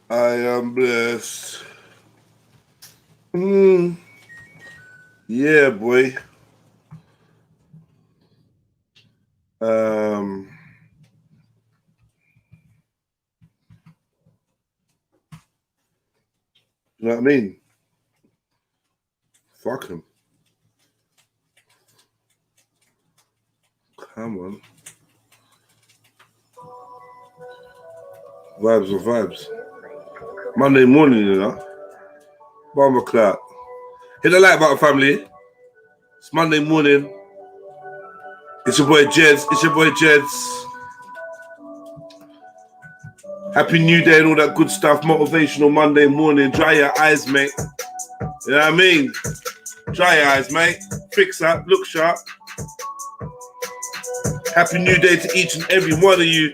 I am blessed. Yeah, boy. You know what I mean? Fuck him. Come on. Vibes or vibes. Monday morning, you know. Bomber clock. Hit the like button, family. It's Monday morning. It's your boy Jeds. Happy New Day and all that good stuff. Motivational Monday morning. Dry your eyes, mate. You know what I mean? Dry your eyes, mate. Fix up. Look sharp. Happy New Day to each and every one of you.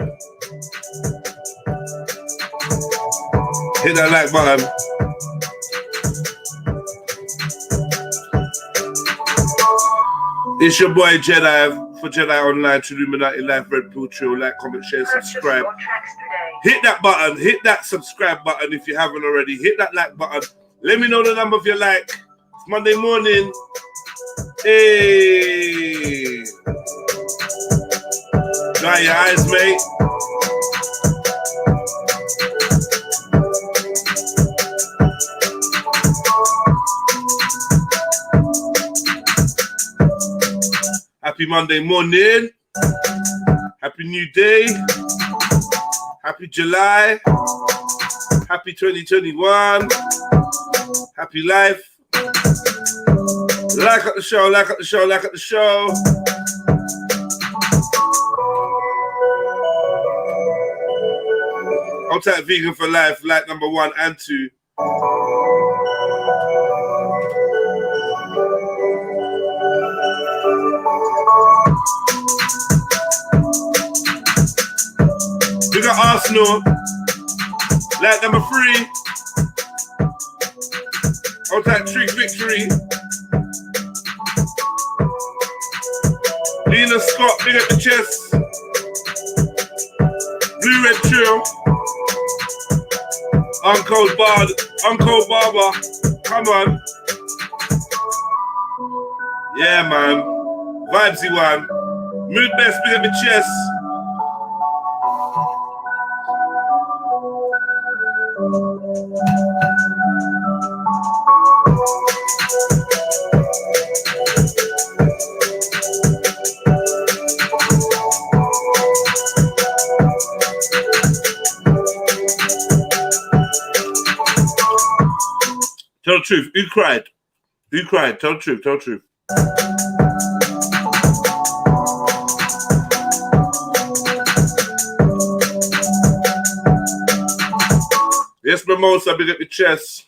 Hit that like button. It's your boy Jedi for Jedi Online, Trilluminati Life, REDPILLTRILL. Like, comment, share, subscribe. Hit that button. Hit that subscribe button if you haven't already. Hit that like button. Let me know the number of your like. It's Monday morning. Hey. Dry your eyes, mate. Happy Monday morning. Happy New Day. Happy July. Happy 2021. Happy life. Like up the show, like up the show, like up the show. I'll type vegan for life, like number 1 and 2. We got Arsenal, like number 3. I'll type Trick Victory. Lena Scott, big up the chest. Blue Red Trill. Uncle Barber. Come on. Yeah, man. Vibesy one. Mood best, big up the chest. Tell the truth. Who cried? Who cried? Tell the truth. Tell the truth. Yes, Mimosa, big up your chest.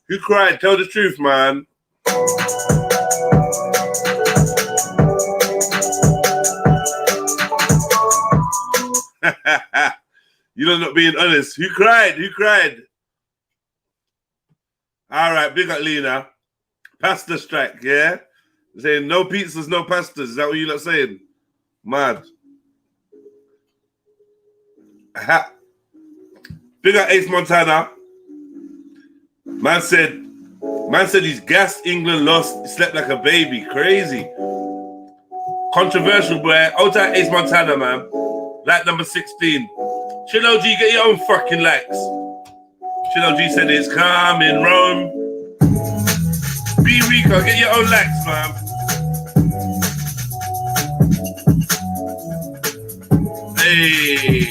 Who cried? Tell the truth, man. You're not being honest. Who cried? Who cried? All right, big up Lena. Pasta strike, yeah? Saying no pizzas, no pastas. Is that what you're not saying? Mad. Big up Ace Montana. Man said he's gassed, England lost, slept like a baby. Crazy. Controversial, boy. Old time Ace Montana, man. Like number 16. Chill OG, get your own fucking likes. Chill OG said it's calm in Rome. B Rico, get your own likes, man. Hey.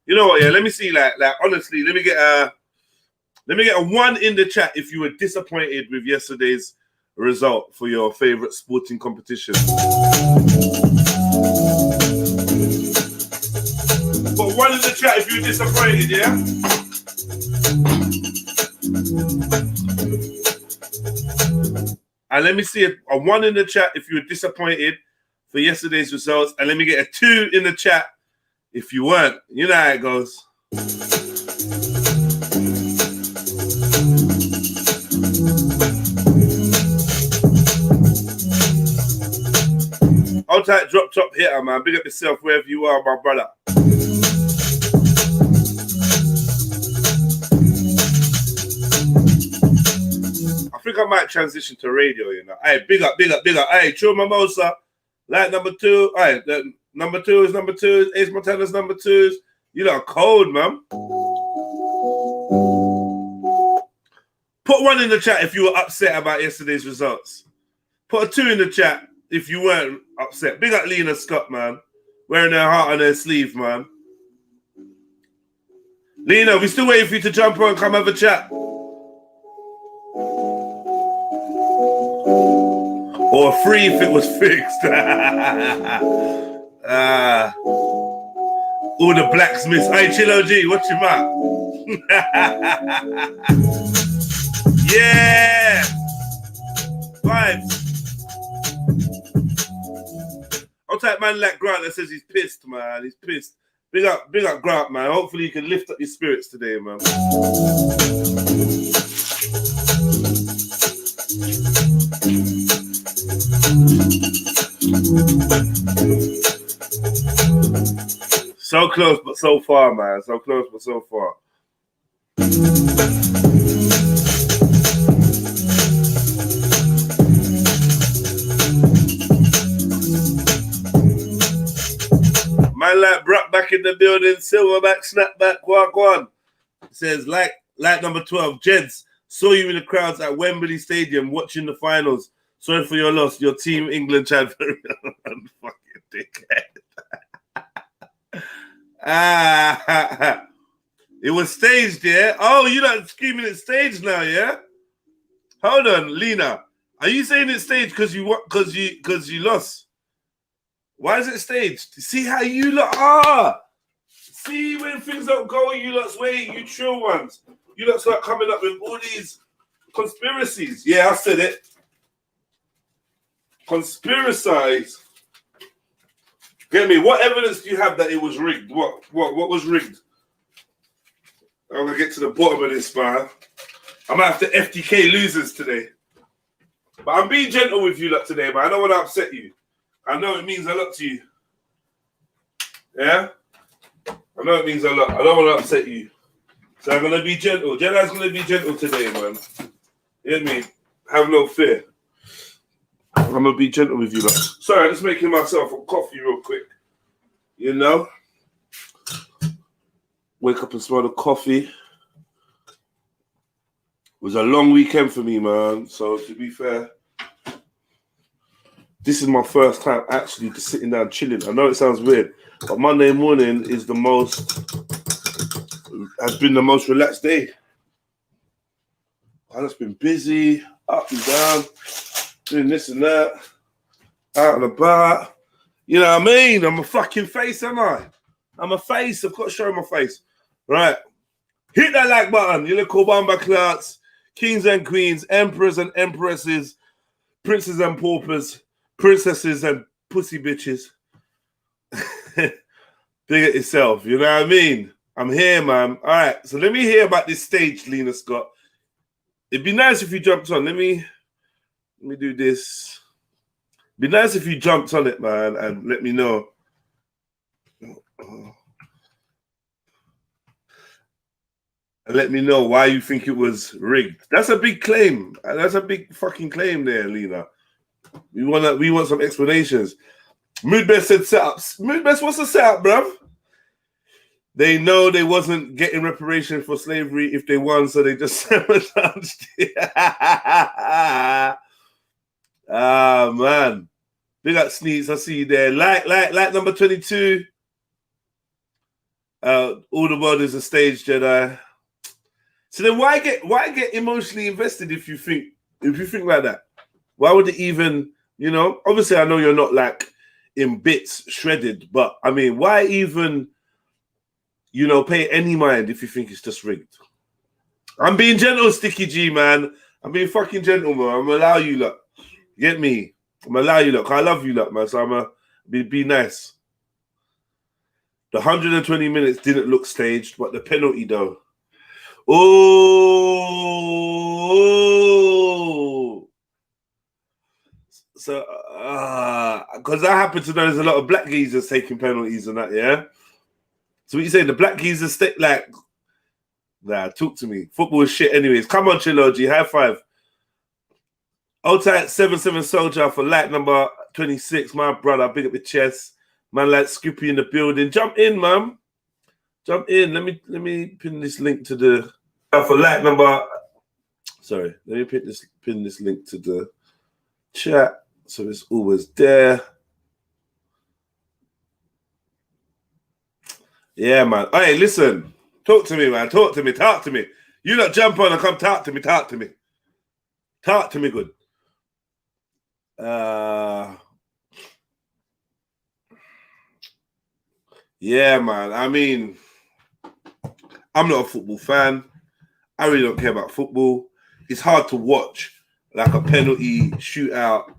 You know what, yeah, let me see, like honestly, let me get a 1 in the chat if you were disappointed with yesterday's result for your favorite sporting competition. But 1 in the chat if you were disappointed, yeah? And let me see a 1 in the chat if you were disappointed for yesterday's results. And let me get a 2 in the chat if you weren't. You know how it goes. tight drop top hitter, man. Big up yourself wherever you are, my brother. I think I might transition to radio, you know. Hey, big up. Hey, True Mimosa, like number 2. Hey, number 2 is number 2. Ace Montana's number 2s. You lot cold, man. Put 1 in the chat if you were upset about yesterday's results. Put a 2 in the chat if you weren't upset. Big up Lena Scott, man. Wearing her heart on her sleeve, man. Lena, we still waiting for you to jump on and come have a chat. Or 3 if it was fixed. All the blacksmiths. Hey, Chillo G, what's your mouth? Yeah! Vibes. I'll take man like Grant that says he's pissed, man. He's pissed. Big up Grant, man. Hopefully you can lift up your spirits today, man. So close, but so far, man. So close, but so far. Man like Brock back in the building, Silverback, Snapback, Quark One. Says, like number 12, Jeds, saw you in the crowds at Wembley Stadium watching the finals. Sorry for your loss. Your team, England, Chad. Fucking dickhead. It was staged, yeah? Oh, you're not screaming it's staged now, yeah? Hold on, Lena. Are you saying it's staged because you lost? Why is it staged? See how you lot are. See when things don't go, you lot's way, you chill ones. You lot start coming up with all these conspiracies. Yeah, I said it. Conspiracies. Get me? What evidence do you have that it was rigged? What was rigged? I'm gonna get to the bottom of this, man. I might have to FTK losers today. But I'm being gentle with you lot today, man. I don't want to upset you. I know it means a lot to you. Yeah? I know it means a lot. I don't want to upset you. So I'm going to be gentle. Jedi's going to be gentle today, man. You hear me? Have no fear. I'm going to be gentle with you lot. Sorry, I'm just making myself a coffee real quick. You know? Wake up and smell the coffee. It was a long weekend for me, man. So to be fair, this is my first time actually just sitting down chilling. I know it sounds weird, but Monday morning has been the most relaxed day. I've just been busy, up and down, doing this and that, out and about. You know what I mean? I'm a fucking face, am I? I'm a face. I've got to show my face. Right. Hit that like button, you little bomber clouts, kings and queens, emperors and empresses, princes and paupers, princesses and pussy bitches. Big at yourself, you know what I mean? I'm here, man. All right, so let me hear about this stage, Lena Scott. It'd be nice if you jumped on. Let me do this. It'd be nice if you jumped on it, man, and let me know. And let me know why you think it was rigged. That's a big claim. That's a big fucking claim there, Lena. We want some explanations. Moodbest said setups. Moodbest, what's the setup, bruv? They know they wasn't getting reparation for slavery if they won, so they just sabotaged it. Ah, man. Big up Sneaks, I see you there. Like number 22. All the world is a stage, Jedi. So then why get emotionally invested if you think like that? Why would it even, you know, obviously I know you're not like in bits shredded, but I mean, why even, you know, pay any mind if you think it's just rigged? I'm being gentle, Sticky G, man. I'm being fucking gentle, man. I'm gonna allow you lot. Get me? I'm gonna allow you lot. I love you lot, man. So I'm gonna be nice. The 120 minutes didn't look staged, but the penalty though. Oh, so because because I happen to know there's a lot of black geezers taking penalties and that, yeah? So what you saying, the black geezers stay like, nah, talk to me. Football is shit anyways. Come on, Trilogy, high five. Old tight 77 soldier for light number 26, my brother, big up your chest. Man like Scoopy in the building. Jump in, man. Jump in. Let me pin this link to the for light number. Sorry, let me pin this link to the chat so it's always there. Yeah, man. Hey, listen. Talk to me, man. Talk to me. You lot jump on and come talk to me. Talk to me good. Yeah, man. I mean, I'm not a football fan. I really don't care about football. It's hard to watch like a penalty shootout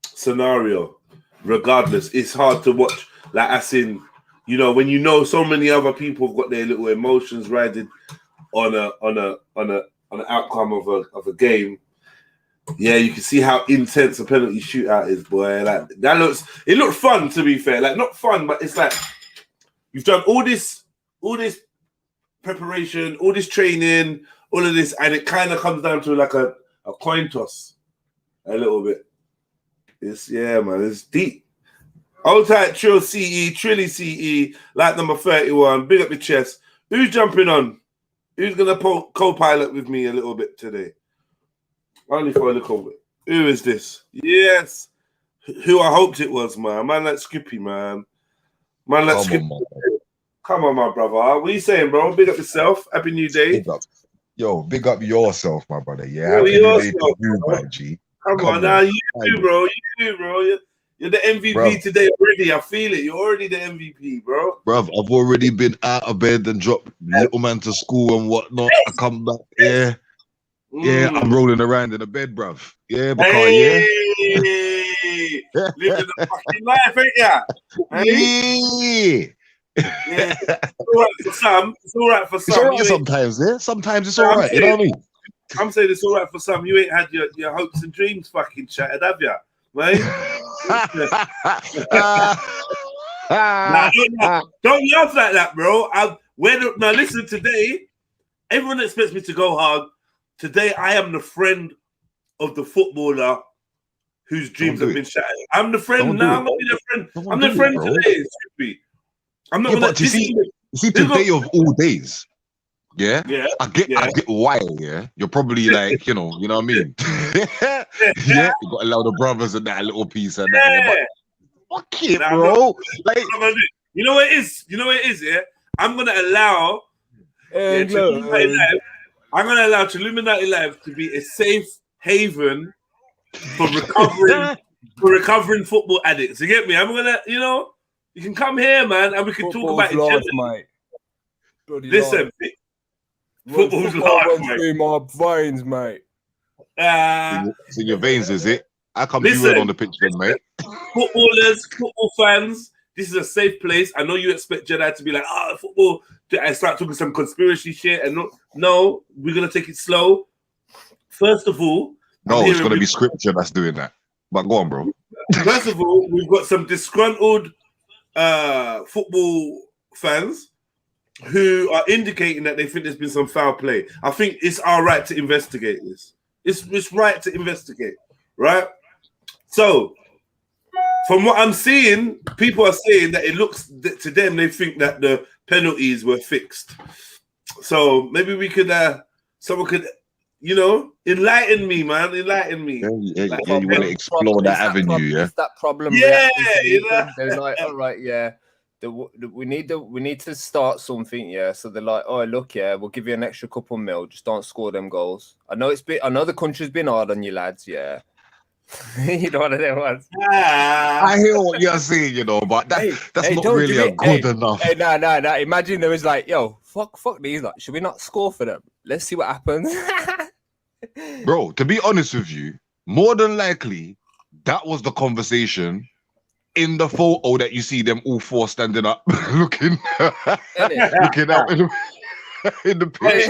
scenario. Regardless, it's hard to watch. Like, as in, you know, when you know so many other people have got their little emotions riding on an outcome of a game. Yeah, you can see how intense a penalty shootout is, boy. Like it looks fun, to be fair. Like, not fun, but it's like you've done all this preparation, all this training, all of this, and it kind of comes down to like a coin toss a little bit. It's man, it's deep. Old tight Trill CE, Trilly CE, like number 31. Big up your chest. Who's jumping on? Who's gonna co-pilot with me a little bit today? Only for a little bit. Who is this? Yes. Who I hoped it was, man. Man like Skippy, man. Man like Skippy. Come on, my brother. What are you saying, bro? Big up yourself. Happy New Day. Big up yourself, my brother. Yeah, happy New Day to you, my G. Come on now. You do, bro. You're the MVP today already. I feel it. You're already the MVP, bro. Bruv, I've already been out of bed and dropped little man to school and whatnot. I come back, yeah, I'm rolling around in the bed, bruv. Yeah, because, living the fucking life, ain't ya? Hey? Yeah. It's all right for some. It's all right for some. It's all right sometimes, yeah? Sometimes it's all right, you know what I mean? I'm saying it's all right for some. You ain't had your hopes and dreams fucking shattered, have you? Right? Don't laugh like that, bro. Now listen, today, everyone expects me to go hard. Today, I am the friend of the footballer whose dreams have been shattered. I'm the friend now. I'm not the friend. I'm the friend today. I'm not gonna. But you see, today of all days, yeah. I get why, yeah. You're probably like, you know what I mean. Yeah, you got to allow the brothers and that a little piece and that. Yeah, but fuck it, bro. Like, you know what it is. Yeah, I'm gonna allow. I'm going to allow Trilluminati Live to be a safe haven for recovering football addicts. You get me? I'm going to, you can come here, man, and we can talk about each other. Mate. Listen, football's life, mate. Through my veins, mate. It's in your veins, is it? I come to you on the pitch then, mate. Footballers, football fans, this is a safe place. I know you expect Jedi to be like, football. I start talking some conspiracy shit, and no, we're gonna take it slow. First of all, it's gonna be scripture that's doing that. But go on, bro. First of all, we've got some disgruntled football fans who are indicating that they think there's been some foul play. I think it's our right to investigate this. It's right to investigate, right? So, from what I'm seeing, people are saying that it looks to them, they think that the penalties were fixed. So maybe we could, someone could, enlighten me, man. Enlighten me. Yeah, you want to explore that avenue, yeah? Is that problem? Yeah, They're like, all right, yeah. We need to start something, yeah. So they're like, oh, look, yeah, we'll give you an extra couple mil. Just don't score them goals. I know the country's been hard on you lads, yeah. You know what it was. I hear what you're saying, but that's not really good enough. Hey, no. Imagine there was like, yo, fuck these. Like, should we not score for them? Let's see what happens. Bro, to be honest with you, more than likely, that was the conversation in the photo that you see them all four standing up, looking out in the pitch,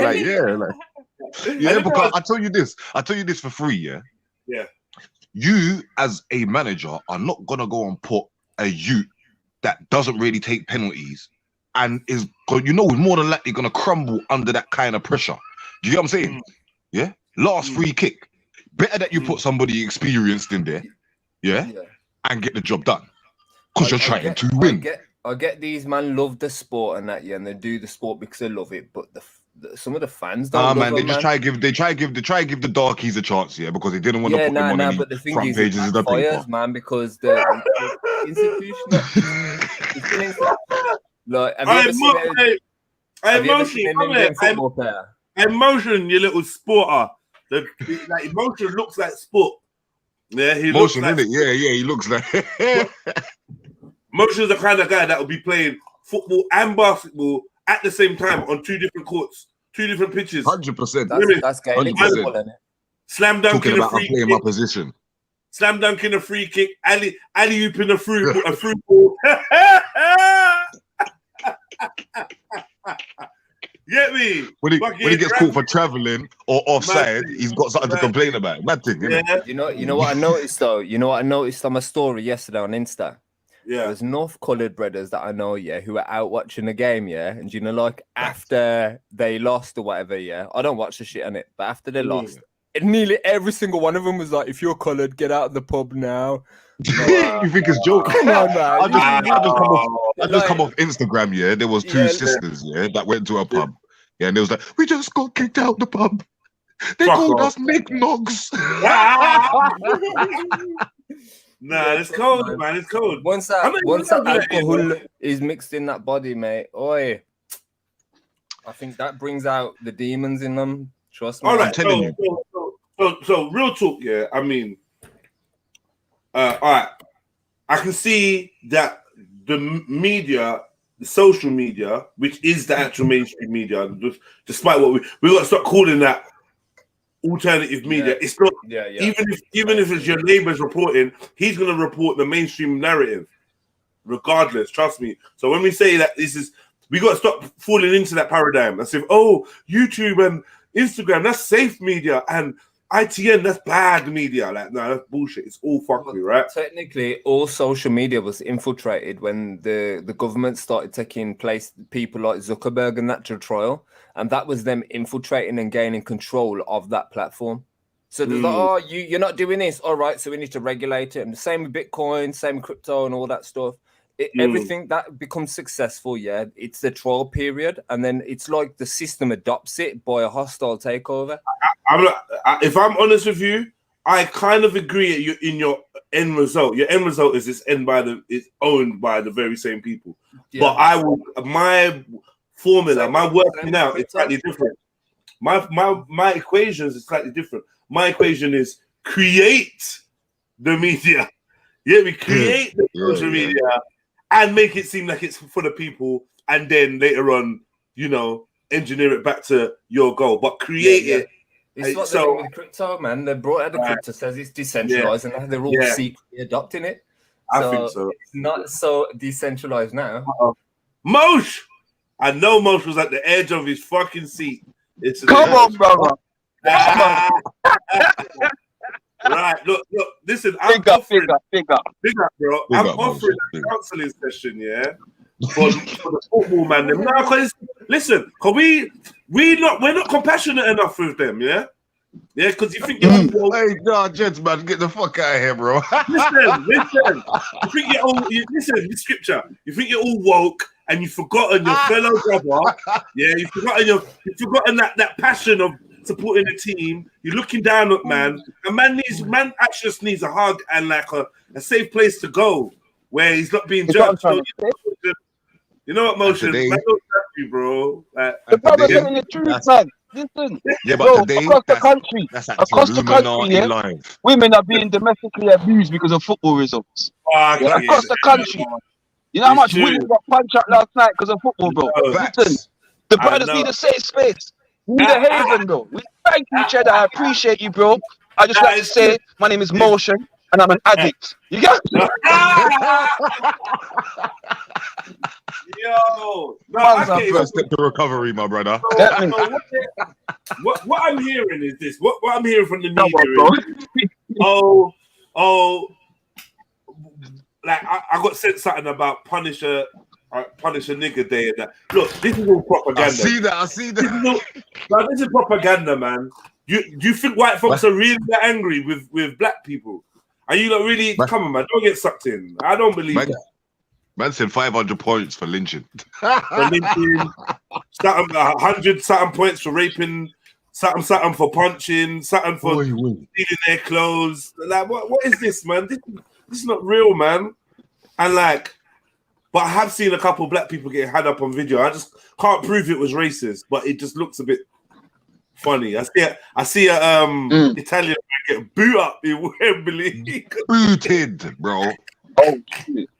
because I tell you this for free, yeah. you as a manager are not gonna go and put a youth that doesn't really take penalties and is, more than likely gonna crumble under that kind of pressure. Do you get what I'm saying? Yeah. Last free kick. Better that you put somebody experienced in there, yeah, and get the job done. Because you're trying to win. I get these man love the sport and that, yeah, and they do the sport because they love it, but some of the fans don't love man, them, they try to give the darkies a chance, yeah, because they didn't want to put them on any but the thing front is, pages of the paper. Man, because the institutional, like, have you ever seen an Indian football player? Emotion, you little sporter. Like Emotion looks like sport. Yeah, he looks like it. Yeah, he looks like. Motion's the kind of guy that will be playing football and basketball at the same time on 2 different courts, 2 different pitches. 100%. That's Gaelic football, isn't it? Slam dunk in a free kick. My position. Slam dunk in a free kick. Alley-oop in a through ball. Get me? When he gets caught for traveling or offside, he's got something to complain about. Mad thing, You know what I noticed though? You know what I noticed on my story yesterday on Insta? Yeah. There's North coloured brothers that I know, yeah, who are out watching the game, yeah. And you know, like after they lost or whatever, yeah. I don't watch the shit on it, but after they lost, nearly every single one of them was like, if you're coloured, get out of the pub now. You think it's joke? Come on, man. I just come off Instagram, yeah. There was 2 sisters, yeah, that went to a pub. Yeah, and they was like, we just got kicked out the pub. They called us Nick-Nogs. Nah, it's cold, man. It's cold. Once that alcohol is mixed in that body, mate, I think that brings out the demons in them. Trust me. All right, I'm telling you. So real talk, yeah. I mean, all right. I can see that the media, the social media, which is the actual mainstream media, despite what we got to start calling that alternative media. It's not even if it's your neighbors reporting, he's gonna report the mainstream narrative, regardless. Trust me. So when we say that we got to stop falling into that paradigm. As if YouTube and Instagram, that's safe media, and ITN, that's bad media. Like, no, that's bullshit. It's all fuckery, right? Technically, all social media was infiltrated when the government started taking place, people like Zuckerberg and that to trial, and that was them infiltrating and gaining control of that platform. So there's like, you're not doing this. All right, so we need to regulate it. And the same with Bitcoin, same with crypto and all that stuff. Everything that becomes successful, yeah, it's the trial period, and then it's like the system adopts it by a hostile takeover. If I'm honest with you, I kind of agree in your end result. Your end result is it's owned by the very same people. Yeah. But my formula, my working out is slightly different. My equations is slightly different. My equation is create the media. Yeah, we create the social media and make it seem like it's for the people, and then later on, engineer it back to your goal. But create it. It's what they're doing with crypto, man. They brought out the crypto, says it's decentralized, and now they're all secretly adopting it. I think so. It's not so decentralized now. Mosh! I know Mosh was at the edge of his fucking seat. Come on, brother. Right, look, listen. Big up, bro. I'm offering a counseling session, for the football man. No, because listen, we're not compassionate enough with them, yeah, because you think you're all woke. Hey, no, gents, man, get the fuck out of here, bro. listen. You think you're all listen. The scripture. You think you're all woke, and you've forgotten your fellow brother. Yeah, you've forgotten that passion of supporting the team. You're looking down at man, and man actually just needs a hug and like a safe place to go where he's not being judged. You know what, Motion? Man, don't judge you, bro. The brother's telling the truth, man. Listen, but today, across the country, women are being domestically abused because of football results. Across the country. You know how much women got punched out last night because of football, bro? Listen, the brothers need a safe space. We need a haven, bro. We thank each other. I appreciate you, bro. I just like to say, my name is Motion, and I'm an addict. You got it? Yo, no, first step to recovery, my brother. What I'm hearing is this. What I'm hearing from the media is, oh, like I got sent something about punish a nigger day and that. Look, this is all propaganda. I see that. This is propaganda, man. Do you think white folks are really that angry with black people? Are you not really? Come on, man, don't get sucked in. I don't believe that. Man said 500 points for lynching. For lynching, 100 something points for raping, something for punching, something for stealing their clothes. Like, what is this, man? This is not real, man. And like, but I have seen a couple of black people get had up on video. I just can't prove it was racist, but it just looks a bit funny. I see a Italian man get boot up in Wembley. Booted, bro. Oh, shit.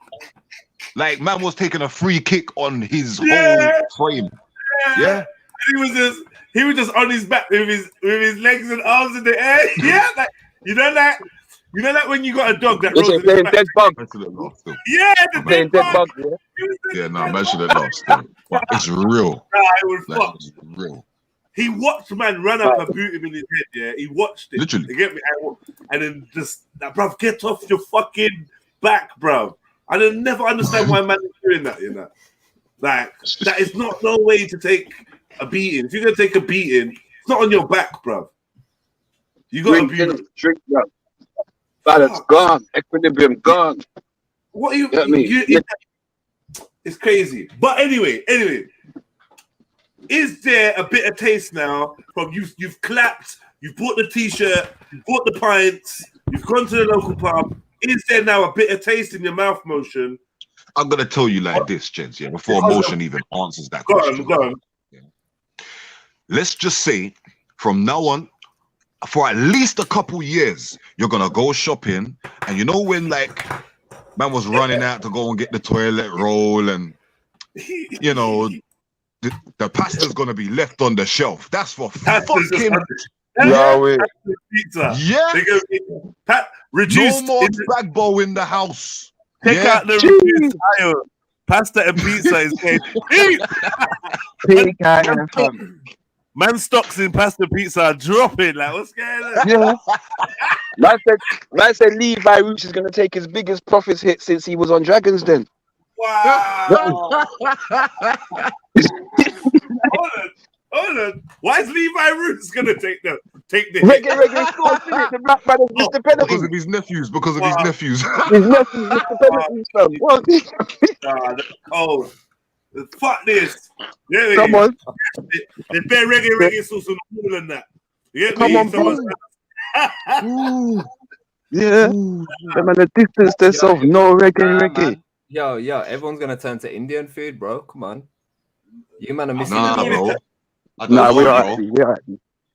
Like, man was taking a free kick on his whole frame. Yeah. And he was just on his back with his legs and arms in the air. Yeah, like, you know that when you got a dog that rolls in dead bug. Yeah, the dead bug. Yeah, no, man should have lost. But it's real. Nah, it was fucked. It's real. He watched man run up and boot him in his head. Yeah, he watched it. Literally. You get me? And then just like, bruv, get off your fucking back, bruv. I don't never understand why man is doing that. You know, like that is not no way to take a beating. If you're gonna take a beating, it's not on your back, bruv. You got to be drink, bruv. Balance gone, equilibrium gone. What are you? It's crazy. But anyway, is there a bitter taste now from you've clapped, you've bought the t-shirt, you've bought the pints, you've gone to the local pub? Is there now a bitter taste in your mouth motion? I'm gonna tell you like this, gents, before motion even answers that question. Go on. Yeah. Let's just say from now on, for at least a couple years, you're gonna go shopping, and you know when like man was running out to go and get the toilet roll, and you know the pasta's gonna be left on the shelf. That's for fucking pizza. Yeah. Reduced. No more Bagbo in the house. Take out the reduced iron. Pasta and pizza is Big man stocks in pasta pizza are dropping. Like, what's going on? Yeah. Man said Levi Roots is going to take his biggest profits hit since he was on Dragon's Den. Wow. Hold on. Why is Levi Roots going to take the hit? Reggae scores, the black man is the penalty. Because of his nephews. His nephews, the penalty, fam. Fuck this. Yeah, come on. They bear reggae sauce on the wall and that. You get me? Yeah. Them at the distance themselves, no reggae. Yo, everyone's gonna turn to Indian food, bro. Come on. You man are missing bro.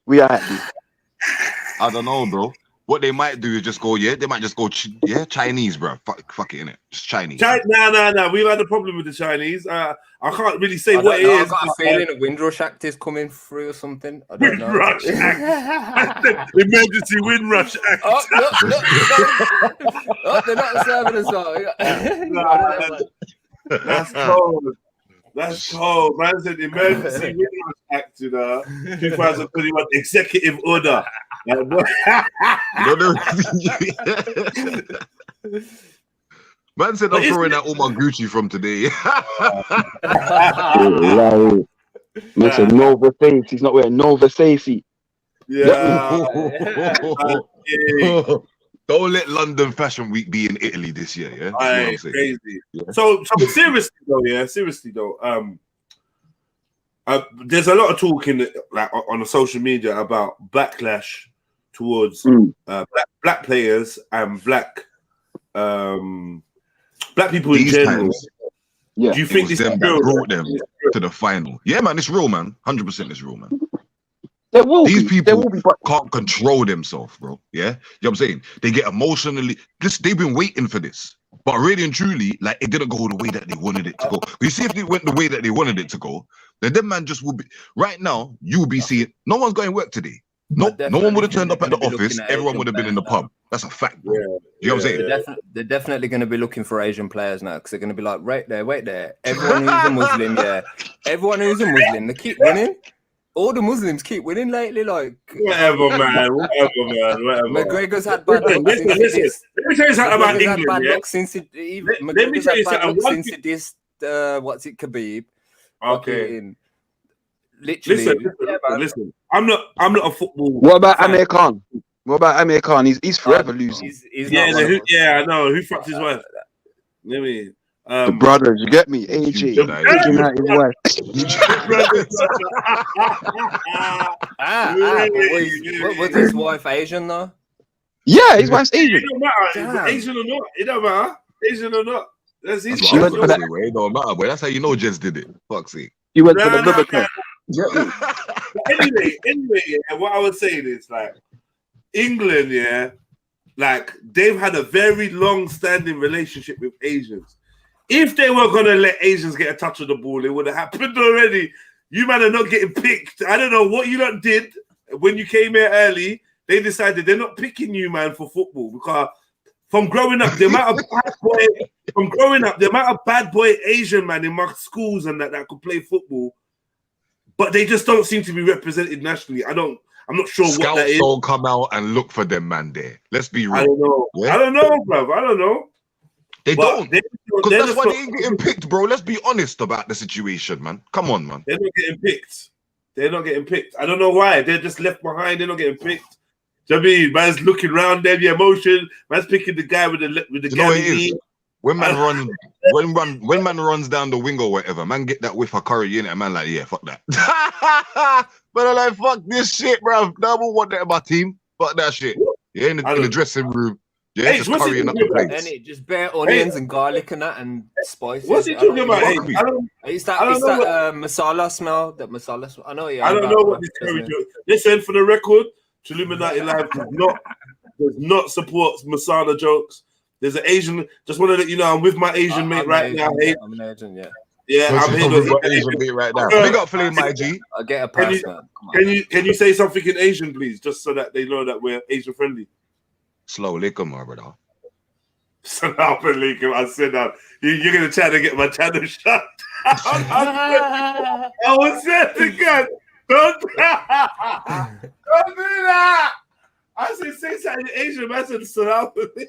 We are happy. I don't know, bro. What they might do is just go, they might just go, Chinese, bro. Fuck it, innit? Just Chinese. No. We've had a problem with the Chinese. I can't really say what it is. I've got a feeling a Windrush Act is coming through or something. I don't know. Windrush Act. Emergency Windrush Act. They're not serving us well. That's cold. That's cold. Man said Emergency Windrush Act, 2021 executive order. Man said I'm throwing out all my Gucci from today. Man said Nova Face. He's not wearing Nova Facey. Yeah. Don't let London Fashion Week be in Italy this year. Yeah, that's crazy. Yeah. So seriously though, there's a lot of talk like on the social media about backlash towards black players and black people in general. Times, do you think this them that brought them to the final? Yeah, man, it's real, man. 100% it's real, man. These people can't control themselves, bro. Yeah, you know what I'm saying? They get emotionally. They've been waiting for this, but really and truly, like it didn't go the way that they wanted it to go. You see, if it went the way that they wanted it to go, then them man just will be. Right now, you will be seeing no one's going to work today. No one would have turned up at the office. Everyone would have been in the pub. That's a fact, bro. You know what I'm saying? They're definitely going to be looking for Asian players now because they're going to be like, wait there. Everyone who's a Muslim, everyone who's a Muslim, they keep winning. all the Muslims keep winning lately. Like whatever, man. McGregor's had bad luck. Listen. Let me tell you something about England. Bad Yeah? luck since it. Let me tell you something. Since it is what's it, Khabib? Okay. Literally. Listen. I'm not a football. What about Amir Khan? What about Amir Khan? He's forever losing. He's I know. Who fucked his wife? Let me. The brothers, you get me? AG. Taking out his wife. Was his wife Asian though? Yeah, his wife's Asian. It don't matter. Asian or not. It don't matter. Asian or not. That's his wife. It don't matter, boy. That's how you know Jens did it. Fuck's sake. He went for the lubricant. Anyway, yeah, what I was saying is like England, yeah, like they've had a very long-standing relationship with Asians. If they were gonna let Asians get a touch of the ball, it would have happened already. You man are not getting picked. I don't know what you lot did when you came here early. They decided they're not picking you, man, for football because from growing up, the amount of bad boy Asian man in my schools and that could play football, but they just don't seem to be represented nationally. I'm not sure Scouts what that is. Don't come out and look for them, man. There. Let's be real. I don't know. Yeah? I don't know, bro. I don't know. They don't. Because that's why they ain't getting picked, bro. Let's be honest about the situation, man. Come on, man. They're not getting picked. I don't know why. They're just left behind. They're not getting picked. Do you know what I mean? Man's looking around there, the emotion. Man's picking the guy with the you know what it is? When man runs down the wing or whatever, man get that whiff of curry in it, and man like, yeah, fuck that. But I'm like, fuck this shit, bro. No one want that in my team. Fuck that shit. Yeah, in the dressing room. Yeah, just currying up the place. And it just bare onions and garlic and that and spices. What's he talking about? It's that masala smell. That masala smell. I know. Yeah. I don't know what this curry does. Listen, for the record, Trilluminati Live does not support masala jokes. There's an Asian. Just want to let you know, I'm with my Asian mate right now. I'm an Asian, yeah. Yeah, I'm here with my Asian mate right now. Big up for my G. I get a pass, man. Can you say something in Asian, please, just so that they know that we're Asian friendly? Slowly, come on, brother. Salam alaikum. I said that you're gonna try to get my channel shut. I was saying again. Don't do that. I said say something in Asian. I said salam alaikum.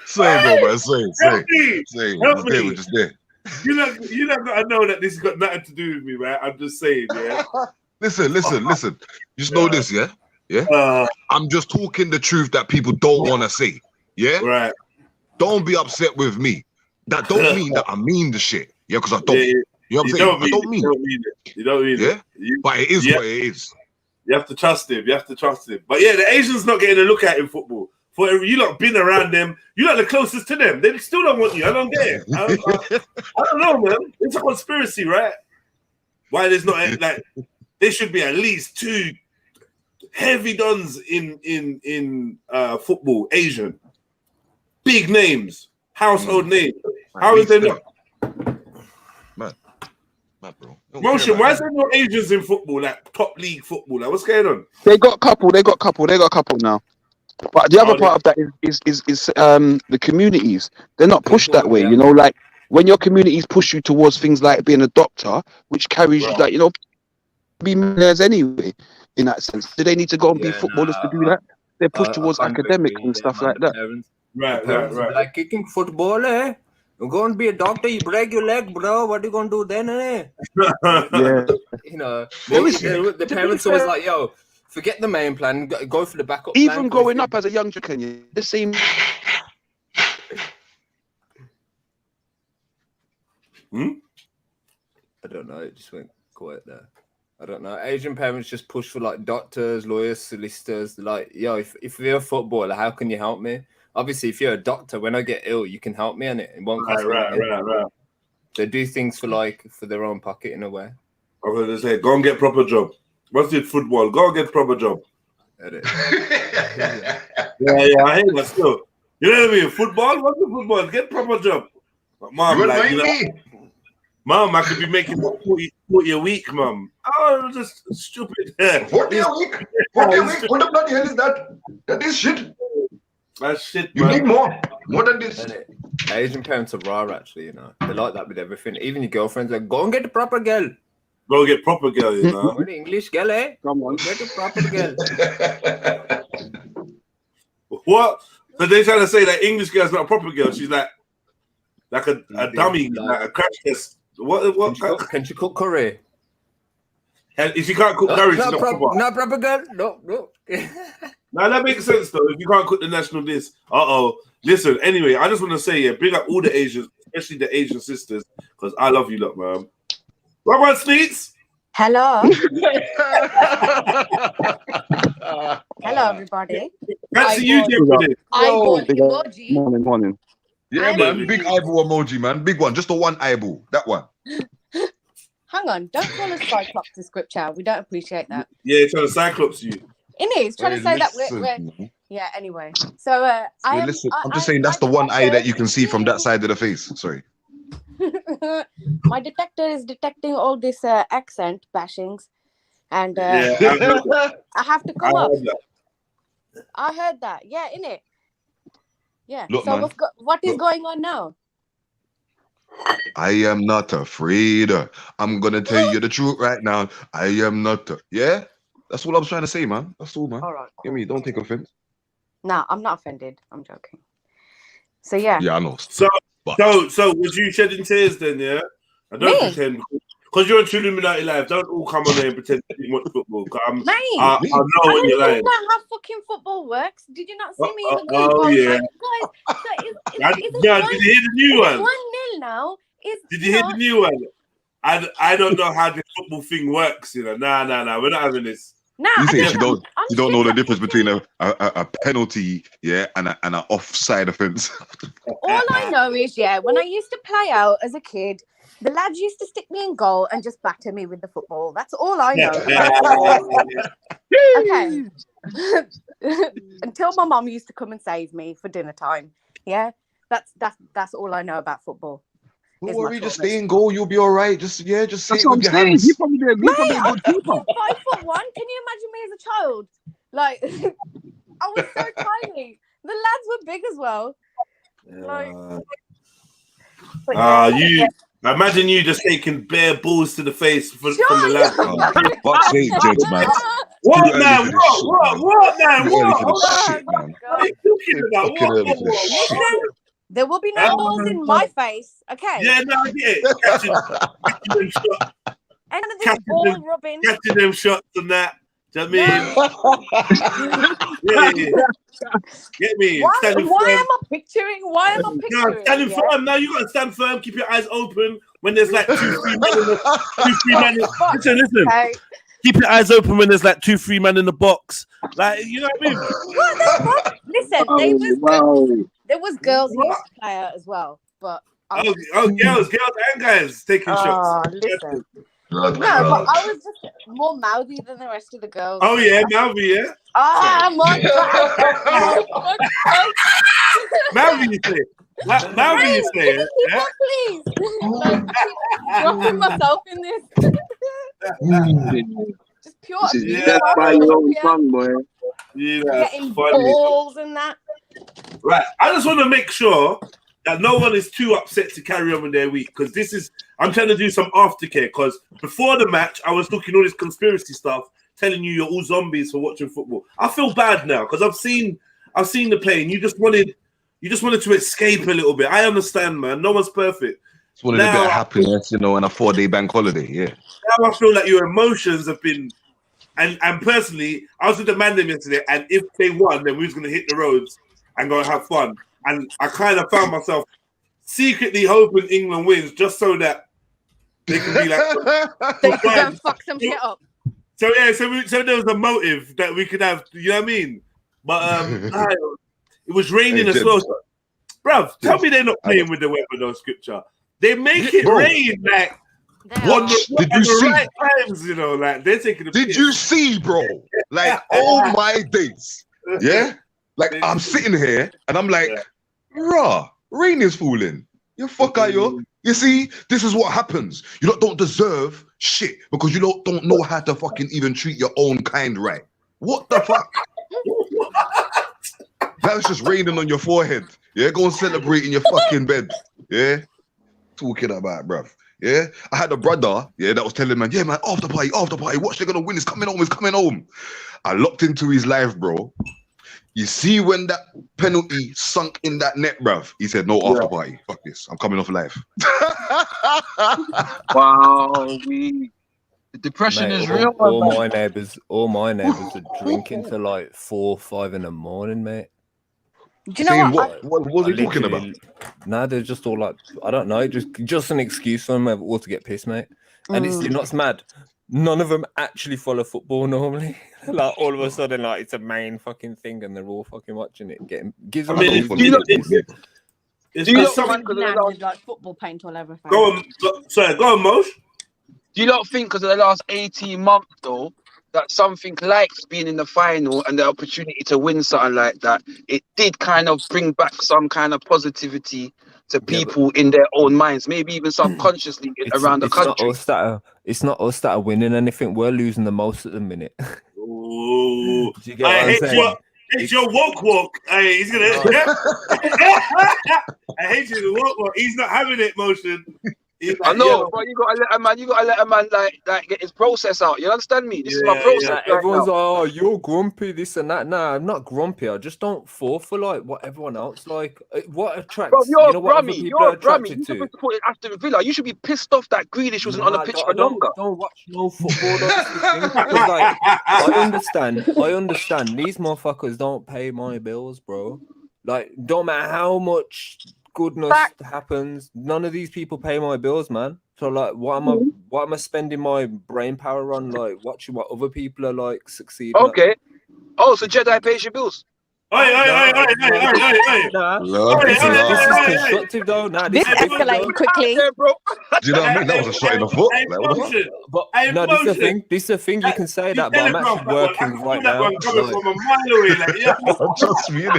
Say, bro, man. Say. Help me. We're just there. You're not gonna know that this has got nothing to do with me, man. I'm just saying, yeah. Listen. Just know this, yeah? Yeah? I'm just talking the truth that people don't want to say. Yeah? Right. Don't be upset with me. That don't mean that I mean the shit. Yeah, because I don't. You know what I'm saying? I don't mean it. You don't mean it. Yeah? But it is what it is. You have to trust him. But yeah, the Asians not getting a look at in football. For you lot been around them, you lot the closest to them. They still don't want you. I don't get it. I don't know, man. It's a conspiracy, right? Why there's not like there should be at least 2 heavy dons in football, Asian. Big names, household names. How is there not? Man, bro. Motion, why is there no Asians in football, like top league football? Like, what's going on? They got a couple now. But the other part of that is the communities. They're not pushed that way, you know. Like when your communities push you towards things like being a doctor, which carries you, like, you know, be millionaires anyway. In that sense, do they need to go and be footballers to do that? They're pushed towards academics and stuff like that. Right. Like kicking football, eh? You're going to be a doctor. You break your leg, bro. What are you going to do then, eh? Yeah. You know, the parents always like, yo. Forget the main plan. Go for the backup. Even growing up as a young chicken, the same. I don't know. It just went quiet there. I don't know. Asian parents just push for like doctors, lawyers, solicitors. Like, yo, if you're a footballer, how can you help me? Obviously, if you're a doctor, when I get ill, you can help me, and it won't cost me. Right. They do things for their own pocket in a way. I was gonna say, go and get proper job. What's it, football? Go and get proper job. Yeah, I hate that still. You know what I mean? Football? What's the football? Get proper job. Mom, like, Mom, I could be making 40 a week, Mom. Oh, just stupid. 40 a week? 40 a week? What the bloody hell is that? That is shit. That's shit, You man. need more than this. Asian parents are raw, actually, you know. They like that with everything. Even your girlfriends are like, go and get a proper girl. Go get proper girl, you know. What English girl, eh? Come on. Go get a proper girl. What? So they're trying to say that English girl's not a proper girl. She's like a dummy, like a crash test. What? Can she cook curry? And if you can't cook curry, she's not proper. Not proper girl. No. Now that makes sense though. If you can't cook the national dish, Listen, anyway, I just want to say, yeah, big up all the Asians, especially the Asian sisters, because I love you, lot, man. Right on, Sneets. Hello. Hello, everybody. Fancy you, Jeffrey. Eyeball emoji. Morning. Yeah, man. Big eyeball emoji, man. Big one. Just the one eyeball. That one. Hang on. Don't call us Cyclops in scripture. We don't appreciate that. Yeah, trying to Cyclops you. He's trying to say that we're yeah, anyway. So I'm just saying that's the one eye that you can see from that side of the face. Sorry. My detector is detecting all this accent bashings, and I have to come up. I heard that. Yeah, innit? Yeah. Look, so man, what is going on now? I am not afraid. I'm gonna tell you the truth right now. I am not. Yeah, that's what I was trying to say, man. That's all, man. All right. Cool. Give me. Don't take offense. No, I'm not offended. I'm joking. So yeah. Yeah, I know. So was you shedding tears then? Yeah. I don't pretend because you're on Trilluminati Live. Don't all come on there and pretend that you watch football. I know when you're lying. That's how fucking football works. Did you not see me in the goal? Oh yeah. Guys, did you hear the new one? 1-0 now. Did you hear the new one? I don't know how the football thing works. You know, nah. We're not having this. Nah, you don't know the difference between a penalty, yeah, and an offside offense. All I know is, when I used to play out as a kid, the lads used to stick me in goal and just batter me with the football. That's all I know. Okay. Until my mom used to come and save me for dinner time. Yeah, that's all I know about football. Don't worry, just stay in goal. You'll be all right. Just say it with your hands. You probably a good keeper. I'm 5'1". Can you imagine me as a child? Like, I was so tiny. The lads were big as well. I imagine you just taking bare balls to the face from the lads. Fuck's sake, Jeds, man. What, man? What, man? What are you talking about? What? There will be no balls in my face, okay? Yeah, no, I get it. Catching them shots. And this ball rubbing. Catching them shots and that. Do you know what I mean? Yeah. Get me. Why am I picturing? No, standing firm. Now you got to stand firm. Keep your eyes open when there's like 2-3 men in the Listen. Okay. Keep your eyes open when there's like 2-3 men in the box. Like, you know what I mean? Listen, there was girls who used to play out as well, but girls and guys taking shots. Listen. No, but I was just more mouthy than the rest of the girls. Oh yeah, mouthy, yeah. My God. Mouthy, you say? Mouthy, you say? Yeah. Please. Dropping myself in this. Just pure. That's by your own tongue, boy. Yeah, that's getting funny. balls and that. Right, I just want to make sure that no one is too upset to carry on with their week, because I'm trying to do some aftercare, because before the match I was looking all this conspiracy stuff telling you you're all zombies for watching football. I feel bad now because I've seen the play and you just wanted to escape a little bit. I understand, man. No one's perfect. Just wanted a bit of happiness, and a 4-day bank holiday, yeah. Now I feel like your emotions have been, and personally, I was with the man them yesterday, and if they won, then we was going to hit the roads and go and have fun. And I kind of found myself secretly hoping England wins just so that they can be like... They can go fuck some shit up. So yeah, so there was a motive that we could have, you know what I mean? But it was raining as well. So, bruv, tell me they're not playing with the weather, though, scripture. They make it rain, like... Did you see? Right times, like they're taking the Did piss. You see, bro? Like, oh my days. Yeah? Like, I'm sitting here and I'm like, rah, rain is falling. You fuck out, yo. You see, this is what happens. You don't deserve shit because you don't know how to fucking even treat your own kind right. What the fuck? That was just raining on your forehead. Yeah, go and celebrate in your fucking bed. Yeah, talking about, bruv. Yeah, I had a brother, yeah, that was telling man, yeah, man, after party, watch, they're gonna win, he's coming home. I looked into his life, bro. You see when that penalty sunk in that net, bruv, he said, no after party, fuck this, I'm coming off live. Wow, the depression is real. All my neighbors are drinking till like 4 or 5 in the morning, mate. Do you know what was he talking about? Nah, they're just all like, I don't know, just an excuse for them all to get pissed, mate. And it's not mad. None of them actually follow football normally. Like all of a sudden, like it's a main fucking thing, and they're all fucking watching it. Gives them. It's something like football paint all over. Go on, Mosh. Do you not think because of the last 18 months though, that something like being in the final and the opportunity to win something like that, it did kind of bring back some kind of positivity to people in their own minds, maybe even subconsciously around the country. It's not us that are winning anything. We're losing the most at the minute. Ooh. Do you get what I'm saying? It's your walk. Hey, he's gonna. I hate you to walk. He's not having it, Motion. Like, I know, but you gotta let a man like get his process out. You understand me? This is my process. Yeah. Everyone's like, oh, you're grumpy, this and that. Nah, I'm not grumpy. I just don't fall for like what everyone else like. What attracts? Bro, you know what other people are attracted you to? should be supporting Aston Villa. You should be pissed off that Grealish wasn't on the pitch for longer. Don't watch no football. Like, I understand. These motherfuckers don't pay my bills, bro. Like, don't matter how much goodness happens, none of these people pay my bills, man. So like, what am I spending my brain power on? Like watching what other people are like succeeding. Okay. Oh, so Jedi pays your bills. Hey. This is constructive though. Nah, this is escalating quickly. Do you know what I mean? That was a shot in the foot. But no, this is a thing. You can say that, but I'm actually working right now. Trust me. Yeah,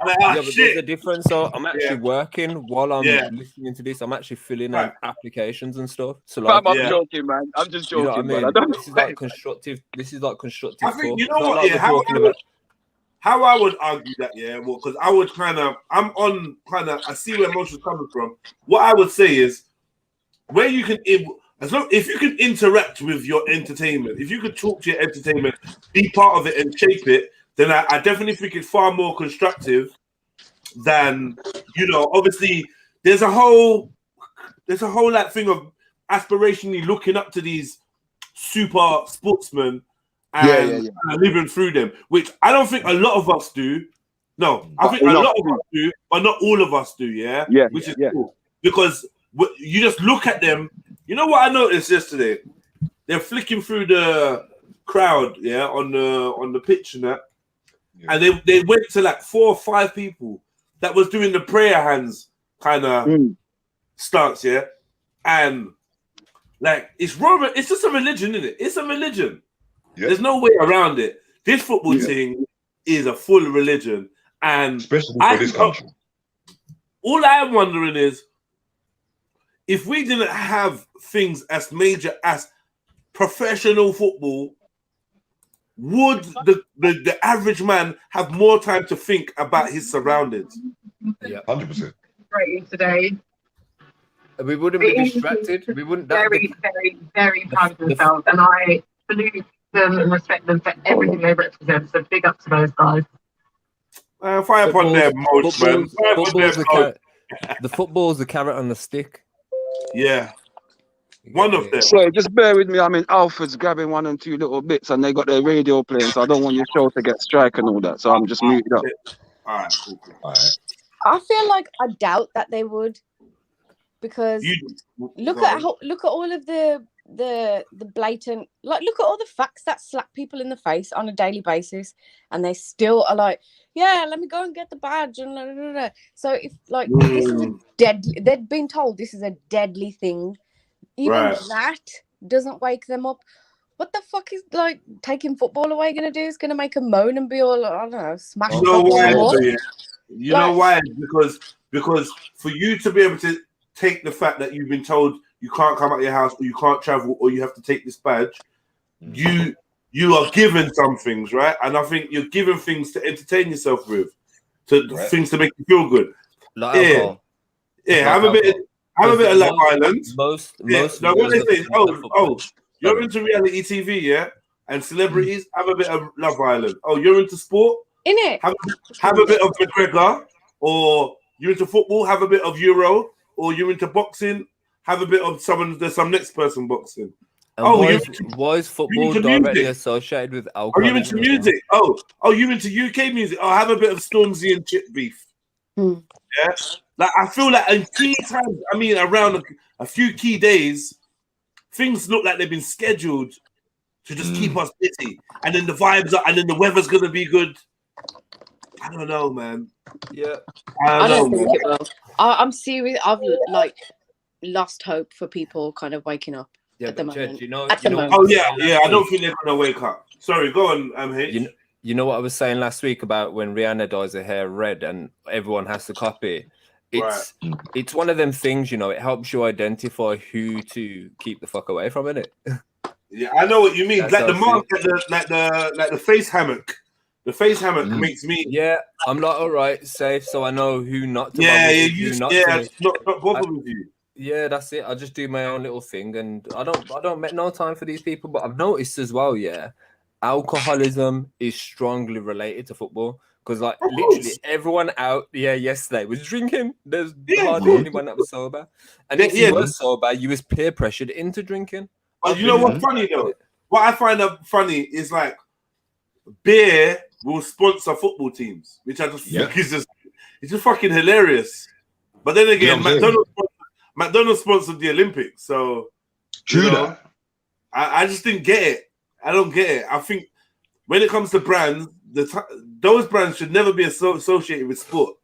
but there's a difference. So I'm actually working while I'm listening to this. I'm actually filling out applications and stuff. So like, I'm joking, man. I'm just joking. You know what I mean? This is like constructive. I think you know what? How I would argue that, well, because I would I see where Motion's coming from. What I would say is, where you can, if you can interact with your entertainment, if you could talk to your entertainment, be part of it and shape it, then I definitely think it's far more constructive than, obviously there's a whole like thing of aspirationally looking up to these super sportsmen and living through them, which I don't think a lot of us do. No, I think a lot of us do, but not all of us do. Which is cool, because you just look at them. You know what I noticed yesterday? They're flicking through the crowd, on the pitch and that. And they went to like 4 or 5 people that was doing the prayer hands kind of stance, and like it's just a religion, isn't it? It's a religion. There's no way around it. This football thing is a full religion, and especially for this country. All I am wondering is, if we didn't have things as major as professional football, would the average man have more time to think about his surroundings? Yeah, 100%. Great today. We wouldn't be distracted. We wouldn't. Very proud of themselves, and I salute them and respect them for everything they represent. So big up to those guys. Fire upon them, man. The football's the carrot on the stick. Yeah. One of them. So just bear with me. I mean, Alfred's grabbing 1 and 2 little bits, and they got their radio playing, so I don't want your show to get strike and all that. So I'm just muted up. All right, cool. All right. I feel like I doubt that they would, because look at all of the blatant, like, look at all the facts that slap people in the face on a daily basis, and they still are like, yeah, let me go and get the badge and blah, blah, blah. So if like this is a deadly, they've been told this is a deadly thing. Even that doesn't wake them up. What the fuck is like taking football away going to do? It's going to make a moan and be all, I don't know, smash. You know why? Because for you to be able to take the fact that you've been told you can't come out of your house, or you can't travel, or you have to take this badge, you are given some things, right? And I think you're given things to entertain yourself with. things to make you feel good. Like alcohol. Have a bit of Love Island. Most no, what they say? You're into reality TV, yeah, and celebrities. Have a bit of Love Island. Oh, you're into sport. In it. Have a bit of McGregor, or you're into football. Have a bit of Euro, or you're into boxing. Have a bit of some next person boxing. And why is football directly associated with alcohol? Are you into music? You're into UK music. Oh, have a bit of Stormzy and Chip Beef. Yeah, like I feel like in key times, around a few key days, things look like they've been scheduled to just keep us busy, and then the vibes are, and then the weather's gonna be good. I don't know, man. Yeah, I don't think it will. I'm serious. I've lost hope for people kind of waking up at the moment. Oh yeah. I don't think they're gonna wake up. Sorry, go on, H. You know what I was saying last week about when Rihanna dyes her hair red and everyone has to copy. It's one of them things, you know. It helps you identify who to keep the fuck away from, innit? Yeah, I know what you mean. Like the mask, like the face hammock. The face hammock makes me. Yeah, I'm like, all right, safe, so I know who not to. Not bother with you. Yeah, that's it. I just do my own little thing, and I don't make no time for these people. But I've noticed as well, alcoholism is strongly related to football, because literally everyone out yesterday was drinking. There's hardly anyone that was sober, and if you were sober, you was peer pressured into drinking. But you know what's funny though? What I find funny is like beer will sponsor football teams, which I just think is just fucking hilarious. But then again, McDonald's sponsored the Olympics, so true that. I just didn't get it. I don't get it. I think when it comes to brands, those brands should never be associated with sport.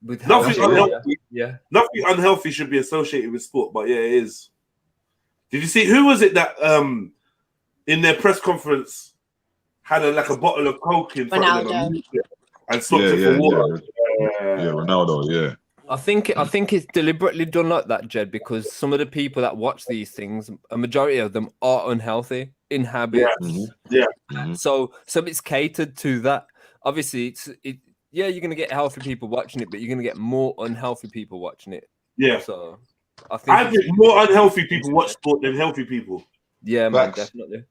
Nothing unhealthy. Nothing unhealthy should be associated with sport. But it is. Did you see who was it that in their press conference had a bottle of Coke in front of them and swapped it for water? Yeah, Ronaldo. Yeah. I think it's deliberately done like that, Jed, because some of the people that watch these things, a majority of them are unhealthy in habits. So it's catered to that. Obviously, you're gonna get healthy people watching it, but you're gonna get more unhealthy people watching it. Yeah. So I think more unhealthy people watch sport than healthy people. Yeah, man, definitely.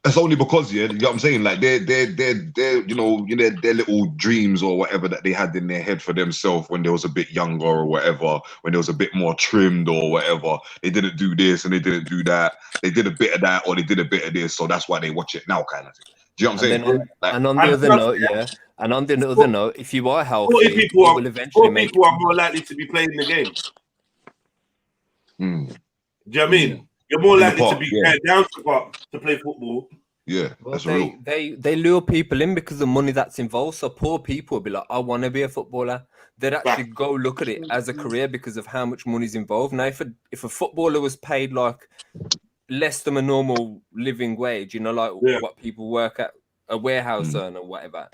It's only because, you know what I'm saying? Like they're their little dreams or whatever that they had in their head for themselves when they was a bit younger or whatever, when they was a bit more trimmed or whatever. They didn't do this and they didn't do that. They did a bit of that or they did a bit of this, so that's why they watch it now, kind of thing. Do you know what I'm saying? And on the other note, if you are healthy, people will eventually make people are more likely to be playing the game. Do you know what I mean? You're more likely to be down to park to play football. Yeah, that's real. They lure people in because of the money that's involved. So poor people will be like, I want to be a footballer. They'd actually go look at it as a career because of how much money's involved. Now, if a footballer was paid like less than a normal living wage, what people work at a warehouse earn or whatever,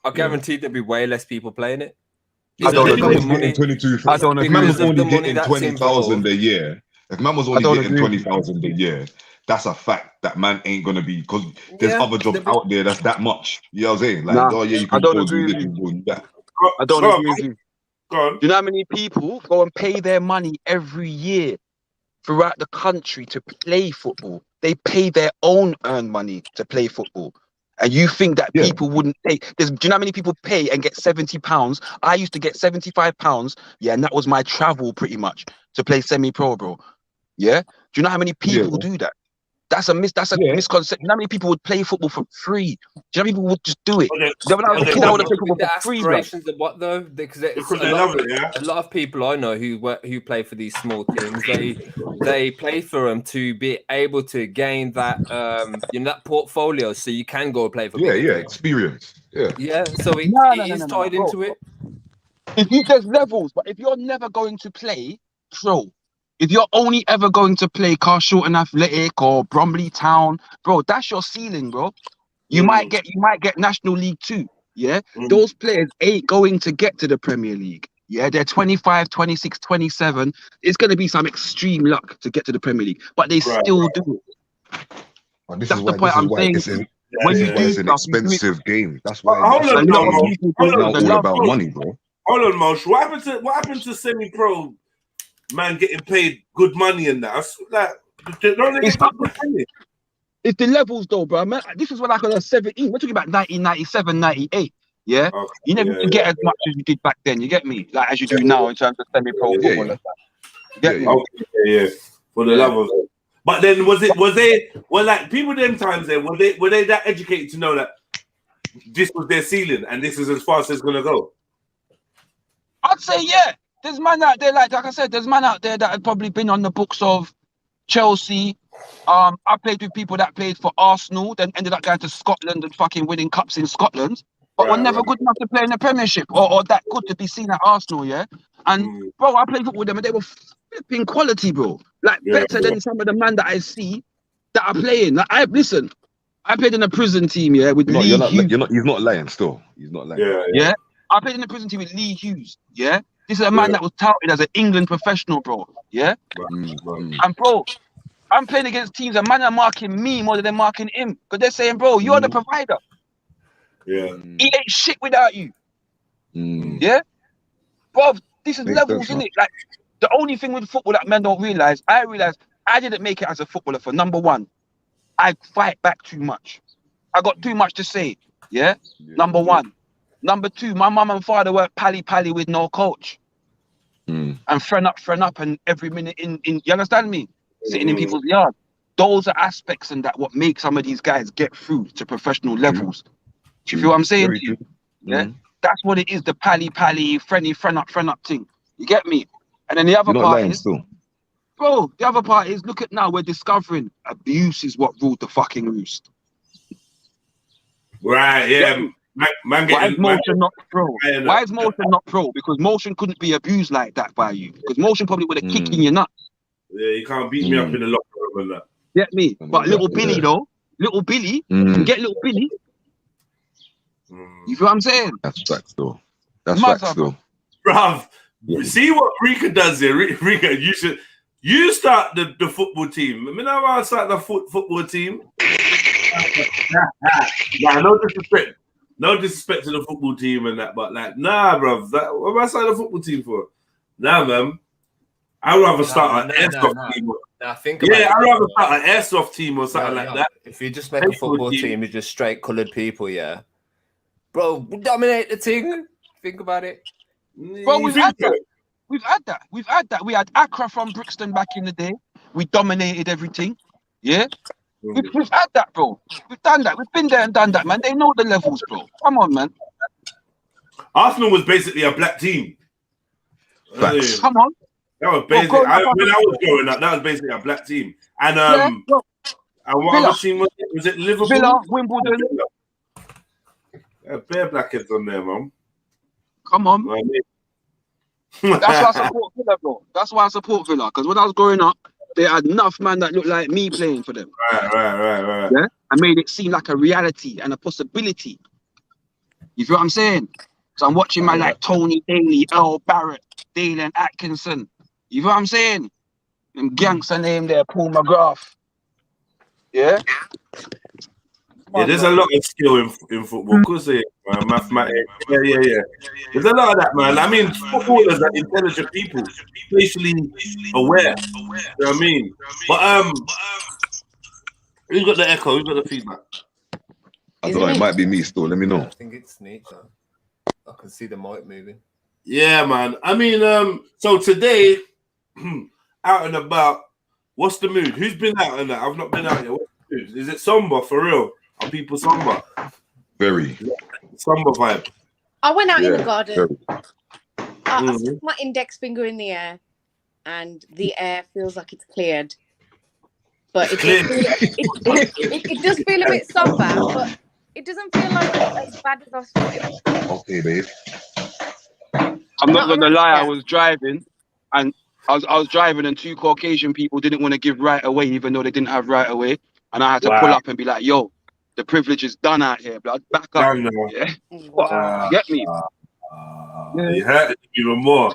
I guarantee there'd be way less people playing it. I don't agree. If man was only getting 20,000 a year, if man was only getting 20,000 a year, that's a fact that man ain't gonna be, because there's other jobs out there that's that much. You know what I'm saying? Like, you can go do this and do that. I don't agree with you. Do you know how many people go and pay their money every year throughout the country to play football? They pay their own earned money to play football. And you think that people wouldn't pay? Do you know how many people pay and get £70? I used to get £75. Yeah, and that was my travel pretty much to play semi-pro, bro. Yeah. Do you know how many people do that? That's a misconception. You know how many people would play football for free? Do you know how many people would just do it? When I was a kid, I would have played football for free. Aspirations of what though? Because a lot of people I know who play for these small teams, they play for them to be able to gain that that portfolio, so you can go play for. Experience. Yeah. So it is tied into it. There's levels, but if you're never going to play pro, if you're only ever going to play Carshalton Athletic or Bromley Town, bro, that's your ceiling, bro. You might get National League 2. Yeah, those players ain't going to get to the Premier League. Yeah, they're 25, 26, 27. It's going to be some extreme luck to get to the Premier League, but they still do it. Well, that's the point I'm saying. when you do It's an stuff, you do it. expensive game. That's Well, why. hold That's on, why no, Mo. it's Hold now on, all about money, bro. hold on, Mosh. What happened to semi-pro man getting paid good money in that? Like, don't they get good money? It's the levels though, bro. Man, this is when I was 17. We're talking about 1997, 98. Yeah, Okay, you never used to get as much as you did back then. You get me? Like as you do now in terms of semi-pro football. Yeah. You get me? Okay, yeah. For the love of it. But then was like people them times then were they that educated to know that this was their ceiling and this is as far as it's gonna go? I'd say yeah. There's man out there like I said. There's man out there that had probably been on the books of Chelsea. I played with people that played for Arsenal, then ended up going to Scotland and fucking winning cups in Scotland, but were never good enough to play in the Premiership or that good to be seen at Arsenal, yeah? And bro, I played football with them and they were flipping quality, bro. Like better than some of the man that I see that are playing. Like I played in a prison team, yeah, with Lee Hughes. He's not lying still. He's not lying. Yeah. I played in a prison team with Lee Hughes, yeah? This is a man that was touted as an England professional, bro, yeah? And bro, I'm playing against teams and man are marking me more than they're marking him. Because they're saying, bro, you're the provider. Yeah. He ain't shit without you. Yeah? Bro, this is levels, innit? Like, the only thing with football that men don't realise, I realised I didn't make it as a footballer for number one. I fight back too much. I got too much to say. Yeah? Number one. Number two, my mum and father work pally with no coach. And friend up and every minute in you understand me? Sitting in people's yard. Those are aspects and that what make some of these guys get through to professional levels. Do you feel what I'm saying to you? Yeah? That's what it is, the pally, friend up thing. You get me? And then the other part is bro, the other part is look at now we're discovering abuse is what ruled the fucking roost. Right, yeah. Why is motion not pro? Why is motion not pro? Because motion couldn't be abused like that by you. Because motion probably would have kicked in your nuts. Yeah, you can't beat me up in the locker room and that. Get me? But little Billy though, little Billy, get little Billy. You feel what I'm saying? That's facts though. That's facts though. Bruv, see what Rika does here. Rika, you start the football team. I mean, I start the football team. Nah, no disrespect to the football team and that, but like, nah, bruv. What am I starting the football team for? Nah, man. I'd rather start an airsoft team. I'd rather start an airsoft team or something like that. If you just make a football team with just straight coloured people, yeah. Bro, we dominate the thing. Think about it. Bro, we've had that. We had Accra from Brixton back in the day. We dominated everything. Yeah? We've had that, bro. We've done that. We've been there and done that, man. They know the levels, bro. Come on, man. Arsenal was basically a black team. Facts. Come on. That was basically when I was growing up. That was basically a black team. And and what other team was it? Was it Liverpool? Villa, Wimbledon. Yeah, bare blackheads on there, man. Come on. That's why I support Villa, bro. That's why I support Villa. Because when I was growing up, they had enough man that looked like me playing for them. Right. Yeah, I made it seem like a reality and a possibility. You feel what I'm saying? So I'm watching man like Tony Daly, Earl Barrett, Dalen Atkinson. You feel what I'm saying? Them gangster name there, Paul McGrath. Yeah? Yeah, there's a lot of skill in football. Of course, mathematics. Yeah. There's a lot of that, man. I mean, footballers are intelligent people, spatially aware. You know what I mean? But who's got the echo? Who's got the feedback? I don't know. It might be me still. Let me know. I think it's nature. I can see the mic moving. Yeah, man. I mean, so today, out and about. What's the mood? Who's been out and that? I've not been out yet. What's the mood? Is it somber for real? Are people somber? Very. Somber vibe. I went out in the garden. I stuck my index finger in the air, and the air feels like it's cleared. But it does feel a bit somber, but it doesn't feel like it's as bad as I thought it was. Okay, babe. I'm not gonna lie, I was driving and two Caucasian people didn't want to give right away, even though they didn't have right away. And I had to pull up and be like, yo, the privilege is done out here, blood. Back up. Yeah. Get me. You hurt it even more.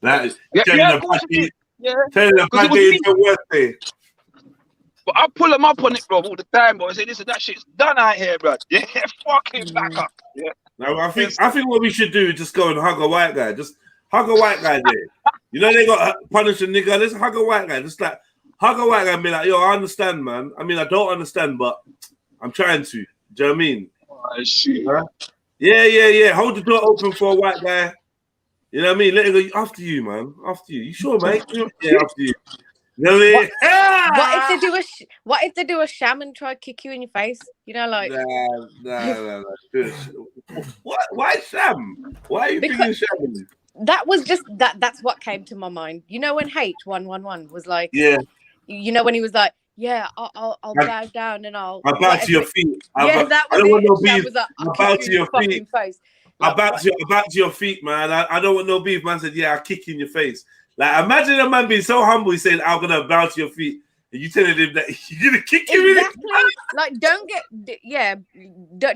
That is telling the bad day is your worst day. But I pull them up on it, bro, all the time, bro. I say, listen, that shit's done out here, bro. Yeah, fucking back up. Yeah. Now, I think what we should do is just go and hug a white guy. Just hug a white guy there. You know they got punish a nigga. Let's hug a white guy. Just like hug a white guy and be like, yo, I understand, man. I mean, I don't understand, but I'm trying to. Do you know what I mean? Oh, shit. Huh? Yeah. Hold the door open for a white guy. You know what I mean? Let it go after you, man. After you. You sure, mate? Yeah, after you. You know what I mean? What if they do a sham and try to kick you in your face? You know, like nah. What? Why sham? Why are you thinking sham? That was just that's what came to my mind. You know when H111 was like, yeah. You know when he was like, yeah, I'll bow down and I'll bow to your feet. That was it. I'll bow to your feet. Face. I bow to your feet, man. I don't want no beef. Man said, yeah, I'll kick you in your face. Like, imagine a man being so humble, he's saying, I'm gonna bow to your feet, and you telling him that you're gonna kick him in it. Like,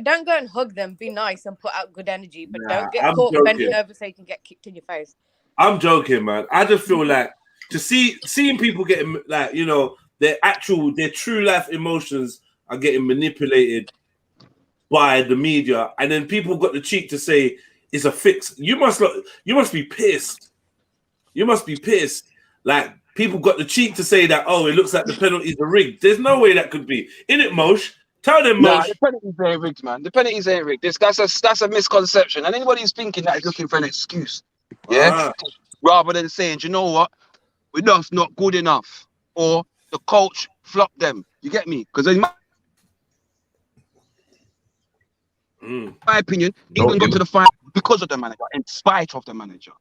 don't go and hug them. Be nice and put out good energy, but don't get caught bending over so you can get kicked in your face. I'm joking, man. I just feel like seeing people getting, like, you know, their true life emotions are getting manipulated by the media, and then people got the cheek to say it's a fix. You must be pissed. You must be pissed. Like, people got the cheek to say that, oh, it looks like the penalties are rigged. There's no way that could be. In it, Mosh? Tell them, Mosh. The penalties ain't rigged, man. The penalties ain't rigged. That's a misconception. And anybody who's thinking that is looking for an excuse. Yeah? Rather than saying, you know what? We're not good enough. Or the coach flopped them. You get me? Because in my opinion, England got to the final because of the manager, in spite of the manager.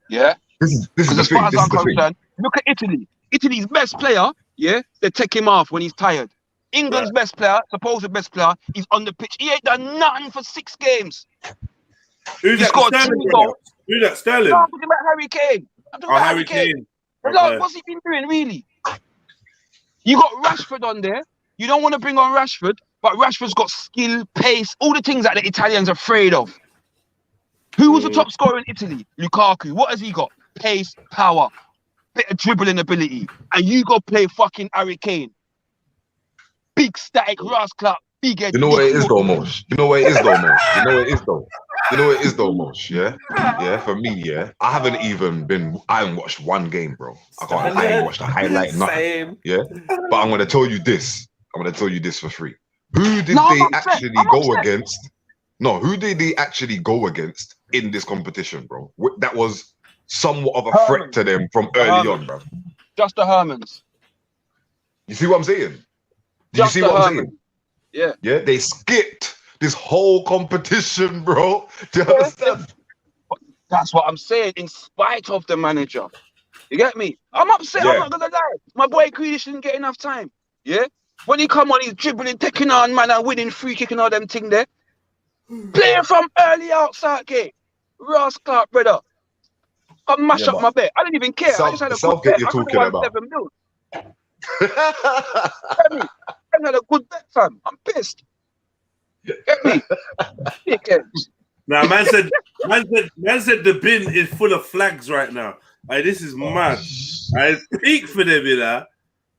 Yeah? This is as far as I'm concerned, look at Italy. Italy's best player, yeah, they take him off when he's tired. England's best player, supposed best player, he's on the pitch. He ain't done nothing for 6 games. Who's that? Who's that? Sterling? No, I'm talking about Harry Kane. Harry Kane. Okay. What's he been doing, really? You got Rashford on there. You don't want to bring on Rashford, but Rashford's got skill, pace, all the things that the Italians are afraid of. Who was the top scorer in Italy? Lukaku. What has he got? Pace, power, bit of dribbling ability. And you go play fucking Harry Kane. Big static, rascal, big head. You know what it is though, Mosh? You know what it is though, Mosh? Yeah? Yeah, for me, yeah. I haven't watched one game, bro. I ain't watched a highlight, nothing. Yeah? But I'm gonna tell you this. For free. Who did they actually go against? No, who did they actually go against in this competition, bro? That was somewhat of a threat to them from early on, bro. Just the Hermans. You see what I'm saying? Do you see what I'm saying? Yeah. Yeah, they skipped this whole competition, bro. Do you understand? That's what I'm saying, in spite of the manager. You get me? I'm upset, I'm not gonna lie. My boy Grealish didn't get enough time. Yeah? When he come on, he's dribbling, taking on, man, and winning, free kicking all them thing there. Playing from early outside gate. Ross Clark, brother. I mash up my bet. I didn't even care. I just had a good bet. You're talking about. 7 mil. Get me? I had a good bet, fam. I'm pissed. Get me? Now, man said the bin is full of flags right now. Like, this is mad. I speak for them, you know.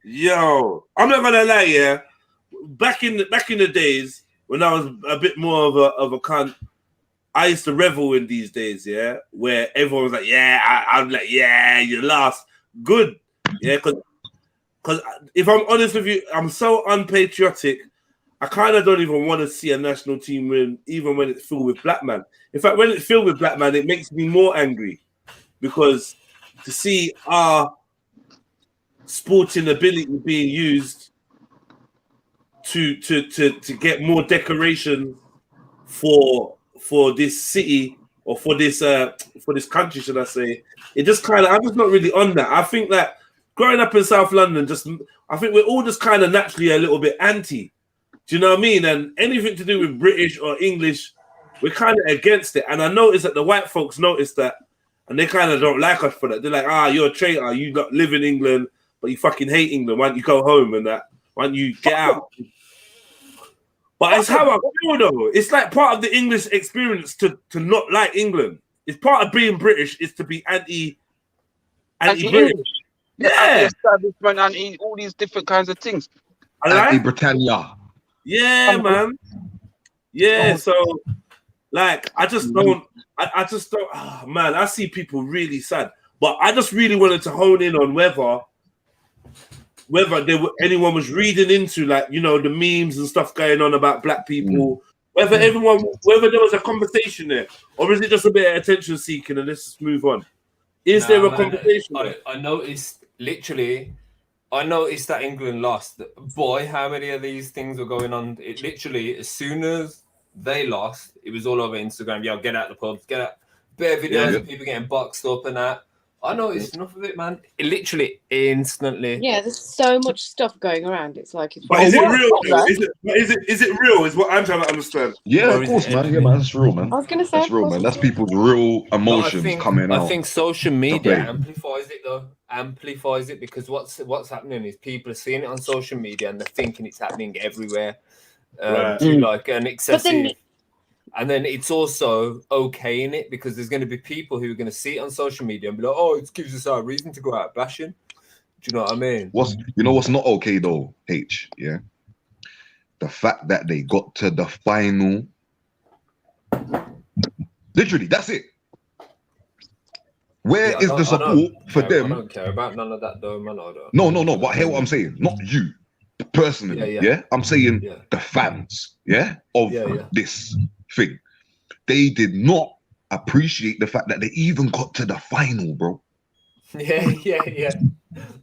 Yo, I'm not gonna lie, yeah. Back in the days when I was a bit more of a cunt, I used to revel in these days, yeah, where everyone was like, yeah, I'm like, yeah, you lost. Good. Yeah, because if I'm honest with you, I'm so unpatriotic, I kind of don't even want to see a national team win, even when it's filled with black man. In fact, when it's filled with black man, it makes me more angry, because to see our sporting ability being used to get more decoration for this city, or for this country, should I say? It just kind of, I'm just not really on that. I think that growing up in South London, I think we're all just kind of naturally a little bit anti. Do you know what I mean? And anything to do with British or English, we're kind of against it. And I noticed that the white folks noticed that, and they kind of don't like us for that. They're like, you're a traitor. You don't live in England, but you fucking hate England. Why don't you go home and that? Why don't you get out? But it's how I feel, though. It's like part of the English experience to not like England. It's part of being British is to be anti-British. the anti-establishment and all these different kinds of things. Anti-Britannia. Yeah, man. Yeah, so like I just don't, man, I see people really sad. But I just really wanted to hone in on whether anyone was reading into, like, you know, the memes and stuff going on about black people, whether there was a conversation there, or is it just a bit of attention seeking and let's just move on? Is there a conversation there? I noticed that England lost. Boy, how many of these things were going on? It literally, as soon as they lost, it was all over Instagram. Yo, get out the pubs, get out. Bare videos of people getting boxed up and that. I noticed enough of it, man. It literally instantly. Yeah, there's so much stuff going around. It's like, but is it real? Is it real? Is what I'm trying to understand. Yeah, of course, man. Yeah, man, that's real, man. I was gonna say that's real, man. That's people's real emotions coming out. I think social media amplifies it, though. Amplifies it because what's happening is people are seeing it on social media and they're thinking it's happening everywhere. To like an excessive. And then it's also okay in it because there's going to be people who are going to see it on social media and be like, oh, it gives us our reason to go out bashing. Do you know what I mean? What's not okay though, H? Yeah, the fact that they got to the final. Literally, that's it. Where is the support for them? I don't care about none of that though, man. No. But hear what I'm saying. Not you personally. Yeah. I'm saying the fans. Of this thing. They did not appreciate the fact that they even got to the final, bro. Yeah.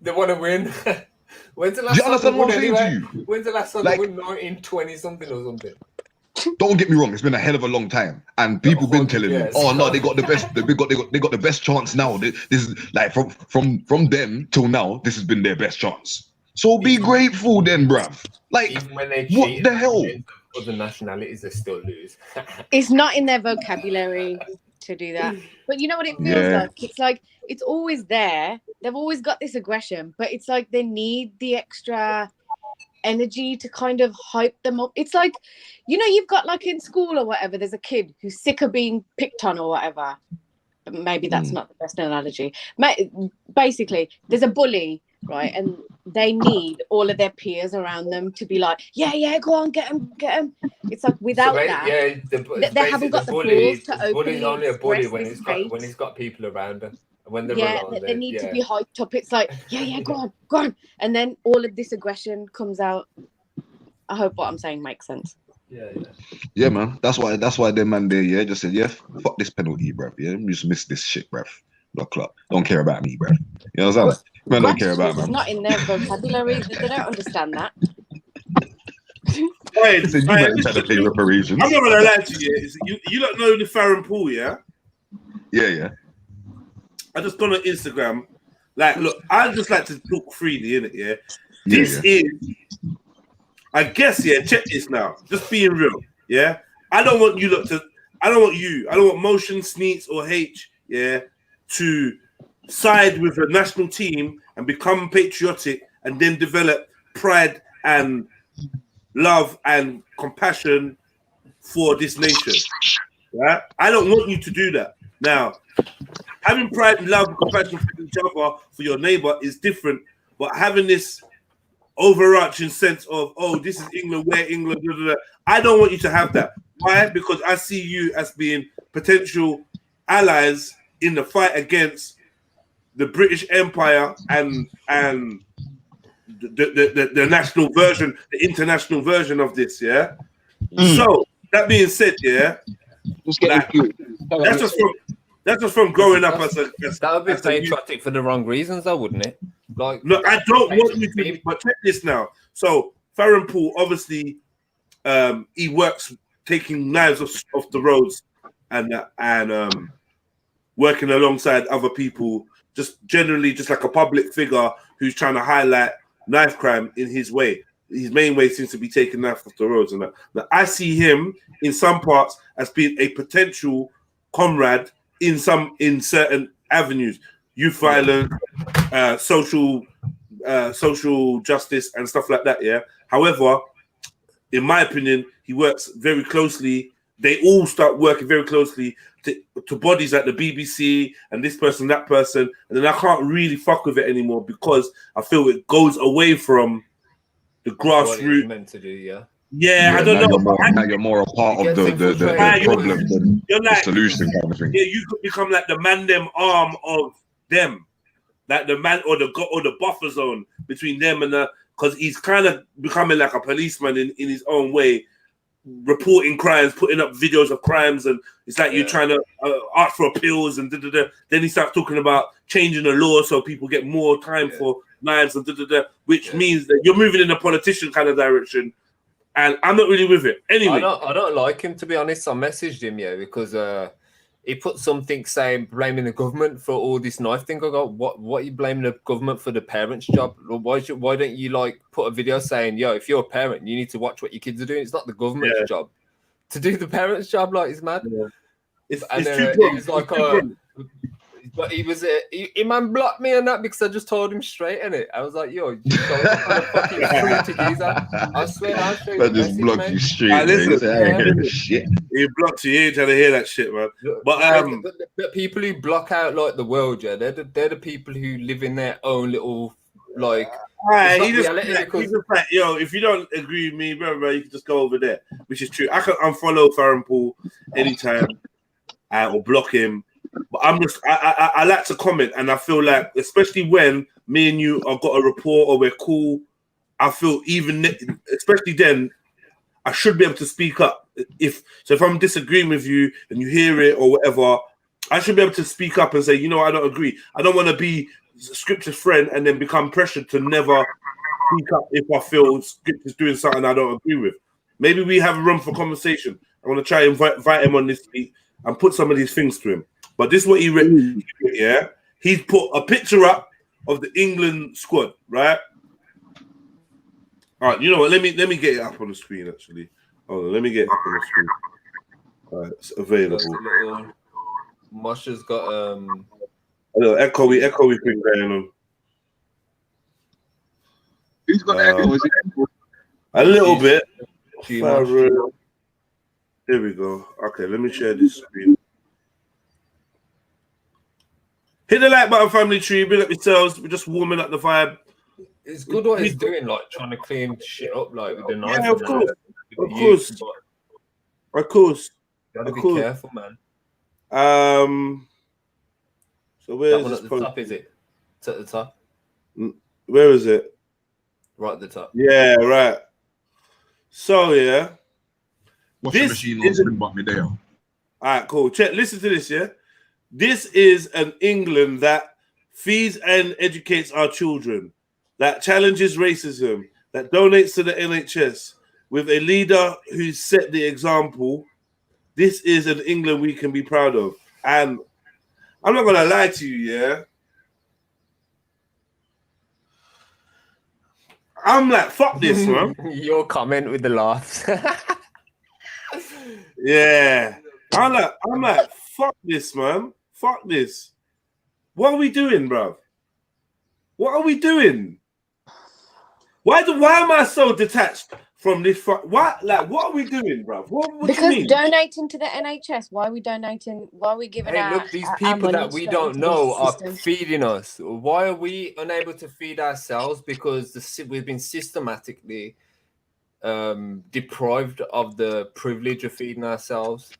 They want to win. When's the last time they won anyway? When's the last time they won? 1920 something or something? Don't get me wrong, it's been a hell of a long time, and people been telling me, "Oh no, they got the best. They got the best chance now. This is like from them till now. This has been their best chance. So be grateful, then, bruv. Like, even when they what the hell? Other nationalities, they still lose. It's not in their vocabulary to do that. But you know what it feels like? It's like it's always there. They've always got this aggression, but it's like they need the extra energy to kind of hype them up. It's like, you know, you've got like in school or whatever, there's a kid who's sick of being picked on or whatever. Maybe that's not the best analogy. Basically, there's a bully, right? And they need all of their peers around them to be like, yeah, go on, get him. It's like without that, they haven't got the balls to openly bully's only a bully when he's got people around him. When they're they need to be hyped up. It's like, yeah, go on. And then all of this aggression comes out. I hope what I'm saying makes sense. Yeah, man. That's why them man there, just said, fuck this penalty, bruv. Yeah, you just miss this shit, bruv. Look, don't care about me, bruv. You know what I'm saying? Man, don't care about me. It's not in their vocabulary. They don't understand that. Wait, you better try to pay reparations. I'm not gonna lie to you. You don't know the Farron Pool, yeah? Yeah. I just gone on Instagram. Like, look, I just like to talk freely, innit? Yeah. This is, I guess, check this now. Just being real, yeah. I don't want Motion, Sneaks, or H, to side with a national team and become patriotic and then develop pride and love and compassion for this nation. Right? I don't want you to do that. Now, having pride and love and compassion for each other, for your neighbor, is different. But having this overarching sense of, oh, this is England, we're England, blah, blah, blah. I don't want you to have that. Why? Because I see you as being potential allies in the fight against the British Empire and the national version, the international version of this, So that being said, that's just from growing up as a. That would be patriotic for the wrong reasons, though, wouldn't it? Like, no, I don't want you to. But check this now. So Farron Poole, obviously, he works taking knives off the roads and working alongside other people, just generally just like a public figure who's trying to highlight knife crime in his way. His main way seems to be taking knife off the roads and that. Now, I see him in some parts as being a potential comrade in certain avenues, youth violence, social justice and stuff like that. Yeah. However, in my opinion, he works very closely. They all start working very closely to bodies like the BBC and this person, that person, and then I can't really fuck with it anymore because I feel it goes away from the grassroots. Meant to do, yeah. Yeah, I don't know. Now you're more a part of the problem than the solution kind of thing. Yeah, you could become like the man them arm of them, like the man or the buffer zone between them and because he's kind of becoming like a policeman in his own way, reporting crimes, putting up videos of crimes, and it's like you're trying to ask for appeals and da-da-da. Then he starts talking about changing the law so people get more time for knives and da-da-da, which means that you're moving in a politician kind of direction. And I'm not really with it. Anyway, I don't like him, to be honest. I messaged him, because he put something saying blaming the government for all this knife thing. I go, what are you blaming the government for the parents' job? Why don't you like put a video saying, yo, if you're a parent, you need to watch what your kids are doing. It's not the government's job to do the parents' job. Like, it's mad. Yeah. It's too he's like, but he man blocked me and that because I just told him straight, innit? I was like, yo, you fucking I swear I'll show you. I just blocked you straight. Shit. He blocked you. You ain't trying to hear that shit, man. But people who block out like the world, they're the people who live in their own little like. He just like, yo, if you don't agree with me, bro, you can just go over there, which is true. I can unfollow Farron Paul anytime or block him. But I like to comment, and I feel like, especially when me and you have got a rapport or we're cool, I feel especially then, I should be able to speak up. If I'm disagreeing with you and you hear it or whatever, I should be able to speak up and say, you know, I don't agree. I don't want to be Scripture's friend and then become pressured to never speak up if I feel Scripture's doing something I don't agree with. Maybe we have a room for conversation. I want to try and invite him on this week and put some of these things to him. But this is what he read. Yeah, he's put a picture up of the England squad, right? All right, you know what? Let me get it up on the screen. Actually, hold on. Let me get it up on the screen. All right, it's available. Masha's got a little echoey thing going on. Who's got echo? Is it? A little bit. Here we go. Okay, let me share this screen. Hit the like button, family tree. Build up yourselves. We're just warming up the vibe. It's good what he's doing, like trying to clean shit up, like with the knife. Yeah, of course. Gotta be careful, man. So where is at the top? Is it? It's at the top. Where is it? Right at the top. Yeah, right. So yeah. Washing machine on but me there. All right, cool. Listen to this, yeah. This is an England that feeds and educates our children, that challenges racism, that donates to the NHS, with a leader who set the example. This is an England we can be proud of. And I'm not going to lie to you, yeah? I'm like, fuck this, man. Your comment with the laughs. Yeah. I'm like, fuck this, man. Fuck this. What are we doing, bruv? What are we doing? Why am I so detached from this? What are we doing, bruv? What because do you mean? Donating to the NHS. Why are we donating? Why are we giving out? Look, these people that we don't know are feeding us. Why are we unable to feed ourselves? Because we've been systematically deprived of the privilege of feeding ourselves.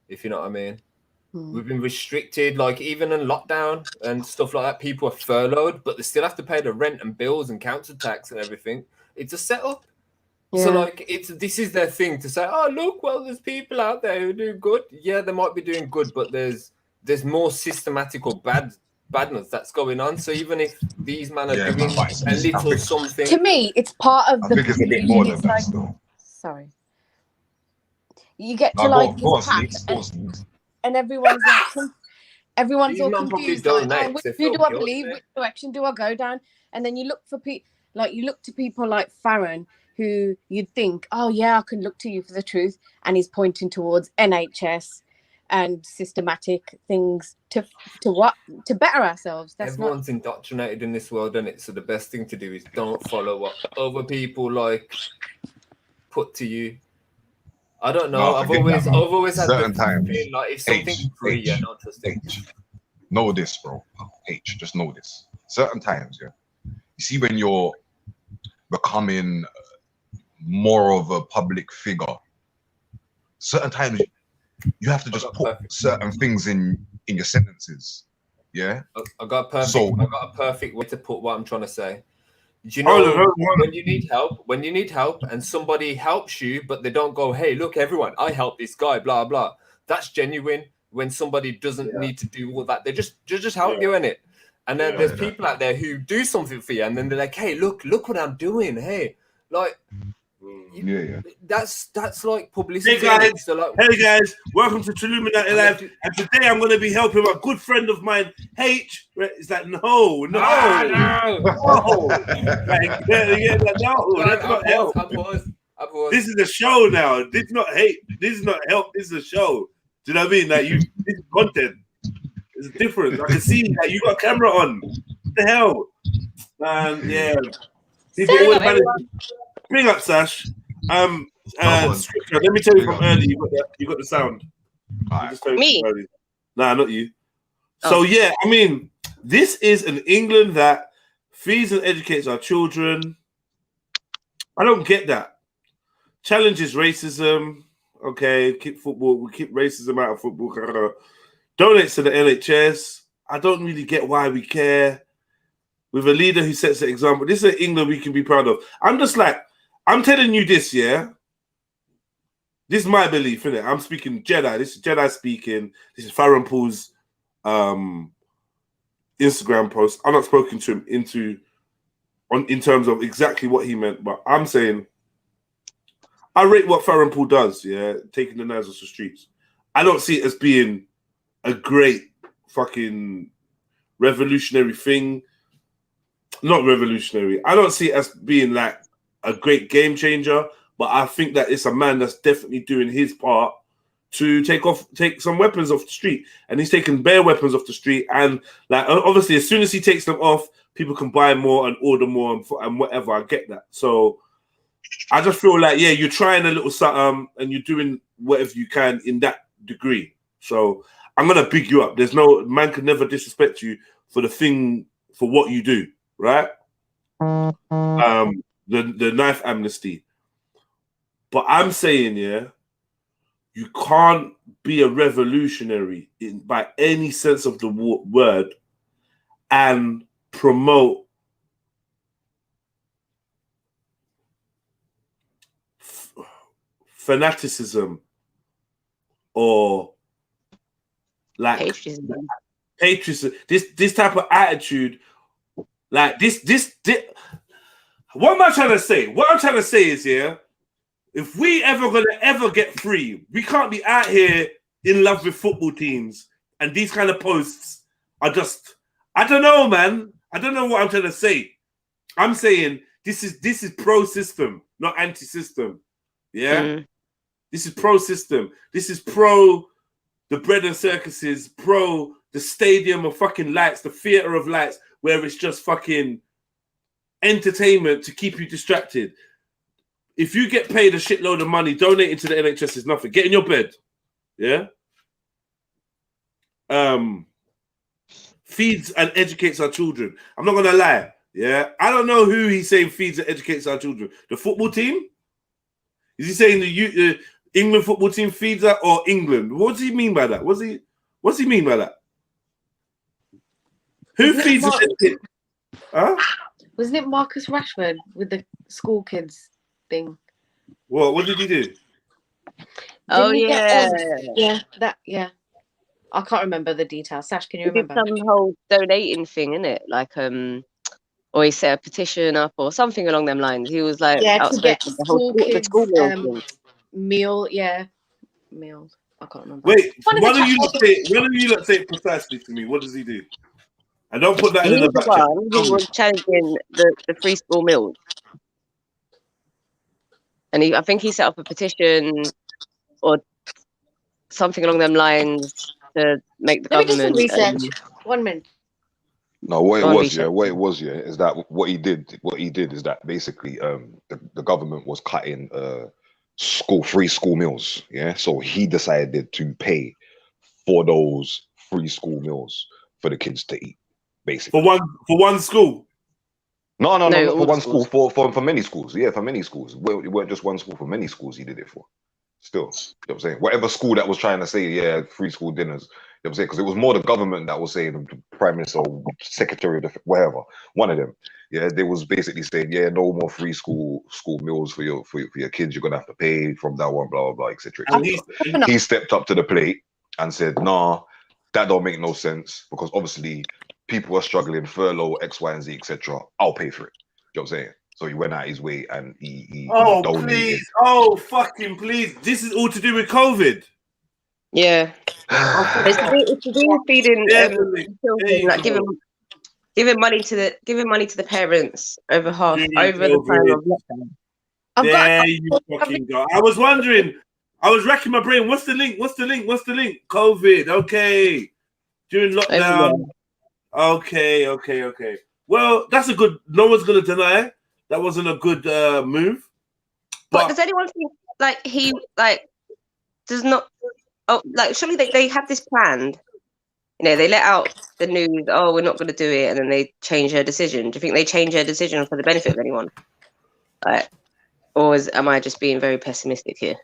If you know what I mean. We've been restricted, like even in lockdown and stuff like that. People are furloughed, but they still have to pay the rent and bills and council tax and everything. It's a setup. Yeah. So like this is their thing to say, oh look, well there's people out there who do good. Yeah, they might be doing good, but there's more systematic or badness that's going on. So even if these men are doing a little something, to me, it's part of I think it's a bit more than that still. Sorry, you get to like and everyone's all confused. Like, who do I believe? Which direction do I go down? And then you look for you look to people like Farron, who you'd think, oh yeah, I can look to you for the truth, and he's pointing towards NHS and systematic things to better ourselves. Everyone's indoctrinated in this world, and so the best thing to do is don't follow what other people like put to you. I don't know. I've always had certain the times. feeling like if something's free, yeah, don't trust it. Know this, bro. Just know this. Certain times, yeah. You see, when you're becoming more of a public figure, certain times you have to just put certain things in your sentences. Yeah. I got a perfect way to put what I'm trying to say. Do you know when you need help and somebody helps you, but they don't go, hey, look, everyone, I help this guy, blah, blah. That's genuine. When somebody doesn't need to do all that, they just help you in it. And then there's people out there who do something for you, and then they're like, hey, look what I'm doing. Hey, like, that's like publicity. Hey guys, so like, welcome to Trilluminati Live. And today I'm going to be helping a good friend of mine, H. Is that no? Like, that's not help. This is a show now. This is not hate. This is not help. This is a show. Do you know what I mean? Like this is content. It's different. I can see that you got a camera on. What the hell? Yeah. People always manage to bring up Sash. Scripture. Let me tell you from early. You got the sound. Me? Nah, not you. So yeah, I mean, this is an England that feeds and educates our children. I don't get that. Challenges racism. Okay, keep football. We keep racism out of football. Donates to the NHS. I don't really get why we care. With a leader who sets the example. This is an England we can be proud of. I'm just like, I'm telling you this, yeah? This is my belief, innit? I'm speaking Jedi. This is Jedi speaking. This is Farron Paul's Instagram post. I'm not spoken to him in terms of exactly what he meant, but I'm saying I rate what Farron Paul does, yeah, taking the knives off the streets. I don't see it as being a great fucking revolutionary thing. Not revolutionary. I don't see it as being like a great game changer, but I think that it's a man that's definitely doing his part to take some weapons off the street. And he's taking bare weapons off the street. And like obviously, as soon as he takes them off, people can buy more and order more and whatever. I get that. So I just feel like, yeah, you're trying a little something and you're doing whatever you can in that degree. So I'm gonna big you up. There's no man can never disrespect you for what you do, right? The knife amnesty. But I'm saying, yeah, you can't be a revolutionary by any sense of the word and promote fanaticism or like patriotism. This type of attitude, like this. What am I trying to say? What I'm trying to say is, yeah, if we ever get free, we can't be out here in love with football teams and these kind of posts are just, I don't know, man. I don't know what I'm trying to say. I'm saying this is pro-system, not anti-system. Yeah? This is pro-system. This is pro the bread and circuses, pro the stadium of fucking lights, the theater of lights, where it's just fucking entertainment to keep you distracted. If you get paid a shitload of money, donating to the NHS is nothing. Get in your bed. Yeah? Feeds and educates our children. I'm not gonna lie. Yeah, I don't know who he's saying feeds and educates our children. The football team? Is he saying the England football team feeds that or England? What does he mean by that? What's he mean by that? Who feeds and educates? Huh? Wasn't it Marcus Rashford with the school kids thing? What did he do? Oh yeah. Yeah. I can't remember the details. Sash, can you remember? He did some whole donating thing, innit? Like or he set a petition up or something along them lines. He was like to get school kids meal. I can't remember. Wait, why don't you not say it precisely to me? What does he do? And don't put that in the back chat. He was challenging the free school meals. And I think he set up a petition or something along them lines to make the government. Let me do some research. 1 minute. No, what it was, is that what he did is that basically the government was cutting free school meals. Yeah, so he decided to pay for those free school meals for the kids to eat, basically. For one school. No, not for one schools. school, for many schools. Yeah, for many schools. Well, it weren't just one school, for many schools he did it for. Still, you know what I'm saying? Whatever school that was trying to say, yeah, free school dinners, you know what I'm saying? Because it was more the government that was saying, the Prime Minister or Secretary of the, whatever, one of them. Yeah, they was basically saying, yeah, no more free school meals for your kids. You're gonna have to pay from that one, blah blah blah, etc. He stepped up to the plate and said, nah, that don't make no sense, because obviously people are struggling, furlough, X, Y, and Z, etc. I'll pay for it. You know what I'm saying? So he went out his way and he donated. Please. Oh, fucking please. This is all to do with COVID. Yeah. It's to do with feeding children, like giving money to the parents over the time of lockdown. There you fucking go. I was wondering, I was racking my brain. What's the link? COVID. Okay. During lockdown. Okay. Well, that's a good. No one's gonna deny that wasn't a good move. But does anyone think like he does not? Oh, like surely they had this planned. You know, they let out the news. Oh, we're not going to do it, and then they change their decision. Do you think they change their decision for the benefit of anyone? Am I just being very pessimistic here?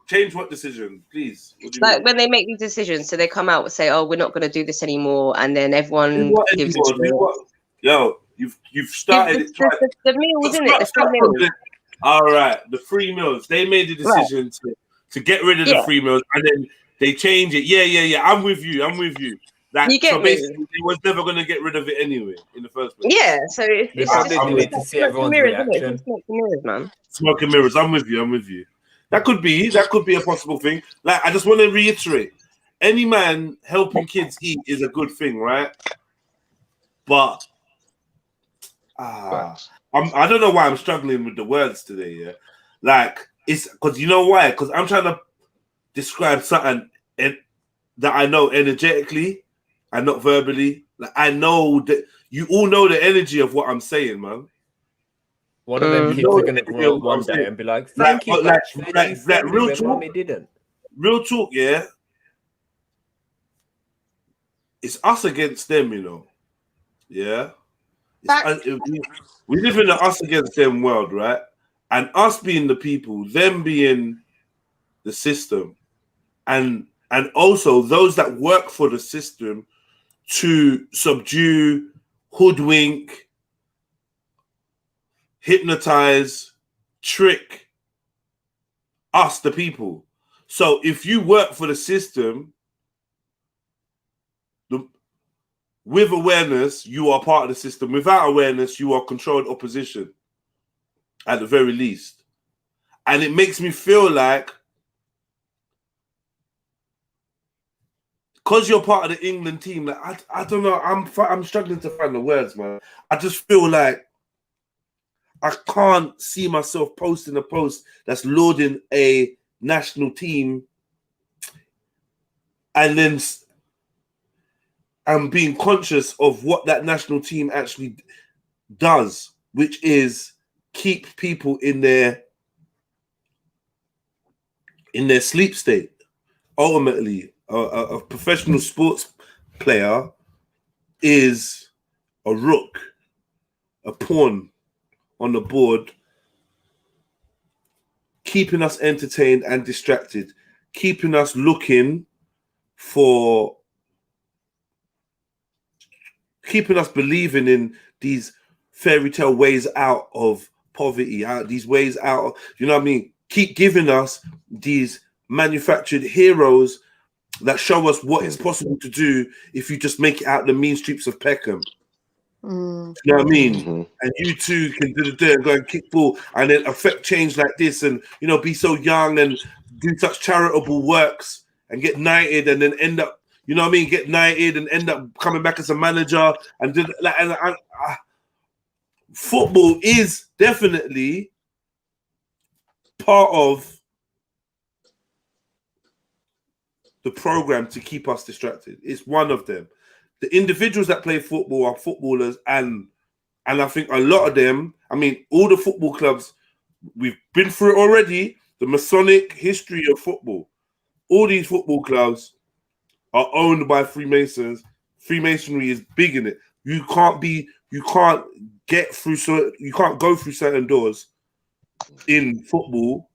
Change what decision, please? Like when they make these decisions, so they come out and say, "Oh, we're not going to do this anymore," and then everyone gives Yo, you've started the meals, isn't it? The free meals. All right, the free meals. They made the decision to get rid of the free meals, and then they change it. Yeah. I'm with you. Like, you get so basically, they was never going to get rid of it anyway in the first place. Yeah, so it's just to see everyone's reaction. Smoke and mirrors, man. Smoke and mirrors. I'm with you. That could be a possible thing. Like, I just want to reiterate: any man helping kids eat is a good thing, right? But I don't know why I'm struggling with the words today. Yeah, like it's because you know why? Because I'm trying to describe something that I know energetically and not verbally. Like I know that you all know the energy of what I'm saying, man. One of them kids are gonna grow up one day and be like, "Thank you, like real talk." Mommy didn't. Real talk, yeah. It's us against them, you know. Yeah. We live in an us against them world, right? And us being the people, them being the system, and also those that work for the system to subdue, hoodwink, hypnotize, trick us, the people. So if you work for the system, with awareness, you are part of the system. Without awareness, you are controlled opposition, at the very least. And it makes me feel like, because you're part of the England team, like I don't know, I'm struggling to find the words, man. I just feel like I can't see myself posting a post that's lauding a national team and then I'm being conscious of what that national team actually does, which is keep people in their sleep state. Ultimately, a professional sports player is a rook, a pawn on the board, keeping us entertained and distracted, keeping us looking for, keeping us believing in these fairy tale ways out of poverty, these ways out, you know what I mean? Keep giving us these manufactured heroes that show us what is possible to do if you just make it out the mean streets of Peckham. You know what I mean? Mm-hmm. And you too can do the dirt and go and kick ball and then affect change like this and, you know, be so young and do such charitable works and get knighted and then end up, you know what I mean, get knighted and end up coming back as a manager and do like. Football is definitely part of the program to keep us distracted. It's one of them. The individuals that play football are footballers, and I think a lot of them, I mean, all the football clubs, we've been through it already. the Masonic history of football. All these football clubs are owned by Freemasons. Freemasonry is big in it. You can't get through, so you can't go through certain doors in football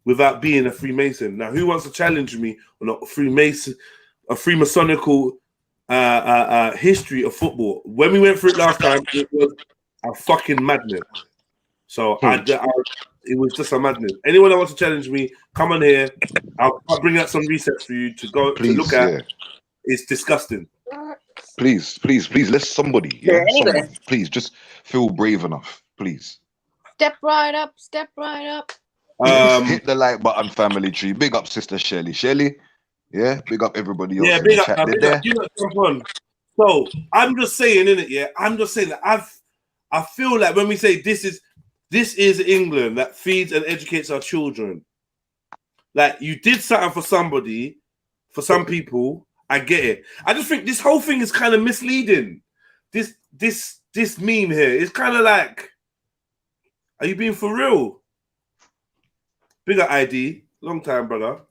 without being a Freemason. Now, who wants to challenge me on a Freemasonical history of football? When we went through it last time, it was a fucking madness. So it was just a madness. Anyone that wants to challenge me, come on here. I'll bring out some resets for you to go to look at. Yeah. It's disgusting. Please, let somebody, someone, please just feel brave enough, please. Step right up. Step right up. Hit the like button, family tree. Big up, sister Shelly. Shelly, yeah. Big up everybody else. Yeah, big up. Big up. So I'm just saying, innit? Yeah, I'm just saying that I feel like when we say this is England that feeds and educates our children. Like, you did something for somebody, for some people. I get it. I just think this whole thing is kind of misleading. This meme here is kind of like, are you being for real? Bigger ID, long time, brother.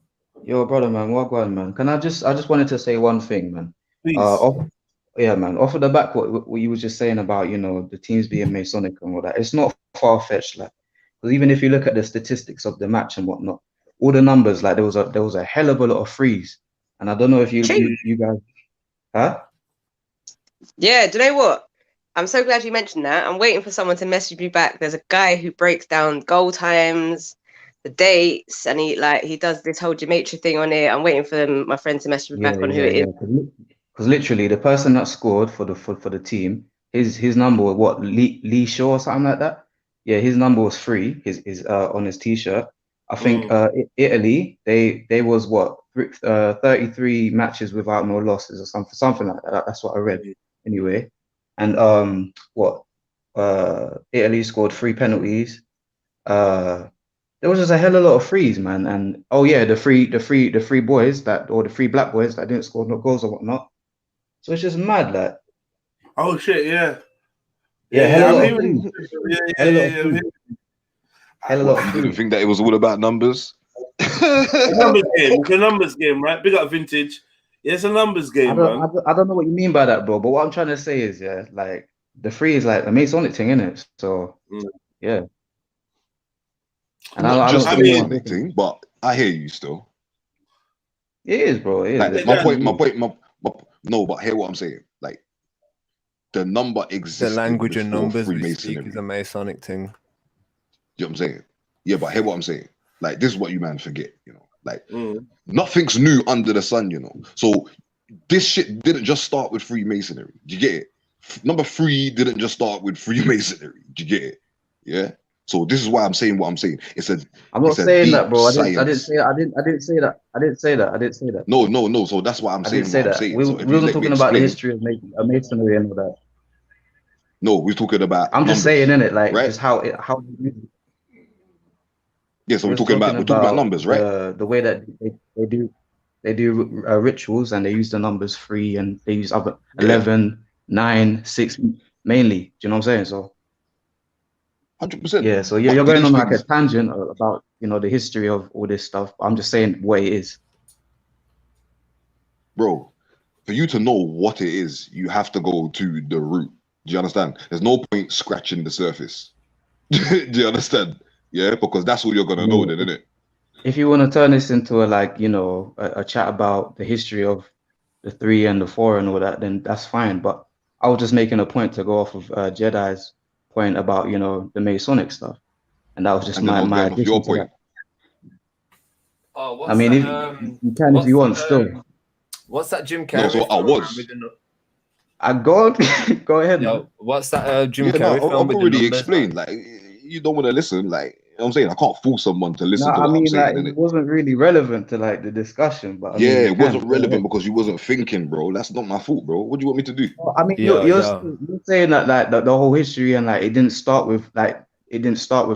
Yo, brother, man, what going, man? I just wanted to say one thing, man. Please. Yeah, man. Off of the back, what you were just saying about, you know, the teams being Masonic and all that, it's not far fetched, like, because even if you look at the statistics of the match and whatnot, all the numbers, like there was a hell of a lot of frees, and I don't know if you guys, huh? Yeah, do you know what? I'm so glad you mentioned that. I'm waiting for someone to message me back. There's a guy who breaks down goal times, the dates, and he does this whole gematria thing on it. I'm waiting for my friend to message me back on who it is. Because literally, the person that scored for the team, his number was what, Lee Shaw or something like that. Yeah, his number was 3. His on his t-shirt. I think Italy, they was what, 33 matches without no losses or something like that. That's what I read anyway. And Italy scored 3 penalties. There was just a hell of a lot of frees, man. And the three boys the 3 black boys that didn't score no goals or whatnot. So it's just mad, like. Oh shit, yeah. You didn't think that it was all about numbers? It's a numbers game, right? Big up Vintage. Yeah, it's a numbers game, man. I don't know what you mean by that, bro. But what I'm trying to say is, yeah, like the 3 is like a Masonic thing, innit? So yeah. And not just the Masonic thing, but I hear you still. It is, bro. It is. Like, my point. No, but hear what I'm saying. Like, the number exists. The language and numbers we speak is a Masonic thing. You know what I'm saying? Yeah, but hear what I'm saying. Like, this is what you man forget, you know. Like, nothing's new under the sun, you know. So this shit didn't just start with Freemasonry. Do you get it? Number 3 didn't just start with Freemasonry. Do you get it? Yeah. So this is why I'm saying what I'm saying. I'm not saying that, bro. I didn't say that. No. So that's why I'm saying what I'm saying. We wasn't talking about the history of Masonry and all that. No, we're talking about. I'm just saying, innit? Like, right? just how. Yeah, so we're talking about numbers, right? The way that they do rituals, and they use the numbers 3, and they use 11, 9, 6 mainly. Do you know what I'm saying? So 100%. Yeah, so you're going on like a tangent about, you know, the history of all this stuff. I'm just saying what it is. Bro, for you to know what it is, you have to go to the root. Do you understand? There's no point scratching the surface. Do you understand? Yeah, because that's all you're gonna know then, innit? If you want to turn this into a chat about the history of the 3 and the 4 and all that, then that's fine. But I was just making a point to go off of Jedi's point about, you know, the Masonic stuff, and that was just my addition your to point. That. I mean, you can if you want still. What's that Jim Carrey? No, so I was. Go ahead. No, what's that Jim Carrey film? I've already explained. Like, you don't want to listen. Like, you know what I'm saying? I can't force someone to listen to what I'm saying. Like, it wasn't really relevant to like the discussion, but it wasn't relevant because you wasn't thinking, bro. That's not my fault, bro. What do you want me to do? I mean, you're saying that like the whole history and like it didn't start with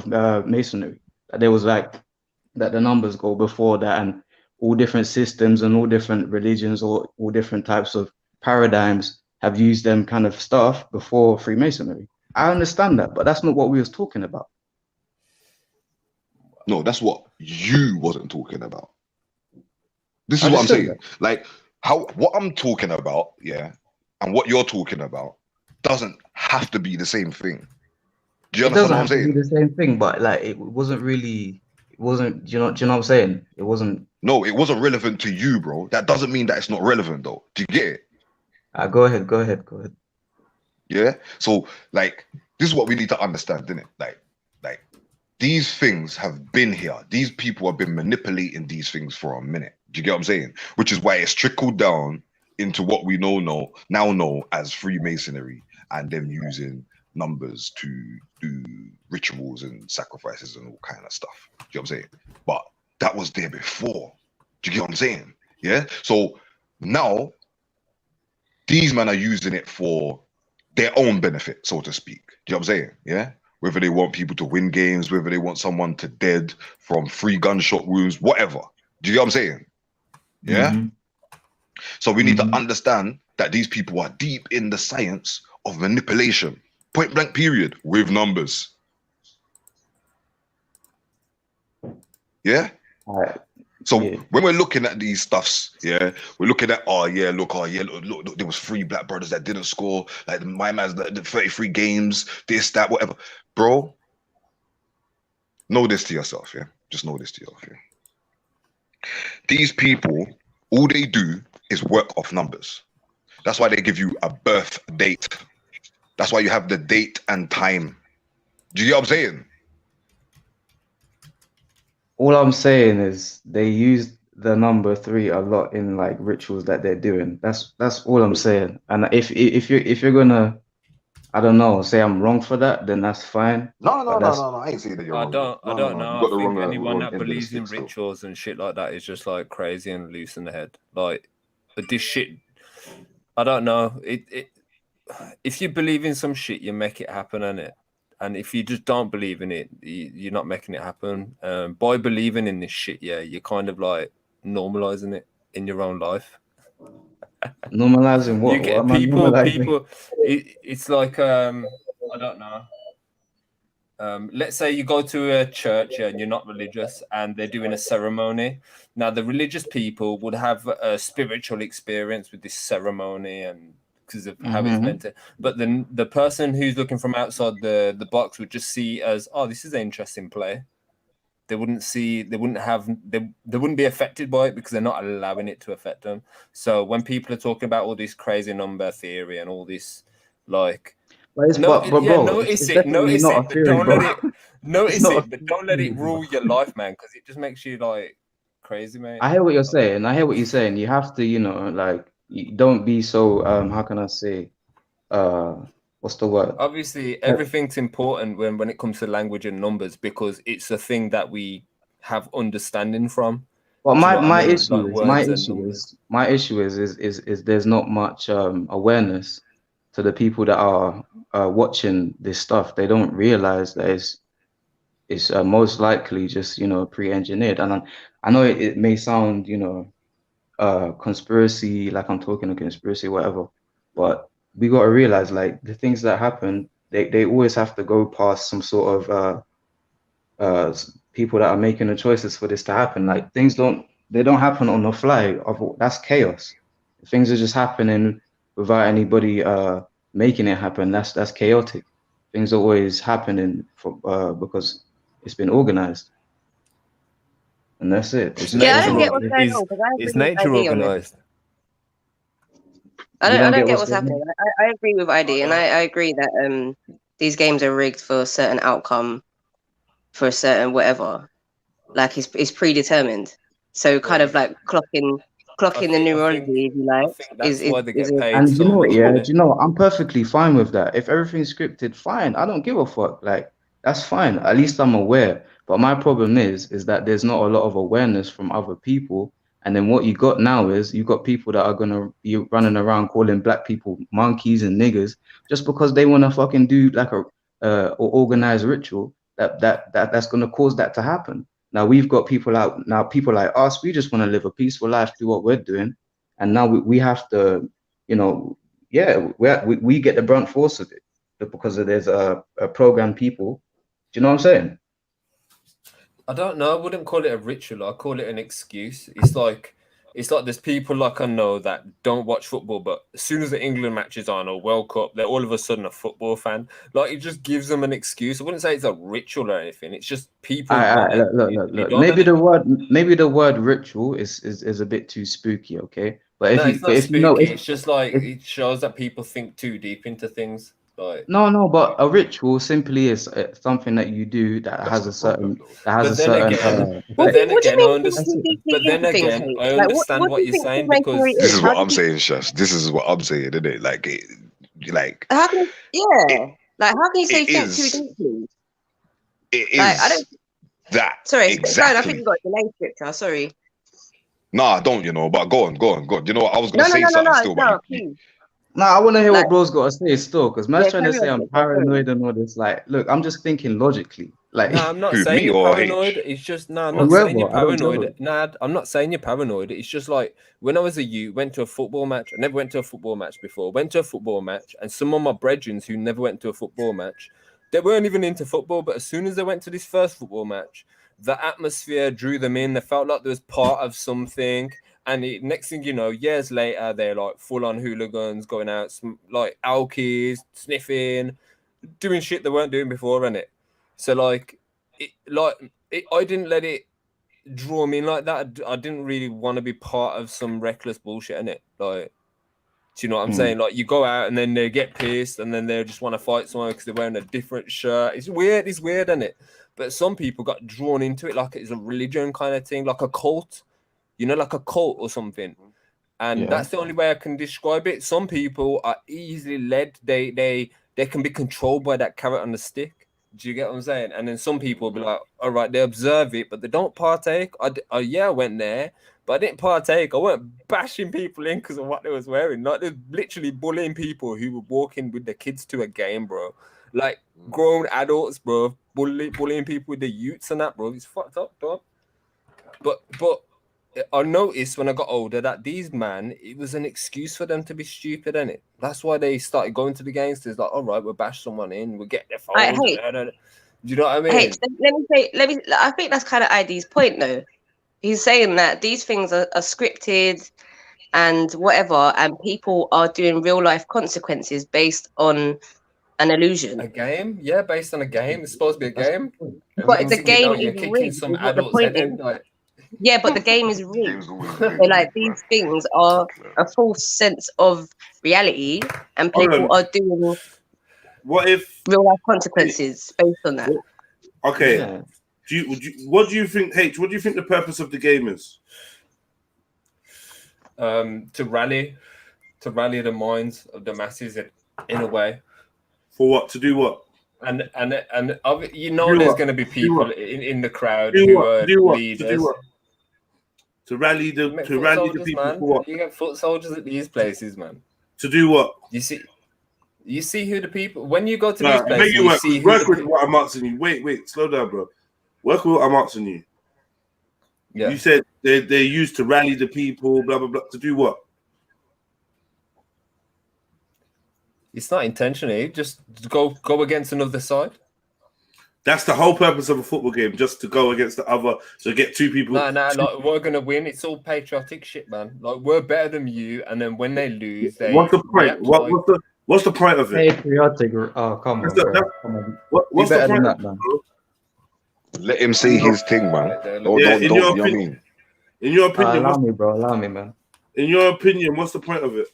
Masonry. That there was like that the numbers go before that, and all different systems and all different religions or all different types of paradigms have used them kind of stuff before Freemasonry. I understand that, but that's not what we was talking about. No, that's what you wasn't talking about. This is what I'm saying. Like what I'm talking about, yeah, and what you're talking about doesn't have to be the same thing. Do you understand what I'm saying? It doesn't have to be the same thing, but like it wasn't really. It wasn't. Do you know what I'm saying? It wasn't. No, it wasn't relevant to you, bro. That doesn't mean that it's not relevant, though. Do you get it? Go ahead. Yeah. So, like, this is what we need to understand, isn't it? Like, these things have been here. These people have been manipulating these things for a minute. Do you get what I'm saying? Which is why it's trickled down into what we now know as Freemasonry, and them using numbers to do rituals and sacrifices and all kind of stuff. Do you know what I'm saying? But that was there before. Do you get what I'm saying? Yeah. So now these men are using it for their own benefit, so to speak. Do you know what I'm saying? Yeah. Whether they want people to win games, whether they want someone to dead from 3 gunshot wounds, whatever. Do you get what I'm saying? Yeah. Mm-hmm. So we need to understand that these people are deep in the science of manipulation. Point blank period, with numbers. Yeah. All right. So when we're looking at these stuffs, yeah, we're looking at look, there was 3 black brothers that didn't score. Like my man's the 33 games, this, that, whatever. Bro, know this to yourself, yeah. Just know this to yourself, yeah. These people, all they do is work off numbers. That's why they give you a birth date. That's why you have the date and time. Do you get what I'm saying? All I'm saying is they use the number 3 a lot in like rituals that they're doing. That's all I'm saying. And if you're gonna, I don't know, say I'm wrong for that, then that's fine. No. I ain't saying that you're wrong. I don't know. I think anyone that believes in rituals and shit like that is just like crazy and loose in the head. Like, but this shit, I don't know. If you believe in some shit, you make it happen, innit? And if you just don't believe in it, you're not making it happen. By believing in this shit, yeah, you're kind of like normalizing it in your own life. Normalizing what? You get what people. It's like I don't know. Let's say you go to a church and you're not religious, and they're doing a ceremony. Now, the religious people would have a spiritual experience with this ceremony and because of how it's meant to. But then the person who's looking from outside the box would just see as, oh, this is an interesting play. They wouldn't be affected by it because they're not allowing it to affect them. So when people are talking about all this crazy number theory and all this, like, notice it, but don't let it rule your life, man, because it just makes you like crazy, man. I hear what you're saying. You have to, like, you don't be so how can I say, what's the word? Obviously, everything's important when it comes to language and numbers because it's a thing that we have understanding from. Well, my issue is there's not much awareness to the people that are watching this stuff. They don't realize that it's most likely just pre-engineered. And I know it may sound conspiracy, like I'm talking a conspiracy, whatever, but we got to realize, like, the things that happen, they always have to go past some sort of people that are making the choices for this to happen. Like, things don't happen on the fly. That's chaos. Things are just happening without anybody making it happen. That's chaotic. Things are always happening because it's been organized. And that's it. I don't get what's going on. Is nature organized? I don't get what's happening. I agree with ID, and I agree that these games are rigged for a certain outcome, for a certain whatever. Like it's predetermined. So kind of like clocking the neurology, if you like, is why they get paid. And I'm perfectly fine with that. If everything's scripted, fine. I don't give a fuck. Like, that's fine. At least I'm aware. But my problem is that there's not a lot of awareness from other people. And then what you got now is you got people that are gonna be running around calling black people monkeys and niggers just because they want to fucking do like a or organized ritual that's gonna cause that to happen. Now we've got people out now. People like us, we just want to live a peaceful life, do what we're doing, and now we have to, we get the brunt force of it because there's a programmed people. Do you know what I'm saying? I don't know. I wouldn't call it a ritual. I call it an excuse. It's like there's people like I know that don't watch football, but as soon as the England match is on or World Cup, they're all of a sudden a football fan. Like it just gives them an excuse. I wouldn't say it's a ritual or anything. It's just people. Look. Maybe the word ritual is a bit too spooky. Okay, but it's not spooky. It's just like it shows that people think too deep into things. Like, no, but a ritual simply is something that you do that has a certain But then again, I understand what you're saying because this is what I'm saying, Chef. This is what I'm saying, isn't it? Like, how can you say think too deeply? It is. I don't. That. Sorry, exactly. I think you got a delay scripture. Sorry. No, I don't. But go on. You know what? I was gonna say something still, but please. No, I want to hear what bro's got to say still, because man's trying to say I'm paranoid and all this. Like, look, I'm just thinking logically. Like, no, I'm not saying you're paranoid. It's just I'm not saying you're paranoid. Nah, I'm not saying you're paranoid. It's just like when I was a youth, went to a football match. I never went to a football match before. Went to a football match, and some of my brethren who never went to a football match, they weren't even into football. But as soon as they went to this first football match, the atmosphere drew them in. They felt like there was part of something. And next thing you know, years later, they're like full-on hooligans, going out like alkies, sniffing, doing shit they weren't doing before, innit? So like, I didn't let it draw me in like that. I didn't really want to be part of some reckless bullshit, innit? Like, do you know what I'm saying? Like, you go out and then they get pissed, and then they just want to fight someone because they're wearing a different shirt. It's weird, innit? But some people got drawn into it like it's a religion kind of thing, like a cult. Like a cult or something. And that's the only way I can describe it. Some people are easily led. They can be controlled by that carrot on the stick. Do you get what I'm saying? And then some people will be like, all right, they observe it, but they don't partake. I went there, but I didn't partake. I weren't bashing people in because of what they was wearing. Like, they're literally bullying people who were walking with their kids to a game, bro. Like, grown adults, bro, bullying people with the youths and that, bro. It's fucked up, dog. But I noticed when I got older that these man, it was an excuse for them to be stupid, innit? That's why they started going to the games. It's like, all right, we'll bash someone in, we'll get their phone. Do you know what I mean? I think that's kind of ID's point, though. He's saying that these things are scripted and whatever, and people are doing real life consequences based on an illusion. A game? Yeah, based on a game. It's supposed to be a game. But the game is rigged. Some adults yeah, but the game is rigged. So, like, these things are a false sense of reality, and people are doing real life consequences based on that. Okay. Yeah. What do you think, H? What do you think the purpose of the game is? To rally the minds of the masses in a way. For what? To do what? And there's going to be people in the crowd who are leaders. To rally the people, man. For what? You get foot soldiers at these places, man. To do what? You see who the people when you go to these places. You see work with what I'm asking you. Wait, slow down, bro. Work with what I'm asking you. Yeah. You said they're used to rally the people, blah blah blah. To do what? It's not intentionally. Just go against another side. That's the whole purpose of a football game, just to go against the other, so get two people. No, like, we're gonna win. It's all patriotic shit, man. Like, we're better than you, and then when they lose, what's the point? What's the point of it? Patriotic. Oh, come on, come on. What's the point of that, bro? Let him see his thing, man. In your opinion, allow me, man. In your opinion, what's the point of it?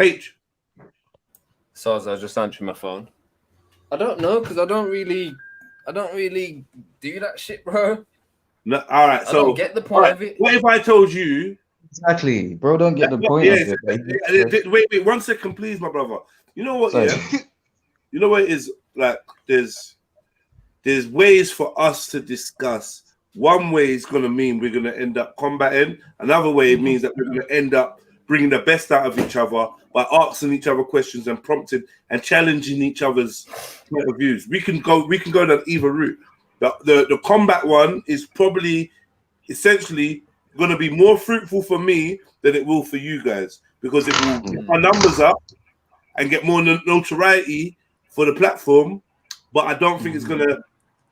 H. So I was just answering my phone. I don't know, because I don't really do that shit, bro. No, all right, so I don't get the point of it. What if I told you? Exactly, bro. Don't get the point of it. Wait, 1 second, please, my brother. You know what? Yeah, you know what it is. Like, there's ways for us to discuss. One way is gonna mean we're gonna end up combating. Another way it means that we're gonna end up bringing the best out of each other by asking each other questions and prompting and challenging each other's point of views. We can go down either route. The combat one is probably essentially going to be more fruitful for me than it will for you guys, because it will get our numbers up and get more notoriety for the platform. But I don't think it's going to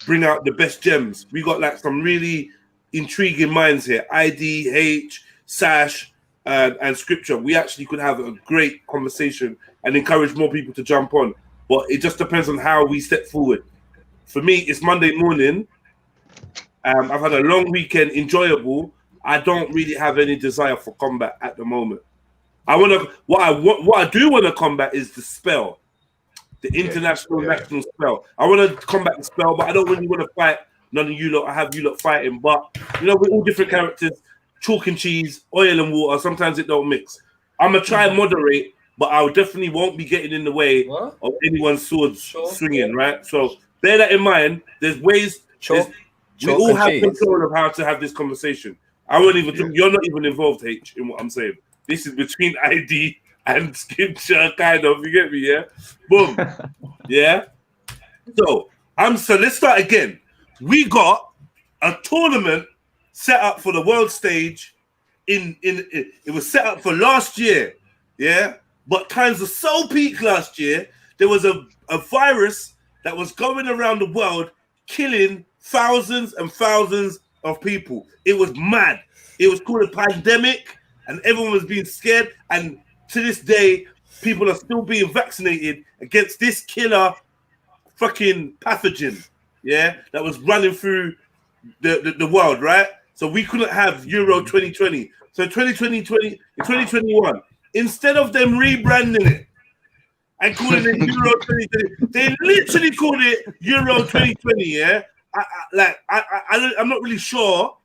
bring out the best gems. We got like some really intriguing minds here. ID, H, Sash, and Scripture. We actually could have a great conversation and encourage more people to jump on. But it just depends on how we step forward. For me, it's Monday morning. I've had a long weekend, enjoyable. I don't really have any desire for combat at the moment. What I do want to combat is the spell, the international national spell. I want to combat the spell, but I don't really want to fight none of you lot. I have you lot fighting, but you know, we're all different characters. Chalk and cheese, oil and water. Sometimes it don't mix. I'm gonna try and moderate, but I definitely won't be getting in the way of anyone's swords swinging. Right. So bear that in mind. There's ways. We all have control of how to have this conversation. I won't even. You're not even involved, H, in what I'm saying. This is between ID and Scripture, kind of. You get me? Yeah. Boom. Yeah. So let's start again. We got a tournament set up for the world stage. It was set up for last year. Yeah. But times were so peak last year. There was a virus that was going around the world, killing thousands and thousands of people. It was mad. It was called a pandemic, and everyone was being scared. And to this day, people are still being vaccinated against this killer fucking pathogen, yeah, that was running through the world, right? So we couldn't have Euro 2020. So 2021, instead of them rebranding it and calling it Euro 2020, they literally called it Euro 2020, yeah? I'm not really sure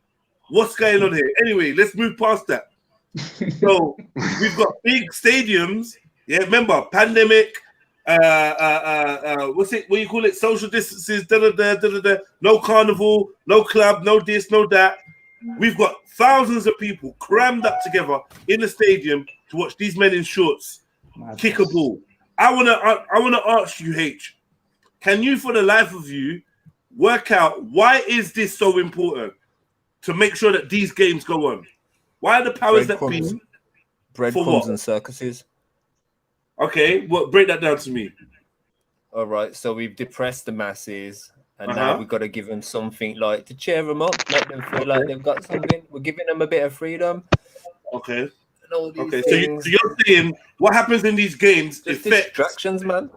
what's going on here. Anyway, let's move past that. So we've got big stadiums. Yeah, remember pandemic. What's it? What you call it? Social distances. No carnival, no club, no this, no that. We've got thousands of people crammed up together in the stadium to watch these men in shorts kick a ball. I wanna ask you, H. Can you, for the life of you, work out why is this so important to make sure that these games go on? Why are the powers that be? Breadcrumbs and circuses. Okay, break that down to me. All right, so we've depressed the masses, and now we've got to give them something like to cheer them up, make them feel like they've got something. We're giving them a bit of freedom. Okay. Okay. So you're saying what happens in these games affects distractions, man.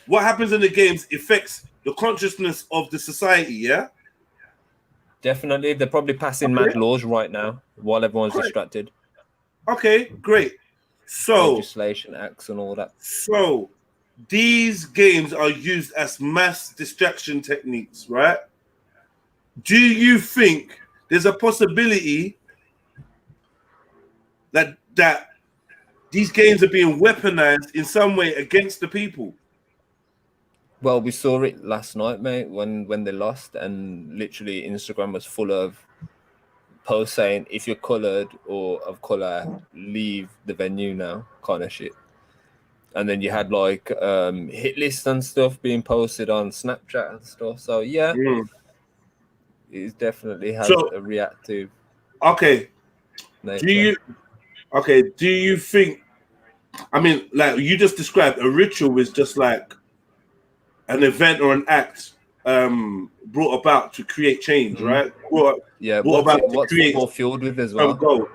What happens in the games affects the consciousness of the society, yeah? Definitely. They're probably passing mad laws right now while everyone's distracted. Okay, great. So legislation, acts, and all that. So these games are used as mass distraction techniques, right? Do you think there's a possibility that these games are being weaponized in some way against the people? Well, we saw it last night, mate, when they lost, and literally Instagram was full of posts saying, if you're coloured or of colour, leave the venue now, kind of shit. And then you had like hit lists and stuff being posted on Snapchat and stuff. So yeah, it definitely has a reactive. Okay. nature. Do you think, I mean, like you just described, a ritual is just like an event or an act brought about to create change, right? Brought about what's football fueled with as well?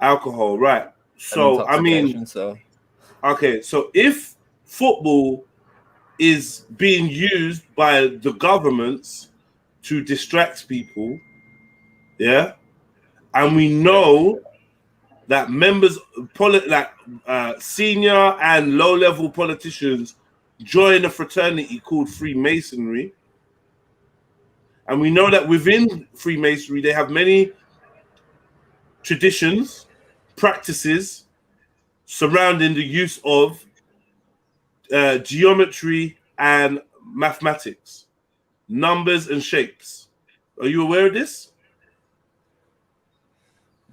Alcohol, right? So I mean, so if football is being used by the governments to distract people, yeah, and we know that members, senior and low-level politicians join a fraternity called Freemasonry. And we know that within Freemasonry, they have many traditions, practices surrounding the use of geometry and mathematics, numbers and shapes. Are you aware of this?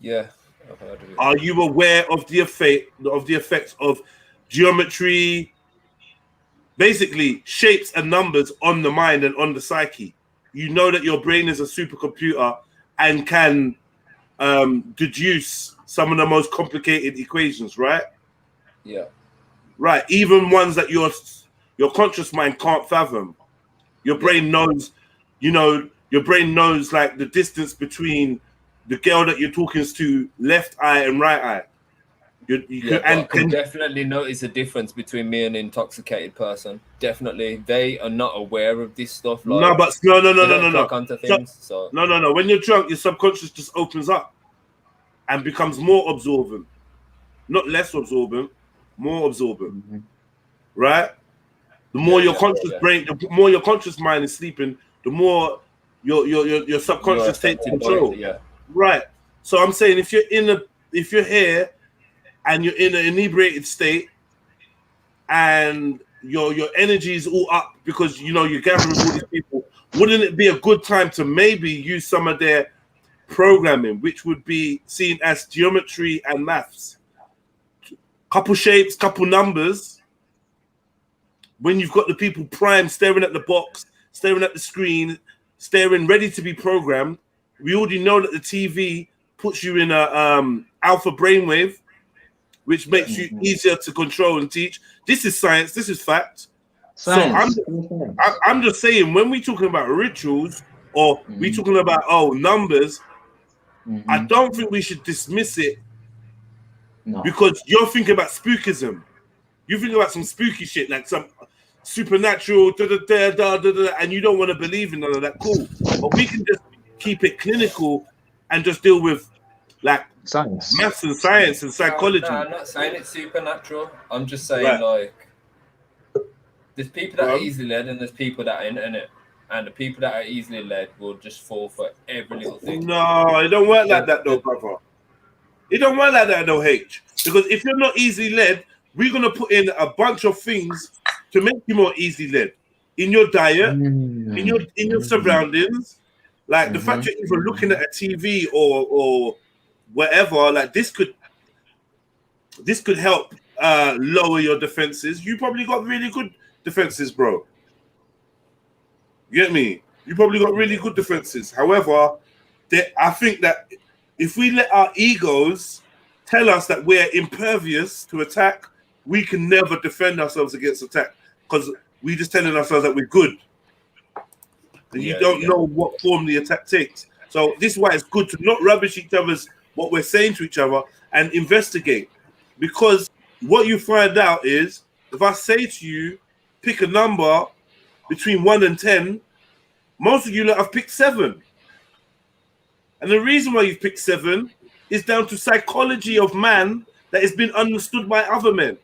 Yeah, I've heard of it. Are you aware of the effects of geometry, basically shapes and numbers on the mind and on the psyche? You know that your brain is a supercomputer and can deduce some of the most complicated equations, right? Yeah. Right, even ones that your conscious mind can't fathom. Your brain knows, you know, your brain knows like the distance between the girl that you're talking to, left eye and right eye. I can definitely notice a difference between me and an intoxicated person. Definitely, they are not aware of this stuff. Like, no. When you're drunk, your subconscious just opens up and becomes more absorbent, not less absorbent, more absorbent. Right? The more your conscious brain, the more your conscious mind is sleeping, the more your subconscious takes control. Right. So I'm saying if you're here and you're in an inebriated state and your energy is all up because you know you're gathering all these people, wouldn't it be a good time to maybe use some of their programming, which would be seen as geometry and maths? Couple shapes, couple numbers. When you've got the people primed, staring at the box, staring at the screen, staring, ready to be programmed, we already know that the TV puts you in a alpha brainwave, which makes you easier to control and teach. This is science. This is fact. Science. So I'm just saying, when we're talking about rituals or we're talking about numbers, I don't think we should dismiss it because you're thinking about spookism. You think about some spooky shit, like some supernatural, and you don't want to believe in none of that. Cool, but we can just keep it clinical and just deal with like science, maths and science and psychology. No, I'm not saying it's supernatural. I'm just saying like there's people that are easily led and there's people that ain't in it. And the people that are easily led will just fall for every little thing. No, it don't work like that though, brother. It don't work like that though, H. Because if you're not easily led, we're gonna put in a bunch of things to make you more easily led in your diet, in your surroundings. Like the fact you're even looking at a TV or whatever, like this could help lower your defenses. You probably got really good defenses, bro. You get me? You probably got really good defenses. However, I think that if we let our egos tell us that we're impervious to attack, we can never defend ourselves against attack because we're just telling ourselves that we're good. And you don't know what form the attack takes. So this is why it's good to not rubbish each other's what we're saying to each other and investigate. Because what you find out is, if I say to you, pick a number between 1 and 10, most of you have picked 7. And the reason why you've picked 7 is down to psychology of man that has been understood by other men.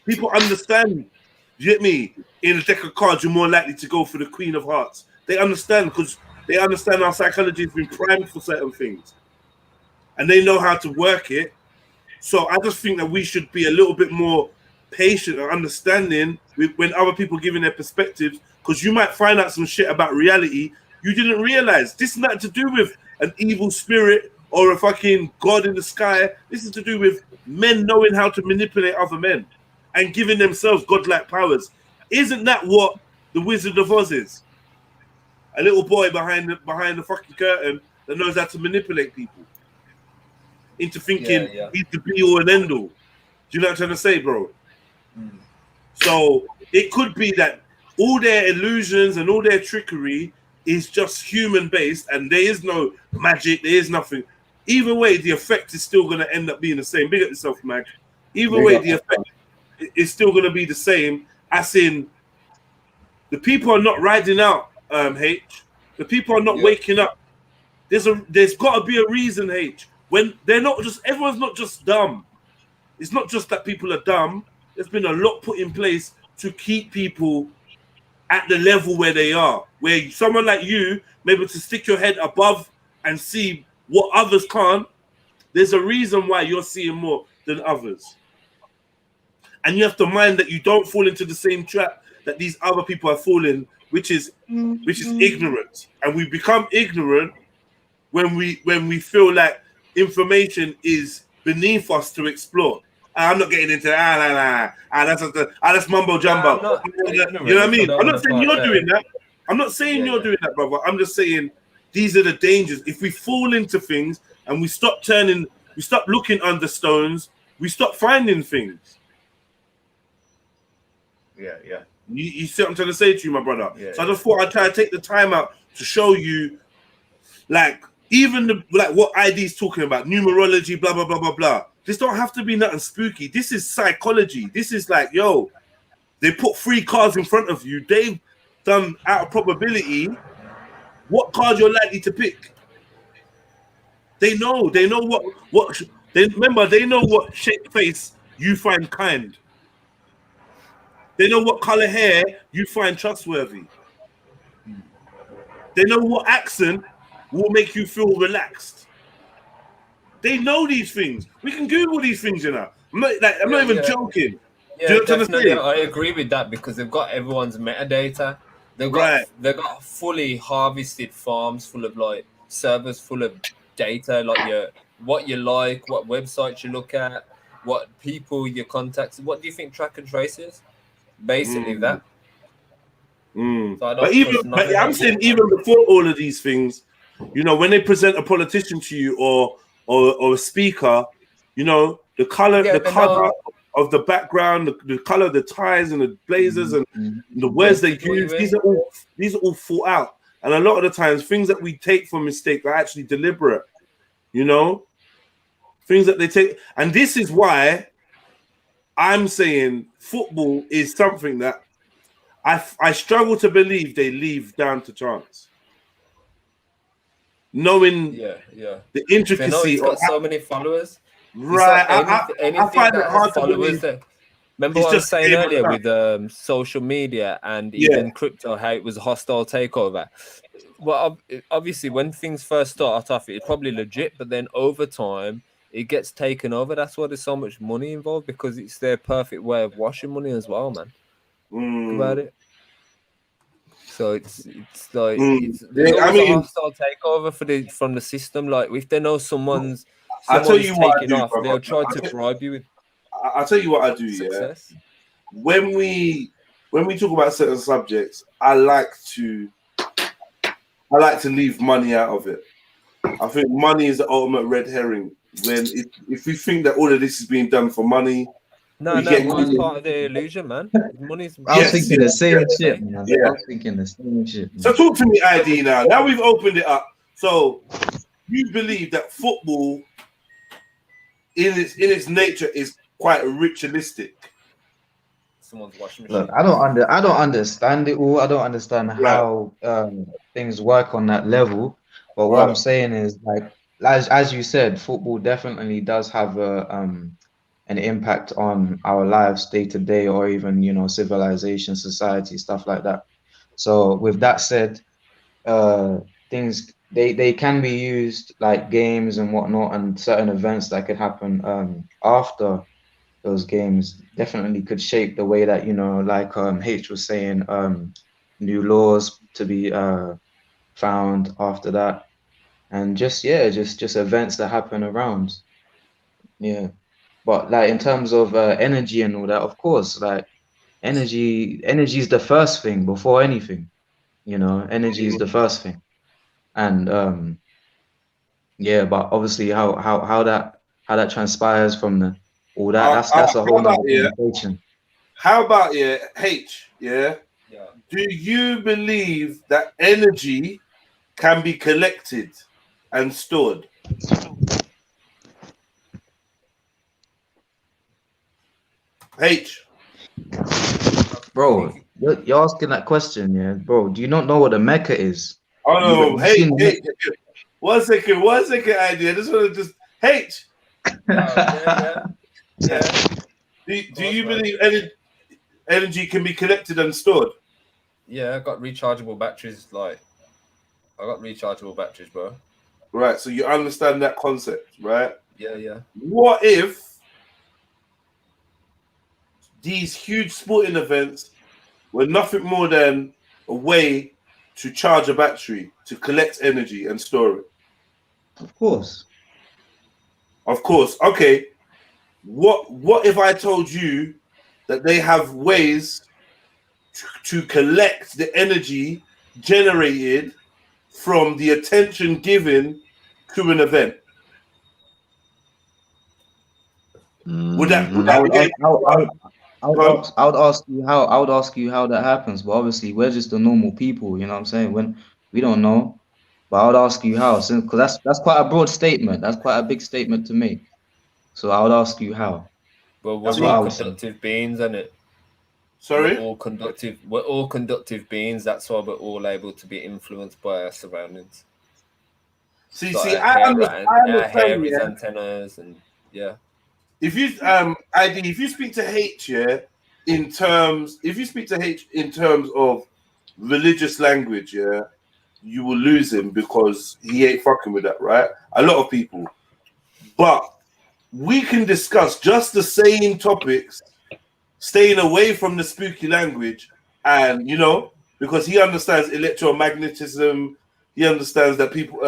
People understand, you get me? In a deck of cards, you're more likely to go for the Queen of Hearts. They understand because they understand our psychology has been primed for certain things. And they know how to work it. So I just think that we should be a little bit more patient and understanding when other people giving their perspectives, because you might find out some shit about reality you didn't realize. This is not to do with an evil spirit or a fucking god in the sky. This is to do with men knowing how to manipulate other men and giving themselves godlike powers. Isn't that what the Wizard of Oz is? A little boy behind the fucking curtain that knows how to manipulate people into thinking he's the be all and end all. Do you know what I'm trying to say, bro? So it could be that all their illusions and all their trickery is just human based and there is no magic, there is nothing. Either way, the effect is still going to end up being the same. Big up yourself, Mag. Either way, the effect is still going to be the same, as in the people are not riding out, H. The people are not waking up. There's got to be a reason, H. When they're not just, everyone's not just dumb. It's not just that people are dumb. There's been a lot put in place to keep people at the level where they are, where someone like you may be able to stick your head above and see what others can't. There's a reason why you're seeing more than others. And you have to mind that you don't fall into the same trap that these other people are falling, which is ignorance. And we become ignorant when we feel like information is beneath us to explore. I'm not getting into that. That's mumbo jumbo. You know what I mean? I'm not saying you're doing that. I'm not saying you're doing that, brother. I'm just saying these are the dangers. If we fall into things and we stop looking under stones, we stop finding things. Yeah. You see what I'm trying to say to you, my brother? Yeah, so I just thought I'd try to take the time out to show you, like, even what ID's talking about, numerology, blah, blah, blah, blah, blah. This don't have to be nothing spooky. This is psychology. This is like, yo, they put 3 cards in front of you. They've done, out of probability, what card you're likely to pick. They know what they know what shape face you find kind. They know what color hair you find trustworthy. They know what accent will make you feel relaxed. They know these things. We can Google these things, you know. I'm not even joking. Yeah, do you know what I'm definitely. saying? I agree with that because they've got everyone's metadata. They've got fully harvested farms full of like servers full of data, like what you like, what websites you look at, what people you contact. What do you think track and trace is? Basically that. So but I'm saying even before all of these things, you know, when they present a politician to you or a speaker, you know, the color of the background, the color of the ties and the blazers and the words they use, these are all thought out. And a lot of the times, things that we take for mistake are actually deliberate. You know, things that they take, and this is why I'm saying football is something that I struggle to believe they leave down to chance. Knowing the intricacy it's got so many followers. Right. I find it hard to believe. Remember what I was saying earlier with social media and even crypto, how it was a hostile takeover. Well, obviously, when things first start off, it's probably legit, but then over time, it gets taken over. That's why there's so much money involved, because it's their perfect way of washing money as well, man. Think about it. So it's like there's always a hostile takeover from the system. Like if they know someone's taking off, they'll try to bribe you with. I'll tell you what I do. Success. Yeah, when we talk about certain subjects, I like to leave money out of it. I think money is the ultimate red herring. When if we think that all of this is being done for money. No, money's part of the illusion, man. Money's. I was thinking the same shit, man. Yeah. I was thinking the same shit. Man. So talk to me, ID now. Now we've opened it up. So you believe that football, in its nature, is quite ritualistic. Someone's washing machine. Look, I don't understand it all. I don't understand how things work on that level. But what I'm saying is, like, as you said, football definitely does have an impact on our lives day to day, or even, you know, civilization, society, stuff like that. So with that said, things they can be used, like games and whatnot, and certain events that could happen after those games definitely could shape the way that, you know, like H was saying, new laws to be found after that, and just events that happen around. Yeah. But like in terms of energy and all that, of course, like energy is the first thing before anything. You know, energy is the first thing. And yeah, but obviously how that transpires from all that, that's a whole other conversation. How about H? Yeah. Do you believe that energy can be collected and stored? H. Bro, you're asking that question, yeah, bro. Do you not know what a Mecca is? Oh no, H. 1 second, idea. I just want to H. Do you believe energy can be collected and stored? Yeah, I got rechargeable batteries. Bro. Right, so you understand that concept, right? Yeah. What if these huge sporting events were nothing more than a way to charge a battery, to collect energy and store it? Of course. Okay. What if I told you that they have ways to collect the energy generated from the attention given to an event? Would that I would ask you how. I would ask you how that happens, but obviously we're just the normal people. You know what I'm saying? When we don't know, but I would ask you how, because that's quite a broad statement. That's quite a big statement to make. So I would ask you how. Well, That's we're what I all would say. conductive beings, isn't it? Sorry? We're all conductive beings. That's why we're all able to be influenced by our surroundings. See, I understand, hair is yeah. antennas, and yeah. If you ID, if you speak to H, yeah, if you speak to H in terms of religious language, yeah, you will lose him because he ain't fucking with that, right? A lot of people. But we can discuss just the same topics, staying away from the spooky language, and because he understands electromagnetism, he understands that people,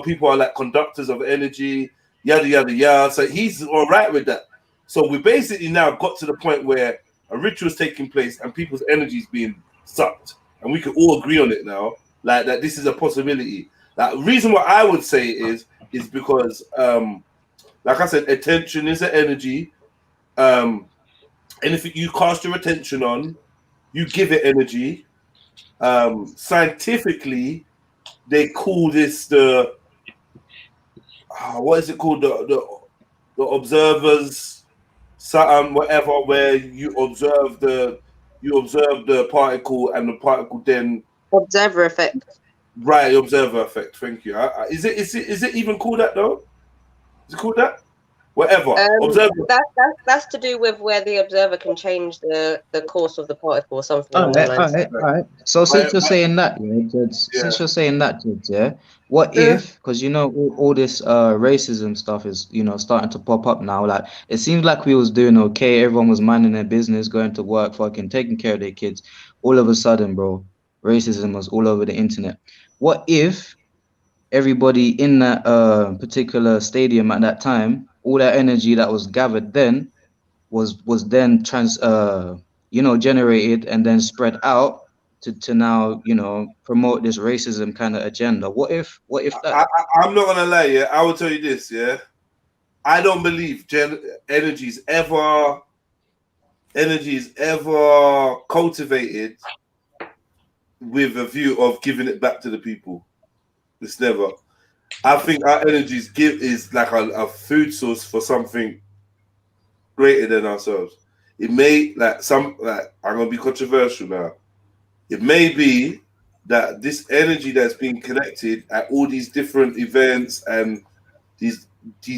people are like conductors of energy, yada yada yada. So he's all right with that. So we basically now got to the point where a ritual is taking place and people's energy is being sucked, and we can all agree on it now, like that. This is a possibility. Like, the reason why I would say is because, like I said, attention is an energy. Anything you cast your attention on, you give it energy. Scientifically, they call this what is it called? The observers, something, whatever, where you observe the particle, and the particle then Observer effect. Right, observer effect. Thank you. Is it even called that though? Is it called that? Whatever. Observer. That's to do with where the observer can change the course of the particle or something along those lines. All right. So since you're saying that, since you're saying that, yeah, what if, because all this racism stuff is starting to pop up now. Like, it seems like we was doing okay, everyone was minding their business, going to work, fucking taking care of their kids. All of a sudden, bro, racism was all over the internet. What if everybody in that particular stadium at that time, all that energy that was gathered then was then generated and then spread out to now promote this racism kind of agenda? What if that? I'm not gonna lie, yeah. I will tell you this, yeah. I don't believe energy is ever cultivated with a view of giving it back to the people. It's never. I think our energy is like a food source for something greater than ourselves. It may I'm gonna be controversial now. It may be that this energy that's being collected at all these different events and these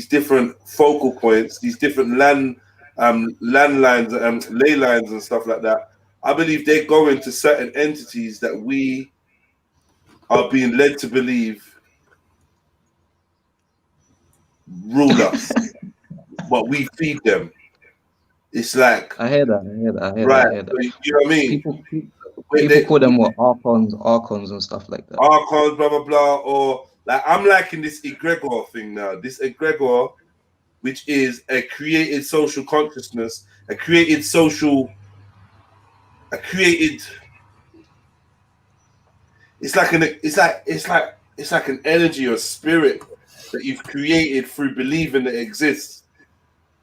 different focal points, these different landlines and ley lines and stuff like that, I believe they go into certain entities that we are being led to believe rule us, but we feed them. It's like I hear that. Right. I hear that. You know what I mean? People call them what archons and stuff like that. Archons, blah blah blah, or like I'm liking this egregor thing now. This egregor, which is a created social consciousness, It's like an energy or spirit that you've created through believing that it exists,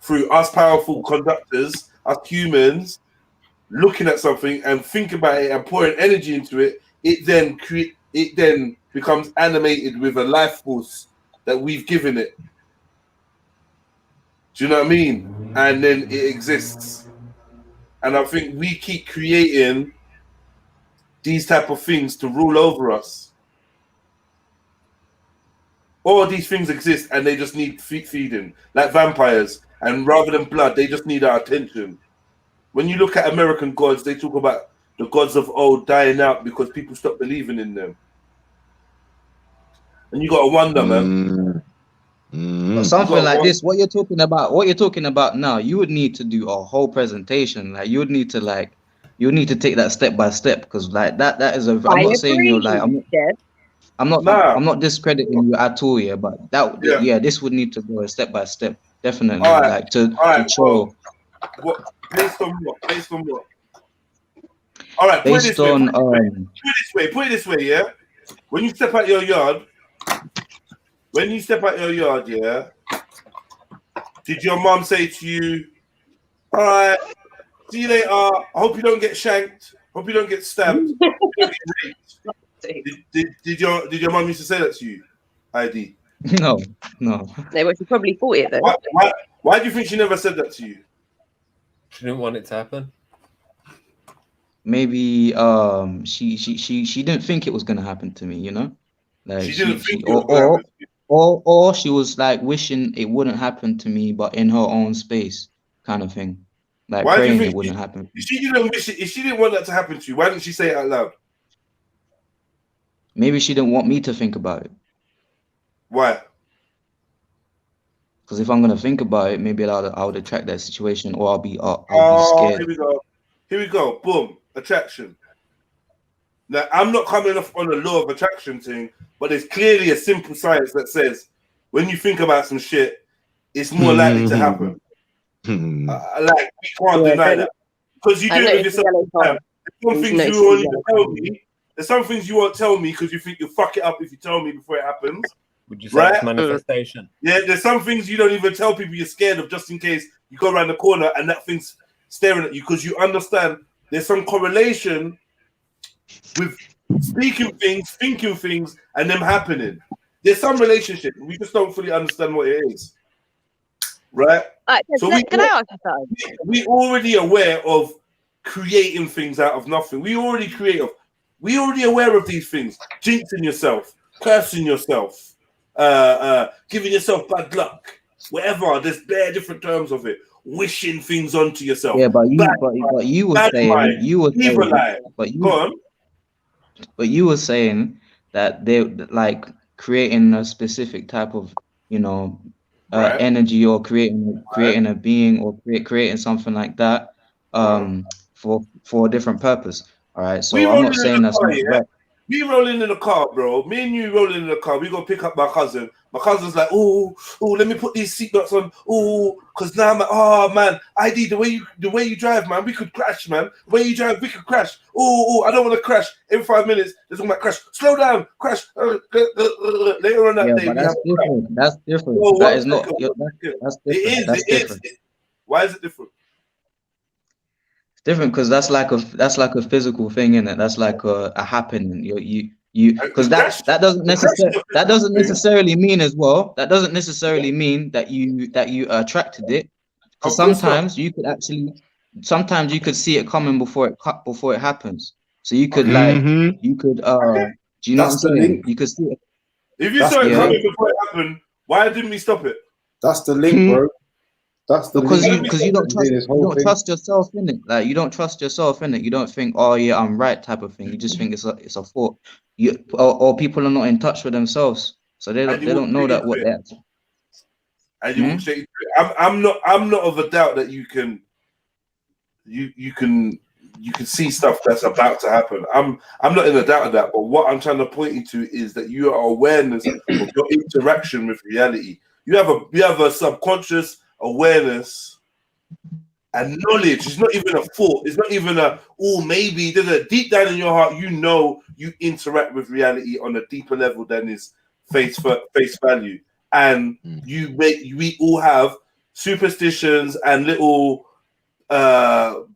through us powerful conductors, us humans, looking at something and thinking about it and pouring energy into it. It then becomes animated with a life force that we've given it. Do you know what I mean? And then it exists. And I think we keep creating these type of things to rule over us. All these things exist and they just need feeding, like vampires. And rather than blood, they just need our attention. When you look at American gods, they talk about the gods of old dying out because people stop believing in them. And you got to wonder, man. Something like this, what you're talking about now, you would need to do a whole presentation. Like, you would need to take that step by step, because like that is I'm not saying you're like I'm not discrediting you at all, yeah, but this would need to go step by step, definitely. All right. Like to show based on what? All right, put it this way, yeah. When you step out your yard, yeah, did your mom say to you, all right, See you later. I hope you don't get shanked. Hope you don't get stabbed. Did your mum used to say that to you? ID. No. No, well, she probably thought it though. Why do you think she never said that to you? She didn't want it to happen. Maybe she didn't think it was gonna happen to me, you know? Like she didn't think it was gonna happen to you. Or she was like wishing it wouldn't happen to me, but in her own space, kind of thing. Like why praying do you think it wouldn't happen. If she didn't wish it, if she didn't want that to happen to you, why didn't she say it out loud? Maybe she didn't want me to think about it. Why? Because if I'm gonna think about it, maybe I would attract that situation, or I'll be scared. Here we go. Here we go. Boom. Attraction. Now I'm not coming off on the law of attraction thing, but there's clearly a simple science that says when you think about some shit, it's more likely to happen. Like we can't deny that because you do it with yourself. There's some things you won't even tell me. There's some things you won't tell me because you think you'll fuck it up if you tell me before it happens. Would you say it's manifestation? Yeah, there's some things you don't even tell people you're scared of just in case you go around the corner and that thing's staring at you because you understand there's some correlation with speaking things, thinking things, and them happening. There's some relationship. We just don't fully understand what it is. Right? So can I ask you something? We already aware of creating things out of nothing. We already aware of these things. Jinxing yourself, cursing yourself, giving yourself bad luck, whatever. There's bare different terms of it. Wishing things onto yourself. Yeah, but you were saying you were saying that they like creating a specific type of, you know, energy, or creating a being, or creating something like that for a different purpose. All right, so I'm not saying that's not correct. We rolling in the car, bro. Me and you rolling in the car. We go pick up my cousin. My cousin's like, oh, let me put these seatbelts on. Oh, because now I'm like, oh man, ID, the way you drive, man, we could crash, man. The way you drive, we could crash. Oh, I don't want to crash. In 5 minutes, there's one might crash. Slow down, crash. Later on that day, that's different. That's different. Oh, that is not. That's different. It is. Why is it different? Different because that's like a physical thing, isn't it? That's like a happening. You because that doesn't necessarily mean as well. That doesn't necessarily mean that you attracted it. Because sometimes you could see it coming before it happens. So you could do you know what I'm saying? You could see it. If you saw it coming before it happened, why didn't we stop it? That's the link, bro. That's the because you don't trust yourself in it. Like you don't trust yourself in it. You don't think, oh yeah, I'm right, type of thing. You just think it's a thought. Or people are not in touch with themselves, so they don't know that what they're. And you say, I'm not of a doubt that you can see stuff that's about to happen. I'm not in a doubt of that. But what I'm trying to point you to is that you are awareness of your interaction with reality. You have a subconscious awareness and knowledge. It's not even a thought. It's not even maybe. There's a deep down in your heart, you know, you interact with reality on a deeper level than is face value. And we all have superstitions and little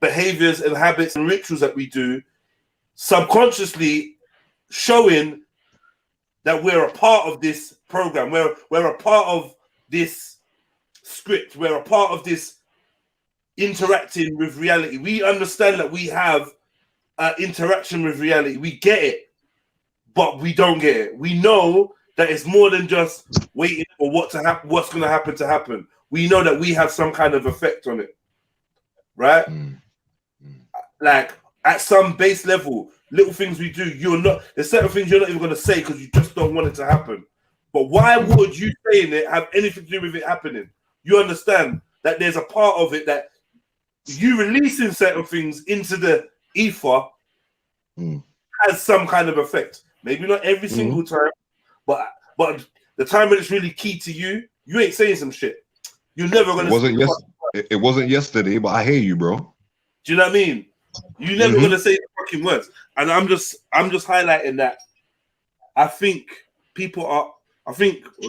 behaviors and habits and rituals that we do subconsciously, showing that we're a part of this program. We're a part of this script. We're a part of this interacting with reality. We understand that we have interaction with reality. We get it, but we don't get it. We know that it's more than just waiting for what's going to happen. We know that we have some kind of effect on it, right? Like at some base level, little things we do, there's certain things you're not even going to say because you just don't want it to happen. But why would you saying it have anything to do with it happening? You understand that there's a part of it that you releasing certain things into the ether has some kind of effect. Maybe not every single time, but the time when it's really key to you, you ain't saying some shit. You're never gonna. It wasn't yesterday, but I hear you, bro. Do you know what I mean? You're never gonna say the fucking words, and I'm just highlighting that. I think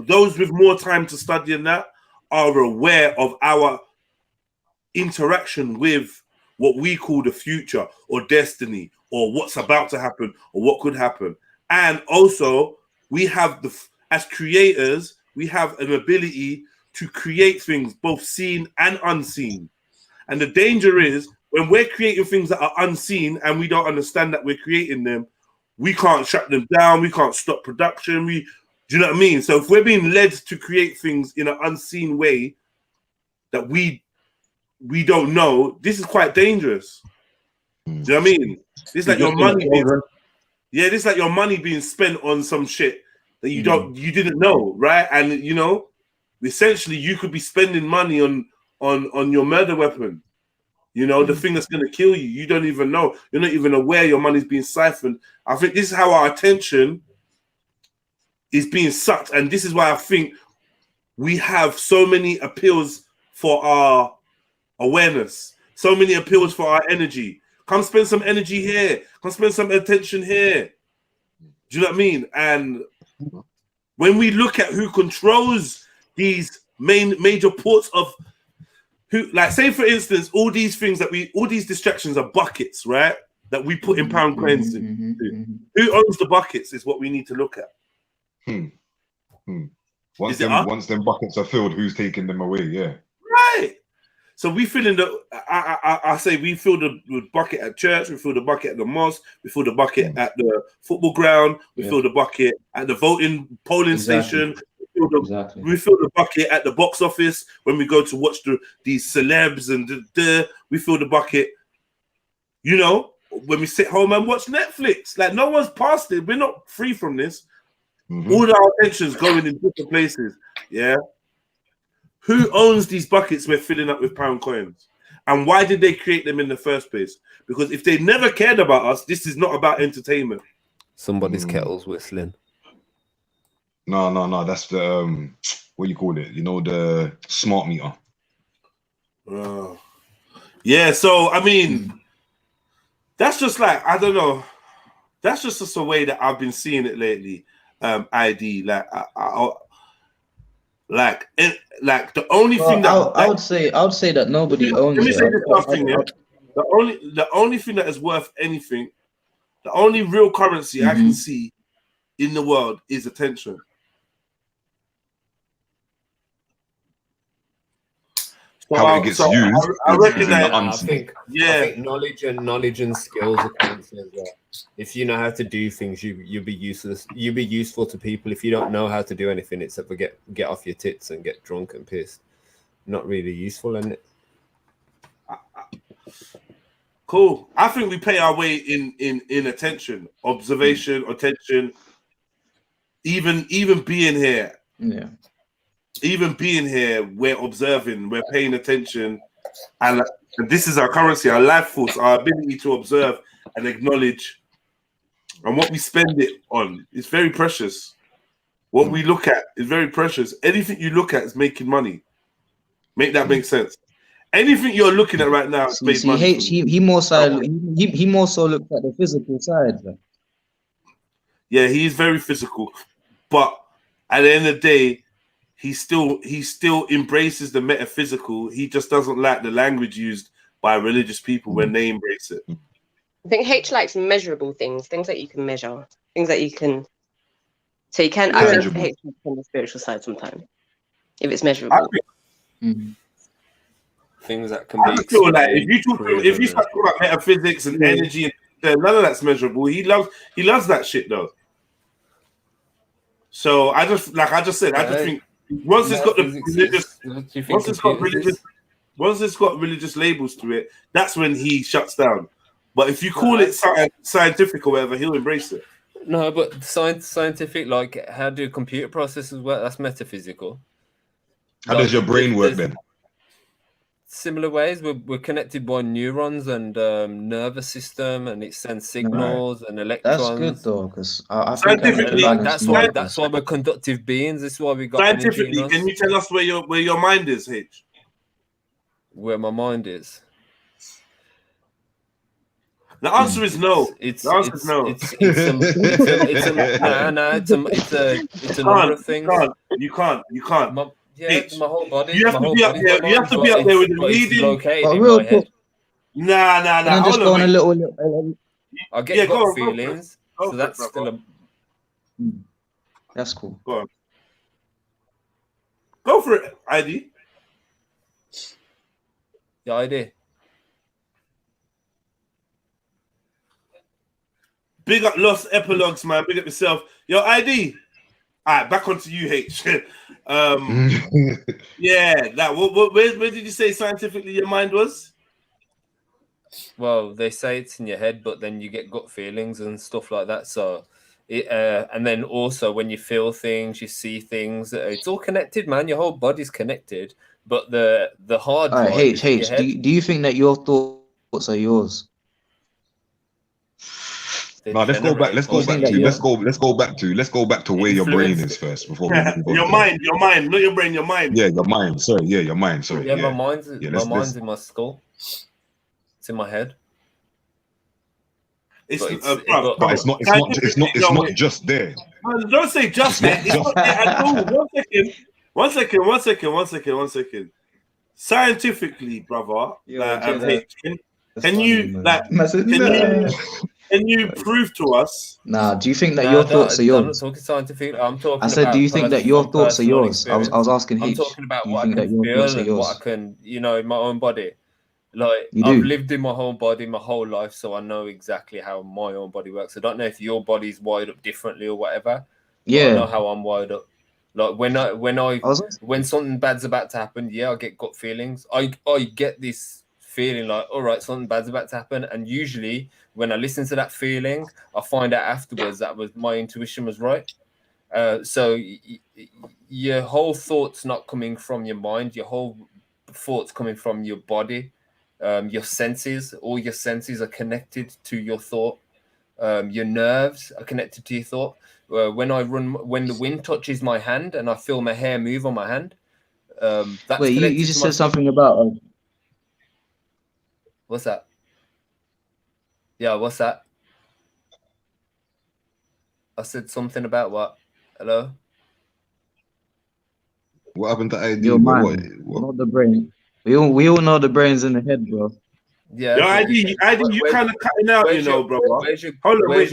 those with more time to study than that are aware of our interaction with what we call the future or destiny or what's about to happen or what could happen. And also, we have as creators, we have an ability to create things both seen and unseen. And the danger is when we're creating things that are unseen and we don't understand that we're creating them, we can't shut them down. We can't stop production. Do you know what I mean? So if we're being led to create things in an unseen way that we don't know, this is quite dangerous. Do you know what I mean? It's like your money this is like your money being spent on some shit that you didn't know, right? And you know, essentially you could be spending money on your murder weapon. You know, the thing that's going to kill you. You don't even know. You're not even aware your money's being siphoned. I think this is how our attention is being sucked. And this is why I think we have so many appeals for our awareness, so many appeals for our energy. Come spend some energy here. Come spend some attention here. Do you know what I mean? And when we look at who controls these major ports of who, like, say for instance, all these distractions are buckets, right? That we put in pound coins in. Who owns the buckets is what we need to look at. Once them buckets are filled, who's taking them away? Yeah. Right. So we fill in I say we fill the bucket at church, we fill the bucket at the mosque, we fill the bucket at the football ground, we fill the bucket at the polling station. We fill the bucket at the box office when we go to watch these celebs and we fill the bucket, you know, when we sit home and watch Netflix. Like, no one's past it. We're not free from this. All our attention's going in different places. Yeah. Who owns these buckets we're filling up with pound coins? And why did they create them in the first place? Because if they never cared about us, this is not about entertainment. Somebody's kettle's whistling. No. That's the what do you call it? You know, the smart meter. Yeah. So I mean, that's just like, I don't know. That's just a way that I've been seeing it lately. ID like the only thing that I would say that nobody owns it. Let me say this last thing. The only thing that is worth anything, the only real currency I can see in the world is attention. How it gets used. I recognize. I think knowledge and skills are currency as well. If you know how to do things, you'll be useless. You'll be useful to people. If you don't know how to do anything except for get off your tits and get drunk and pissed, not really useful, isn't it? Cool. I think we pay our way in attention, observation, attention. Even being here. Yeah. Even being here, we're observing, we're paying attention, and this is our currency, our life force, our ability to observe and acknowledge, and what we spend it on is very precious. What we look at is very precious. Anything you look at is making money. Make that make sense. Anything you're looking at right now is made money. He more so looks at the physical side. Yeah, he's very physical, but at the end of the day, he still embraces the metaphysical. He just doesn't like the language used by religious people when they embrace it. I think H likes measurable things that you can measure, things that you can. So you can. I think H is on the spiritual side sometimes, if it's measurable. Things that can be. I feel like if you start talking about metaphysics and energy, none of that's measurable. He loves that shit though. So I just said, I just think. Once it's got religious labels to it, that's when he shuts down. But if you call it scientific or whatever, he'll embrace it. No, but scientific, like how do computer processes work? That's metaphysical. How does your brain work then? Similar ways. We're connected by neurons and nervous system, and it sends signals and electrons. That's good though, because scientifically, that's why we're conductive beings. That's why we got scientifically. Can you tell us where your mind is, H? Where my mind is? The answer is no. It's a number of things. You can't. My whole body. You have to be up there. You have to be up there with the reading. Located in my head. Nah. Can I just go on a little? I get gut feelings, so that's still a. That's cool. Go on. Go for it, ID. The ID. Big up Lost Epilogues, man. Big up yourself. Yo, ID. All right, back onto you, H. Yeah, that. Where did you say scientifically your mind was? Well, they say it's in your head, but then you get gut feelings and stuff like that. So, and then also when you feel things, you see things. It's all connected, man. Your whole body's connected. But the hard All right, drive is in your H. head. Do you think that your thoughts are yours? No, let's go back to where your brain is first before we move on. Your mind, not your brain, your mind. Yeah, your mind. Sorry, yeah, your mind. Sorry. Yeah, my mind's in my skull. It's in my head. But it's not just there. Don't say just there. It's not there at all. One second. Scientifically, brother, can you prove to us? Nah, do you think that your thoughts are yours? I'm not talking scientific. I'm talking. I said, do you think that your thoughts are yours? I was asking H. I'm talking about do you what think I can that your thoughts feel are and yours? what I can, in my own body. Like You I've do? lived in my whole body my whole life, so I know exactly how my own body works. I don't know if your body's wired up differently or whatever. Yeah. I know how I'm wired up. Like when something bad's about to happen, I get gut feelings. I get this feeling like, all right, something bad's about to happen, and usually when I listen to that feeling, I find out afterwards that my intuition was right. So your whole thought's not coming from your mind. Your whole thought's coming from your body. Your senses, all your senses are connected to your thought. Your nerves are connected to your thought. When the wind touches my hand and I feel my hair move on my hand, that's Wait, you just said something about what's that? Yeah, what's that? I said something about what? Hello? What happened to ID? your mind, not the brain. We all know the brain's in the head, bro. Yeah. Yo, ID, you kind of cutting out, brother. Hold on, wait.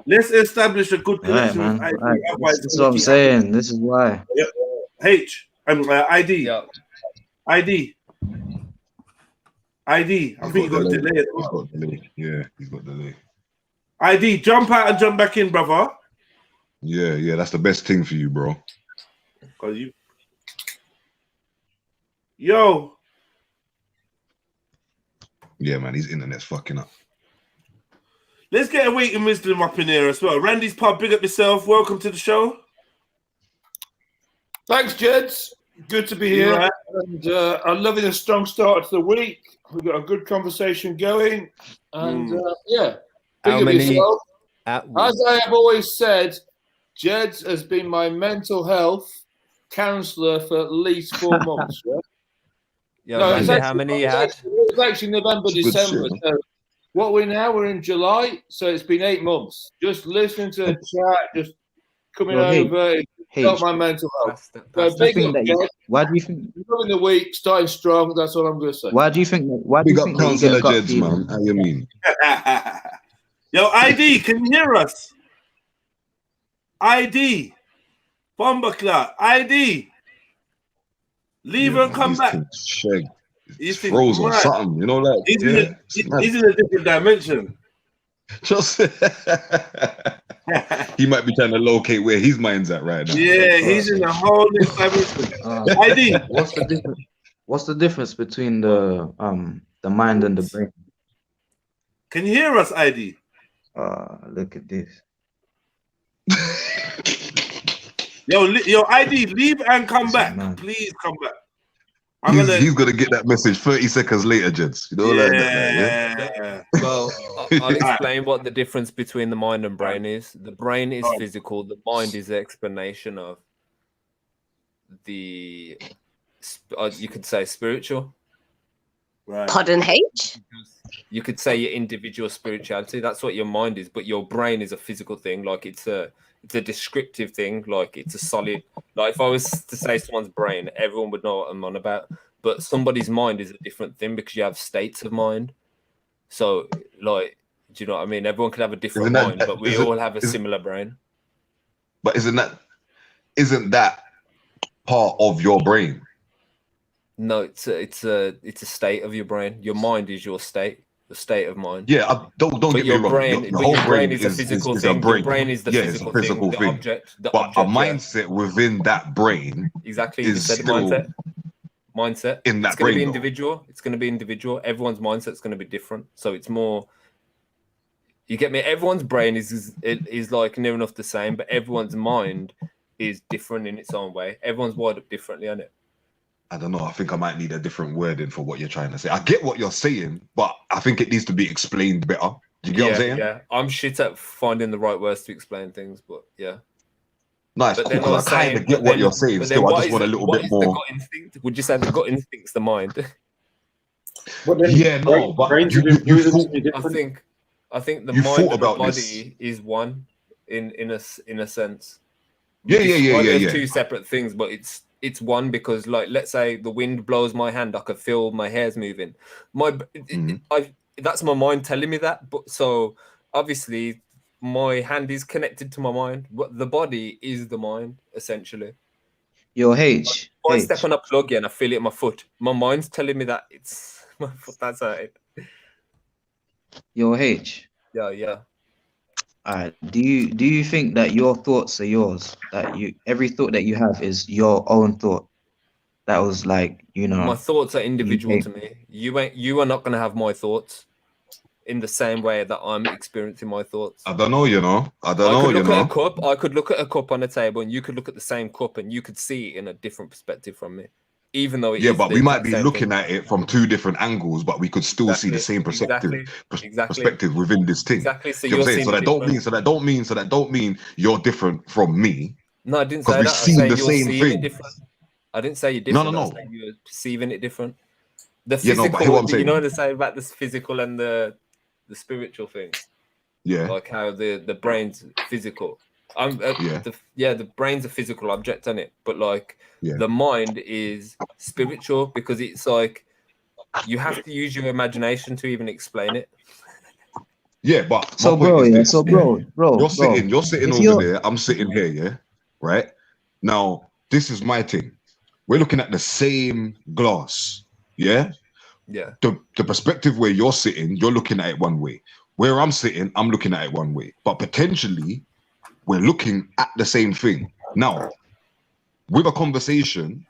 Let's establish a good connection with ID. This is what I'm saying. This is why. Yep. H and ID. Yeah. ID. I think you got delay. He's got delay. Yeah, he's got delay. ID, jump out and jump back in, brother. Yeah, that's the best thing for you, bro. Cause you, yo. Yeah, man, his internet's fucking up. Let's get a waiting wisdom up in here as well. Randy's Pub, big up yourself. Welcome to the show. Thanks, Jeds. Good to be here. Right. And I'm loving a strong start to the week. We've got a good conversation going. And big up yourself. As I have always said, Jeds has been my mental health counsellor for at least 4 months. How many you had? It was actually November, December. So what we're in July, so it's been 8 months. Just listening to the chat, just coming over. Got my mental health. Why do you think? Loving the week, starting strong. That's all I'm going to say. Why do you think? Why do you think that you get a gut feeling? How you mean? Yo, ID, can you hear us? ID, Bombaclat, ID. Leave and come back. He's froze or something, he's in a different dimension. Just he might be trying to locate where his mind's at right now. Yeah, he's in a whole different dimension. ID. What's the difference between the mind and the brain? Can you hear us, ID? Look at this. Yo, ID, leave and come back. Please come back. He's gonna get that message 30 seconds later, gents. You know, like that, yeah. Well, I'll explain what the difference between the mind and brain is. The brain is physical. The mind is the explanation of the, you could say, spiritual. Right. Pardon, H? You could say your individual spirituality. That's what your mind is, but your brain is a physical thing. Like it's a descriptive thing. Like it's a solid. Like if I was to say someone's brain, everyone would know what I'm on about. but somebody's mind is a different thing because you have states of mind. So, like, do you know what I mean? Everyone can have a different mind, but we all have a similar brain. But isn't that part of your brain? No, it's a state of your brain. Your mind is your state, the state of mind. Yeah, don't get me wrong. Your whole brain is a physical thing. Your brain is the physical thing. The object. But a mindset within that brain, exactly, is still mindset in that it's going brain. To be individual. It's going to be individual. Everyone's mindset's going to be different. So it's more. You get me? Everyone's brain is like near enough the same, but everyone's mind is different in its own way. Everyone's wired up differently, isn't it? I don't know. I think I might need a different wording for what you're trying to say. I get what you're saying, but I think it needs to be explained better. Do you get what I'm saying? Yeah, I'm shit at finding the right words to explain things, but yeah. No, it's cool because I kind of get what you're saying. Still, I just want a little bit more. The gut instinct? Would you say the gut instinct's the mind? Yeah, no, but I think the mind and the body is one in a sense. Yeah. There's two separate things, but it's one because, like, let's say the wind blows my hand, I could feel my hairs moving. That's my mind telling me that. But so obviously my hand is connected to my mind, but the body is the mind essentially. Your H. I step on a plug and I feel it in my foot. My mind's telling me that it's my foot that's hurting. Your H. Yeah. Alright. Do you think that your thoughts are yours? That every thought that you have is your own thought? That was like, my thoughts are individual to me. You are not gonna have my thoughts in the same way that I'm experiencing my thoughts. I don't know, I could look at a cup on a table and you could look at the same cup and you could see it in a different perspective from me. Even though but we might be looking at it from two different angles, but we could still see the same perspective within this thing. Exactly. So you're saying that don't mean you're different from me. No, I didn't say that. We've seen the same thing. I didn't say you're different. No. I said you're perceiving it different. The physical, you know what I'm saying about this physical and the spiritual thing. Yeah. Like how the brain's physical. The brain's a physical object, isn't it? But like the mind is spiritual because it's like you have to use your imagination to even explain it. Yeah, but bro, you're sitting over there, I'm sitting here, yeah, right? Now, this is my thing. We're looking at the same glass, yeah? Yeah. The perspective where you're sitting, you're looking at it one way. Where I'm sitting, I'm looking at it one way. But potentially, we're looking at the same thing. Now, with a conversation,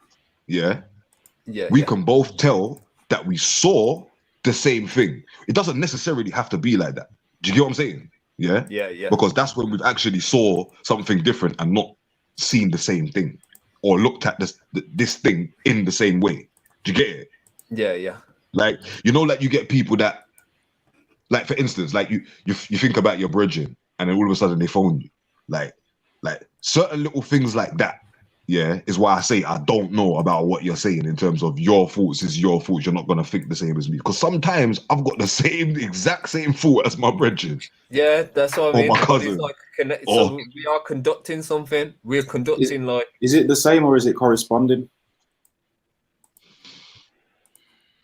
we can both tell that we saw the same thing. It doesn't necessarily have to be like that. Do you get what I'm saying? Yeah? Yeah. Because that's when we've actually saw something different and not seen the same thing or looked at this thing in the same way. Do you get it? Yeah. Like, like you get people that, like, for instance, like you think about your brethren and then all of a sudden they phone you. Like certain little things like that, is why I say I don't know about what you're saying in terms of your thoughts is your thoughts. You're not going to think the same as me. Because sometimes I've got the exact same thought as my brethren. Yeah, that's what I mean. Or my cousin. So we are conducting something. We're conducting Is it the same or is it corresponding?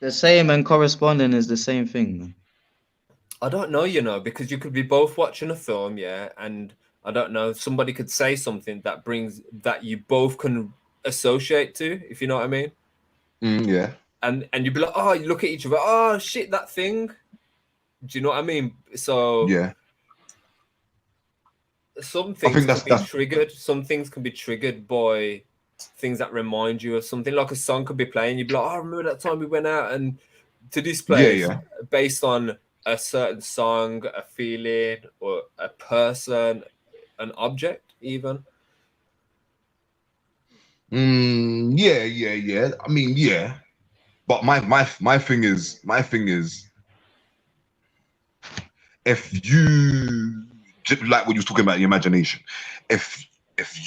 The same and corresponding is the same thing, man. I don't know, because you could be both watching a film, and I don't know, somebody could say something that you both can associate to, if you know what I mean. Yeah. And you'd be like, oh, you look at each other, oh shit, that thing. Do you know what I mean? So some things can be triggered. Some things can be triggered by things that remind you of something. Like a song could be playing, you'd be like, oh, I remember that time we went out and to this place based on a certain song, a feeling, or a person, an object, even. Yeah. I mean, yeah. But my thing is, if you, like what you was talking about, your imagination, if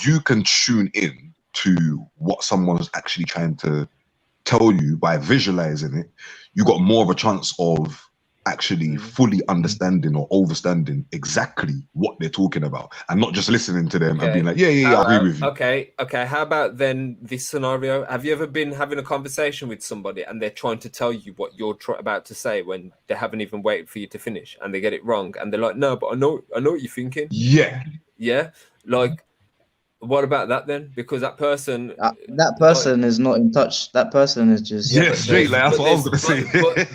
you can tune in to what someone's actually trying to tell you by visualizing it, you got more of a chance of actually fully understanding or understanding exactly what they're talking about, and not just listening to them and being like, yeah, I agree with you. Okay. How about then this scenario? Have you ever been having a conversation with somebody and they're trying to tell you what you're about to say when they haven't even waited for you to finish, and they get it wrong, and they're like, no, but I know what you're thinking. Yeah. Like, what about that then? Because that person is not in touch. That person is just straight. Like, that's what I was gonna say. But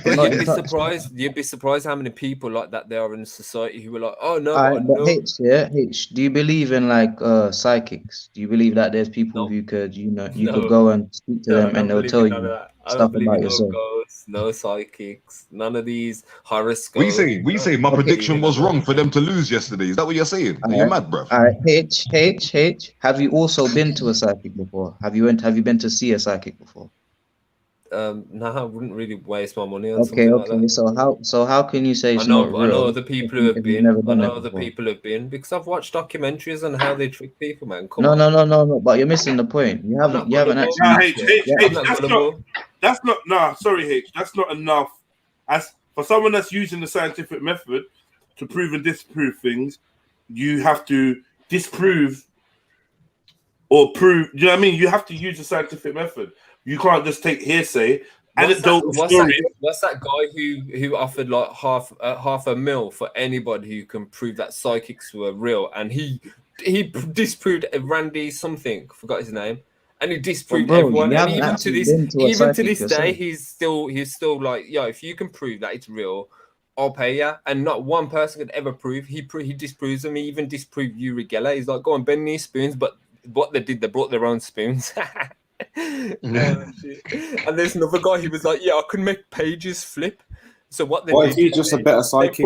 you'd be surprised how many people like that there are in society who are like, oh no, but H, do you believe in like psychics? Do you believe that there's people who could could go and speak to them and they'll tell you stuff about yourself? Ghosts, no psychics, none of these horoscopes. We say my prediction was wrong for them to lose yesterday. Is that what you're saying? Are you mad, bro? All right, H. Have you also been to a psychic before? Have you been to see a psychic before? No, I wouldn't really waste my money on something like that. So how can you say it's not real? I know other people who have been. I know other people who have been because I've watched documentaries on how they trick people, man. No. But you're missing the point. You haven't actually. That's not. Sorry, H. That's not enough. As for someone that's using the scientific method to prove and disprove things, you have to disprove or prove. You know what I mean? You have to use the scientific method. You can't just take hearsay, anecdotal stories. What's that guy who offered like half $1 for anybody who can prove that psychics were real, and he disproved Randy something, forgot his name, and he disproved everyone. And even to this day, he's still like, yo, if you can prove that it's real, I'll pay you. And not one person could ever prove. He disproves them. He even disproved Uri Geller. He's like, go on, bend these spoons. But what they did, they brought their own spoons. And there's another guy who was like, yeah, I can make pages flip. So what they did, he's just a better psychic.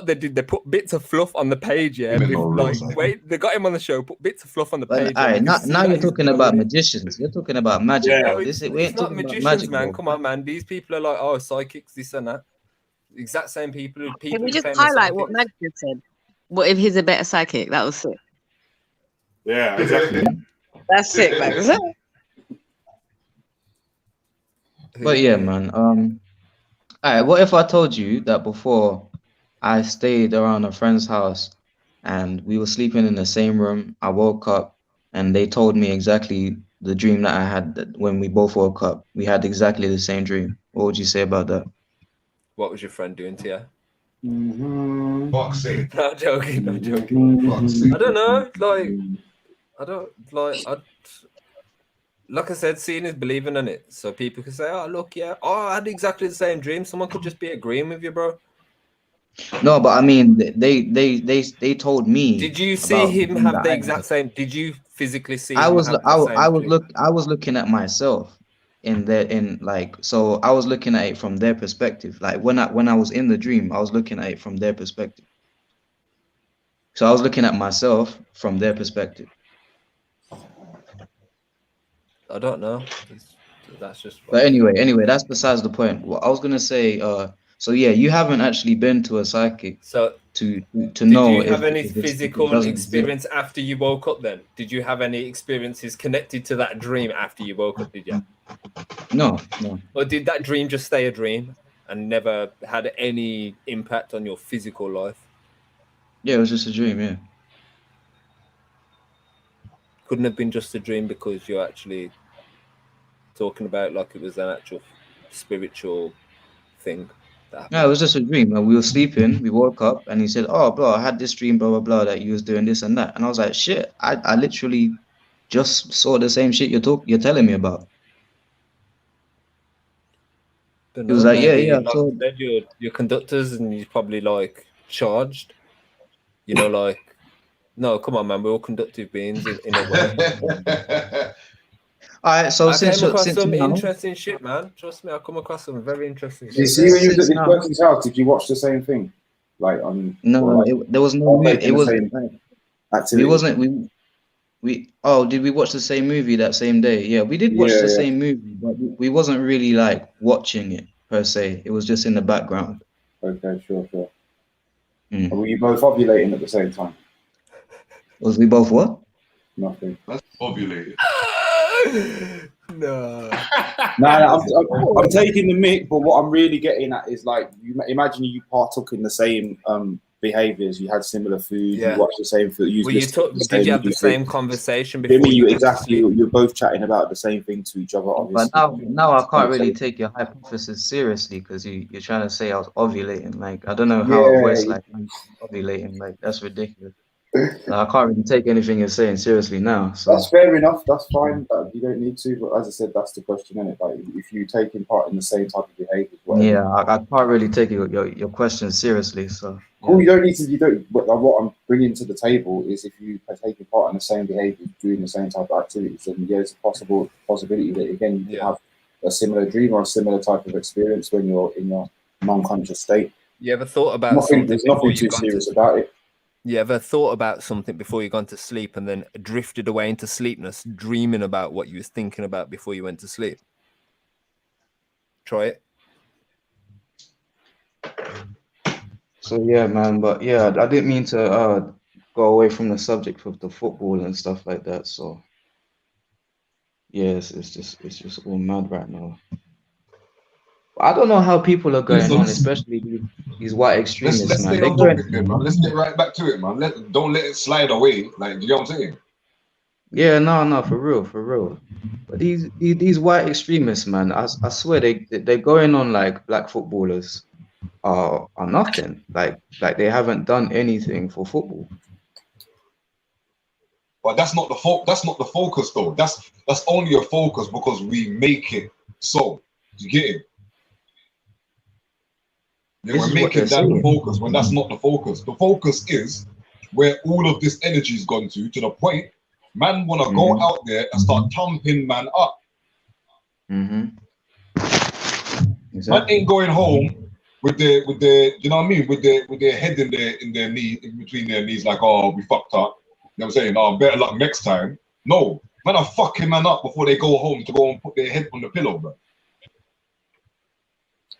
They put bits of fluff on the page. They got him on the show, put bits of fluff on the page. All right, now you're talking about magicians. You're talking about magic. Yeah, it's not magicians, magic, man. Come on, man. These people are like, oh, psychics, this and that. Exact same people. Can we just highlight what Mag just said? What if he's a better psychic? That was sick. Yeah, exactly. That's sick, Mag. But yeah, man. All right. What if I told you that before I stayed around a friend's house and we were sleeping in the same room? I woke up and they told me exactly the dream that I had when we both woke up. We had exactly the same dream. What would you say about that? What was your friend doing to you? Boxing. No, joking. I don't know. Like I said, seeing is believing in it. So people can say, oh, look, yeah, I had exactly the same dream. Someone could just be agreeing with you, bro. No, but I mean, they told me. Did you see him have the exact same? Did you physically see? I was looking at myself so I was looking at it from their perspective. Like when I was in the dream, I was looking at it from their perspective. So I was looking at myself from their perspective. I don't know. That's just. But anyway, that's besides the point. What I was gonna say. So yeah, you haven't actually been to a psychic. So to know. Did you have any physical experience after you woke up? Then did you have any experiences connected to that dream after you woke up? Did you? No. Or did that dream just stay a dream and never had any impact on your physical life? Yeah, it was just a dream. Yeah. Couldn't have been just a dream because you're actually talking about like it was an actual spiritual thing. No, it was just a dream. We were sleeping, we woke up, and he said, oh, bro, I had this dream, blah, blah, blah, that you was doing this and that. And I was like, shit, I literally just saw the same shit you're telling me about. He was like, yeah. Like your conductors and you're probably like charged. You know, like, no, come on, man. We're all conductive beings in a way. All right, so I came across some interesting shit, man. Trust me, I come across some very interesting shit. You see, when you was at this person's house, did you watch the same thing? Like on? No, there was no. It was. Activity. We wasn't. We. Oh, did we watch the same movie that same day? Yeah, we did watch the same movie, but we wasn't really like watching it per se. It was just in the background. Okay, sure. And were you both ovulating at the same time? Was we both what? Nothing. That's ovulating. no. I'm taking the mick, but what I'm really getting at is like, imagine you partook in the same behaviors, you had similar food, you watched the same food. Did you have the same conversation before before you exactly? You're both chatting about the same thing to each other, obviously. But now I can't really take your hypothesis seriously because you're trying to say I was ovulating. Like, I don't know how a voice like ovulating. Like, that's ridiculous. I can't really take anything you're saying seriously now. So. That's fair enough. That's fine. But you don't need to. But as I said, that's the question, isn't it? Like, if you're taking part in the same type of behaviour. Yeah, I can't really take your question seriously. So. Cool. You don't need to. You don't. But like, what I'm bringing to the table is if you are taking part in the same behaviour, doing the same type of activities, then there's a possibility that again you can have a similar dream or a similar type of experience when you're in your non-conscious state. You ever thought about there's nothing too serious about it. You ever thought about something before you gone to sleep and then drifted away into sleepness, dreaming about what you was thinking about before you went to sleep? Try it. So yeah, man, but yeah, I didn't mean to go away from the subject of the football and stuff like that. So yeah, it's just all mad right now. I don't know how people are going on, especially these white extremists, let's man. stay on topic then, man. Let's get right back to it, man. Don't let it slide away. Like, do you know what I'm saying? Yeah, no, for real. But these white extremists, man, I swear they're going on like black footballers are nothing. Like they haven't done anything for football. But that's not the That's not the focus, though. That's only a focus because we make it so. You get it? Yeah, we're making that the focus when that's not the focus. The focus is where all of this energy has gone to the point man want to go out there and start thumping man up. Exactly. Man ain't going home with their you know what I mean, with their head in their knee, in between their knees, like, oh, we fucked up. You know what I'm saying? Oh, better luck next time. No, man, are fucking man up before they go home to go and put their head on the pillow, bro.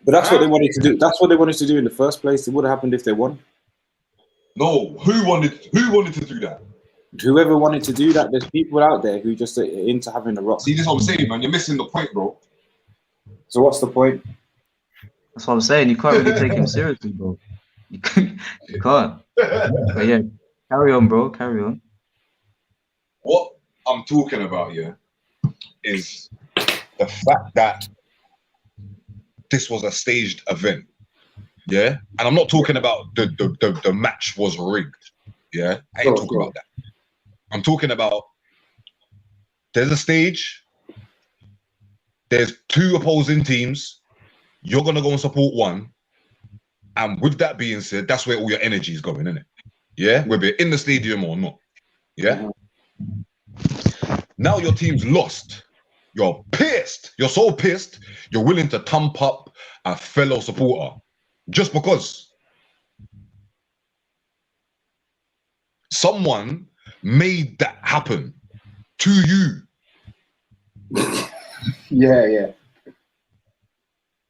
But that's what they wanted to do. That's what they wanted to do in the first place. It would have happened if they won. No, who wanted to do that? Whoever wanted to do that. There's people out there who just are into having a rock. See, this is what I'm saying, man. You're missing the point, bro. So what's the point? That's what I'm saying. You can't really take him seriously, bro. You can't. But yeah, carry on, bro. Carry on. What I'm talking about here is the fact that this was a staged event, yeah? And I'm not talking about the match was rigged, yeah? I ain't talking about that. I'm talking about there's a stage, there's two opposing teams, you're gonna go and support one, and with that being said, that's where all your energy is going, isn't it? Yeah? Whether you're in the stadium or not, yeah? Now your team's lost. You're pissed. You're so pissed, you're willing to thump up a fellow supporter just because someone made that happen to you. Yeah.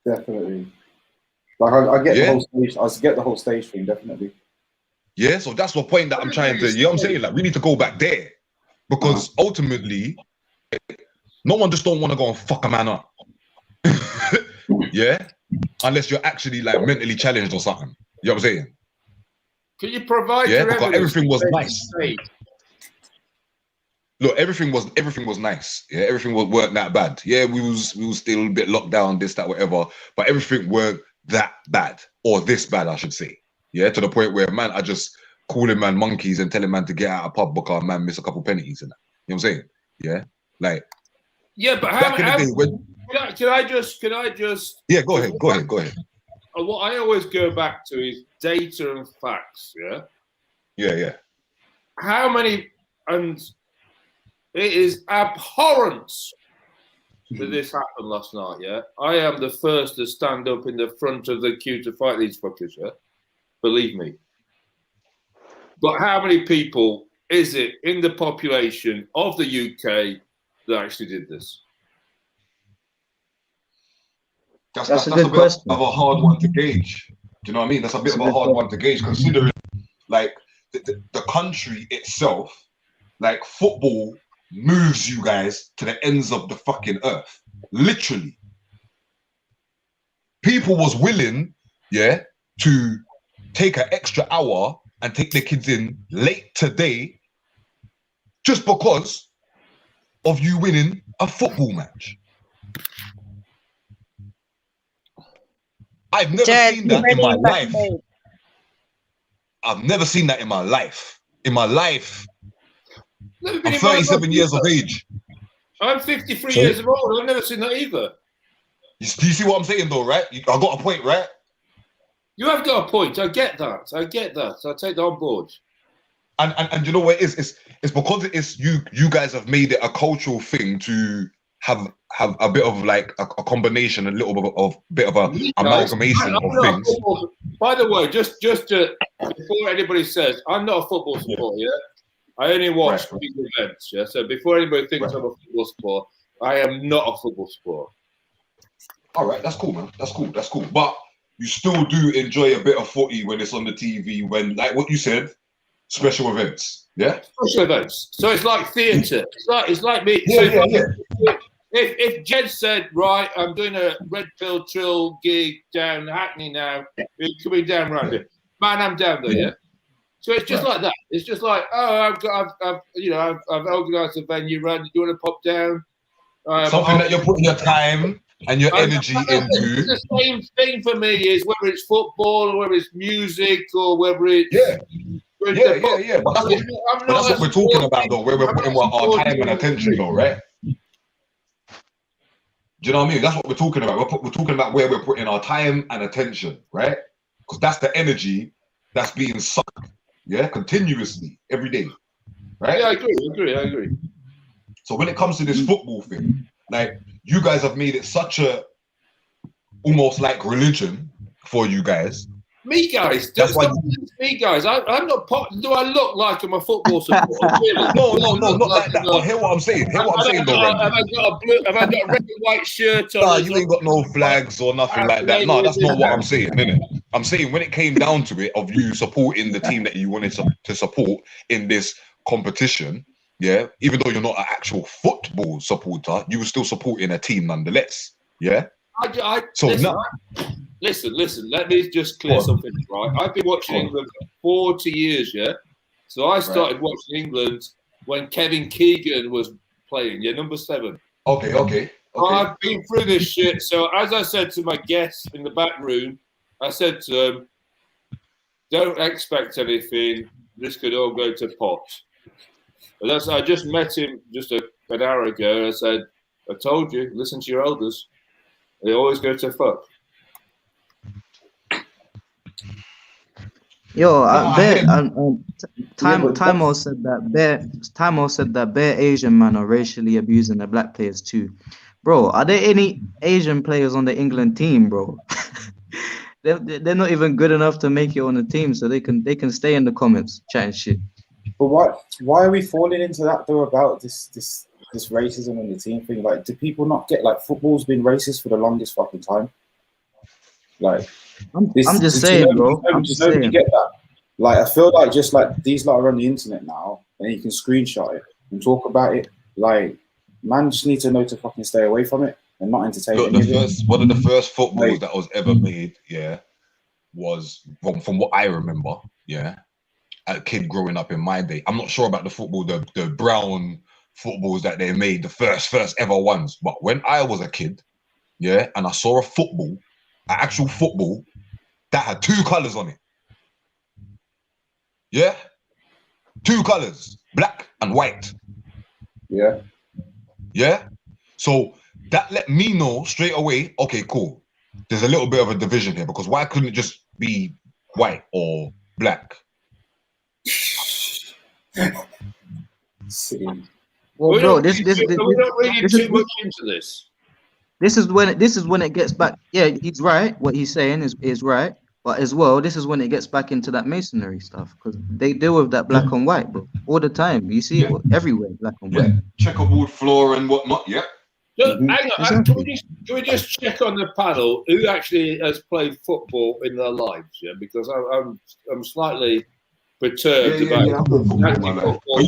Definitely. Like I get the whole stage. I get the whole stage thing, definitely. Yeah, so that's the point that I'm trying to, you know what I'm saying? Like, we need to go back there. Because ultimately, no one just don't want to go and fuck a man up. Yeah? Unless you're actually like mentally challenged or something. You know what I'm saying? Can you provide because everything was nice. Look, everything was nice. Yeah, everything weren't that bad. Yeah, we was still a bit locked down, this, that, whatever. But everything weren't that bad. Or this bad, I should say. Yeah, to the point where man are just calling man monkeys and telling man to get out of pub because man miss a couple pennies and that. You know what I'm saying? Yeah? Like, yeah, but can I just yeah, go ahead. What I always go back to is data and facts, Yeah. How many, and it is abhorrent that this happened last night, yeah? I am the first to stand up in the front of the queue to fight these fuckers, yeah? Believe me. But how many people is it in the population of the UK that actually did this? That's a bit question. Of a hard one to gauge. Do you know what I mean? That's a bit of a hard one to gauge, considering like the country itself, like football moves you guys to the ends of the fucking earth. Literally. People was willing, yeah, to take an extra hour and take their kids in late today just because of you winning a football match. I've never seen that in my life. I've never seen that in my life. In my life, I'm 37 years of age. I'm 53 years of old. I've never seen that either. Do you see what I'm saying, though, right? I got a point, right? You have got a point. I get that. I get that. I'll take that on board. And you know what it is? It's because it is you guys have made it a cultural thing to have a bit of like a combination, a little bit of a amalgamation of things. By the way, just before anybody says, I'm not a football supporter, yeah? I only watch big events, yeah? So before anybody thinks I'm a football supporter, I am not a football supporter. All right, that's cool, man. That's cool. But you still do enjoy a bit of footy when it's on the TV, when, like what you said, special events, yeah? Special events. So it's like theatre. It's like me. If Jed said, right, I'm doing a Red Pill Trill gig down Hackney now, it's coming down round here. Man, I'm down there, yeah? So it's just like that. It's just like, oh, I've organised a venue round. Do you want to pop down? Something that you're putting your time and your energy into. It's the same thing for me, is whether it's football or whether it's music or whether it's yeah. But that's what we're talking about, though, where we're putting our time and attention, though, right? Do you know what I mean? That's what we're talking about. We're talking about where we're putting our time and attention, right? Because that's the energy that's being sucked, yeah, continuously every day, right? Yeah, I agree. So when it comes to this football thing, like, you guys have made it such a almost like religion for you guys. Me guys, me guys. I'm not. Do I look like I'm a football supporter? Really? No, not like that. But hear what I'm saying. Though. Have I got a red and white shirt on? Nah, you ain't got no flags or nothing like that. No, that's not what I'm saying, innit? I'm saying when it came down to it, of you supporting the team that you wanted to support in this competition, yeah, even though you're not an actual football supporter, you were still supporting a team nonetheless, yeah. Listen, let me just clear something, right? I've been watching England for 40 years, yeah? So I started watching England when Kevin Keegan was playing, yeah, number 7. Okay. I've been through this shit. So as I said to my guests in the back room, I said to them, don't expect anything. This could all go to pot. But I just met him just an hour ago. I said, I told you, listen to your elders. They always go to fuck. Yo, Timo said that bare Asian men are racially abusing the black players too. Bro, are there any Asian players on the England team, bro? they're not even good enough to make it on the team, so they can stay in the comments chatting shit. But why are we falling into that though about this racism in the team thing? Like, do people not get, like, football's been racist for the longest fucking time? Like, I'm just saying, bro. I'm just saying. Get that? Like, I feel like just like these lot are on the internet now, and you can screenshot it and talk about it. Like, man, just need to know to fucking stay away from it and not entertain it. One of the first footballs that was ever made, yeah, was from what I remember, yeah, a kid growing up in my day. I'm not sure about the football, the brown footballs that they made, the first ever ones. But when I was a kid, yeah, and I saw a football, an actual football that had 2 colors on it. Yeah, 2 colors, black and white. Yeah. So that let me know straight away, okay, cool. There's a little bit of a division here, because why couldn't it just be white or black? Well, bro, this is when it gets back. Yeah, he's right. What he's saying is right. But as well, this is when it gets back into that masonry stuff, because they deal with that black and white, bro, all the time. You see it everywhere, black and white. Checkerboard floor and whatnot. Yeah. So, hang on, exactly. Can we just check on the panel who actually has played football in their lives? Yeah, because I'm slightly perturbed about Are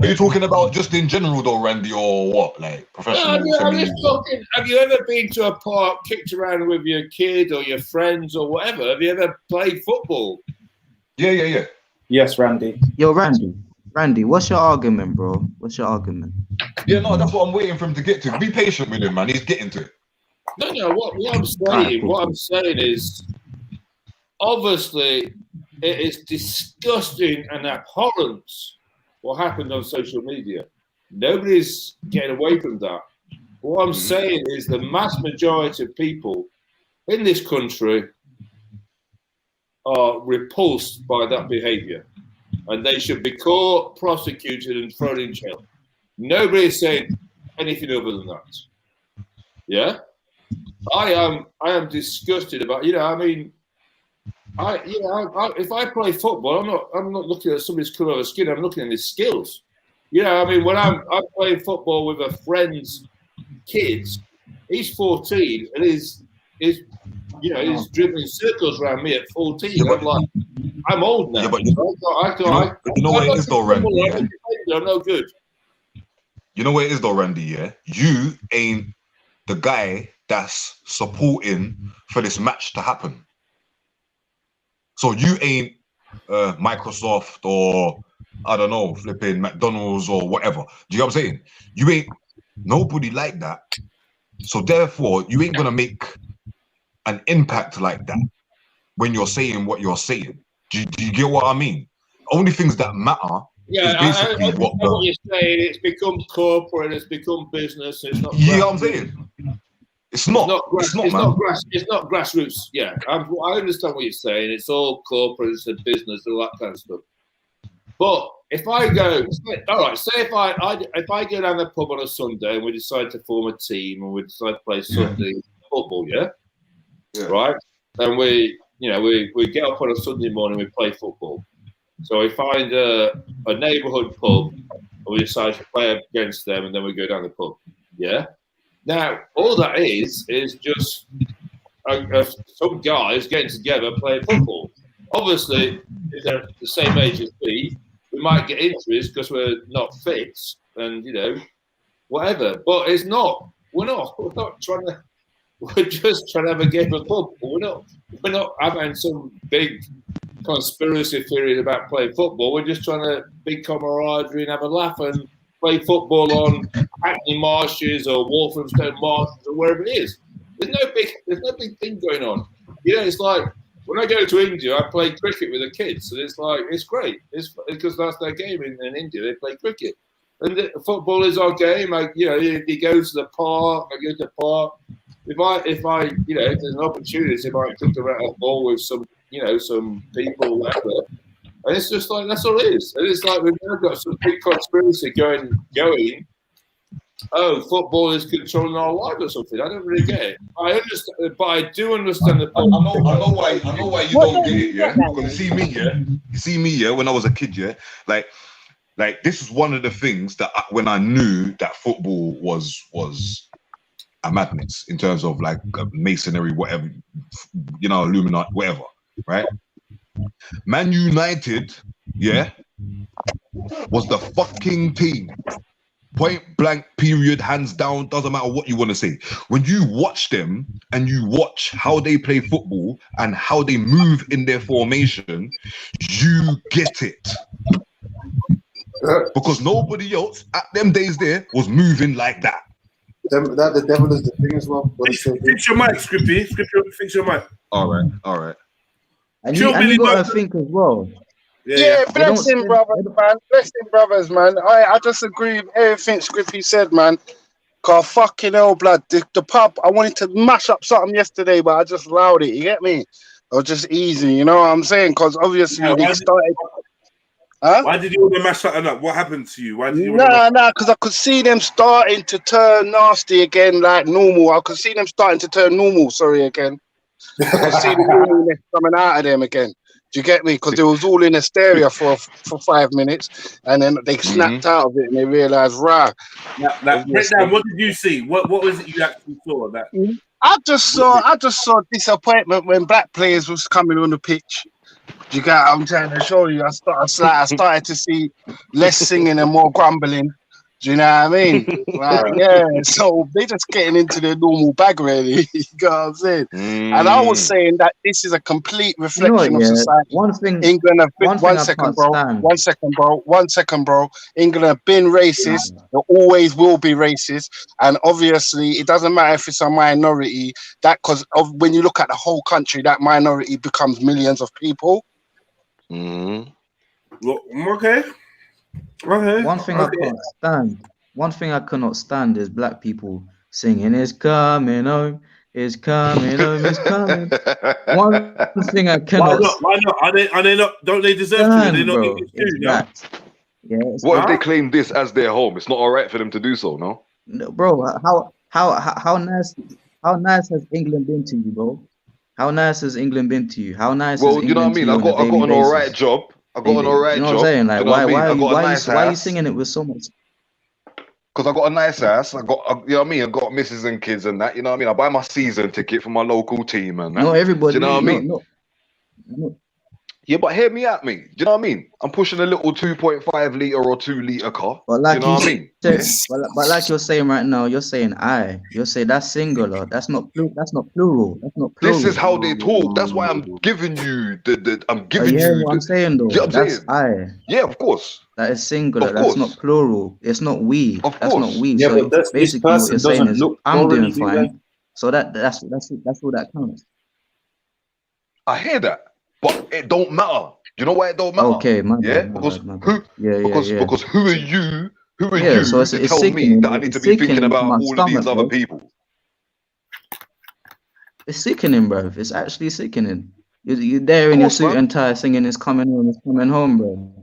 you talking about just in general though, Randy, or what? Like professional? I'm just talking. Have you ever been to a park, kicked around with your kid or your friends or whatever? Have you ever played football? Yeah. Yes, Randy. Yo, Randy, what's your argument, bro? What's your argument? Yeah, no, that's what I'm waiting for him to get to. Be patient with him, man. He's getting to it. No. What I'm saying is, obviously, it is disgusting and abhorrent what happened on social media. Nobody's getting away from that. What I'm saying is the mass majority of people in this country are repulsed by that behaviour, and they should be caught, prosecuted, and thrown in jail. Nobody is saying anything other than that. Yeah, I am disgusted about. If I play football, I'm not looking at somebody's colour of skin. I'm looking at his skills. When I'm playing football with a friend's kids, he's 14 and he's dribbling circles around me at 14. Yeah, I'm like, I'm old now. Yeah, but you know what it is though, Randy? Yeah? I'm no good. You know what it is though, Randy? Yeah, you ain't the guy that's supporting for this match to happen. So you ain't Microsoft or I don't know, flipping McDonald's or whatever. Do you know what I'm saying? You ain't nobody like that. So therefore, you ain't gonna make an impact like that when you're saying what you're saying. Do you get what I mean? Only things that matter is basically what you're saying. It's become corporate. It's become business. It's not. You know what I'm saying? It's not grassroots. Yeah, I understand what you're saying. It's all corporate, it's a business, all that kind of stuff. But if I go, all right, say if I go down the pub on a Sunday and we decide to form a team and we decide to play Sunday football, yeah, right, and we get up on a Sunday morning, we play football. So we find a neighbourhood pub and we decide to play against them, and then we go down the pub, yeah. Now, all that is just some guys getting together playing football. Obviously, if they're the same age as me, we might get injuries because we're not fit and, whatever. But it's not. We're not trying to. We're just trying to have a game of football. We're not having some big conspiracy theory about playing football. We're just trying to be camaraderie and have a laugh and play football on Hackney Marshes or Walthamstow Marshes or wherever it is. There's no big thing going on. It's like when I go to India, I play cricket with the kids, and it's like it's great. It's because that's their game in India. They play cricket, and football is our game. You go to the park. I go to the park. If there's an opportunity, I might kick around a ball with some people, whatever. And it's just like, that's all it is. And it's like we've now got some big conspiracy going. Oh, football is controlling our lives or something. I don't really get it. I understand, but I do understand the point. I know why you don't get it, yeah? Because you see me, yeah, when I was a kid, yeah? Like this is one of the things that when I knew that football was a madness in terms of like masonry, whatever, Illuminati, whatever, right? Man United, yeah, was the fucking team. Point blank, period, hands down, doesn't matter what you want to say. When you watch them and you watch how they play football and how they move in their formation, you get it. Because nobody else at them days there was moving like that. The devil is the thing as well. Fix your mic, Scrippy. Fix your mic. All right. And you got to think as well. Yeah, bless him, brothers, man. Bless him, brothers, man. I just agree with everything Scrippy said, man. Cause fucking hell, blood. The pub, I wanted to mash up something yesterday, but I just allowed it. You get me? Or just easy, you know what I'm saying? Because obviously they started. Huh? Why did you want to mash something up? What happened to you? Why did you? Because I could see them starting to turn nasty again, like normal. I could see them starting to turn normal. Again. I could see the normalness coming out of them again. Do you get me? Because it was all in hysteria for 5 minutes, and then they snapped out of it and they realised, right. Now, break down. What did you see? What was it you actually saw? That I just saw disappointment when black players was coming on the pitch. Do you get what I'm trying to show you? I started to see less singing and more grumbling. Do you know what I mean? Like, yeah, so they're just getting into their normal bag, really. You know what I'm saying? And I was saying that this is a complete reflection of society. One thing. England have been, One second, bro. England have been racist. They always will be racist. And obviously, it doesn't matter if it's a minority. That because of when you look at the whole country, that minority becomes millions of people. Okay. Okay. One thing I can't stand. One thing I cannot stand is black people singing "It's coming home, it's coming home, it's coming." One thing I cannot. Why not? Are they not? Don't they deserve to? Are they not English too? No? Yeah. What if they claim this as their home? It's not all right for them to do so, no? No, bro. How nice has England been to you, bro? How nice has England been to you? How nice? Well, is you know what I mean. I got an all right job. I got an all right job. You know what I'm saying? Like, why are you singing it with so much? Because I got a nice ass. I got, you know what I mean. I got misses and kids and that. You know what I mean. I buy my season ticket for my local team and that. No, everybody. Do you know what I mean? No. Yeah, but hear me out, mate. Do you know what I mean? I'm pushing a little 2.5 litre or 2 litre car. But like you know what I mean? But like you're saying right now, you're saying I. You're saying that's singular. That's not plural. That's not plural. This is how they talk. That's why I'm giving you I'm giving you. What I'm saying though. You know that's I. Yeah, of course. That is singular. That's not plural. It's not we. Of course. That's not we. Yeah, so but basically what you're saying is I'm doing fine. So that's all that counts. I hear that, but it don't matter. You know why it don't matter? Okay, my bad. Because who are you? Who are you so to tell me that I need to be thinking about all of these other people? It's sickening, bro. It's actually sickening. You're there in your suit and tie singing "It's coming home, it's coming home," bro.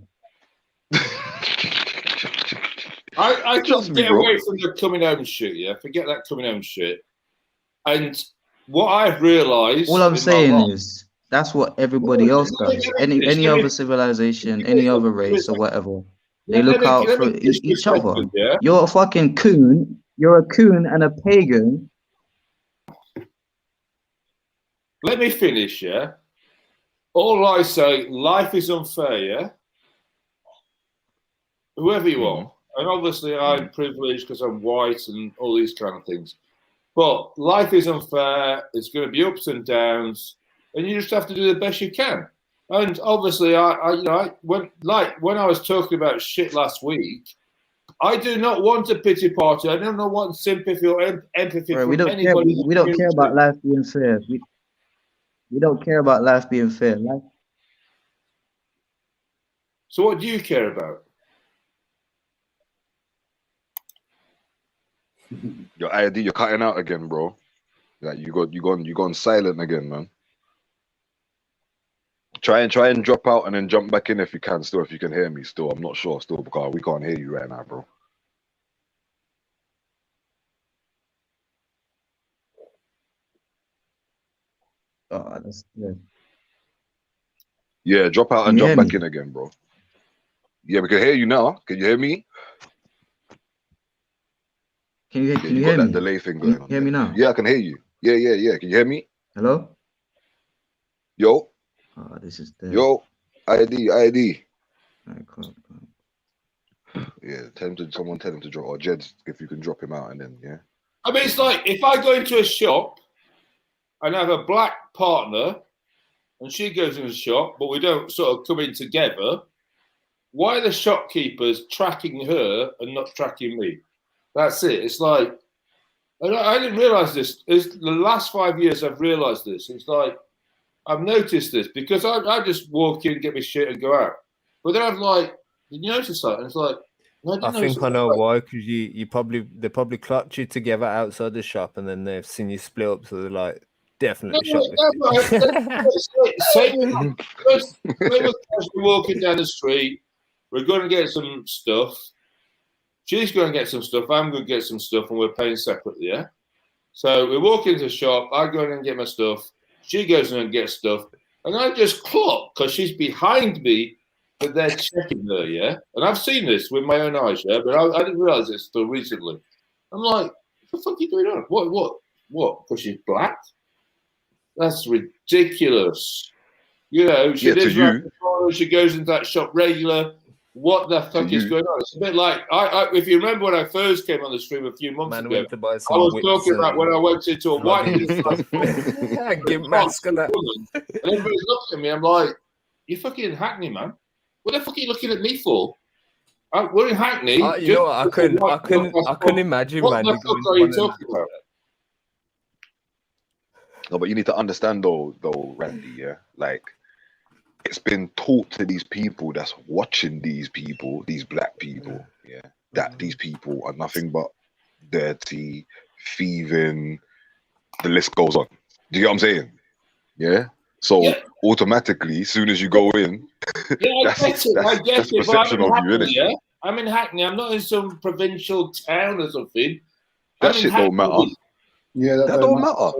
I just get away from the coming home shit, yeah. Forget that coming home shit. And what I've realised, all I'm saying is that's what everybody else does. Any other civilization, any other race or whatever, they look out for each other. Yeah? You're a fucking coon. You're a coon and a pagan. Let me finish, yeah. All I say, life is unfair, yeah. Whoever you are, and obviously I'm privileged because I'm white and all these kind of things. But life is unfair. It's going to be ups and downs, and you just have to do the best you can. And obviously, when I was talking about shit last week, I do not want a pity party. I do not want sympathy or empathy from anybody. We don't care about life being fair. We don't care about life being fair. So what do you care about? Your ID, you're cutting out again, bro. Like you gone silent again, man. Try and drop out and then jump back in if you can. Still, if you can hear me, still, I'm not sure. Still, because we can't hear you right now, bro. Oh, that's good. Yeah, drop out and jump back in again, bro. Yeah, we can hear you now. Can you hear me? Can you hear me? That delay thing going on. Hear me now? Yeah, I can hear you. Yeah. Can you hear me? Hello? Yo. Oh, this is dead. Yo. ID. Alright, cool. Yeah, someone tell him to drop, or Jed, if you can drop him out, and then yeah. I mean, it's like if I go into a shop and have a black partner, and she goes in the shop, but we don't sort of come in together. Why are the shopkeepers tracking her and not tracking me? That's it. It's like, I didn't realize this. It's the last 5 years I've realized this. It's like, I've noticed this because I just walk in, get my shit and go out. But then I'm like, did you notice that? And it's like, no, I think I know why, because they probably clutch you together outside the shop and then they've seen you split up, so they're like, definitely Same with walking down the street. We're going to get some stuff. She's going to get some stuff. I'm going to get some stuff, and we're paying separately, yeah? So we walk into the shop. I go in and get my stuff. She goes in and gets stuff. And I just clock, because she's behind me, that they're checking her, yeah? And I've seen this with my own eyes, yeah? But I didn't realize this until recently. I'm like, what the fuck are you doing on? What? Because she's black? That's ridiculous. You know, she lives around the corner, she goes into that shop regular. What the fuck is going on? It's a bit like if you remember when I first came on the stream a few months ago, I was talking about when I went into a white give mask and that. And everybody's looking at me. I'm like, "You fucking in Hackney, man. What the fuck are you looking at me for? We're in Hackney." You know what? I couldn't imagine, what man. What the fuck are you talking about? No, but you need to understand though, Randy. Yeah, like. It's been taught to these people that's watching these people, these black people, yeah, that these people are nothing but dirty, thieving, the list goes on. Do you get what I'm saying? Yeah? So automatically, as soon as you go in, that's the perception of you, innit? Yeah? I'm in Hackney. I'm not in some provincial town or something. That shit don't matter. Yeah, that don't matter.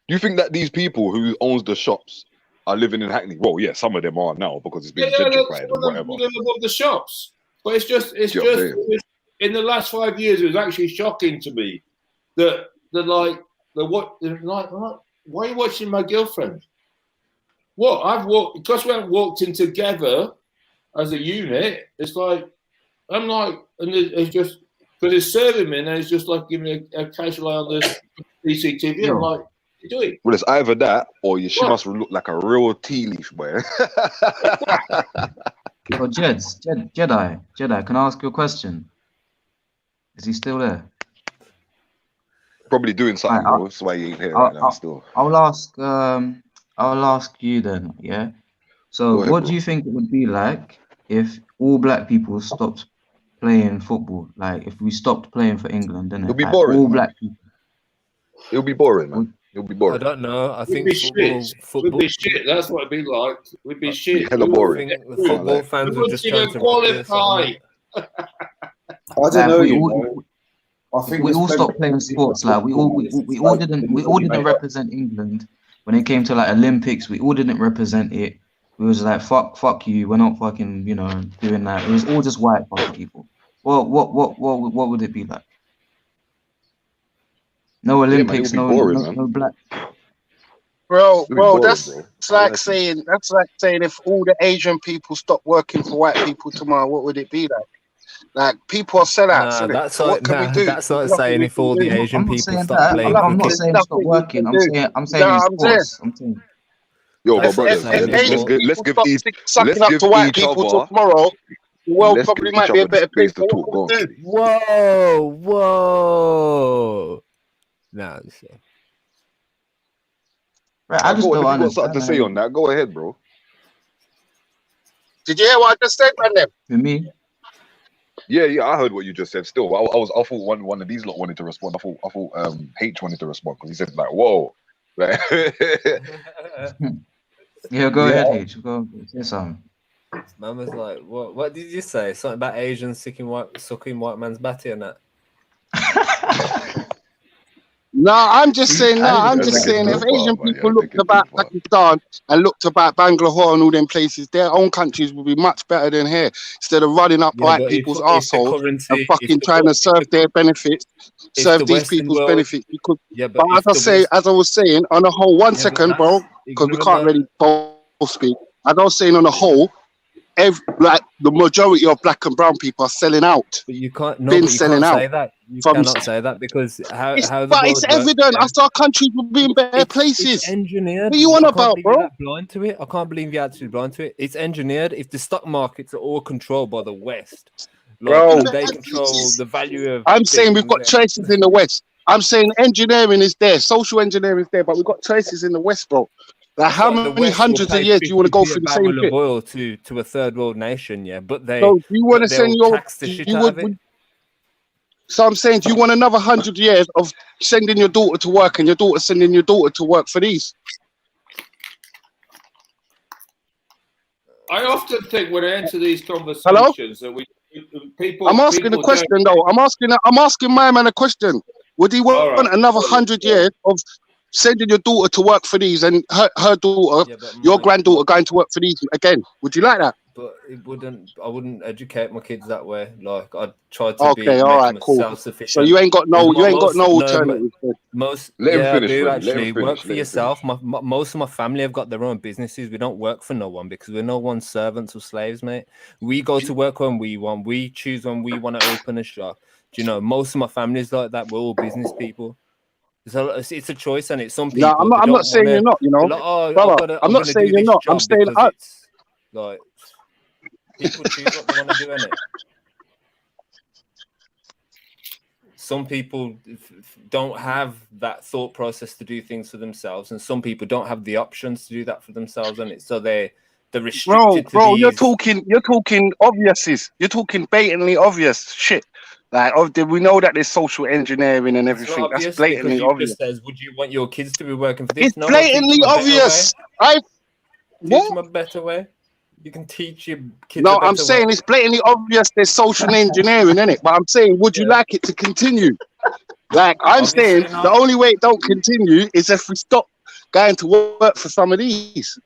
You think that these people who owns the shops are living in Hackney? Well, yeah, some of them are now because it's been gentrified or whatever. They live above the shops, but it's just in the last 5 years, it was actually shocking to me that why are you watching my girlfriend? What because we haven't walked in together as a unit. It's like I'm like, and it's just because it's serving me, and it's just like giving me a casual eye on the CCTV. I'm like. Doing? Well, it's either that or she must look like a real tea leaf, boy. Oh, Jedi, can I ask you a question? Is he still there? Probably doing something, bro. That's why he ain't here right now still. I'll ask you then, yeah? So what do you think it would be like if all black people stopped playing football? Like if we stopped playing for England, then it'll be boring. All black people. It'll be boring, man. It'll be boring. I don't know. I think football would be shit. That's what it'd be like. We'd be shit. Hella boring. I think the football fans would just trying to qualify. I don't know. I think we all stopped playing sports. Like we all didn't represent England when it came to like Olympics. We all didn't represent it. We was like fuck you. We're not fucking doing that. It was all just white fucking people. Well, what would it be like? No Olympics, no black. Bro, that's like saying if all the Asian people stopped working for white people tomorrow, what would it be like? Like people are sellouts. What can we do? That's not saying if all the Asian people stop playing. I'm not saying stop working. I'm saying sports. Yo, but brothers, let's give white people tomorrow. The world probably might be a better place to talk. Whoa. Nah, right, I just don't understand. You got something to say on that? Go ahead, bro. Did you hear what I just said, man? With me? Yeah, I heard what you just said. Still, I thought one of these lot wanted to respond. I thought H wanted to respond because he said like, "Whoa." Yeah, go ahead, H. Go say something. Man was like, "What did you say? Something about Asians sucking white man's batty and that." I'm just saying, if Asian people looked about Pakistan and looked about Bangalore and all them places, their own countries would be much better than here. Instead of running up white people's assholes and fucking trying to serve their benefits, serve these people's benefits. But as I was saying, on the whole, one second, bro, because we can't really both speak. As I was saying, on the whole, like the majority of black and brown people are selling out. But you can't. No, say that. You cannot say that because it's evident. As our countries would be in better places. It's engineered. What are you on about, bro? Blind to it. I can't believe you're actually blind to it. It's engineered. If the stock markets are all controlled by the West, they control the value of. I'm saying we've got choices in the West. I'm saying engineering is there, social engineering is there, but we've got choices in the West, bro. Like how many hundreds of years do you want to go through the same shit? Oil to a third world nation, yeah, but they. So you want to send So I'm saying, do you want another 100 years of sending your daughter to work and your daughter sending your daughter to work for these? I often think when I enter these conversations that people. I'm asking a question though. I'm asking my man a question. Would he want another 100 years of sending your daughter to work for these and her daughter, your granddaughter going to work for these again? Would you like that? But I wouldn't educate my kids that way. Like I'd try to be self-sufficient. So you ain't got no alternative. Most let him finish, I do Fred. actually work for yourself. Most of my family have got their own businesses. We don't work for no one because we're no one's servants or slaves, mate. We go to work when we want. We choose when we want to open a shop. Do you know? Most of my family's like that. We're all business people. So it's a choice, and it's some people. No, I'm not saying you're not. You know, brother, I'm not saying you're not. I'm saying it's like people choose what they want to do, innit? Some people don't have that thought process to do things for themselves, and some people don't have the options to do that for themselves, and so they're restricted. Bro, you're talking obviouses. You're talking blatantly obvious shit. Like, we know that there's social engineering and everything. That's blatantly obvious. Says, would you want your kids to be working for this? It's blatantly obvious. Teach them a better way. You can teach your kids. No, I'm saying it's blatantly obvious there's social engineering in it. But I'm saying, would you like it to continue? Like, I'm saying the only way it don't continue is if we stop going to work for some of these.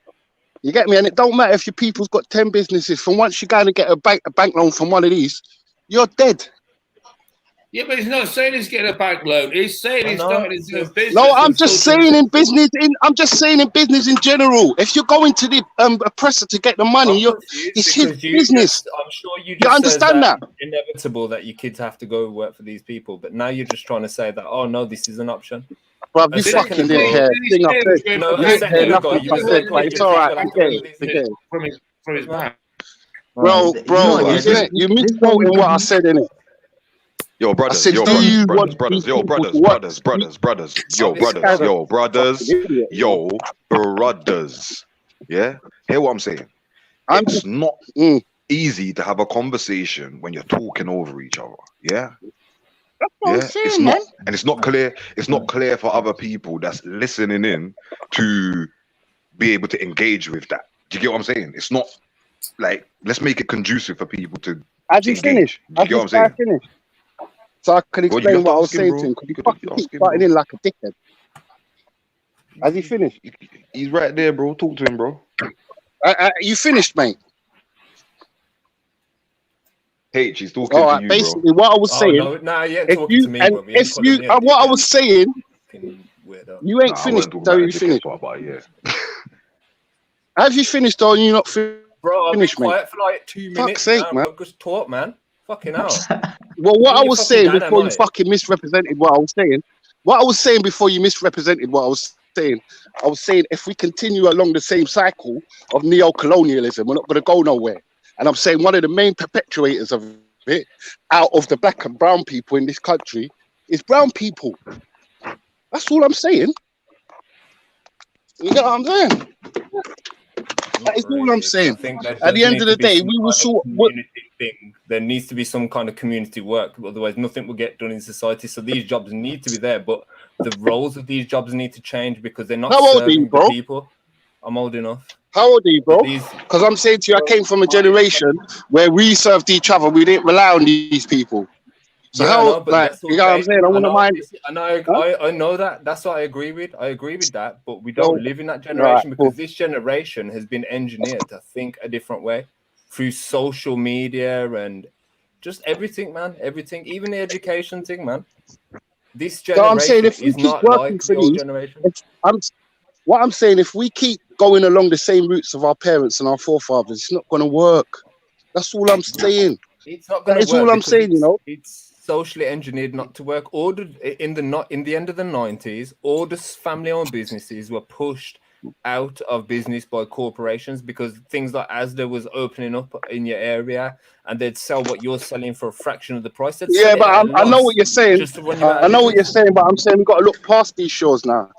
You get me? And it don't matter if your people's got 10 businesses. From once you're going to get a bank loan from one of these, you're dead. Yeah, but he's not saying he's getting a bank loan. He's saying he's starting his own business. No, I'm just saying in business. I'm just saying in business in general. If you're going to the oppressor to get the money, it's his business. I'm sure you understand that. Inevitable that your kids have to go work for these people, but now you're just trying to say that. Oh no, this is an option. Bro, you fucking didn't care. It's all right. From his mouth. Bro, you misquoting what I said in it. Yo, brothers, yo, brothers, yeah? Hear what I'm saying? It's not easy to have a conversation when you're talking over each other, yeah? It's not, and it's not clear for other people that's listening in to be able to engage with that. Do you get what I'm saying? It's not like, let's make it conducive for people to engage. Do you get what I'm saying? So I can explain what I was saying to him. Because he fucking keeps starting in like a dickhead. Has he finished? He's right there, bro. Talk to him, bro. You finished, mate? H, he's talking to you, basically, bro. what I was saying. What I was saying, you ain't finished. So you finished. Have you finished or you not finished, bro? I've been quiet mate? For like 2 minutes. Fuck's sake, man. Just talk, man. Fucking hell. Well, what I was saying before you fucking misrepresented what I was saying. What I was saying before you misrepresented what I was saying. I was saying if we continue along the same cycle of neo-colonialism, we're not going to go nowhere. And I'm saying one of the main perpetuators of it, out of the black and brown people in this country, is brown people. That's all I'm saying. You know what I'm saying? That is all I'm saying. At the end of the day, we will sort. There needs to be some kind of community work, otherwise nothing will get done in society. So these jobs need to be there, but the roles of these jobs need to change because they're not serving the people. I'm old enough. How old are you, bro? Because I'm saying to you, I came from a generation where we served each other. We didn't rely on these people. So you know what I'm saying? I want to mind. And I know that. That's what I agree with. I agree with that. But we don't live in that generation because this generation has been engineered to think a different way through social media and just everything, man. Everything, even the education thing, man. This generation I'm saying if we is keep not working like for the old these, generation. What I'm saying, if we keep going along the same routes of our parents and our forefathers, it's not going to work. That's all I'm saying. It's not going to work. That's all I'm saying, you know. It's socially engineered not to work. In the end of the 90s, all the family-owned businesses were pushed out of business by corporations because things like Asda was opening up in your area and they'd sell what you're selling for a fraction of the price. Yeah, but I know what you're saying. I know what you're saying, but I'm saying we've got to look past these shows now.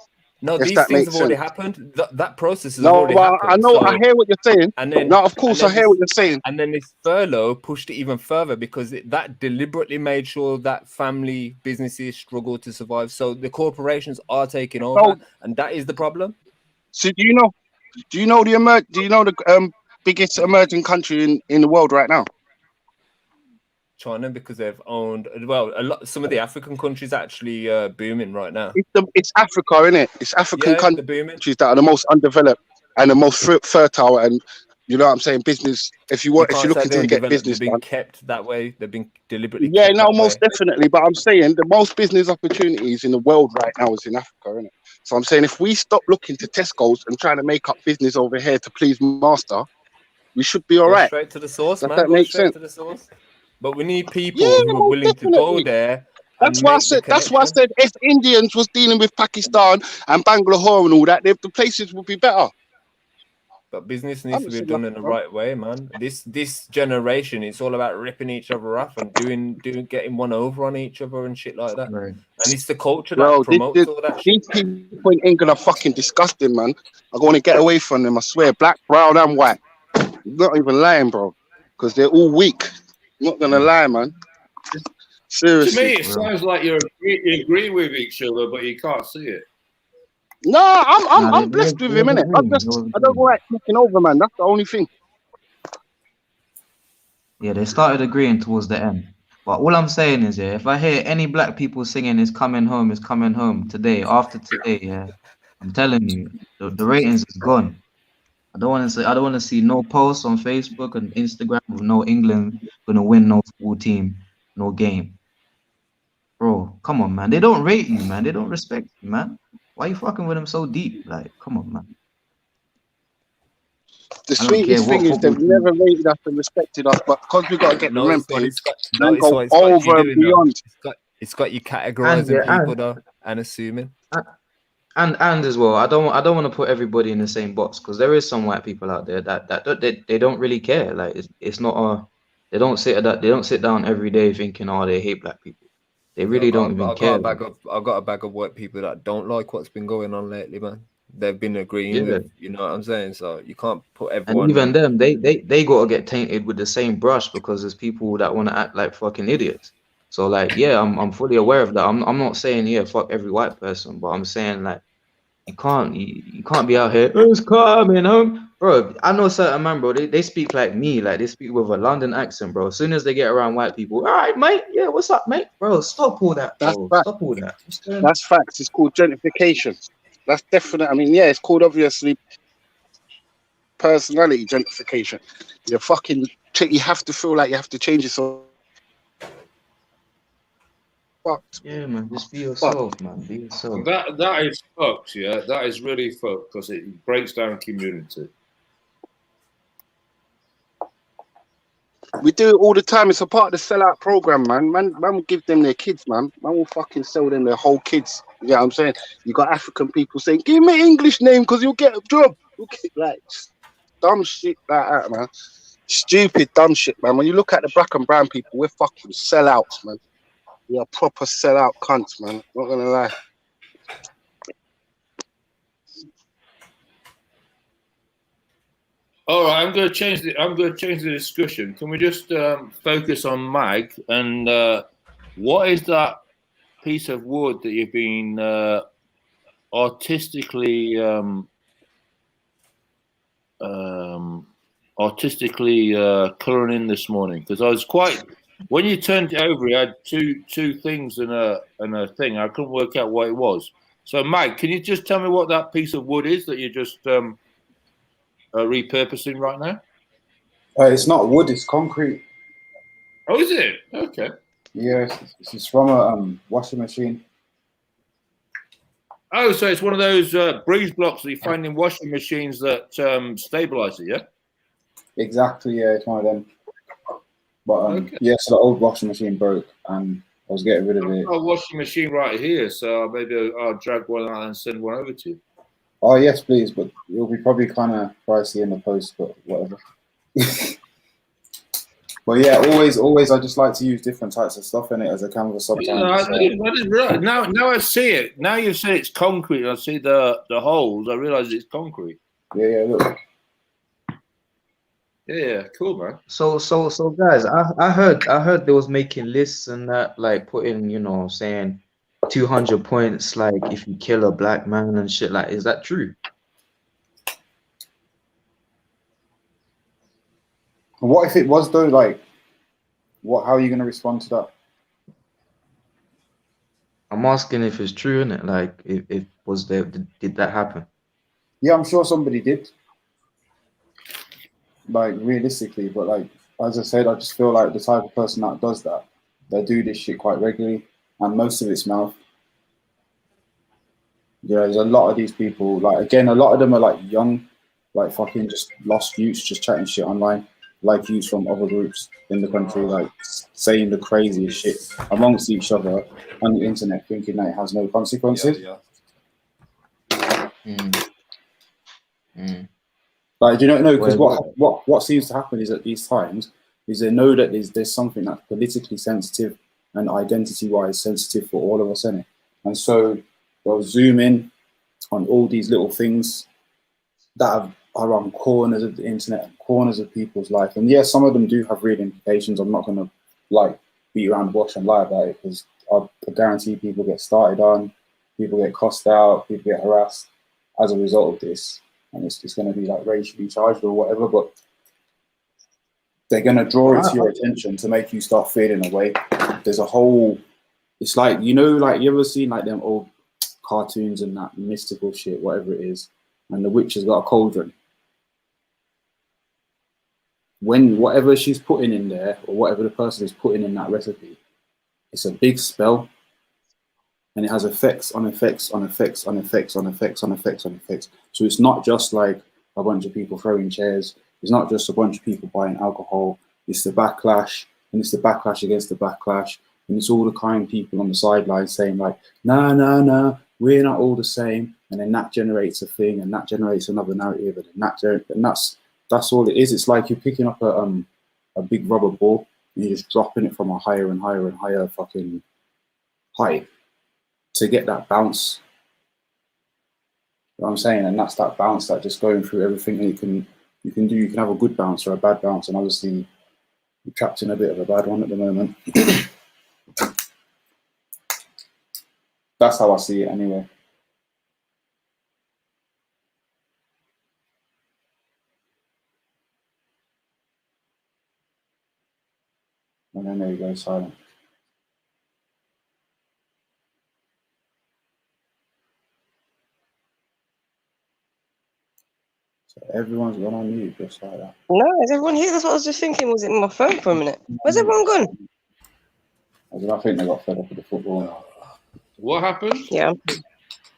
No, these things have already happened. That process has already happened. I know. So, I hear what you're saying. And then, no, of course, I hear what you're saying. And then this furlough pushed it even further because that deliberately made sure that family businesses struggle to survive. So the corporations are taking over, and that is the problem. So do you know the biggest emerging country in the world right now? China, because they've owned some of the African countries actually booming right now. It's Africa, isn't it? It's African countries that are the most undeveloped and the most fertile, and You know what I'm saying? Business. If you're looking to get business they've been done, kept that way. They've been deliberately. yeah, kept no, that most way. definitely. But I'm saying the most business opportunities in the world right now is in Africa, isn't it? So I'm saying if we stop looking to Tesco's and trying to make up business over here to please master, we should be all Go right. straight to the source, Does man. that Go make straight sense? to the source. But we need people Yeah, who are most willing to go definitely. there That's and why I make the said. That's why I connection. said if Indians was dealing with Pakistan and Bangalore and all that, the places would be better. But business needs to be done in the right way, man. This generation, it's all about ripping each other off and getting one over on each other and shit like that. Right. And it's the culture Bro, that promotes all that shit. these people in England are fucking disgusting, man. I want to get away from them. I swear, black, brown, and white. I'm not even lying, bro, because they're all weak. I'm not gonna lie, man. Seriously. To me, it sounds like you agree with each other, but you can't see it. No, I'm blessed with him, innit? I don't like looking over, man. That's the only thing. Yeah, they started agreeing towards the end. But all I'm saying is, yeah, if I hear any black people singing "It's coming home" today, after today, yeah, I'm telling you, the ratings is gone. I don't want to see no posts on Facebook and Instagram with no England gonna win no football team, no game. Bro, come on, man. They don't rate you, man. They don't respect you, man. Why you fucking with them so deep? Like, come on, man. The sweetest thing is they've never rated us and respected us, but because we got to get the rent paid, and go over and beyond. It's got you categorizing people though and assuming. And as well, I don't want to put everybody in the same box, because there is some white people out there that they don't really care. Like it's not they don't sit down every day thinking, oh, they hate black people. They really don't even care. I've got a bag of white people that don't like what's been going on lately, man. They've been agreeing with, you know what I'm saying? So you can't put everyone. And even them, they gotta get tainted with the same brush, because there's people that want to act like fucking idiots. So like, yeah, I'm fully aware of that. I'm not saying, yeah, fuck every white person, but I'm saying like you can't be out here, it's coming home. Bro, I know certain man, bro, they speak like me, like they speak with a London accent, bro. As soon as they get around white people, all right, mate, yeah, what's up, mate? Bro, stop all that, bro. Stop all that. That's facts. It's called gentrification. That's definite. I mean, yeah, it's called obviously personality gentrification. You have to feel like you have to change yourself. Yeah, man, just be yourself, man. Be yourself. That is fucked, yeah. That is really fucked, because it breaks down community. We do it all the time. It's a part of the sellout program, man. Man will give them their kids, man. Man will fucking sell them their whole kids. You know what I'm saying? You got African people saying, give me an English name because you'll get a job. Like dumb shit like that, man. Stupid dumb shit, man. When you look at the black and brown people, we're fucking sellouts, man. We are proper sellout cunts, man. Not gonna lie. All right, I'm going to change the discussion. Can we just focus on Mag, and what is that piece of wood that you've been artistically colouring in this morning? Because I was when you turned it over, it had two things and a thing. I couldn't work out what it was. So, Mag, can you just tell me what that piece of wood is that you're just repurposing right now? It's not wood; it's concrete. Oh, is it? Okay. Yeah, it's from a washing machine. Oh, so it's one of those breeze blocks that you find in washing machines that stabilize it, yeah? Exactly. Yeah, it's one of them. But yeah, so the old washing machine broke, and I was getting rid of it. I've got a washing machine right here, so maybe I'll drag one out and send one over to you. Oh yes, please, but it'll be probably kind of pricey in the post, but whatever. But yeah, always, I just like to use different types of stuff in it as a canvas sometimes. Yeah, now I see it. Now you say it's concrete. I see the holes. I realize it's concrete. Yeah, look. Yeah, cool, man. So guys, I heard they was making lists and that, like putting, saying 200 points, like if you kill a black man and shit. Like, is that true? What if it was though? Like, how are you going to respond to that? I'm asking if it's true, innit? Like, if was there, did that happen? Yeah, I'm sure somebody did. like realistically, but like as I said, I just feel like the type of person that does that, they do this shit quite regularly, and most of it's mouth. Yeah, there's a lot of these people. Like again, a lot of them are like young, like fucking just lost youths, just chatting shit online, like youths from other groups in the country, like saying the craziest shit amongst each other on the internet, thinking that it has no consequences. Like, do you know? Because what seems to happen is at these times is they know that there's something that's politically sensitive and identity-wise sensitive for all of us, innit? And so they'll zoom in on all these little things that are on corners of the internet and corners of people's life. And yes, some of them do have real implications. I'm not going to like beat around the bush and lie about it, because I guarantee people get started on, people get cussed out, people get harassed as a result of this. And it's going to be like racially charged or whatever, but they're going to draw it to your attention to make you start feeling a way. There's a whole, it's like, you know, like you ever seen like them old cartoons and that mystical shit, whatever it is, and the witch has got a cauldron. When whatever she's putting in there, or whatever the person is putting in that recipe, it's a big spell, and it has effects on effects on effects on effects on effects on effects on effects. So it's not just like a bunch of people throwing chairs. It's not just a bunch of people buying alcohol. It's the backlash, and it's the backlash against the backlash, and it's all the kind people on the sidelines saying like, nah, nah, nah, we're not all the same. And then that generates a thing, and that generates another narrative, and that's all it is. It's like you're picking up a big rubber ball and you're just dropping it from a higher and higher and higher fucking height to get that bounce. You know what I'm saying? And that's that bounce that just going through everything that you can do. You can have a good bounce or a bad bounce, and obviously you're trapped in a bit of a bad one at the moment. That's how I see it anyway. And then there you go, silent. So everyone's gone on mute just like that. No, is everyone here? That's what I was just thinking. Was it my phone for a minute? Where's everyone gone? I think they got fed up with the football now. What happened? Yeah.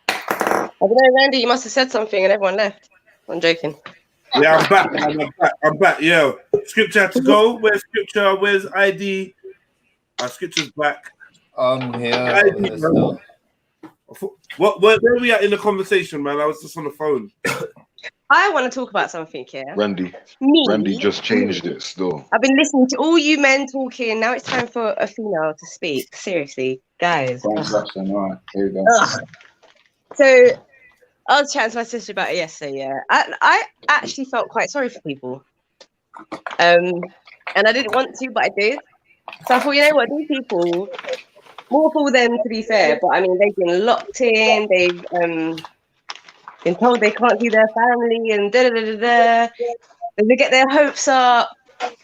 I don't know, Randy, you must have said something and everyone left. I'm joking. Yeah, I'm back, man. I'm back. Yo, Scripture had to go. Where's Scripture? Where's ID? Scripture's back. I'm here. ID, where are we at in the conversation, man? I was just on the phone. I want to talk about something here. Randy just changed it still. I've been listening to all you men talking. Now it's time for a female to speak. Seriously, guys. All right, here we go. So I was chatting to my sister about it yesterday. Yeah, I actually felt quite sorry for people, and I didn't want to, but I did. So I thought, you know what, these people, more for them to be fair, but I mean they've been locked in. They've been told they can't see their family, and da da da da da. They get their hopes up,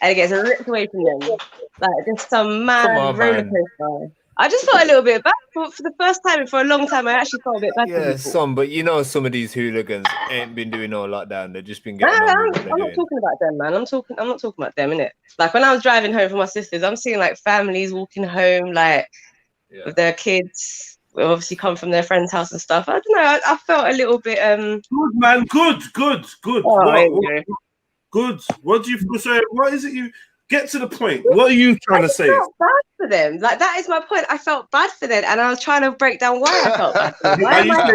and it gets ripped away from them, like just some mad roller coaster. I just felt a little bit bad for the first time, and for a long time, I actually felt a bit bad. Yeah, but you know, some of these hooligans ain't been doing all like that, and they've just been getting on with what I'm not talking about them, man. I'm not talking about them, innit? Like when I was driving home from my sister's, I'm seeing like families walking home, like with their kids, obviously come from their friend's house and stuff. I don't know. I felt a little bit good, man. Good. Oh, good. What do you feel? Sorry, what is it you? Get to the point. What are you trying to say? I felt bad for them. Like that is my point. I felt bad for them, and I was trying to break down why I felt bad for them. Why am I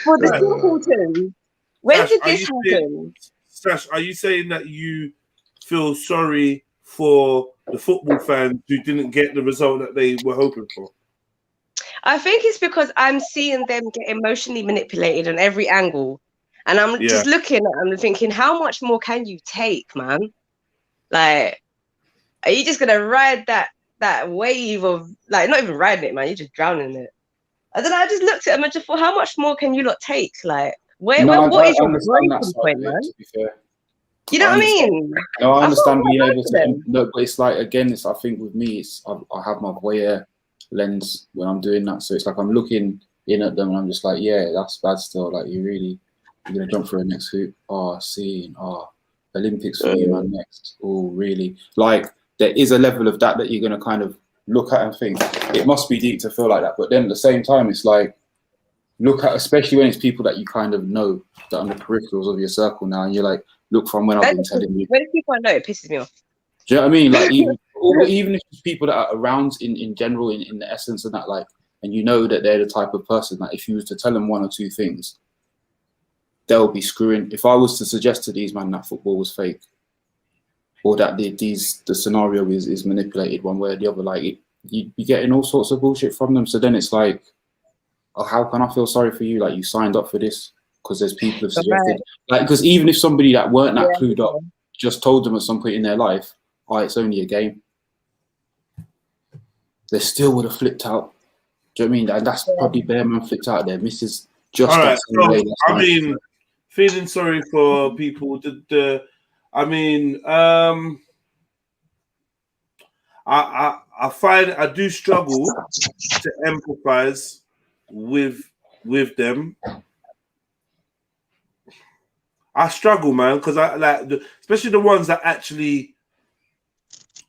for the simpletons? When did this happen? Stash, are you saying that you feel sorry for the football fans who didn't get the result that they were hoping for? I think it's because I'm seeing them get emotionally manipulated on every angle, and I'm just looking at them and thinking, how much more can you take, man? Like, are you just gonna ride that wave of, like, not even riding it, man? You're just drowning in it. I don't know. I just looked at them and just thought, how much more can you lot take? Like, what is your breaking point, man? You know what I mean? No, I understand being able to. No, but it's like, again, I think with me, I have my voyeur lens when I'm doing that, so it's like I'm looking in at them and I'm just like, yeah, that's bad still. Like, you're gonna jump for a next hoop. Oh, scene. Oh. Olympics for you, man, next. Oh, really? Like, there is a level of that you're going to kind of look at and think, it must be deep to feel like that. But then at the same time, it's like, look at, especially when it's people that you kind of know that are on the peripherals of your circle now, and you're like, look, from when I've been telling you. When people I know, it pisses me off. Do you know what I mean? Like, even if it's people that are around in general, in the essence of that, like, and you know that they're the type of person that if you was to tell them one or two things, they'll be screwing. If I was to suggest to these man that football was fake, or that the scenario is manipulated one way or the other, like, you'd be getting all sorts of bullshit from them. So then it's like, oh, how can I feel sorry for you? Like, you signed up for this because there's people who've suggested, like, because even if somebody that weren't that clued up just told them at some point in their life, oh, it's only a game, they still would have flipped out. Do you know what I mean? And that's probably bare man flipped out there. Mrs. Just all right, that way. I mean, feeling sorry for people. I mean, I find I do struggle to empathize with them. I struggle, man, because I like, especially the ones that actually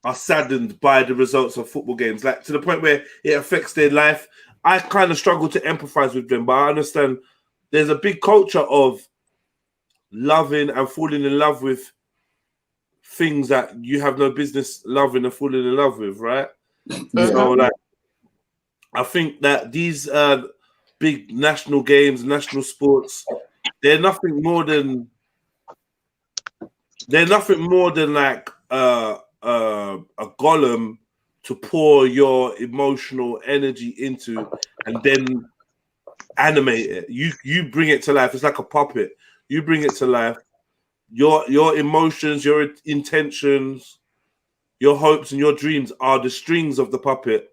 are saddened by the results of football games, like to the point where it affects their life. I kind of struggle to empathize with them, but I understand there's a big culture of loving and falling in love with things that you have no business loving and falling in love with, right? Yeah. So, like, I think that these big national games, national sports, they're nothing more than like a golem to pour your emotional energy into and then animate it. You bring it to life. It's like a puppet. You bring it to life. Your emotions, your intentions, your hopes and your dreams are the strings of the puppet,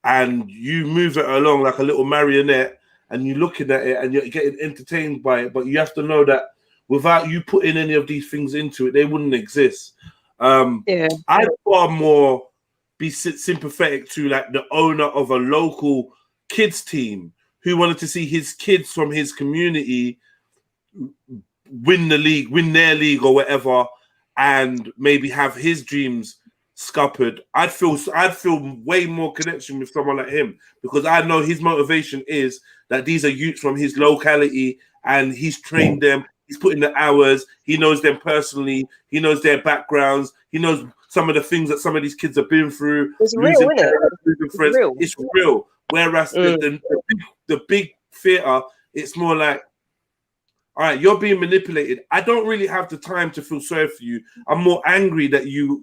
and you move it along like a little marionette, and you're looking at it and you're getting entertained by it. But you have to know that without you putting any of these things into it, they wouldn't exist. I'd far more be sympathetic to like the owner of a local kids team who wanted to see his kids from his community win their league or whatever, and maybe have his dreams scuppered. I'd feel way more connection with someone like him, because I know his motivation is that these are youths from his locality and he's trained them. He's put in the hours. He knows them personally. He knows their backgrounds. He knows some of the things that some of these kids have been through. It's real, isn't it? It's real. Whereas the big theatre, it's more like, all right, you're being manipulated. I don't really have the time to feel sorry for you. I'm more angry that you're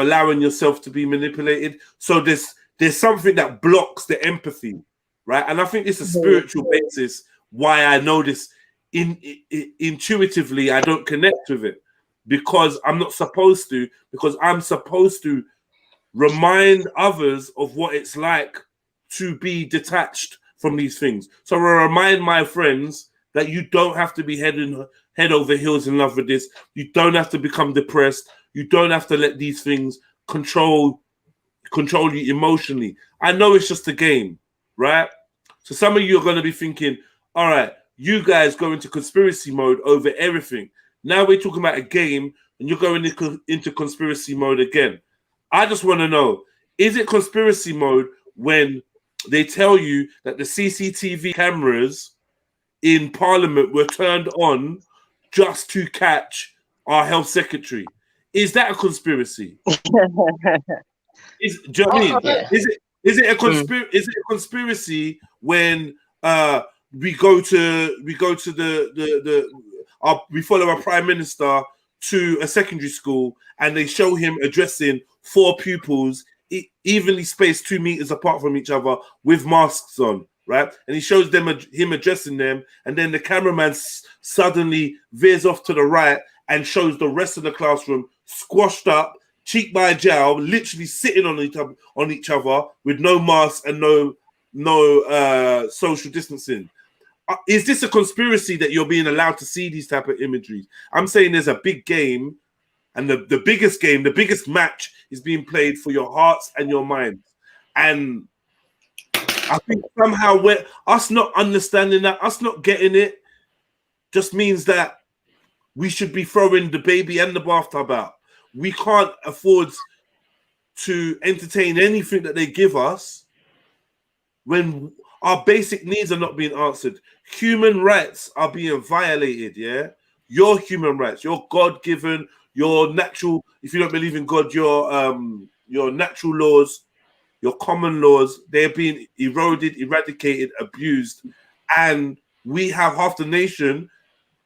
allowing yourself to be manipulated. So there's something that blocks the empathy, right? And I think it's a spiritual basis why I know this. Intuitively, I don't connect with it because I'm not supposed to, because I'm supposed to remind others of what it's like to be detached from these things. So I remind my friends that you don't have to be head over heels in love with this. You don't have to become depressed. You don't have to let these things control you emotionally. I know it's just a game, right? So some of you are going to be thinking, all right, you guys go into conspiracy mode over everything. Now we're talking about a game and you're going into conspiracy mode again. I just want to know, is it conspiracy mode when they tell you that the CCTV cameras in Parliament were turned on just to catch our health secretary? Is that a conspiracy? Do you know what I mean? Is it a conspiracy when we follow our prime minister to a secondary school and they show him addressing 4 pupils evenly spaced 2 meters apart from each other with masks on, right? And he shows them him addressing them, and then the cameraman suddenly veers off to the right and shows the rest of the classroom squashed up, cheek by jowl, literally sitting on each other with no mask and no social distancing. Is this a conspiracy that you're being allowed to see these type of imageries? I'm saying there's a big game, and the biggest game, the biggest match is being played for your hearts and your minds. And I think somehow us not understanding that, us not getting it, just means that we should be throwing the baby and the bathtub out. We can't afford to entertain anything that they give us when our basic needs are not being answered. Human rights are being violated, yeah? Your human rights, your God-given, your natural, if you don't believe in God, your natural laws, your common laws, they're being eroded, eradicated, abused. And we have half the nation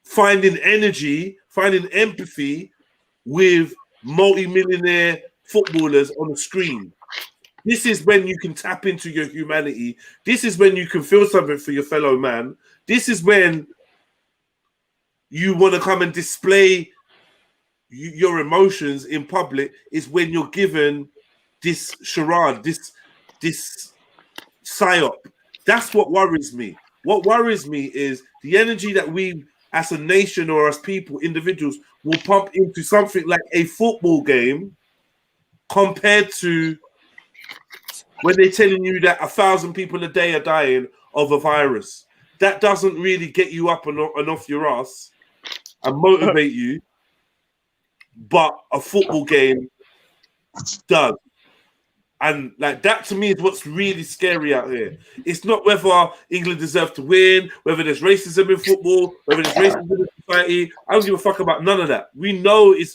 finding energy, finding empathy with multi-millionaire footballers on the screen. This is when you can tap into your humanity. This is when you can feel something for your fellow man. This is when you want to come and display your emotions in public, is when you're given this charade, this psyop. That's what worries me. What worries me is the energy that we as a nation or as people, individuals, will pump into something like a football game compared to when they're telling you that 1,000 people a day are dying of a virus. That doesn't really get you up and off your ass and motivate you, but a football game does. And like that to me is what's really scary out here. It's not whether England deserve to win, whether there's racism in football, whether there's racism in society. I don't give a fuck about none of that. We know it's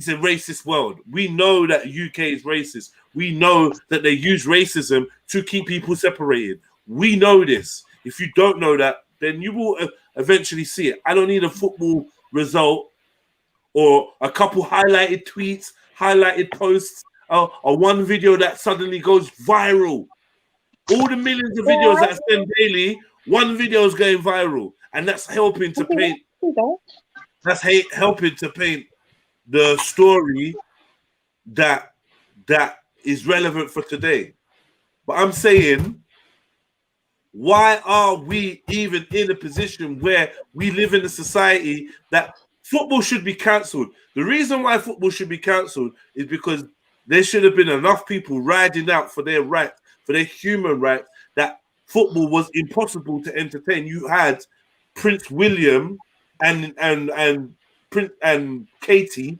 a racist world. We know that UK is racist. We know that they use racism to keep people separated. We know this. If you don't know that, then you will eventually see it. I don't need a football result or a couple highlighted tweets, highlighted posts, or one video that suddenly goes viral. All the millions of videos that I send daily, one video is going viral, and that's helping to paint. That's helping to paint the story that is relevant for today. But I'm saying, why are we even in a position where we live in a society that football should be cancelled? The reason why football should be cancelled is because there should have been enough people riding out for their right, for their human rights, that football was impossible to entertain. You had Prince William and Katie,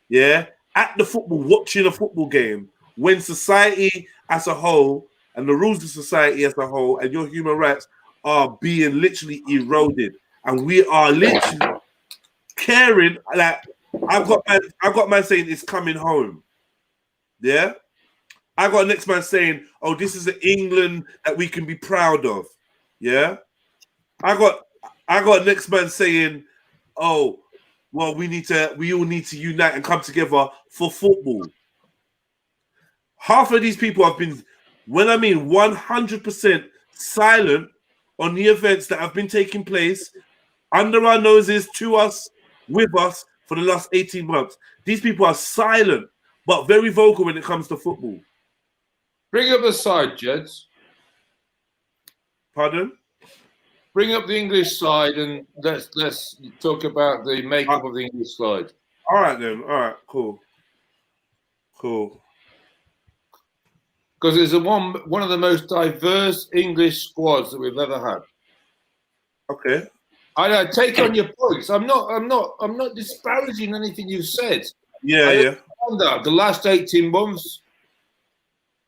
yeah, at the football, watching a football game, when society as a whole and the rules of society as a whole and your human rights are being literally eroded, and we are literally caring. Like I've got man saying it's coming home. Yeah, I got next man saying, "Oh, this is an England that we can be proud of." Yeah, I got next man saying, "Oh, well, we all need to unite and come together for football." Half of these people have been, when I mean 100% silent on the events that have been taking place under our noses, to us, with us for the last 18 months. These people are silent, but very vocal when it comes to football. Bring up the side, Jeds. Pardon? Bring up the English side and let's talk about the makeup of the English side. All right then. All right. Cool. Because it's one of the most diverse English squads that we've ever had. Okay. I take on your points. I'm not disparaging anything you've said. Yeah. The last 18 months,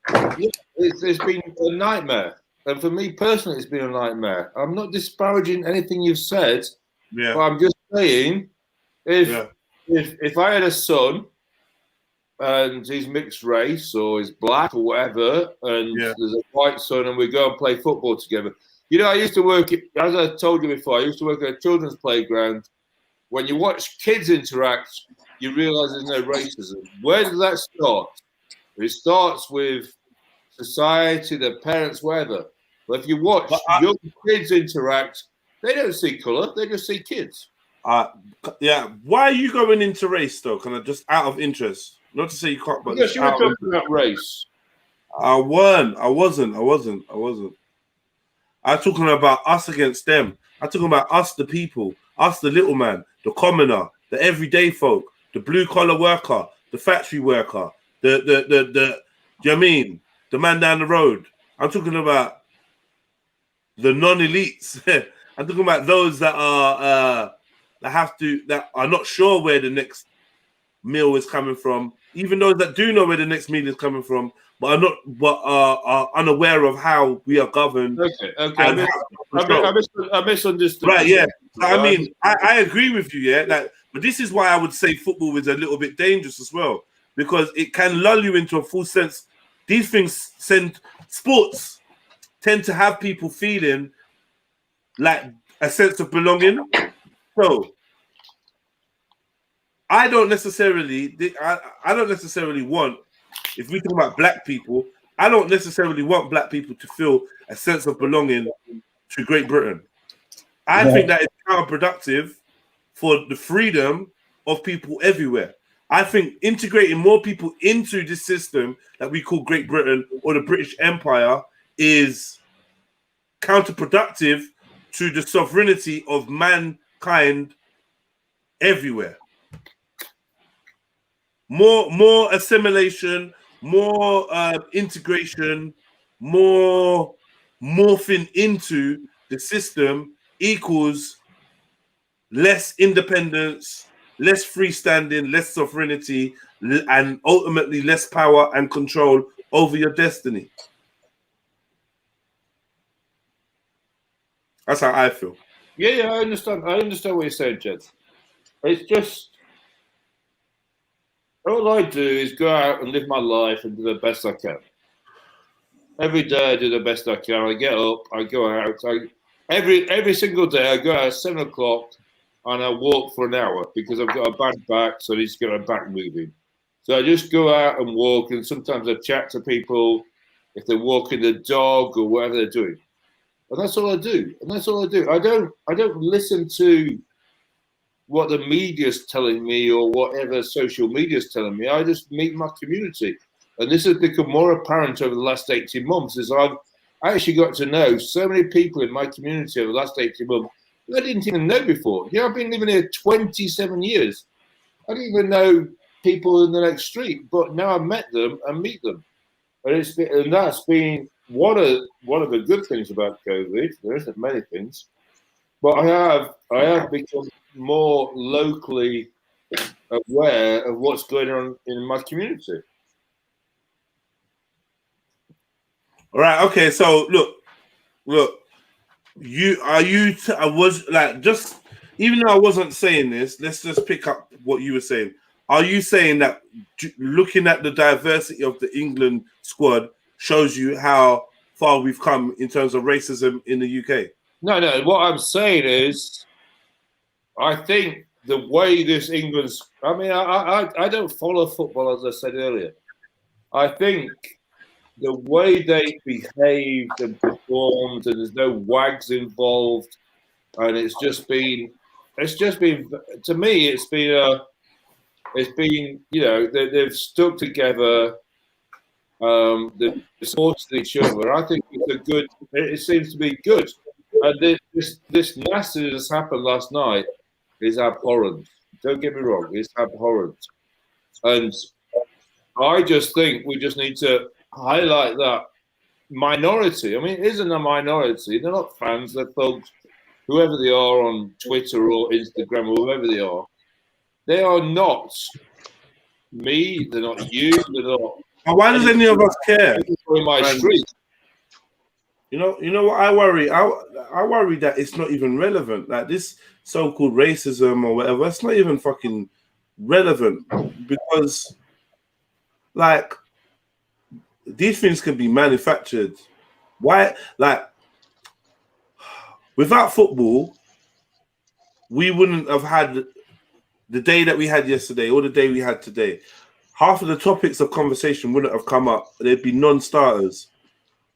it's been a nightmare. And for me personally, it's been a nightmare. I'm not disparaging anything you've said, but I'm just saying, if I had a son and he's mixed race or he's black or whatever, and there's a white son and we go and play football together. You know, I used to work, as I told you before, I used to work at a children's playground. When you watch kids interact, you realize there's no racism. Where does that start? It starts with society, their parents, whatever. But if you watch young kids interact, they don't see color, they just see kids. Yeah. Why are you going into race though? Kind of just out of interest. Not to say you can't, but yes, you were talking about race. I wasn't. I'm talking about us against them. I'm talking about us, the people, us, the little man, the commoner, the everyday folk, the blue collar worker, the factory worker, the do you know what I mean? The man down the road. I'm talking about the non-elites. I'm talking about those that are that are not sure where the next meal is coming from, even those that do know where the next meal is coming from, but are unaware of how we are governed. Okay. I misunderstood. Right, yeah. I mean, I agree with you, yeah. But this is why I would say football is a little bit dangerous as well, because it can lull you into a full sense. These things sports tend to have people feeling like a sense of belonging. So I don't necessarily want, if we talk about black people, I don't necessarily want black people to feel a sense of belonging to Great Britain. I think that is counterproductive for the freedom of people everywhere. I think integrating more people into this system that we call Great Britain or the British Empire is counterproductive to the sovereignty of mankind everywhere. More assimilation, more integration, more morphing into the system equals less independence, less freestanding, less sovereignty, and ultimately less power and control over your destiny. That's how I feel. Yeah, I understand. I understand what you're saying, Jed. It's just all I do is go out and live my life and do the best I can. Every day I do the best I can. I get up, I go out. Every single day I go out at 7 o'clock and I walk for an hour because I've got a bad back, so I need to get my back moving. So I just go out and walk, and sometimes I chat to people if they're walking the dog or whatever they're doing. And that's all I do. I don't listen to what the media's telling me or whatever social media's telling me. I just meet my community. And this has become more apparent over the last 18 months as I've actually got to know so many people in my community over the last 18 months I didn't even know before. You know, I've been living here 27 years. I didn't even know people in the next street, but now I've met them and meet them. And that's been one of the good things about COVID. There isn't many things, but I have become more locally aware of what's going on in my community. All right. Okay. So look. I was like, just even though I wasn't saying this, let's just pick up what you were saying. Are you saying that looking at the diversity of the England squad shows you how far we've come in terms of racism in the UK? No. What I'm saying is, I think the way this England's, I mean, I don't follow football, as I said earlier. I think the way they behaved and performed, and there's no wags involved, and it's just been to me, it's been you know, they've stuck together, they've supported each other. I think it seems to be good. And this nasty that's happened last night is abhorrent. Don't get me wrong, it's abhorrent. And I just think we just need to highlight that minority. I mean, it isn't a minority. They're not fans. They're folks, whoever they are on Twitter or Instagram or whoever they are. They are not me. They're not you. They're not. And why does any of us care? In my street. You know what I worry? I worry that it's not even relevant. Like this so-called racism or whatever, it's not even fucking relevant because, like, these things can be manufactured. Why? Like, without football, we wouldn't have had the day that we had yesterday or the day we had today. Half of the topics of conversation wouldn't have come up. They'd be non-starters.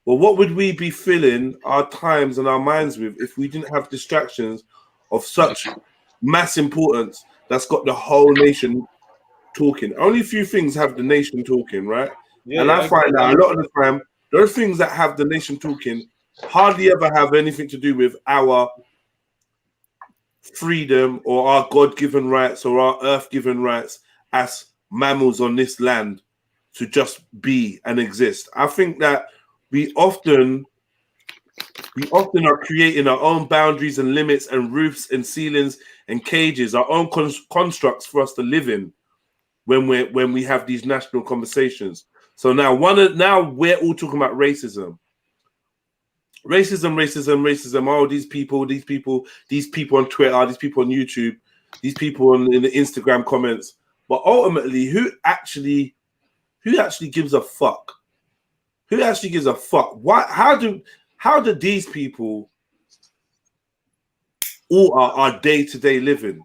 Well, what would we be filling our times and our minds with if we didn't have distractions of such mass importance that's got the whole nation talking? Only a few things have the nation talking, right? Yeah, and I find that a lot of the time, those things that have the nation talking hardly ever have anything to do with our freedom or our God-given rights or our earth-given rights as mammals on this land to just be and exist. I think that we often we often are creating our own boundaries and limits and roofs and ceilings and cages, our own constructs for us to live in when we have these national conversations. So now we're all talking about racism. Racism. Oh, these people on Twitter, these people on YouTube, these people in the Instagram comments. But ultimately, who actually gives a fuck? Who actually gives a fuck? How do these people alter our day-to-day living?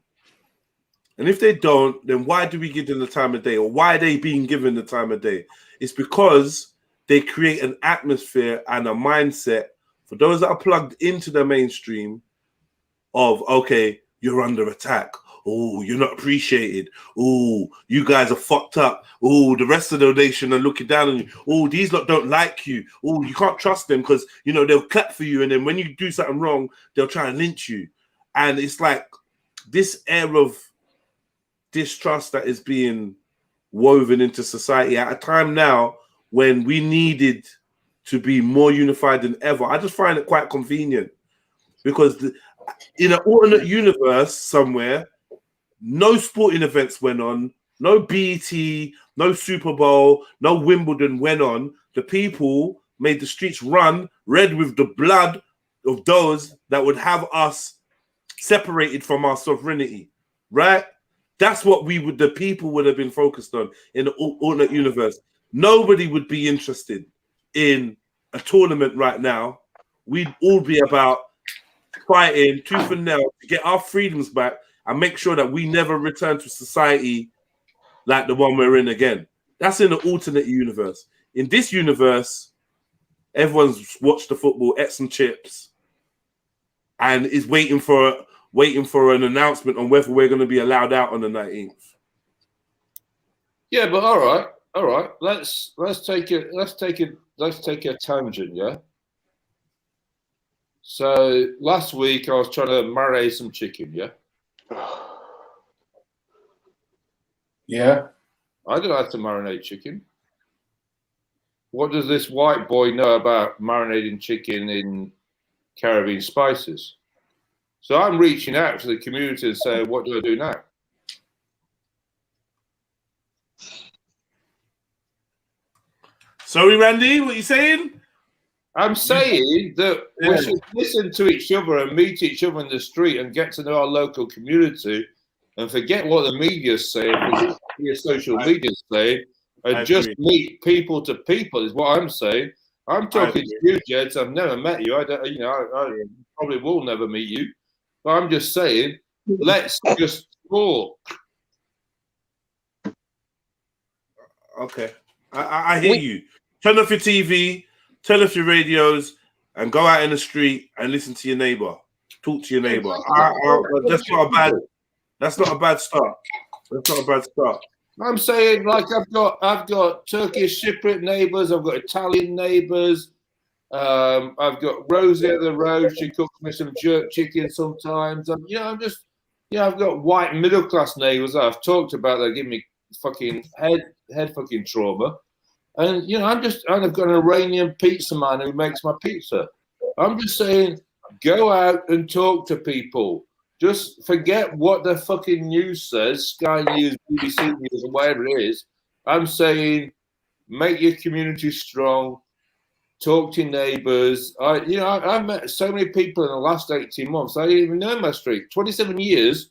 And if they don't, then why do we give them the time of day? Or why are they being given the time of day? It's because they create an atmosphere and a mindset for those that are plugged into the mainstream of, okay, you're under attack. Oh, you're not appreciated. Oh, you guys are fucked up. Oh, the rest of the nation are looking down on you. Oh, these lot don't like you. Oh, you can't trust them because, they'll clap for you. And then when you do something wrong, they'll try and lynch you. And it's like this air of distrust that is being woven into society at a time now when we needed to be more unified than ever. I just find it quite convenient because in an alternate universe somewhere, no sporting events went on, no BET, no Super Bowl, no Wimbledon went on. The people made the streets run red with the blood of those that would have us separated from our sovereignty, right? That's what the people would have been focused on in the alternate universe. Nobody would be interested in a tournament right now. We'd all be about fighting tooth and nail to get our freedoms back and make sure that we never return to society like the one we're in again. That's in the alternate universe. In this universe, everyone's watched the football, ate some chips, and is waiting for an announcement on whether we're going to be allowed out on the 19th. Yeah, but all right. Let's take a tangent, yeah. So last week I was trying to marinate some chicken, yeah. Yeah. I don't have to marinate chicken. What does this white boy know about marinating chicken in Caribbean spices? So I'm reaching out to the community and saying, what do I do now? Sorry, Randy, what are you saying? I'm saying that we should listen to each other and meet each other in the street and get to know our local community and forget what the media's saying, forget what social media's saying, and just meet people to people is what I'm saying. I'm talking to you, Jeds. I've never met you. I probably will never meet you. But I'm just saying, let's just talk. Okay. I hear you. Turn off your TV, turn off your radios, and go out in the street and listen to your neighbor. Talk to your neighbor. That's not a bad start. That's not a bad start. I'm saying, like, I've got Turkish Cypriot neighbors, I've got Italian neighbors, I've got Rosie at the road. She cooks me some jerk chicken sometimes. I've got white middle class neighbors that I've talked about that give me fucking head fucking trauma. And I've got an Iranian pizza man who makes my pizza. I'm just saying, go out and talk to people. Just forget what the fucking news says, Sky News, BBC News, and whatever it is. I'm saying, make your community strong. Talk to your neighbours. I've met so many people in the last 18 months. I didn't even know my street. 27 years,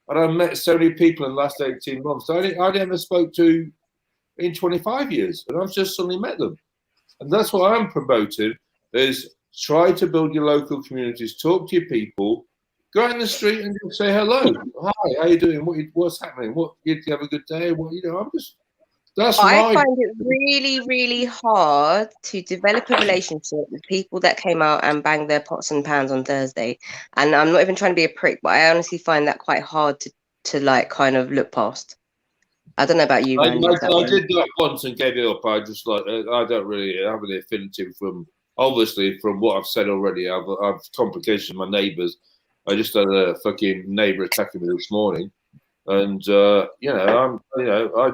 and I've met so many people in the last 18 months. I never spoke to in 25 years, and I've just suddenly met them. And that's what I'm promoting, is try to build your local communities, talk to your people, go out in the street and just say hello. Hi, how you doing? What's happening? Did you have a good day? I find it really, really hard to develop a relationship with people that came out and banged their pots and pans on Thursday. And I'm not even trying to be a prick, but I honestly find that quite hard to like kind of look past. I don't know about you, Randy. I did that once and gave it up. I don't really have an affinity from what I've said already. I've complications with my neighbours. I just had a fucking neighbour attacking me this morning. And I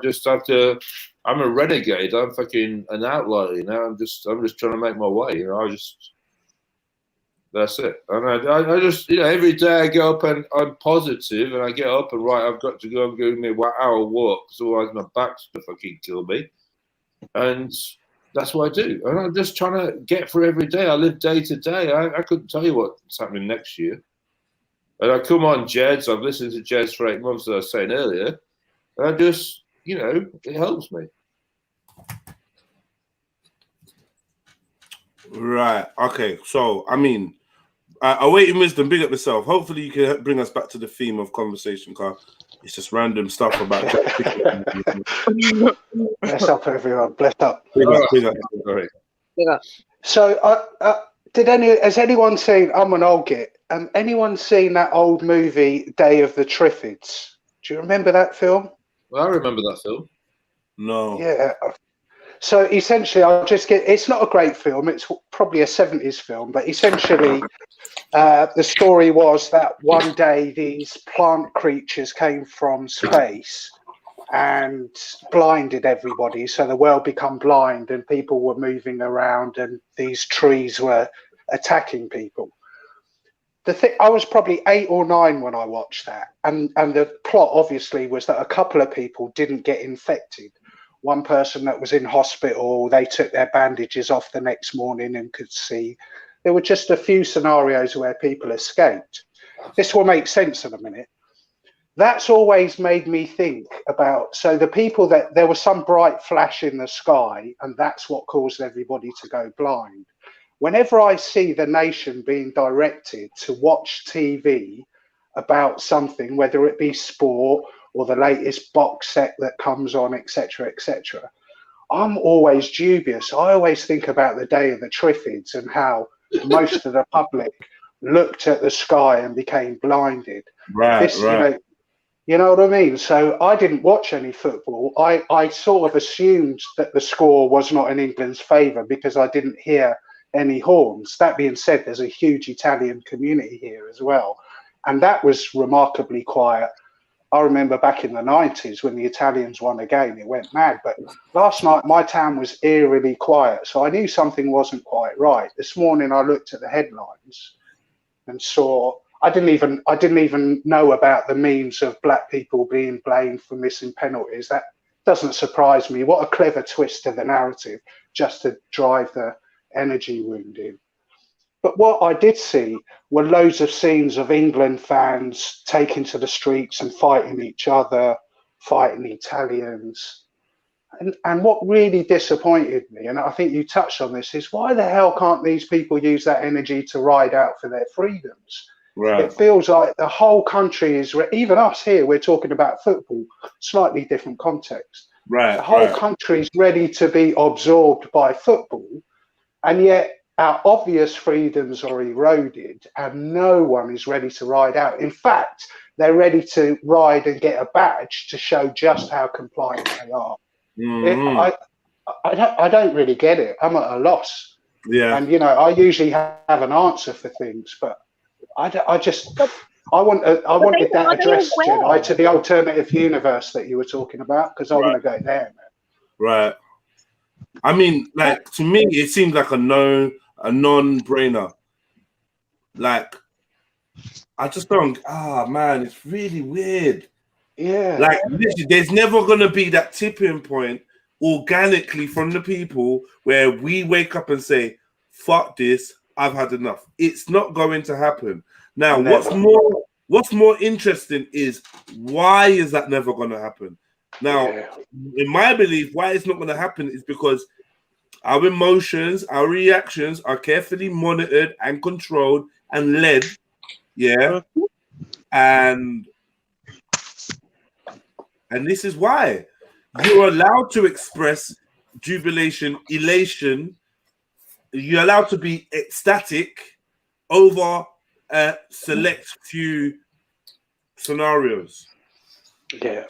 just have to. I'm a renegade. I'm fucking an outlier. I'm just trying to make my way. That's it. And I just, every day I get up and I'm positive, and I get up and I've got to go and do my 1 hour walk, so otherwise my back's gonna fucking kill me. And that's what I do. And I'm just trying to get through every day. I live day to day. I couldn't tell you what's happening next year. And I come on Jed's. I've listened to Jed's for 8 months, as I was saying earlier. And I just, it helps me. Right. Okay. So, I mean, awaiting wisdom, big up yourself. Hopefully, you can bring us back to the theme of conversation, because it's just random stuff about. Bless up, everyone. Bless up. Big up. So, has anyone seen? I'm an old git. Anyone seen that old movie, Day of the Triffids? Do you remember that film? Well, I remember that film. No. Yeah. So essentially, it's not a great film. It's probably a 70s film, but essentially the story was that one day these plant creatures came from space and blinded everybody. So the world became blind and people were moving around and these trees were attacking people. I was probably 8 or 9 when I watched that. And the plot obviously was that a couple of people didn't get infected. One person that was in hospital, they took their bandages off the next morning and could see. There were just a few scenarios where people escaped. This will make sense in a minute. That's always made me think about, so the people that there was some bright flash in the sky and that's what caused everybody to go blind. Whenever I see the nation being directed to watch TV about something, whether it be sport or the latest box set that comes on, etc., I'm always dubious. I always think about the Day of the Triffids and how most of the public looked at the sky and became blinded. Right. You know what I mean? So I didn't watch any football. I sort of assumed that the score was not in England's favour because I didn't hear any horns. That being said, there's a huge Italian community here as well. And that was remarkably quiet. I remember back in the 90s when the Italians won a game, it went mad. But last night, my town was eerily quiet. So I knew something wasn't quite right. This morning, I looked at the headlines and saw, I didn't even know about the memes of black people being blamed for missing penalties. That doesn't surprise me. What a clever twist to the narrative just to drive the energy wound in. But what I did see were loads of scenes of England fans taking to the streets and fighting each other, fighting Italians. And what really disappointed me, and I think you touched on this, is why the hell can't these people use that energy to ride out for their freedoms? Right. It feels like the whole country is, even us here, we're talking about football, slightly different context. Right. The whole country is ready to be absorbed by football, and yet our obvious freedoms are eroded and no one is ready to ride out. In fact, they're ready to ride and get a badge to show just how compliant they are. Mm-hmm. I don't really get it. I'm at a loss. Yeah. And, I usually have an answer for things, but I wanted that address, Jedi, to the alternative universe that you were talking about, because I want to go there, man. Right. I mean, like, to me, it seems like a non-brainer. Like, I just don't. Man, it's really weird. Yeah. Like, literally, there's never gonna be that tipping point organically from the people where we wake up and say, "Fuck this, I've had enough." It's not going to happen. Now, what's more interesting is why is that never gonna happen? Now, in my belief, why it's not going to happen is because our emotions, our reactions are carefully monitored and controlled and led. Yeah. And this is why you're allowed to express jubilation, elation. You're allowed to be ecstatic over a select few scenarios. Yeah.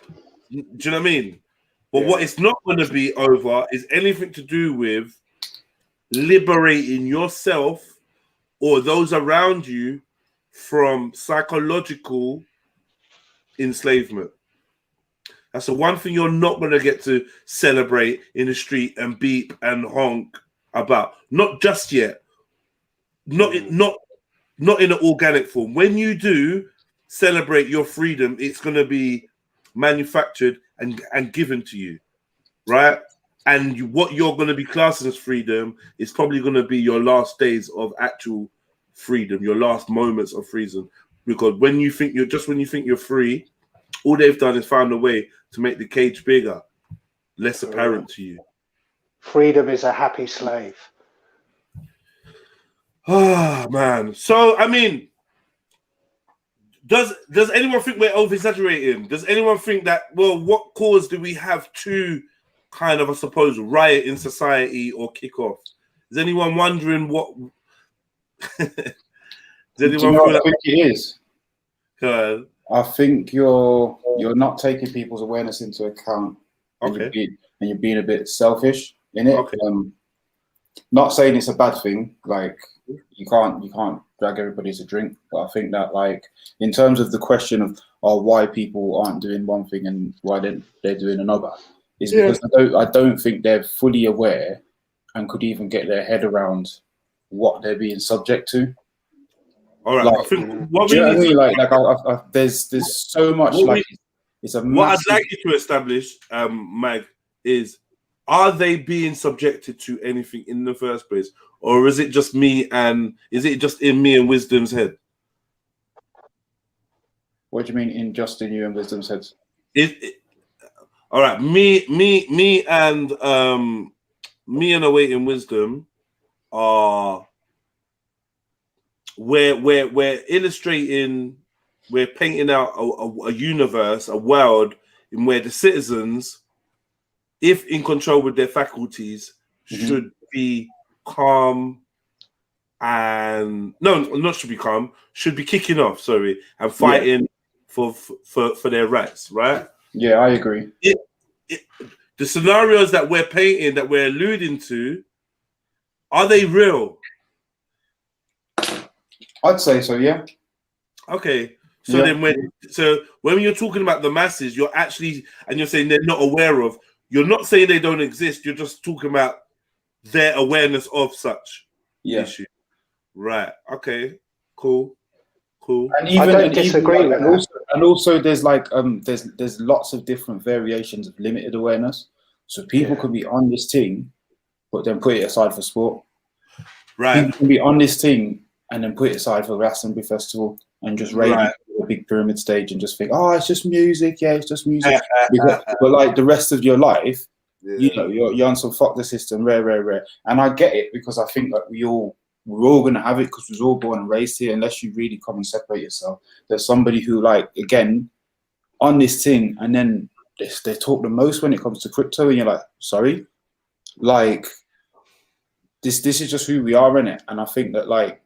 Do you know what I mean? But what it's not going to be over is anything to do with liberating yourself or those around you from psychological enslavement. That's the one thing you're not going to get to celebrate in the street and beep and honk about. Not just yet. Not not in an organic form. When you do celebrate your freedom, it's going to be manufactured and given to you, right? And what you're going to be classing as freedom is probably going to be your last days of actual freedom, your last moments of freedom. Because when you think you're free, all they've done is found a way to make the cage bigger, less apparent to you. Freedom is a happy slave. Ah, man. So, I mean, does anyone think we're over-exaggerating? Does anyone think that, well, what cause do we have to kind of, I suppose, riot in society or kick off? Is anyone wondering what... Do you know what I think it is? I think you're not taking people's awareness into account. Okay. And you're being a bit selfish in it. Okay. Not saying it's a bad thing. Like you can't drag everybody to drink. But I think that, like, in terms of the question of why people aren't doing one thing and why they're doing another, is because I don't think they're fully aware and could even get their head around what they're being subject to. All right, like, I think what we need to, there's so much it's a massive... What I'd like you to establish, Mag, is are they being subjected to anything in the first place, or is it just me and is it just in me and Wisdom's head? What do you mean in just in you and Wisdom's heads? All right, me and Awaiting Wisdom are. We're illustrating, we're painting out a universe, a world in where the citizens, if in control with their faculties, should be calm and should be kicking off, and fighting for their rights, right? Yeah, I agree. The scenarios that we're painting, that we're alluding to, are they real? I'd say so, yeah. Okay. So then when you're talking about the masses, you're actually, and you're saying they're not aware of, you're not saying they don't exist, you're just talking about their awareness of such issue. Right. Okay. Cool. And even, I don't disagree with that. And also there's like there's lots of different variations of limited awareness. So people can be on this thing, but then put it aside for sport. Right. People can be on this thing and then put it aside for the Glastonbury Festival and just raid a big pyramid stage and just think, it's just music, it's just music. But like the rest of your life, you know, you're on some fuck the system, rare. And I get it because I think that we're all gonna have it because we're all born and raised here. Unless you really come and separate yourself, there's somebody who, like, again, on this thing, and then they talk the most when it comes to crypto, and you're like, sorry, like this is just who we are, innit? And I think that, like,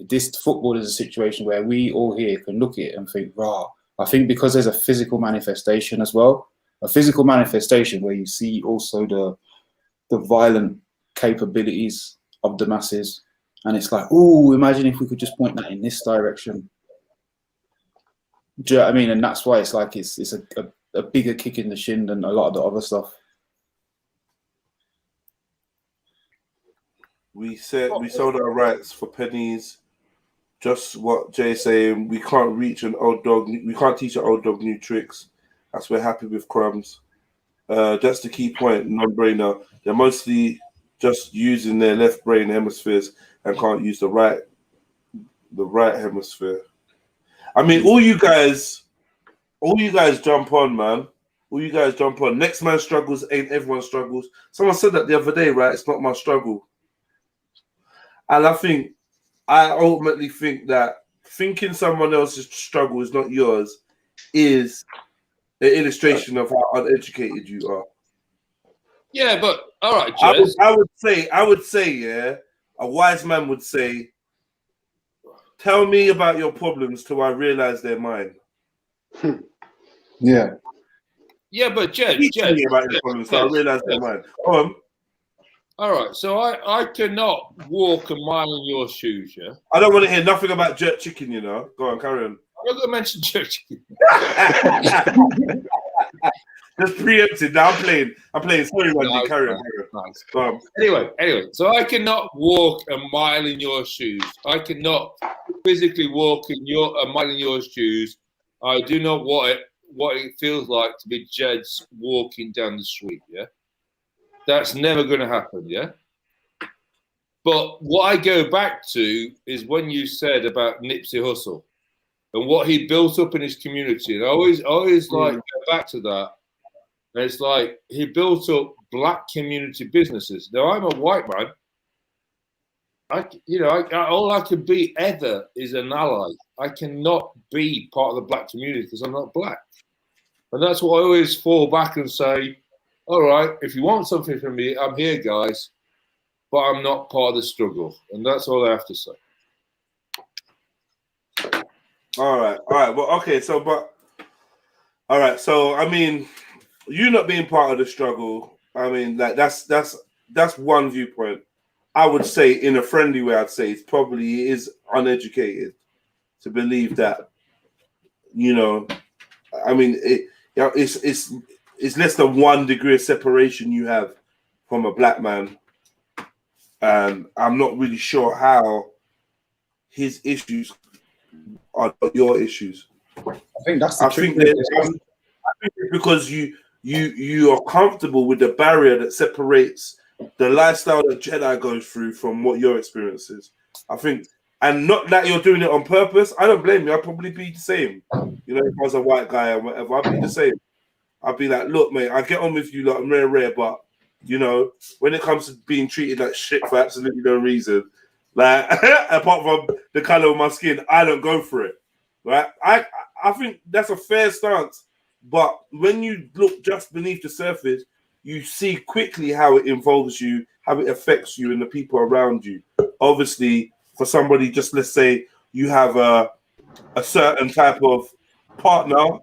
this football is a situation where we all here can look at it and think, I think because there's a physical manifestation as well, a physical manifestation where you see also the violent capabilities of the masses, and it's like, imagine if we could just point that in this direction. Do you know what I mean? And that's why it's like it's a bigger kick in the shin than a lot of the other stuff. We sold our rights for pennies. Just what Jay's saying, we can't reach an old dog. We can't teach an old dog new tricks. As we're happy with crumbs. That's the key point. Non-brainer. They're mostly just using their left brain hemispheres and can't use the right hemisphere. I mean, all you guys jump on, man. All you guys jump on. Next man's struggles ain't everyone's struggles. Someone said that the other day, right? It's not my struggle. And I ultimately think that thinking someone else's struggle is not yours is an illustration of how uneducated you are. Yeah, but all right, Jez. I would say, a wise man would say, tell me about your problems till I realize they're mine. Yeah. Yeah, but Jez, tell me about your problems till I realize they're mine. All right, so I cannot walk a mile in your shoes, yeah? I don't want to hear nothing about jerk chicken, you know. Go on, carry on. I'm not going to mention jerk chicken. Just preempted. Now I'm playing. Sorry, Randy. Carry on. Nice. Anyway, so I cannot walk a mile in your shoes. I cannot physically walk a mile in your shoes. I do not what it feels like to be judged walking down the street. Yeah, that's never going to happen. Yeah. But what I go back to is when you said about Nipsey Hussle and what he built up in his community. And I always like go back to that. And it's like he built up black community businesses. Now I'm a white man. All I can be ever is an ally. I cannot be part of the black community because I'm not black. And that's what I always fall back and say, all right, if you want something from me, I'm here, guys. But I'm not part of the struggle. And that's all I have to say. All right. Well, okay. So, I mean, you not being part of the struggle, I mean, like that's one viewpoint. I would say, in a friendly way, I'd say it probably is uneducated to believe that, I mean, it's less than 1 degree of separation you have from a black man. And I'm not really sure how his issues are your issues. I think that's the truth. I think because you are comfortable with the barrier that separates the lifestyle that Jedi goes through from what your experience is. I think, and not that you're doing it on purpose. I don't blame you. I'd probably be the same. If I was a white guy or whatever, I'd be the same. I'd be like, look, mate, I get on with you, like, I'm rare, but when it comes to being treated like shit for absolutely no reason, like apart from the color of my skin, I don't go for it. Right? I think that's a fair stance. But when you look just beneath the surface, you see quickly how it involves you, how it affects you and the people around you. Obviously, for somebody, just let's say you have a certain type of partner,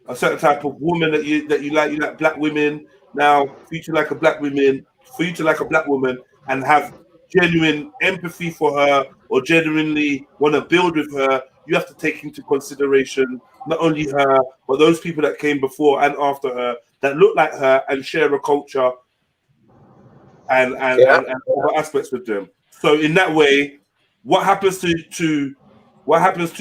a certain type of woman that you like black women. Now, for you to like a black woman, and have genuine empathy for her or genuinely want to build with her, you have to take into consideration not only her, but those people that came before and after her that look like her and share a culture and other aspects with them. So in that way, what happens to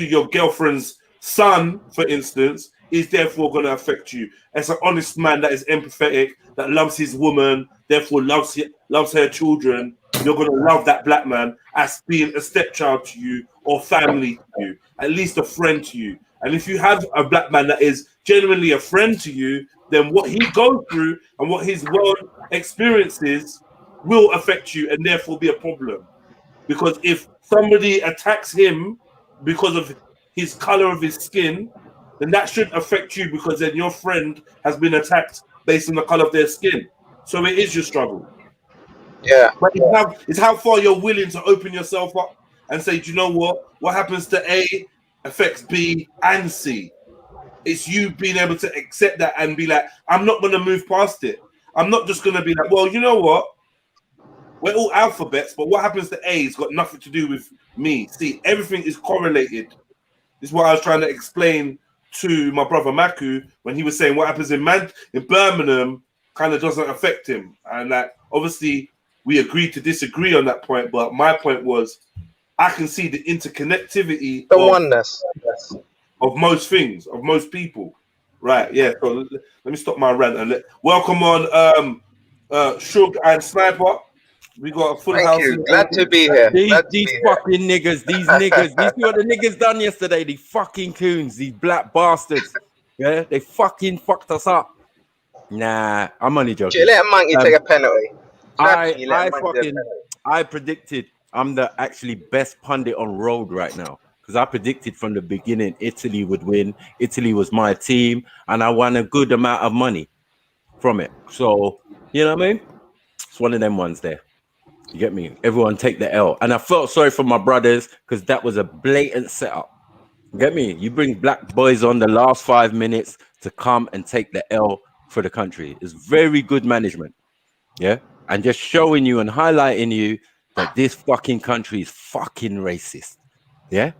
your girlfriend's son, for instance, is therefore going to affect you. As an honest man that is empathetic, that loves his woman, therefore loves her children, you're going to love that black man as being a stepchild to you or family to you, at least a friend to you. And if you have a black man that is genuinely a friend to you, then what he goes through and what his world experiences will affect you and therefore be a problem. Because if somebody attacks him because of his color of his skin, then that should affect you because then your friend has been attacked based on the color of their skin. So it is your struggle. Yeah. But it's how far you're willing to open yourself up and say, do you know what happens to A affects B and C. It's you being able to accept that and be like, I'm not going to move past it. I'm not just going to be like, well, you know what? We're all alphabets, but what happens to A has got nothing to do with me. See, everything is correlated. This is what I was trying to explain to my brother Maku when he was saying what happens in Birmingham kind of doesn't affect him. And like, obviously, we agreed to disagree on that point, but my point was I can see the interconnectivity, the oneness of most things, of most people. Right, yeah. So let me stop my rant and welcome on Shug and Sniper. We got a full house. Thank you. Glad to be here. These fucking niggas, these niggas. You see what the niggas done yesterday? The fucking coons, these black bastards. Yeah, they fucking fucked us up. Nah, I'm only joking. Let a monkey take a penalty. I predicted I'm the actually best pundit on road right now because I predicted from the beginning Italy would win. Italy was my team, and I won a good amount of money from it. So you know what I mean? It's one of them ones there. You get me? Everyone take the L. And I felt sorry for my brothers because that was a blatant setup. You get me? You bring black boys on the last 5 minutes to come and take the L for the country. It's very good management. Yeah? And just showing you and highlighting you that this fucking country is fucking racist. Yeah?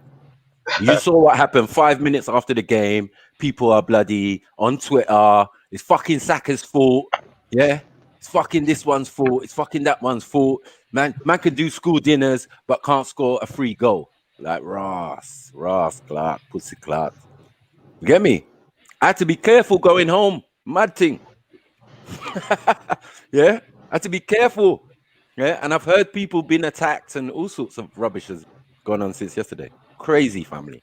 You saw what happened 5 minutes after the game. People are bloody on Twitter, It's fucking Saka's fault. Yeah. It's fucking this one's fault. It's fucking that one's fault. Man can do school dinners, but can't score a free goal. Like Ross Clark, Pussy Clark. You get me? I had to be careful going home. Mad thing. Yeah. I had to be careful. Yeah. And I've heard people been attacked and all sorts of rubbish has gone on since yesterday. Crazy family.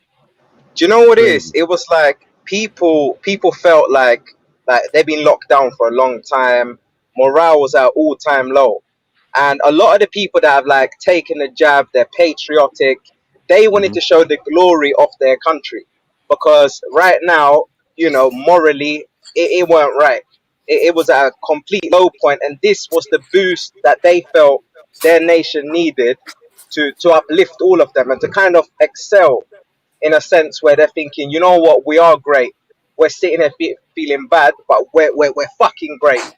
Do you know what it is? It was like people felt like they've been locked down for a long time. Morale was at all-time low. And a lot of the people that have like taken the jab, they're patriotic. They wanted to show the glory of their country. Because right now, you know, morally, it weren't right. It was at a complete low point. And this was the boost that they felt their nation needed to uplift all of them and to kind of excel in a sense where they're thinking, you know what, we are great. We're sitting here feeling bad, but we're fucking great.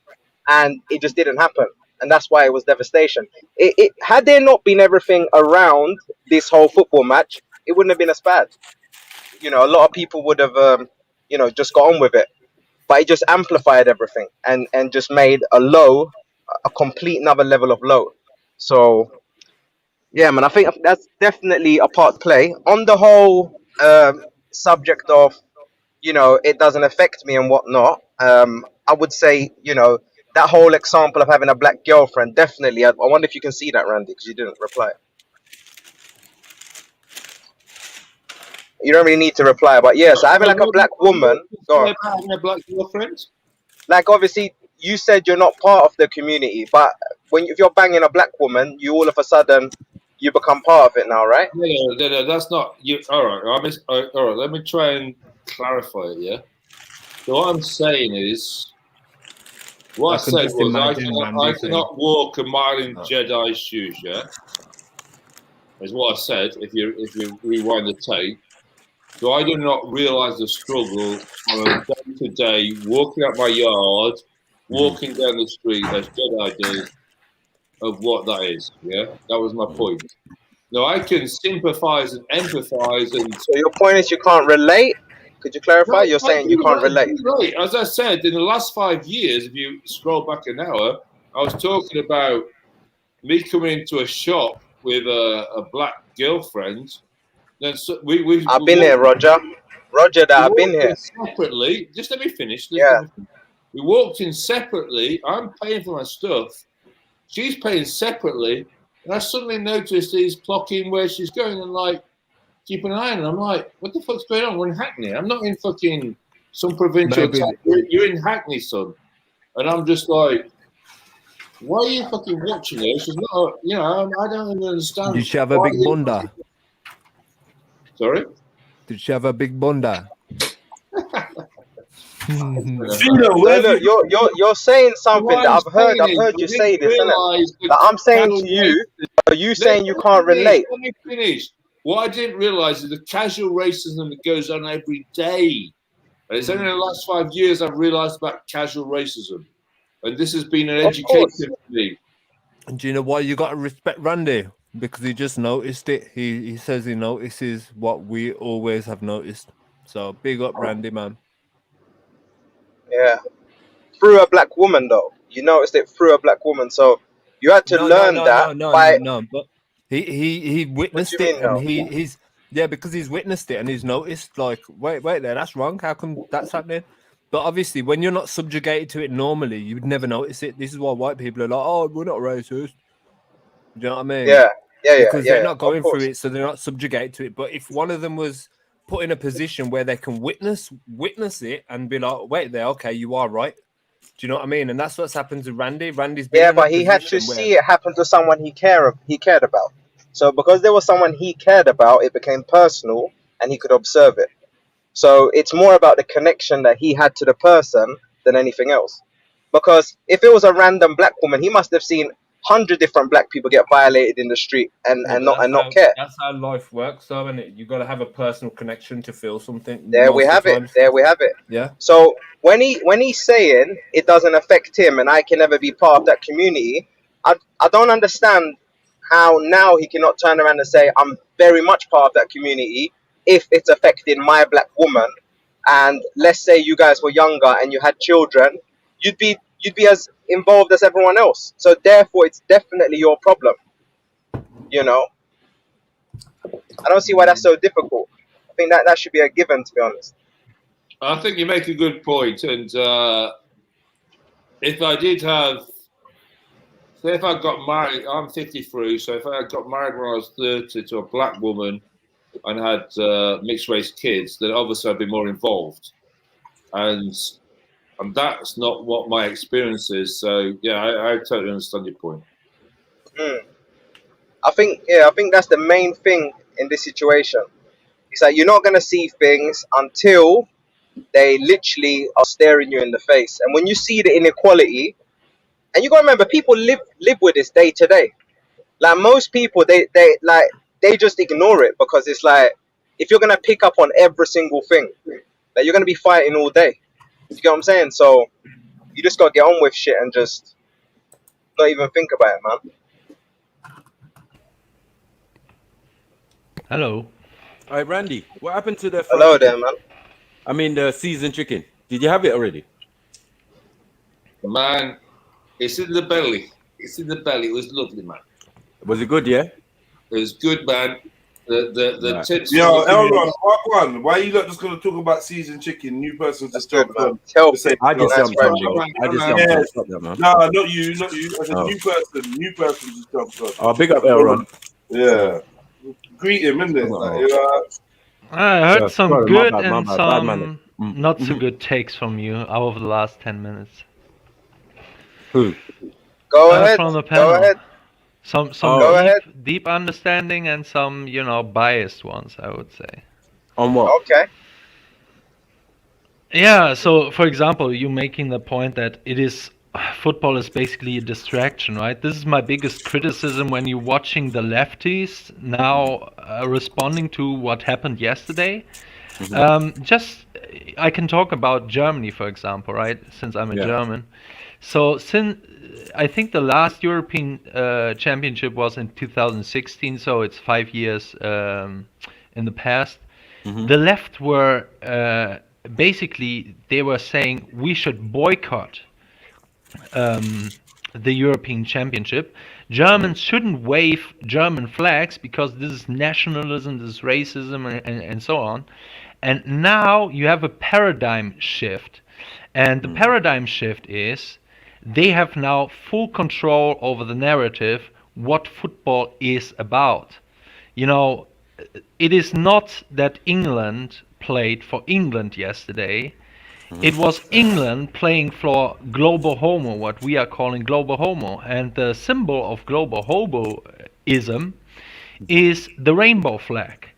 And it just didn't happen. And that's why it was devastation. It had there not been everything around this whole football match, it wouldn't have been as bad. You know, a lot of people would have, you know, just got on with it. But it just amplified everything and just made a complete another level of low. So, yeah, man, I think that's definitely a part to play. On the whole subject of, you know, it doesn't affect me and whatnot, I would say, you know, that whole example of having a black girlfriend, definitely. I wonder if you can see that, Randy, because you didn't reply. You don't really need to reply, but yes, having like a black woman. Go on. Having a black girlfriend? Like, obviously, you said you're not part of the community, but if you're banging a black woman, you all of a sudden you become part of it now, right? No, that's not you. All right, all right. Let me try and clarify it. Yeah. So what I'm saying is, what I said was I cannot walk a mile in Jedi's shoes. Yeah, is what I said. If you rewind the tape, so I do not realise the struggle on a day-to-day walking up my yard, walking down the street as Jedi does, of what that is. Yeah, that was my point. No, I can sympathise and empathise, and so your point is you can't relate. Could you clarify? You're saying you can't relate. Right. As I said, in the last 5 years, if you scroll back an hour, I was talking about me coming into a shop with a black girlfriend. Then I've been here, Roger. Roger, that I've been here. Separately, just let me finish. Yeah. Let me finish. We walked in separately. I'm paying for my stuff. She's paying separately. And I suddenly noticed he's clocking where she's going and like, keep an eye on her. I'm like, what the fuck's going on? We're in Hackney. I'm not in fucking some provincial town. You're in Hackney, son. And I'm just like, why are you fucking watching her? She's not, you know, I don't even understand. Did she have a big bunda? Sorry? Did she have a big bunda? Look, you're saying something that I've heard you say this, innit? That I'm saying to you, are you saying you can't relate? Let me finish. What I didn't realise is the casual racism that goes on every day. And it's only in the last 5 years I've realised about casual racism. And this has been an education for me. And do you know why you got to respect Randy? Because he just noticed it. He says he notices what we always have noticed. So big up Randy, man. Yeah. Through a black woman, though. You noticed it through a black woman. So you had to learn that by... No, but he witnessed it, and he's because he's witnessed it and he's noticed, like, wait there, that's wrong. How come that's happening? But obviously, when you're not subjugated to it normally, you would never notice it. This is why white people are like, oh, we're not racist. Do you know what I mean? Yeah. Because they're not going through it, so they're not subjugated to it. But if one of them was put in a position where they can witness it and be like, wait there, okay, you are right. Do you know what I mean? And that's what's happened to Randy. Randy's been but he had to see it happen to someone he cared about. So because there was someone he cared about, it became personal and he could observe it. So it's more about the connection that he had to the person than anything else. Because if it was a random black woman, he must have seen 100 different black people get violated in the street and not care. That's how life works, though, isn't it? You got to have a personal connection to feel something. There we have it. Yeah. So when he's saying it doesn't affect him and I can never be part of that community, I don't understand how now he cannot turn around and say I'm very much part of that community if it's affecting my black woman and let's say you guys were younger and you had children, you'd be as involved as everyone else. So therefore, it's definitely your problem. You know, I don't see why that's so difficult. I think that should be a given, to be honest. I think you make a good point, and if I did have, say, if I got married, I'm 53, so if I got married when I was 30 to a black woman and had mixed race kids, then obviously I'd be more involved, and that's not what my experience is. So yeah, I totally understand your point. I think that's the main thing in this situation. It's like you're not gonna see things until they literally are staring you in the face. And when you see the inequality, and you gotta remember, people live with this day to day. Like most people, they just ignore it because it's like, if you're gonna pick up on every single thing, like you're gonna be fighting all day. You get what I'm saying? So you just gotta get on with shit and just not even think about it, man. Hello. All right, Randy, what happened to the Hello there, man. I mean, the seasoned chicken. Did you have it already? Man, it's in the belly. It's in the belly. It was lovely, man. Was it good? Yeah. It was good, man. The tits. Yo, Elron, one. Why are you not just going to talk about seasoned chicken? New person's just jumped on. I just jumped on, bro. I just jumped on. No, not you. As a new person just jumped on. Oh, big up, Elron. Yeah. Greet him, isn't it? I heard some good and bad some not so good takes from you over the last 10 minutes. Who? Go ahead. From the panel. Go ahead. Some deep understanding and some, biased ones, I would say. On what? Okay. Yeah, so for example, you making the point that football is basically a distraction, right? This is my biggest criticism when you're watching the lefties now responding to what happened yesterday. I can talk about Germany, for example, right? Since I'm a German. So I think the last European championship was in 2016, so it's 5 years in the past. The left were basically, they were saying we should boycott the European Championship. Germans shouldn't wave German flags because this is nationalism, this is racism, and so on. And now you have a paradigm shift. And the paradigm shift is they have now full control over the narrative, what football is about. It is not that England played for England yesterday. It was England playing for global homo, what we are calling global homo. And the symbol of global homoism is the rainbow flag.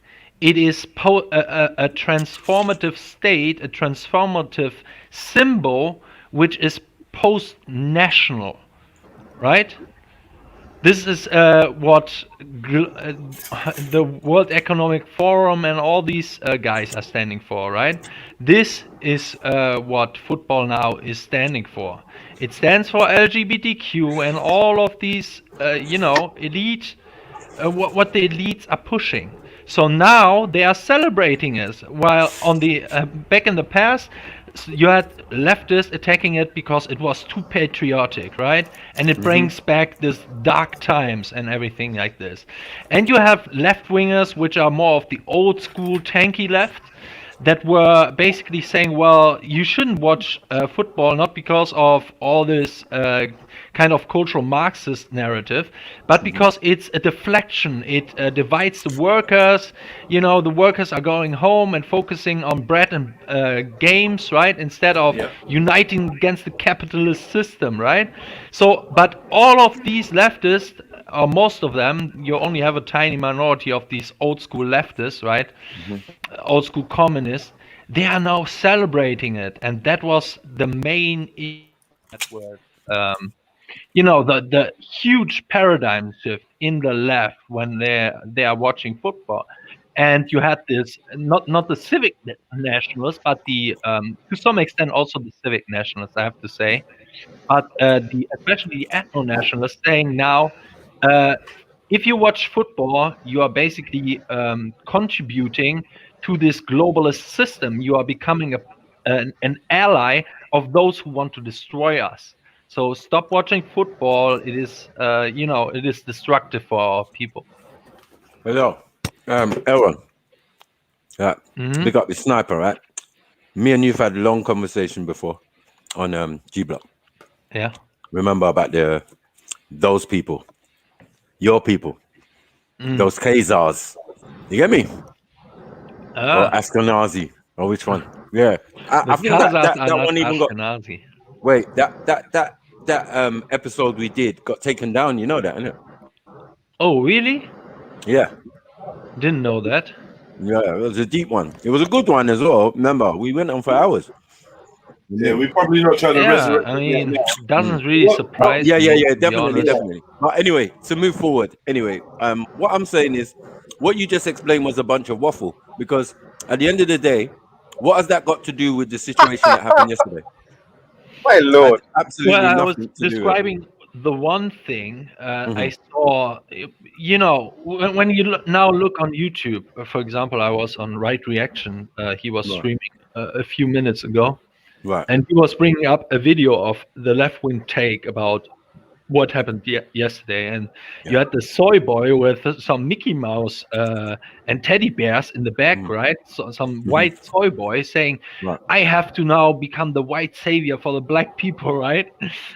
It is a transformative state, a transformative symbol, which is post-national, right? This is what the World Economic Forum and all these guys are standing for, right? This is what football now is standing for. It stands for LGBTQ and all of these, elite, what the elites are pushing. So now they are celebrating it, while on the back in the past, you had leftists attacking it because it was too patriotic, right? And it brings back this dark times and everything like this. And you have left-wingers, which are more of the old school tanky left, that were basically saying, well, you shouldn't watch football, not because of all this kind of cultural Marxist narrative, but because it's a deflection. It divides the workers. The workers are going home and focusing on bread and games, right? Instead of uniting against the capitalist system, right? So, but all of these leftists, or most of them, you only have a tiny minority of these old school leftists, right? Old school communists, they are now celebrating it. And that was the main network. The huge paradigm shift in the left when they are watching football. And you had this, not the civic nationalists, but the to some extent also the civic nationalists, I have to say, but especially the ethno-nationalists saying now, if you watch football, you are basically contributing to this globalist system, you are becoming an ally of those who want to destroy us. So stop watching football. It is, it is destructive for our people. Hello, Aaron. Yeah, big up the sniper, right? Me and you've had a long conversation before on G Block. Yeah. Remember about those people, your people, those Khazars. You get me? Or Ashkenazi, or which one? Yeah, I think that one even Ashkenazi. Wait, that episode we did got taken down. You know that, innit? Oh, really? Yeah. Didn't know that. Yeah, it was a deep one. It was a good one as well. Remember, we went on for hours. Yeah, we're probably not trying to resurrect. I mean, doesn't really surprise me. Yeah, definitely. But anyway, to move forward. Anyway, what I'm saying is, what you just explained was a bunch of waffle. Because at the end of the day, what has that got to do with the situation that happened yesterday? My lord! Absolutely I nothing was to do describing the one thing I saw. When you now look on YouTube, for example, I was on Right Reaction. He was streaming a few minutes ago. Right. And he was bringing up a video of the left-wing take about what happened yesterday. And you had the soy boy with some Mickey Mouse and teddy bears in the back, right? So some white soy boy saying, I have to now become the white savior for the black people, right?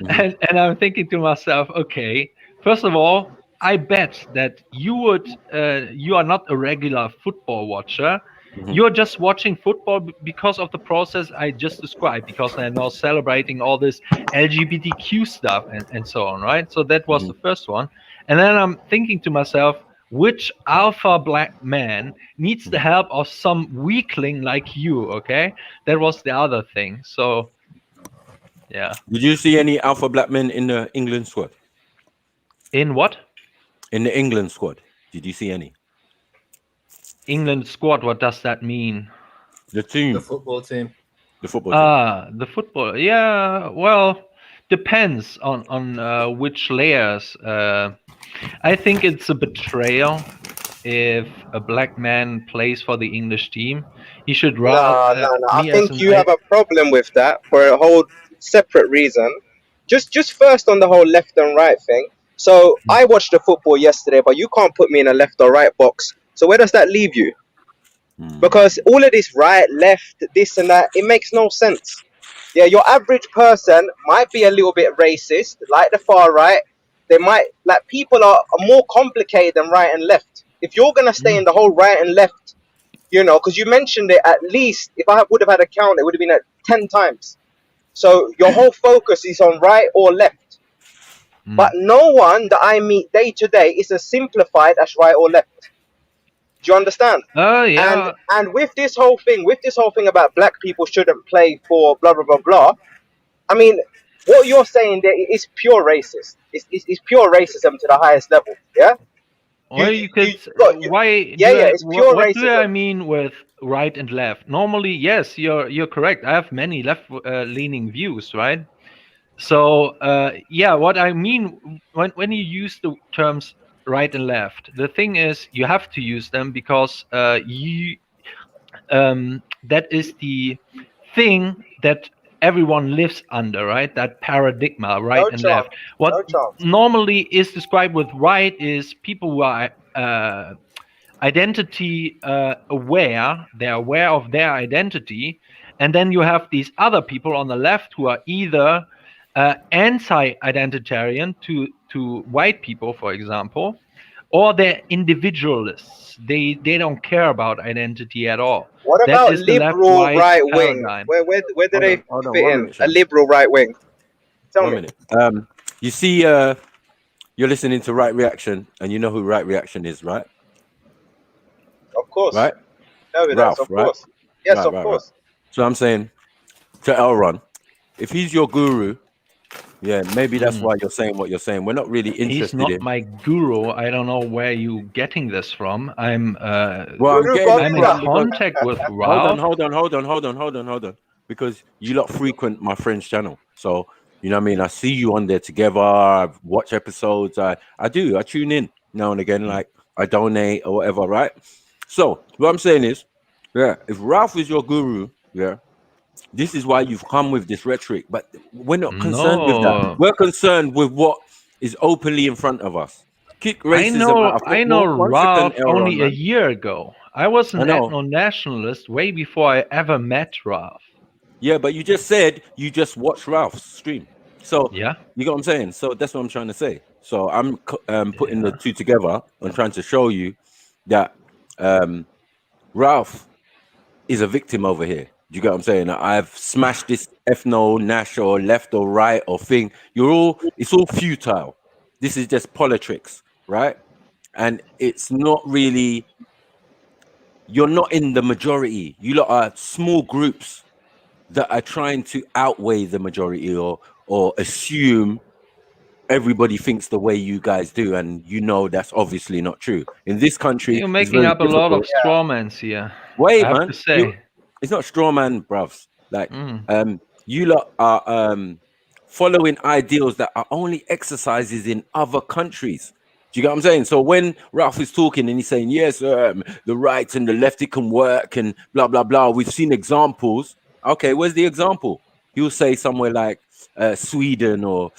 And I'm thinking to myself, okay, first of all, I bet that you are not a regular football watcher. You're just watching football because of the process I just described, because they're now celebrating all this LGBTQ stuff and so on, right? So that was the first one. And then I'm thinking to myself, which alpha black man needs the help of some weakling like you, okay? That was the other thing. So, yeah. Did you see any alpha black men in the England squad? In what? In the England squad. Did you see any? England squad, what does that mean? The team. The football team. The football team. The football. Yeah, well, depends on which layers. I think it's a betrayal if a black man plays for the English team. He should rather. No. I think you have a problem with that for a whole separate reason. Just first on the whole left and right thing. So I watched the football yesterday, but you can't put me in a left or right box. So where does that leave you? Because all of this right, left, this and that, it makes no sense. Yeah, your average person might be a little bit racist, like the far right. They might, like, people are more complicated than right and left. If you're going to stay in the whole right and left, because you mentioned it at least, if I would have had a count, it would have been at 10 times. So your whole focus is on right or left. But no one that I meet day to day is as simplified as right or left. Do you understand? Oh yeah. And with this whole thing about black people shouldn't play for blah blah blah blah. I mean, what you're saying there is pure racist. It's pure racism to the highest level. Yeah. Or you could. Why? It's pure what racism. do I mean with right and left? Normally, yes, you're correct. I have many left-leaning views, right? So what I mean when you use the terms right and left, the thing is you have to use them because that is the thing that everyone lives under, right? That paradigm, right and left. What normally is described with right is people who are identity aware. They're aware of their identity, and then you have these other people on the left who are either anti-identitarian to white people, for example, or they're individualists. They don't care about identity at all. What about liberal right wing? Where do they fit in? A liberal right wing. Tell me. Minute. You see, you're listening to Right Reaction, and you know who Right Reaction is, right? Of course. Right? No, Ralph, of right? course. Yes, Right, of course. So I'm saying to Elron, if he's your guru, yeah, maybe that's why you're saying what you're saying. We're not really interested in. He's not my guru. I don't know where you're getting this from. I'm in contact with Ralph. Hold on. Because you lot frequent my friend's channel. So, you know what I mean? I see you on there together. I watch episodes. I tune in now and again, like I donate or whatever, right? So what I'm saying is, Yeah, if Ralph is your guru, yeah, this is why you've come with this rhetoric. But we're not concerned with that. No. We're concerned with what is openly in front of us. Kick racism out of I know football. One second, Ralph Elron, only a man. year ago. I was I an know. ethno-nationalist way before I ever met Ralph. Yeah, but you just said you just watched Ralph's stream. So Yeah. you know what I'm saying? So that's what I'm trying to say. So I'm putting the two together and trying to show you that Ralph is a victim over here. Do you get what I'm saying? I've smashed this ethno, nash, or left or right or thing. It's all futile. This is just politics, right? And it's not really, you're not in the majority. You lot are small groups that are trying to outweigh the majority or assume everybody thinks the way you guys do, and you know that's obviously not true. In this country, You're it's making very up a lot of difficult. strawmans here. Wait, I have man, to say. it's not straw man, bruvs. Like, you lot are following ideals that are only exercises in other countries. Do you get what I'm saying? So when Ralph is talking and he's saying, yes, the right and the left, it can work and blah, blah, blah. We've seen examples. Okay, where's the example? He'll say somewhere like Sweden or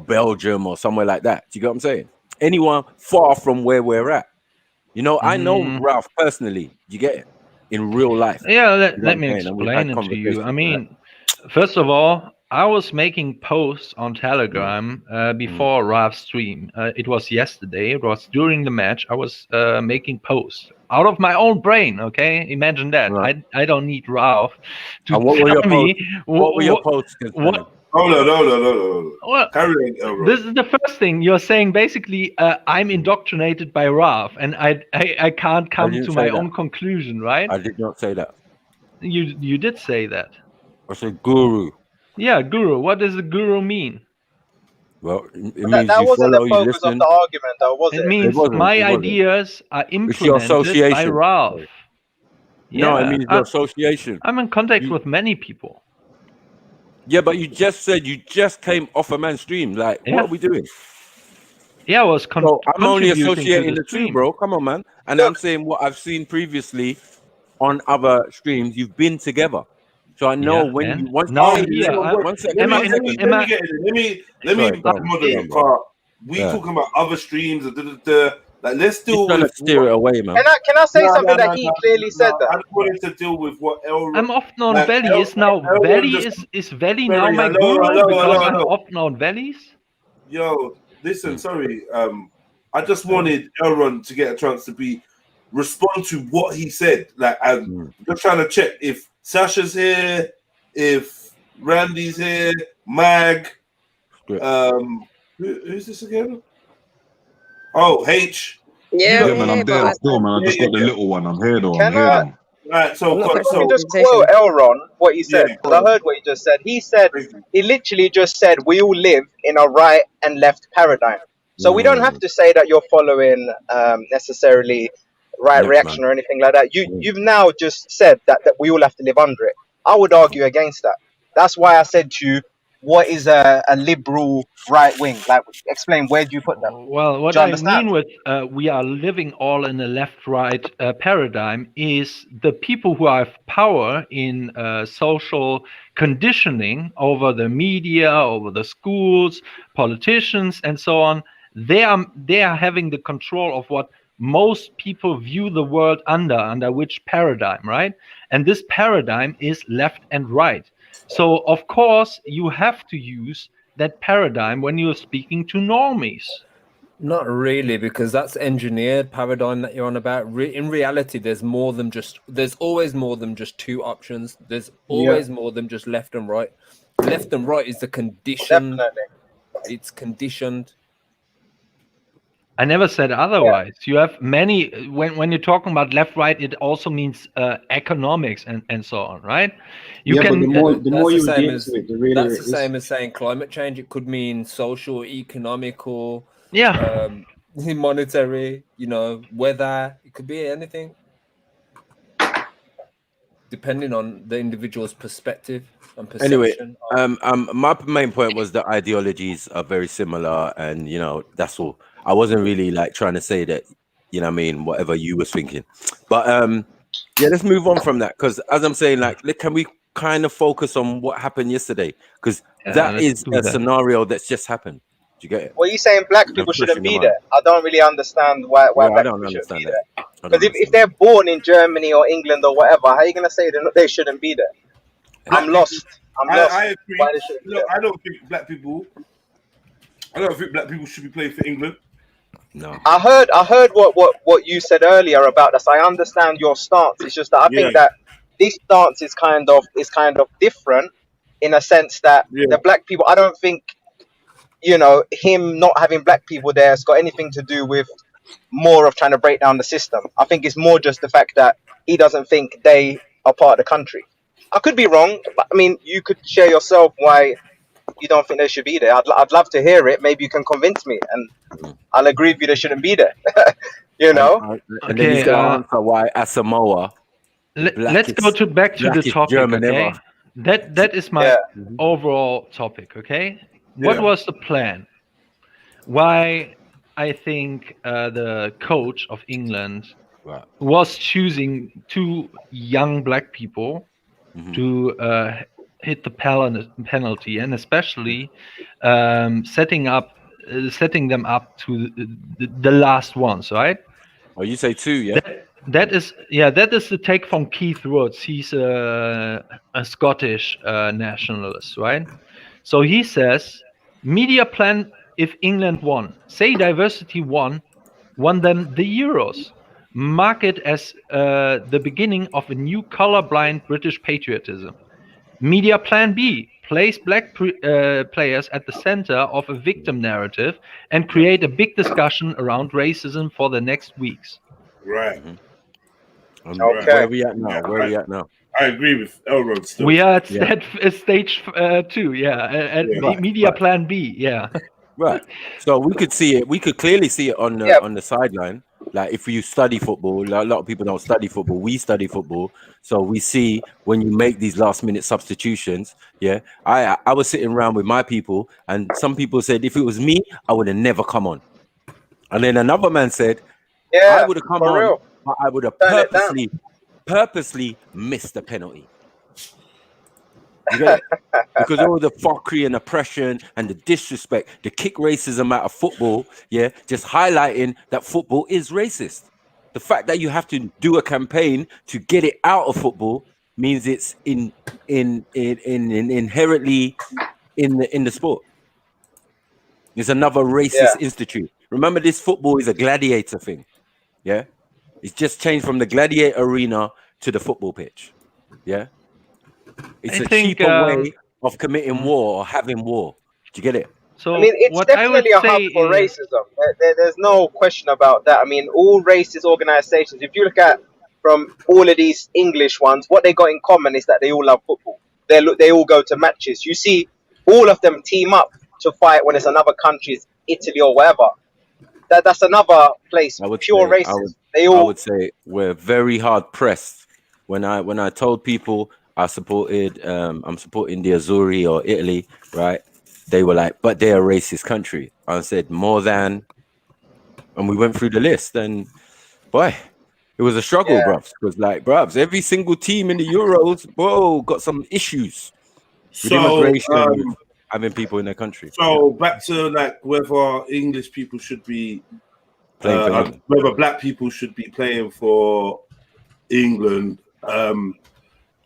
Belgium or somewhere like that. Do you get what I'm saying? Anyone far from where we're at. You know, I know Ralph personally. You get it? In real life. Yeah, You know let me explain it to you. I mean, first of all, I was making posts on Telegram before Ralph's stream. It was yesterday. It was during the match. I was making posts out of my own brain. Okay, imagine that. Right. I don't need Ralph to what were your tell me posts? What were your posts? What? No. Well, Carry on, this is the first thing you're saying. Basically, I'm indoctrinated by Ralph, and I can't come to my own conclusion, right? I did not say that. You did say that. I said guru. Yeah, guru. What does a guru mean? Well, it That, that wasn't the focus of the argument, though, was it? It means my ideas are implemented by Ralph. No, it means your association. I'm in contact with many people. Yeah, but you just said you just came off a man's stream. Like, what are we doing? Yeah, I was I'm only associating the stream. two, bro. Come on, man. And I'm saying what I've seen previously on other streams. You've been together. So I know when you once Let me moderate part. We talking about other streams. Like, let's deal with. Steer it away, man. Can I say something that he clearly said that? I just wanted to deal with what Elron. I'm often on Valley. Is Valley now my guru because I'm often on Valleys? Yo, listen, sorry. I just wanted Elron to get a chance to respond to what he said. Like, I'm just trying to check if Sasha's here, if Randy's here, Mag. Who's this again? Oh, H. Yeah, man, I'm there still, man. I just got the little one. I'm here though. Right, so let me just quote Elron what he said, because I heard what he just said. He literally just said we all live in a right and left paradigm. So we don't have to say that you're following necessarily right reaction or anything like that. You've now just said that we all have to live under it. I would argue against that. That's why I said to you, what is a liberal right wing? Like, explain, where do you put that? Well, what I mean with we are living all in a left-right paradigm is the people who have power in social conditioning over the media, over the schools, politicians, and so on. They are having the control of what most people view the world under which paradigm, right? And this paradigm is left and right. So, of course, you have to use that paradigm when you're speaking to normies. Not really, because that's engineered paradigm that you're on about. In reality, there's always more than just two options. There's always more than just left and right. Left and right is the condition. Definitely. It's conditioned. I never said otherwise. You have many, when you're talking about left, right, it also means economics and so on, right? But the more you get into it, the really that's the same as saying climate change. It could mean social, economical, monetary, weather. It could be anything, depending on the individual's perspective and perception. Anyway, my main point was the ideologies are very similar, and that's all. I wasn't really like trying to say that, whatever you was thinking. But Yeah, let's move on from that because, as I'm saying, like, can we kind of focus on what happened yesterday? Because that is a scenario that's just happened. Do you get it? Well, you saying black people shouldn't be there? I don't really understand why black people shouldn't be there. Because if they're born in Germany or England or whatever, how are you gonna say they shouldn't be there? I'm lost. I agree. Look, I don't think black people should be playing for England. No. I heard what you said earlier about this. I understand your stance. It's just that I think that this stance is kind of different in a sense that the black people. I don't think him not having black people there has got anything to do with more of trying to break down the system. I think it's more just the fact that he doesn't think they are part of the country. I could be wrong, but I mean, you could share yourself why you don't think they should be there. I'd love to hear it. Maybe you can convince me, and I'll agree with you. They shouldn't be there. And then he's gonna answer why Asamoah. Let's go back to the topic. German okay, ever. that is my overall topic. Okay, what was the plan? Why I think the coach of England was choosing 2 young black people to hit the penalty, and especially setting them up to the last ones, right? Oh, you say 2, yeah? That is the take from Keith Woods. He's a Scottish nationalist, right? So he says, media plan if England won. Say diversity won them the Euros. Mark it as the beginning of a new colorblind British patriotism. Media plan B. Place black players at the center of a victim narrative and create a big discussion around racism for the next weeks. Right. Okay. Where are we at now? Where are we at now? I agree with Elrond still. We are at stage 2, at media plan B, Right. So we could see it. We could clearly see it on the sideline. Like if you study football, a lot of people don't study football. We study football, so we see when you make these last-minute substitutions. Yeah, I was sitting around with my people, and some people said if it was me, I would have never come on. And then another man said, I would have come on, but I would have purposely missed the penalty. You get it? Because all the fuckery and oppression and the disrespect, the kick racism out of football, just highlighting that football is racist. The fact that you have to do a campaign to get it out of football means it's inherently in the sport. It's another racist institute. Remember, this football is a gladiator thing. Yeah, it's just changed from the gladiator arena to the football pitch. Yeah. It's a cheaper way of committing war or having war. Do you get it? So I mean, it's definitely a hub for racism. There's no question about that. I mean, all racist organizations, if you look at from all of these English ones, what they got in common is that they all love football. They all go to matches. You see all of them team up to fight when it's another country's Italy or whatever. That's another place. Pure racism. I would say we're very hard pressed. When I told people I'm supporting the Azzurri or Italy, right? They were like, but they're a racist country. I said more than, and we went through the list, and boy, it was a struggle, bruvs. Every single team in the Euros, got some issues with immigration, with having people in their country. So back to like whether English people should be whether black people should be playing for England.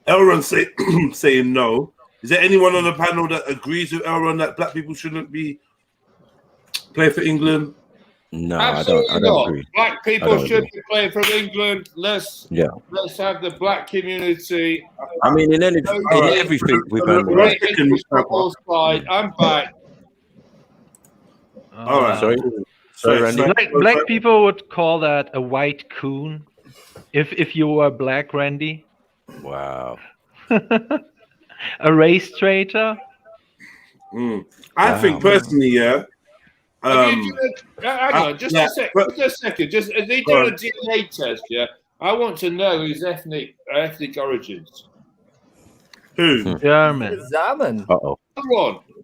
Elrond saying no. Is there anyone on the panel that agrees with Elrond that black people shouldn't be playing for England? No, absolutely I don't not. agree. Black people should be playing for England. Let's have the black community. I mean, in everything we've done. I'm back. All right. Sorry, Randy. Black people would call that a white coon. If you were black, Randy. Wow. A race traitor? I think personally, hang on, just a second. Just as they do a DNA test, I want to know his ethnic origins. Who? German. Uh-oh.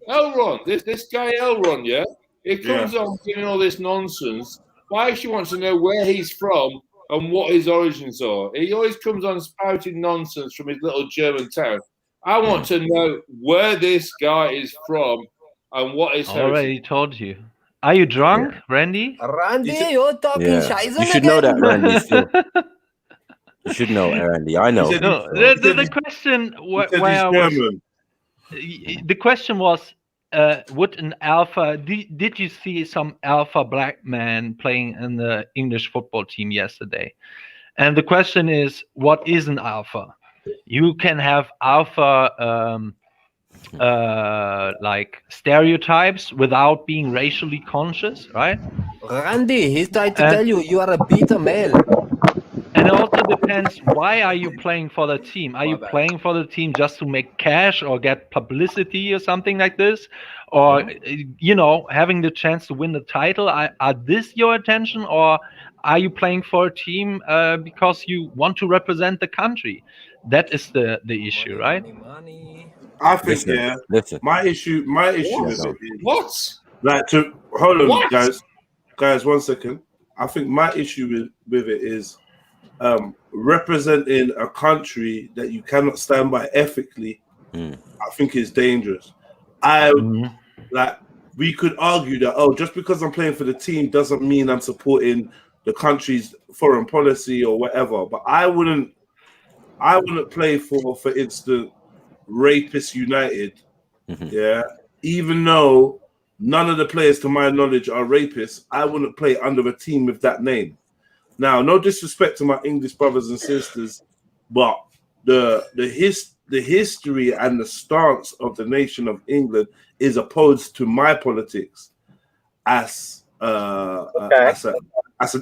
Elrond. This guy Elrond, he comes on giving all this nonsense. Why she wants to know where he's from and what his origins are. He always comes on spouting nonsense from his little German town. I want to know where this guy is from and what his heritage. Already told you. Are you drunk, Randy? Randy, you're talking shizen You should know that, again. Randy. Still, you should know, Randy. I know. No, the question the question was, would an alpha? Did you see some alpha black man playing in the English football team yesterday? And the question is, what is an alpha? You can have alpha like stereotypes without being racially conscious, right? Randy, he's trying to tell you are a beta male. And it also depends, why are you playing for the team? Are you playing for the team just to make cash or get publicity or something like this? Or, you know, having the chance to win the title? Are this your attention? Or are you playing for a team because you want to represent the country? That is the issue, right? I think, listen. My issue with it is, like, hold on, guys, 1 second. I think my issue with it is representing a country that you cannot stand by ethically. I think is dangerous. Like, we could argue that, just because I'm playing for the team doesn't mean I'm supporting the country's foreign policy or whatever. But I wouldn't play for instance, Rapist United. Even though none of the players to my knowledge are rapists, I wouldn't play under a team with that name. Now, no disrespect to my English brothers and sisters, but the history and the stance of the nation of England is opposed to my politics as an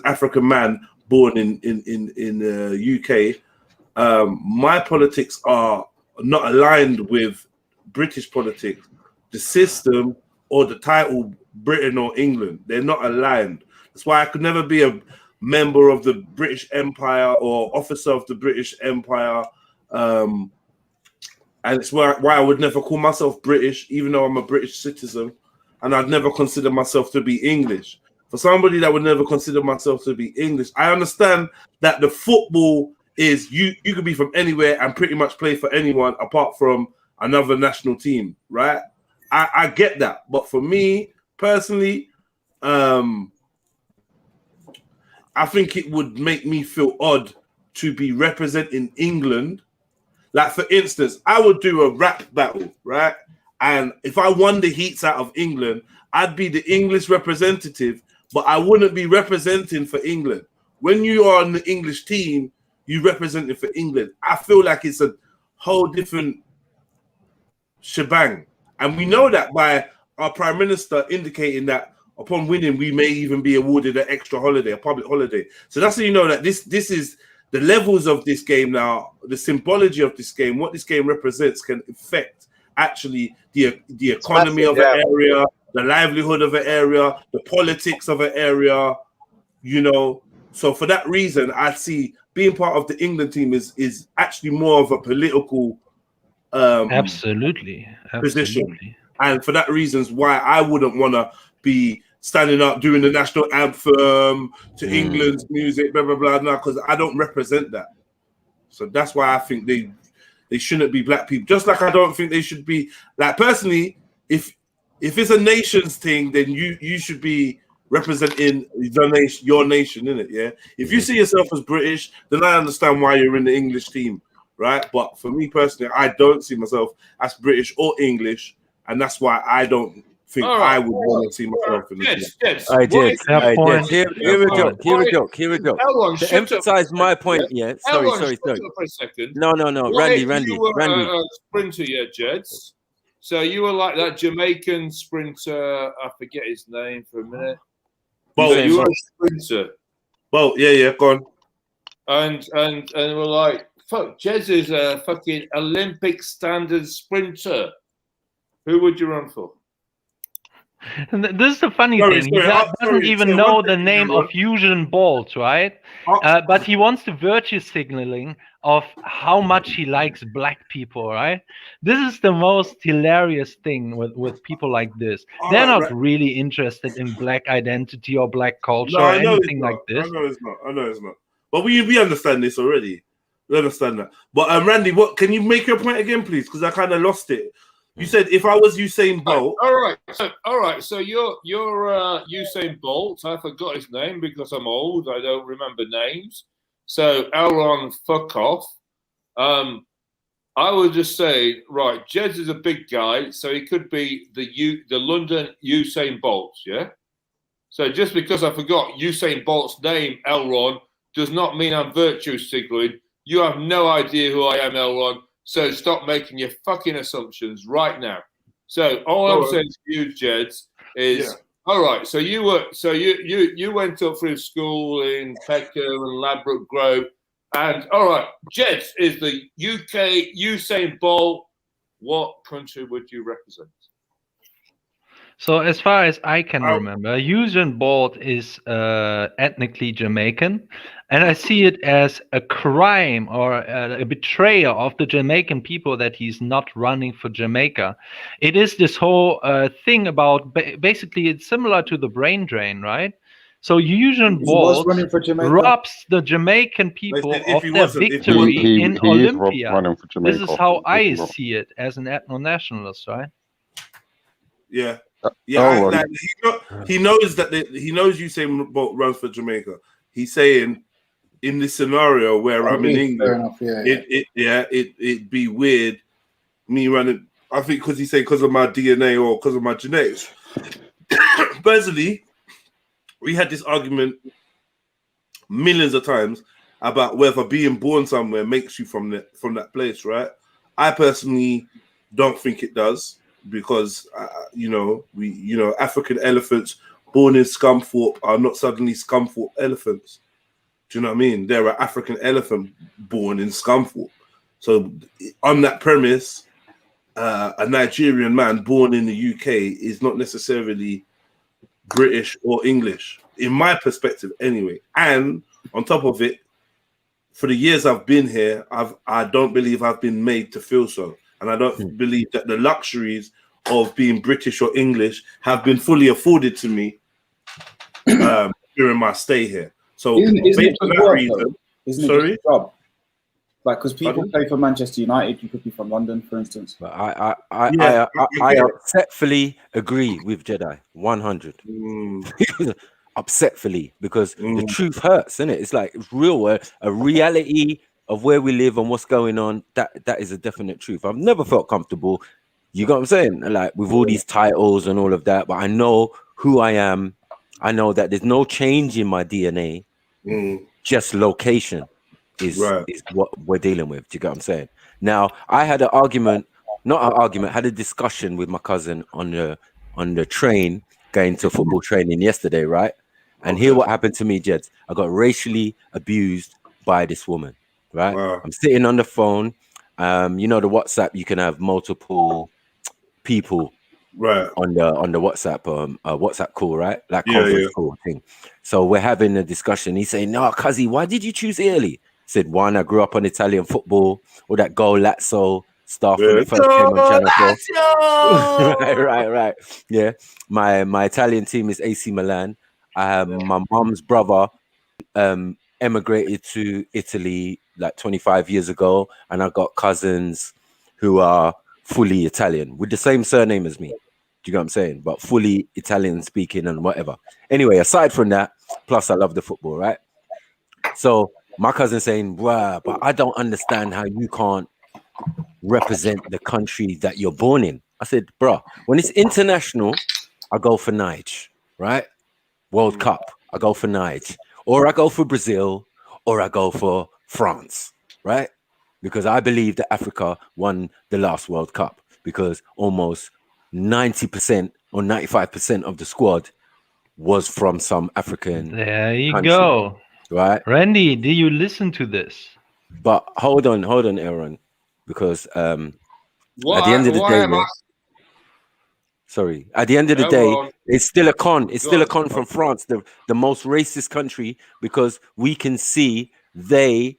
African man born in the UK. My politics are not aligned with British politics, the system, or the title Britain or England. They're not aligned. That's why I could never be a member of the British Empire or officer of the British Empire. And it's why I would never call myself British, even though I'm a British citizen. And I'd never consider myself to be English. For somebody that would never consider myself to be English, I understand that the football is you could be from anywhere and pretty much play for anyone apart from another national team, right? I get that. But for me personally, I think it would make me feel odd to be representing England. Like, for instance, I would do a rap battle, right? And if I won the heats out of England, I'd be the English representative, but I wouldn't be representing for England. When you are on the English team, you representing for England. I feel like it's a whole different shebang. And we know that by our Prime Minister indicating that upon winning, we may even be awarded an extra holiday, a public holiday. So that's how you know that this is the levels of this game now, the symbology of this game, what this game represents can affect actually the economy of an area, the livelihood of an area, the politics of an area, you know. So for that reason, I see being part of the England team is actually more of a political absolutely position. And for that reasons why I wouldn't want to be standing up doing the national anthem to England's music, blah blah blah, now, because I don't represent that. So that's why I think they shouldn't be black people. Just like I don't think they should be, like, personally, if it's a nations thing, then you should be representing your nation, innit? Yeah. If you see yourself as British, then I understand why you're in the English team, right? But for me personally, I don't see myself as British or English, and that's why I don't think I would want to see myself in the team. I did. Here we go. To emphasize my point, sorry. For a second. No, Randy. You were a sprinter, yeah, Jeds. So you were like that Jamaican sprinter. I forget his name for a minute. You were a sprinter. Well, yeah, go on. And we're like, fuck, Jez is a fucking Olympic standard sprinter. Who would you run for? This is the funny thing. He doesn't even know the name of Usain Bolt, right? But he wants to virtue signaling of how much he likes black people, right? This is the most hilarious thing with people like this. They're not really interested in black identity or black culture or anything like this. I know it's not. But we understand this already. We understand that. But Randy, what can you make your point again, please? Because I kind of lost it. You said if I was Usain Bolt. All right. So you're Usain Bolt. I forgot his name because I'm old. I don't remember names. So Elron, fuck off. I would just say, right, Jez is a big guy, so he could be the London Usain Bolt, yeah? So just because I forgot Usain Bolt's name, Elron, does not mean I'm virtue signaling. You have no idea who I am, Elron, so stop making your fucking assumptions right now. So all I'm saying to you, Jez, is all right, so you went up through school in Peckham and Ladbroke Grove. And all right, Jez is the UK Usain Bolt. What country would you represent? So as far as I can remember, Usain Bolt is ethnically Jamaican, and I see it as a crime or a betrayal of the Jamaican people that he's not running for Jamaica. It is this whole thing about basically it's similar to the brain drain, right? So Usain Bolt robs the Jamaican people of their victory in Olympia. This is how I see it as an ethno-nationalist, right? Yeah. Yeah, he knows that he knows Usain Bolt runs for Jamaica. He's saying in this scenario where I'm in England, it'd be weird me running. I think because he said because of my DNA or because of my genetics. Personally, we had this argument millions of times about whether being born somewhere makes you from that place, right? I personally don't think it does. Because African elephants born in Scunthorpe are not suddenly Scunthorpe elephants. Do you know what I mean? They're an African elephant born in Scunthorpe. So on that premise, a Nigerian man born in the UK is not necessarily British or English, in my perspective anyway. And on top of it, for the years I've been here, I don't believe I've been made to feel so. And I don't believe that the luxuries of being British or English have been fully afforded to me during my stay here. So, isn't it for that reason, sorry? Job? Like, because people play for Manchester United, you could be from London, for instance. But I upsetfully agree with Jedi 100. Upsetfully, because the truth hurts, isn't it? It's like it's real, a reality of where we live and what's going on. That is a definite truth. I've never felt comfortable. You got what I'm saying? Like with all these titles and all of that, but I know who I am. I know that there's no change in my DNA. Just location is what we're dealing with. Do you get what I'm saying? Now, I had had a discussion with my cousin on the train going to football training yesterday, right? And hear what happened to me, Jeds. I got racially abused by this woman, right? I'm sitting on the phone. You know the WhatsApp, you can have multiple people on the WhatsApp call, right? Like conference call thing. So we're having a discussion. He's saying, "No, cuzzy, why did you choose Italy?" I said, "One, I grew up on Italian football, all that goal Lazzo stuff when it first came on Channel 4." right. Yeah, my Italian team is AC Milan. My mom's brother emigrated to Italy like 25 years ago, and I got cousins who are fully Italian with the same surname as me. Do you know what I'm saying? But fully Italian speaking and whatever. Anyway, aside from that, plus I love the football, right? So my cousin saying, "Bruh, but I don't understand how you can't represent the country that you're born in." I said, "Bruh, when it's international, I go for Nige, right? World Cup, I go for Nige. Or I go for Brazil, or I go for France, right? Because I believe that Africa won the last World Cup because almost 90% or 95% of the squad was from some African There you country, go. right? Randy, do you listen to this? But hold on, Aaron, because at the end of the day, sorry. At the end of the day, it's still a con. It's still a con from France, the most racist country, because we can see they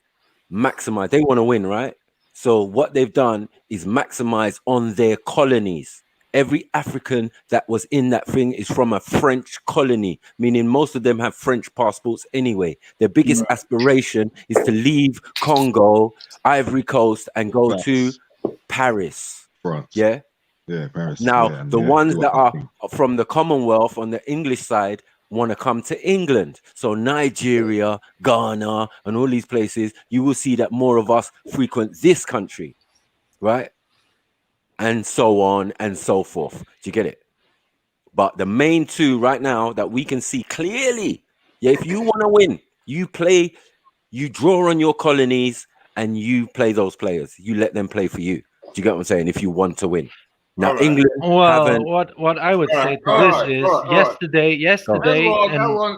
maximize. They want to win, right? So what they've done is maximize on their colonies. every African that was in that thing is from a French colony, meaning most of them have French passports anyway. Their biggest aspiration is to leave Congo, Ivory Coast, and go to Paris. France. Yeah. Yeah, Paris. Now, yeah, the ones that are from the Commonwealth on the English side want to come to England. So Nigeria, Ghana, and all these places, you will see that more of us frequent this country, right? And so on and so forth. Do you get it? But the main two right now that we can see clearly, yeah, if you want to win, you draw on your colonies and you play those players. You let them play for you. Do you get what I'm saying? If you want to win. Now, England haven't. What I would say to this is yesterday,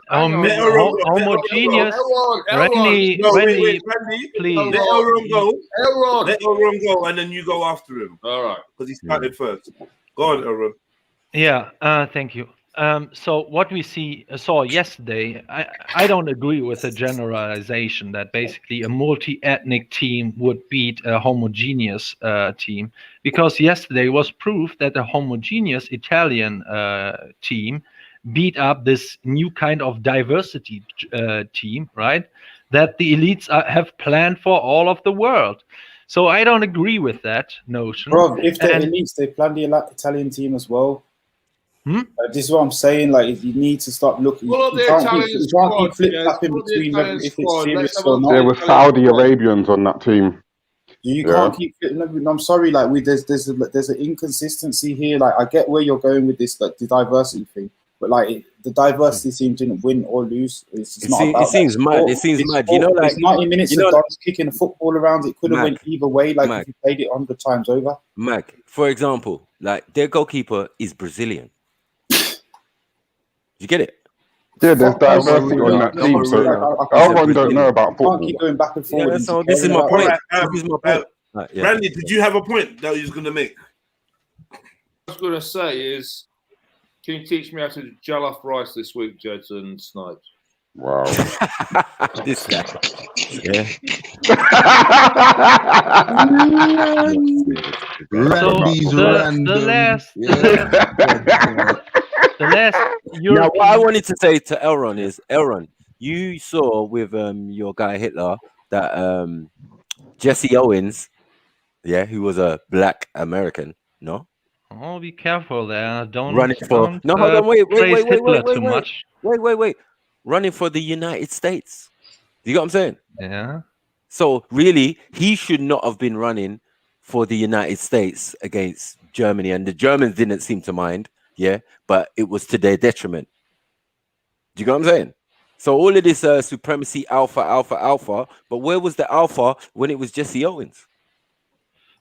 homogeneous. Randy, please. Let Elron go. Let Elron go, and then you go after him. All right, because he started first. Go on, Elron. Yeah, thank you. So what we saw yesterday, I don't agree with the generalization that basically a multi-ethnic team would beat a homogeneous team, because yesterday was proof that a homogeneous Italian team beat up this new kind of diversity team, right? That the elites have planned for all of the world. So I don't agree with that notion. Bro, if they're elites, they plan the Italian team as well. This is what I'm saying. Like, you need to start looking. You can't keep flip-flopping between whether if it's serious or not. There were Saudi Arabians on that team. You can't keep. I'm sorry. Like, there's an inconsistency here. Like, I get where you're going with this, like the diversity thing, but like the diversity team didn't win or lose. It's not about it seems mad. It seems mad. You know, like 90 minutes of guys kicking the football around. It could have went either way. Like if you played it 100 times over. Mag, for example, like their goalkeeper is Brazilian. You get it? Yeah, there's diversity on that team, so everyone don't know about football. Can't keep going back and forward. So this is my point. This is my point. Randy, did you have a point that you was going to make? What I was going to say is, can you teach me how to jollof rice this week, Jeds and Snipes? Wow. This guy. Yeah. The last European... Now, what I wanted to say to Elron is, Elron, you saw with your guy Hitler that Jesse Owens, who was a black American, no? Oh, be careful there. Don't running for hold on, wait, too much. Wait. Running for the United States. You got what I'm saying? Yeah. So really, he should not have been running for the United States against Germany, and the Germans didn't seem to mind. Yeah, but it was to their detriment. Do you get what I'm saying? So all of this supremacy, alpha, but where was the alpha when it was Jesse Owens?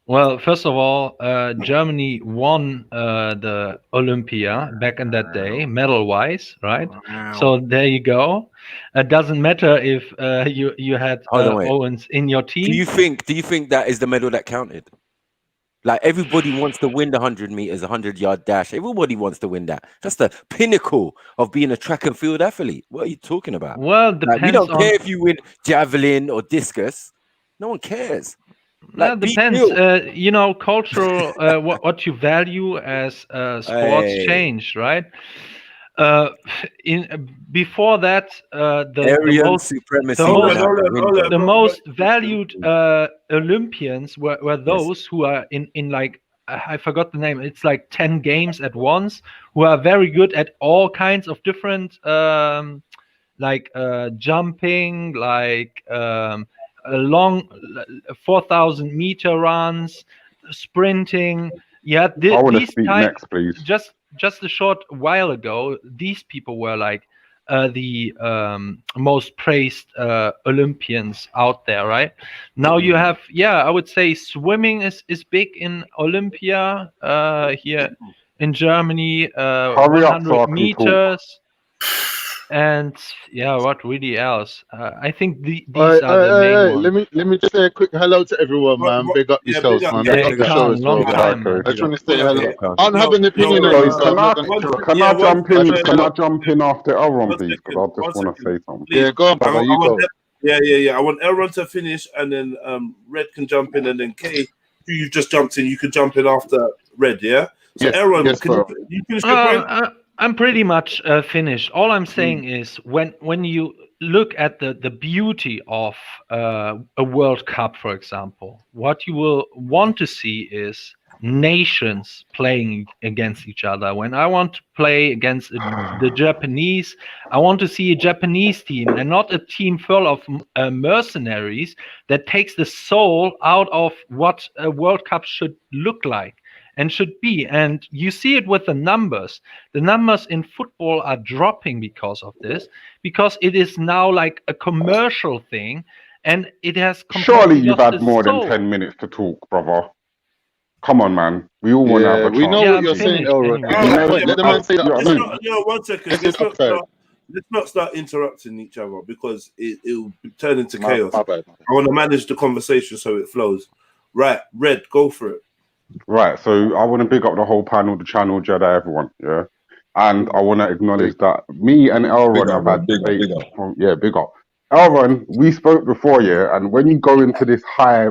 Well, first of all, Germany won the Olympia back in that day, medal-wise, right? Wow. So there you go. It doesn't matter if you had Owens in your team. Do you think that is the medal that counted? Like, everybody wants to win the 100 meters, 100-yard dash. Everybody wants to win that. That's the pinnacle of being a track and field athlete. What are you talking about? Well, like, we don't care if you win javelin or discus. No one cares. That depends. Cultural, what you value as sports change, right? Before that, the most valued Olympians were those who are in like, I forgot the name. It's like 10 games at once, who are very good at all kinds of different jumping, long 4,000 meter runs, sprinting. Yeah, I want to speak next, please. Just a short while ago, these people were like the most praised Olympians out there, right? Now you have, I would say swimming is big in Olympia here in Germany, 100 meters. And what really else? I think these are the main ones. Let me just say a quick hello to everyone, man. Big up yourselves, man. Big up the show as well. I just want to say hello. I don't have an opinion on this. Can I jump in? Can I jump in after Elron, please? Because I just want to say something. Yeah, go on, brother. You go. Yeah. I want Elron to finish, and then Red can jump in, and then Kay, who you've just jumped in, you can jump in after Red. Yeah. So, Aaron, you finish your point? I'm pretty much finished. All I'm saying is when you look at the beauty of a World Cup, for example, what you will want to see is nations playing against each other. When I want to play against the Japanese, I want to see a Japanese team and not a team full of mercenaries that takes the soul out of what a World Cup should look like and should be. And you see it with the numbers. The numbers in football are dropping because of this, because it is now like a commercial thing, and it has Surely you've had more than 10 minutes to talk, brother. Come on, man. We all want to have a chance. We know what you're saying, Elrod. Let the man say that. 1 second. Let's not start interrupting each other because it'll turn into chaos. My bad. I want to manage the conversation so it flows. Right, Red, go for it. Right, so I want to big up the whole panel, the channel, Jedi, everyone, yeah? And I want to acknowledge that me and Elron have had debates. Big up. Elron, we spoke before, yeah? And when you go into this high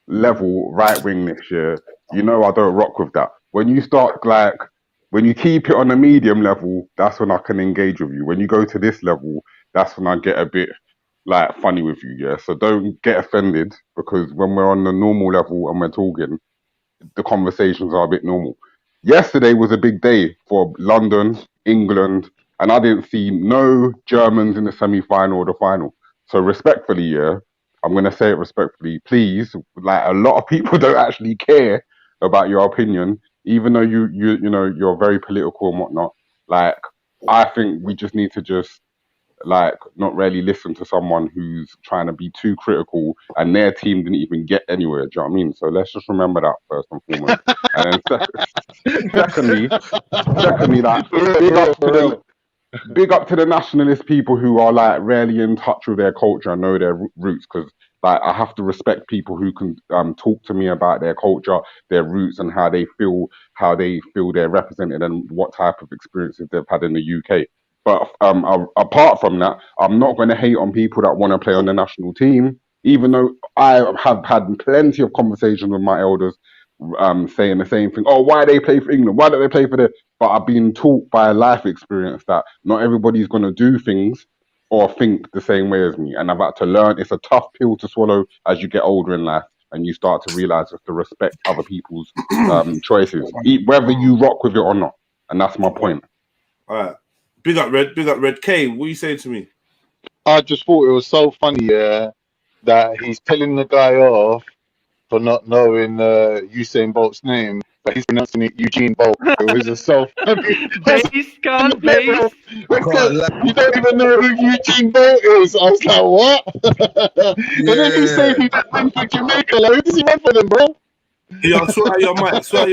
level right-wing this year, you know I don't rock with that. When you start, like, when you keep it on a medium level, that's when I can engage with you. When you go to this level, that's when I get a bit, like, funny with you, yeah? So don't get offended, because when we're on the normal level and we're talking, the conversations are a bit normal. Yesterday was a big day for London, England, and I didn't see no Germans in the semi-final or the final. So respectfully, yeah, I'm going to say it respectfully, please, like, a lot of people don't actually care about your opinion, even though you know, you're very political and whatnot. Like, I think we just need to just, like, not really listen to someone who's trying to be too critical and their team didn't even get anywhere. Do you know what I mean? So let's just remember that first and foremost. And then secondly, like, big up to the nationalist people who are, like, really in touch with their culture and know their roots, because, like, I have to respect people who can talk to me about their culture, their roots, and how they feel they're represented and what type of experiences they've had in the UK. But apart from that, I'm not going to hate on people that want to play on the national team, even though I have had plenty of conversations with my elders saying the same thing. Oh, why they play for England? Why don't they play for the... But I've been taught by life experience that not everybody's going to do things or think the same way as me. And I've had to learn. It's a tough pill to swallow as you get older in life and you start to realize you have to respect other people's choices, whether you rock with it or not. And that's my point. All right. Big up, Red. Big up, Red. K, what are you saying to me? I just thought it was so funny, that he's telling the guy off for not knowing Usain Bolt's name, but he's pronouncing it Eugene Bolt. It was just so funny. You don't even know who Eugene Bolt is. I was like, what? And then he said he went for Jamaica. Like, who does he run for them, bro? Yo, swear your mic, okay?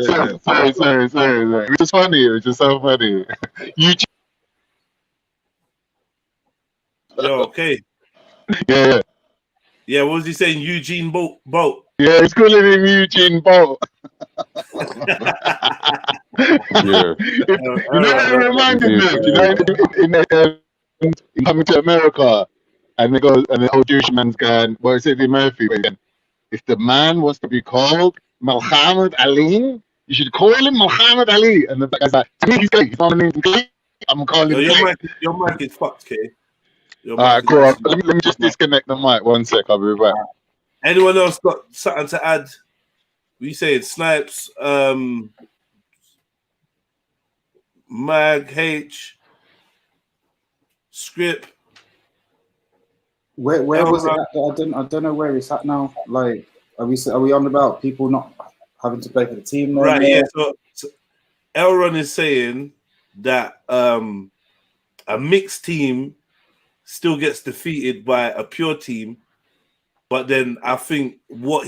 Sorry. It was just funny. It was just so funny. Eugene. Yo, okay. Yeah. Yeah, what was he saying? Eugene Bolt. Yeah, he's calling him Eugene Bolt. Yeah. You know what it reminded me of? You know, in Coming to America, and they go, and the old Jewish man's going, well, it's Eddie Murphy again. If the man wants to be called Muhammad Ali, you should call him Muhammad Ali. And the guy's like, to me, he's gay. He's not a name gay. I'm calling him gay. Your mic is fucked, K. All right, cool. Let me just disconnect the mic. 1 sec. I'll be back. Anyone else got something to add? What you saying? Snipes, Mag, H, Script. Where was it at? I don't know where it's at now. Like, are we on about people not having to play for the team? Right, yeah. So Elron is saying that a mixed team still gets defeated by a pure team, but then I think what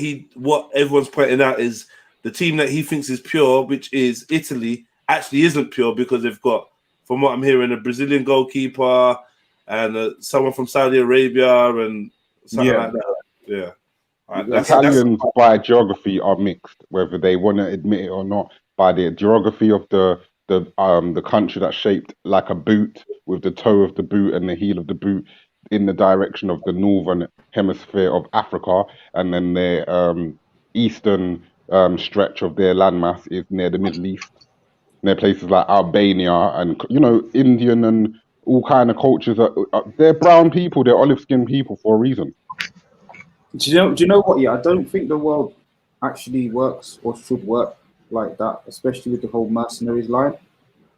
everyone's pointing out is the team that he thinks is pure, which is Italy, actually isn't pure because they've got, from what I'm hearing, a Brazilian goalkeeper and someone from Saudi Arabia and something like that. Yeah. Right, Italians by geography are mixed, whether they want to admit it or not, by the geography of the country that's shaped like a boot, with the toe of the boot and the heel of the boot in the direction of the northern hemisphere of Africa, and then their eastern stretch of their landmass is near the Middle East, near places like Albania and Indian and all kind of cultures. They're brown people, they're olive skinned people for a reason. Do you know what? Yeah, I don't think the world actually works or should work like that, especially with the whole mercenaries line.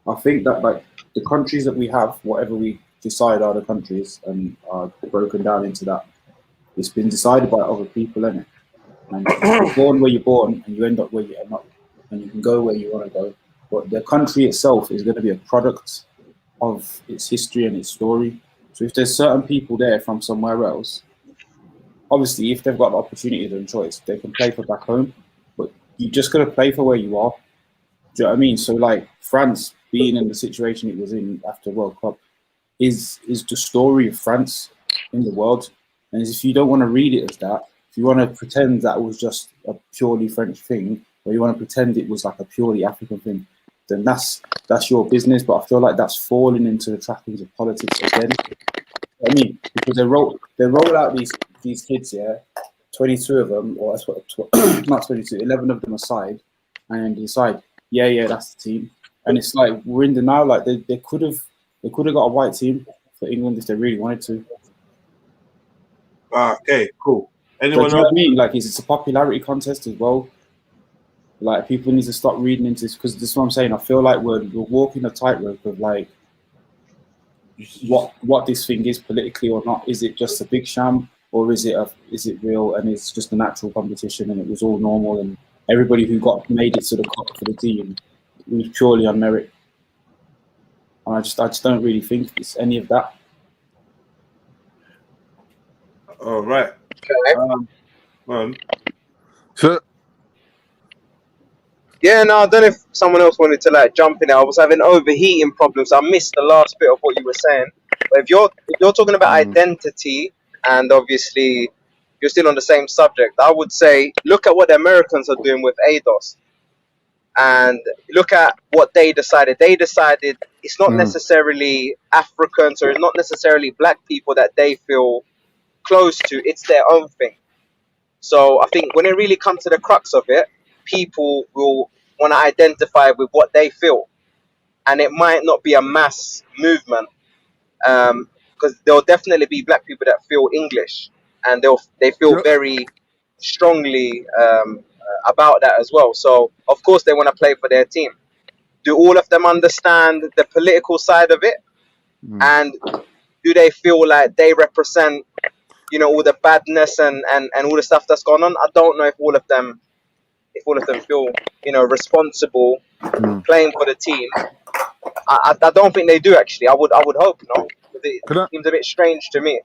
I think that like the countries that we have, whatever we decide are the countries, and are broken down into that, it's been decided by other people, isn't it? And you're born where you're born, and you end up where you end up, and you can go where you want to go. But the country itself is going to be a product of its history and its story. So if there's certain people there from somewhere else, obviously if they've got the opportunity and choice, they can play for back home. But you just got to play for where you are. Do you know what I mean? So like France being in the situation it was in after World Cup is the story of France in the world. And if you don't want to read it as that, if you want to pretend that was just a purely French thing, or you want to pretend it was like a purely African thing, then that's your business. But I feel like that's falling into the trappings of politics again. I mean, because they roll out these kids, yeah, 22 of them, or that's what, not 22, 11 of them aside, and decide, yeah, that's the team. And it's like we're in denial. Like they could have got a white team for England if they really wanted to. Okay, cool. Anyone else? You know what I mean? Like, it's a popularity contest as well. Like, people need to stop reading into this, because this is what I'm saying. I feel like we're walking a tightrope of like what this thing is politically or not. Is it just a big sham, or is it real and it's just a natural competition and it was all normal and everybody who made it to the cup for the team, it was purely on merit? And I just don't really think it's any of that. All right. So, yeah, no, I don't know if someone else wanted to like jump in. I was having overheating problems. I missed the last bit of what you were saying. But if you're talking about identity, and obviously you're still on the same subject, I would say look at what the Americans are doing with ADOS, and look at what they decided. They decided it's not necessarily Africans or it's not necessarily black people that they feel close to. It's their own thing. So I think when it really comes to the crux of it, people will want to identify with what they feel, and it might not be a mass movement, because there'll definitely be black people that feel English, and they feel very strongly about that as well. So of course they want to play for their team. Do all of them understand the political side of it, and do they feel like they represent, all the badness and all the stuff that's gone on? I don't know if all of them feel, responsible playing for the team. I don't think they do, actually. I would hope not. It seems a bit strange to me.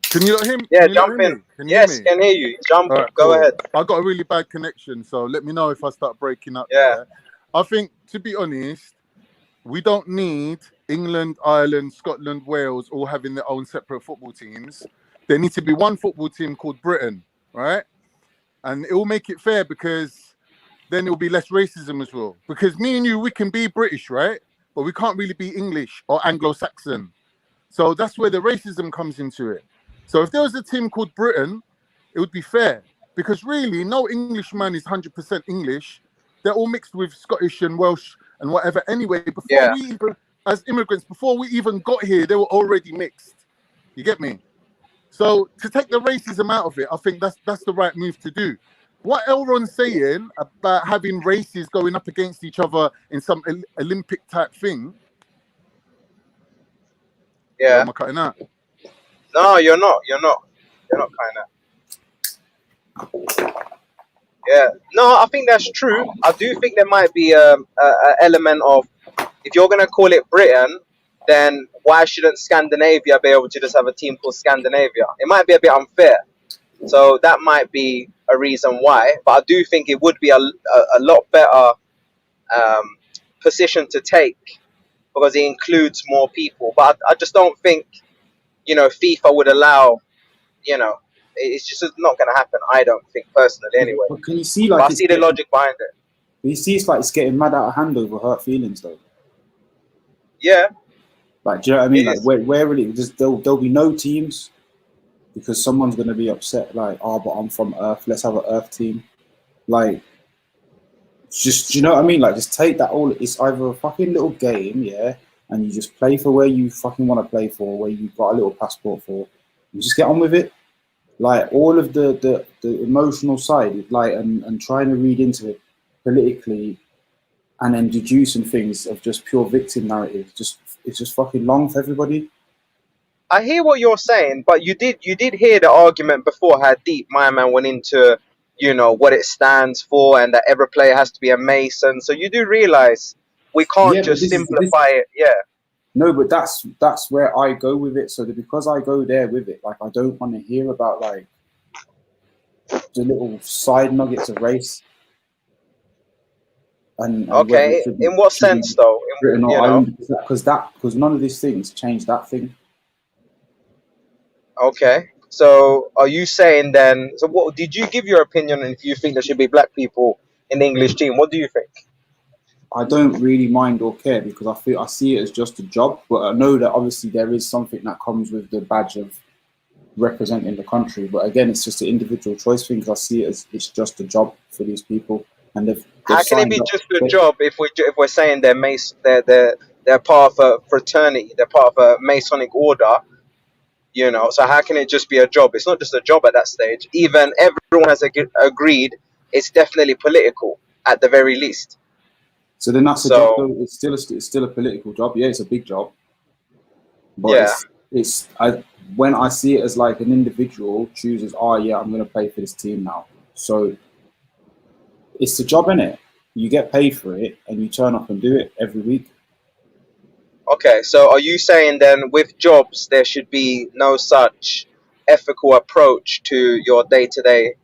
Can you not hear me? Yeah, jump in. Yes, can hear you. Jump. Right, go ahead. I got a really bad connection, so let me know if I start breaking up. Yeah. I think, to be honest, we don't need England, Ireland, Scotland, Wales all having their own separate football teams. There needs to be one football team called Britain, right? And it will make it fair, because then it will be less racism as well. Because me and you, we can be British, right? But we can't really be English or Anglo-Saxon. So that's where the racism comes into it. So if there was a team called Britain, it would be fair. Because really, no Englishman is 100% English. They're all mixed with Scottish and Welsh and whatever. Anyway, before we even, as immigrants, before we even got here, they were already mixed. You get me? So to take the racism out of it, I think that's the right move to do. What Elron's saying about having races going up against each other in some Olympic type thing. Yeah. Am I cutting out? No, you're not. You're not cutting out. Yeah. No, I think that's true. I do think there might be a element of, if you're going to call it Britain, then why shouldn't Scandinavia be able to just have a team called Scandinavia? It might be a bit unfair. So that might be a reason why. But I do think it would be a lot better position to take, because it includes more people. But I just don't think, FIFA would allow, it's just not going to happen, I don't think, personally, anyway. But can you see, like, I see the logic behind it. You see, it's like it's getting mad out of hand over hurt feelings, though. Yeah. Like, do you know what I mean? Like, where will it just, there'll be no teams, because someone's going to be upset, like, oh, but I'm from Earth, let's have an Earth team. Like, Just, do you know what I mean? Like, just take that all. It's either a fucking little game, yeah, and you just play for where you fucking want to play for, where you've got a little passport for. You just get on with it. Like, all of the emotional side, like, and trying to read into it politically, and then deducing things of just pure victim narrative. It's just fucking long for everybody. I hear what you're saying, but you did hear the argument before how deep my man went into, you know, what it stands for and that every player has to be a Mason. So you do realize we can't just simplify it. Yeah. No, but that's where I go with it. So that because I go there with it, like, I don't want to hear about like the little side nuggets of race. And okay, in what sense though? Because none of these things change that thing. Okay, so are you saying then? So what did you give your opinion on if you think there should be black people in the English team? What do you think? I don't really mind or care because I see it as just a job, but I know that obviously there is something that comes with the badge of representing the country. But again, it's just an individual choice thing because I see it as it's just a job for these people. And how can it be just a job if we're saying they're part of a fraternity, they're part of a Masonic order, you know? So how can it just be a job? It's not just a job at that stage. Even everyone has agreed it's definitely political at the very least. So then that's a job. Though. It's still a political job. Yeah, it's a big job. But yeah, when I see it as like an individual chooses, oh yeah, I'm going to play for this team now. So it's a job, innit? You get paid for it, and you turn up and do it every week. Okay, so are you saying then with jobs there should be no such ethical approach to your day-to-day,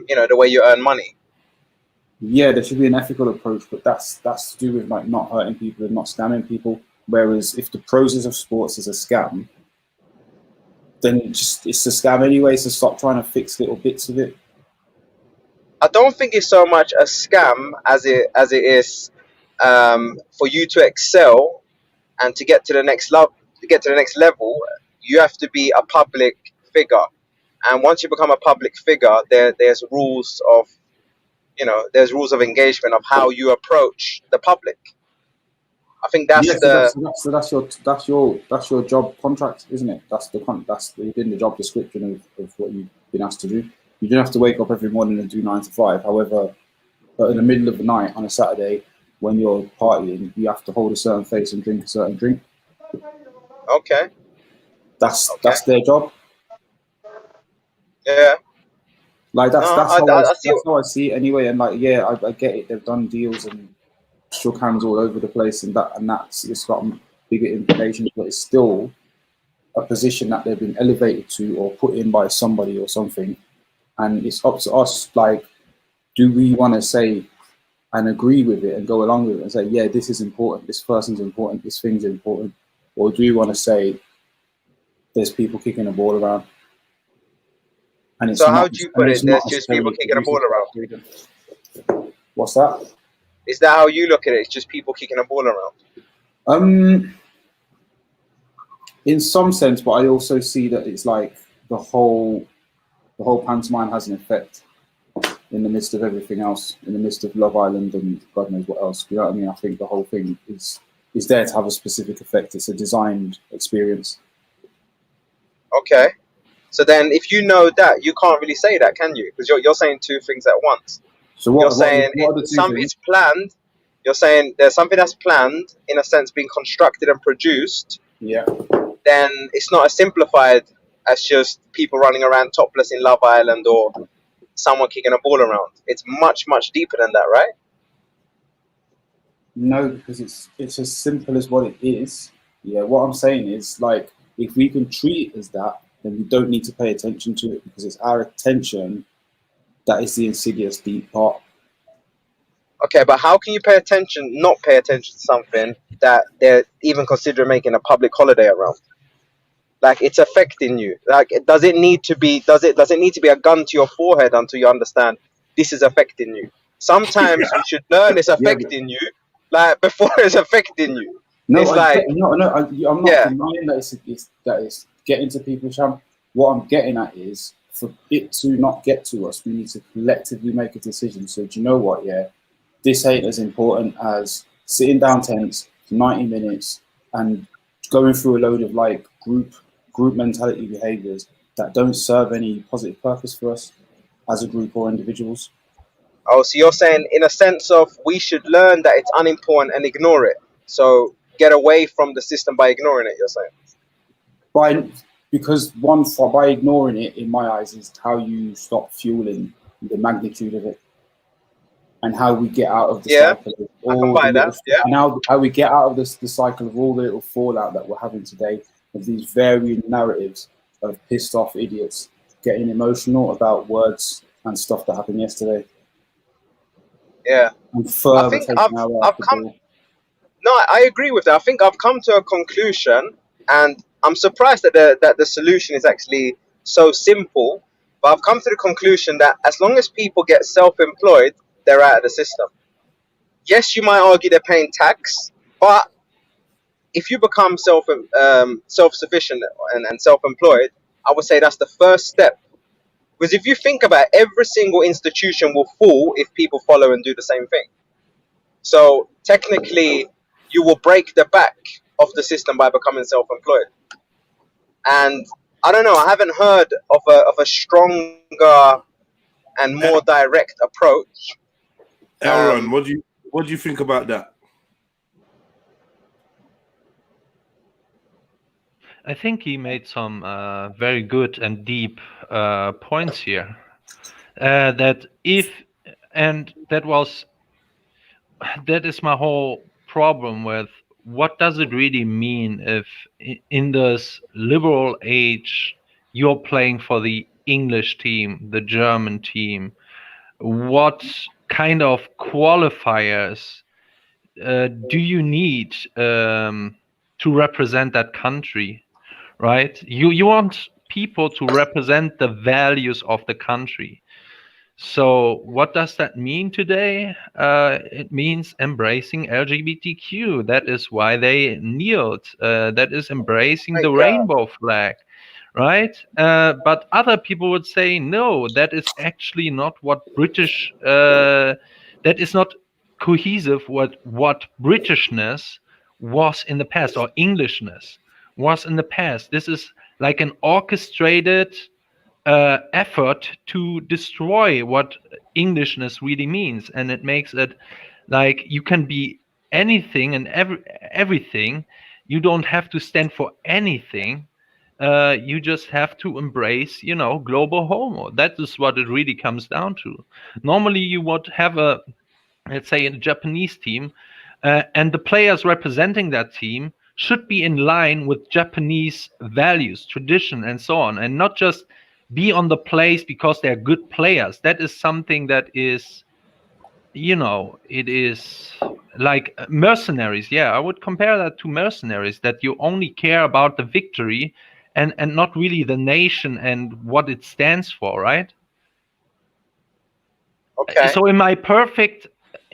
you know, the way you earn money? Yeah, there should be an ethical approach, but that's to do with like not hurting people and not scamming people. Whereas if the process of sports is a scam, then it's a scam anyway. So stop trying to fix little bits of it. I don't think it's so much a scam as it is for you to excel and to get to the next level. You have to be a public figure, and once you become a public figure, there's rules of, you know, there's rules of engagement of how you approach the public. I think that's that's your job contract, isn't it? That's within the job description of what you've been asked to do. You don't have to wake up every morning and do 9 to 5. However, but in the middle of the night on a Saturday, when you're partying, you have to hold a certain face and drink a certain drink. Okay. That's their job. Yeah. Like that's how I see it anyway. And like, yeah, I get it. They've done deals and shook hands all over the place, and it's got bigger implications, but it's still a position that they've been elevated to or put in by somebody or something. And it's up to us, like, do we want to say and agree with it and go along with it and say, yeah, this is important, this person's important, this thing's important? Or do we want to say there's people kicking the ball around? And it's so how do you put it? There's just people kicking the ball around. What's that? Is that how you look at it? It's just people kicking the ball around? In some sense, but I also see that it's like the whole pantomime has an effect in the midst of everything else, in the midst of Love Island and God knows what else. You know what I mean? I think the whole thing is there to have a specific effect. It's a designed experience. Okay. So then if you know that, you can't really say that, can you? Because you're saying two things at once. So you're saying it's planned. You're saying there's something that's planned, in a sense, being constructed and produced. Yeah. Then it's not as simplified as just people running around topless in Love Island or someone kicking a ball around. It's much, much deeper than that, right? No, because it's as simple as what it is. Yeah, what I'm saying is, like, if we can treat it as that, then we don't need to pay attention to it, because it's our attention that is the insidious deep part. Okay, but how can you not pay attention to something that they're even considering making a public holiday around? Like, it's affecting you. Like, does it need to be a gun to your forehead until you understand this is affecting you? Sometimes you should learn it's affecting you, like, before it's affecting you. No, it's I'm not denying that it's getting to people, champ. What I'm getting at is, for it to not get to us, we need to collectively make a decision. So do you know what? Yeah, this ain't as important as sitting down tents for 90 minutes and going through a load of like group mentality behaviors that don't serve any positive purpose for us as a group or individuals. Oh, so you're saying in a sense of we should learn that it's unimportant and ignore it. So get away from the system by ignoring it, you're saying? Because by ignoring it, in my eyes, is how you stop fueling the magnitude of it, and how we get out of the cycle of all the little, and how we get out of the cycle of all the little fallout that we're having today of these varying narratives of pissed off idiots getting emotional about words and stuff that happened yesterday. Yeah. And further I think taking I've come. No, I agree with that. I think I've come to a conclusion, and I'm surprised that the solution is actually so simple. But I've come to the conclusion that as long as people get self-employed, they're out of the system. Yes, you might argue they're paying tax, but if you become self-sufficient and self-employed, I would say that's the first step. Because if you think about it, every single institution will fall if people follow and do the same thing. So technically, you will break the back of the system by becoming self-employed. And I don't know, I haven't heard of a stronger and more direct approach. Aaron, what do you think about that? I think he made some very good and deep points here. That is my whole problem with what does it really mean if in this liberal age you're playing for the English team, the German team? What kind of qualifiers do you need to represent that country? Right? You want people to represent the values of the country. So what does that mean today? It means embracing LGBTQ. That is why they kneeled. That is embracing the rainbow flag, right? But other people would say, no, that is actually not what British, that is not cohesive with what Britishness was in the past, or Englishness was in the past. This is like an orchestrated effort to destroy what Englishness really means, and it makes it like you can be anything and everything. You don't have to stand for anything. You just have to embrace, global homo. That is what it really comes down to. Normally, you would have let's say, a Japanese team, and the players representing that team should be in line with Japanese values, tradition, and so on, and not just be on the place because they're good players. That is something that is, it is like mercenaries. Yeah, I would compare that to mercenaries, that you only care about the victory and not really the nation and what it stands for, right? Okay. So in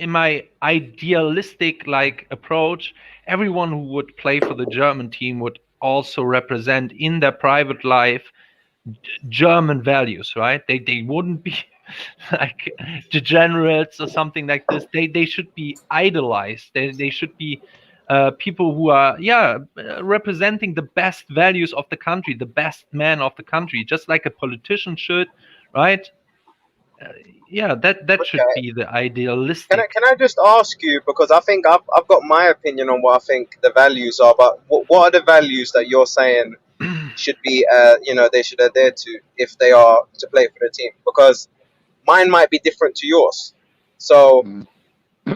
my idealistic approach, everyone who would play for the German team would also represent in their private life German values, right? They wouldn't be like degenerates or something like this. They should be idolized. They should be people who are representing the best values of the country, the best man of the country, just like a politician should, right? That should be the idealistic. Can I just ask you, because I think I've got my opinion on what I think the values are, but what are the values that you're saying should be they should adhere to if they are to play for the team? Because mine might be different to yours. So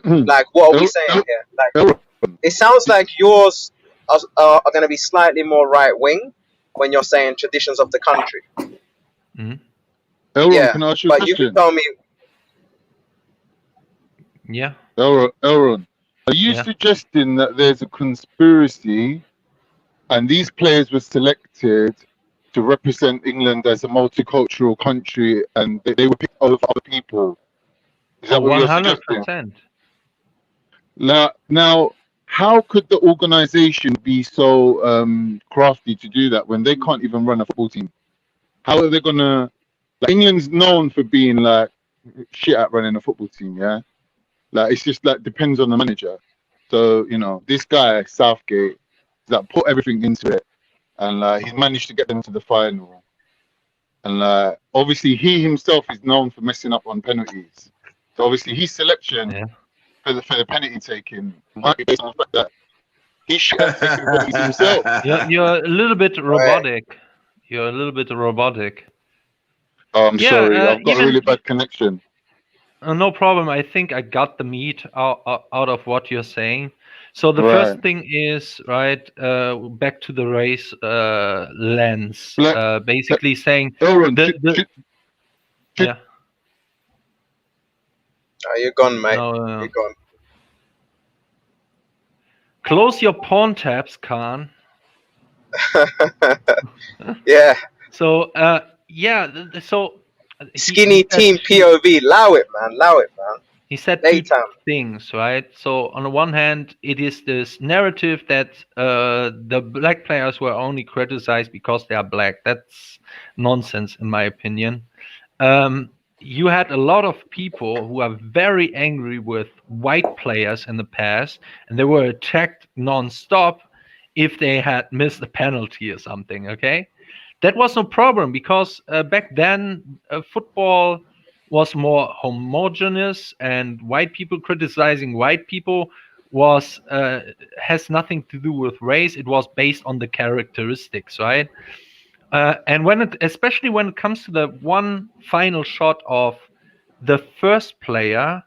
like, what are we saying here? Like, it sounds like yours are going to be slightly more right wing when you're saying traditions of the country. Elron, can I ask you a question? You can tell me. Yeah. Elron, are you suggesting that there's a conspiracy and these players were selected to represent England as a multicultural country and they were picked over other people? Is that what you're suggesting? 100%. Now, how could the organization be so crafty to do that when they can't even run a football team? How are they gonna? England's known for being like shit at running a football team, yeah. Like it's just like depends on the manager. So you know, this guy Southgate, that put everything into it, and he's managed to get them to the final. And obviously, he himself is known for messing up on penalties. So obviously, his selection for the penalty taking might be based on the fact that he should have taken the penalties himself. You're a little bit robotic. You're a little bit robotic. Oh, I'm sorry. I've got a really bad connection. No problem. I think I got the meat out of what you're saying. So the first thing is back to the race lens. Basically saying yeah. Oh, you're gone, mate. You're gone. Close your porn tabs, Khan. Yeah. So so skinny team POV. Allow it, man. Allow it, man. He said two things, right? So on the one hand, it is this narrative that the black players were only criticized because they are black. That's nonsense, in my opinion. You had a lot of people who are very angry with white players in the past, and they were attacked non-stop if they had missed a penalty or something, okay? That was no problem because back then football was more homogeneous, and white people criticizing white people was has nothing to do with race. It was based on the characteristics, right? And especially when it comes to the one final shot of the first player,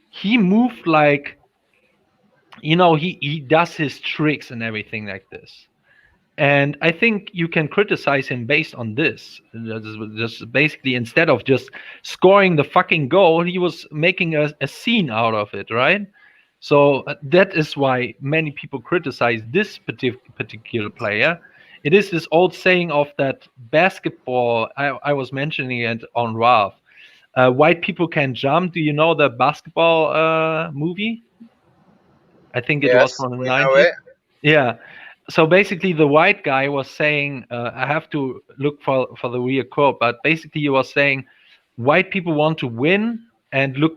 he moved like, you know, he does his tricks and everything like this. And I think you can criticize him based on this. Just basically, instead of just scoring the fucking goal, he was making a scene out of it, right? So that is why many people criticize this particular player. It is this old saying of that basketball. I was mentioning it on Ralph. White people can jump. Do you know the basketball movie? I think it was from the 90s. Yeah. So basically, the white guy was saying, I have to look for the real quote, but basically he was saying, white people want to win and look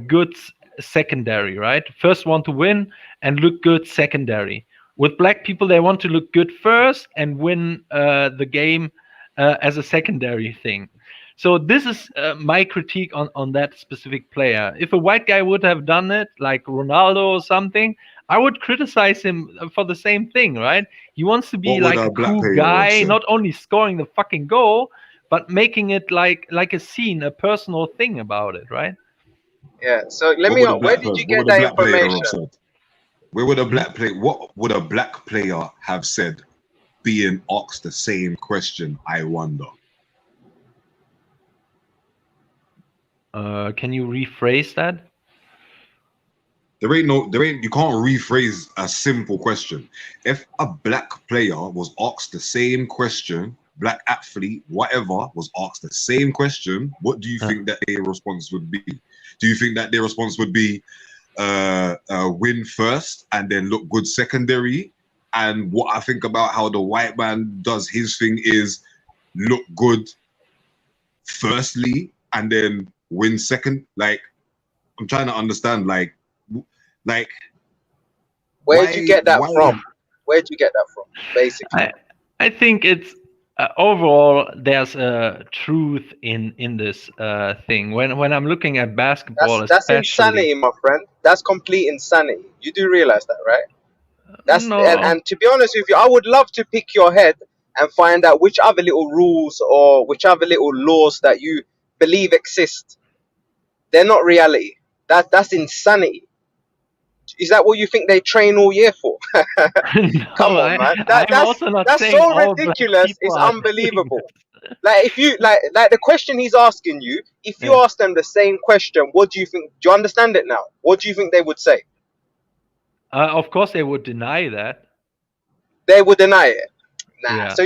good secondary, right? First want to win and look good secondary. With black people, they want to look good first and win the game as a secondary thing. So this is my critique on that specific player. If a white guy would have done it, like Ronaldo or something, I would criticize him for the same thing, right? He wants to be like a cool guy, not only scoring the fucking goal, but making it like a scene, a personal thing about it, right? Yeah. So let me ask, where did you get that information? Where would a black player? What would a black player have said, being asked the same question? I wonder. Can you rephrase that? You can't rephrase a simple question. If a black player was asked the same question, black athlete, whatever, was asked the same question, what do you think that their response would be? Do you think that their response would be win first and then look good secondary? And what I think about how the white man does his thing is look good firstly and then win second. Like, I'm trying to understand, like where'd you get that from? Where'd you get that from, basically? I think it's overall there's a truth in this thing. When I'm looking at basketball, that's insanity, my friend. That's complete insanity. You do realize that, right? That's no. And to be honest with you, I would love to pick your head and find out which other little rules or which other little laws that you believe exist. They're not reality. That's insanity. Is that what you think they train all year for? Come on, man. That's so ridiculous. It's unbelievable. Like if you like the question he's asking you, if you ask them the same question, what do you think? Do you understand it now? What do you think they would say? Of course, they would deny that. They would deny it. Nah. Yeah. So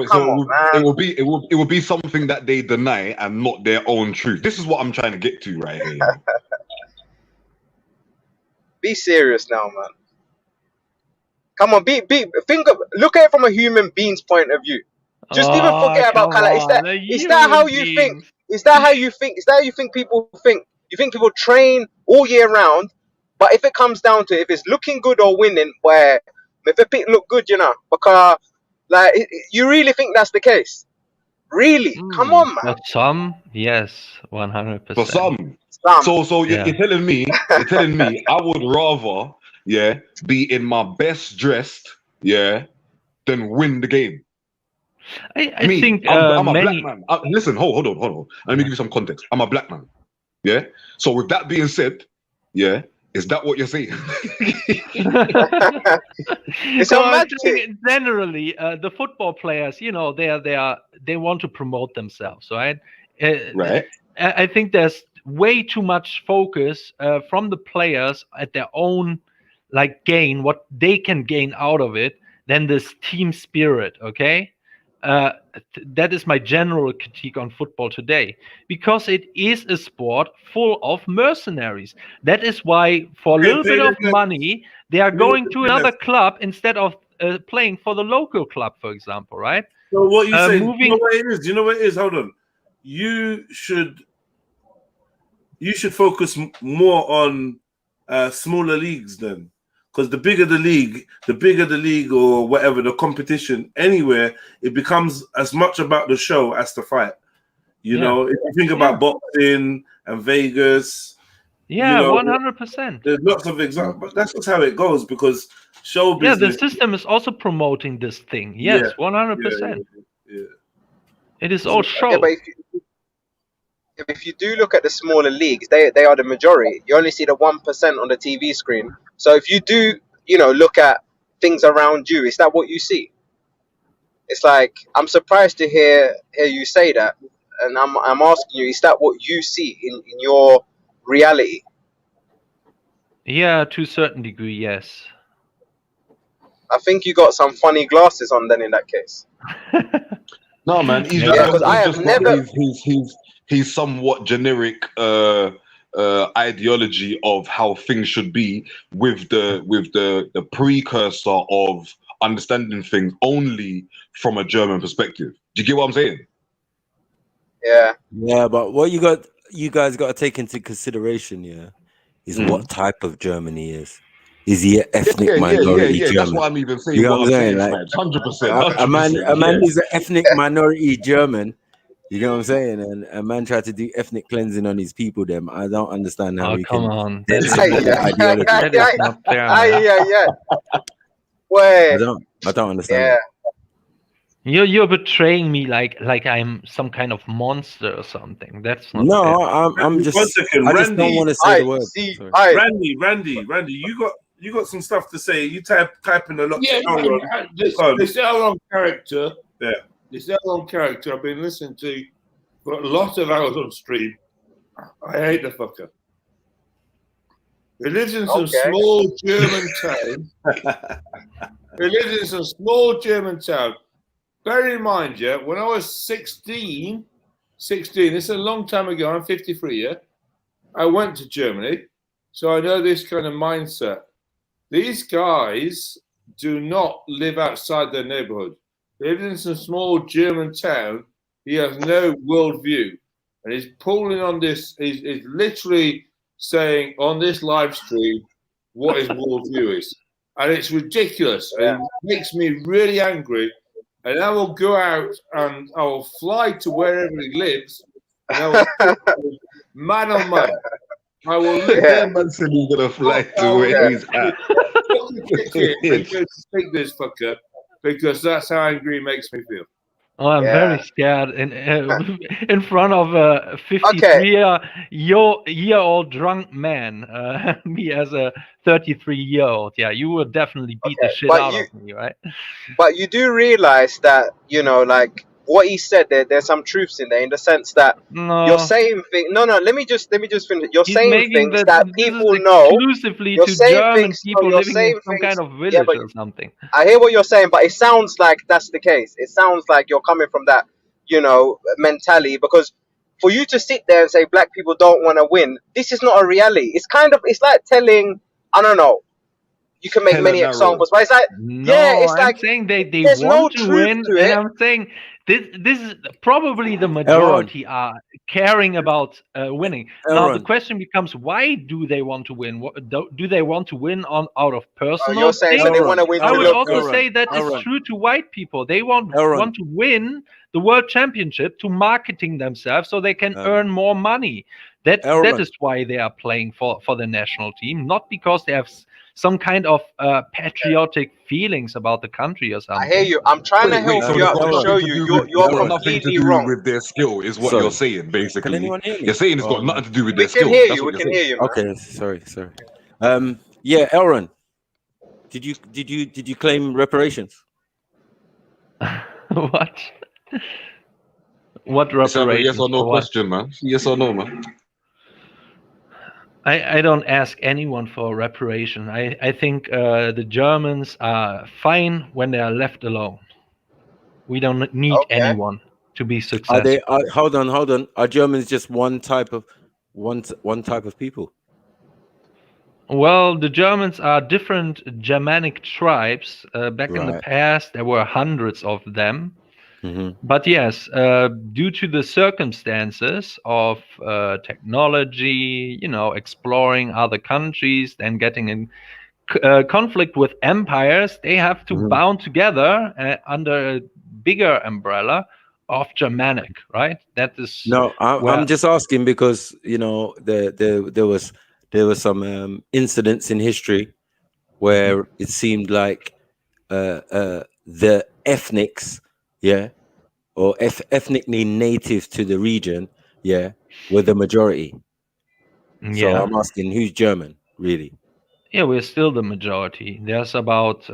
come on, man. It will be something that they deny and not their own truth. This is what I'm trying to get to right here. Be serious now, man. Come on, look at it from a human being's point of view. Just even forget about color. Is that how you think? Is that how you think? Is that how you think people think? You think people train all year round, but if it comes down to if it's looking good or winning, where if a pick look good, because like you really think that's the case? Really? Come on, man. For some, yes, 100%. For some. So Yeah. you're telling me I would rather, be in my best dressed, than win the game. I think I'm a many. black man. Listen, hold on. Let me give you some context. I'm a black man. Yeah. So with that being said, is that what you're saying? So I think generally, the football players, they want to promote themselves, right? Right. I think there's way too much focus from the players at their own gain, what they can gain out of it, than this team spirit. Okay. That is my general critique on football today, because it is a sport full of mercenaries. That is why for a little bit of money they are going to another club instead of playing for the local club, for example, right? So what you say? You know what it is? You know what it is? Hold on. You should focus more on smaller leagues then. Because the bigger the league or whatever, the competition, anywhere, it becomes as much about the show as the fight. You know, if you think about boxing and Vegas. 100%. There's lots of examples, but that's just how it goes because show business. Yeah, the system is also promoting this thing. Yes, 100%. Yeah. It is all show. Yeah, but if you do look at the smaller leagues, they are the majority. You only see the 1% on the TV screen. So if you do, look at things around you, is that what you see? It's like I'm surprised to hear you say that, and I'm asking you, is that what you see in your reality? Yeah, to a certain degree, yes. I think you got some funny glasses on then in that case. No, man, he's he's somewhat generic ideology of how things should be with the precursor of understanding things only from a German perspective. Do you get what I'm saying? Yeah. Yeah, but what you guys got to take into consideration, is what type of Germany is. Is he an ethnic minority German? That's what I'm even saying. You know what I'm saying, like, 100%. A man is an ethnic minority German. You know what I'm saying? And a man tried to do ethnic cleansing on his people. Them, I don't understand how he come can. on. That is ideology. That is not fair. Wait. I don't understand. Yeah. You're betraying me like I'm some kind of monster or something. That's not no. fair. I'm just. 1 second, I Randy, just don't want to say the word. Randy, you got some stuff to say. You type in a lot. This Elron character. Yeah. This Elron character I've been listening to for a lot of hours on stream. I hate the fucker. He lives in some small German town. He lives in some small German town. Bear in mind, when I was 16, this is a long time ago, I'm 53, I went to Germany, so I know this kind of mindset. These guys do not live outside their neighborhood. He lives in some small German town. He has no worldview. And he's pulling on this, he's literally saying on this live stream what his worldview is. And it's ridiculous. It makes me really angry. And I will go out and I will fly to wherever he lives. And I will man on man. I will man said he's gonna fly to where he's at. And go to speak this fucker because that's how angry he makes me feel. Oh, I'm very scared in front of a 53-year-old drunk man. Me as a 33-year-old. Yeah, you will definitely beat the shit out of me, right? But you do realize that, like what he said there's some truths in there in the sense that you're saying things. No, let me just finish. You're saying things that people know. Exclusively to German people living in some kind of village or something. I hear what you're saying, but it sounds like that's the case. It sounds like you're coming from that, mentality. Because for you to sit there and say black people don't want to win, this is not a reality. It's like telling, I don't know, you can make many examples, but it's like, it's I'm like saying they there's want no to truth win, to and it. I'm saying this is probably the majority are caring about winning. Now the question becomes, why do they want to win? What, do they want to win out of personal You're saying so things? they want to win I to would look also good. say that is true to white people. They want to win the world championship to marketing themselves so they can earn more money. That is why they are playing for the national team, not because they have some kind of patriotic feelings about the country or something. I hear you. I'm trying to help so you it's out got to nothing show to you do with, you're it's got nothing to completely do wrong. with their skill, is what you're saying, basically. Can anyone hear me? You're saying it's got nothing to do with We their can skill. hear That's you. what We you're can saying. hear you, man. Okay, sorry. Yeah, Elron, did you claim reparations? What? What Let's have a yes reparations or no for what? question, man. Yes or no, man. I don't ask anyone for reparation. I think the Germans are fine when they are left alone. We don't need anyone to be successful. Are they? Hold on. Are Germans just one type of people? Well, the Germans are different Germanic tribes. Back in the past, there were hundreds of them. But yes, due to the circumstances of technology, exploring other countries, then getting in conflict with empires, they have to bound together under a bigger umbrella of Germanic, right? That is No, I'm just asking because there was some incidents in history where it seemed like the ethnics, or ethnically native to the region, were the majority. So I'm asking, who's German, really? Yeah, we're still the majority. There's about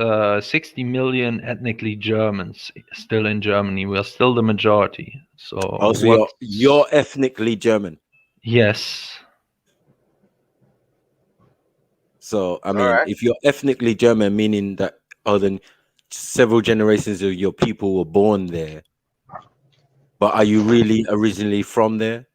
60 million ethnically Germans still in Germany. We're still the majority. So, you're ethnically German. Yes. So I mean, if you're ethnically German, meaning that several generations of your people were born there, but are you really originally from there?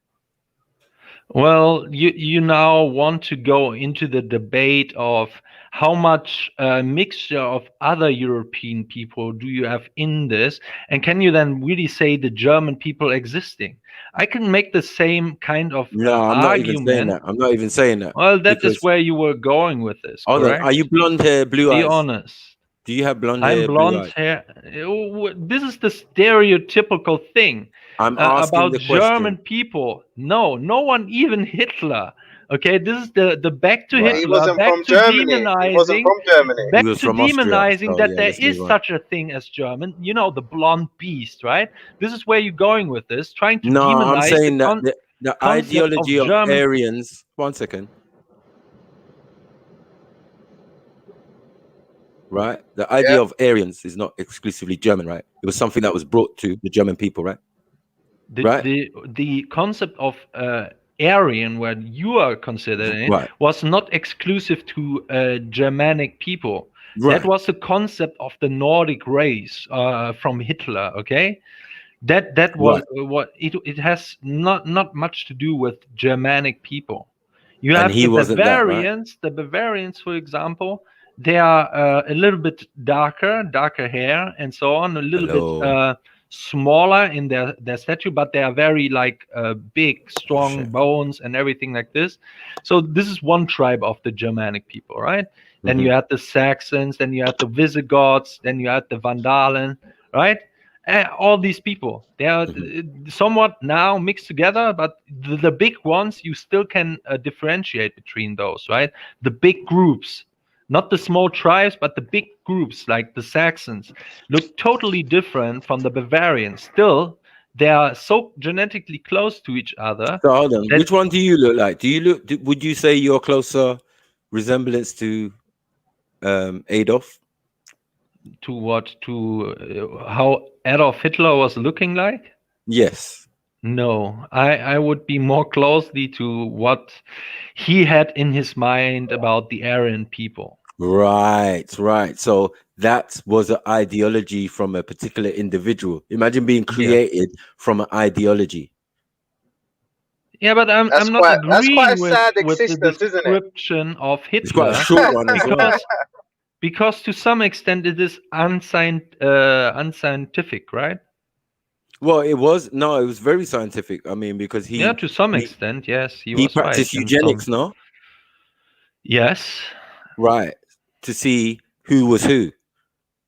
Well, you now want to go into the debate of how much mixture of other European people do you have in this, and can you then really say the German people existing? I can make the same kind of I'm not even saying that. I'm not even saying that. Well, that is where you were going with this, correct? Are you blonde hair, blue eyes? Be honest. Do you have blonde I'm hair, blonde blue eyes? hair. This is the stereotypical thing about German people. No one, even Hitler. Okay, this is the back to Hitler, He wasn't back from to Germany. demonizing, He wasn't from Germany. back He was to from Austria, demonizing so that yeah, there let's is move on. such a thing as German. The blonde beast, right? This is where you're going with this, trying to No, demonize I'm saying the that the concept ideology of German. Aryans. 1 second. Right, the idea of Aryans is not exclusively German, right? It was something that was brought to the German people, right? The concept of Aryan, where you are considering, was not exclusive to Germanic people. That was the concept of the Nordic race from Hitler. Okay, that was what it has not much to do with Germanic people. You have the Bavarians. The Bavarians, for example, they are a little bit darker hair and so on, a little bit smaller in their stature, but they are very big, strong bones and everything like this. So this is one tribe of the Germanic people, right? Then you had the Saxons, then you had the Visigoths, then you had the Vandalen, right? All these people, they are somewhat now mixed together, but the big ones, you still can differentiate between those, right? The big groups, not the small tribes, but the big groups like the Saxons look totally different from the Bavarians. Still, they are so genetically close to each other. So hold on, which one do you look like? Would you say you're closer resemblance to Adolf? To what? To how Adolf Hitler was looking like? Yes. No, I would be more closely to what he had in his mind about the Aryan people. Right. So that was an ideology from a particular individual. Imagine being created from an ideology. Yeah, but I'm not agreeing with the existence, description of Hitler. It's quite a short one as well. Because to some extent it is unscientific, right? Well, it was very scientific. I mean, because to some extent, yes, he was practiced right eugenics, no? Yes. Right. To see who was who.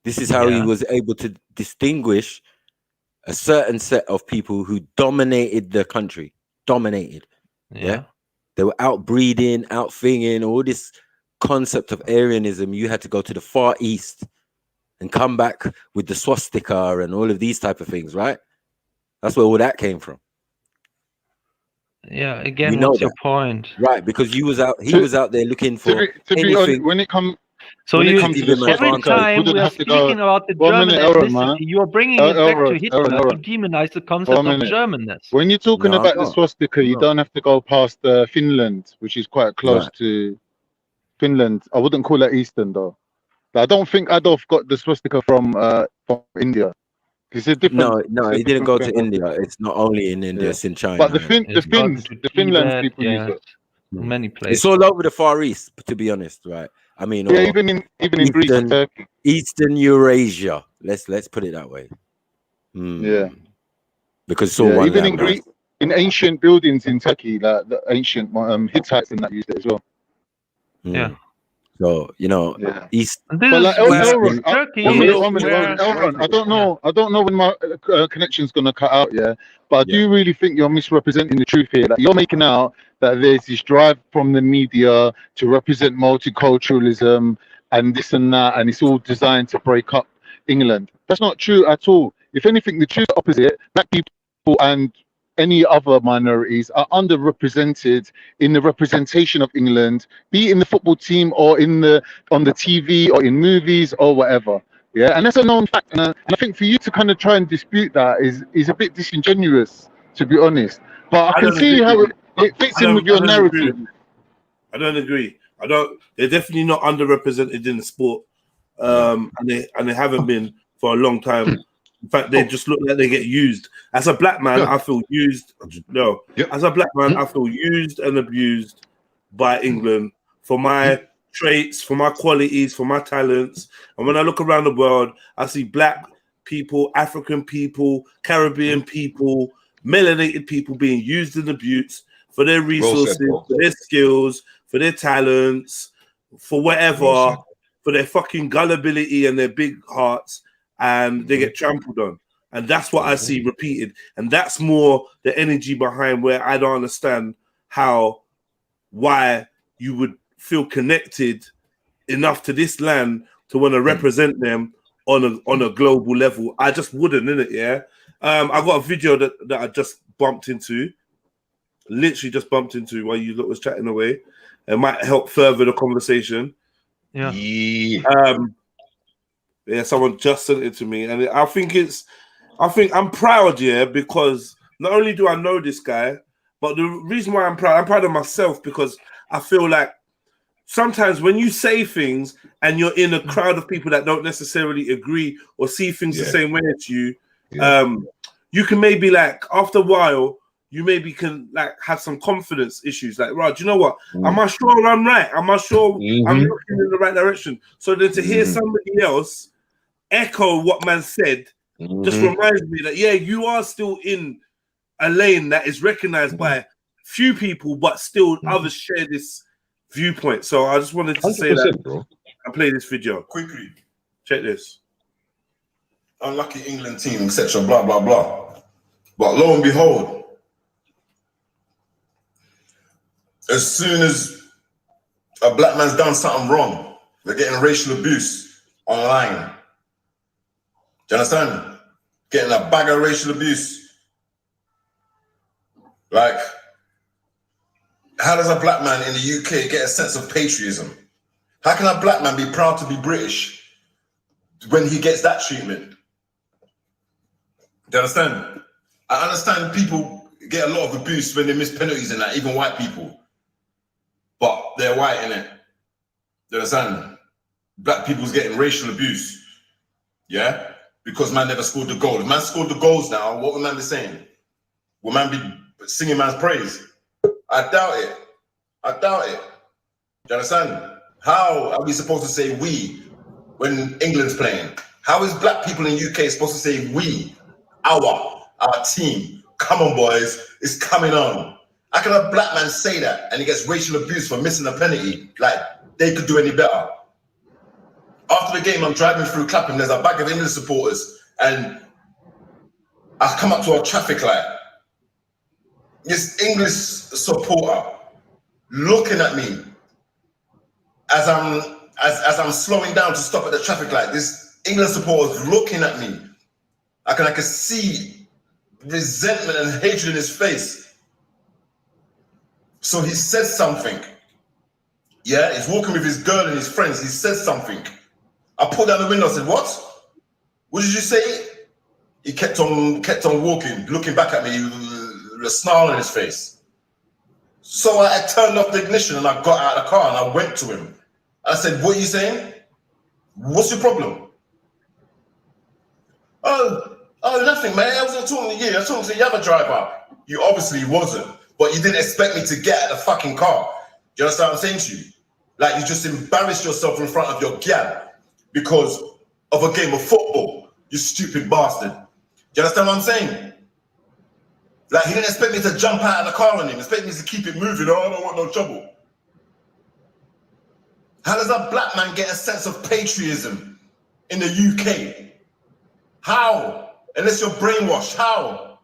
This is how he was able to distinguish a certain set of people who dominated the country. Dominated. Yeah. They were outbreeding, outthinging, all this concept of Aryanism. You had to go to the Far East and come back with the swastika and all of these type of things, right? That's where all that came from. Yeah, again, what's your point? Right, because he was out there looking for to be honest, when it comes So when you, it comes to the every swastika, time you wouldn't we are have to go. speaking about the 1 German minute, Aaron, man. ethnicity, you are bringing it back to Hitler to Aaron. demonize the concept 1 of minute. Germanness. When you're talking No, about I'm the not. swastika, you No. don't have to go past Finland, which is quite close Right. to Finland. I wouldn't call that Eastern though. I don't think Adolf got the swastika from India. It's a different. No, it's a he didn't different go thing. to India. It's not only in India, Yeah. it's in China. But the It's gone to Finland Tibet, people use yes, it. many places. It's all over the Far East, to be honest, right? I mean, Yeah, or even in Greece and Turkey. Eastern Eurasia. Let's put it that way. Yeah. Because it's all one even in land, Greece, in ancient buildings in Turkey, like the ancient Hittites and that used it as well. Yeah. So East. This But like is where Elron, Turkey one is minute, where Elron, I don't know when my connection's gonna cut out. Yeah, but I do really think you're misrepresenting the truth here. Like you're making out that there's this drive from the media to represent multiculturalism and this and that, and it's all designed to break up England. That's not true at all. If anything, the true opposite. Black people and any other minorities are underrepresented in the representation of England, be it in the football team or on the TV or in movies or whatever. Yeah, and that's a known fact. And I think for you to kind of try and dispute that is a bit disingenuous, to be honest. But I can see how it fits in with your narrative. I don't agree. They're definitely not underrepresented in the sport, and they haven't been for a long time. In fact, they just look like they get used. As a black man, I feel used. No, as a black man, I feel used and abused by England for my traits, for my qualities, for my talents. And when I look around the world, I see black people, African people, Caribbean people, melanated people being used and abused for their resources, for their skills, for their talents, for whatever, for their fucking gullibility and their big hearts. And they get trampled on. And that's what I see repeated. And that's more the energy behind where I don't understand why you would feel connected enough to this land to want to represent them on a global level. I just wouldn't, innit, yeah? I got a video that I just bumped into, literally just bumped into while you lot was chatting away. It might help further the conversation. Yeah. Yeah, someone just sent it to me, and I think I'm proud, yeah, because not only do I know this guy, but the reason why I'm proud of myself because I feel like sometimes when you say things and you're in a crowd of people that don't necessarily agree or see things the same way as you, you can maybe like after a while you maybe can like have some confidence issues. Like, right, do you know what? Am I sure I'm right? Am I sure I'm looking in the right direction? So then to hear somebody else echo what man said just reminds me that you are still in a lane that is recognized by few people, but still others share this viewpoint. So I just wanted to say that and play this video quickly. Check this. Unlucky England team, etc. Blah blah blah. But lo and behold, as soon as a black man's done something wrong, they're getting racial abuse online. Do you understand? Getting a bag of racial abuse. Like, how does a black man in the UK get a sense of patriotism? How can a black man be proud to be British when he gets that treatment? Do you understand? I understand people get a lot of abuse when they miss penalties and that, even white people. But they're white, innit? Do you understand? Black people's getting racial abuse. Yeah? Because man never scored the goal. If man scored the goals now, what would man be saying? Will man be singing man's praise? I doubt it. I doubt it. Do you understand? How are we supposed to say we when England's playing? How is black people in UK supposed to say we, our team? Come on, boys, it's coming on. How can a black man say that and he gets racial abuse for missing a penalty? Like they could do any better. After the game, I'm driving through Clapham. There's a bag of England supporters, and I come up to a traffic light. This English supporter looking at me as I'm slowing down to stop at the traffic light. This England supporter is looking at me. I can see resentment and hatred in his face. So he says something. Yeah, he's walking with his girl and his friends. He says something. I pulled down the window and said, "What? What did you say?" He kept on walking, looking back at me with a snarl on his face. So I turned off the ignition and I got out of the car and I went to him. I said, "What are you saying? What's your problem?" Oh, nothing, man. I wasn't talking to you. I was talking to the other driver. You obviously wasn't, but you didn't expect me to get out of the fucking car. Do you understand what I'm saying to you? Like, you just embarrassed yourself in front of your gal because of a game of football, you stupid bastard. Do you understand what I'm saying? Like, he didn't expect me to jump out of the car on him, expect me to keep it moving. Oh, I don't want no trouble. How does a black man get a sense of patriotism in the UK? How? Unless you're brainwashed, how?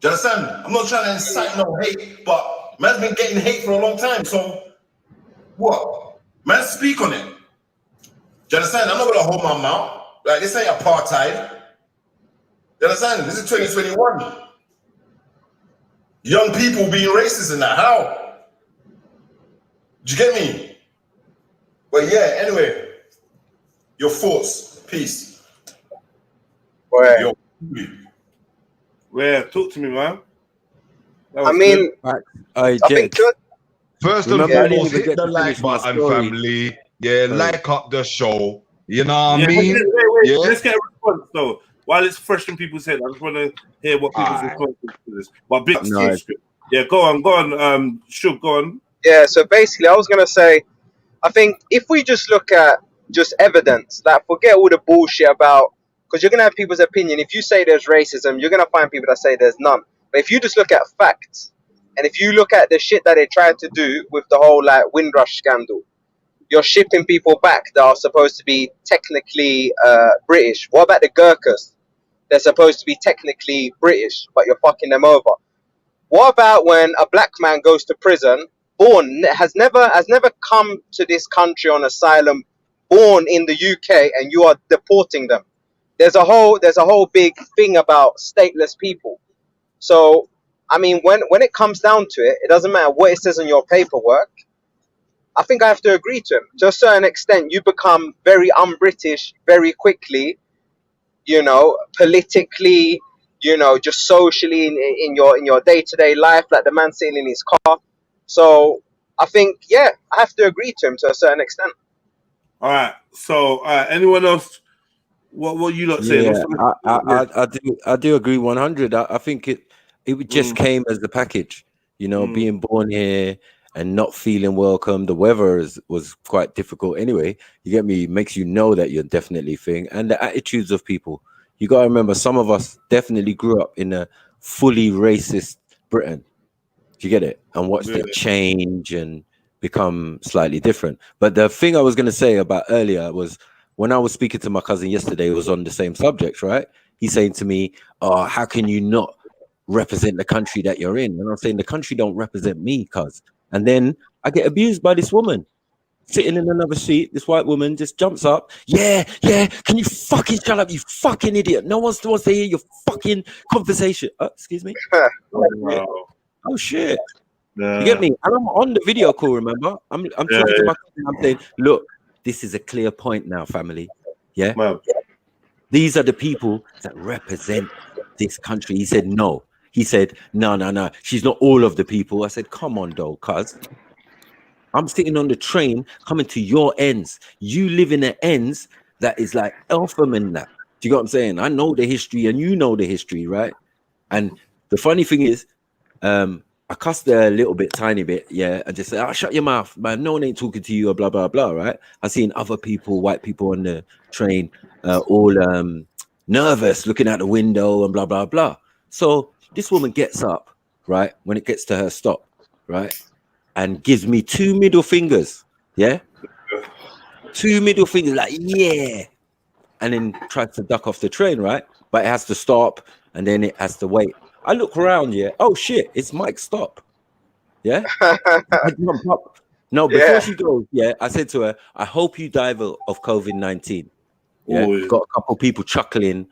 Do you understand? I'm not trying to incite no hate, but man's been getting hate for a long time, so what? Man, speak on it. Do you understand? I'm not gonna hold my mouth. Like, this ain't apartheid. Do you understand? This is 2021. Young people being racist in that. How? Do you get me? But yeah, anyway, your thoughts. Peace. Well, talk to me, man. I mean, I think first and foremost, hit the like button, family. Yeah, like up the show. You know what I mean? Wait. Yeah. Let's get a response though. While it's fresh in people's head, I just want to hear what people's response is to this. But big yeah, go on. Shug, go on. Yeah, so basically, I was gonna say, I think if we just look at just evidence, like forget all the bullshit about, because you're gonna have people's opinion. If you say there's racism, you're gonna find people that say there's none. But if you just look at facts, and if you look at the shit that they tried to do with the whole like Windrush scandal, you're shipping people back that are supposed to be technically British. What about the Gurkhas? They're supposed to be technically British, but you're fucking them over. What about when a black man goes to prison, has never come to this country on asylum, born in the UK, and you are deporting them? There's a whole big thing about stateless people. So, I mean, when it comes down to it, it doesn't matter what it says on your paperwork. I think I have to agree to him. To a certain extent, you become very un-British very quickly, you know, politically, you know, just socially in your day-to-day life, like the man sitting in his car. So I think, yeah, I have to agree to him to a certain extent. All right. So anyone else? What you lot saying? Yeah, I do agree 100. I think it just came as the package, you know, being born here and not feeling welcome. The weather was quite difficult anyway. You get me? Makes you know that you're definitely thing. And the attitudes of people. You got to remember, some of us definitely grew up in a fully racist Britain. Do you get it? And watched it change and become slightly different. But the thing I was going to say about earlier was, when I was speaking to my cousin yesterday, it was on the same subject, right? He's saying to me, "Oh, how can you not represent the country that you're in?" And I'm saying, the country don't represent me, cuz. And then I get abused by this woman sitting in another seat. This white woman just jumps up. Yeah, can you fucking shut up, you fucking idiot? No one wants to hear your fucking conversation. Excuse me. Oh shit. You get me? And I'm on the video call, remember? I'm talking to my cousin. I'm saying, look, this is a clear point now, family. Yeah. These are the people that represent this country. He said, no. He said, no. She's not all of the people. I said, come on, though, cuz. I'm sitting on the train coming to your ends. You live in the ends that is like Eltham and that. Do you get what I'm saying? I know the history and you know the history, right? And the funny thing is, I cussed her a little bit, tiny bit, yeah, and just said, "Oh, shut your mouth, man. No one ain't talking to you," or blah blah blah. Right? I seen other people, white people on the train, all nervous, looking out the window and blah blah blah. So this woman gets up, right, when it gets to her stop, right, and gives me 2 middle fingers, yeah, 2 middle fingers, like yeah, and then tries to duck off the train, right, but it has to stop and then it has to wait. I look around, yeah. Oh shit, it's Mike's stop. Yeah. I jump up. No, before she goes, yeah, I said to her, I hope you die of COVID-19. Yeah. Got a couple people chuckling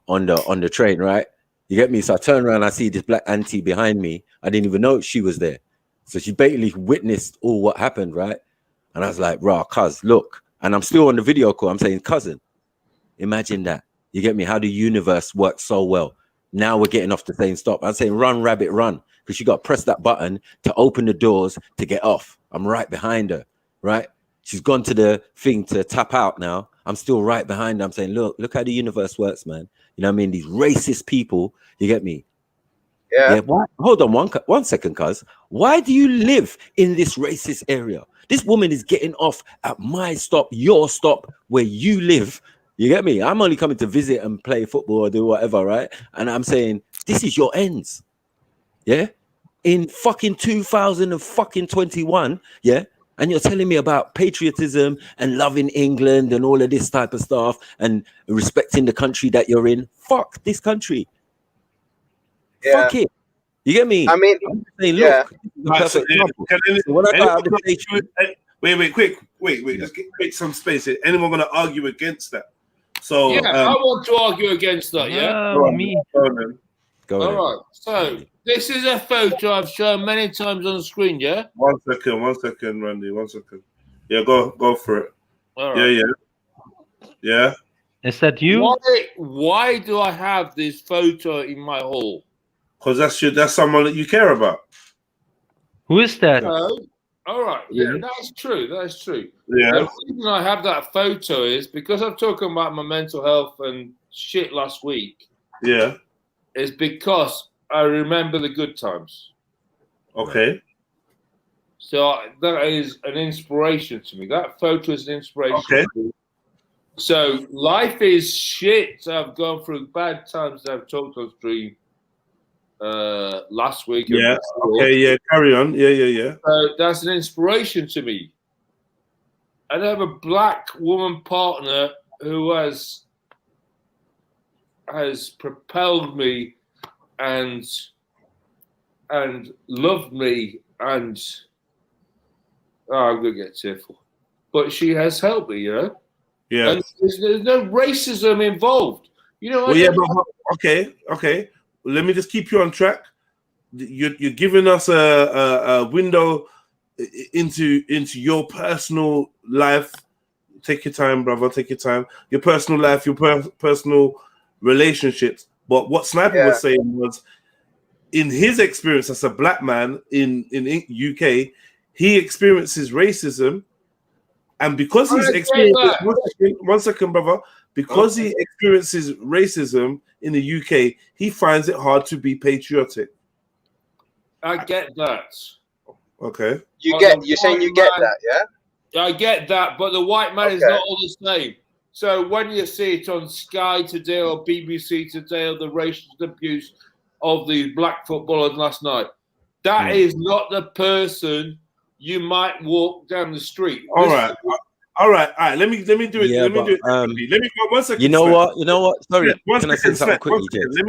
on the train, right? You get me? So I turn around, I see this black auntie behind me. I didn't even know she was there. So she basically witnessed all what happened, right? And I was like, rah, cuz, look. And I'm still on the video call. I'm saying, cousin, imagine that. You get me? How the universe works so well. Now we're getting off the same stop. I'm saying run, rabbit, run. Because you got to press that button to open the doors to get off. I'm right behind her, right? She's gone to the thing to tap out now. I'm still right behind her. I'm saying, look how the universe works, man. You know what I mean? These racist people, you get me? Yeah. Why? Hold on one second, cuz. Why do you live in this racist area? This woman is getting off at my stop, your stop, where you live. You get me? I'm only coming to visit and play football or do whatever, right? And I'm saying, this is your ends. Yeah? In fucking 2021, yeah? And you're telling me about patriotism and loving England and all of this type of stuff and respecting the country that you're in. Fuck this country. Yeah. Fuck it. You get me? I mean, I'm saying, look, perfect example. So when I got out of the station, wait. Just make some space here. Anyone going to argue against that? So yeah, I want to argue against that. Yeah, me. All right. So this is a photo I've shown many times on the screen. Yeah. 1 second, Randy. 1 second. Yeah, go for it. All right. Yeah. Is that you? Why do I have this photo in my hall? Because that's someone that you care about. Who is that? All right. Yeah, that's true. That's true. Yeah. The reason I have that photo is because I'm talking about my mental health and shit last week. Yeah. Is because I remember the good times. Okay. So that is an inspiration to me. That photo is an inspiration. Okay. To me. So life is shit. I've gone through bad times. I've talked on stream last week. Yeah. Okay. Yeah. Carry on. Yeah. So that's an inspiration to me. I have a black woman partner who has propelled me and loved me and I'm gonna get tearful. But she has helped me, you know? Yeah. And there's no racism involved. You know, okay. Let me just keep you on track. You're giving us a window into your personal life. Take your time, brother. Take your time. Your personal life, your personal relationships. But what Sniper was saying was, in his experience as a black man in UK, he experiences racism, and because he's experienced one second, brother. Because he experiences racism in the UK, he finds it hard to be patriotic. I get that. Okay. You're saying you get that, yeah? I get that, but the white man is not all the same. So when you see it on Sky today or BBC today or the racist abuse of the black footballers last night, that is not the person you might walk down the street. All right. Let me do it. Yeah, let me do it. Let me go 1 second. You know what? Sorry, can I say something quickly, James? Let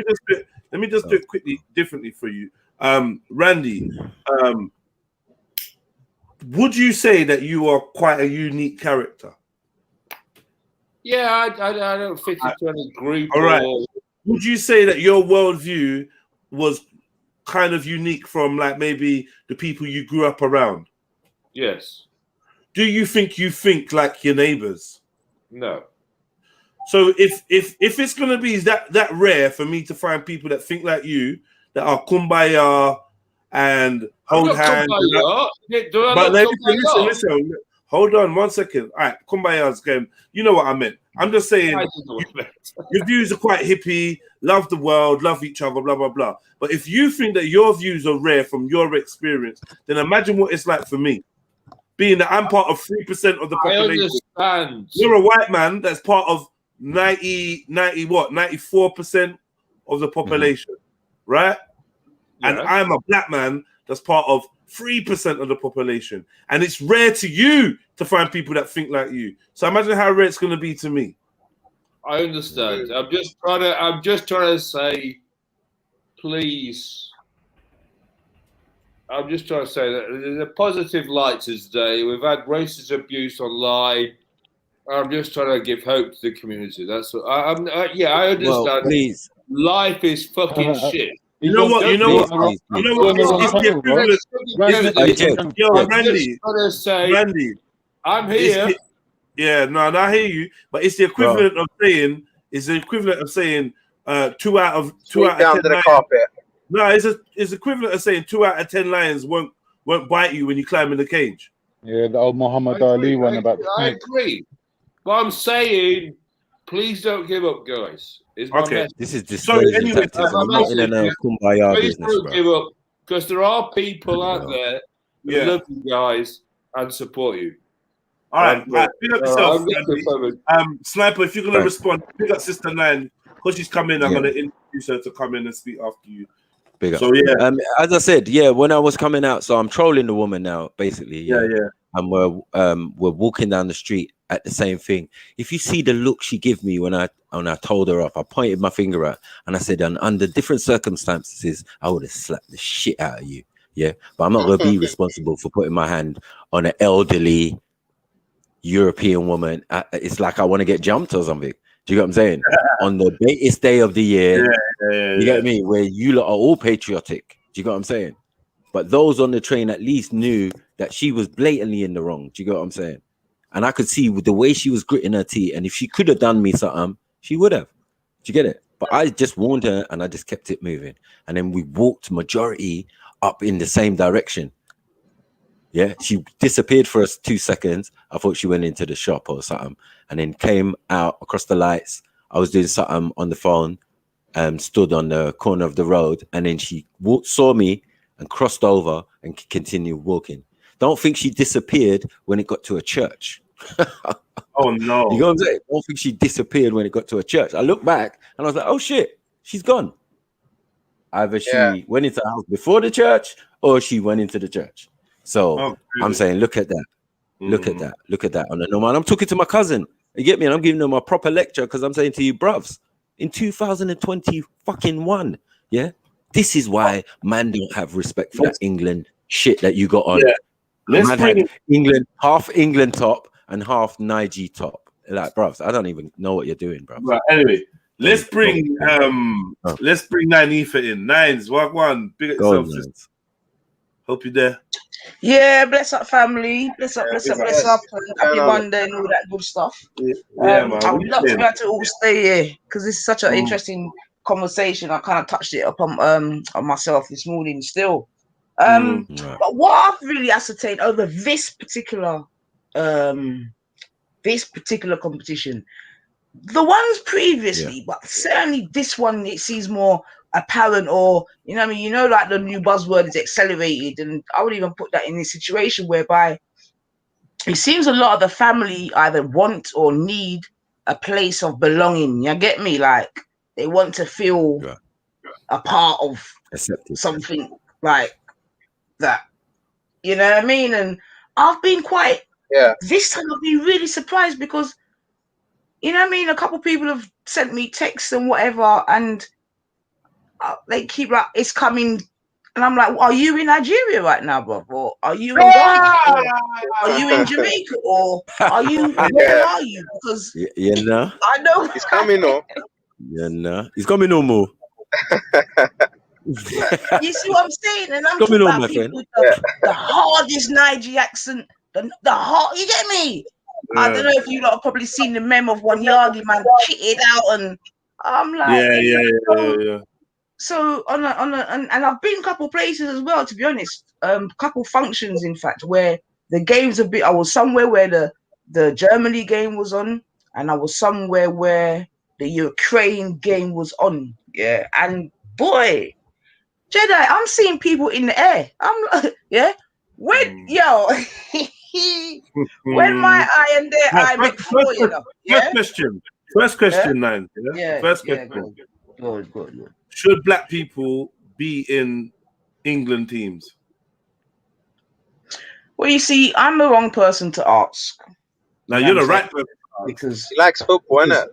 me just do it quickly, differently for you. Randy, would you say that you are quite a unique character? Yeah, I don't fit into any group. All right. Would you say that your worldview was kind of unique from like maybe the people you grew up around? Yes. Do you think like your neighbors? No. So if it's gonna be that rare for me to find people that think like you, that are kumbaya and hold hands. But listen. Hold on 1 second. All right, kumbaya's game. You know what I meant. I'm just saying your views are quite hippie, love the world, love each other, blah, blah, blah. But if you think that your views are rare from your experience, then imagine what it's like for me. Being that I'm part of 3% of the population. I understand. You're a white man that's part of 94% of the population, right? And I'm a black man that's part of 3% of the population. And it's rare to you to find people that think like you. So imagine how rare it's going to be to me. I understand. I'm just trying to say, please. I'm just trying to say that there's a positive light today. We've had racist abuse online. I'm just trying to give hope to the community. That's what I understand. Well, please. Life is fucking shit. You know what? Randy, I'm here. I hear you. But it's the equivalent of saying. It's the equivalent of saying 2 out of 10 lions. No, it's equivalent of saying 2 out of 10 lions won't bite you when you climb in the cage. Yeah, the old Muhammad Ali one about. I agree. But I'm saying, please don't give up, guys. Okay. This is discouraging tactics. I'm not in a kumbaya please business, don't bro. give up, because there are people out there who love you guys and support you. All right. Pick up yourself, Sniper. If you're gonna respond, pick up Sister Nine because she's coming. I'm gonna introduce her to come in and speak after you. Big up. So as I said, when I was coming out, so I'm trolling the woman now, basically. And we're walking down the street at the same thing. If you see the look she gave me when I told her off, I pointed my finger out and I said, under different circumstances, I would have slapped the shit out of you. Yeah, but I'm not going to be responsible for putting my hand on an elderly European woman. It's like I want to get jumped or something. Do you get what I'm saying? On the latest day of the year, you get me? Where you lot are all patriotic. Do you get what I'm saying? But those on the train at least knew that she was blatantly in the wrong. Do you get what I'm saying? And I could see with the way she was gritting her teeth. And if she could have done me something, she would have. Do you get it? But I just warned her and I just kept it moving. And then we walked majority up in the same direction. Yeah, she disappeared for us 2 seconds. I thought she went into the shop or something. And then came out across the lights. I was doing something on the phone and stood on the corner of the road. And then she saw me and crossed over and continued walking. Don't think she disappeared when it got to a church. Oh, no. You know what I'm saying? Don't think she disappeared when it got to a church. I looked back and I was like, oh, shit, she's gone. Either she went into the house before the church or she went into the church. So I'm saying, look at that. Look at that. Look at that. On the normal. And I'm talking to my cousin. You get me? And I'm giving them a proper lecture because I'm saying to you, bruvs, in 2021, yeah, this is why man don't have respect for that England shit that you got on. Man had England, half England top and half Niger top. Like, bruvs, I don't even know what you're doing, bro. Right, anyway, let's bring Nine Ether in. Nines, walk one. Big yourself. Hope you're there. Yeah, bless up family. Bless up. Happy Monday and all that good stuff. Man. I would love to be able to all stay here because this is such an interesting conversation. I kind of touched it up on myself this morning still. But what I've really ascertained over this particular competition, the ones previously, but certainly this one, it seems more apparent, or you know what I mean, like the new buzzword is accelerated, and I would even put that in a situation whereby it seems a lot of the family either want or need a place of belonging. You get me? Like they want to feel a part of something like that. You know what I mean? And I've been this time I've been really surprised because you know what I mean, a couple of people have sent me texts and whatever, and they keep like it's coming, and I'm like, are you in Nigeria right now, bro? Or are you in Ghana? Are you in Jamaica? Or are you where are you? Because I know it's coming on. It's coming on more. You see what I'm saying? And I'm talking about people with the hardest Niger accent, the hard. You get me? I don't know if you lot have probably seen the meme of one Yagi man kitted out, and I'm like, So on and I've been a couple places as well, to be honest. Couple functions, in fact, where the games a bit. I was somewhere where the Germany game was on. and I was somewhere where the Ukraine game was on. Yeah, and boy, Jedi, I'm seeing people in the air. I'm like, yeah, when when my eye and their eye make four, you know. Yeah. First question, Nine. Yeah. First Yeah. question. Good. Should black people be in England teams? Well, you see, I'm the wrong person to ask. Now you're the right person because he likes football, innit?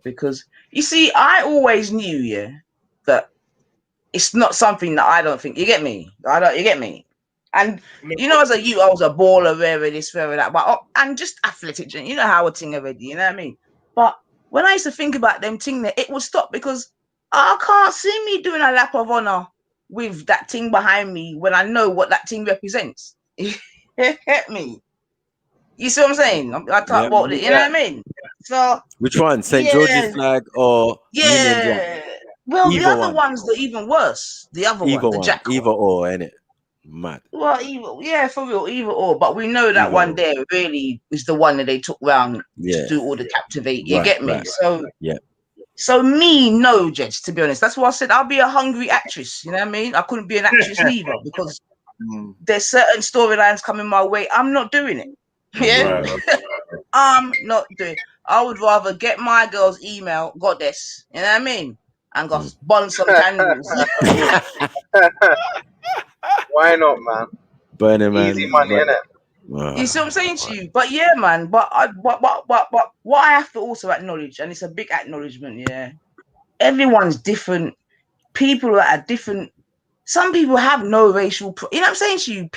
Because you see, I always knew, that it's not something that I don't think. You get me? You get me? And you know, as a youth, I was a baller, very this, very that, but and just athletic. You know how a thing already. You know what I mean? But when I used to think about them thing, that it would stop because I can't see me doing a lap of honor with that thing behind me when I know what that thing represents. You get me? You see what I'm saying? I talk about it. You know what I mean? So which one? St. George's flag or Union Jack? Well, the other one's the even worse. The other one, the Jack. Either or, ain't it? Mad. Well, for real, either or. But we know that one there really is the one that they took round to do all the captivate. You get me? So So no, Jets, to be honest. That's why I said I'll be a hungry actress. You know what I mean? I couldn't be an actress neither because there's certain storylines coming my way. I'm not doing it. Yeah. I'm not doing it. I would rather get my girl's email, goddess, you know what I mean? And go bond some candles. Why not, man? Burning, man. Easy money, innit? You see what I'm saying to you? But yeah, man. But what I have to also acknowledge, and it's a big acknowledgement, everyone's different. People are at different. Some people have no racial. You know what I'm saying to you?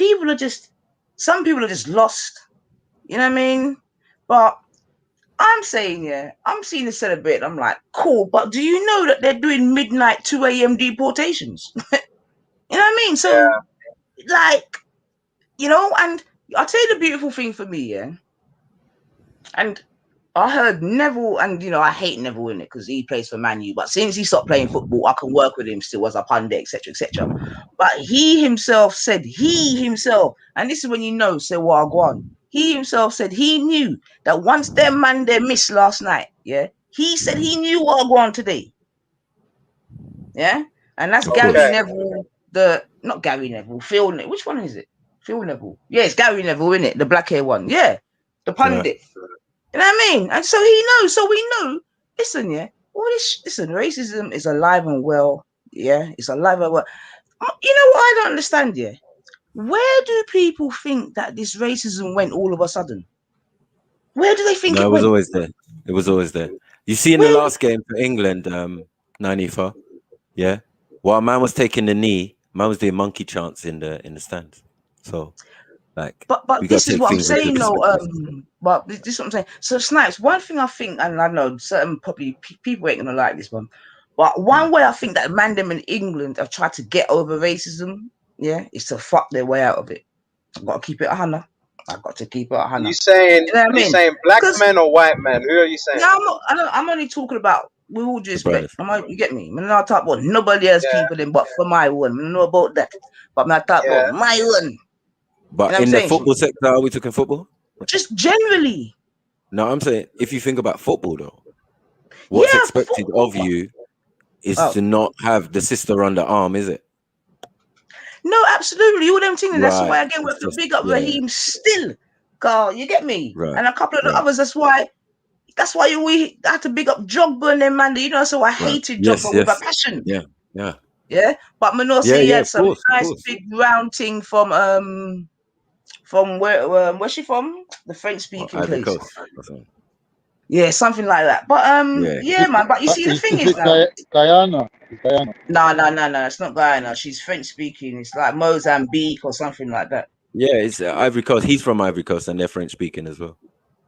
Some people are just lost. You know what I mean? But I'm saying, I'm seeing the celebrate. I'm like, cool. But do you know that they're doing midnight 2 a.m. deportations? You know what I mean? So, like, and I'll tell you the beautiful thing for me, and I heard Neville, and I hate Neville in it because he plays for Man U. But since he stopped playing football, I can work with him still as a pundit, etc., etc. But he himself said, and this is when say what I go on. He himself said he knew that once their man they missed last night, he said he knew what I go on today. Yeah, and that's Gary Neville. Not Gary Neville, Phil. Which one is it? Phil Neville. Yeah, it's Gary Neville, isn't it? The black hair one. Yeah, the pundit. You know what I mean? And so he knows. So we know. Listen, racism is alive and well. Yeah, it's alive and well. You know what I don't understand? Where do people think that this racism went all of a sudden? Where do they think it was went? always there. It was always there. You see in the last game for England, Nanifa, while man was taking the knee, man was doing monkey chants in the stands. So, like, but this is what I'm saying, but this is what I'm saying. So, Snipes, one thing I think, and I know certain probably people ain't gonna like this one, but one way I think that man them in England have tried to get over racism, is to fuck their way out of it. I've got to keep it 100. I've got to keep it 100. You saying, you saying black men or white men? Who are you saying? No, I'm only talking about, we all just respect. You get me? I'm not talking about nobody else people them, but for my one. I don't know about that. But I'm not talking about my one. But in the football sector, are we talking football? Just generally. No, I'm saying if you think about football though, what's expected of you is to not have the sister on the arm, is it? No, absolutely. All them things. That's why again we have to big up Raheem still. God, you get me? Right. And a couple of the others. That's why we had to big up Jogba and them, man. So I hated Jogba with a passion. Yeah. But Mano say he had some nice big round thing from where's she from? The French speaking place. Yeah, something like that. But man. But you see, the thing is now, Guyana. No, it's not Guyana. She's French speaking. It's like Mozambique or something like that. Yeah, it's Ivory Coast. He's from Ivory Coast, and they're French speaking as well.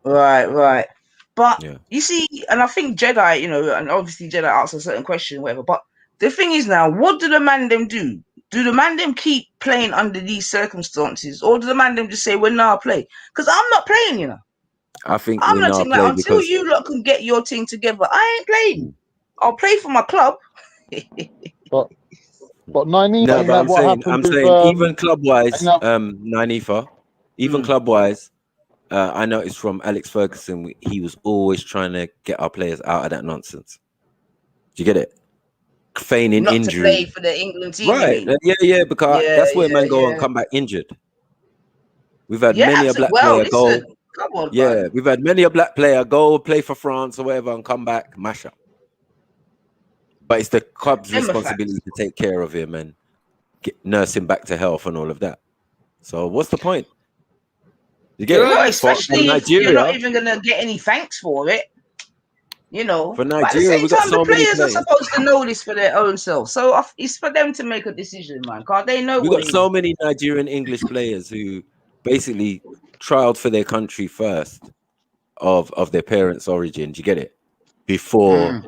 Right. But you see, and I think Jedi, and obviously Jedi asks a certain question, whatever. But the thing is now, what do the man them do? Do the man them keep playing under these circumstances, or do the man them just say, "Well, now play"? Because I'm not playing, I think I'm not saying like, until you lot can get your team together. I ain't playing. I'll play for my club. But Nanifa, no, but I'm saying even club wise, Nanifa, even club wise, I noticed from Alex Ferguson, he was always trying to get our players out of that nonsense. Do you get it? Feigning Not injury. to play for the England team, Right. you mean? Yeah, because that's where man go yeah. and come back injured. We've had Yeah, many a black well, player go. listen, come on, Yeah, man. we've had many a black player go play for France or whatever and come back, mash up. But it's the club's responsibility to take care of him and nurse him back to health and all of that. So what's the point? You get well, it? especially if you're not even gonna get any thanks for it. You know, for but at the Nigeria, same we got time, so the many players are players. supposed to know this for their own self. So it's for them to make a decision, man. Because they know We what got it so is. many Nigerian English players who basically trialed for their country first of their parents' origin. Do you get it? Before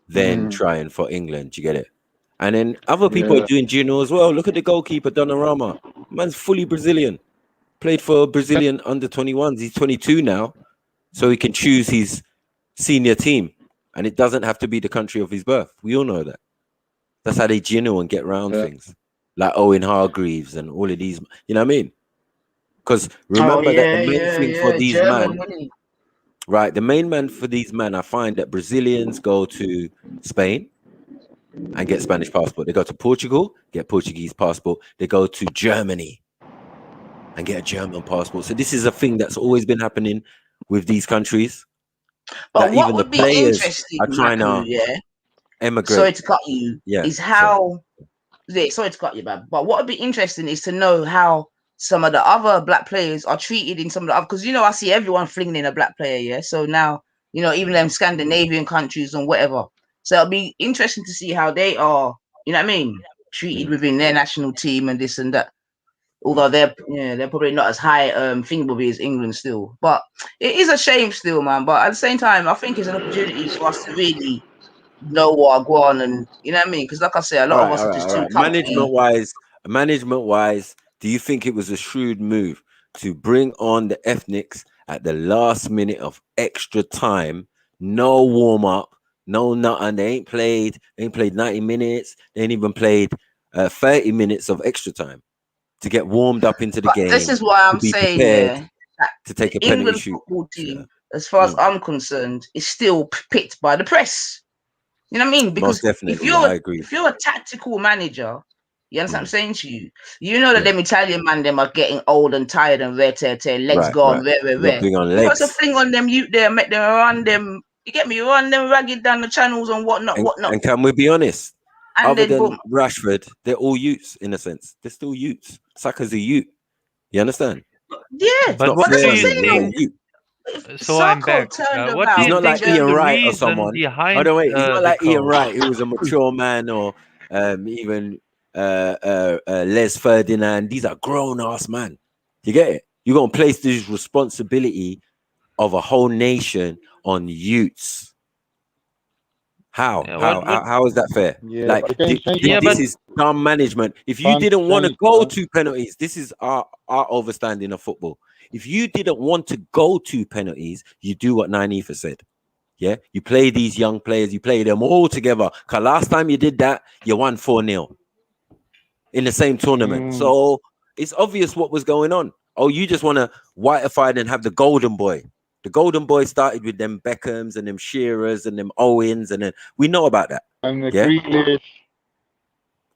then trying for England. Do you get it? And then other people are doing junior as well. Look at the goalkeeper, Donnarumma. Man's fully Brazilian. Played for Brazilian under 21s. He's 22 now. So he can choose his senior team. And it doesn't have to be the country of his birth. We all know that. That's how they genuine get around things. Like Owen Hargreaves and all of these. You know what I mean? Because remember that the main thing for these men, right? The main man for these men, I find that Brazilians go to Spain and get Spanish passport. They go to Portugal, get Portuguese passport. They go to Germany and get a German passport. So this is a thing that's always been happening with these countries. But that what even would the be players interesting, are trying Maku, to emigrate. Sorry to cut you. Yeah, is how. Yeah, sorry to cut you, man. But what would be interesting is to know how some of the other black players are treated in some of the other. Because you know, I see everyone flinging in a black player. Yeah, so now you know even them Scandinavian countries and whatever. So it'll be interesting to see how they are. You know what I mean? Treated within their national team and this and that. Although they're probably not as high thingamably as England still, but it is a shame still, man. But at the same time, I think it's an opportunity for us to really know what I go on, and you know what I mean. Because like I say, a lot of us are just too comfy. Management wise, do you think it was a shrewd move to bring on the ethnics at the last minute of extra time? No warm up, no nothing. They ain't played 90 minutes. They ain't even played 30 minutes of extra time to get warmed up into the game. This is why I'm saying, to take a England penalty shoot. Football team, as far as I'm concerned, is still picked by the press. You know what I mean? Because if you're a tactical manager, you understand what I'm saying to you? You know that them Italian man, them are getting old and tired and legs gone, rare. You got to fling on them youth there, make them run them. You get me? Run them ragged down the channels and whatnot. And can we be honest? And other then than Rashford, they're all youths in a sense. They're still youths. Saka's a youth. You understand? Yeah, but what do you think? So I'm back. What do He's you not think like Ian the Wright or reason someone. behind? Oh, no, wait. He's not like Ian coach? Wright, who was a mature man, or even Les Ferdinand. These are grown-ass man. You get it? You're going to place this responsibility of a whole nation on youths. How? How is that fair? Yeah, this is dumb management. If you didn't want to go to penalties, this is our overstanding of football. If you didn't want to go to penalties, you do what Nainifa said. Yeah, you play these young players, you play them all together. Because last time you did that, you won 4-0 in the same tournament. So it's obvious what was going on. Oh, you just want to whiteify and have the golden boy. The golden boy started with them Beckhams and them Shearers and them Owens, and then we know about that. And the Grealish.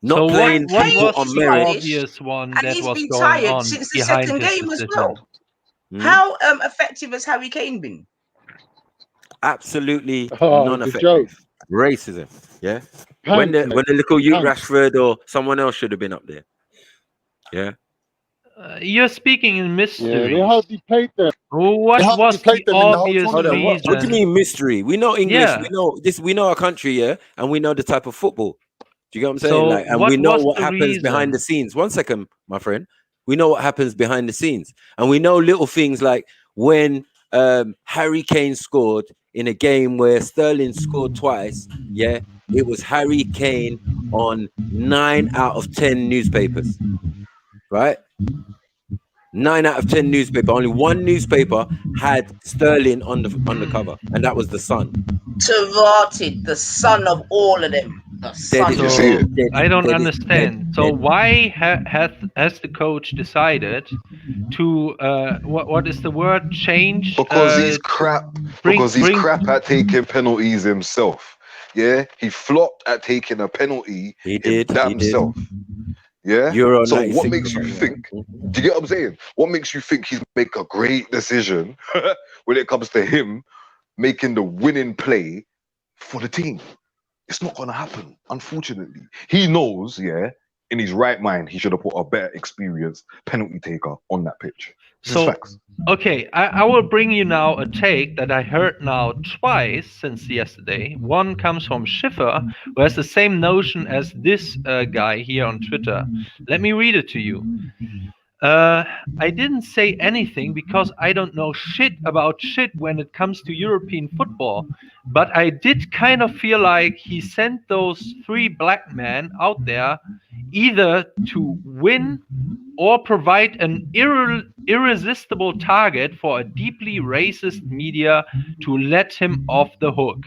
Not playing what was on the merit. obvious one and that he's was been going tired on since the behind second his game as decision? well. How effective has Harry Kane been? Absolutely non-effective. Joke. Racism. Yeah. When the little youth Rashford or someone else should have been up there. Yeah. You're speaking in mystery. Yeah, they hardly played them. What was the obvious reason? What do you mean mystery? We know English. Yeah. We know this. We know our country, yeah, and we know the type of football. Do you get what I'm saying? So we know what happens behind the scenes. 1 second, my friend. We know what happens behind the scenes, and we know little things like when Harry Kane scored in a game where Sterling scored twice. Yeah, it was Harry Kane on 9 out of 10 newspapers. Right? 9 out of 10 newspaper. Only one newspaper had Sterling on the cover, and that was the Sun. Perverted, the son of all of them. I don't understand. So why has the coach decided to what is the word, change? Because he's crap. Because he's crap at taking penalties himself. Yeah, he flopped at taking a penalty. He did himself. Yeah. Euro So 96 what makes you think? Do you get what I'm saying? What makes you think he's make a great decision when it comes to him making the winning play for the team? It's not gonna happen, unfortunately. He knows, yeah, in his right mind, he should have put a better experienced penalty taker on that pitch. So, okay, I will bring you now a take that I heard now twice since yesterday. One comes from Schiffer, who has the same notion as this guy here on Twitter. Let me read it to you. I didn't say anything because I don't know shit about shit when it comes to European football, but I did kind of feel like he sent those 3 black men out there either to win or provide an irresistible target for a deeply racist media to let him off the hook.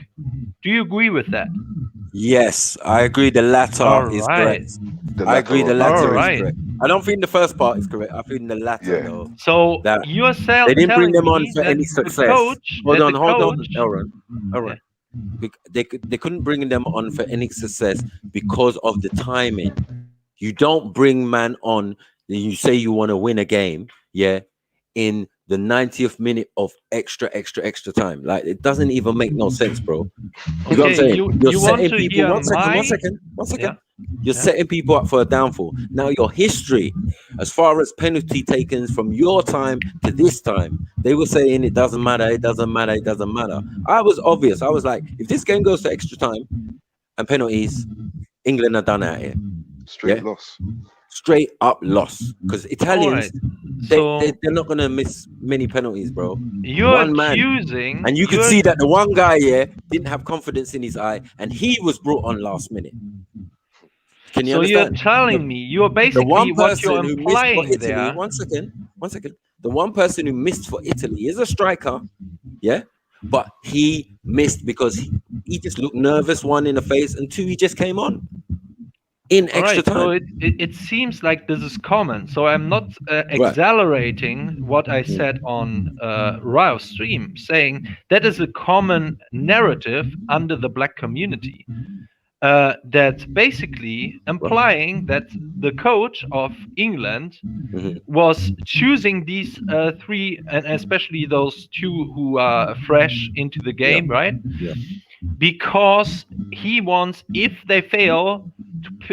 Do you agree with that? Yes, I agree. The latter is correct. I agree. The latter is correct. I don't think the first part is correct. I think the latter, though. So that you're they didn't bring them on me for that any the success. coach- Hold that on, the hold on, coach- Elron. They couldn't bring them on for any success because of the timing. You don't bring man on. You say you want to win a game, yeah, in the 90th minute of extra time. Like, it doesn't even make no sense, bro. You know what I'm saying? You're setting people. One second. Yeah. You're setting people up for a downfall. Now, your history, as far as penalty takings from your time to this time, they were saying it doesn't matter, it doesn't matter, it doesn't matter. I was obvious. I was like, if this game goes to extra time and penalties, England are done out here. Straight loss. Straight up loss. Because Italians, Alright, they're not gonna miss many penalties, bro. You're One man. accusing, And you can see that the one guy here didn't have confidence in his eye, and he was brought on last minute. Can you so understand? you're telling me you're The basically one what person you're who missed for implying Italy, there. one second. The one person who missed for Italy is a striker, yeah, but he missed because he just looked nervous, one in the face, and two, he just came on in extra time. So it seems like this is common. So I'm not exaggerating what I said on Rao's stream, saying that is a common narrative under the black community. That's basically implying that the coach of England was choosing these 3, and especially those 2 who are fresh into the game, right? Yeah. Because he wants, if they fail,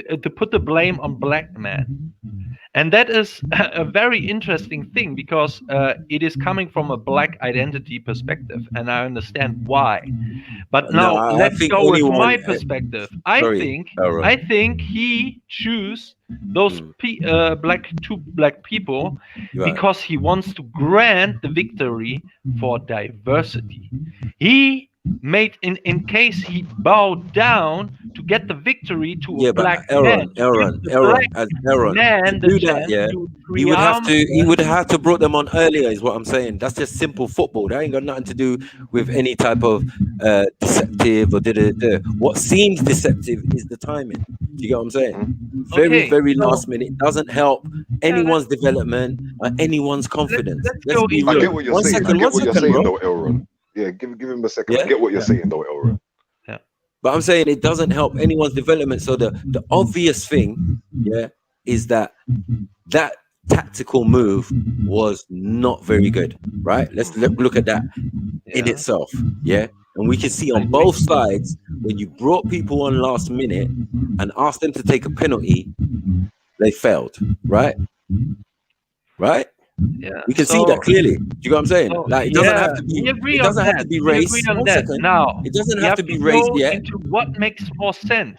to put the blame on black men. And that is a very interesting thing because it is coming from a black identity perspective, and I understand why. But now let's go with my perspective. I think he choose those 2 black people because he wants to grant the victory for diversity. He made in case he bowed down to get the victory to a black man. Aaron, to do that, yeah, he would have to brought them on earlier, is what I'm saying. That's just simple football. That ain't got nothing to do with any type of deceptive or what seems deceptive is the timing. Do you get what I'm saying? Very last minute doesn't help anyone's development or anyone's confidence. Let's be real. I get what you're saying. I get what you're saying, though, Elron. Yeah, give him a second. I get what you're saying, though, Elron. Yeah. But I'm saying it doesn't help anyone's development. So the obvious thing, yeah, is that tactical move was not very good, right? Let's look at that in itself, yeah? And we can see on both sides, when you brought people on last minute and asked them to take a penalty, they failed, right? Right? Yeah, we can see that clearly. Do you know what I'm saying? Like, it doesn't have to be. It doesn't have to be race. One second. Now, it doesn't have to be race yet. Into what makes more sense?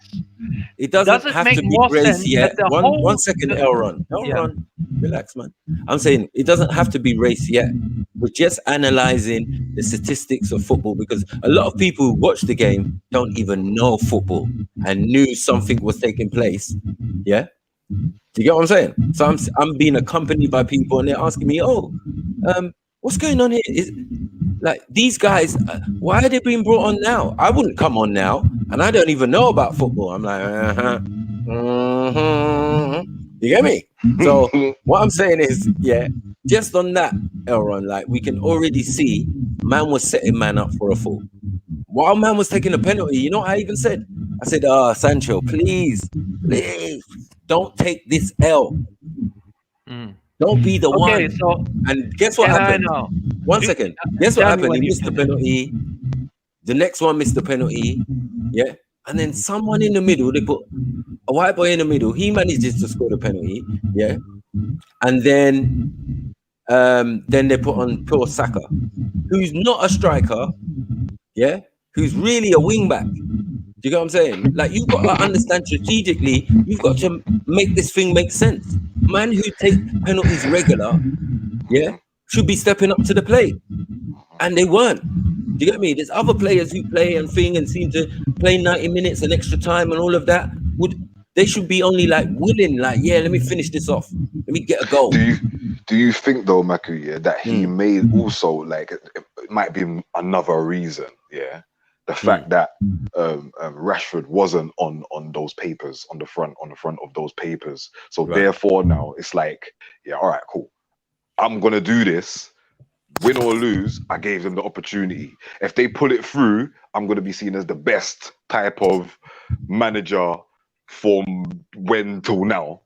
It doesn't have to be race yet. One second, Elron. Relax, man. I'm saying it doesn't have to be race yet. We're just analyzing the statistics of football because a lot of people who watch the game don't even know football and knew something was taking place. Yeah. Do you get what I'm saying? So I'm being accompanied by people and they're asking me, what's going on here? Like these guys, why are they being brought on now? I wouldn't come on now, and I don't even know about football. I'm like, you get me? So what I'm saying is, yeah, just on that, Elron, like we can already see, man was setting man up for a fall. While man was taking a penalty, you know what I even said? I said, Sancho, please, don't take this L. Don't be the one. So and guess what happened? One second. Guess what happened? He missed the penalty. The next one missed the penalty. Yeah. And then someone in the middle, they put a white boy in the middle. He manages to score the penalty. Yeah. And then they put on poor Saka, who's not a striker. Yeah. Who's really a wing back. Do you get what I'm saying? Like, you've got to understand strategically, you've got to make this thing make sense. Man who take penalties regular, yeah, should be stepping up to the plate. And they weren't. Do you get me? There's other players who play and thing and seem to play 90 minutes and extra time and all of that. They should be only like willing, like, yeah, let me finish this off. Let me get a goal. Do you think though, Maku, yeah, that he made also, like, it might be another reason, yeah? The fact that Rashford wasn't on those papers, on the front of those papers. So therefore now it's like, yeah, all right, cool. I'm gonna do this, win or lose. I gave them the opportunity. If they pull it through, I'm gonna be seen as the best type of manager from when till now.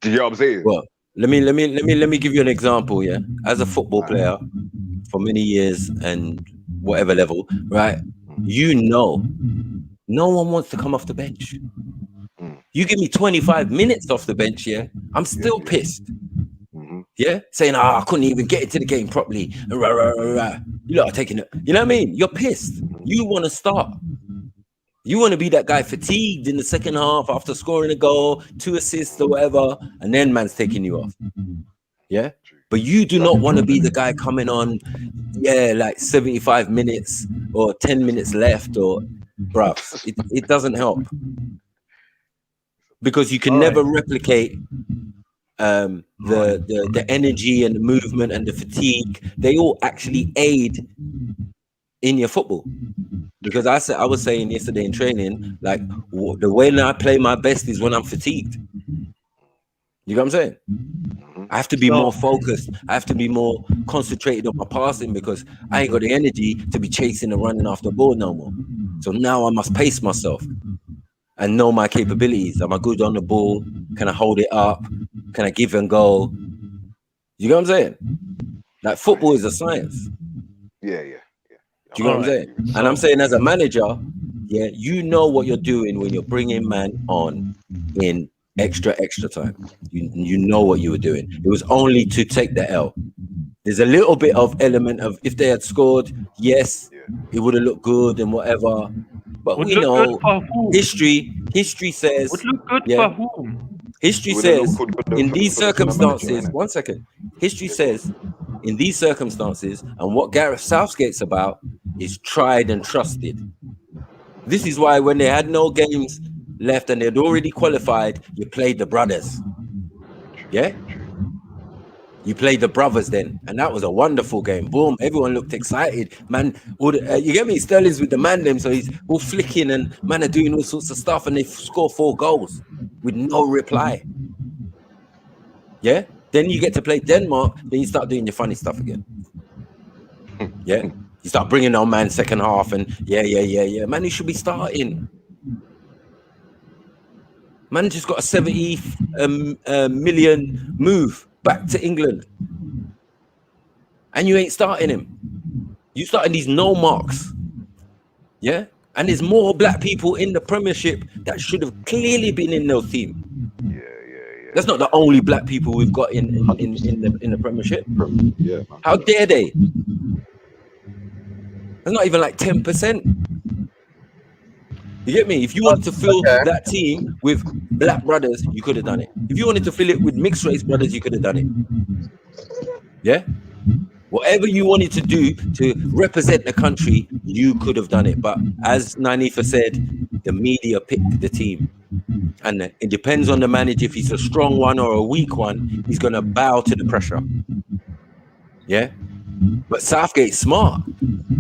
Do you know what I'm saying? Well, let me give you an example. Yeah, as a football player for many years and whatever level, right? You know, no one wants to come off the bench. You give me 25 minutes off the bench, yeah, I'm still pissed. Yeah, saying, I couldn't even get into the game properly. You lot are taking it. You know what I mean? You're pissed. You want to start. You want to be that guy fatigued in the second half after scoring a goal, 2 assists or whatever, and then man's taking you off. Yeah. But you do not want to be the guy coming on, yeah, like 75 minutes or 10 minutes left, or bruv, it doesn't help. Because you can never replicate the energy and the movement and the fatigue. They all actually aid in your football. Because I was saying yesterday in training, like, the way I play my best is when I'm fatigued. You know what I'm saying? I have to be more focused. I have to be more concentrated on my passing because I ain't got the energy to be chasing and running after the ball no more. So now I must pace myself and know my capabilities. Am I good on the ball? Can I hold it up? Can I give and go? You know what I'm saying? Like, football is a science. Yeah. Do you know what I'm saying? And I'm saying, as a manager, yeah, you know what you're doing when you're bringing man on in extra time. You know what you were doing. It was only to take the L. There's a little bit of element of, if they had scored, yes, it would have looked good and whatever. But we know history says, would look good for whom? History says in these circumstances, one second. History says in these circumstances, and what Gareth Southgate's about is tried and trusted. This is why when they had no games left and they'd already qualified, you played the brothers. Yeah? You played the brothers then, and that was a wonderful game. Boom, everyone looked excited. Man, you get me? Sterling's with the man them, so he's all flicking and man are doing all sorts of stuff, and they score 4 goals with no reply. Yeah? Then you get to play Denmark, then you start doing your funny stuff again. Yeah? You start bringing on man second half, and yeah. Man, he should be starting. Man just got a 70 million move back to England. And you ain't starting him. You starting these no marks. Yeah? And there's more black people in the Premiership that should have clearly been in those teams. Yeah. That's not the only black people we've got in the Premiership. Yeah. How dare they? That's not even like 10%. You get me? If you wanted to fill that team with black brothers, you could have done it. If you wanted to fill it with mixed race brothers, you could have done it. Yeah? Whatever you wanted to do to represent the country, you could have done it. But as Nanifa said, the media picked the team. And it depends on the manager. If he's a strong one or a weak one, he's going to bow to the pressure. Yeah? But Southgate's smart.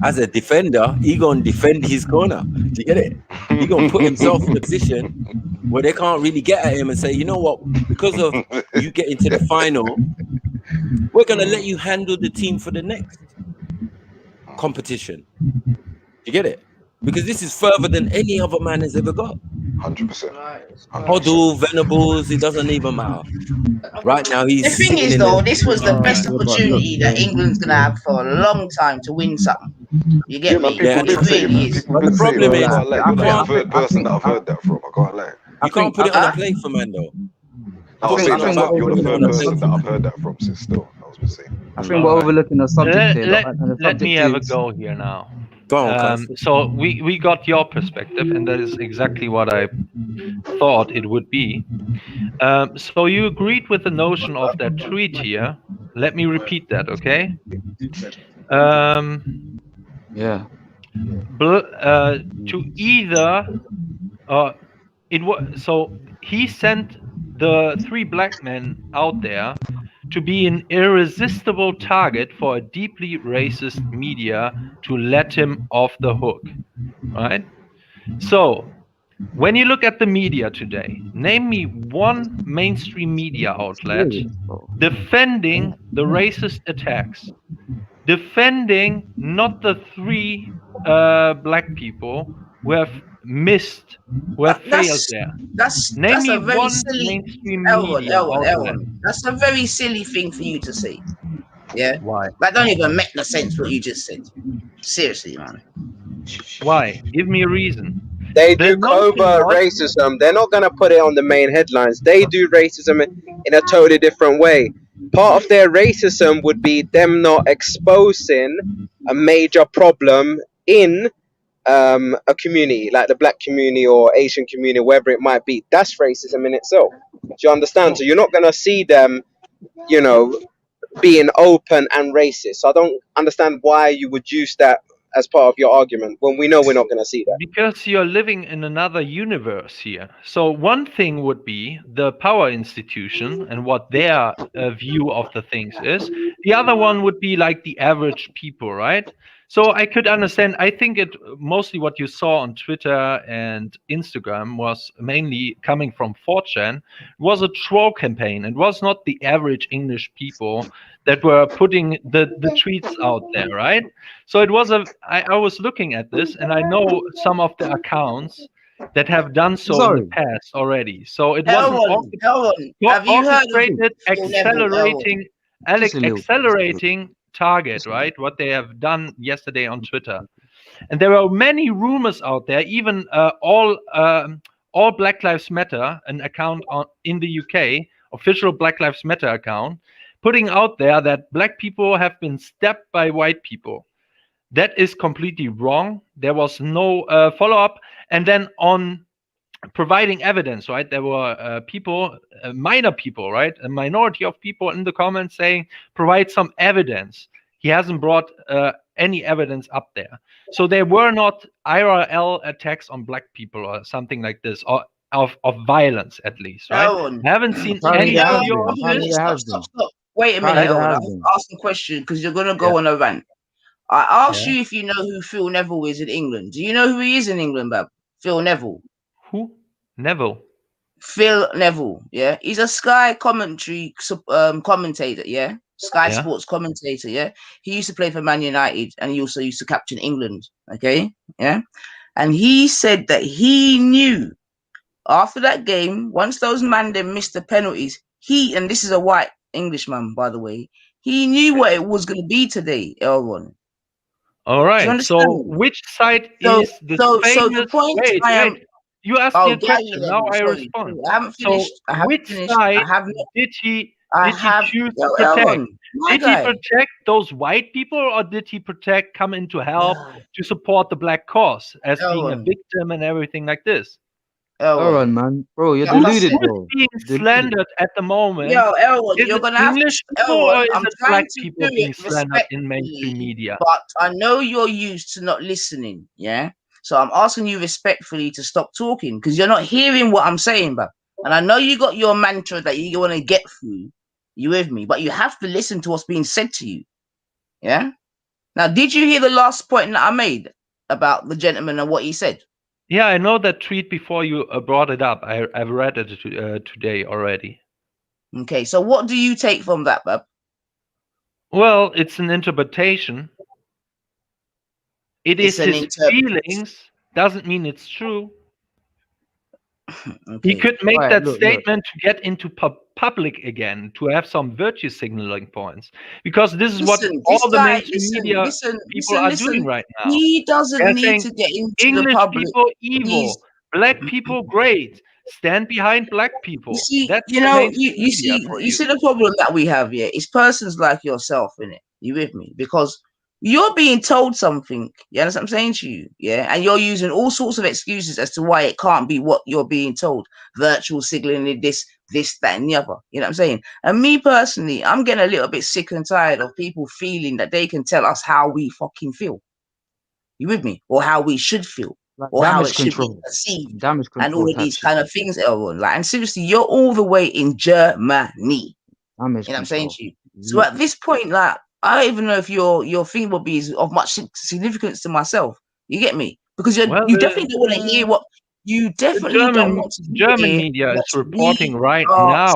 As a defender, he gonna defend his corner. Do you get it? He gonna put himself in a position where they can't really get at him and say, you know what, because of you getting to the final, we're gonna let you handle the team for the next competition. You get it? Because this is further than any other man has ever got. 100%. Hoddle, Venables, it doesn't even matter. Right now, he's the thing is, though, this was the best opportunity that England's gonna have for a long time to win something. You get me? People did say it, man. People did say it. problem I is, can't lie. You're the third person that I've heard that from. I can't lie. You can't put it on a plate for Mando. I was saying that you're the third person that I've heard that from since still. I was just saying. I think we're overlooking the subject here. Let me have a go here now. Go on, so we got your perspective, and that is exactly what I thought it would be. So you agreed with the notion of that tweet here. Let me repeat that, okay? Yeah. To either, it was so he sent the 3 black men out there to be an irresistible target for a deeply racist media to let him off the hook, right? So when you look at the media today, name me one mainstream media outlet defending the racist attacks, defending not the 3 black people who have missed, who have failed there. That's Name a me very one silly. mainstream media outlet. Elwin. That's a very silly thing for you to say. Yeah. Why? That don't even make no sense what you just said. Seriously, man. Why? Give me a reason. They do covert racism. They're not going to put it on the main headlines. They do racism in a totally different way. Part of their racism would be them not exposing a major problem in a community, like the black community or Asian community, wherever it might be. That's racism in itself. Do you understand? So you're not going to see them, you know, being open and racist. So I don't understand why you would use that as part of your argument when we know we're not going to see that. Because you're living in another universe here. So one thing would be the power institution and what their view of the things is. The other one would be like the average people, right? So I could understand. I think it mostly what you saw on Twitter and Instagram was mainly coming from 4chan. It was a troll campaign. It was not the average English people that were putting the tweets out there, right? So it was I was looking at this, and I know some of the accounts that have done so in the past already. So it wasn't orchestrated, accelerating target, right? What they have done yesterday on Twitter. And there are many rumors out there, even all Black Lives Matter, an account in the UK, official Black Lives Matter account, putting out there that black people have been stabbed by white people. That is completely wrong. There was no follow-up. And then on providing evidence, right? There were people, minor people, right? A minority of people in the comments saying, provide some evidence. He hasn't brought any evidence up there. So there were not IRL attacks on black people or something like this, or of violence at least, right? I haven't seen any video of this. Stop. Wait a minute, I'll ask a question because you're going to go on a rant. I asked you if you know who Phil Neville is in England. Do you know who he is in England, Bab? Phil Neville. Who? Neville. Phil Neville, yeah? He's a Sky commentary commentator, yeah? Sky Sports commentator, yeah? He used to play for Man United and he also used to captain England, okay? Yeah? And he said that he knew after that game, once those man then missed the penalties, and this is a white Englishman, by the way, he knew what it was going to be today, L1. All right. So which side is the famous? So the point wait. You asked me a question. Now I respond. I haven't finished. So which side did he choose to protect? Did he protect those white people, or did he come in to help to support the black cause as being a victim and everything like this? Elron, man, bro, you're deluded, bro. Being slandered at the moment. Yo, Elron, you're gonna have English people, or is it black people being slandered in mainstream media? But I know you're used to not listening, yeah. So I'm asking you respectfully to stop talking because you're not hearing what I'm saying, bro. And I know you got your mantra that you want to get through. You with me? But you have to listen to what's being said to you. Yeah. Now, did you hear the last point that I made about the gentleman and what he said? Yeah, I know that tweet before you brought it up. I've read it today already. Okay, so what do you take from that, Bub? Well, it's an interpretation. It's his feelings. Doesn't mean it's true. Okay. He could make that statement to get into public again, to have some virtue signaling points, because this is what all the mainstream media people are doing right now. He doesn't They're need saying, to get into English the public. people evil, black people great. Stand behind black people. You see, That's you the know, mainstream media for you see the problem that we have here. It's persons like yourself, innit? You with me? Because you're being told something. You understand what I'm saying to you? Yeah, and you're using all sorts of excuses as to why it can't be what you're being told. Virtual signaling, this, that, and the other. You know what I'm saying? And me personally, I'm getting a little bit sick and tired of people feeling that they can tell us how we fucking feel. You with me? Or how we should feel. Like Or how it damage should be control, perceived, damage and all control of type these shit. kind of things that are on. Like, and seriously, you're all the way in Germany. Damage You know what I'm saying control. to you? So at this point, like, I don't even know if your thing will be of much significance to myself. You get me? Because you definitely don't want to hear what you definitely don't want to hear. German media is reporting right now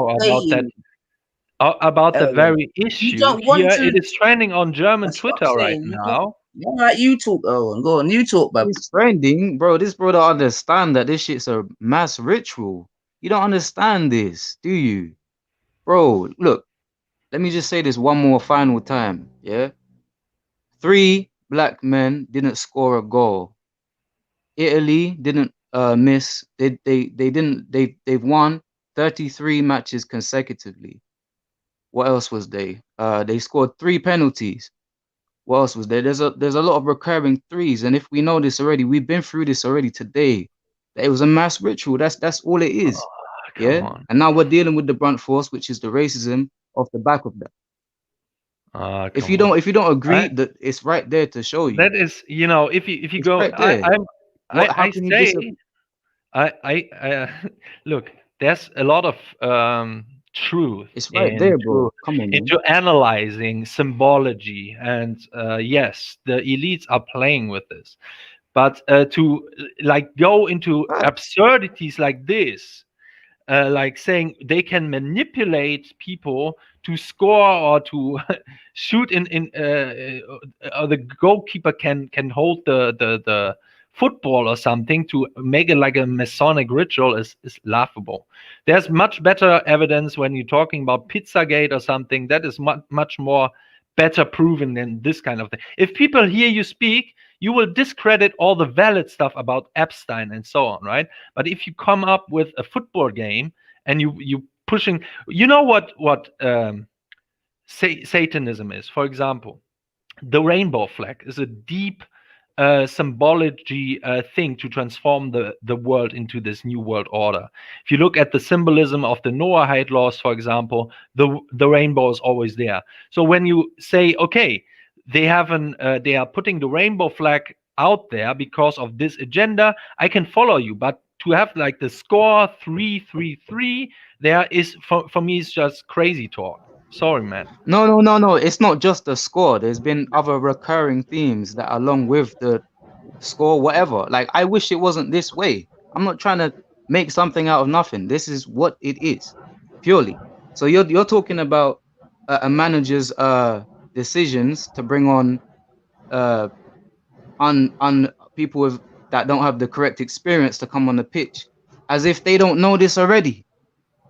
about the very issue. Here, it is trending on German Twitter right now. All right, you talk, Owen. Go on, you talk, bro. It's trending, bro. This bro don't understand that this shit's a mass ritual. You don't understand this, do you? Bro, look, let me just say this one more final time, yeah? 3 black men didn't score a goal. Italy didn't miss. They've won 33 matches consecutively. What else was they? They scored 3 penalties. What else was there? There's a lot of recurring threes, and if we know this already, we've been through this already today. It was a mass ritual. That's all it is. On. And now we're dealing with the brunt force, which is the racism off the back of that. If you don't agree, that it's right there to show you. That is, you know, if you go, right there. Look, there's a lot of truth. It's right there, bro. Come on, man. Into analyzing symbology, and yes, the elites are playing with this, but to like go into absurdities like this, like saying they can manipulate people to score or to shoot or the goalkeeper can hold the football or something to make it like a Masonic ritual is laughable. There's much better evidence when you're talking about Pizzagate or something that is much more better proven than this kind of thing. If people hear you speak, you will discredit all the valid stuff about Epstein and so on, right? But if you come up with a football game and you pushing, you know what Satanism is, for example, the rainbow flag is a deep symbology thing to transform the world into this new world order. If you look at the symbolism of the Noahide laws, for example, the rainbow is always there. So when you say, okay, they are putting the rainbow flag out there because of this agenda, I can follow you. But to have like the score 3-3-3, there is for me it's just crazy talk. Sorry, man. No. It's not just the score. There's been other recurring themes that, along with the score, whatever. Like, I wish it wasn't this way. I'm not trying to make something out of nothing. This is what it is, purely. So you're talking about a manager's decisions to bring on people that don't have the correct experience to come on the pitch, as if they don't know this already.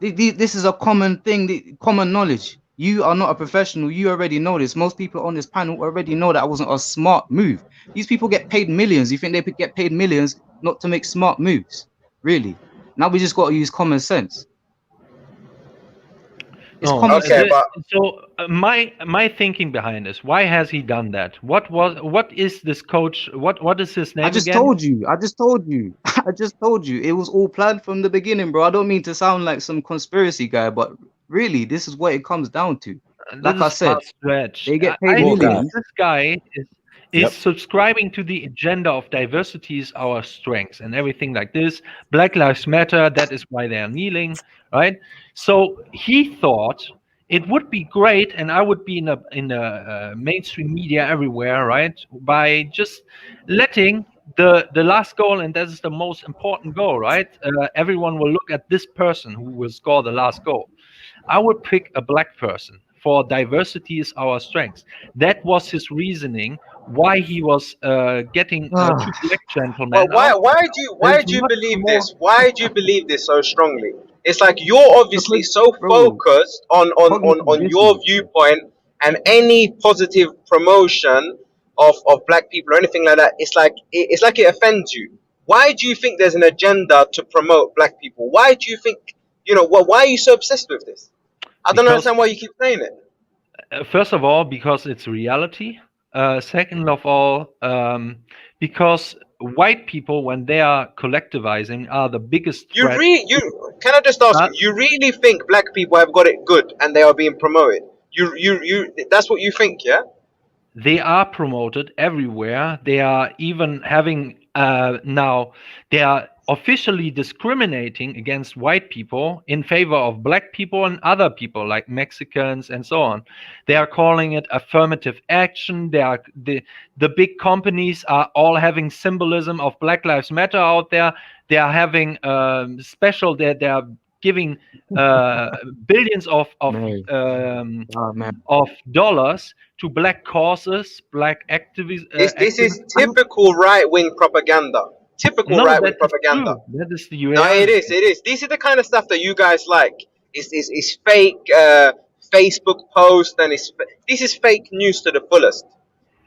This is a common thing, common knowledge. You are not a professional. You already know this. Most people on this panel already know that wasn't a smart move. These people get paid millions. You think they could get paid millions not to make smart moves? Really? Now we just got to use common sense. It's common sense. So my thinking behind this, why has he done that? What is this coach? What is his name? I just told you. I just told you. It was all planned from the beginning, bro. I don't mean to sound like some conspiracy guy, but really, this is what it comes down to. Like I said, they get paid millions. This guy is subscribing to the agenda of diversity is our strength and everything like this. Black Lives Matter, that is why they are kneeling, right? So he thought it would be great, and I would be in the mainstream media everywhere, right? By just letting the last goal, and that is the most important goal, right? Everyone will look at this person who will score the last goal. I would pick a black person, for diversity is our strength. That was his reasoning why he was getting two black gentlemen. Well, why do you believe this? Why do you believe this so strongly? It's like you're obviously so focused on your viewpoint and any positive promotion of black people or anything like that. It's like it offends you. Why do you think there's an agenda to promote black people? Why do you think why are you so obsessed with this? I don't understand why you keep saying it. First of all, because it's reality. Second of all, because white people, when they are collectivizing, are the biggest threat. Can I just ask you really think black people have got it good and they are being promoted? That's what you think, yeah? They are promoted everywhere. They are even having now they are officially discriminating against white people in favor of black people and other people like Mexicans and so on. They are calling it affirmative action. They are the big companies are all having symbolism of Black Lives Matter out there. They are having special. They are giving billions of dollars to black causes, black activists. This is typical right-wing propaganda. Typical right-wing propaganda. That is the reality. No, it is. These are the kind of stuff that you guys like. It's fake Facebook post, and this is fake news to the fullest.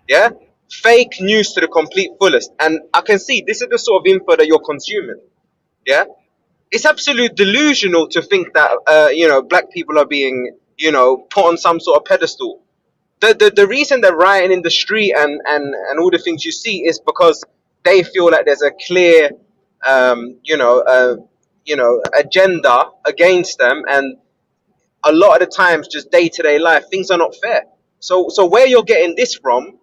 Yeah, fake news to the complete fullest. And I can see this is the sort of info that you're consuming. Yeah, it's absolute delusional to think that black people are being put on some sort of pedestal. The reason they're rioting in the street and all the things you see is because they feel like there's a clear, agenda against them, and a lot of the times, just day-to-day life, things are not fair. So where you're getting this from,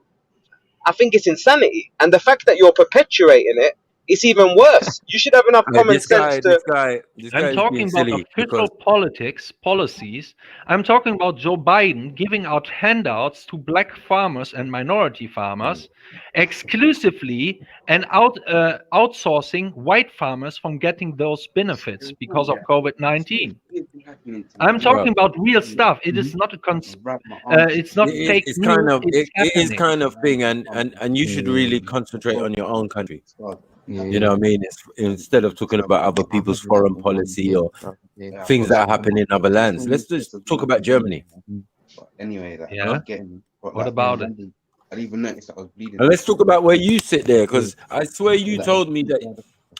I think it's insanity, and the fact that you're perpetuating it is even worse. You should have enough common sense to. I'm talking about official policies. I'm talking about Joe Biden giving out handouts to black farmers and minority farmers exclusively, and outsourcing white farmers from getting those benefits because of COVID-19. I'm talking about real stuff. It is not it's not fake news. It is kind of thing, and you should really concentrate on your own country. You know what I mean? Instead of talking about other people's foreign policy or things that happen in other lands, let's just talk about Germany. Anyway, what about it? I didn't even notice that I was bleeding. And let's talk about where you sit there, because I swear you told me that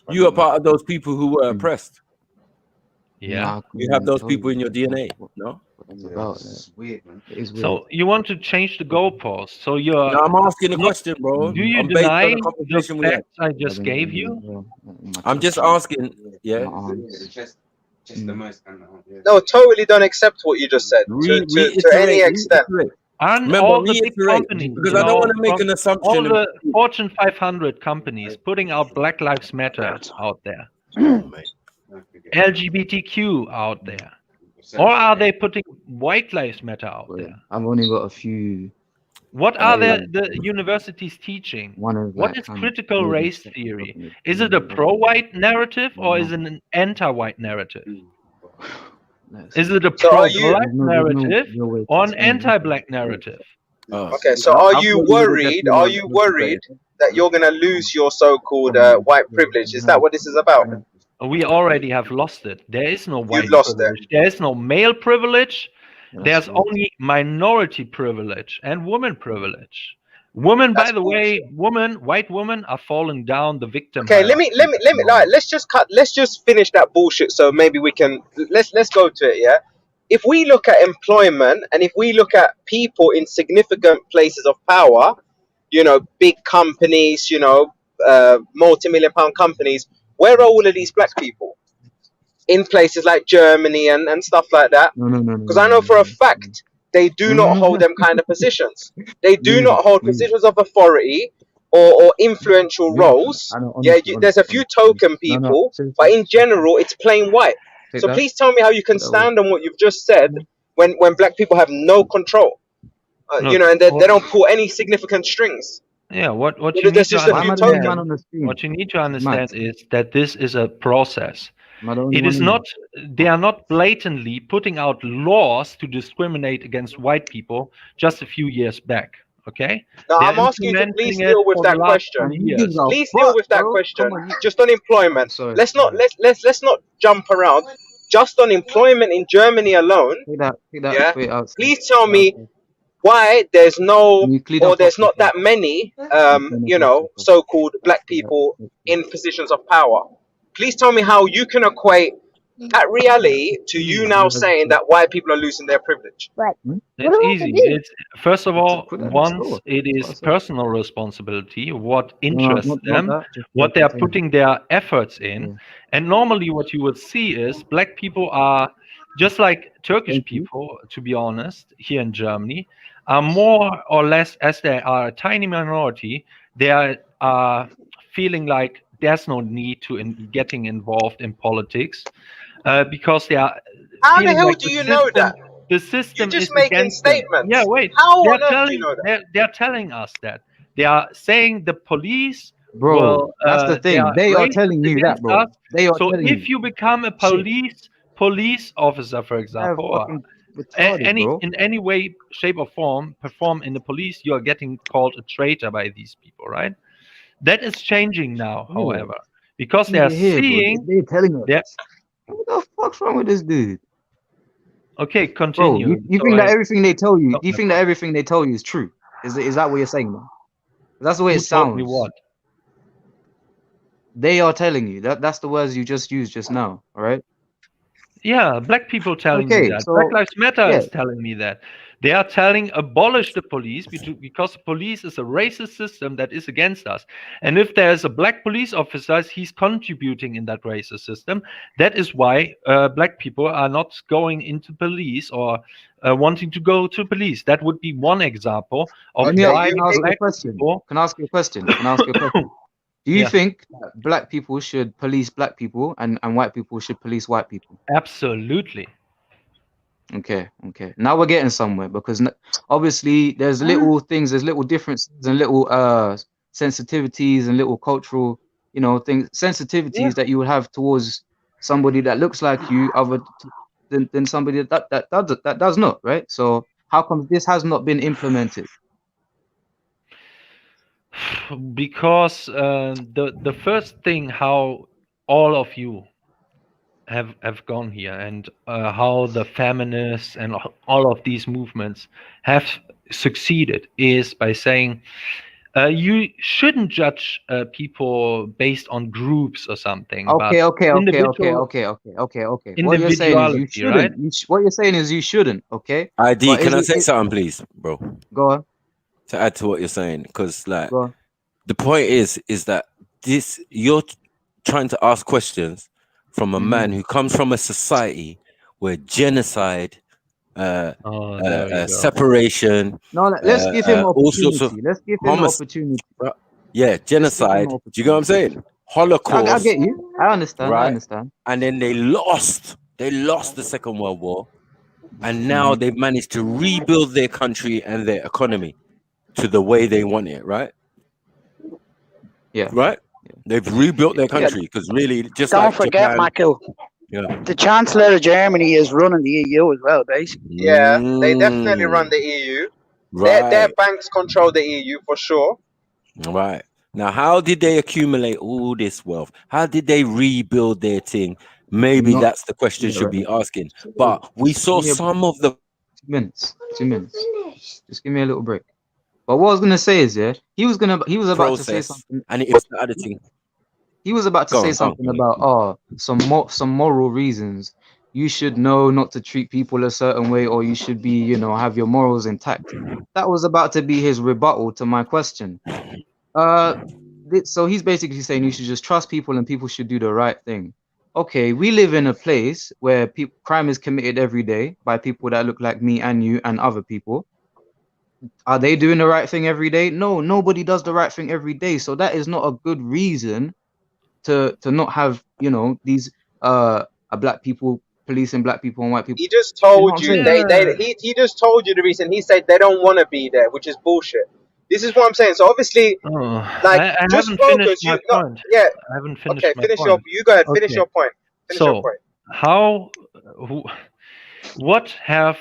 you are part of those people who were oppressed. Yeah, you have those people in your DNA, no? It's weird, man. It is weird. So you want to change the goalpost? So you're. No, I'm asking a question, bro. Do you deny the facts I just gave you? I'm just asking. Yeah. Just the most. No, totally don't accept what you just said to any extent. And remember, all the big companies, because I don't want to make an assumption. All the Fortune 500 companies putting out Black Lives Matter out there, LGBTQ out there, or are they putting White Lives Matter out there? I've only got a few. What are the universities teaching? What is critical race theory? Is it a pro-white narrative or is it an anti-white narrative? Is it a pro-black narrative or an anti-black narrative? Okay, so are you worried? Are you worried that you're going to lose your so-called white privilege? Is that what this is about? We already have lost it. There is no white privilege. There is no male privilege. There's only minority privilege and woman privilege. Women, by the way, white women are falling down the victim. Okay, let me let's just finish that bullshit. So maybe we can let's go to it. Yeah, if we look at employment and if we look at people in significant places of power, big companies, multi-million-pound companies, where are all of these black people? In places like Germany and stuff like that. Because I know for a fact they do not hold them kind of positions. They do not hold positions of authority or influential roles. Yeah, there's a few token people, but in general, it's plain white. So please tell me how you can stand on what you've just said when black people have no control, Look, you know, and they don't pull any significant strings. Yeah, what you There's need to just a few tokens. understand, what you need to understand is that this is a process. It is not, they are not blatantly putting out laws to discriminate against white people just a few years back. Okay? Now They are I'm asking you to please implementing it deal with for the that last question. 20 years. Please deal with that question. Just on employment. Let's not jump around. Just on employment in Germany alone. Yeah. Please tell me why there's no or there's not that many you know, so-called black people in positions of power. Please tell me how you can equate that reality to you now saying that white people are losing their privilege. Right. It's easy. It's first of all, once it is personal responsibility, what interests them, what they are putting their efforts in, and normally what you would see is black people are just like Turkish people, to be honest, here in Germany, are more or less, as they are a tiny minority, they are feeling like there's no need to getting involved in politics because they are How the feeling hell like do you know that? the system You're just is making against them. statements. Yeah, wait. How They're on earth do telling you know that? they're telling us that. They are saying the police Bro, will that's the thing. They are telling you that, bro. They are so telling if you. you become a police officer, for They're example, or fucking retarded, bro. in any way, shape, or form, perform in the police, you are getting called a traitor by these people, right? That is changing now, Yeah. however, because they are Here, bro. seeing. They're telling us. They're, What the fuck's wrong with this dude? okay, Bro, continue. you think that everything they tell you, you think that everything they tell you is true? Is that what you're saying, man? That's the way Who it told me sounds. what? They are telling you. That's the words you just used just now, all right? Yeah, black people telling me Okay, that. so Black Lives Matter yeah. is telling me that. They are telling abolish the police because the police is a racist system that is against us. And if there's a black police officer, he's contributing in that racist system. That is why black people are not going into police or wanting to go to police. That would be one example of why Can I ask you a black question? people. Can I ask you a question? Can I ask you a question? Do you Yeah. think that black people should police black people and white people should police white people? Absolutely. Okay. Now we're getting somewhere because obviously there's little things, there's little differences and little sensitivities and little cultural, things, sensitivities that you would have towards somebody that looks like you, other than somebody that does not, right? So how come this has not been implemented? Because the first thing how all of you have gone here and how the feminists and all of these movements have succeeded is by saying you shouldn't judge people based on groups or something. Okay. But What you're saying is you individuality, shouldn't. right? What you're saying is you shouldn't. Okay. ID, But can I is say it? something, please, bro? Go on. To add to what you're saying, because like Go on. the point is that you're trying to ask questions from a man who comes from a society where genocide, separation, No, let's give him all sorts of opportunity. Let's give him the opportunity. yeah, genocide. Do you get what I'm saying? Holocaust. I get you. I understand. Right? I understand. And then they lost the Second World War, and now they've managed to rebuild their country and their economy to the way they want it, right? Yeah. Right? They've rebuilt their country because really, just Don't like forget, Japan, Michael. yeah. The Chancellor of Germany is running the EU as well, basically. Yeah, they definitely run the EU. Right. Their banks control the EU for sure. Right. Now, how did they accumulate all this wealth? How did they rebuild their thing? Maybe that's the question you should be asking. But we saw some of the 2 minutes. Just give me a little break. But what I was gonna say is, he was about to say something, and it's the other thing. He was about to say something about some moral reasons. You should know not to treat people a certain way, or you should be, have your morals intact. That was about to be his rebuttal to my question. So he's basically saying you should just trust people and people should do the right thing. Okay, we live in a place where crime is committed every day by people that look like me and you and other people. Are they doing the right thing every day? No, nobody does the right thing every day. So that is not a good reason to not have, these black people policing black people and white people. He just You know told what I'm you saying? he just told you the reason. He said they don't want to be there, which is bullshit. This is what I'm saying. So obviously, Oh, like I just haven't finished bogus. my You not point. yeah. I haven't finished Okay, my finish your. point. You go ahead. Finish Okay. your point. Finish your So, point. what have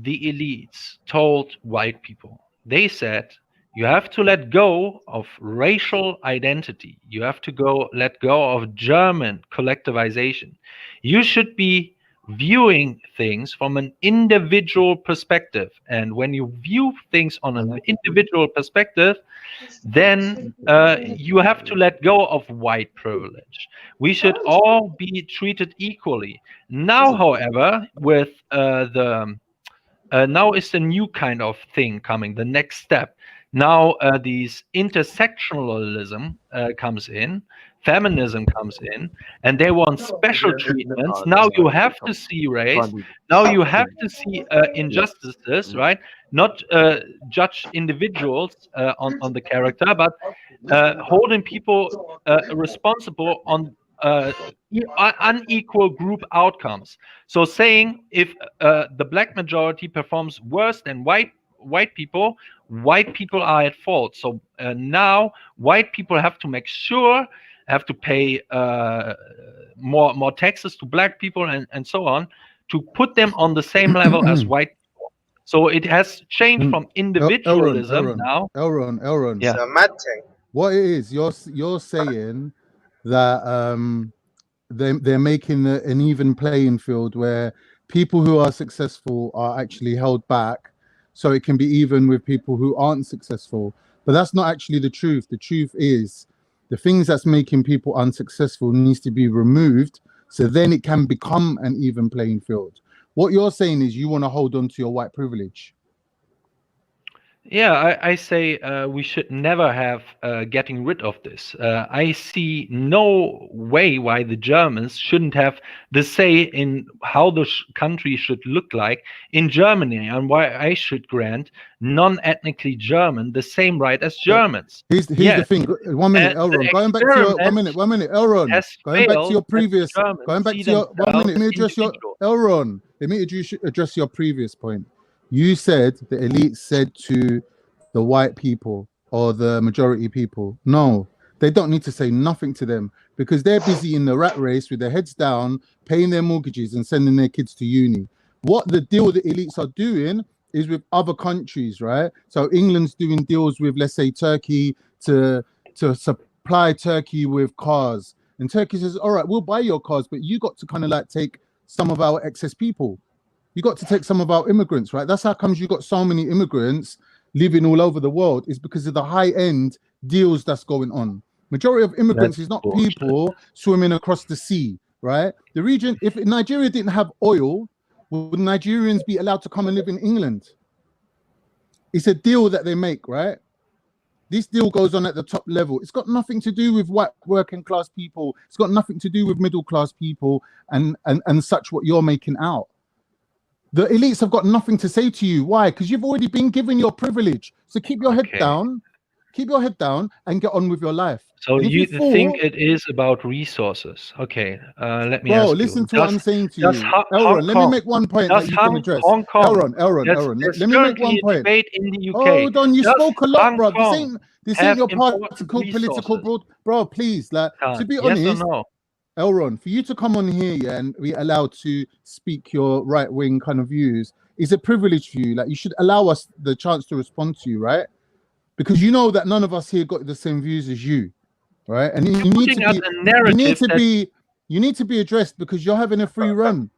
the elites told white people? They said, you have to let go of racial identity. You have to let go of German collectivization. You should be viewing things from an individual perspective. And when you view things on an individual perspective, then you have to let go of white privilege. We should all be treated equally. Now, however, with now is the new kind of thing coming, the next step. Now these intersectionalism comes in, feminism comes in, and they want special treatments. Now you have to see race. Now you have to see injustices, right? Not judge individuals on the character, but holding people responsible on unequal group outcomes. So saying if the black majority performs worse than white people are at fault. So now white people have to make sure, have to pay more taxes to black people and so on, to put them on the same level as white people. So it has changed from individualism now. Elron. It's a mad thing. What it is, you're saying that they're making an even playing field where people who are successful are actually held back, so it can be even with people who aren't successful. But that's not actually the truth. The truth is the things that's making people unsuccessful needs to be removed, so then it can become an even playing field. What you're saying is you want to hold on to your white privilege. Yeah, I say we should never have getting rid of this. I see no way why the Germans shouldn't have the say in how the country should look like in Germany, and why I should grant non-ethnically German the same right as Germans. Here's the thing. 1 minute, Elron. Going back to your 1 minute, Elron. Going back to your previous. Going back to your 1 minute. Let me address your Elron. Let me address your previous point. You said the elite said to the white people or the majority people, no, they don't need to say nothing to them because they're busy in the rat race with their heads down, paying their mortgages and sending their kids to uni. What the deal the elites are doing is with other countries, right? So England's doing deals with, let's say, Turkey to supply Turkey with cars. And Turkey says, all right, we'll buy your cars, but you got to kind of like take some of our excess people. You got to take some of our immigrants, right? That's how comes you got so many immigrants living all over the world, is because of the high-end deals that's going on. Majority of immigrants is not people swimming across the sea, right? The region, if Nigeria didn't have oil, would Nigerians be allowed to come and live in England? It's a deal that they make, right? This deal goes on at the top level. It's got nothing to do with white working class people. It's got nothing to do with middle class people and such what you're making out. The elites have got nothing to say to you. Why? Because you've already been given your privilege. So keep your head down. Keep your head down and get on with your life. So you think it is about resources? Okay, let me Bro, ask listen you. to what I'm saying to you. Elron, let me make one point that you can address. Hong Kong. Elron, let me make one point. Debate in the UK. Hold on, you spoke a lot, bro. This ain't your political, bro. Please, like, to be honest, yes or no? Elron, for you to come on here, yeah, and be allowed to speak your right-wing kind of views is a privilege for you. Like, you should allow us the chance to respond to you, right? Because you know that none of us here got the same views as you, right? And you need to be addressed because you're having a free run.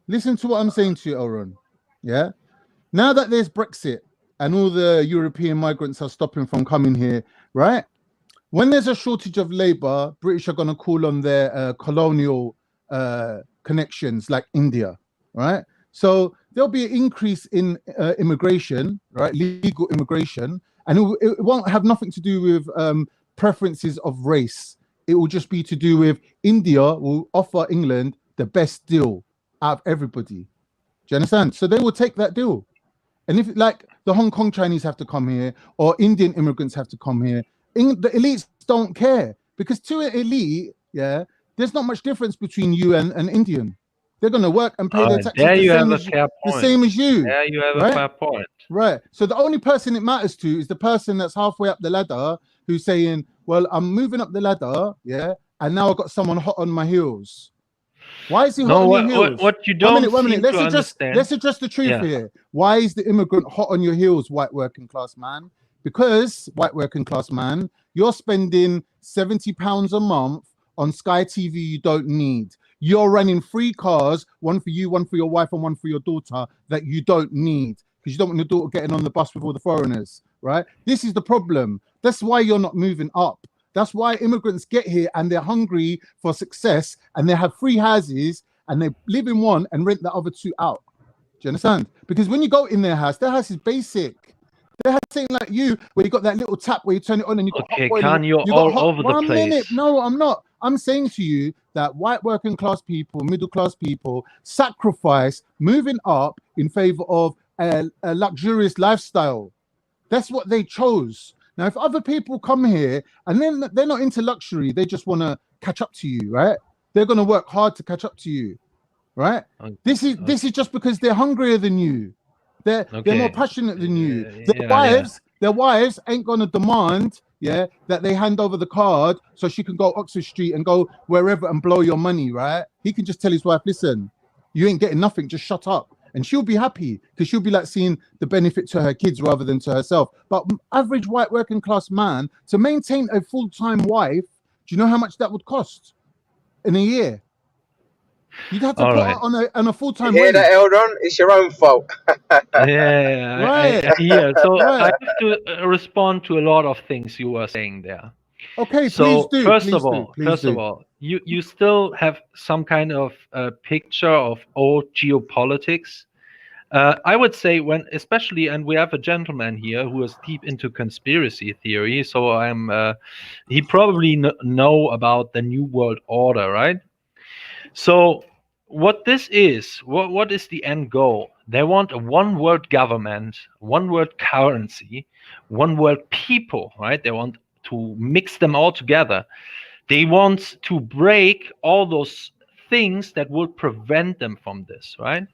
Listen to what I'm saying to you, Elron. Yeah. Now that there's Brexit and all the European migrants are stopping from coming here, right? When there's a shortage of labor, British are going to call on their colonial connections like India, right? So there'll be an increase in immigration, right? Legal immigration, and it won't have nothing to do with preferences of race. It will just be to do with India will offer England the best deal out of everybody. Do you understand? So they will take that deal. And if like the Hong Kong Chinese have to come here or Indian immigrants have to come here, the elites don't care because to an elite, yeah, there's not much difference between you and an Indian. They're going to work and pay their taxes there the you same have a as you, fair the point. same as you. There you have right? a fair point. Right. So the only person it matters to is the person that's halfway up the ladder who's saying, well, I'm moving up the ladder, yeah, and now I've got someone hot on my heels. Why is he hot on your heels? What you don't seem to understand. Let's address the truth here. Why is the immigrant hot on your heels, white working class man? Because, white working class man, you're spending £70 a month on Sky TV you don't need. You're running 3 cars, one for you, one for your wife, and one for your daughter that you don't need because you don't want your daughter getting on the bus with all the foreigners, right? This is the problem. That's why you're not moving up. That's why immigrants get here and they're hungry for success and they have 3 houses and they live in one and rent the other 2 out. Do you understand? Because when you go in their house is basic. They have something like you, where you got that little tap where you turn it on and you got hot boiling. Khan, you're all over the place. Minute. No, I'm not. I'm saying to you that white working class people, middle class people, sacrifice moving up in favor of a luxurious lifestyle. That's what they chose. Now, if other people come here and then they're not into luxury, they just want to catch up to you, right? They're going to work hard to catch up to you, right? This is just because they're hungrier than you. They're more passionate than you. Their wives ain't gonna demand, that they hand over the card so she can go Oxford Street and go wherever and blow your money, right? He can just tell his wife, listen, you ain't getting nothing, just shut up. And she'll be happy because she'll be like seeing the benefit to her kids rather than to herself. But average white working class man, to maintain a full-time wife, do you know how much that would cost in a year? You'd have to put her on a full-time wage. Hear that, Eldon? It's your own fault. So I have to respond to a lot of things you were saying there. Okay, so please do. First of all, you still have some kind of picture of old geopolitics. I would say especially, and we have a gentleman here who is deep into conspiracy theory, so he probably know about the New World Order, right? So what this is, what is the end goal? They want a one world government, one world currency, one world people, right? They want to mix them all together. They want to break all those things that will prevent them from this, right?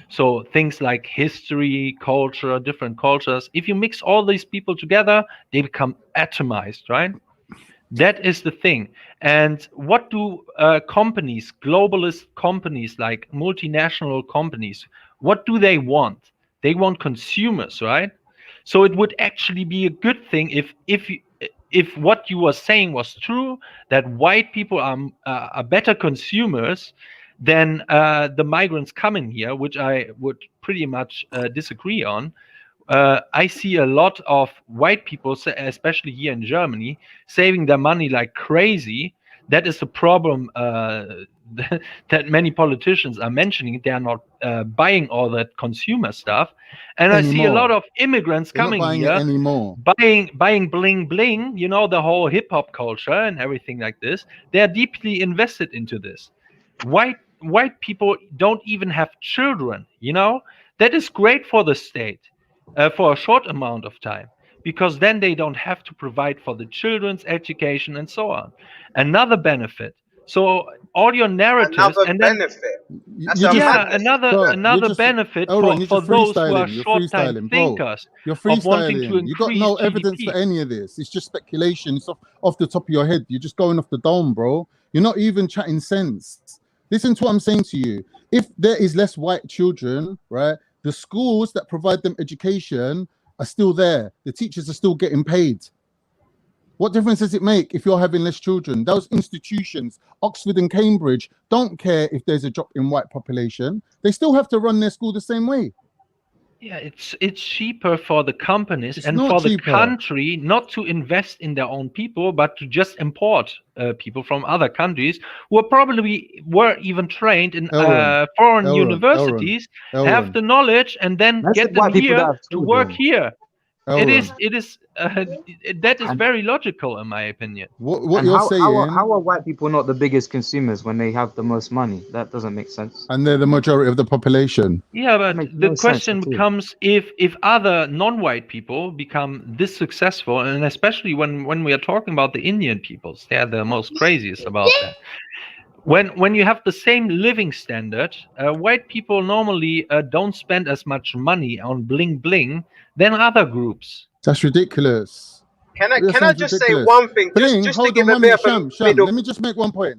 So things like history, culture, different cultures. If you mix all these people together, they become atomized, right? That is the thing. And what do companies, globalist companies like multinational companies, what do they want? They want consumers, right? So it would actually be a good thing if what you were saying was true, that white people are better consumers than the migrants coming here, which I would pretty much disagree on. I see a lot of white people, especially here in Germany, saving their money like crazy. That is the problem that many politicians are mentioning. They are not buying all that consumer stuff. And I see a lot of immigrants coming here anymore. buying bling bling, the whole hip hop culture and everything like this. They are deeply invested into this. White people don't even have children, That is great for the state. For a short amount of time, because then they don't have to provide for the children's education and so on. Another benefit. So all your narratives another benefit for those who are short-time thinkers. You're freestyling. You got no evidence for any of this. It's just speculation. It's off the top of your head. You're just going off the dome, bro. You're not even chatting sense. Listen to what I'm saying to you. If there is less white children, right? The schools that provide them education are still there. The teachers are still getting paid. What difference does it make if you're having less children? Those institutions, Oxford and Cambridge, don't care if there's a drop in white population. They still have to run their school the same way. Yeah, it's cheaper for the companies and for the country not to invest in their own people, but to just import people from other countries who were even trained in foreign universities, have the knowledge, and then get them here to work here. It is that is very logical in my opinion. What you're saying? How are white people not the biggest consumers when they have the most money? That doesn't make sense. And they're the majority of the population. Yeah, but the question becomes if other non-white people become this successful, and especially when we are talking about the Indian peoples, they are the most craziest about that. when you have the same living standard, white people normally don't spend as much money on bling bling than other groups. That's ridiculous. Can I just say one thing? Bling, just to hold give on a 1 bit minute, of a Sham. Let me just make one point.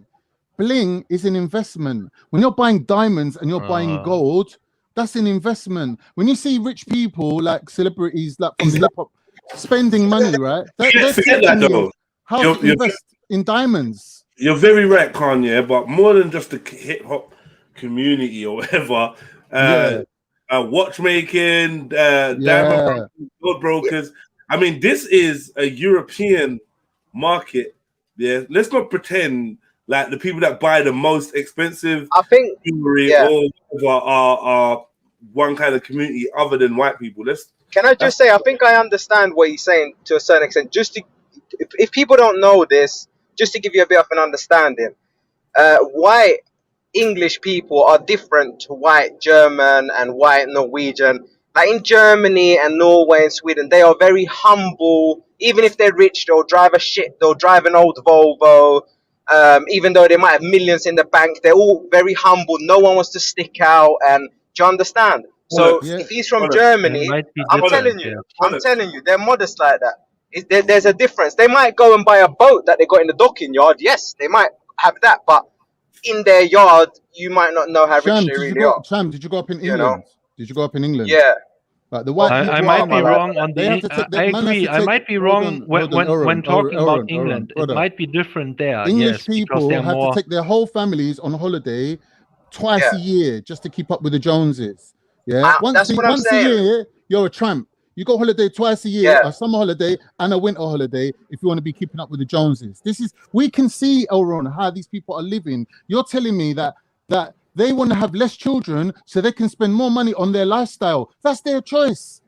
Bling is an investment. When you're buying diamonds and you're buying gold, that's an investment. When you see rich people like celebrities, like from the hip hop, spending money, right? They're teaching you how to invest in diamonds. You're very right, Kanye, but more than just the hip hop community or whatever, watchmaking, diamond gold brokers. I mean, this is a European market. Yeah, let's not pretend like the people that buy the most expensive jewelry or whatever are one kind of community other than white people. Can I just say, I think I understand what he's saying to a certain extent. Just to, if people don't know this, just to give you a bit of an understanding, white English people are different to white German and white Norwegian. Like in Germany and Norway and Sweden, they are very humble. Even if they're rich, they'll drive an old Volvo. Even though they might have millions in the bank, they're all very humble. No one wants to stick out. And do you understand? So if he's from Germany, I'm telling you, they're modest like that. There's a difference. They might go and buy a boat that they got in the docking yard. Yes, they might have that, but in their yard, you might not know how rich they really are. Sham, did you go up in England? Did you go up in England? Yeah. Like the white I might be wrong on the. I agree. I might be wrong when talking about England. It might be different there. English people have to take their whole families on holiday twice a year just to keep up with the Joneses. Yeah, once a year, you're a tramp. You go holiday twice a year, a summer holiday and a winter holiday, if you want to be keeping up with the Joneses. We can see, Elron, how these people are living. You're telling me that they want to have less children so they can spend more money on their lifestyle. That's their choice.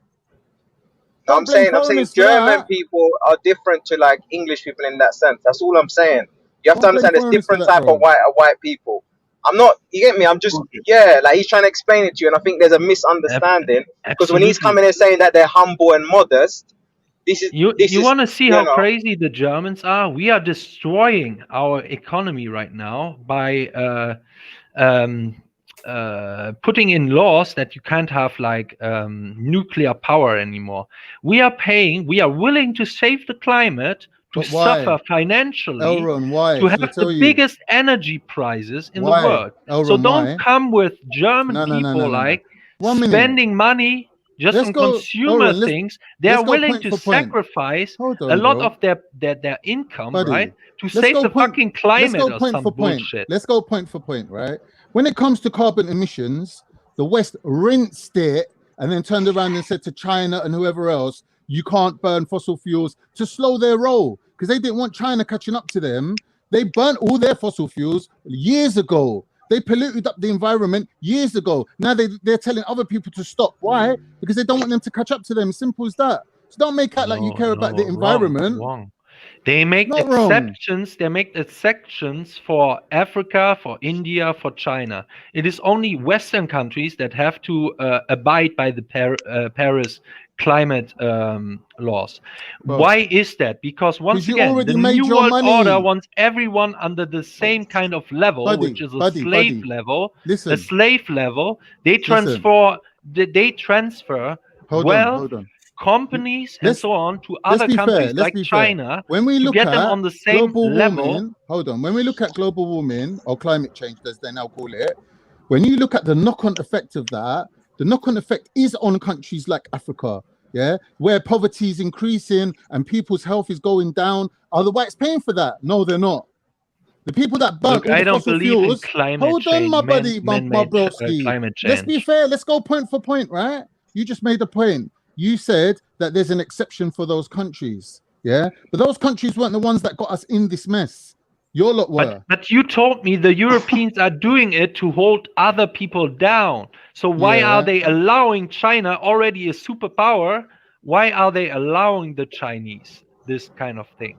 I'm saying German people are different to like English people in that sense. That's all I'm saying. You have to understand there's different type of white people. I'm not, you get me? I'm just, like he's trying to explain it to you, and I think there's a misunderstanding because when he's coming and saying that they're humble and modest, you want to see how crazy the Germans are? We are destroying our economy right now by putting in laws that you can't have like nuclear power anymore. We are willing to save the climate, to suffer financially, Elron, to have the biggest energy prices in the world. Elron, so don't come with German people spending money just on consumer things. They are willing to sacrifice a lot of their income, right, to save the fucking climate or some bullshit. Let's go point for point, right? When it comes to carbon emissions, the West rinsed it and then turned around and said to China and whoever else, you can't burn fossil fuels to slow their roll because they didn't want China catching up to them. They burnt all their fossil fuels years ago. They polluted up the environment years ago. Now they're telling other people to stop. Why? Because they don't want them to catch up to them. Simple as that. So don't make out like you care about the environment. Wrong. They make exceptions. They make exceptions for Africa, for India, for China. It is only Western countries that have to abide by the Paris climate laws. Why is that? Because once again, the New World Order wants everyone under the same kind of level, which is a slave level. Listen. A slave level. They transfer. They transfer companies and so on to other countries like China when we look to get at them on the same level. Warming, when we look at global warming or climate change, as they now call it, when you look at the knock-on effect of that, the knock-on effect is on countries like Africa, where poverty is increasing and people's health is going down. Are the whites paying for that? No, they're not. The people that burn all the fossil fuels. Hold on, my buddy, my broski. Let's be fair. Let's go point for point, right? You just made a point. You said that there's an exception for those countries, but those countries weren't the ones that got us in this mess. Your lot were. But you told me the Europeans are doing it to hold other people down. So why are they allowing China, already a superpower? Why are they allowing the Chinese this kind of thing?